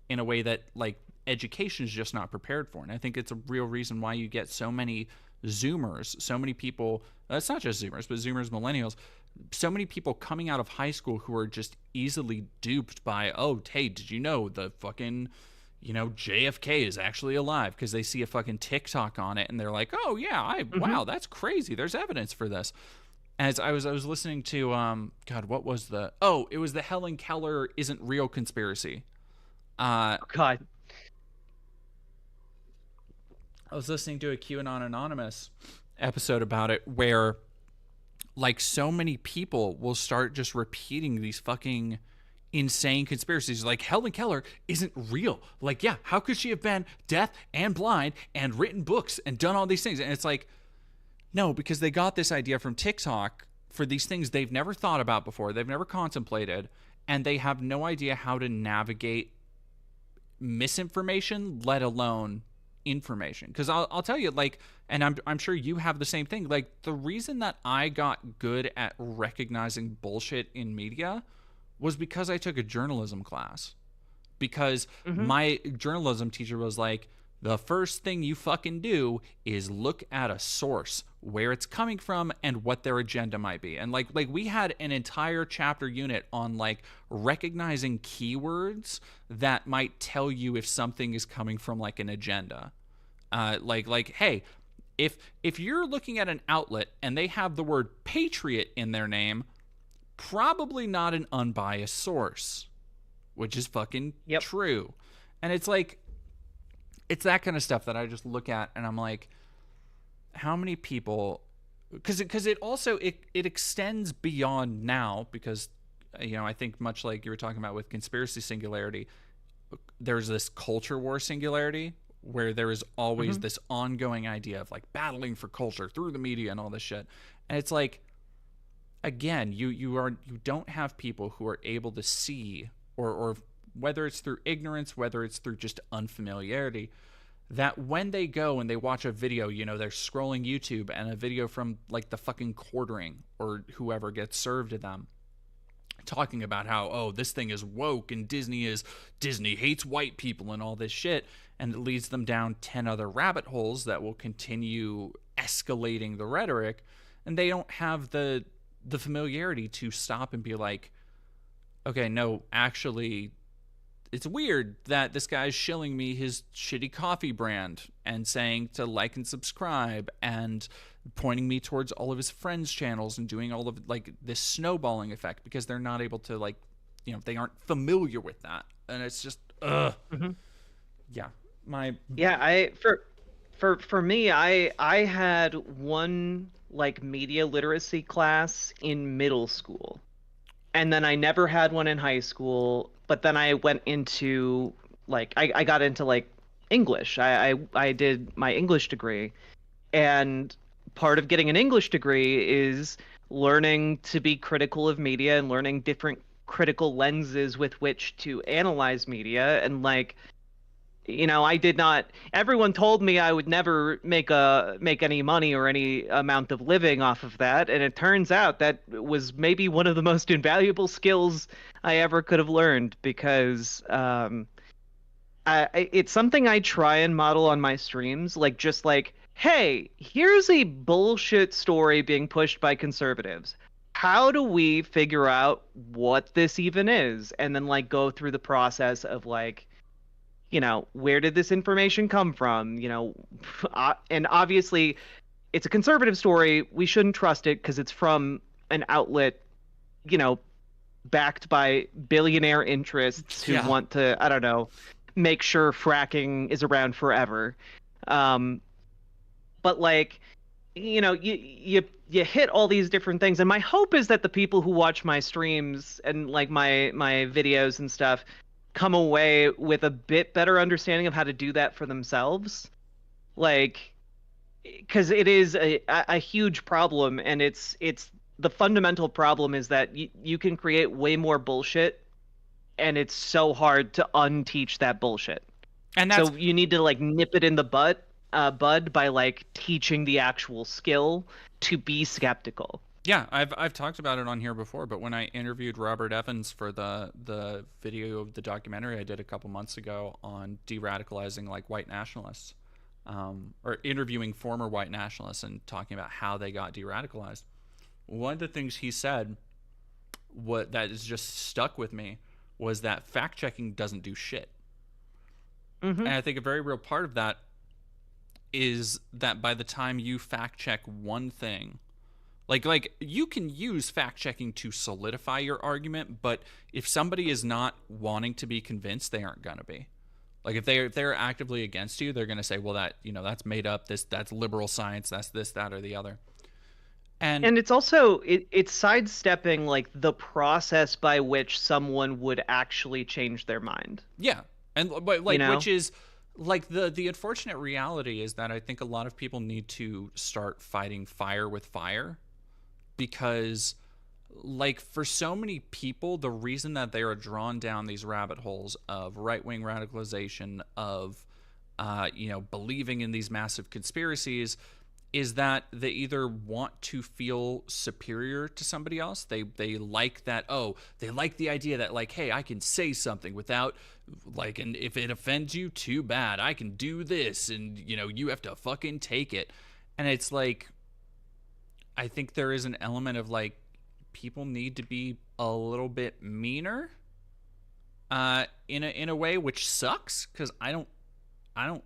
in a way that like education is just not prepared for. And I think it's a real reason why you get so many Zoomers, so many people, it's not just Zoomers, but Zoomers, millennials, so many people coming out of high school who are just easily duped by, oh, hey, did you know the fucking, you know, JFK is actually alive, because they see a fucking TikTok on it and they're like, oh yeah, wow, that's crazy. There's evidence for this. As I was listening to God, what was it was the Helen Keller isn't real conspiracy.
God.
I was listening to a QAnon Anonymous episode about it, where like so many people will start just repeating these fucking insane conspiracies, like Helen Keller isn't real. Like, yeah, how could she have been deaf and blind and written books and done all these things? And it's like, no, because they got this idea from TikTok for these things they've never thought about before, they've never contemplated, and they have no idea how to navigate misinformation, let alone information. Because I'll tell you, like, and I'm sure you have the same thing. Like, the reason that I got good at recognizing bullshit in media was because I took a journalism class. Because my journalism teacher was like, the first thing you fucking do is look at a source, where it's coming from and what their agenda might be. And like we had an entire chapter unit on like recognizing keywords that might tell you if something is coming from like an agenda. Like, hey, if you're looking at an outlet and they have the word patriot in their name, probably not an unbiased source, which is fucking true. And it's like, it's that kind of stuff that I just look at and I'm like, how many people, because it also it extends beyond now, because you know, I think much like you were talking about with conspiracy singularity, there's this culture war singularity where there is always this ongoing idea of like battling for culture through the media and all this shit. And it's like, again, you don't have people who are able to see, or whether it's through ignorance, whether it's through just unfamiliarity, that when they go and they watch a video, you know, they're scrolling YouTube and a video from like the fucking Quartering or whoever gets served to them, talking about how, oh, this thing is woke and Disney hates white people and all this shit, and it leads them down 10 other rabbit holes that will continue escalating the rhetoric, and they don't have the familiarity to stop and be like, okay, no, actually, it's weird that this guy's shilling me his shitty coffee brand and saying to like and subscribe and pointing me towards all of his friends' channels and doing all of like this snowballing effect, because they're not able to, like, you know, they aren't familiar with that. And it's just,
For me, I had one like media literacy class in middle school, and then I never had one in high school. But then I went into like I got into like English. I did my English degree, and part of getting an English degree is learning to be critical of media and learning different critical lenses with which to analyze media. And like, you know, I did not, everyone told me I would never make any money or any amount of living off of that, and it turns out that was maybe one of the most invaluable skills I ever could have learned, because it's something I try and model on my streams, like, just like, hey, here's a bullshit story being pushed by conservatives. How do we figure out what this even is? And then like go through the process of like, you know, where did this information come from? You know, and obviously it's a conservative story. We shouldn't trust it because it's from an outlet, you know, backed by billionaire interests who want to, I don't know, make sure fracking is around forever. But like, you know, you hit all these different things. And my hope is that the people who watch my streams and like my videos and stuff come away with a bit better understanding of how to do that for themselves, like, because it is a huge problem, and it's the fundamental problem is that you can create way more bullshit, and it's so hard to unteach that bullshit. And so you need to like nip it in the bud by like teaching the actual skill to be skeptical.
Yeah, I've talked about it on here before, but when I interviewed Robert Evans for the video of the documentary I did a couple months ago on de-radicalizing like white nationalists, or interviewing former white nationalists and talking about how they got de-radicalized, one of the things he said, what that is just stuck with me, was that fact checking doesn't do shit. And I think a very real part of that is that by the time you fact check one thing, like you can use fact checking to solidify your argument, but if somebody is not wanting to be convinced, they aren't gonna be. Like if they're actively against you, they're gonna say, well, that, you know, that's made up, that's liberal science, that's this, that, or the other. And
it's also it's sidestepping like the process by which someone would actually change their mind.
Yeah, and but like, you know? Which is like the unfortunate reality is that I think a lot of people need to start fighting fire with fire. Because, like, for so many people, the reason that they are drawn down these rabbit holes of right-wing radicalization, of believing in these massive conspiracies, is that they either want to feel superior to somebody else. They like that. Oh, they like the idea that, like, hey, I can say something without, like, and if it offends you, too bad. I can do this, and you have to fucking take it. And it's like, I think there is an element of, like, people need to be a little bit meaner, in a way, which sucks, because I don't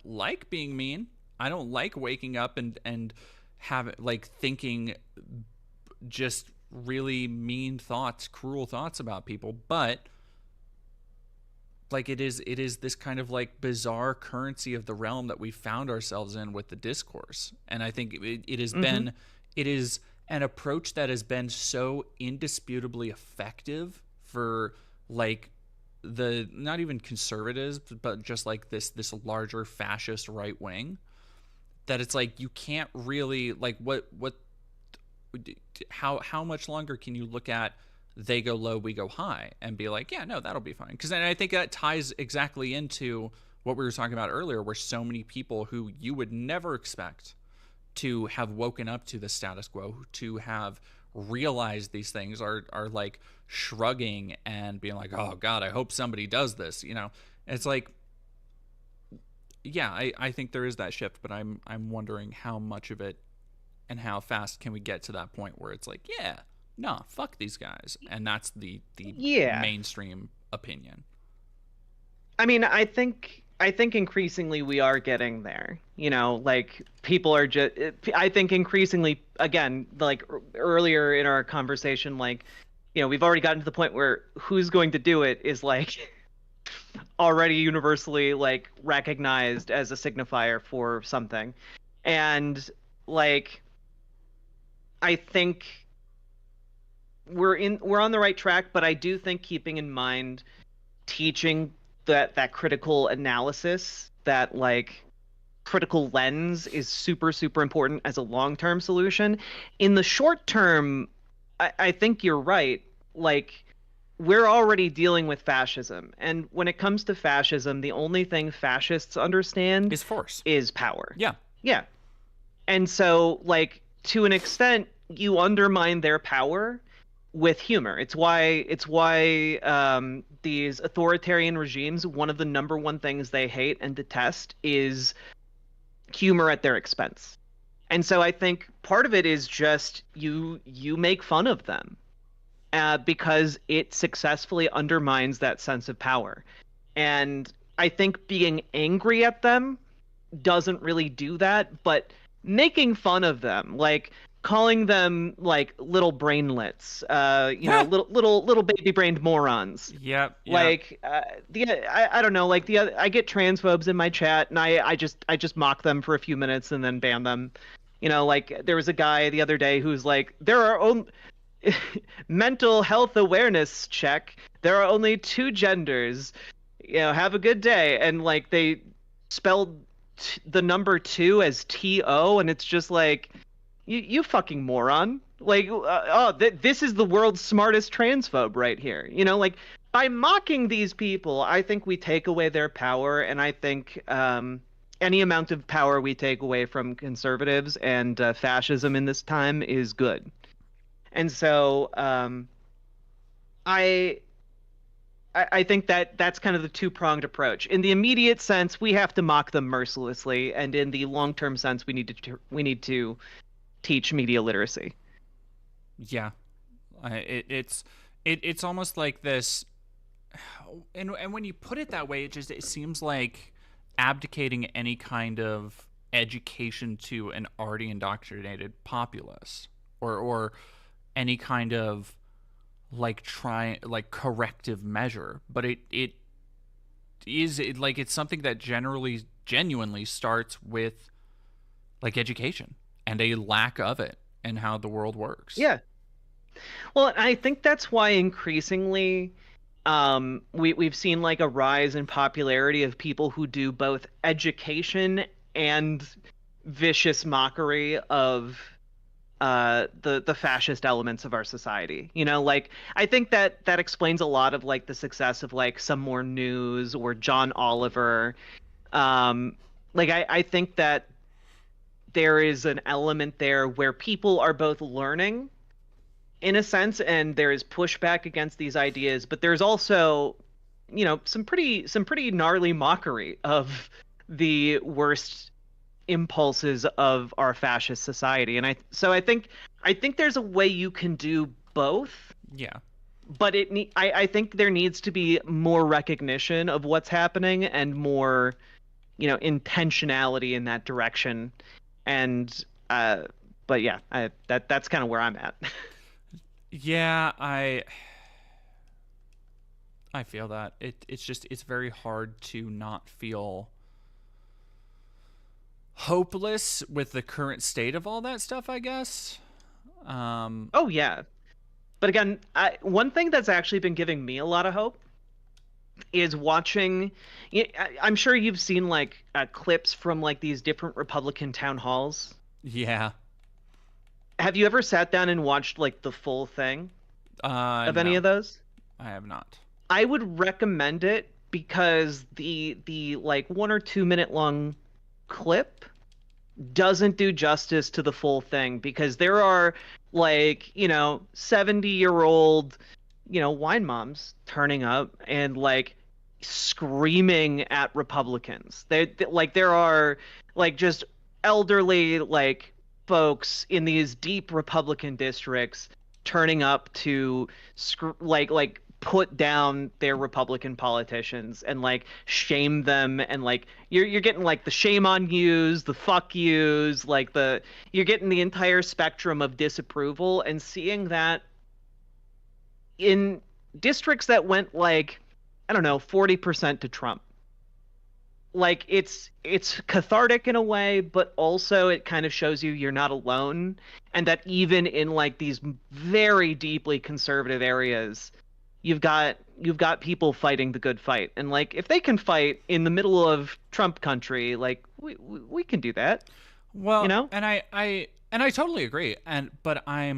like being mean. I don't like waking up and have like thinking just really mean thoughts, cruel thoughts about people. But like it is this kind of like bizarre currency of the realm that we found ourselves in with the discourse. And I think it has been, it is an approach that has been so indisputably effective for like the, not even conservatives, but just like this larger fascist right wing, that it's like you can't really like how much longer can you look at they go low, we go high and be like, yeah, no, that'll be fine. Because then I think that ties exactly into what we were talking about earlier, where so many people who you would never expect to have woken up to the status quo, to have realized these things, are like shrugging and being like, oh God, I hope somebody does this. It's like, yeah, I think there is that shift, but I'm wondering how much of it and how fast can we get to that point where it's like, yeah, nah, fuck these guys, and that's the mainstream opinion.
I mean, I think increasingly we are getting there. Like people are just. I think increasingly, again, like earlier in our conversation, like we've already gotten to the point where who's going to do it is like already universally like recognized as a signifier for something. And like I think we're on the right track, but I do think keeping in mind teaching that critical analysis, that like critical lens is super, super important as a long-term solution. In the short term, I think you're right. Like, we're already dealing with fascism, and when it comes to fascism, the only thing fascists understand
is force, is
power.
Yeah.
And so, like, to an extent, you undermine their power with humor. It's why these authoritarian regimes, one of the number one things they hate and detest is humor at their expense. And so I think part of it is just you make fun of them. Because it successfully undermines that sense of power. And I think being angry at them doesn't really do that, but making fun of them, like calling them like little brainlets, little baby-brained morons.
Yep.
Like I don't know, like I get transphobes in my chat, and I just mock them for a few minutes and then ban them. Like there was a guy the other day who's like, there are only mental health awareness check. There are only two genders. Have a good day. And like they spelled the number 2 as TO, and it's just like, you fucking moron. Like, this is the world's smartest transphobe right here. Like by mocking these people, I think we take away their power, and I think any amount of power we take away from conservatives and fascism in this time is good. And so I think that's kind of the two-pronged approach. In the immediate sense, we have to mock them mercilessly, and in the long-term sense, we need to teach media literacy.
Yeah, it's almost like this, and when you put it that way, it seems like abdicating any kind of education to an already indoctrinated populace, or any kind of like corrective measure. But it is like it's something that genuinely starts with like education and a lack of it and how the world works.
Yeah. Well, I think that's why increasingly we've seen like a rise in popularity of people who do both education and vicious mockery of the fascist elements of our society. Like I think that explains a lot of like the success of like Some More News or John Oliver, Like I think that there is an element there where people are both learning in a sense, and there is pushback against these ideas, but there's also, some pretty gnarly mockery of the worst impulses of our fascist society. And I think there's a way you can do both.
Yeah.
But I think there needs to be more recognition of what's happening and more, intentionality in that direction. And but yeah, that's kind of where I'm at.
Yeah, I feel that. It's very hard to not feel hopeless with the current state of all that stuff, I guess.
Oh yeah. But again, one thing that's actually been giving me a lot of hope is watching. I'm sure you've seen like clips from like these different Republican town halls.
Yeah.
Have you ever sat down and watched like the full thing of any of those?
I have not.
I would recommend it because the like 1 or 2 minute long clip doesn't do justice to the full thing, because there are like 70-year-old wine moms turning up and like screaming at Republicans. There are like just elderly like folks in these deep Republican districts turning up to like put down their Republican politicians and like shame them, and like you're getting like the shame on yous, the fuck yous, like you're getting the entire spectrum of disapproval, and seeing that in districts that went like, I don't know, 40% to Trump. Like it's cathartic in a way, but also it kind of shows you're not alone, and that even in like these very deeply conservative areas, you've got people fighting the good fight. And like if they can fight in the middle of Trump country, like we can do that.
Well, and I totally agree. But I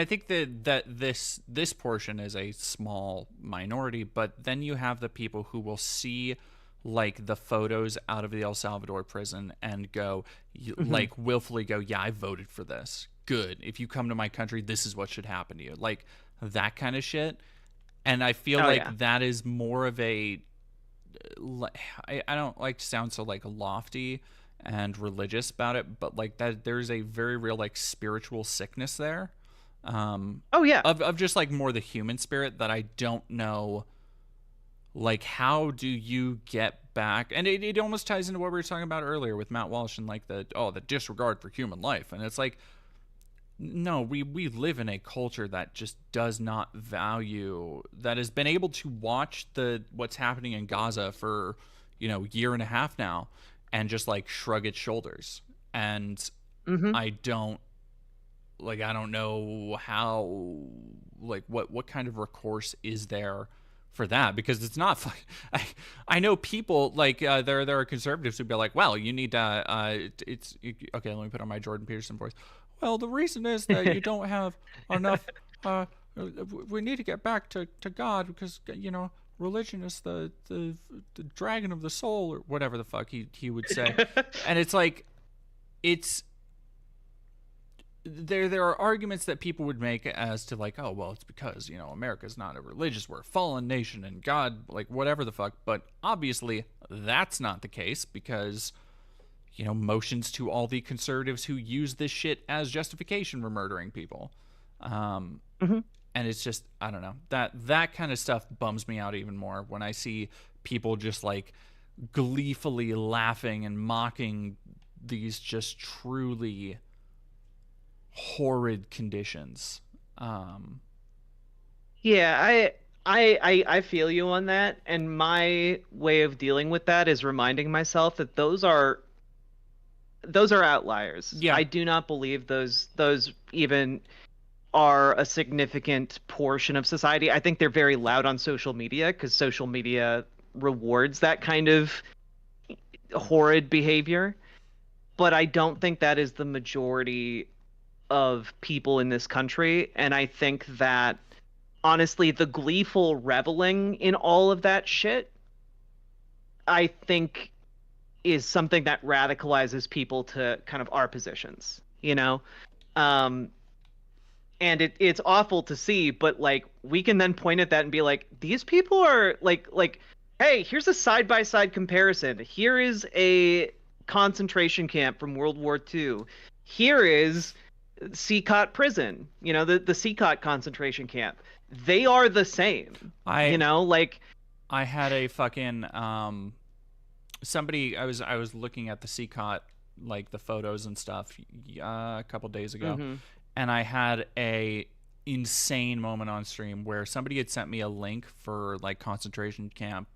think that this portion is a small minority, but then you have the people who will see like the photos out of the El Salvador prison and go like willfully go, yeah, I voted for this. Good. If you come to my country, this is what should happen to you. Like that kind of shit. And I feel that is more of a, I don't like to sound so like lofty and religious about it, but like that there's a very real like spiritual sickness there. Of just like more the human spirit that I don't know. Like, how do you get back? And it almost ties into what we were talking about earlier with Matt Walsh and like the disregard for human life. And it's like, no, we live in a culture that just does not value, that has been able to watch what's happening in Gaza for, year and a half now and just like shrug its shoulders. And I don't know how, like what kind of recourse is there for that, because it's not I know people like there are conservatives who'd be like, well, you need to okay, let me put on my Jordan Peterson voice. Well, the reason is that you don't have enough we need to get back to God, because religion is the dragon of the soul, or whatever the fuck he would say. And it's like there are arguments that people would make as to like, oh, well, it's because, America's not a religious, we're a fallen nation, and God, like, whatever the fuck. But obviously that's not the case, because, motions to all the conservatives who use this shit as justification for murdering people. And it's just, I don't know, that kind of stuff bums me out even more when I see people just like gleefully laughing and mocking these just truly horrid conditions.
Yeah, I feel you on that, and my way of dealing with that is reminding myself that those are outliers.
Yeah.
I do not believe those even are a significant portion of society. I think they're very loud on social media because social media rewards that kind of horrid behavior, but I don't think that is the majority of people in this country. And I think that honestly, the gleeful reveling in all of that shit, I think is something that radicalizes people to kind of our positions, you know? And it's awful to see, but like we can then point at that and be like, these people are like, hey, here's a side-by-side comparison. Here is a concentration camp from World War II. Here is CCOT prison, you know, the CCOT concentration camp. They are the same. You know, like
I had a fucking somebody I was looking at the CCOT, like the photos and stuff a couple days ago. And I had a insane moment on stream where somebody had sent me a link for like concentration camp,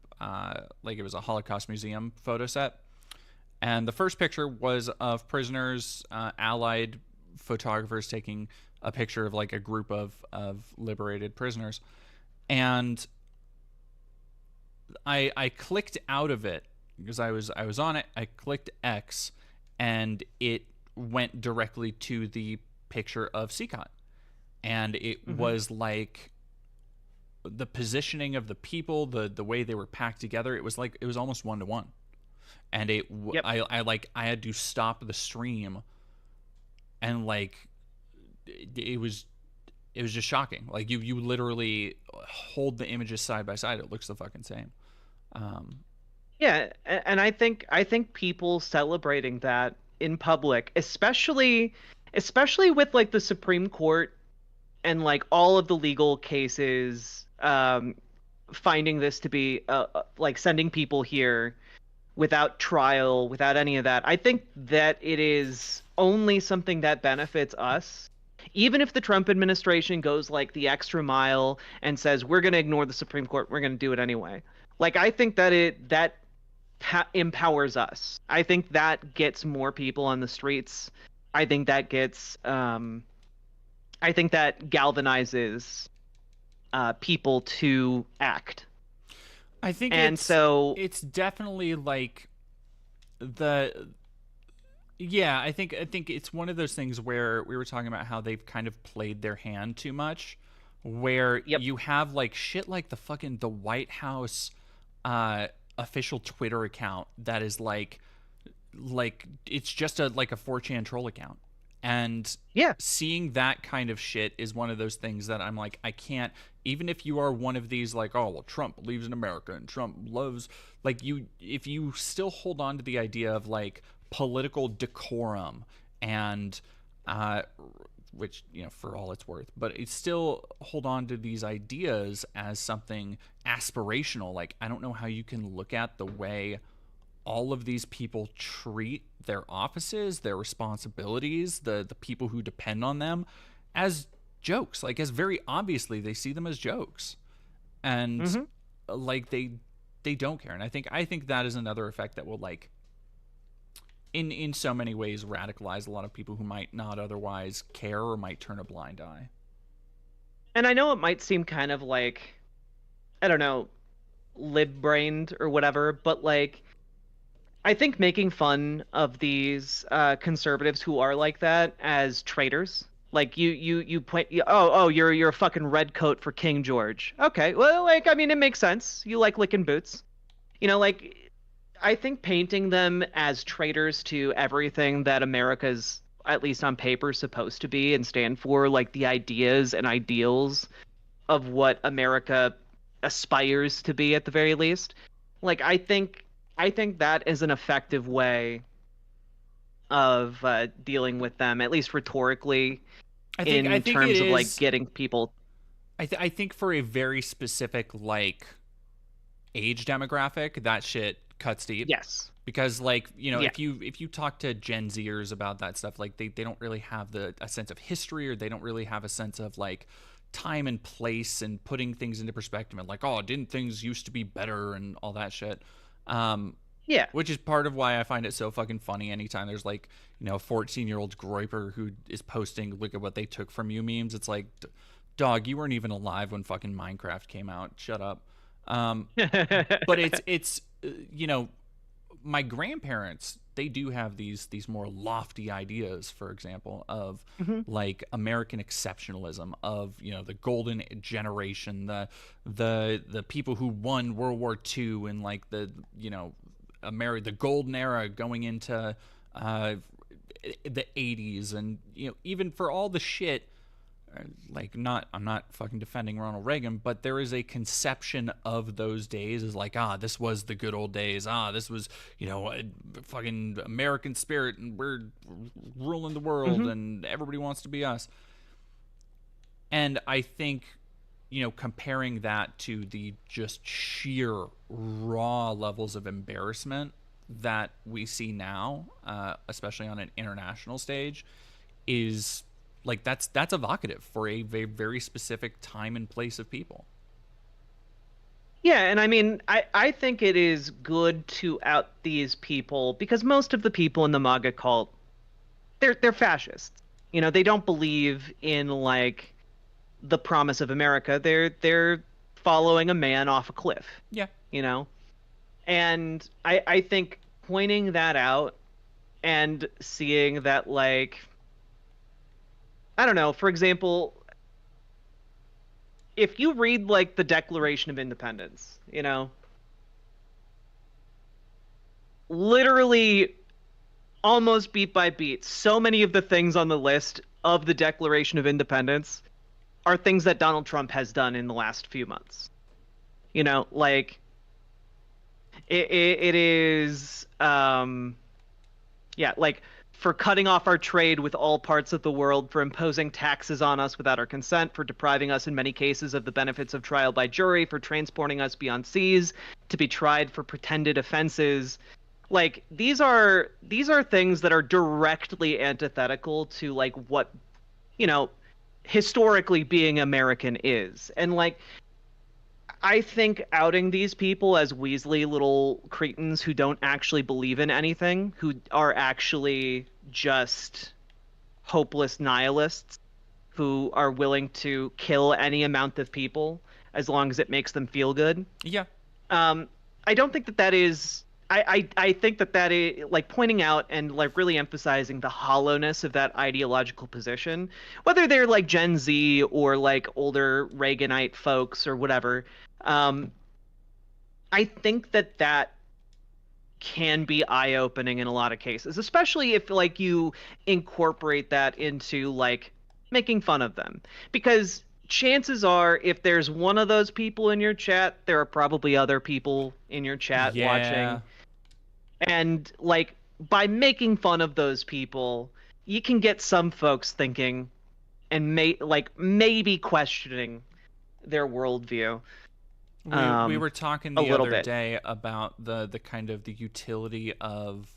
like it was a Holocaust museum photo set. And the first picture was of prisoners, Allied photographers taking a picture of like a group of liberated prisoners. And I clicked out of it because I was on it. I clicked X and it went directly to the picture of CCOT, and it was like the positioning of the people, the way they were packed together, it was almost 1-to-1, and I had to stop the stream, and like it was just shocking. Like you literally hold the images side by side, it looks the fucking same.
Yeah, and I think people celebrating that in public, especially with like the Supreme Court and like all of the legal cases finding this to be like sending people here without trial, without any of that. I think that it is only something that benefits us. Even if the Trump administration goes like the extra mile and says we're going to ignore the Supreme Court, we're going to do it anyway. Like I think that empowers us. I think that gets more people on the streets. I think that gets I think that galvanizes people to act.
I think it's definitely like I think it's one of those things where we were talking about how they've kind of played their hand too much, where you have like shit like the White House official Twitter account that is like it's just a 4chan troll account, and seeing that kind of shit is one of those things that I'm like, I can't, even if you are one of these like, oh well, Trump believes in America and Trump loves, like, if you still hold on to the idea of like political decorum and which, you know, for all it's worth, but it's still hold on to these ideas as something aspirational. Like, I don't know how you can look at the way all of these people treat their offices, their responsibilities, the people who depend on them as jokes. Like, as very obviously they see them as jokes, and like they don't care. And I think that is another effect that will like in so many ways radicalize a lot of people who might not otherwise care or might turn a blind eye.
And I know it might seem kind of like, I don't know, lib-brained or whatever, but like I think making fun of these conservatives who are like that as traitors, like you point, you're a fucking redcoat for King George. Okay, well, like, I mean, it makes sense. You like licking boots, you know, like, I think painting them as traitors to everything that America's, at least on paper, supposed to be and stand for, like the ideas and ideals of what America aspires to be at the very least. Like, I think that is an effective way of dealing with them, at least rhetorically, in terms of like getting people.
I think for a very specific like age demographic, that shit cuts deep.
Yes.
Because like, you know, if you talk to Gen Zers about that stuff, like they don't really have a sense of history, or they don't really have a sense of like time and place and putting things into perspective, and like, oh, didn't things used to be better and all that shit. Which is part of why I find it so fucking funny anytime there's like, you know, a 14-year-old groiper who is posting look at what they took from you memes. It's like, dog, you weren't even alive when fucking Minecraft came out. Shut up. But it's you know, my grandparents, they do have these more lofty ideas, for example, of like American exceptionalism, of, you know, the golden generation, the people who won World War II, and like the, you know, the golden era going into the 80s, and even for all the shit, like, I'm not fucking defending Ronald Reagan, but there is a conception of those days as like, this was the good old days. This was, a fucking American spirit, and we're ruling the world, and everybody wants to be us. And I think, comparing that to the just sheer raw levels of embarrassment that we see now, especially on an international stage, is like, that's evocative for a very, very specific time and place of people.
Yeah, and I mean, I think it is good to out these people, because most of the people in the MAGA cult, they're fascists. They don't believe in, like, the promise of America. They're following a man off a cliff.
Yeah.
And I think pointing that out and seeing that, like, I don't know, for example, if you read, like, the Declaration of Independence, literally almost beat by beat, so many of the things on the list of the Declaration of Independence are things that Donald Trump has done in the last few months. Like, it is, like, for cutting off our trade with all parts of the world, for imposing taxes on us without our consent, for depriving us in many cases of the benefits of trial by jury, for transporting us beyond seas to be tried for pretended offenses. Like, these are things that are directly antithetical to, like, what, historically being American is. And, like, I think outing these people as Weasley little cretins who don't actually believe in anything, who are actually just hopeless nihilists, who are willing to kill any amount of people as long as it makes them feel good.
Yeah.
I don't think that is... I think that is, like, pointing out and, like, really emphasizing the hollowness of that ideological position, whether they're, like, Gen Z or, like, older Reaganite folks or whatever. I think that can be eye-opening in a lot of cases, especially if, like, you incorporate that into, like, making fun of them. Because chances are, if there's one of those people in your chat, there are probably other people in your chat watching. And, like, by making fun of those people, you can get some folks thinking and maybe questioning their worldview.
We were talking the other day about the kind of the utility of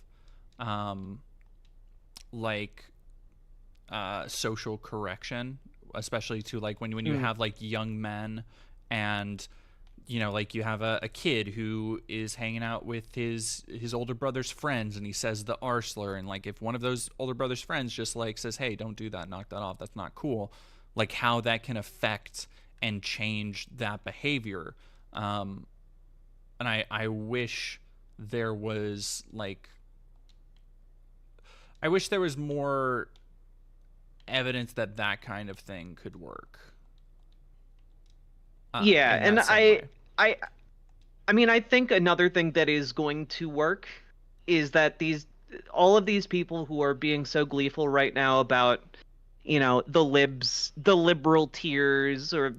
social correction, especially to, like, when you have, like, young men, and like, you have a kid who is hanging out with his older brother's friends, and he says the R slur, and, like, if one of those older brother's friends just, like, says, hey, don't do that, knock that off, that's not cool, like, how that can affect and change that behavior. And I wish there was, like, more evidence that kind of thing could work.
Yeah, and I mean, I think another thing that is going to work is that all of these people who are being so gleeful right now about, the liberal tiers, or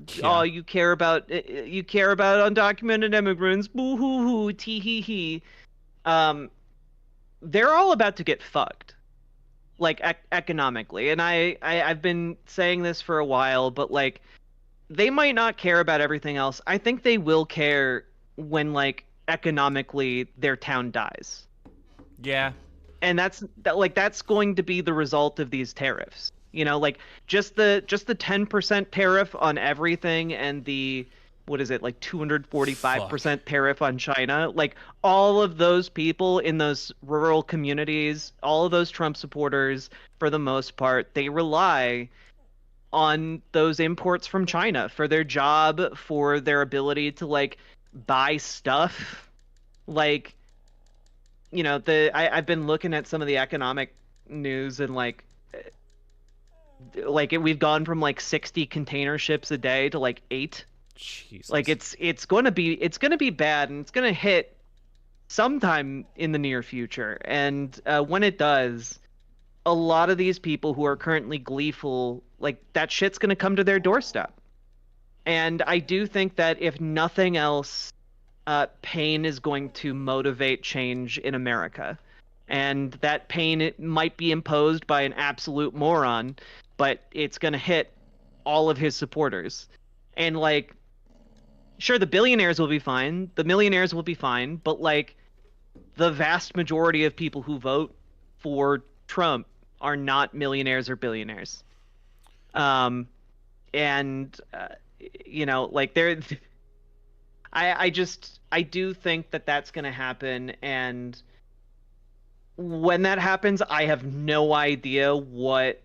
you care about undocumented immigrants, boo hoo hoo, tee hee hee. They're all about to get fucked, like, economically. And I've been saying this for a while, but, like, they might not care about everything else. I think they will care when, like, economically their town dies.
Yeah.
And that's going to be the result of these tariffs. Like, just the 10% tariff on everything, and the, what is it, like, 245% tariff on China. Like, all of those people in those rural communities, all of those Trump supporters, for the most part, they rely on those imports from China for their job, for their ability to, like, buy stuff. Like, I've been looking at some of the economic news, and, like we've gone from, like, 60 container ships a day to, like, 8.
Jesus.
Like, it's gonna be bad, and it's gonna hit sometime in the near future. And when it does, a lot of these people who are currently gleeful, like, that shit's going to come to their doorstep. And I do think that if nothing else, pain is going to motivate change in America. And that pain, it might be imposed by an absolute moron, but it's going to hit all of his supporters. And, like, sure, the billionaires will be fine, the millionaires will be fine, but, like, the vast majority of people who vote for Trump are not millionaires or billionaires. You know, like, I do think that that's going to happen, and when that happens, I have no idea what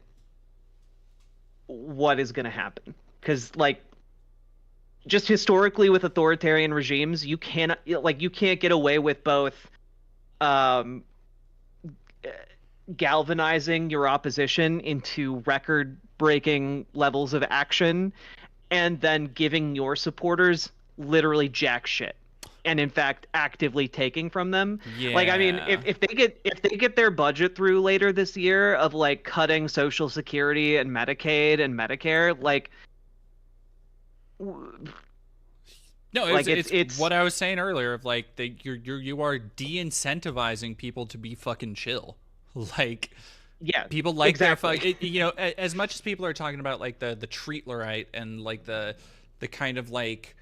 is going to happen. Because, like, just historically with authoritarian regimes, you can't get away with both galvanizing your opposition into record-breaking levels of action and then giving your supporters literally jack shit. And in fact, actively taking from them.
Yeah.
Like, I mean, if they get their budget through later this year of, like, cutting Social Security and Medicaid and Medicare, like,
no, it's what I was saying earlier of, like, you are de-incentivizing people to be fucking chill. Like,
yeah,
people like
exactly.
their you know, as much as people are talking about, like, the treatlerite and, like, the kind of, like,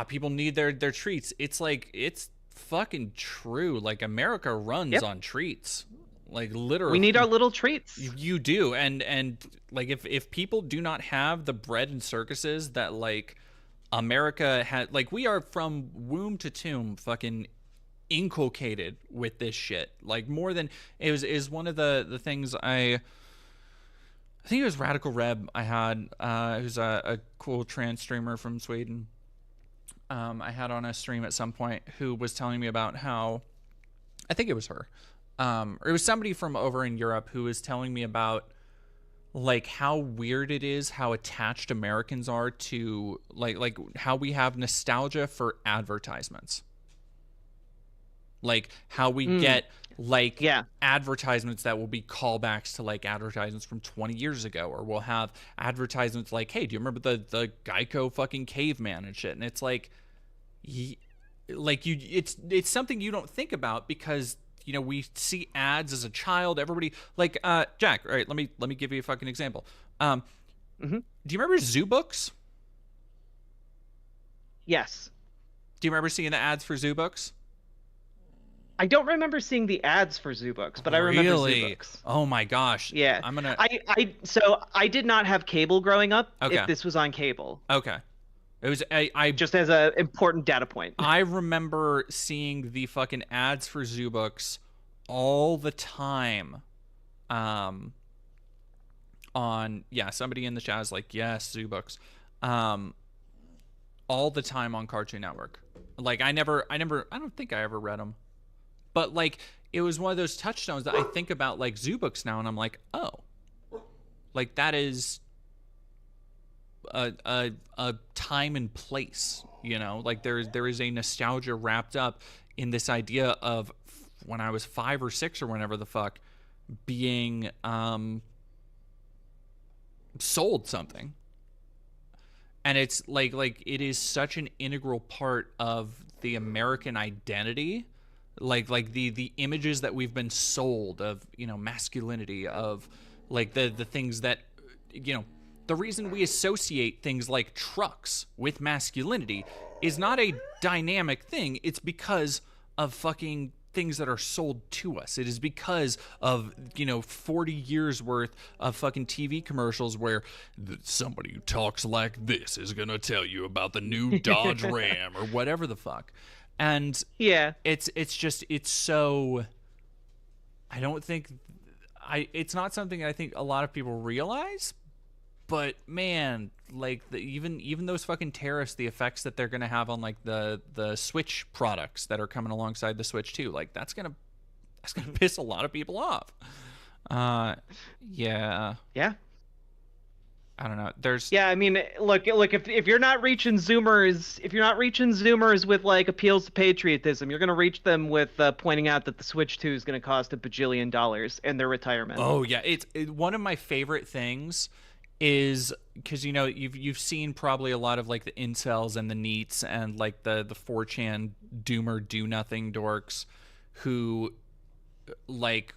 people need their treats. It's like, it's fucking true. Like, America runs on treats. Like, literally.
We need our little treats.
You do. And like, if people do not have the bread and circuses that, like, America had, like, we are from womb to tomb fucking inculcated with this shit. Like, more than is one of the things I think it was Radical Reb I had, who's a cool trans streamer from Sweden. I had on a stream at some point, who was telling me about how, I think it was her, or it was somebody from over in Europe who was telling me about, like, how weird it is how attached Americans are to, like how we have nostalgia for advertisements. Like, how we get, like, advertisements that will be callbacks to, like, advertisements from 20 years ago, or we'll have advertisements like, hey, do you remember the Geico fucking caveman and shit? And it's like, it's something you don't think about because, you know, we see ads as a child. Everybody, like, Jack, all right, let me give you a fucking example. Do you remember Zoo Books?
Yes.
Do you remember seeing the ads for Zoo Books?
I don't remember seeing the ads for Zoo Books, but I remember Zoo Books.
Oh my gosh.
Yeah. So I did not have cable growing up. Okay. If this was on cable.
Okay. It was I
just as a important data point.
I remember seeing the fucking ads for Zoo Books all the time. On somebody in the chat is like, yes, Zoo Books. All the time on Cartoon Network. Like, I don't think I ever read them. But, like, it was one of those touchstones that I think about, like, Zoo Books now, and I'm like, oh, like, that is a time and place, you know? Like, there is a nostalgia wrapped up in this idea of when I was 5 or 6 or whenever the fuck being sold something. And it's like it is such an integral part of the American identity. Like the images that we've been sold of, you know, masculinity, of, like, the things that, you know, the reason we associate things like trucks with masculinity is not a dynamic thing. It's because of fucking things that are sold to us. It is because of, you know, 40 years worth of fucking TV commercials where somebody who talks like this is gonna tell you about the new Dodge Ram or whatever the fuck. And
yeah,
it's so, I don't think it's not something I think a lot of people realize, but man, like, even those fucking tariffs, the effects that they're gonna have on, like, the Switch products that are coming alongside the Switch too, like, that's gonna piss a lot of people off. Yeah. I don't know. There's
Yeah, I mean, look, if you're not reaching Zoomers with like appeals to patriotism, you're gonna reach them with pointing out that the Switch 2 is gonna cost $1 bajillion and their retirement.
Oh yeah, one of my favorite things is because you've seen probably a lot of like the incels and the neets and like the 4chan doomer do nothing dorks who like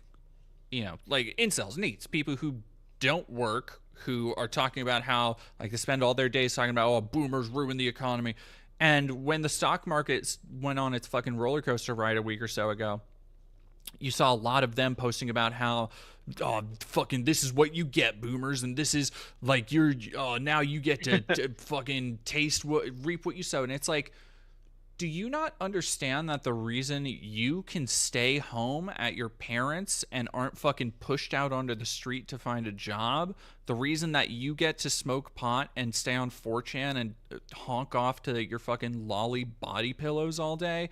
like incels, neets, people who don't work, who are talking about how like they spend all their days talking about, oh, boomers ruin the economy. And when the stock market went on its fucking roller coaster ride a week or so ago, you saw a lot of them posting about how, oh, fucking this is what you get, boomers, and this is like now you get to fucking reap what you sow. And it's like, do you not understand that the reason you can stay home at your parents' and aren't fucking pushed out onto the street to find a job, the reason that you get to smoke pot and stay on 4chan and honk off to your fucking lolly body pillows all day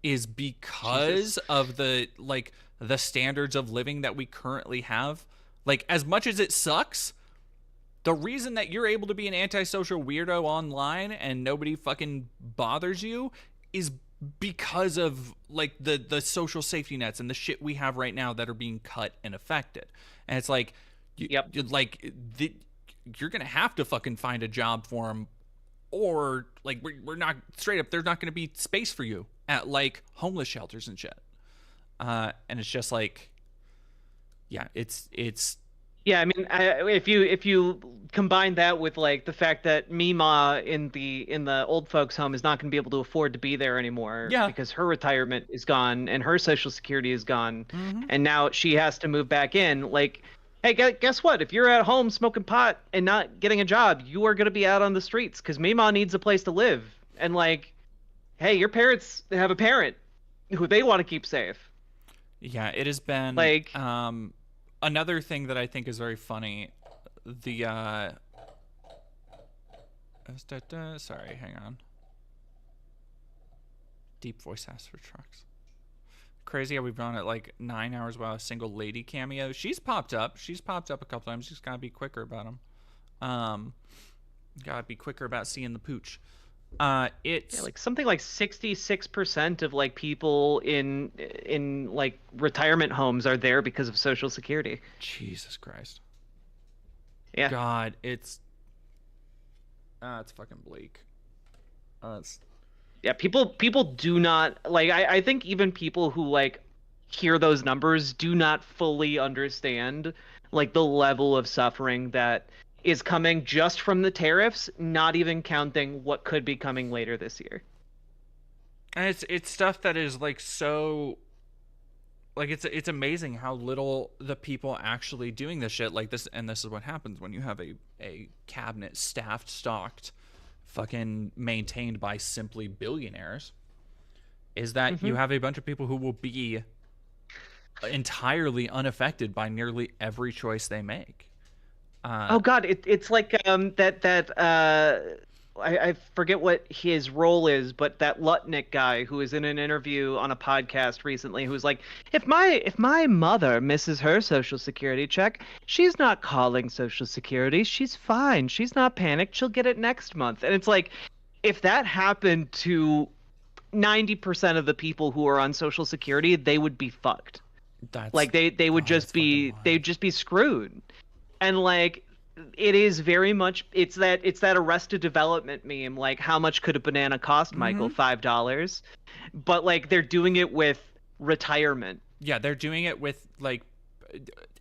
is because of the standards of living that we currently have? Like, as much as it sucks, the reason that you're able to be an antisocial weirdo online and nobody fucking bothers you is because of like the social safety nets and the shit we have right now that are being cut and affected. And it's like, you're gonna have to fucking find a job for them, or like we're not straight up. There's not gonna be space for you at like homeless shelters and shit. And it's just like, yeah, it's.
Yeah, I mean, if you combine that with like the fact that Mima in the old folks' home is not going to be able to afford to be there anymore, because her retirement is gone and her Social Security is gone, and now she has to move back in. Like, hey, guess what? If you're at home smoking pot and not getting a job, you are going to be out on the streets because Mima needs a place to live. And like, hey, your parents have a parent who they want to keep safe.
Yeah, it has been
like
another thing that I think is very funny. The sorry, hang on. Deep voice asks for trucks. Crazy how we've gone at like 9 hours without a single lady cameo. She's popped up a couple times. Just gotta be quicker about them. Gotta be quicker about seeing the pooch. It's
like something like 66% of like people in like retirement homes are there because of Social Security.
Jesus Christ.
Yeah.
God, it's fucking bleak.
Yeah, people do not like. I think even people who like hear those numbers do not fully understand like the level of suffering that is coming just from the tariffs, not even counting what could be coming later this year.
And it's stuff that is like so, like it's amazing how little the people actually doing this shit like this. And this is what happens when you have a cabinet staffed, stocked, fucking maintained by simply billionaires, is that you have a bunch of people who will be entirely unaffected by nearly every choice they make.
Oh God, it's like I forget what his role is, but that Lutnick guy who was in an interview on a podcast recently, who was like, if my mother misses her Social Security check, she's not calling Social Security, she's fine, she's not panicked, she'll get it next month. And it's like, if that happened to 90% of the people who are on Social Security, they would be fucked. Like they would just be screwed. And like, it is very much it's that Arrested Development meme, like how much could a banana cost, Michael? $5. But like they're doing it with retirement.
Yeah, they're doing it with like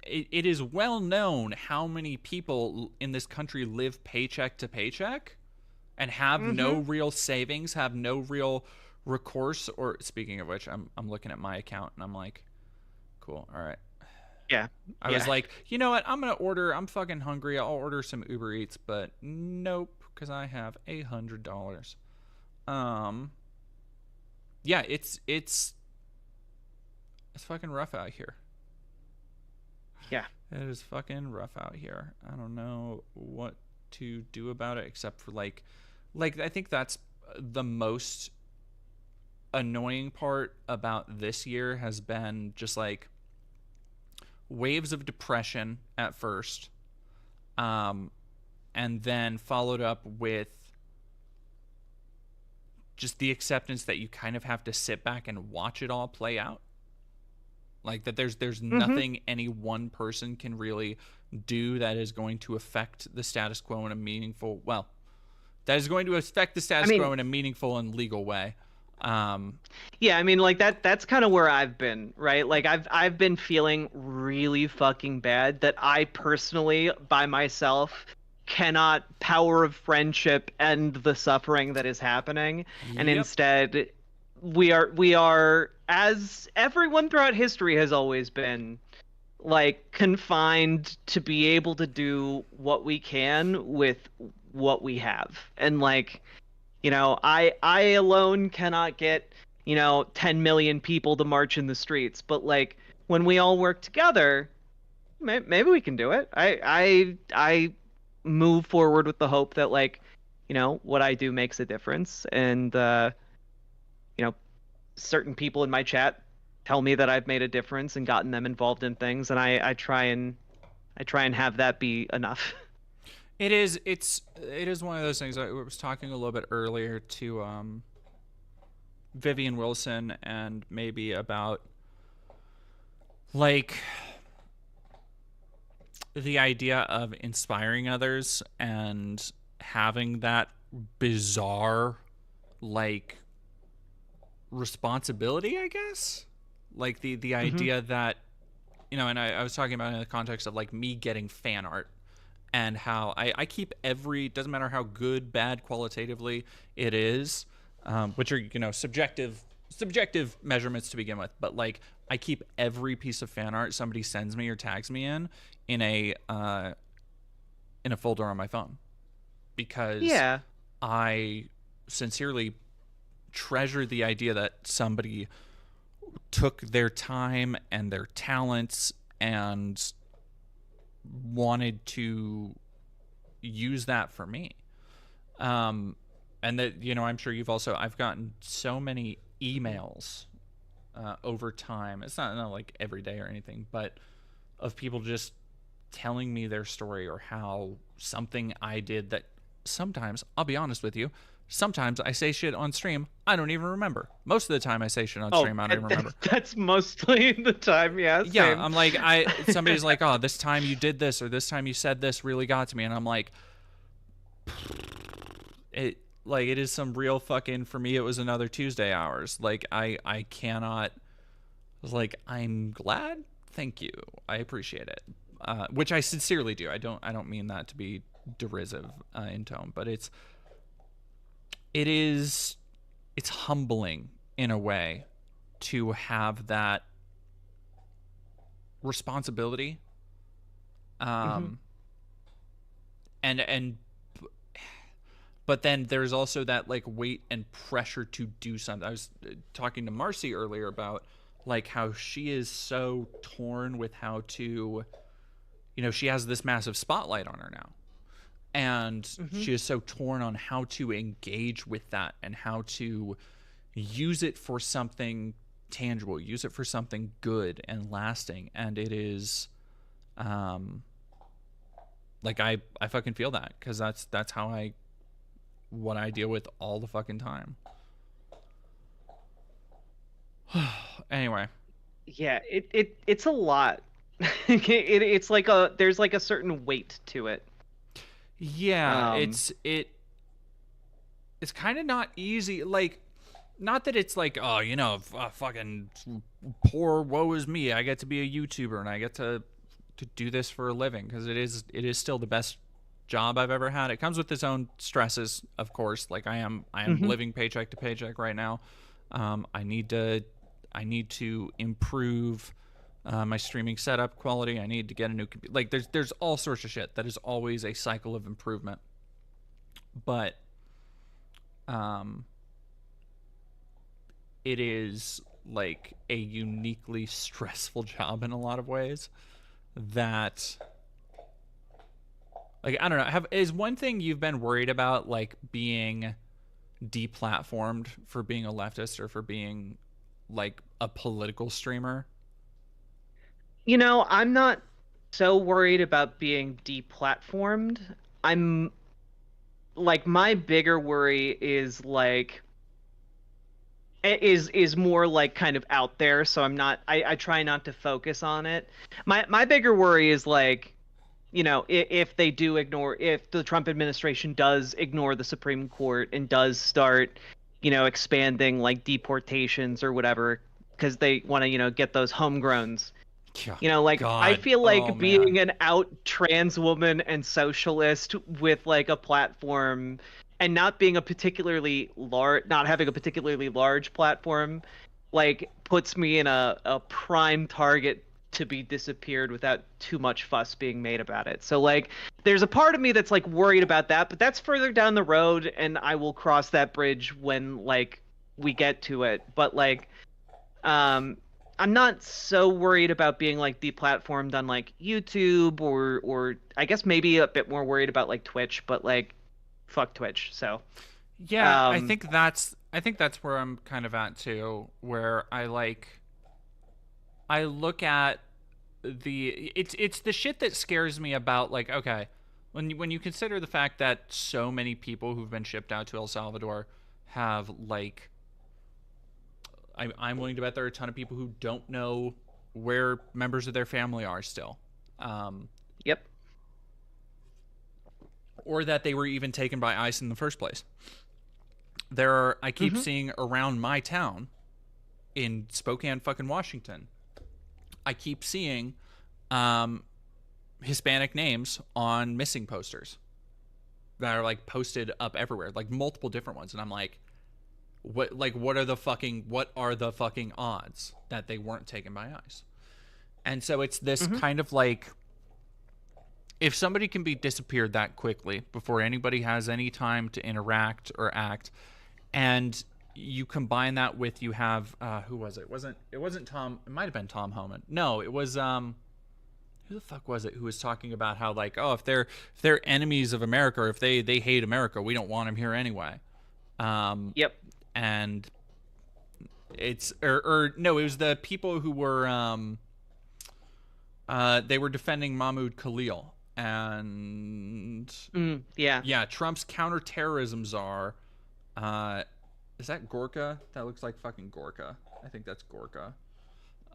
it is well known how many people in this country live paycheck to paycheck and have no real savings, have no real recourse. Or speaking of which, I'm looking at my account and I'm like, cool, all right.
Yeah.
I was like, you know what? I'm fucking hungry. I'll order some Uber Eats, but nope, because I have $100. Yeah, it's fucking rough out here.
Yeah.
It is fucking rough out here. I don't know what to do about it except for like I think that's the most annoying part about this year has been just like waves of depression at first, and and then followed up with just the acceptance that you kind of have to sit back and watch it all play out. Like that there's nothing any one person can really do that is going to affect the status quo in a meaningful, that is going to affect the status quo in a meaningful and legal way.
Yeah, I mean, like that's kind of where I've been, right? Like I've been feeling really fucking bad that I personally by myself cannot power of friendship end the suffering that is happening. And instead we are, as everyone throughout history has always been, like confined to be able to do what we can with what we have. And like, you know, I alone cannot get, 10 million people to march in the streets, but like when we all work together, maybe we can do it. I move forward with the hope that, like, what I do makes a difference, and certain people in my chat tell me that I've made a difference and gotten them involved in things, and I try and have that be enough.
It is one of those things. I was talking a little bit earlier to Vivian Wilson, and maybe about like the idea of inspiring others and having that bizarre like responsibility, I guess. Like the idea that, and I was talking about it in the context of like me getting fan art, and how I keep doesn't matter how good, bad, qualitatively it is, which are, subjective measurements to begin with, but like I keep every piece of fan art somebody sends me or tags me in a folder on my phone, because I sincerely treasure the idea that somebody took their time and their talents and wanted to use that for me. And that, I'm sure I've gotten so many emails over time. It's not like every day or anything, but of people just telling me their story, or how something I did that sometimes, I'll be honest with you, sometimes I say shit on stream I don't even remember. Most of the time I say shit on stream I don't even remember.
That's mostly the time, yeah. Same.
Yeah, I'm like, somebody's like, oh, this time you did this, or this time you said this really got to me, and I'm like, it is some real fucking, for me it was another Tuesday hours. Like I cannot, like, I'm glad, thank you, I appreciate it, which I sincerely do. I don't mean that to be derisive in tone, but it's humbling in a way to have that responsibility, but then there's also that like weight and pressure to do something. I was talking to Marcy earlier about like how she is so torn with how to, she has this massive spotlight on her now. And she is so torn on how to engage with that and how to use it for something tangible, use it for something good and lasting. And it is, like, I fucking feel that, because that's how what I deal with all the fucking time. Anyway.
Yeah, it's a lot. It's like there's like a certain weight to it.
Yeah, it's kind of not easy. Like, not that it's like, oh, fucking poor woe is me, I get to be a YouTuber and I get to do this for a living, because it is still the best job I've ever had. It comes with its own stresses, of course. Like I am living paycheck to paycheck right now. I need to improve my streaming setup quality. I need to get a new computer. Like there's all sorts of shit that is always a cycle of improvement. But it is like a uniquely stressful job in a lot of ways that, like, I don't know, is one thing you've been worried about, like, being deplatformed for being a leftist or for being like a political streamer?
I'm not so worried about being deplatformed. I'm like, my bigger worry is like is more like kind of out there, so I try not to focus on it. My bigger worry is like, you know, if the Trump administration does ignore the Supreme Court and does start, you know, expanding like deportations or whatever because they want to, you know, get those homegrowns. You know, like,
God.
I feel like being
man.
an out trans woman and socialist with like a platform and not having a particularly large platform, like, puts me in a prime target to be disappeared without too much fuss being made about it. So like, there's a part of me that's like worried about that, but that's further down the road, and I will cross that bridge when like we get to it. But like, I'm not so worried about being like deplatformed on like YouTube or I guess maybe a bit more worried about like Twitch, but like, fuck Twitch. So
yeah, I think that's where I'm kind of at too, where I look at it's the shit that scares me about, like, okay, when you consider the fact that so many people who've been shipped out to El Salvador have like, I'm willing to bet there are a ton of people who don't know where members of their family are still.
Yep.
Or that they were even taken by ICE in the first place. I keep seeing around my town in Spokane, fucking Washington, I keep seeing Hispanic names on missing posters that are like posted up everywhere, like multiple different ones. And I'm like, what are the fucking odds that they weren't taken by ICE? And so it's this kind of like, if somebody can be disappeared that quickly before anybody has any time to interact or act, and you combine that with, you have who was it? It wasn't Tom. It might have been Tom Homan. No, it was who the fuck was it who was talking about how like, oh, if they're enemies of America, or if they hate America, we don't want them here anyway.
Yep.
And it's or no, it was the people who were they were defending Mahmoud Khalil, and yeah, Trump's counterterrorism czar. Is that Gorka? That looks like fucking Gorka. I think that's Gorka.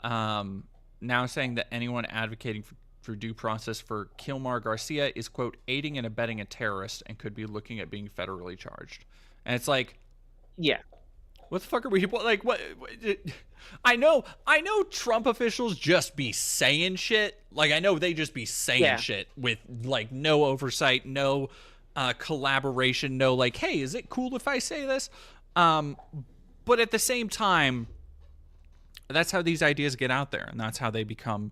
Now saying that anyone advocating for due process for Kilmar Garcia is, quote, aiding and abetting a terrorist and could be looking at being federally charged. And it's like,
yeah,
what the fuck are we like? What? I know Trump officials just be saying shit. Like, I know they just be saying shit with like no oversight, no collaboration, no like, hey, is it cool if I say this? But at the same time, that's how these ideas get out there, and that's how they become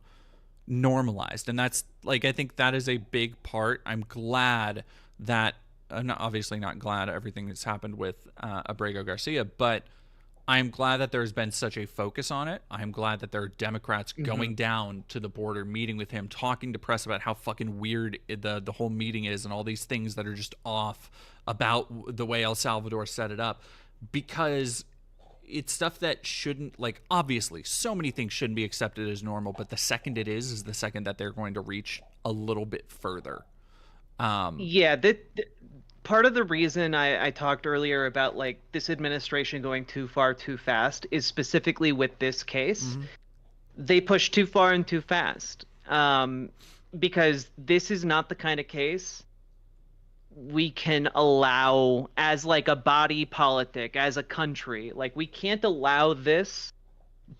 normalized. And that's like, I think that is a big part. I'm glad that, obviously not glad everything that's happened with Abrego Garcia, but I'm glad that there's been such a focus on it. I'm glad that there are Democrats going down to the border, meeting with him, talking to press about how fucking weird the whole meeting is, and all these things that are just off about the way El Salvador set it up, because it's stuff that shouldn't, like, obviously so many things shouldn't be accepted as normal, but the second it is the second that they're going to reach a little bit further.
Part of the reason I talked earlier about like this administration going too far too fast is specifically with this case. They push too far and too fast, because this is not the kind of case we can allow as like a body politic, as a country. Like, we can't allow this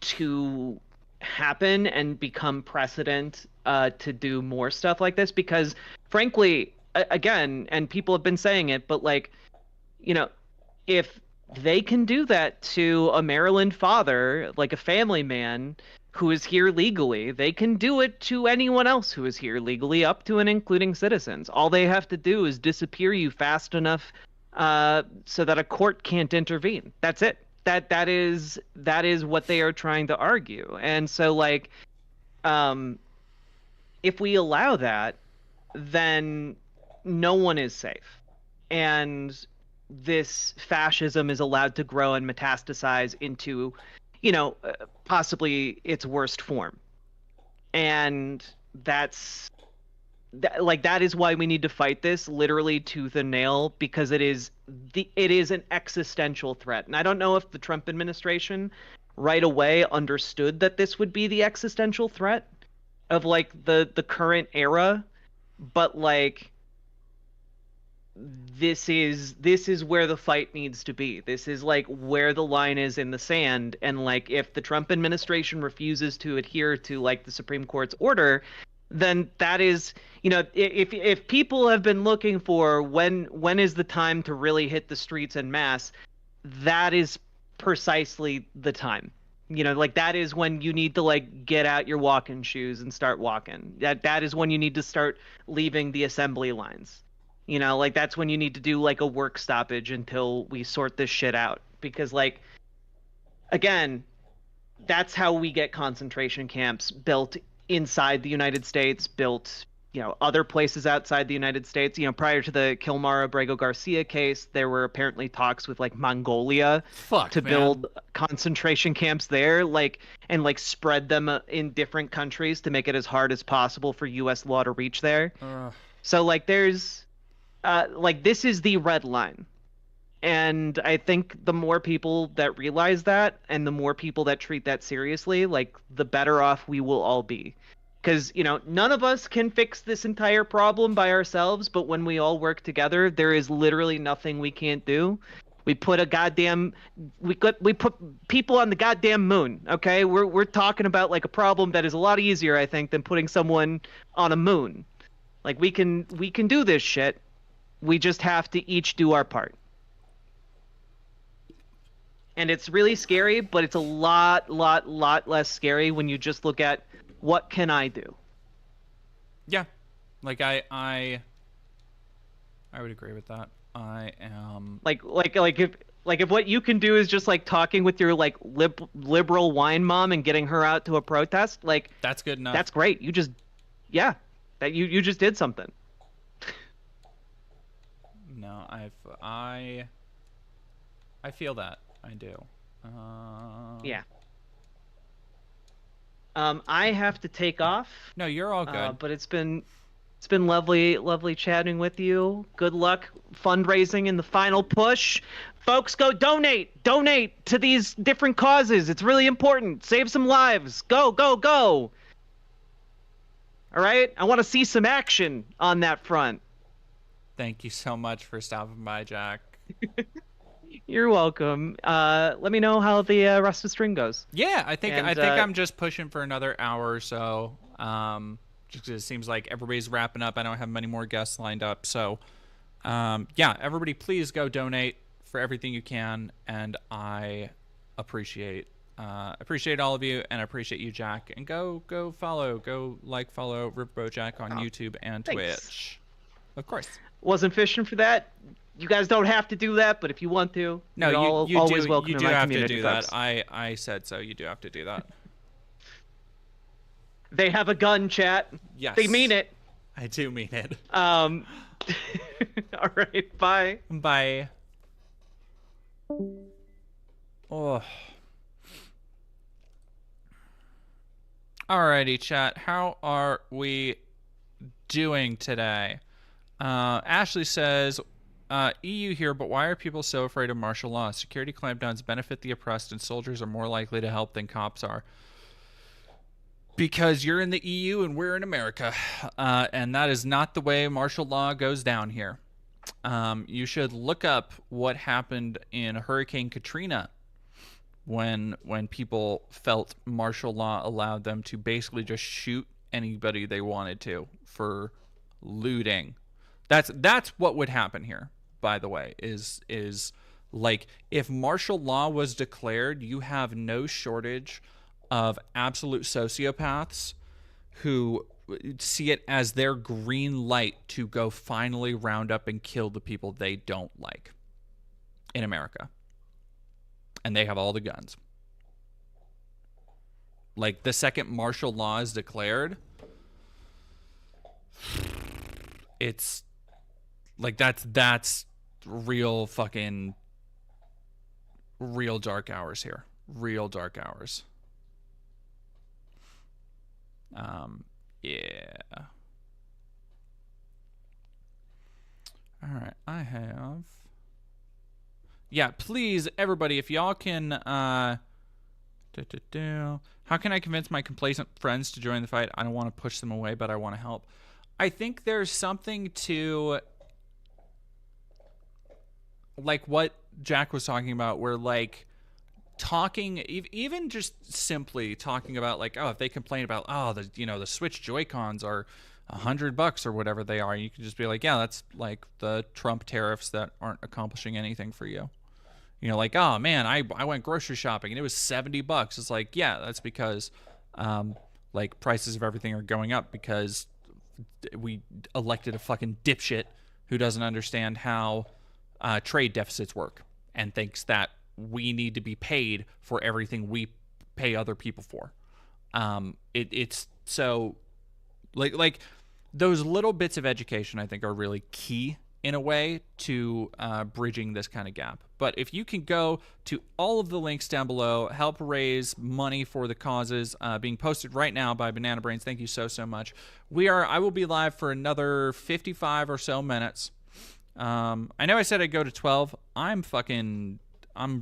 to happen and become precedent to do more stuff like this, because frankly, again, and people have been saying it, but like, you know, if they can do that to a Maryland father, like a family man who is here legally, they can do it to anyone else who is here legally, up to and including citizens. All they have to do is disappear you fast enough so that a court can't intervene. That's it. That is what they are trying to argue. And so like, if we allow that, then no one is safe, and this fascism is allowed to grow and metastasize into, you know, possibly its worst form. And that's that is why we need to fight this literally tooth and nail, because it is an existential threat. And I don't know if the Trump administration right away understood that this would be the existential threat of like the current era, but like this is where the fight needs to be. This is like where the line is in the sand, and like if the Trump administration refuses to adhere to like the Supreme Court's order, then that is, if people have been looking for when is the time to really hit the streets en masse, that is precisely the time. Like that is when you need to like get out your walking shoes and start walking. That is when you need to start leaving the assembly lines. Like that's when you need to do like a work stoppage until we sort this shit out. Because like, again, that's how we get concentration camps built inside the United States, built, other places outside the United States. Prior to the Kilmar Abrego Garcia case, there were apparently talks with like Mongolia to build concentration camps there, and spread them in different countries to make it as hard as possible for U.S. law to reach there. So like there's this is the red line. And I think the more people that realize that, and the more people that treat that seriously, like the better off we will all be. Because, none of us can fix this entire problem by ourselves, but when we all work together, there is literally nothing we can't do. We put people on the goddamn moon, okay? We're talking about like a problem that is a lot easier, I think, than putting someone on a moon. Like we can do this shit. We just have to each do our part. And it's really scary, but it's a lot less scary when you just look at what can I do.
Yeah, like I would agree with that. I am
like if what you can do is just like talking with your like liberal wine mom and getting her out to a protest, like
that's good enough.
That's great. You just you just did something.
No, I feel that. I do.
Yeah. I have to take off.
No, you're all good.
But it's been lovely chatting with you. Good luck fundraising in the final push. Folks, go donate to these different causes. It's really important. Save some lives. Go. All right? I want to see some action on that front.
Thank you so much for stopping by, Jack.
You're welcome. Let me know how the rest of the stream goes.
Yeah, I think I'm just pushing for another hour or so. Just 'cause it seems like everybody's wrapping up. I don't have many more guests lined up. So, yeah, everybody, please go donate for everything you can, and I appreciate all of you, and I appreciate you, Jack. And go follow Riverboat Jack on YouTube and Twitch. Of course.
Wasn't fishing for that. You guys don't have to do that, but if you want to,
no, you
always
do.
Welcome
You
in
do
my
have to
community,
do
folks.
that. I said so. You do have to do that.
They have a gun, chat.
Yes.
They mean it.
I do mean it.
All right. Bye.
Bye. Oh. Alrighty, chat. How are we doing today? Ashley says, EU here, but why are people so afraid of martial law? Security clampdowns benefit the oppressed, and soldiers are more likely to help than cops are. Because you're in the EU and we're in America, and that is not the way martial law goes down here. You should look up what happened in Hurricane Katrina when people felt martial law allowed them to basically just shoot anybody they wanted to for looting. That's what would happen here, by the way, is like if martial law was declared, you have no shortage of absolute sociopaths who see it as their green light to go finally round up and kill the people they don't like in America. And they have all the guns. Like the second martial law is declared, it's like that's real fucking real dark hours here. Real dark hours. Yeah. All right, I have. Yeah, please, everybody, if y'all can. How can I convince my complacent friends to join the fight? I don't want to push them away, but I want to help. I think there's something to, like what Jack was talking about, where like talking, even just simply talking about like, oh, if they complain about, oh, the Switch Joy-Cons are $100 or whatever they are, you can just be like, yeah, that's like the Trump tariffs that aren't accomplishing anything for you. Like, oh man, I went grocery shopping and it was $70. It's like, yeah, that's because like prices of everything are going up because we elected a fucking dipshit who doesn't understand how trade deficits work and thinks that we need to be paid for everything we pay other people for. It's so like those little bits of education I think are really key in a way to bridging this kind of gap. But if you can go to all of the links down below, help raise money for the causes being posted right now by Banana Brains. Thank you so much. I will be live for another 55 or so minutes. I know I said I'd go to 12. I'm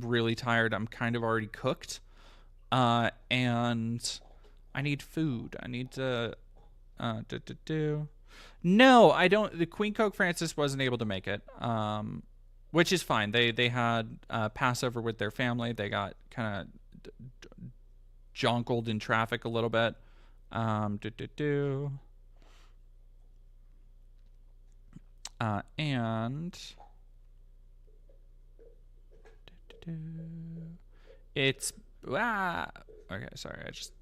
really tired. I'm kind of already cooked. And I need food. I need to No, I don't. The Queen Coke Francis wasn't able to make it, which is fine. They had Passover with their family. They got kind of jonkled in traffic a little bit. And it's okay. Sorry, I just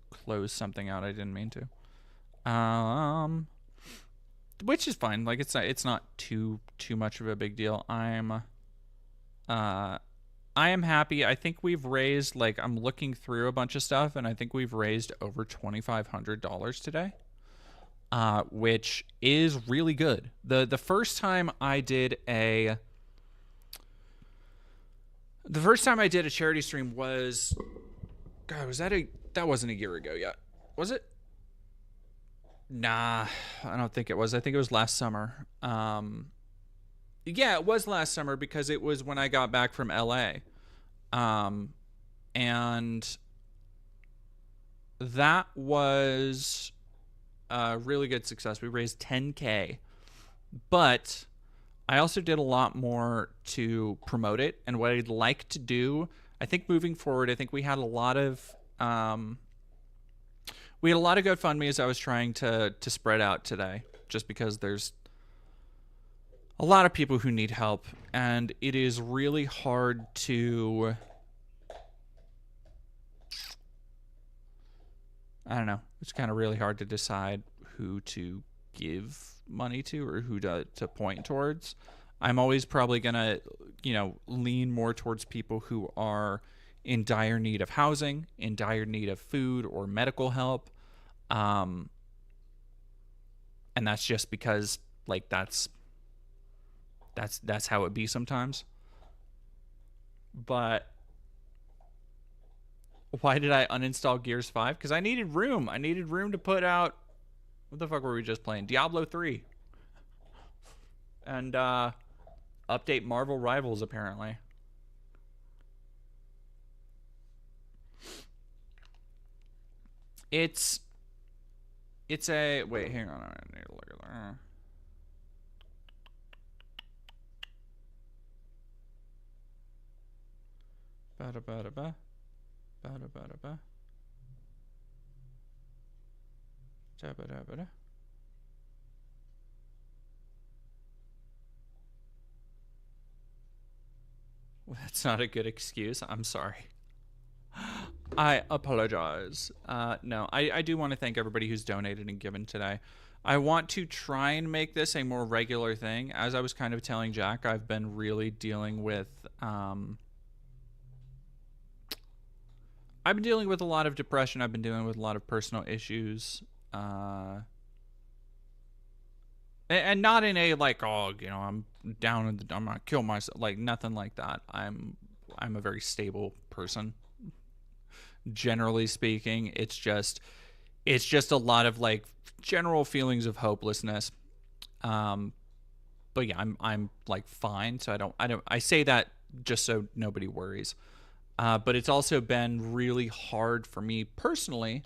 closed something out. I didn't mean to. Which is fine. Like it's not too much of a big deal. I am happy. I think we've raised, like, I'm looking through a bunch of stuff, and I think we've raised over $2,500 today, which is really good. The first time I did a charity stream was, God, that wasn't a year ago yet, was it? Nah, I don't think it was. I think it was last summer. Yeah, it was last summer because it was when I got back from LA. And that was a really good success. We raised $10K. But I also did a lot more to promote it. And what I'd like to do, I think moving forward, I think we had a lot of GoFundMes I was trying to spread out today, just because there's a lot of people who need help, and it is really hard to, I don't know, it's kind of really hard to decide who to give money to or who to point towards. I'm always probably gonna, lean more towards people who are in dire need of housing, in dire need of food or medical help. And that's just because, like, that's how it be sometimes. But why did I uninstall Gears 5? Because I needed room. I needed room to put out, what the fuck were we just playing? Diablo 3. And update Marvel Rivals, apparently. It's a, wait, hang on, I need to look at that. Ba-da-ba-da-ba. Ba-da-ba-da-ba. Da-ba-da-ba-da. Well, that's not a good excuse. I'm sorry. I apologize. No, I do want to thank everybody who's donated and given today. I want to try and make this a more regular thing. As I was kind of telling Jack, I've been really dealing with I've been dealing with a lot of depression. I've been dealing with a lot of personal issues. And not in a, like, oh, I'm down and I'm gonna kill myself, like, nothing like that. I'm a very stable person. Generally speaking, it's just a lot of, like, general feelings of hopelessness. But yeah, I'm like fine. So I say that just so nobody worries. But it's also been really hard for me personally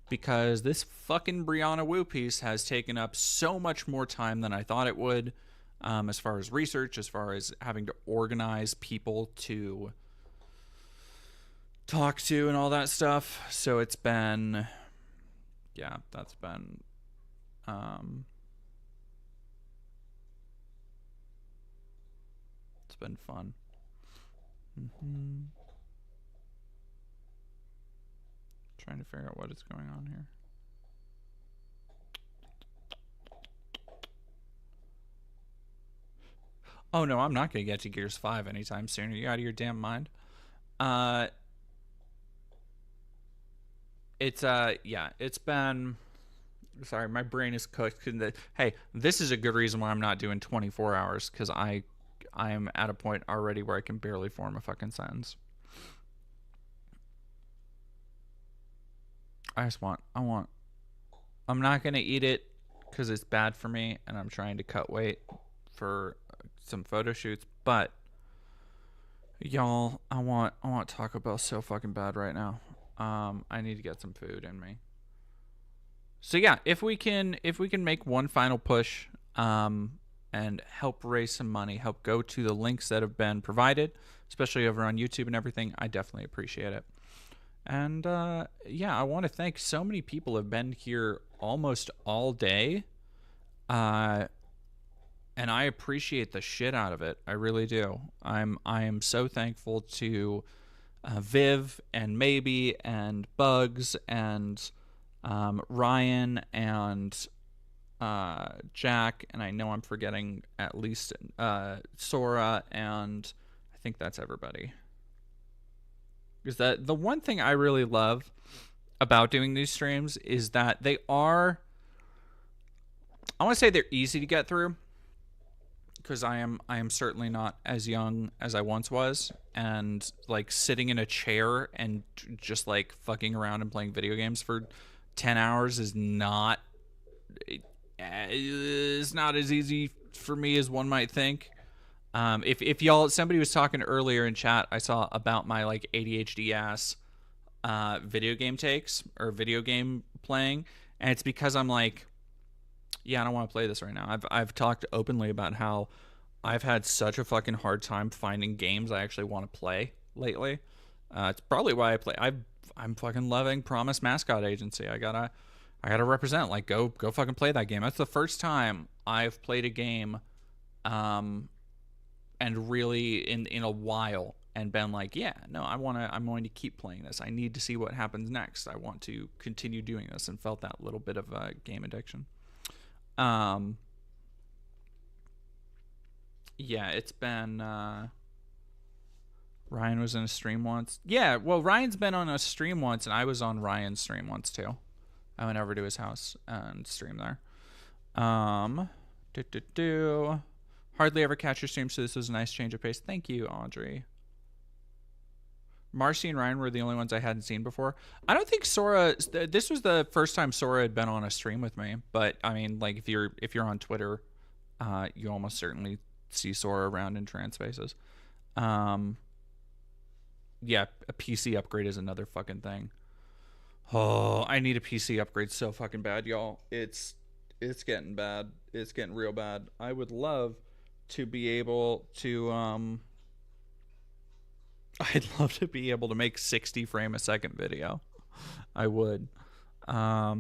because this fucking Briana Woo piece has taken up so much more time than I thought it would, as far as research, as far as having to organize people to talk to and all that stuff. So it's been, yeah, that's been, it's been fun. Trying to figure out what is going on here. Oh no, I'm not gonna get to Gears 5 anytime soon. Are you out of your damn mind? Yeah, it's been, sorry, my brain is cooked. Hey, this is a good reason why I'm not doing 24 hours, because I am at a point already where I can barely form a fucking sentence. I'm not gonna eat it because it's bad for me and I'm trying to cut weight for some photo shoots, but y'all, I want Taco Bell so fucking bad right now. I need to get some food in me. So yeah, if we can make one final push, and help raise some money, help go to the links that have been provided, especially over on YouTube and everything, I definitely appreciate it. And yeah, I want to thank so many people have been here almost all day. And I appreciate the shit out of it. I really do. I am so thankful to Viv and Maybe and Bugs and Ryan and Jack, and I know I'm forgetting at least Sora, and I think that's everybody. Because the one thing I really love about doing these streams is that they are, I want to say they're easy to get through, because I am certainly not as young as I once was, and like sitting in a chair and just like fucking around and playing video games for 10 hours is not as easy for me as one might think. If y'all, somebody was talking earlier in chat, I saw about my like ADHD ass video game takes or video game playing, and it's because I'm like, yeah, I don't want to play this right now. I've talked openly about how I've had such a fucking hard time finding games I actually want to play lately. It's probably why I play. I'm fucking loving Promise Mascot Agency. I gotta represent. Like, go fucking play that game. That's the first time I've played a game, and really in a while, and been like, yeah, no, I'm going to keep playing this. I need to see what happens next. I want to continue doing this, and felt that little bit of game addiction. Yeah, it's been, Ryan was in a stream once. Yeah, well, Ryan's been on a stream once, and I was on Ryan's stream once too. I went over to his house and streamed there. Hardly ever catch your stream, so this was a nice change of pace. Thank you, Audrey. Marcy and Ryan were the only ones I hadn't seen before. I don't think Sora, this was the first time Sora had been on a stream with me, but I mean, like, if you're on Twitter, you almost certainly see Sora around in trans spaces. Yeah, a PC upgrade is another fucking thing. Oh, I need a PC upgrade so fucking bad, y'all. It's getting bad. It's getting real bad. I would love to be able to I'd love to be able to make 60 frame a second video. I would. Yeah.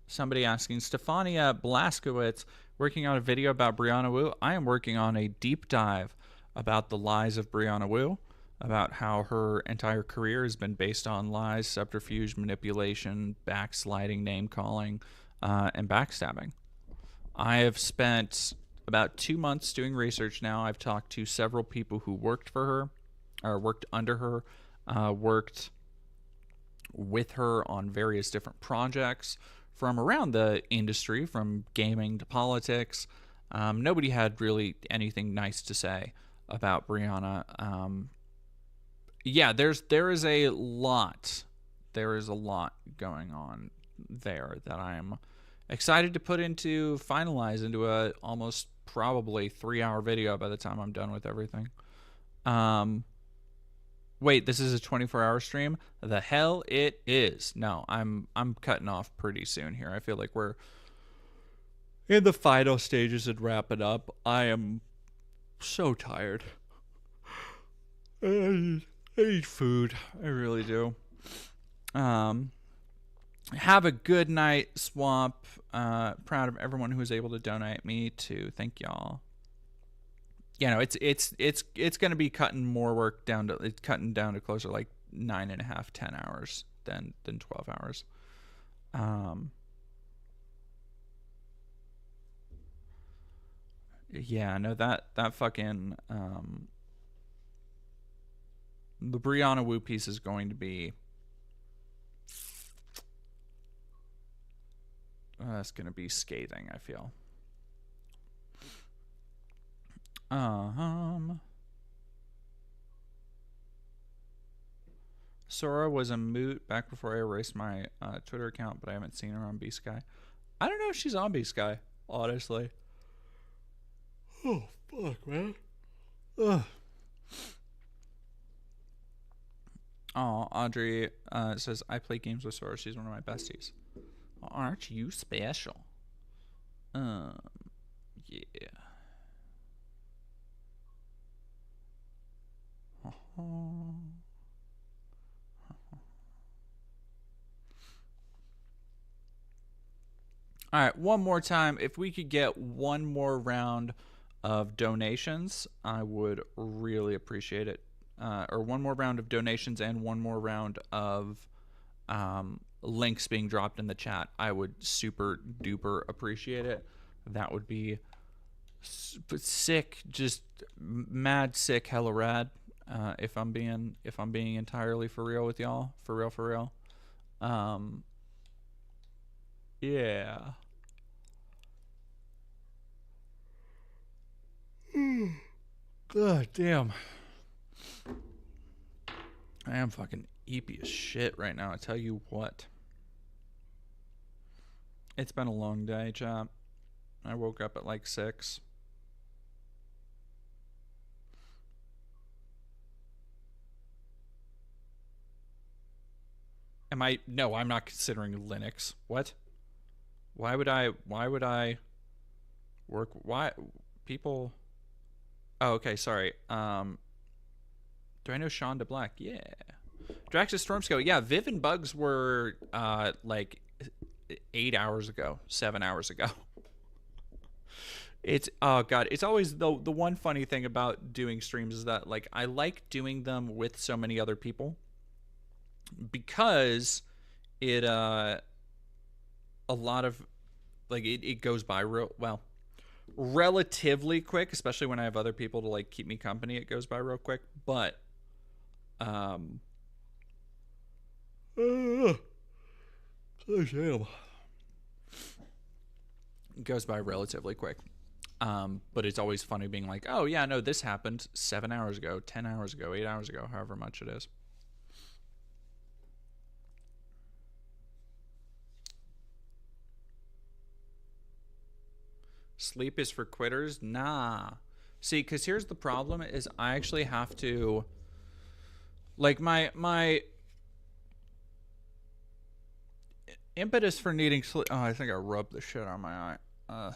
Somebody asking, Stefania Blaskowitz, working on a video about Briana Woo. I am working on a deep dive about the lies of Briana Woo, about how her entire career has been based on lies, subterfuge, manipulation, backsliding, name-calling, and backstabbing. I have spent about 2 months doing research now. I've talked to several people who worked for her, or worked under her, worked with her on various different projects from around the industry, from gaming to politics. Nobody had really anything nice to say about Briana. Yeah, there is a lot going on there that I am excited to finalize into a almost probably 3-hour video by the time I'm done with everything. Wait, this is a 24-hour stream? The hell it is. No, I'm cutting off pretty soon here. I feel like we're in the final stages and wrap it up. I am so tired. I need food. I really do. Have a good night, Swamp. Proud of everyone who was able to donate me too. Thank y'all. You know, it's gonna be cutting more work down to closer to like 9.5, 10 hours than 12 hours. Yeah, no, that fucking the Briana Woo piece is going to be that's going to be scathing, I feel. Sora was a moot back before I erased my Twitter account, but I haven't seen her on B-Sky. I don't know if she's on B-Sky, honestly. Oh, fuck, man. Ugh. Oh, Audrey says, I play games with Sora. She's one of my besties. Well, aren't you special? Yeah. All right, one more time. If we could get one more round of donations, I would really appreciate it. Or one more round of donations and one more round of links being dropped in the chat. I would super duper appreciate it. That would be sick, just mad sick, hella rad. If I'm being entirely for real with y'all, for real. Yeah. God damn. I am fucking eepy as shit right now, I tell you what. It's been a long day, chat. I woke up at like 6. No, I'm not considering Linux. What? Why would I work? Why? People. Oh, okay, sorry. Do I know Sean DeBlack? Yeah. Draxus Stormsco. Yeah, Viv and Bugs were like 8 hours ago, 7 hours ago. It's oh god, it's always the one funny thing about doing streams is that like I like doing them with so many other people because it a lot of like it goes by relatively quick, especially when I have other people to like keep me company. It goes by real quick, but it goes by relatively quick. But it's always funny being like, oh yeah, no, this happened 7 hours ago, 10 hours ago, 8 hours ago, however much it is. Sleep is for quitters? Nah. See, because here's the problem is I actually have to, like, my impetus for needing sleep. Oh, I think I rubbed the shit on my eye.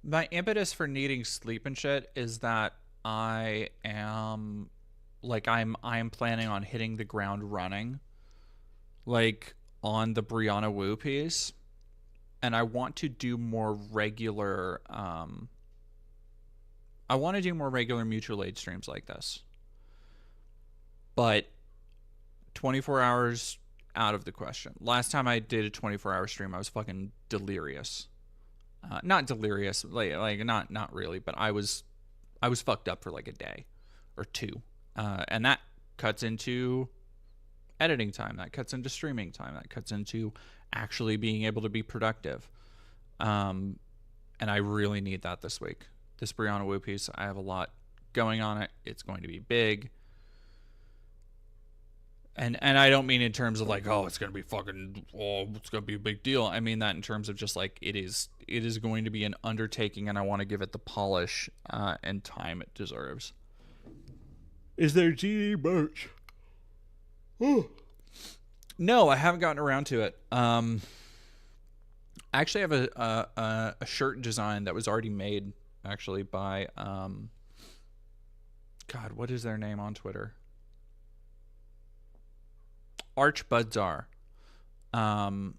My impetus for needing sleep and shit is that I am planning on hitting the ground running, like on the Briana Woo piece, and I want to do more regular mutual aid streams like this. But 24 hours out of the question. Last time I did a 24-hour stream, I was fucking delirious. Not delirious, like not really, but I was fucked up for like a day or two, and that cuts into editing time, that cuts into streaming time, that cuts into actually being able to be productive, and I really need that this week. this Briana Woo piece. I have a lot going on it. It's going to be big. And I don't mean in terms of like, oh, it's going to be fucking, oh, it's going to be a big deal. I mean that in terms of just like, it is going to be an undertaking, and I want to give it the polish and time it deserves. Is there GD merch? No, I haven't gotten around to it. I actually have a shirt design that was already made, actually, by, God, what is their name on Twitter? Arch Budzar on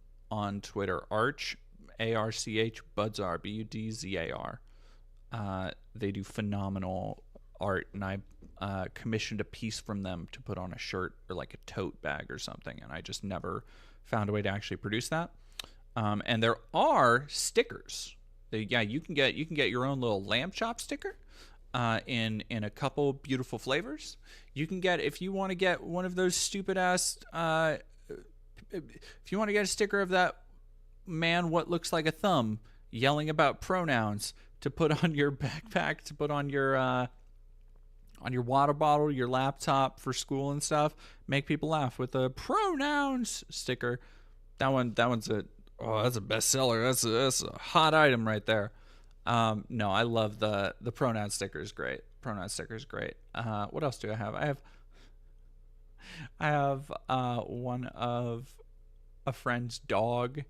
Twitter. Arch, A-R-C-H, Budzar, B-U-D-Z-A-R. They do phenomenal art, and I commissioned a piece from them to put on a shirt or like a tote bag or something, and I just never found a way to actually produce that. And there are stickers. Yeah, you can get your own little lamb chop sticker in a couple beautiful flavors. You can get, if you want to get one of those stupid ass, if you want to get a sticker of that man what looks like a thumb yelling about pronouns to put on your backpack, to put on your water bottle, your laptop for school and stuff, make people laugh with a pronouns sticker. That's a bestseller. That's a hot item right there. No, I love the pronoun sticker is great. Pronoun sticker is great. What else do I have? I have one of a friend's dog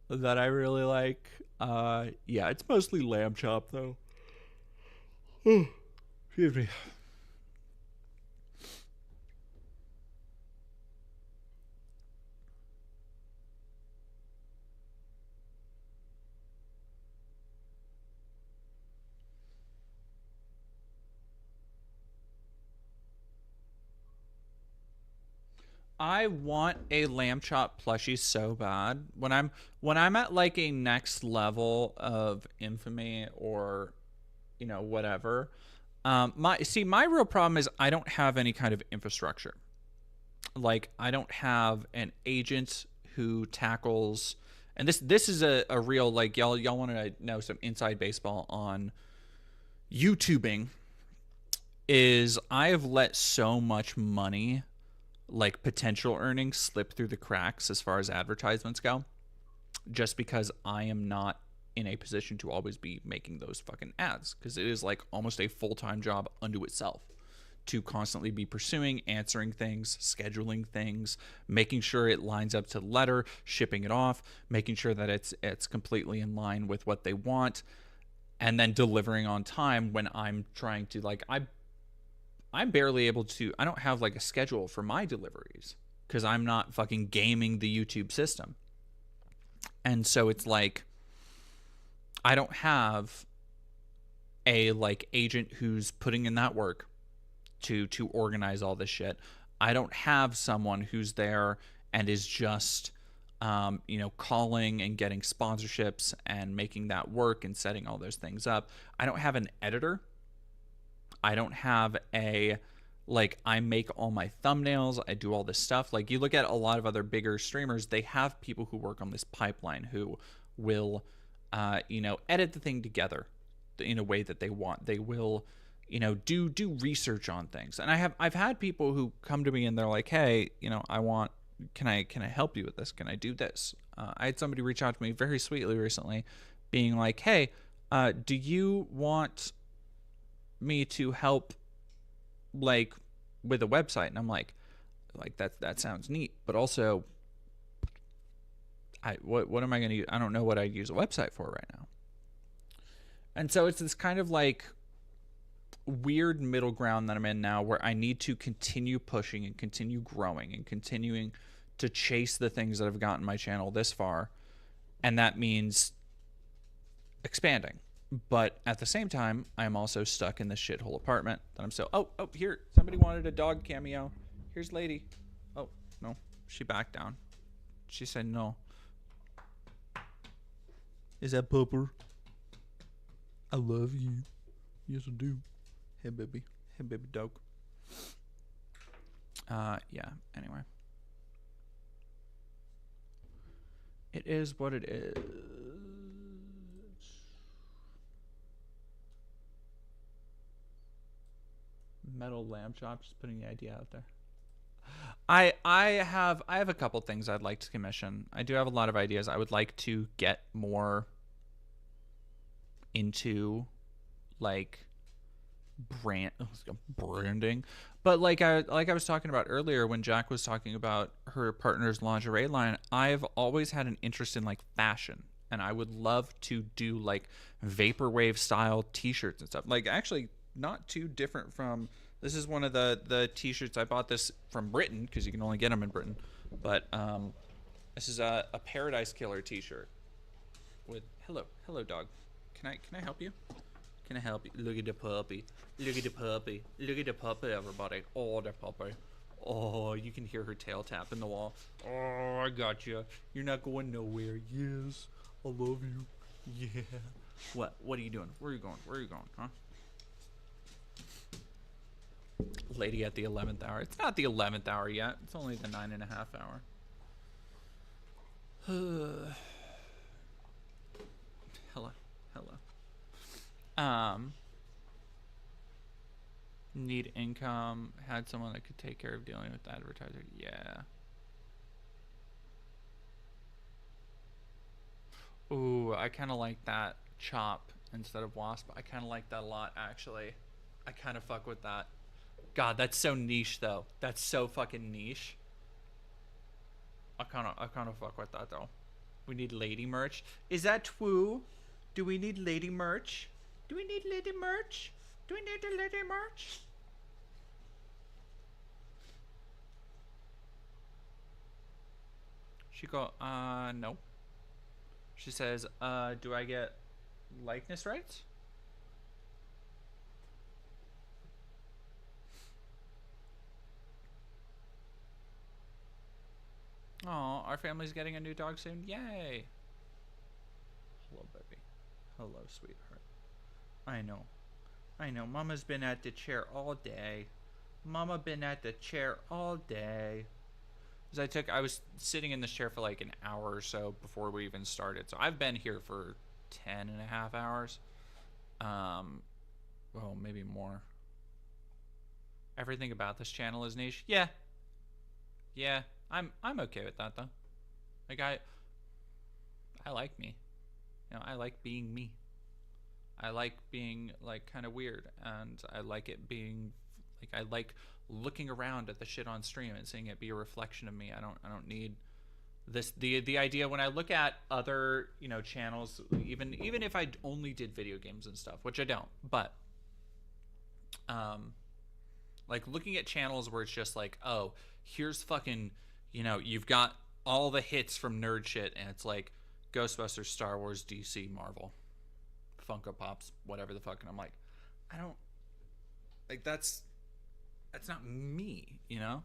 that I really like. Yeah, it's mostly lamb chop though. Excuse me. I want a lamb chop plushie so bad. When I'm at like a next level of infamy or, you know, whatever. My real problem is I don't have any kind of infrastructure. Like, I don't have an agent who tackles, and this is a real, like, y'all want to know some inside baseball on YouTubing, is I have let so much money, like potential earnings, slip through the cracks as far as advertisements go, just because I am not in a position to always be making those fucking ads, because it is like almost a full-time job unto itself to constantly be pursuing, answering things, scheduling things, making sure it lines up to the letter, shipping it off, making sure that it's completely in line with what they want, and then delivering on time when I'm trying to, like, I'm barely able to, I don't have like a schedule for my deliveries because I'm not fucking gaming the YouTube system. And so it's like, I don't have a like agent who's putting in that work to organize all this shit. I don't have someone who's there and is just, you know, calling and getting sponsorships and making that work and setting all those things up. I don't have an editor. I don't have a, like, I make all my thumbnails, I do all this stuff. Like, you look at a lot of other bigger streamers, they have people who work on this pipeline who will, you know, edit the thing together in a way that they want. They will, you know, do research on things. And I've had people who come to me and they're like, hey, you know, can I help you with this? Can I do this? I had somebody reach out to me very sweetly recently being like, hey, do you want me to help, like, with a website? And I'm like that sounds neat, but also what am I going to use? I don't know what I'd use a website for right now. And so it's this kind of like weird middle ground that I'm in now, where I need to continue pushing and continue growing and continuing to chase the things that have gotten my channel this far, and that means expanding. But at the same time, I'm also stuck in this shithole apartment that I'm so... Oh, here. Somebody wanted a dog cameo. Here's Lady. Oh, no. She backed down. She said no. Is that Pupper? I love you. Yes, I do. Hey, baby. Hey, baby dog. Yeah. Anyway. It is what it is. Metal lamb chop. Just putting the idea out there. I have a couple things I'd like to commission. I do have a lot of ideas. I would like to get more into like branding, but like I was talking about earlier when Jack was talking about her partner's lingerie line. I've always had an interest in like fashion, and I would love to do like vaporwave style t-shirts and stuff. Like actually not too different from. This is one of the t-shirts. I bought this from Britain because you can only get them in Britain. But this is a Paradise Killer t-shirt with hello dog. Can I help you? Can I help you? Look at the puppy. Look at the puppy. Look at the puppy, everybody. Oh, the puppy. Oh, you can hear her tail tapping the wall. Oh, I got you. You're not going nowhere. Yes, I love you. Yeah. What are you doing? Where are you going? Where are you going? Huh? Lady at the 11th hour. It's not the 11th hour yet. It's only the 9.5 hour. Hello. Need income. Had someone that could take care of dealing with the advertiser. Yeah. Ooh, I kind of like that chop instead of wasp. I kind of like that a lot, actually. I kind of fuck with that. God, that's so niche though. That's so fucking niche. I kind of fuck with that though. We need lady merch. Is that true? Do we need lady merch? Do we need lady merch? Do we need the lady merch? She go, no. She says, do I get likeness rights? Oh, our family's getting a new dog soon. Yay. Hello, baby. Hello, sweetheart. I know. Mama's been at the chair all day. Mama been at the chair all day. I was sitting in this chair for like an hour or so before we even started. So I've been here for 10.5 hours. Well, maybe more. Everything about this channel is niche. Yeah. I'm okay with that though. Like I like me. You know, I like being me. I like being like kind of weird, and I like it being like I like looking around at the shit on stream and seeing it be a reflection of me. I don't need this the idea when I look at other, you know, channels, even if I only did video games and stuff, which I don't, but like looking at channels where it's just like, oh, here's fucking, you know, you've got all the hits from nerd shit, and it's like Ghostbusters, Star Wars, DC, Marvel, Funko Pops, whatever the fuck, and I'm like, I don't like that's not me, you know.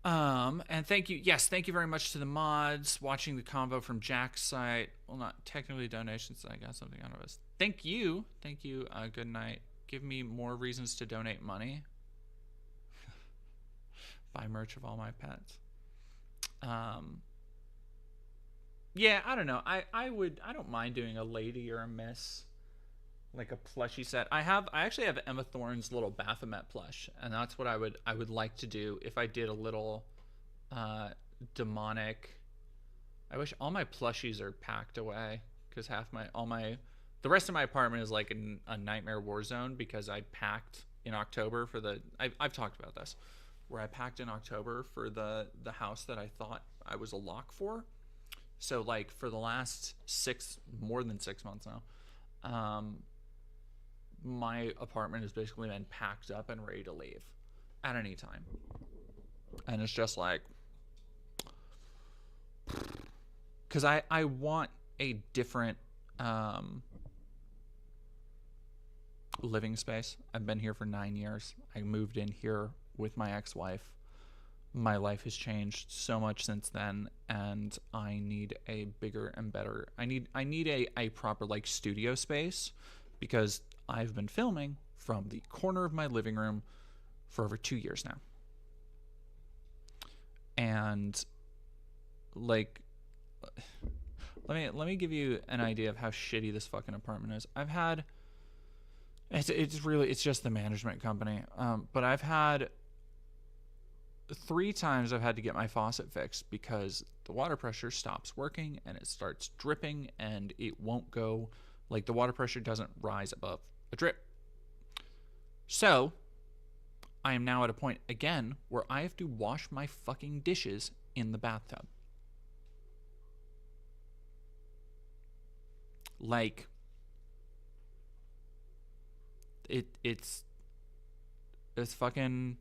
And thank you very much to the mods watching the convo from Jack's site. Well, not technically donations, I got something out of us. Thank you. Good night. Give me more reasons to donate money. Buy merch of all my pets. Yeah, I don't know. I don't mind doing a lady or a miss, like a plushie set. I actually have Emma Thorne's little Baphomet plush, and that's what I would like to do if I did a little demonic. I wish all my plushies are packed away, because the rest of my apartment is like a nightmare war zone, because I packed in October for I've talked about this, where I packed in October for the house that I thought I was a lock for. So like for the last more than 6 months now, my apartment has basically been packed up and ready to leave at any time. And it's just like, because I want a different living space. I've been here for 9 years. I moved in here with my ex-wife. My life has changed so much since then, and I need a bigger and better. I need a proper like studio space, because I've been filming from the corner of my living room for over 2 years now. And like, let me give you an idea of how shitty this fucking apartment is. I've had It's just the management company. But I've had 3 times I've had to get my faucet fixed because the water pressure stops working and it starts dripping and it won't go, like the water pressure doesn't rise above a drip. So I am now at a point again where I have to wash my fucking dishes in the bathtub. Like, it's fucking,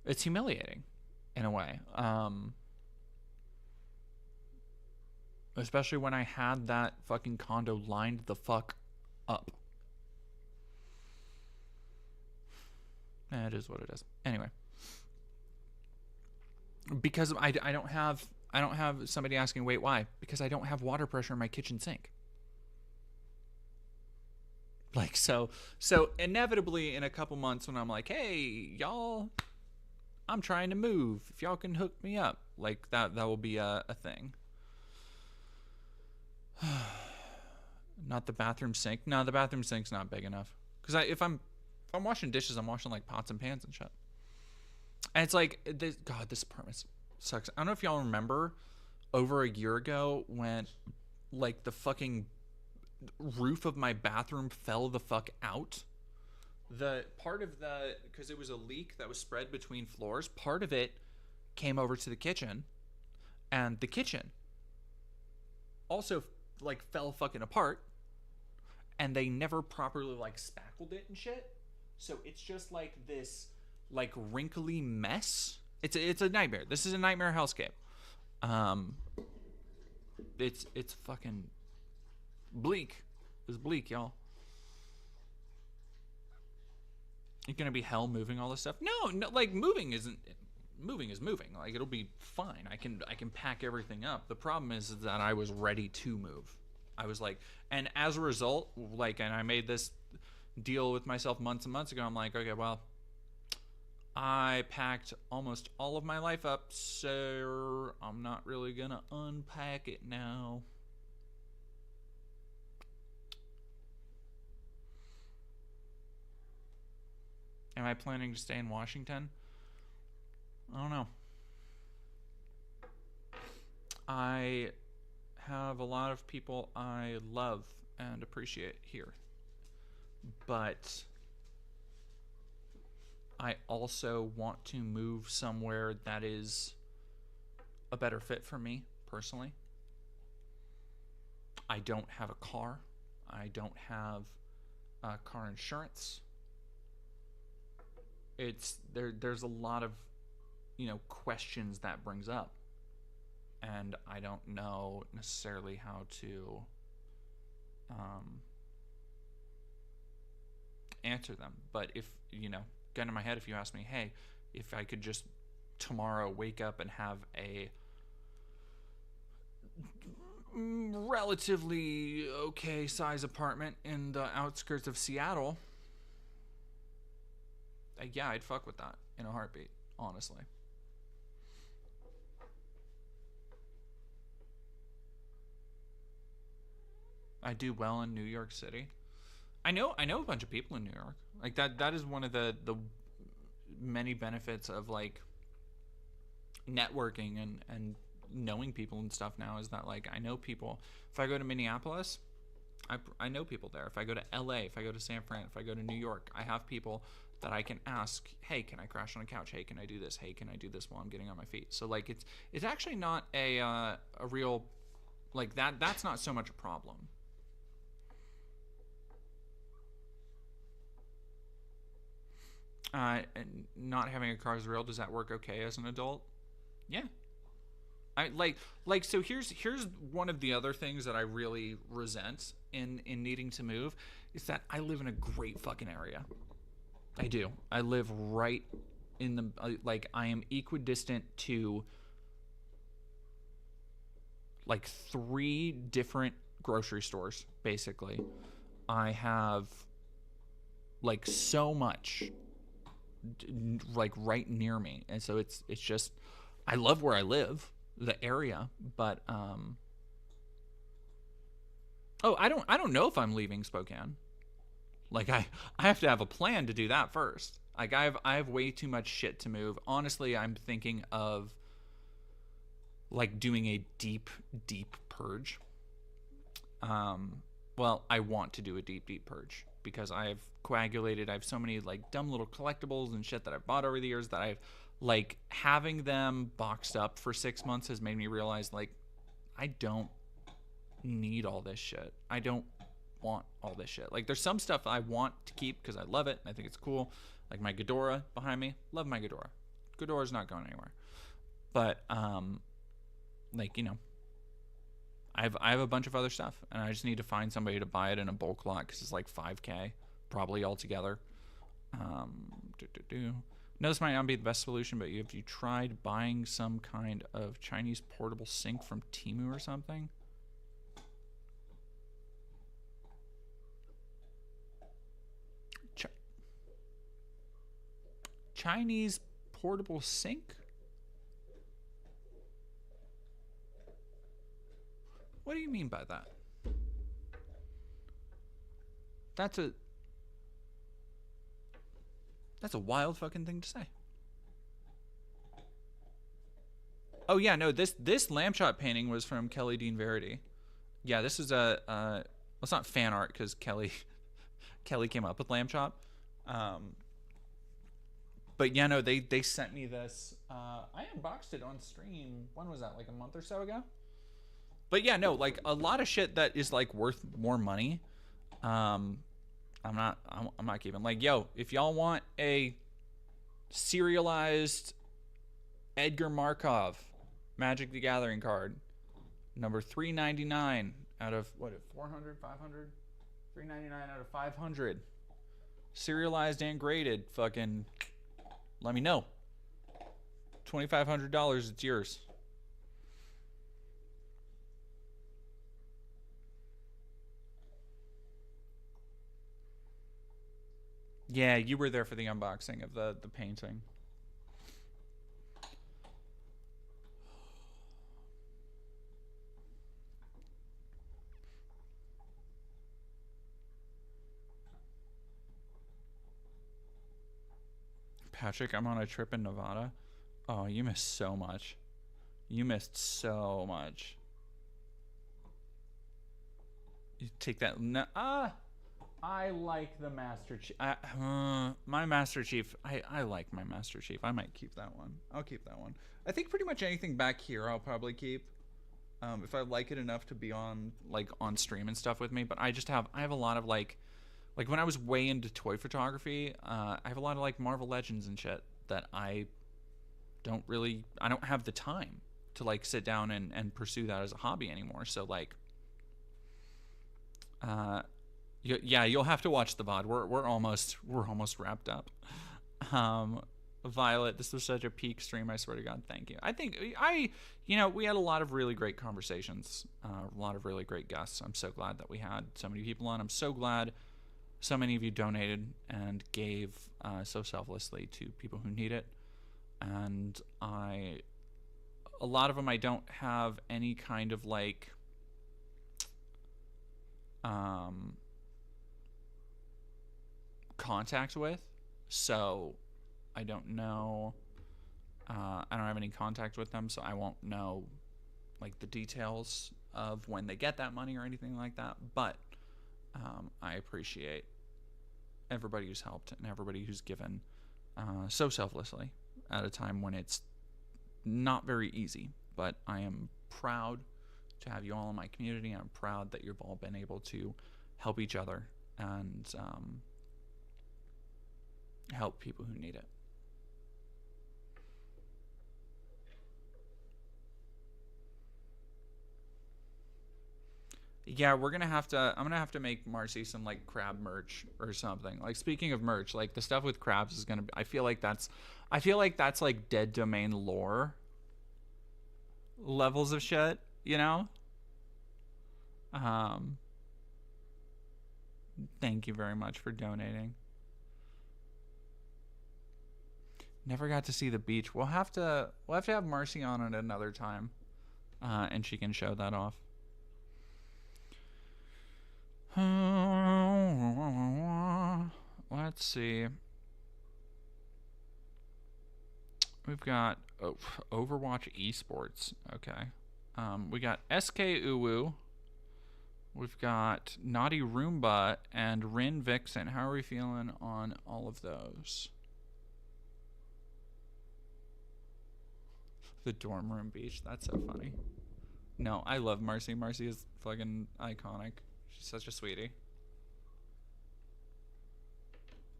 it's humiliating in a way. Especially when I had that fucking condo lined the fuck up. It is what it is. Anyway, because I don't have somebody asking, wait, why? Because I don't have water pressure in my kitchen sink. Like, so inevitably in a couple months when I'm like, hey, y'all, I'm trying to move. If y'all can hook me up, like that will be a thing. Not the bathroom sink. No, the bathroom sink's not big enough. Because if I'm washing dishes, I'm washing like pots and pans and shit. And it's like, this apartment sucks. I don't know if y'all remember over a year ago when like the fucking roof of my bathroom fell the fuck out. The part of because it was a leak that was spread between floors, part of it came over to the kitchen, and the kitchen also like fell fucking apart, and they never properly like spackled it and shit. So it's just like this like wrinkly mess. It's a nightmare. This is a nightmare hellscape. It's fucking bleak. It's bleak, y'all. It's gonna be hell moving all this stuff. No, like moving is moving. Like it'll be fine. I can pack everything up. The problem is that I was ready to move. I was like, and as a result, like, and I made this deal with myself months and months ago. I'm like, okay, well, I packed almost all of my life up, so I'm not really gonna unpack it now. Am I planning to stay in Washington? I don't know. I have a lot of people I love and appreciate here. But I also want to move somewhere that is a better fit for me personally. I don't have a car. I don't have car insurance. There's a lot of, questions that brings up, and I don't know necessarily how to answer them. But if gun in my head, if you ask me, hey, if I could just tomorrow wake up and have a relatively okay size apartment in the outskirts of Seattle, yeah, I'd fuck with that in a heartbeat, honestly. I do well in New York City. I know a bunch of people in New York. Like that is one of the many benefits of like networking and knowing people and stuff now, is that like I know people. If I go to Minneapolis, I know people there. If I go to LA, if I go to San Fran, if I go to New York, I have people that I can ask, hey, can I crash on a couch? Hey, can I do this? Hey, can I do this while I'm getting on my feet? So like it's actually not a real, like that's not so much a problem. And not having a car is real. Does that work okay as an adult? Yeah. I like so here's one of the other things that I really resent in needing to move is that I live in a great fucking area. I do. I live right in the like I am equidistant to like 3 different grocery stores basically. I have like so much like right near me, and so it's just I love where I live, the area, but I don't know if I'm leaving Spokane. Like I have to have a plan to do that first. Like I have way too much shit to move. Honestly, I'm thinking of like doing a deep purge. Well, I want to do a deep purge because I've coagulated. I have so many like dumb little collectibles and shit that I've bought over the years that I've like having them boxed up for 6 months has made me realize like I don't need all this shit. I don't want all this shit. Like there's some stuff I want to keep because I love it and I think it's cool. Like my Ghidorah behind me. Love my Ghidorah. Ghidorah's not going anywhere. But like, you know, I have a bunch of other stuff, and I just need to find somebody to buy it in a bulk lot because it's like $5K probably altogether. No, this might not be the best solution, but have you tried buying some kind of Chinese portable sink from Temu or something? Chinese portable sink? What do you mean by that? That's a wild fucking thing to say. Oh yeah, no, this lamb chop painting was from Kelly Dean Verity. Yeah, this is a well, it's not fan art because Kelly came up with lamb chop. But yeah, no, they sent me this. I unboxed it on stream. When was that? Like a month or so ago. But yeah, no, like a lot of shit that is like worth more money. I'm not keeping. Like, yo, if y'all want a serialized Edgar Markov Magic the Gathering card, number 399 out of what? 400, 500, 399 out of 500, serialized and graded. Fucking, let me know. $2,500, it's yours. Yeah, you were there for the unboxing of the painting. Patrick, I'm on a trip in Nevada. Oh, you missed so much. You missed so much. You take that. I like the Master Chief. My Master Chief. I like my Master Chief. I might keep that one. I'll keep that one. I think pretty much anything back here I'll probably keep. If I like it enough to be on stream and stuff with me. But I have a lot of like when I was way into toy photography, I have a lot of like Marvel Legends and shit that I don't have the time to like sit down and pursue that as a hobby anymore. So like yeah, you'll have to watch the VOD. We're almost wrapped up. Violet, this was such a peak stream. I swear to God, thank you. I think we had a lot of really great conversations, a lot of really great guests. I'm so glad that we had so many people on. I'm so glad so many of you donated and gave so selflessly to people who need it. And a lot of them I don't have any kind of like contact with, so I don't know. I don't have any contact with them, so I won't know like the details of when they get that money or anything like that. But I appreciate everybody who's helped and everybody who's given so selflessly at a time when it's not very easy. But I am proud to have you all in my community. I'm proud that you've all been able to help each other and help people who need it. Yeah, I'm gonna have to make Marcy some like crab merch or something. Like, speaking of merch, like the stuff with crabs is gonna be, I feel like that's like dead domain lore levels of shit, you know? Thank you very much for donating. Never got to see the beach. We'll have to have Marcy on at another time, and she can show that off. Let's see. We've got Overwatch Esports. Okay. We got SK Uwu. We've got Naughty Roomba and Rin Vixen. How are we feeling on all of those? The dorm room beach. That's so funny. No, I love Marcy. Marcy is fucking iconic. She's such a sweetie.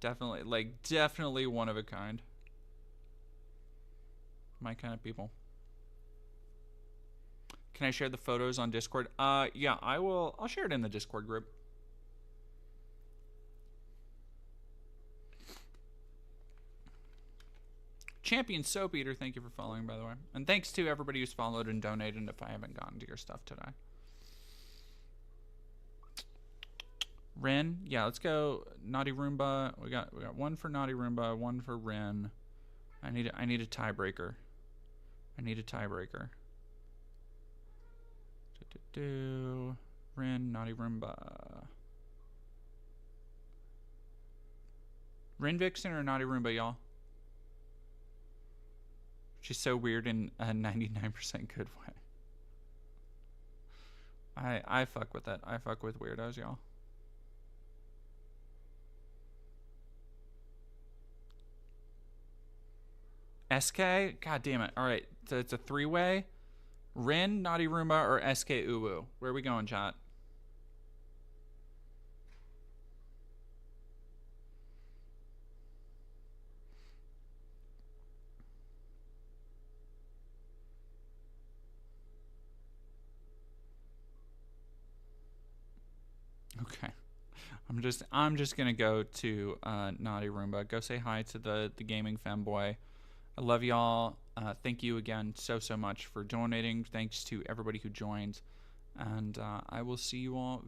Definitely one of a kind. My kind of people. Can I share the photos on Discord? Yeah, I will. I'll share it in the Discord group. Champion Soap Eater, thank you for following, by the way. And thanks to everybody who's followed and donated if I haven't gotten to your stuff today. Ren, yeah, let's go Naughty Roomba. We got one for Naughty Roomba, one for Ren. I need a tiebreaker. I need a tiebreaker. Ren, Naughty Roomba. Ren Vixen or Naughty Roomba, y'all? She's so weird in a 99% good way. I fuck with that. I fuck with weirdos, y'all. SK? God damn it. Alright, so it's a three-way. Rin, Naughty Roomba, or SK Uwu? Where are we going, chat? Okay. I'm just gonna go to Naughty Roomba. Go say hi to the gaming femboy. I love y'all. Thank you again so much for donating. Thanks to everybody who joined. And I will see you all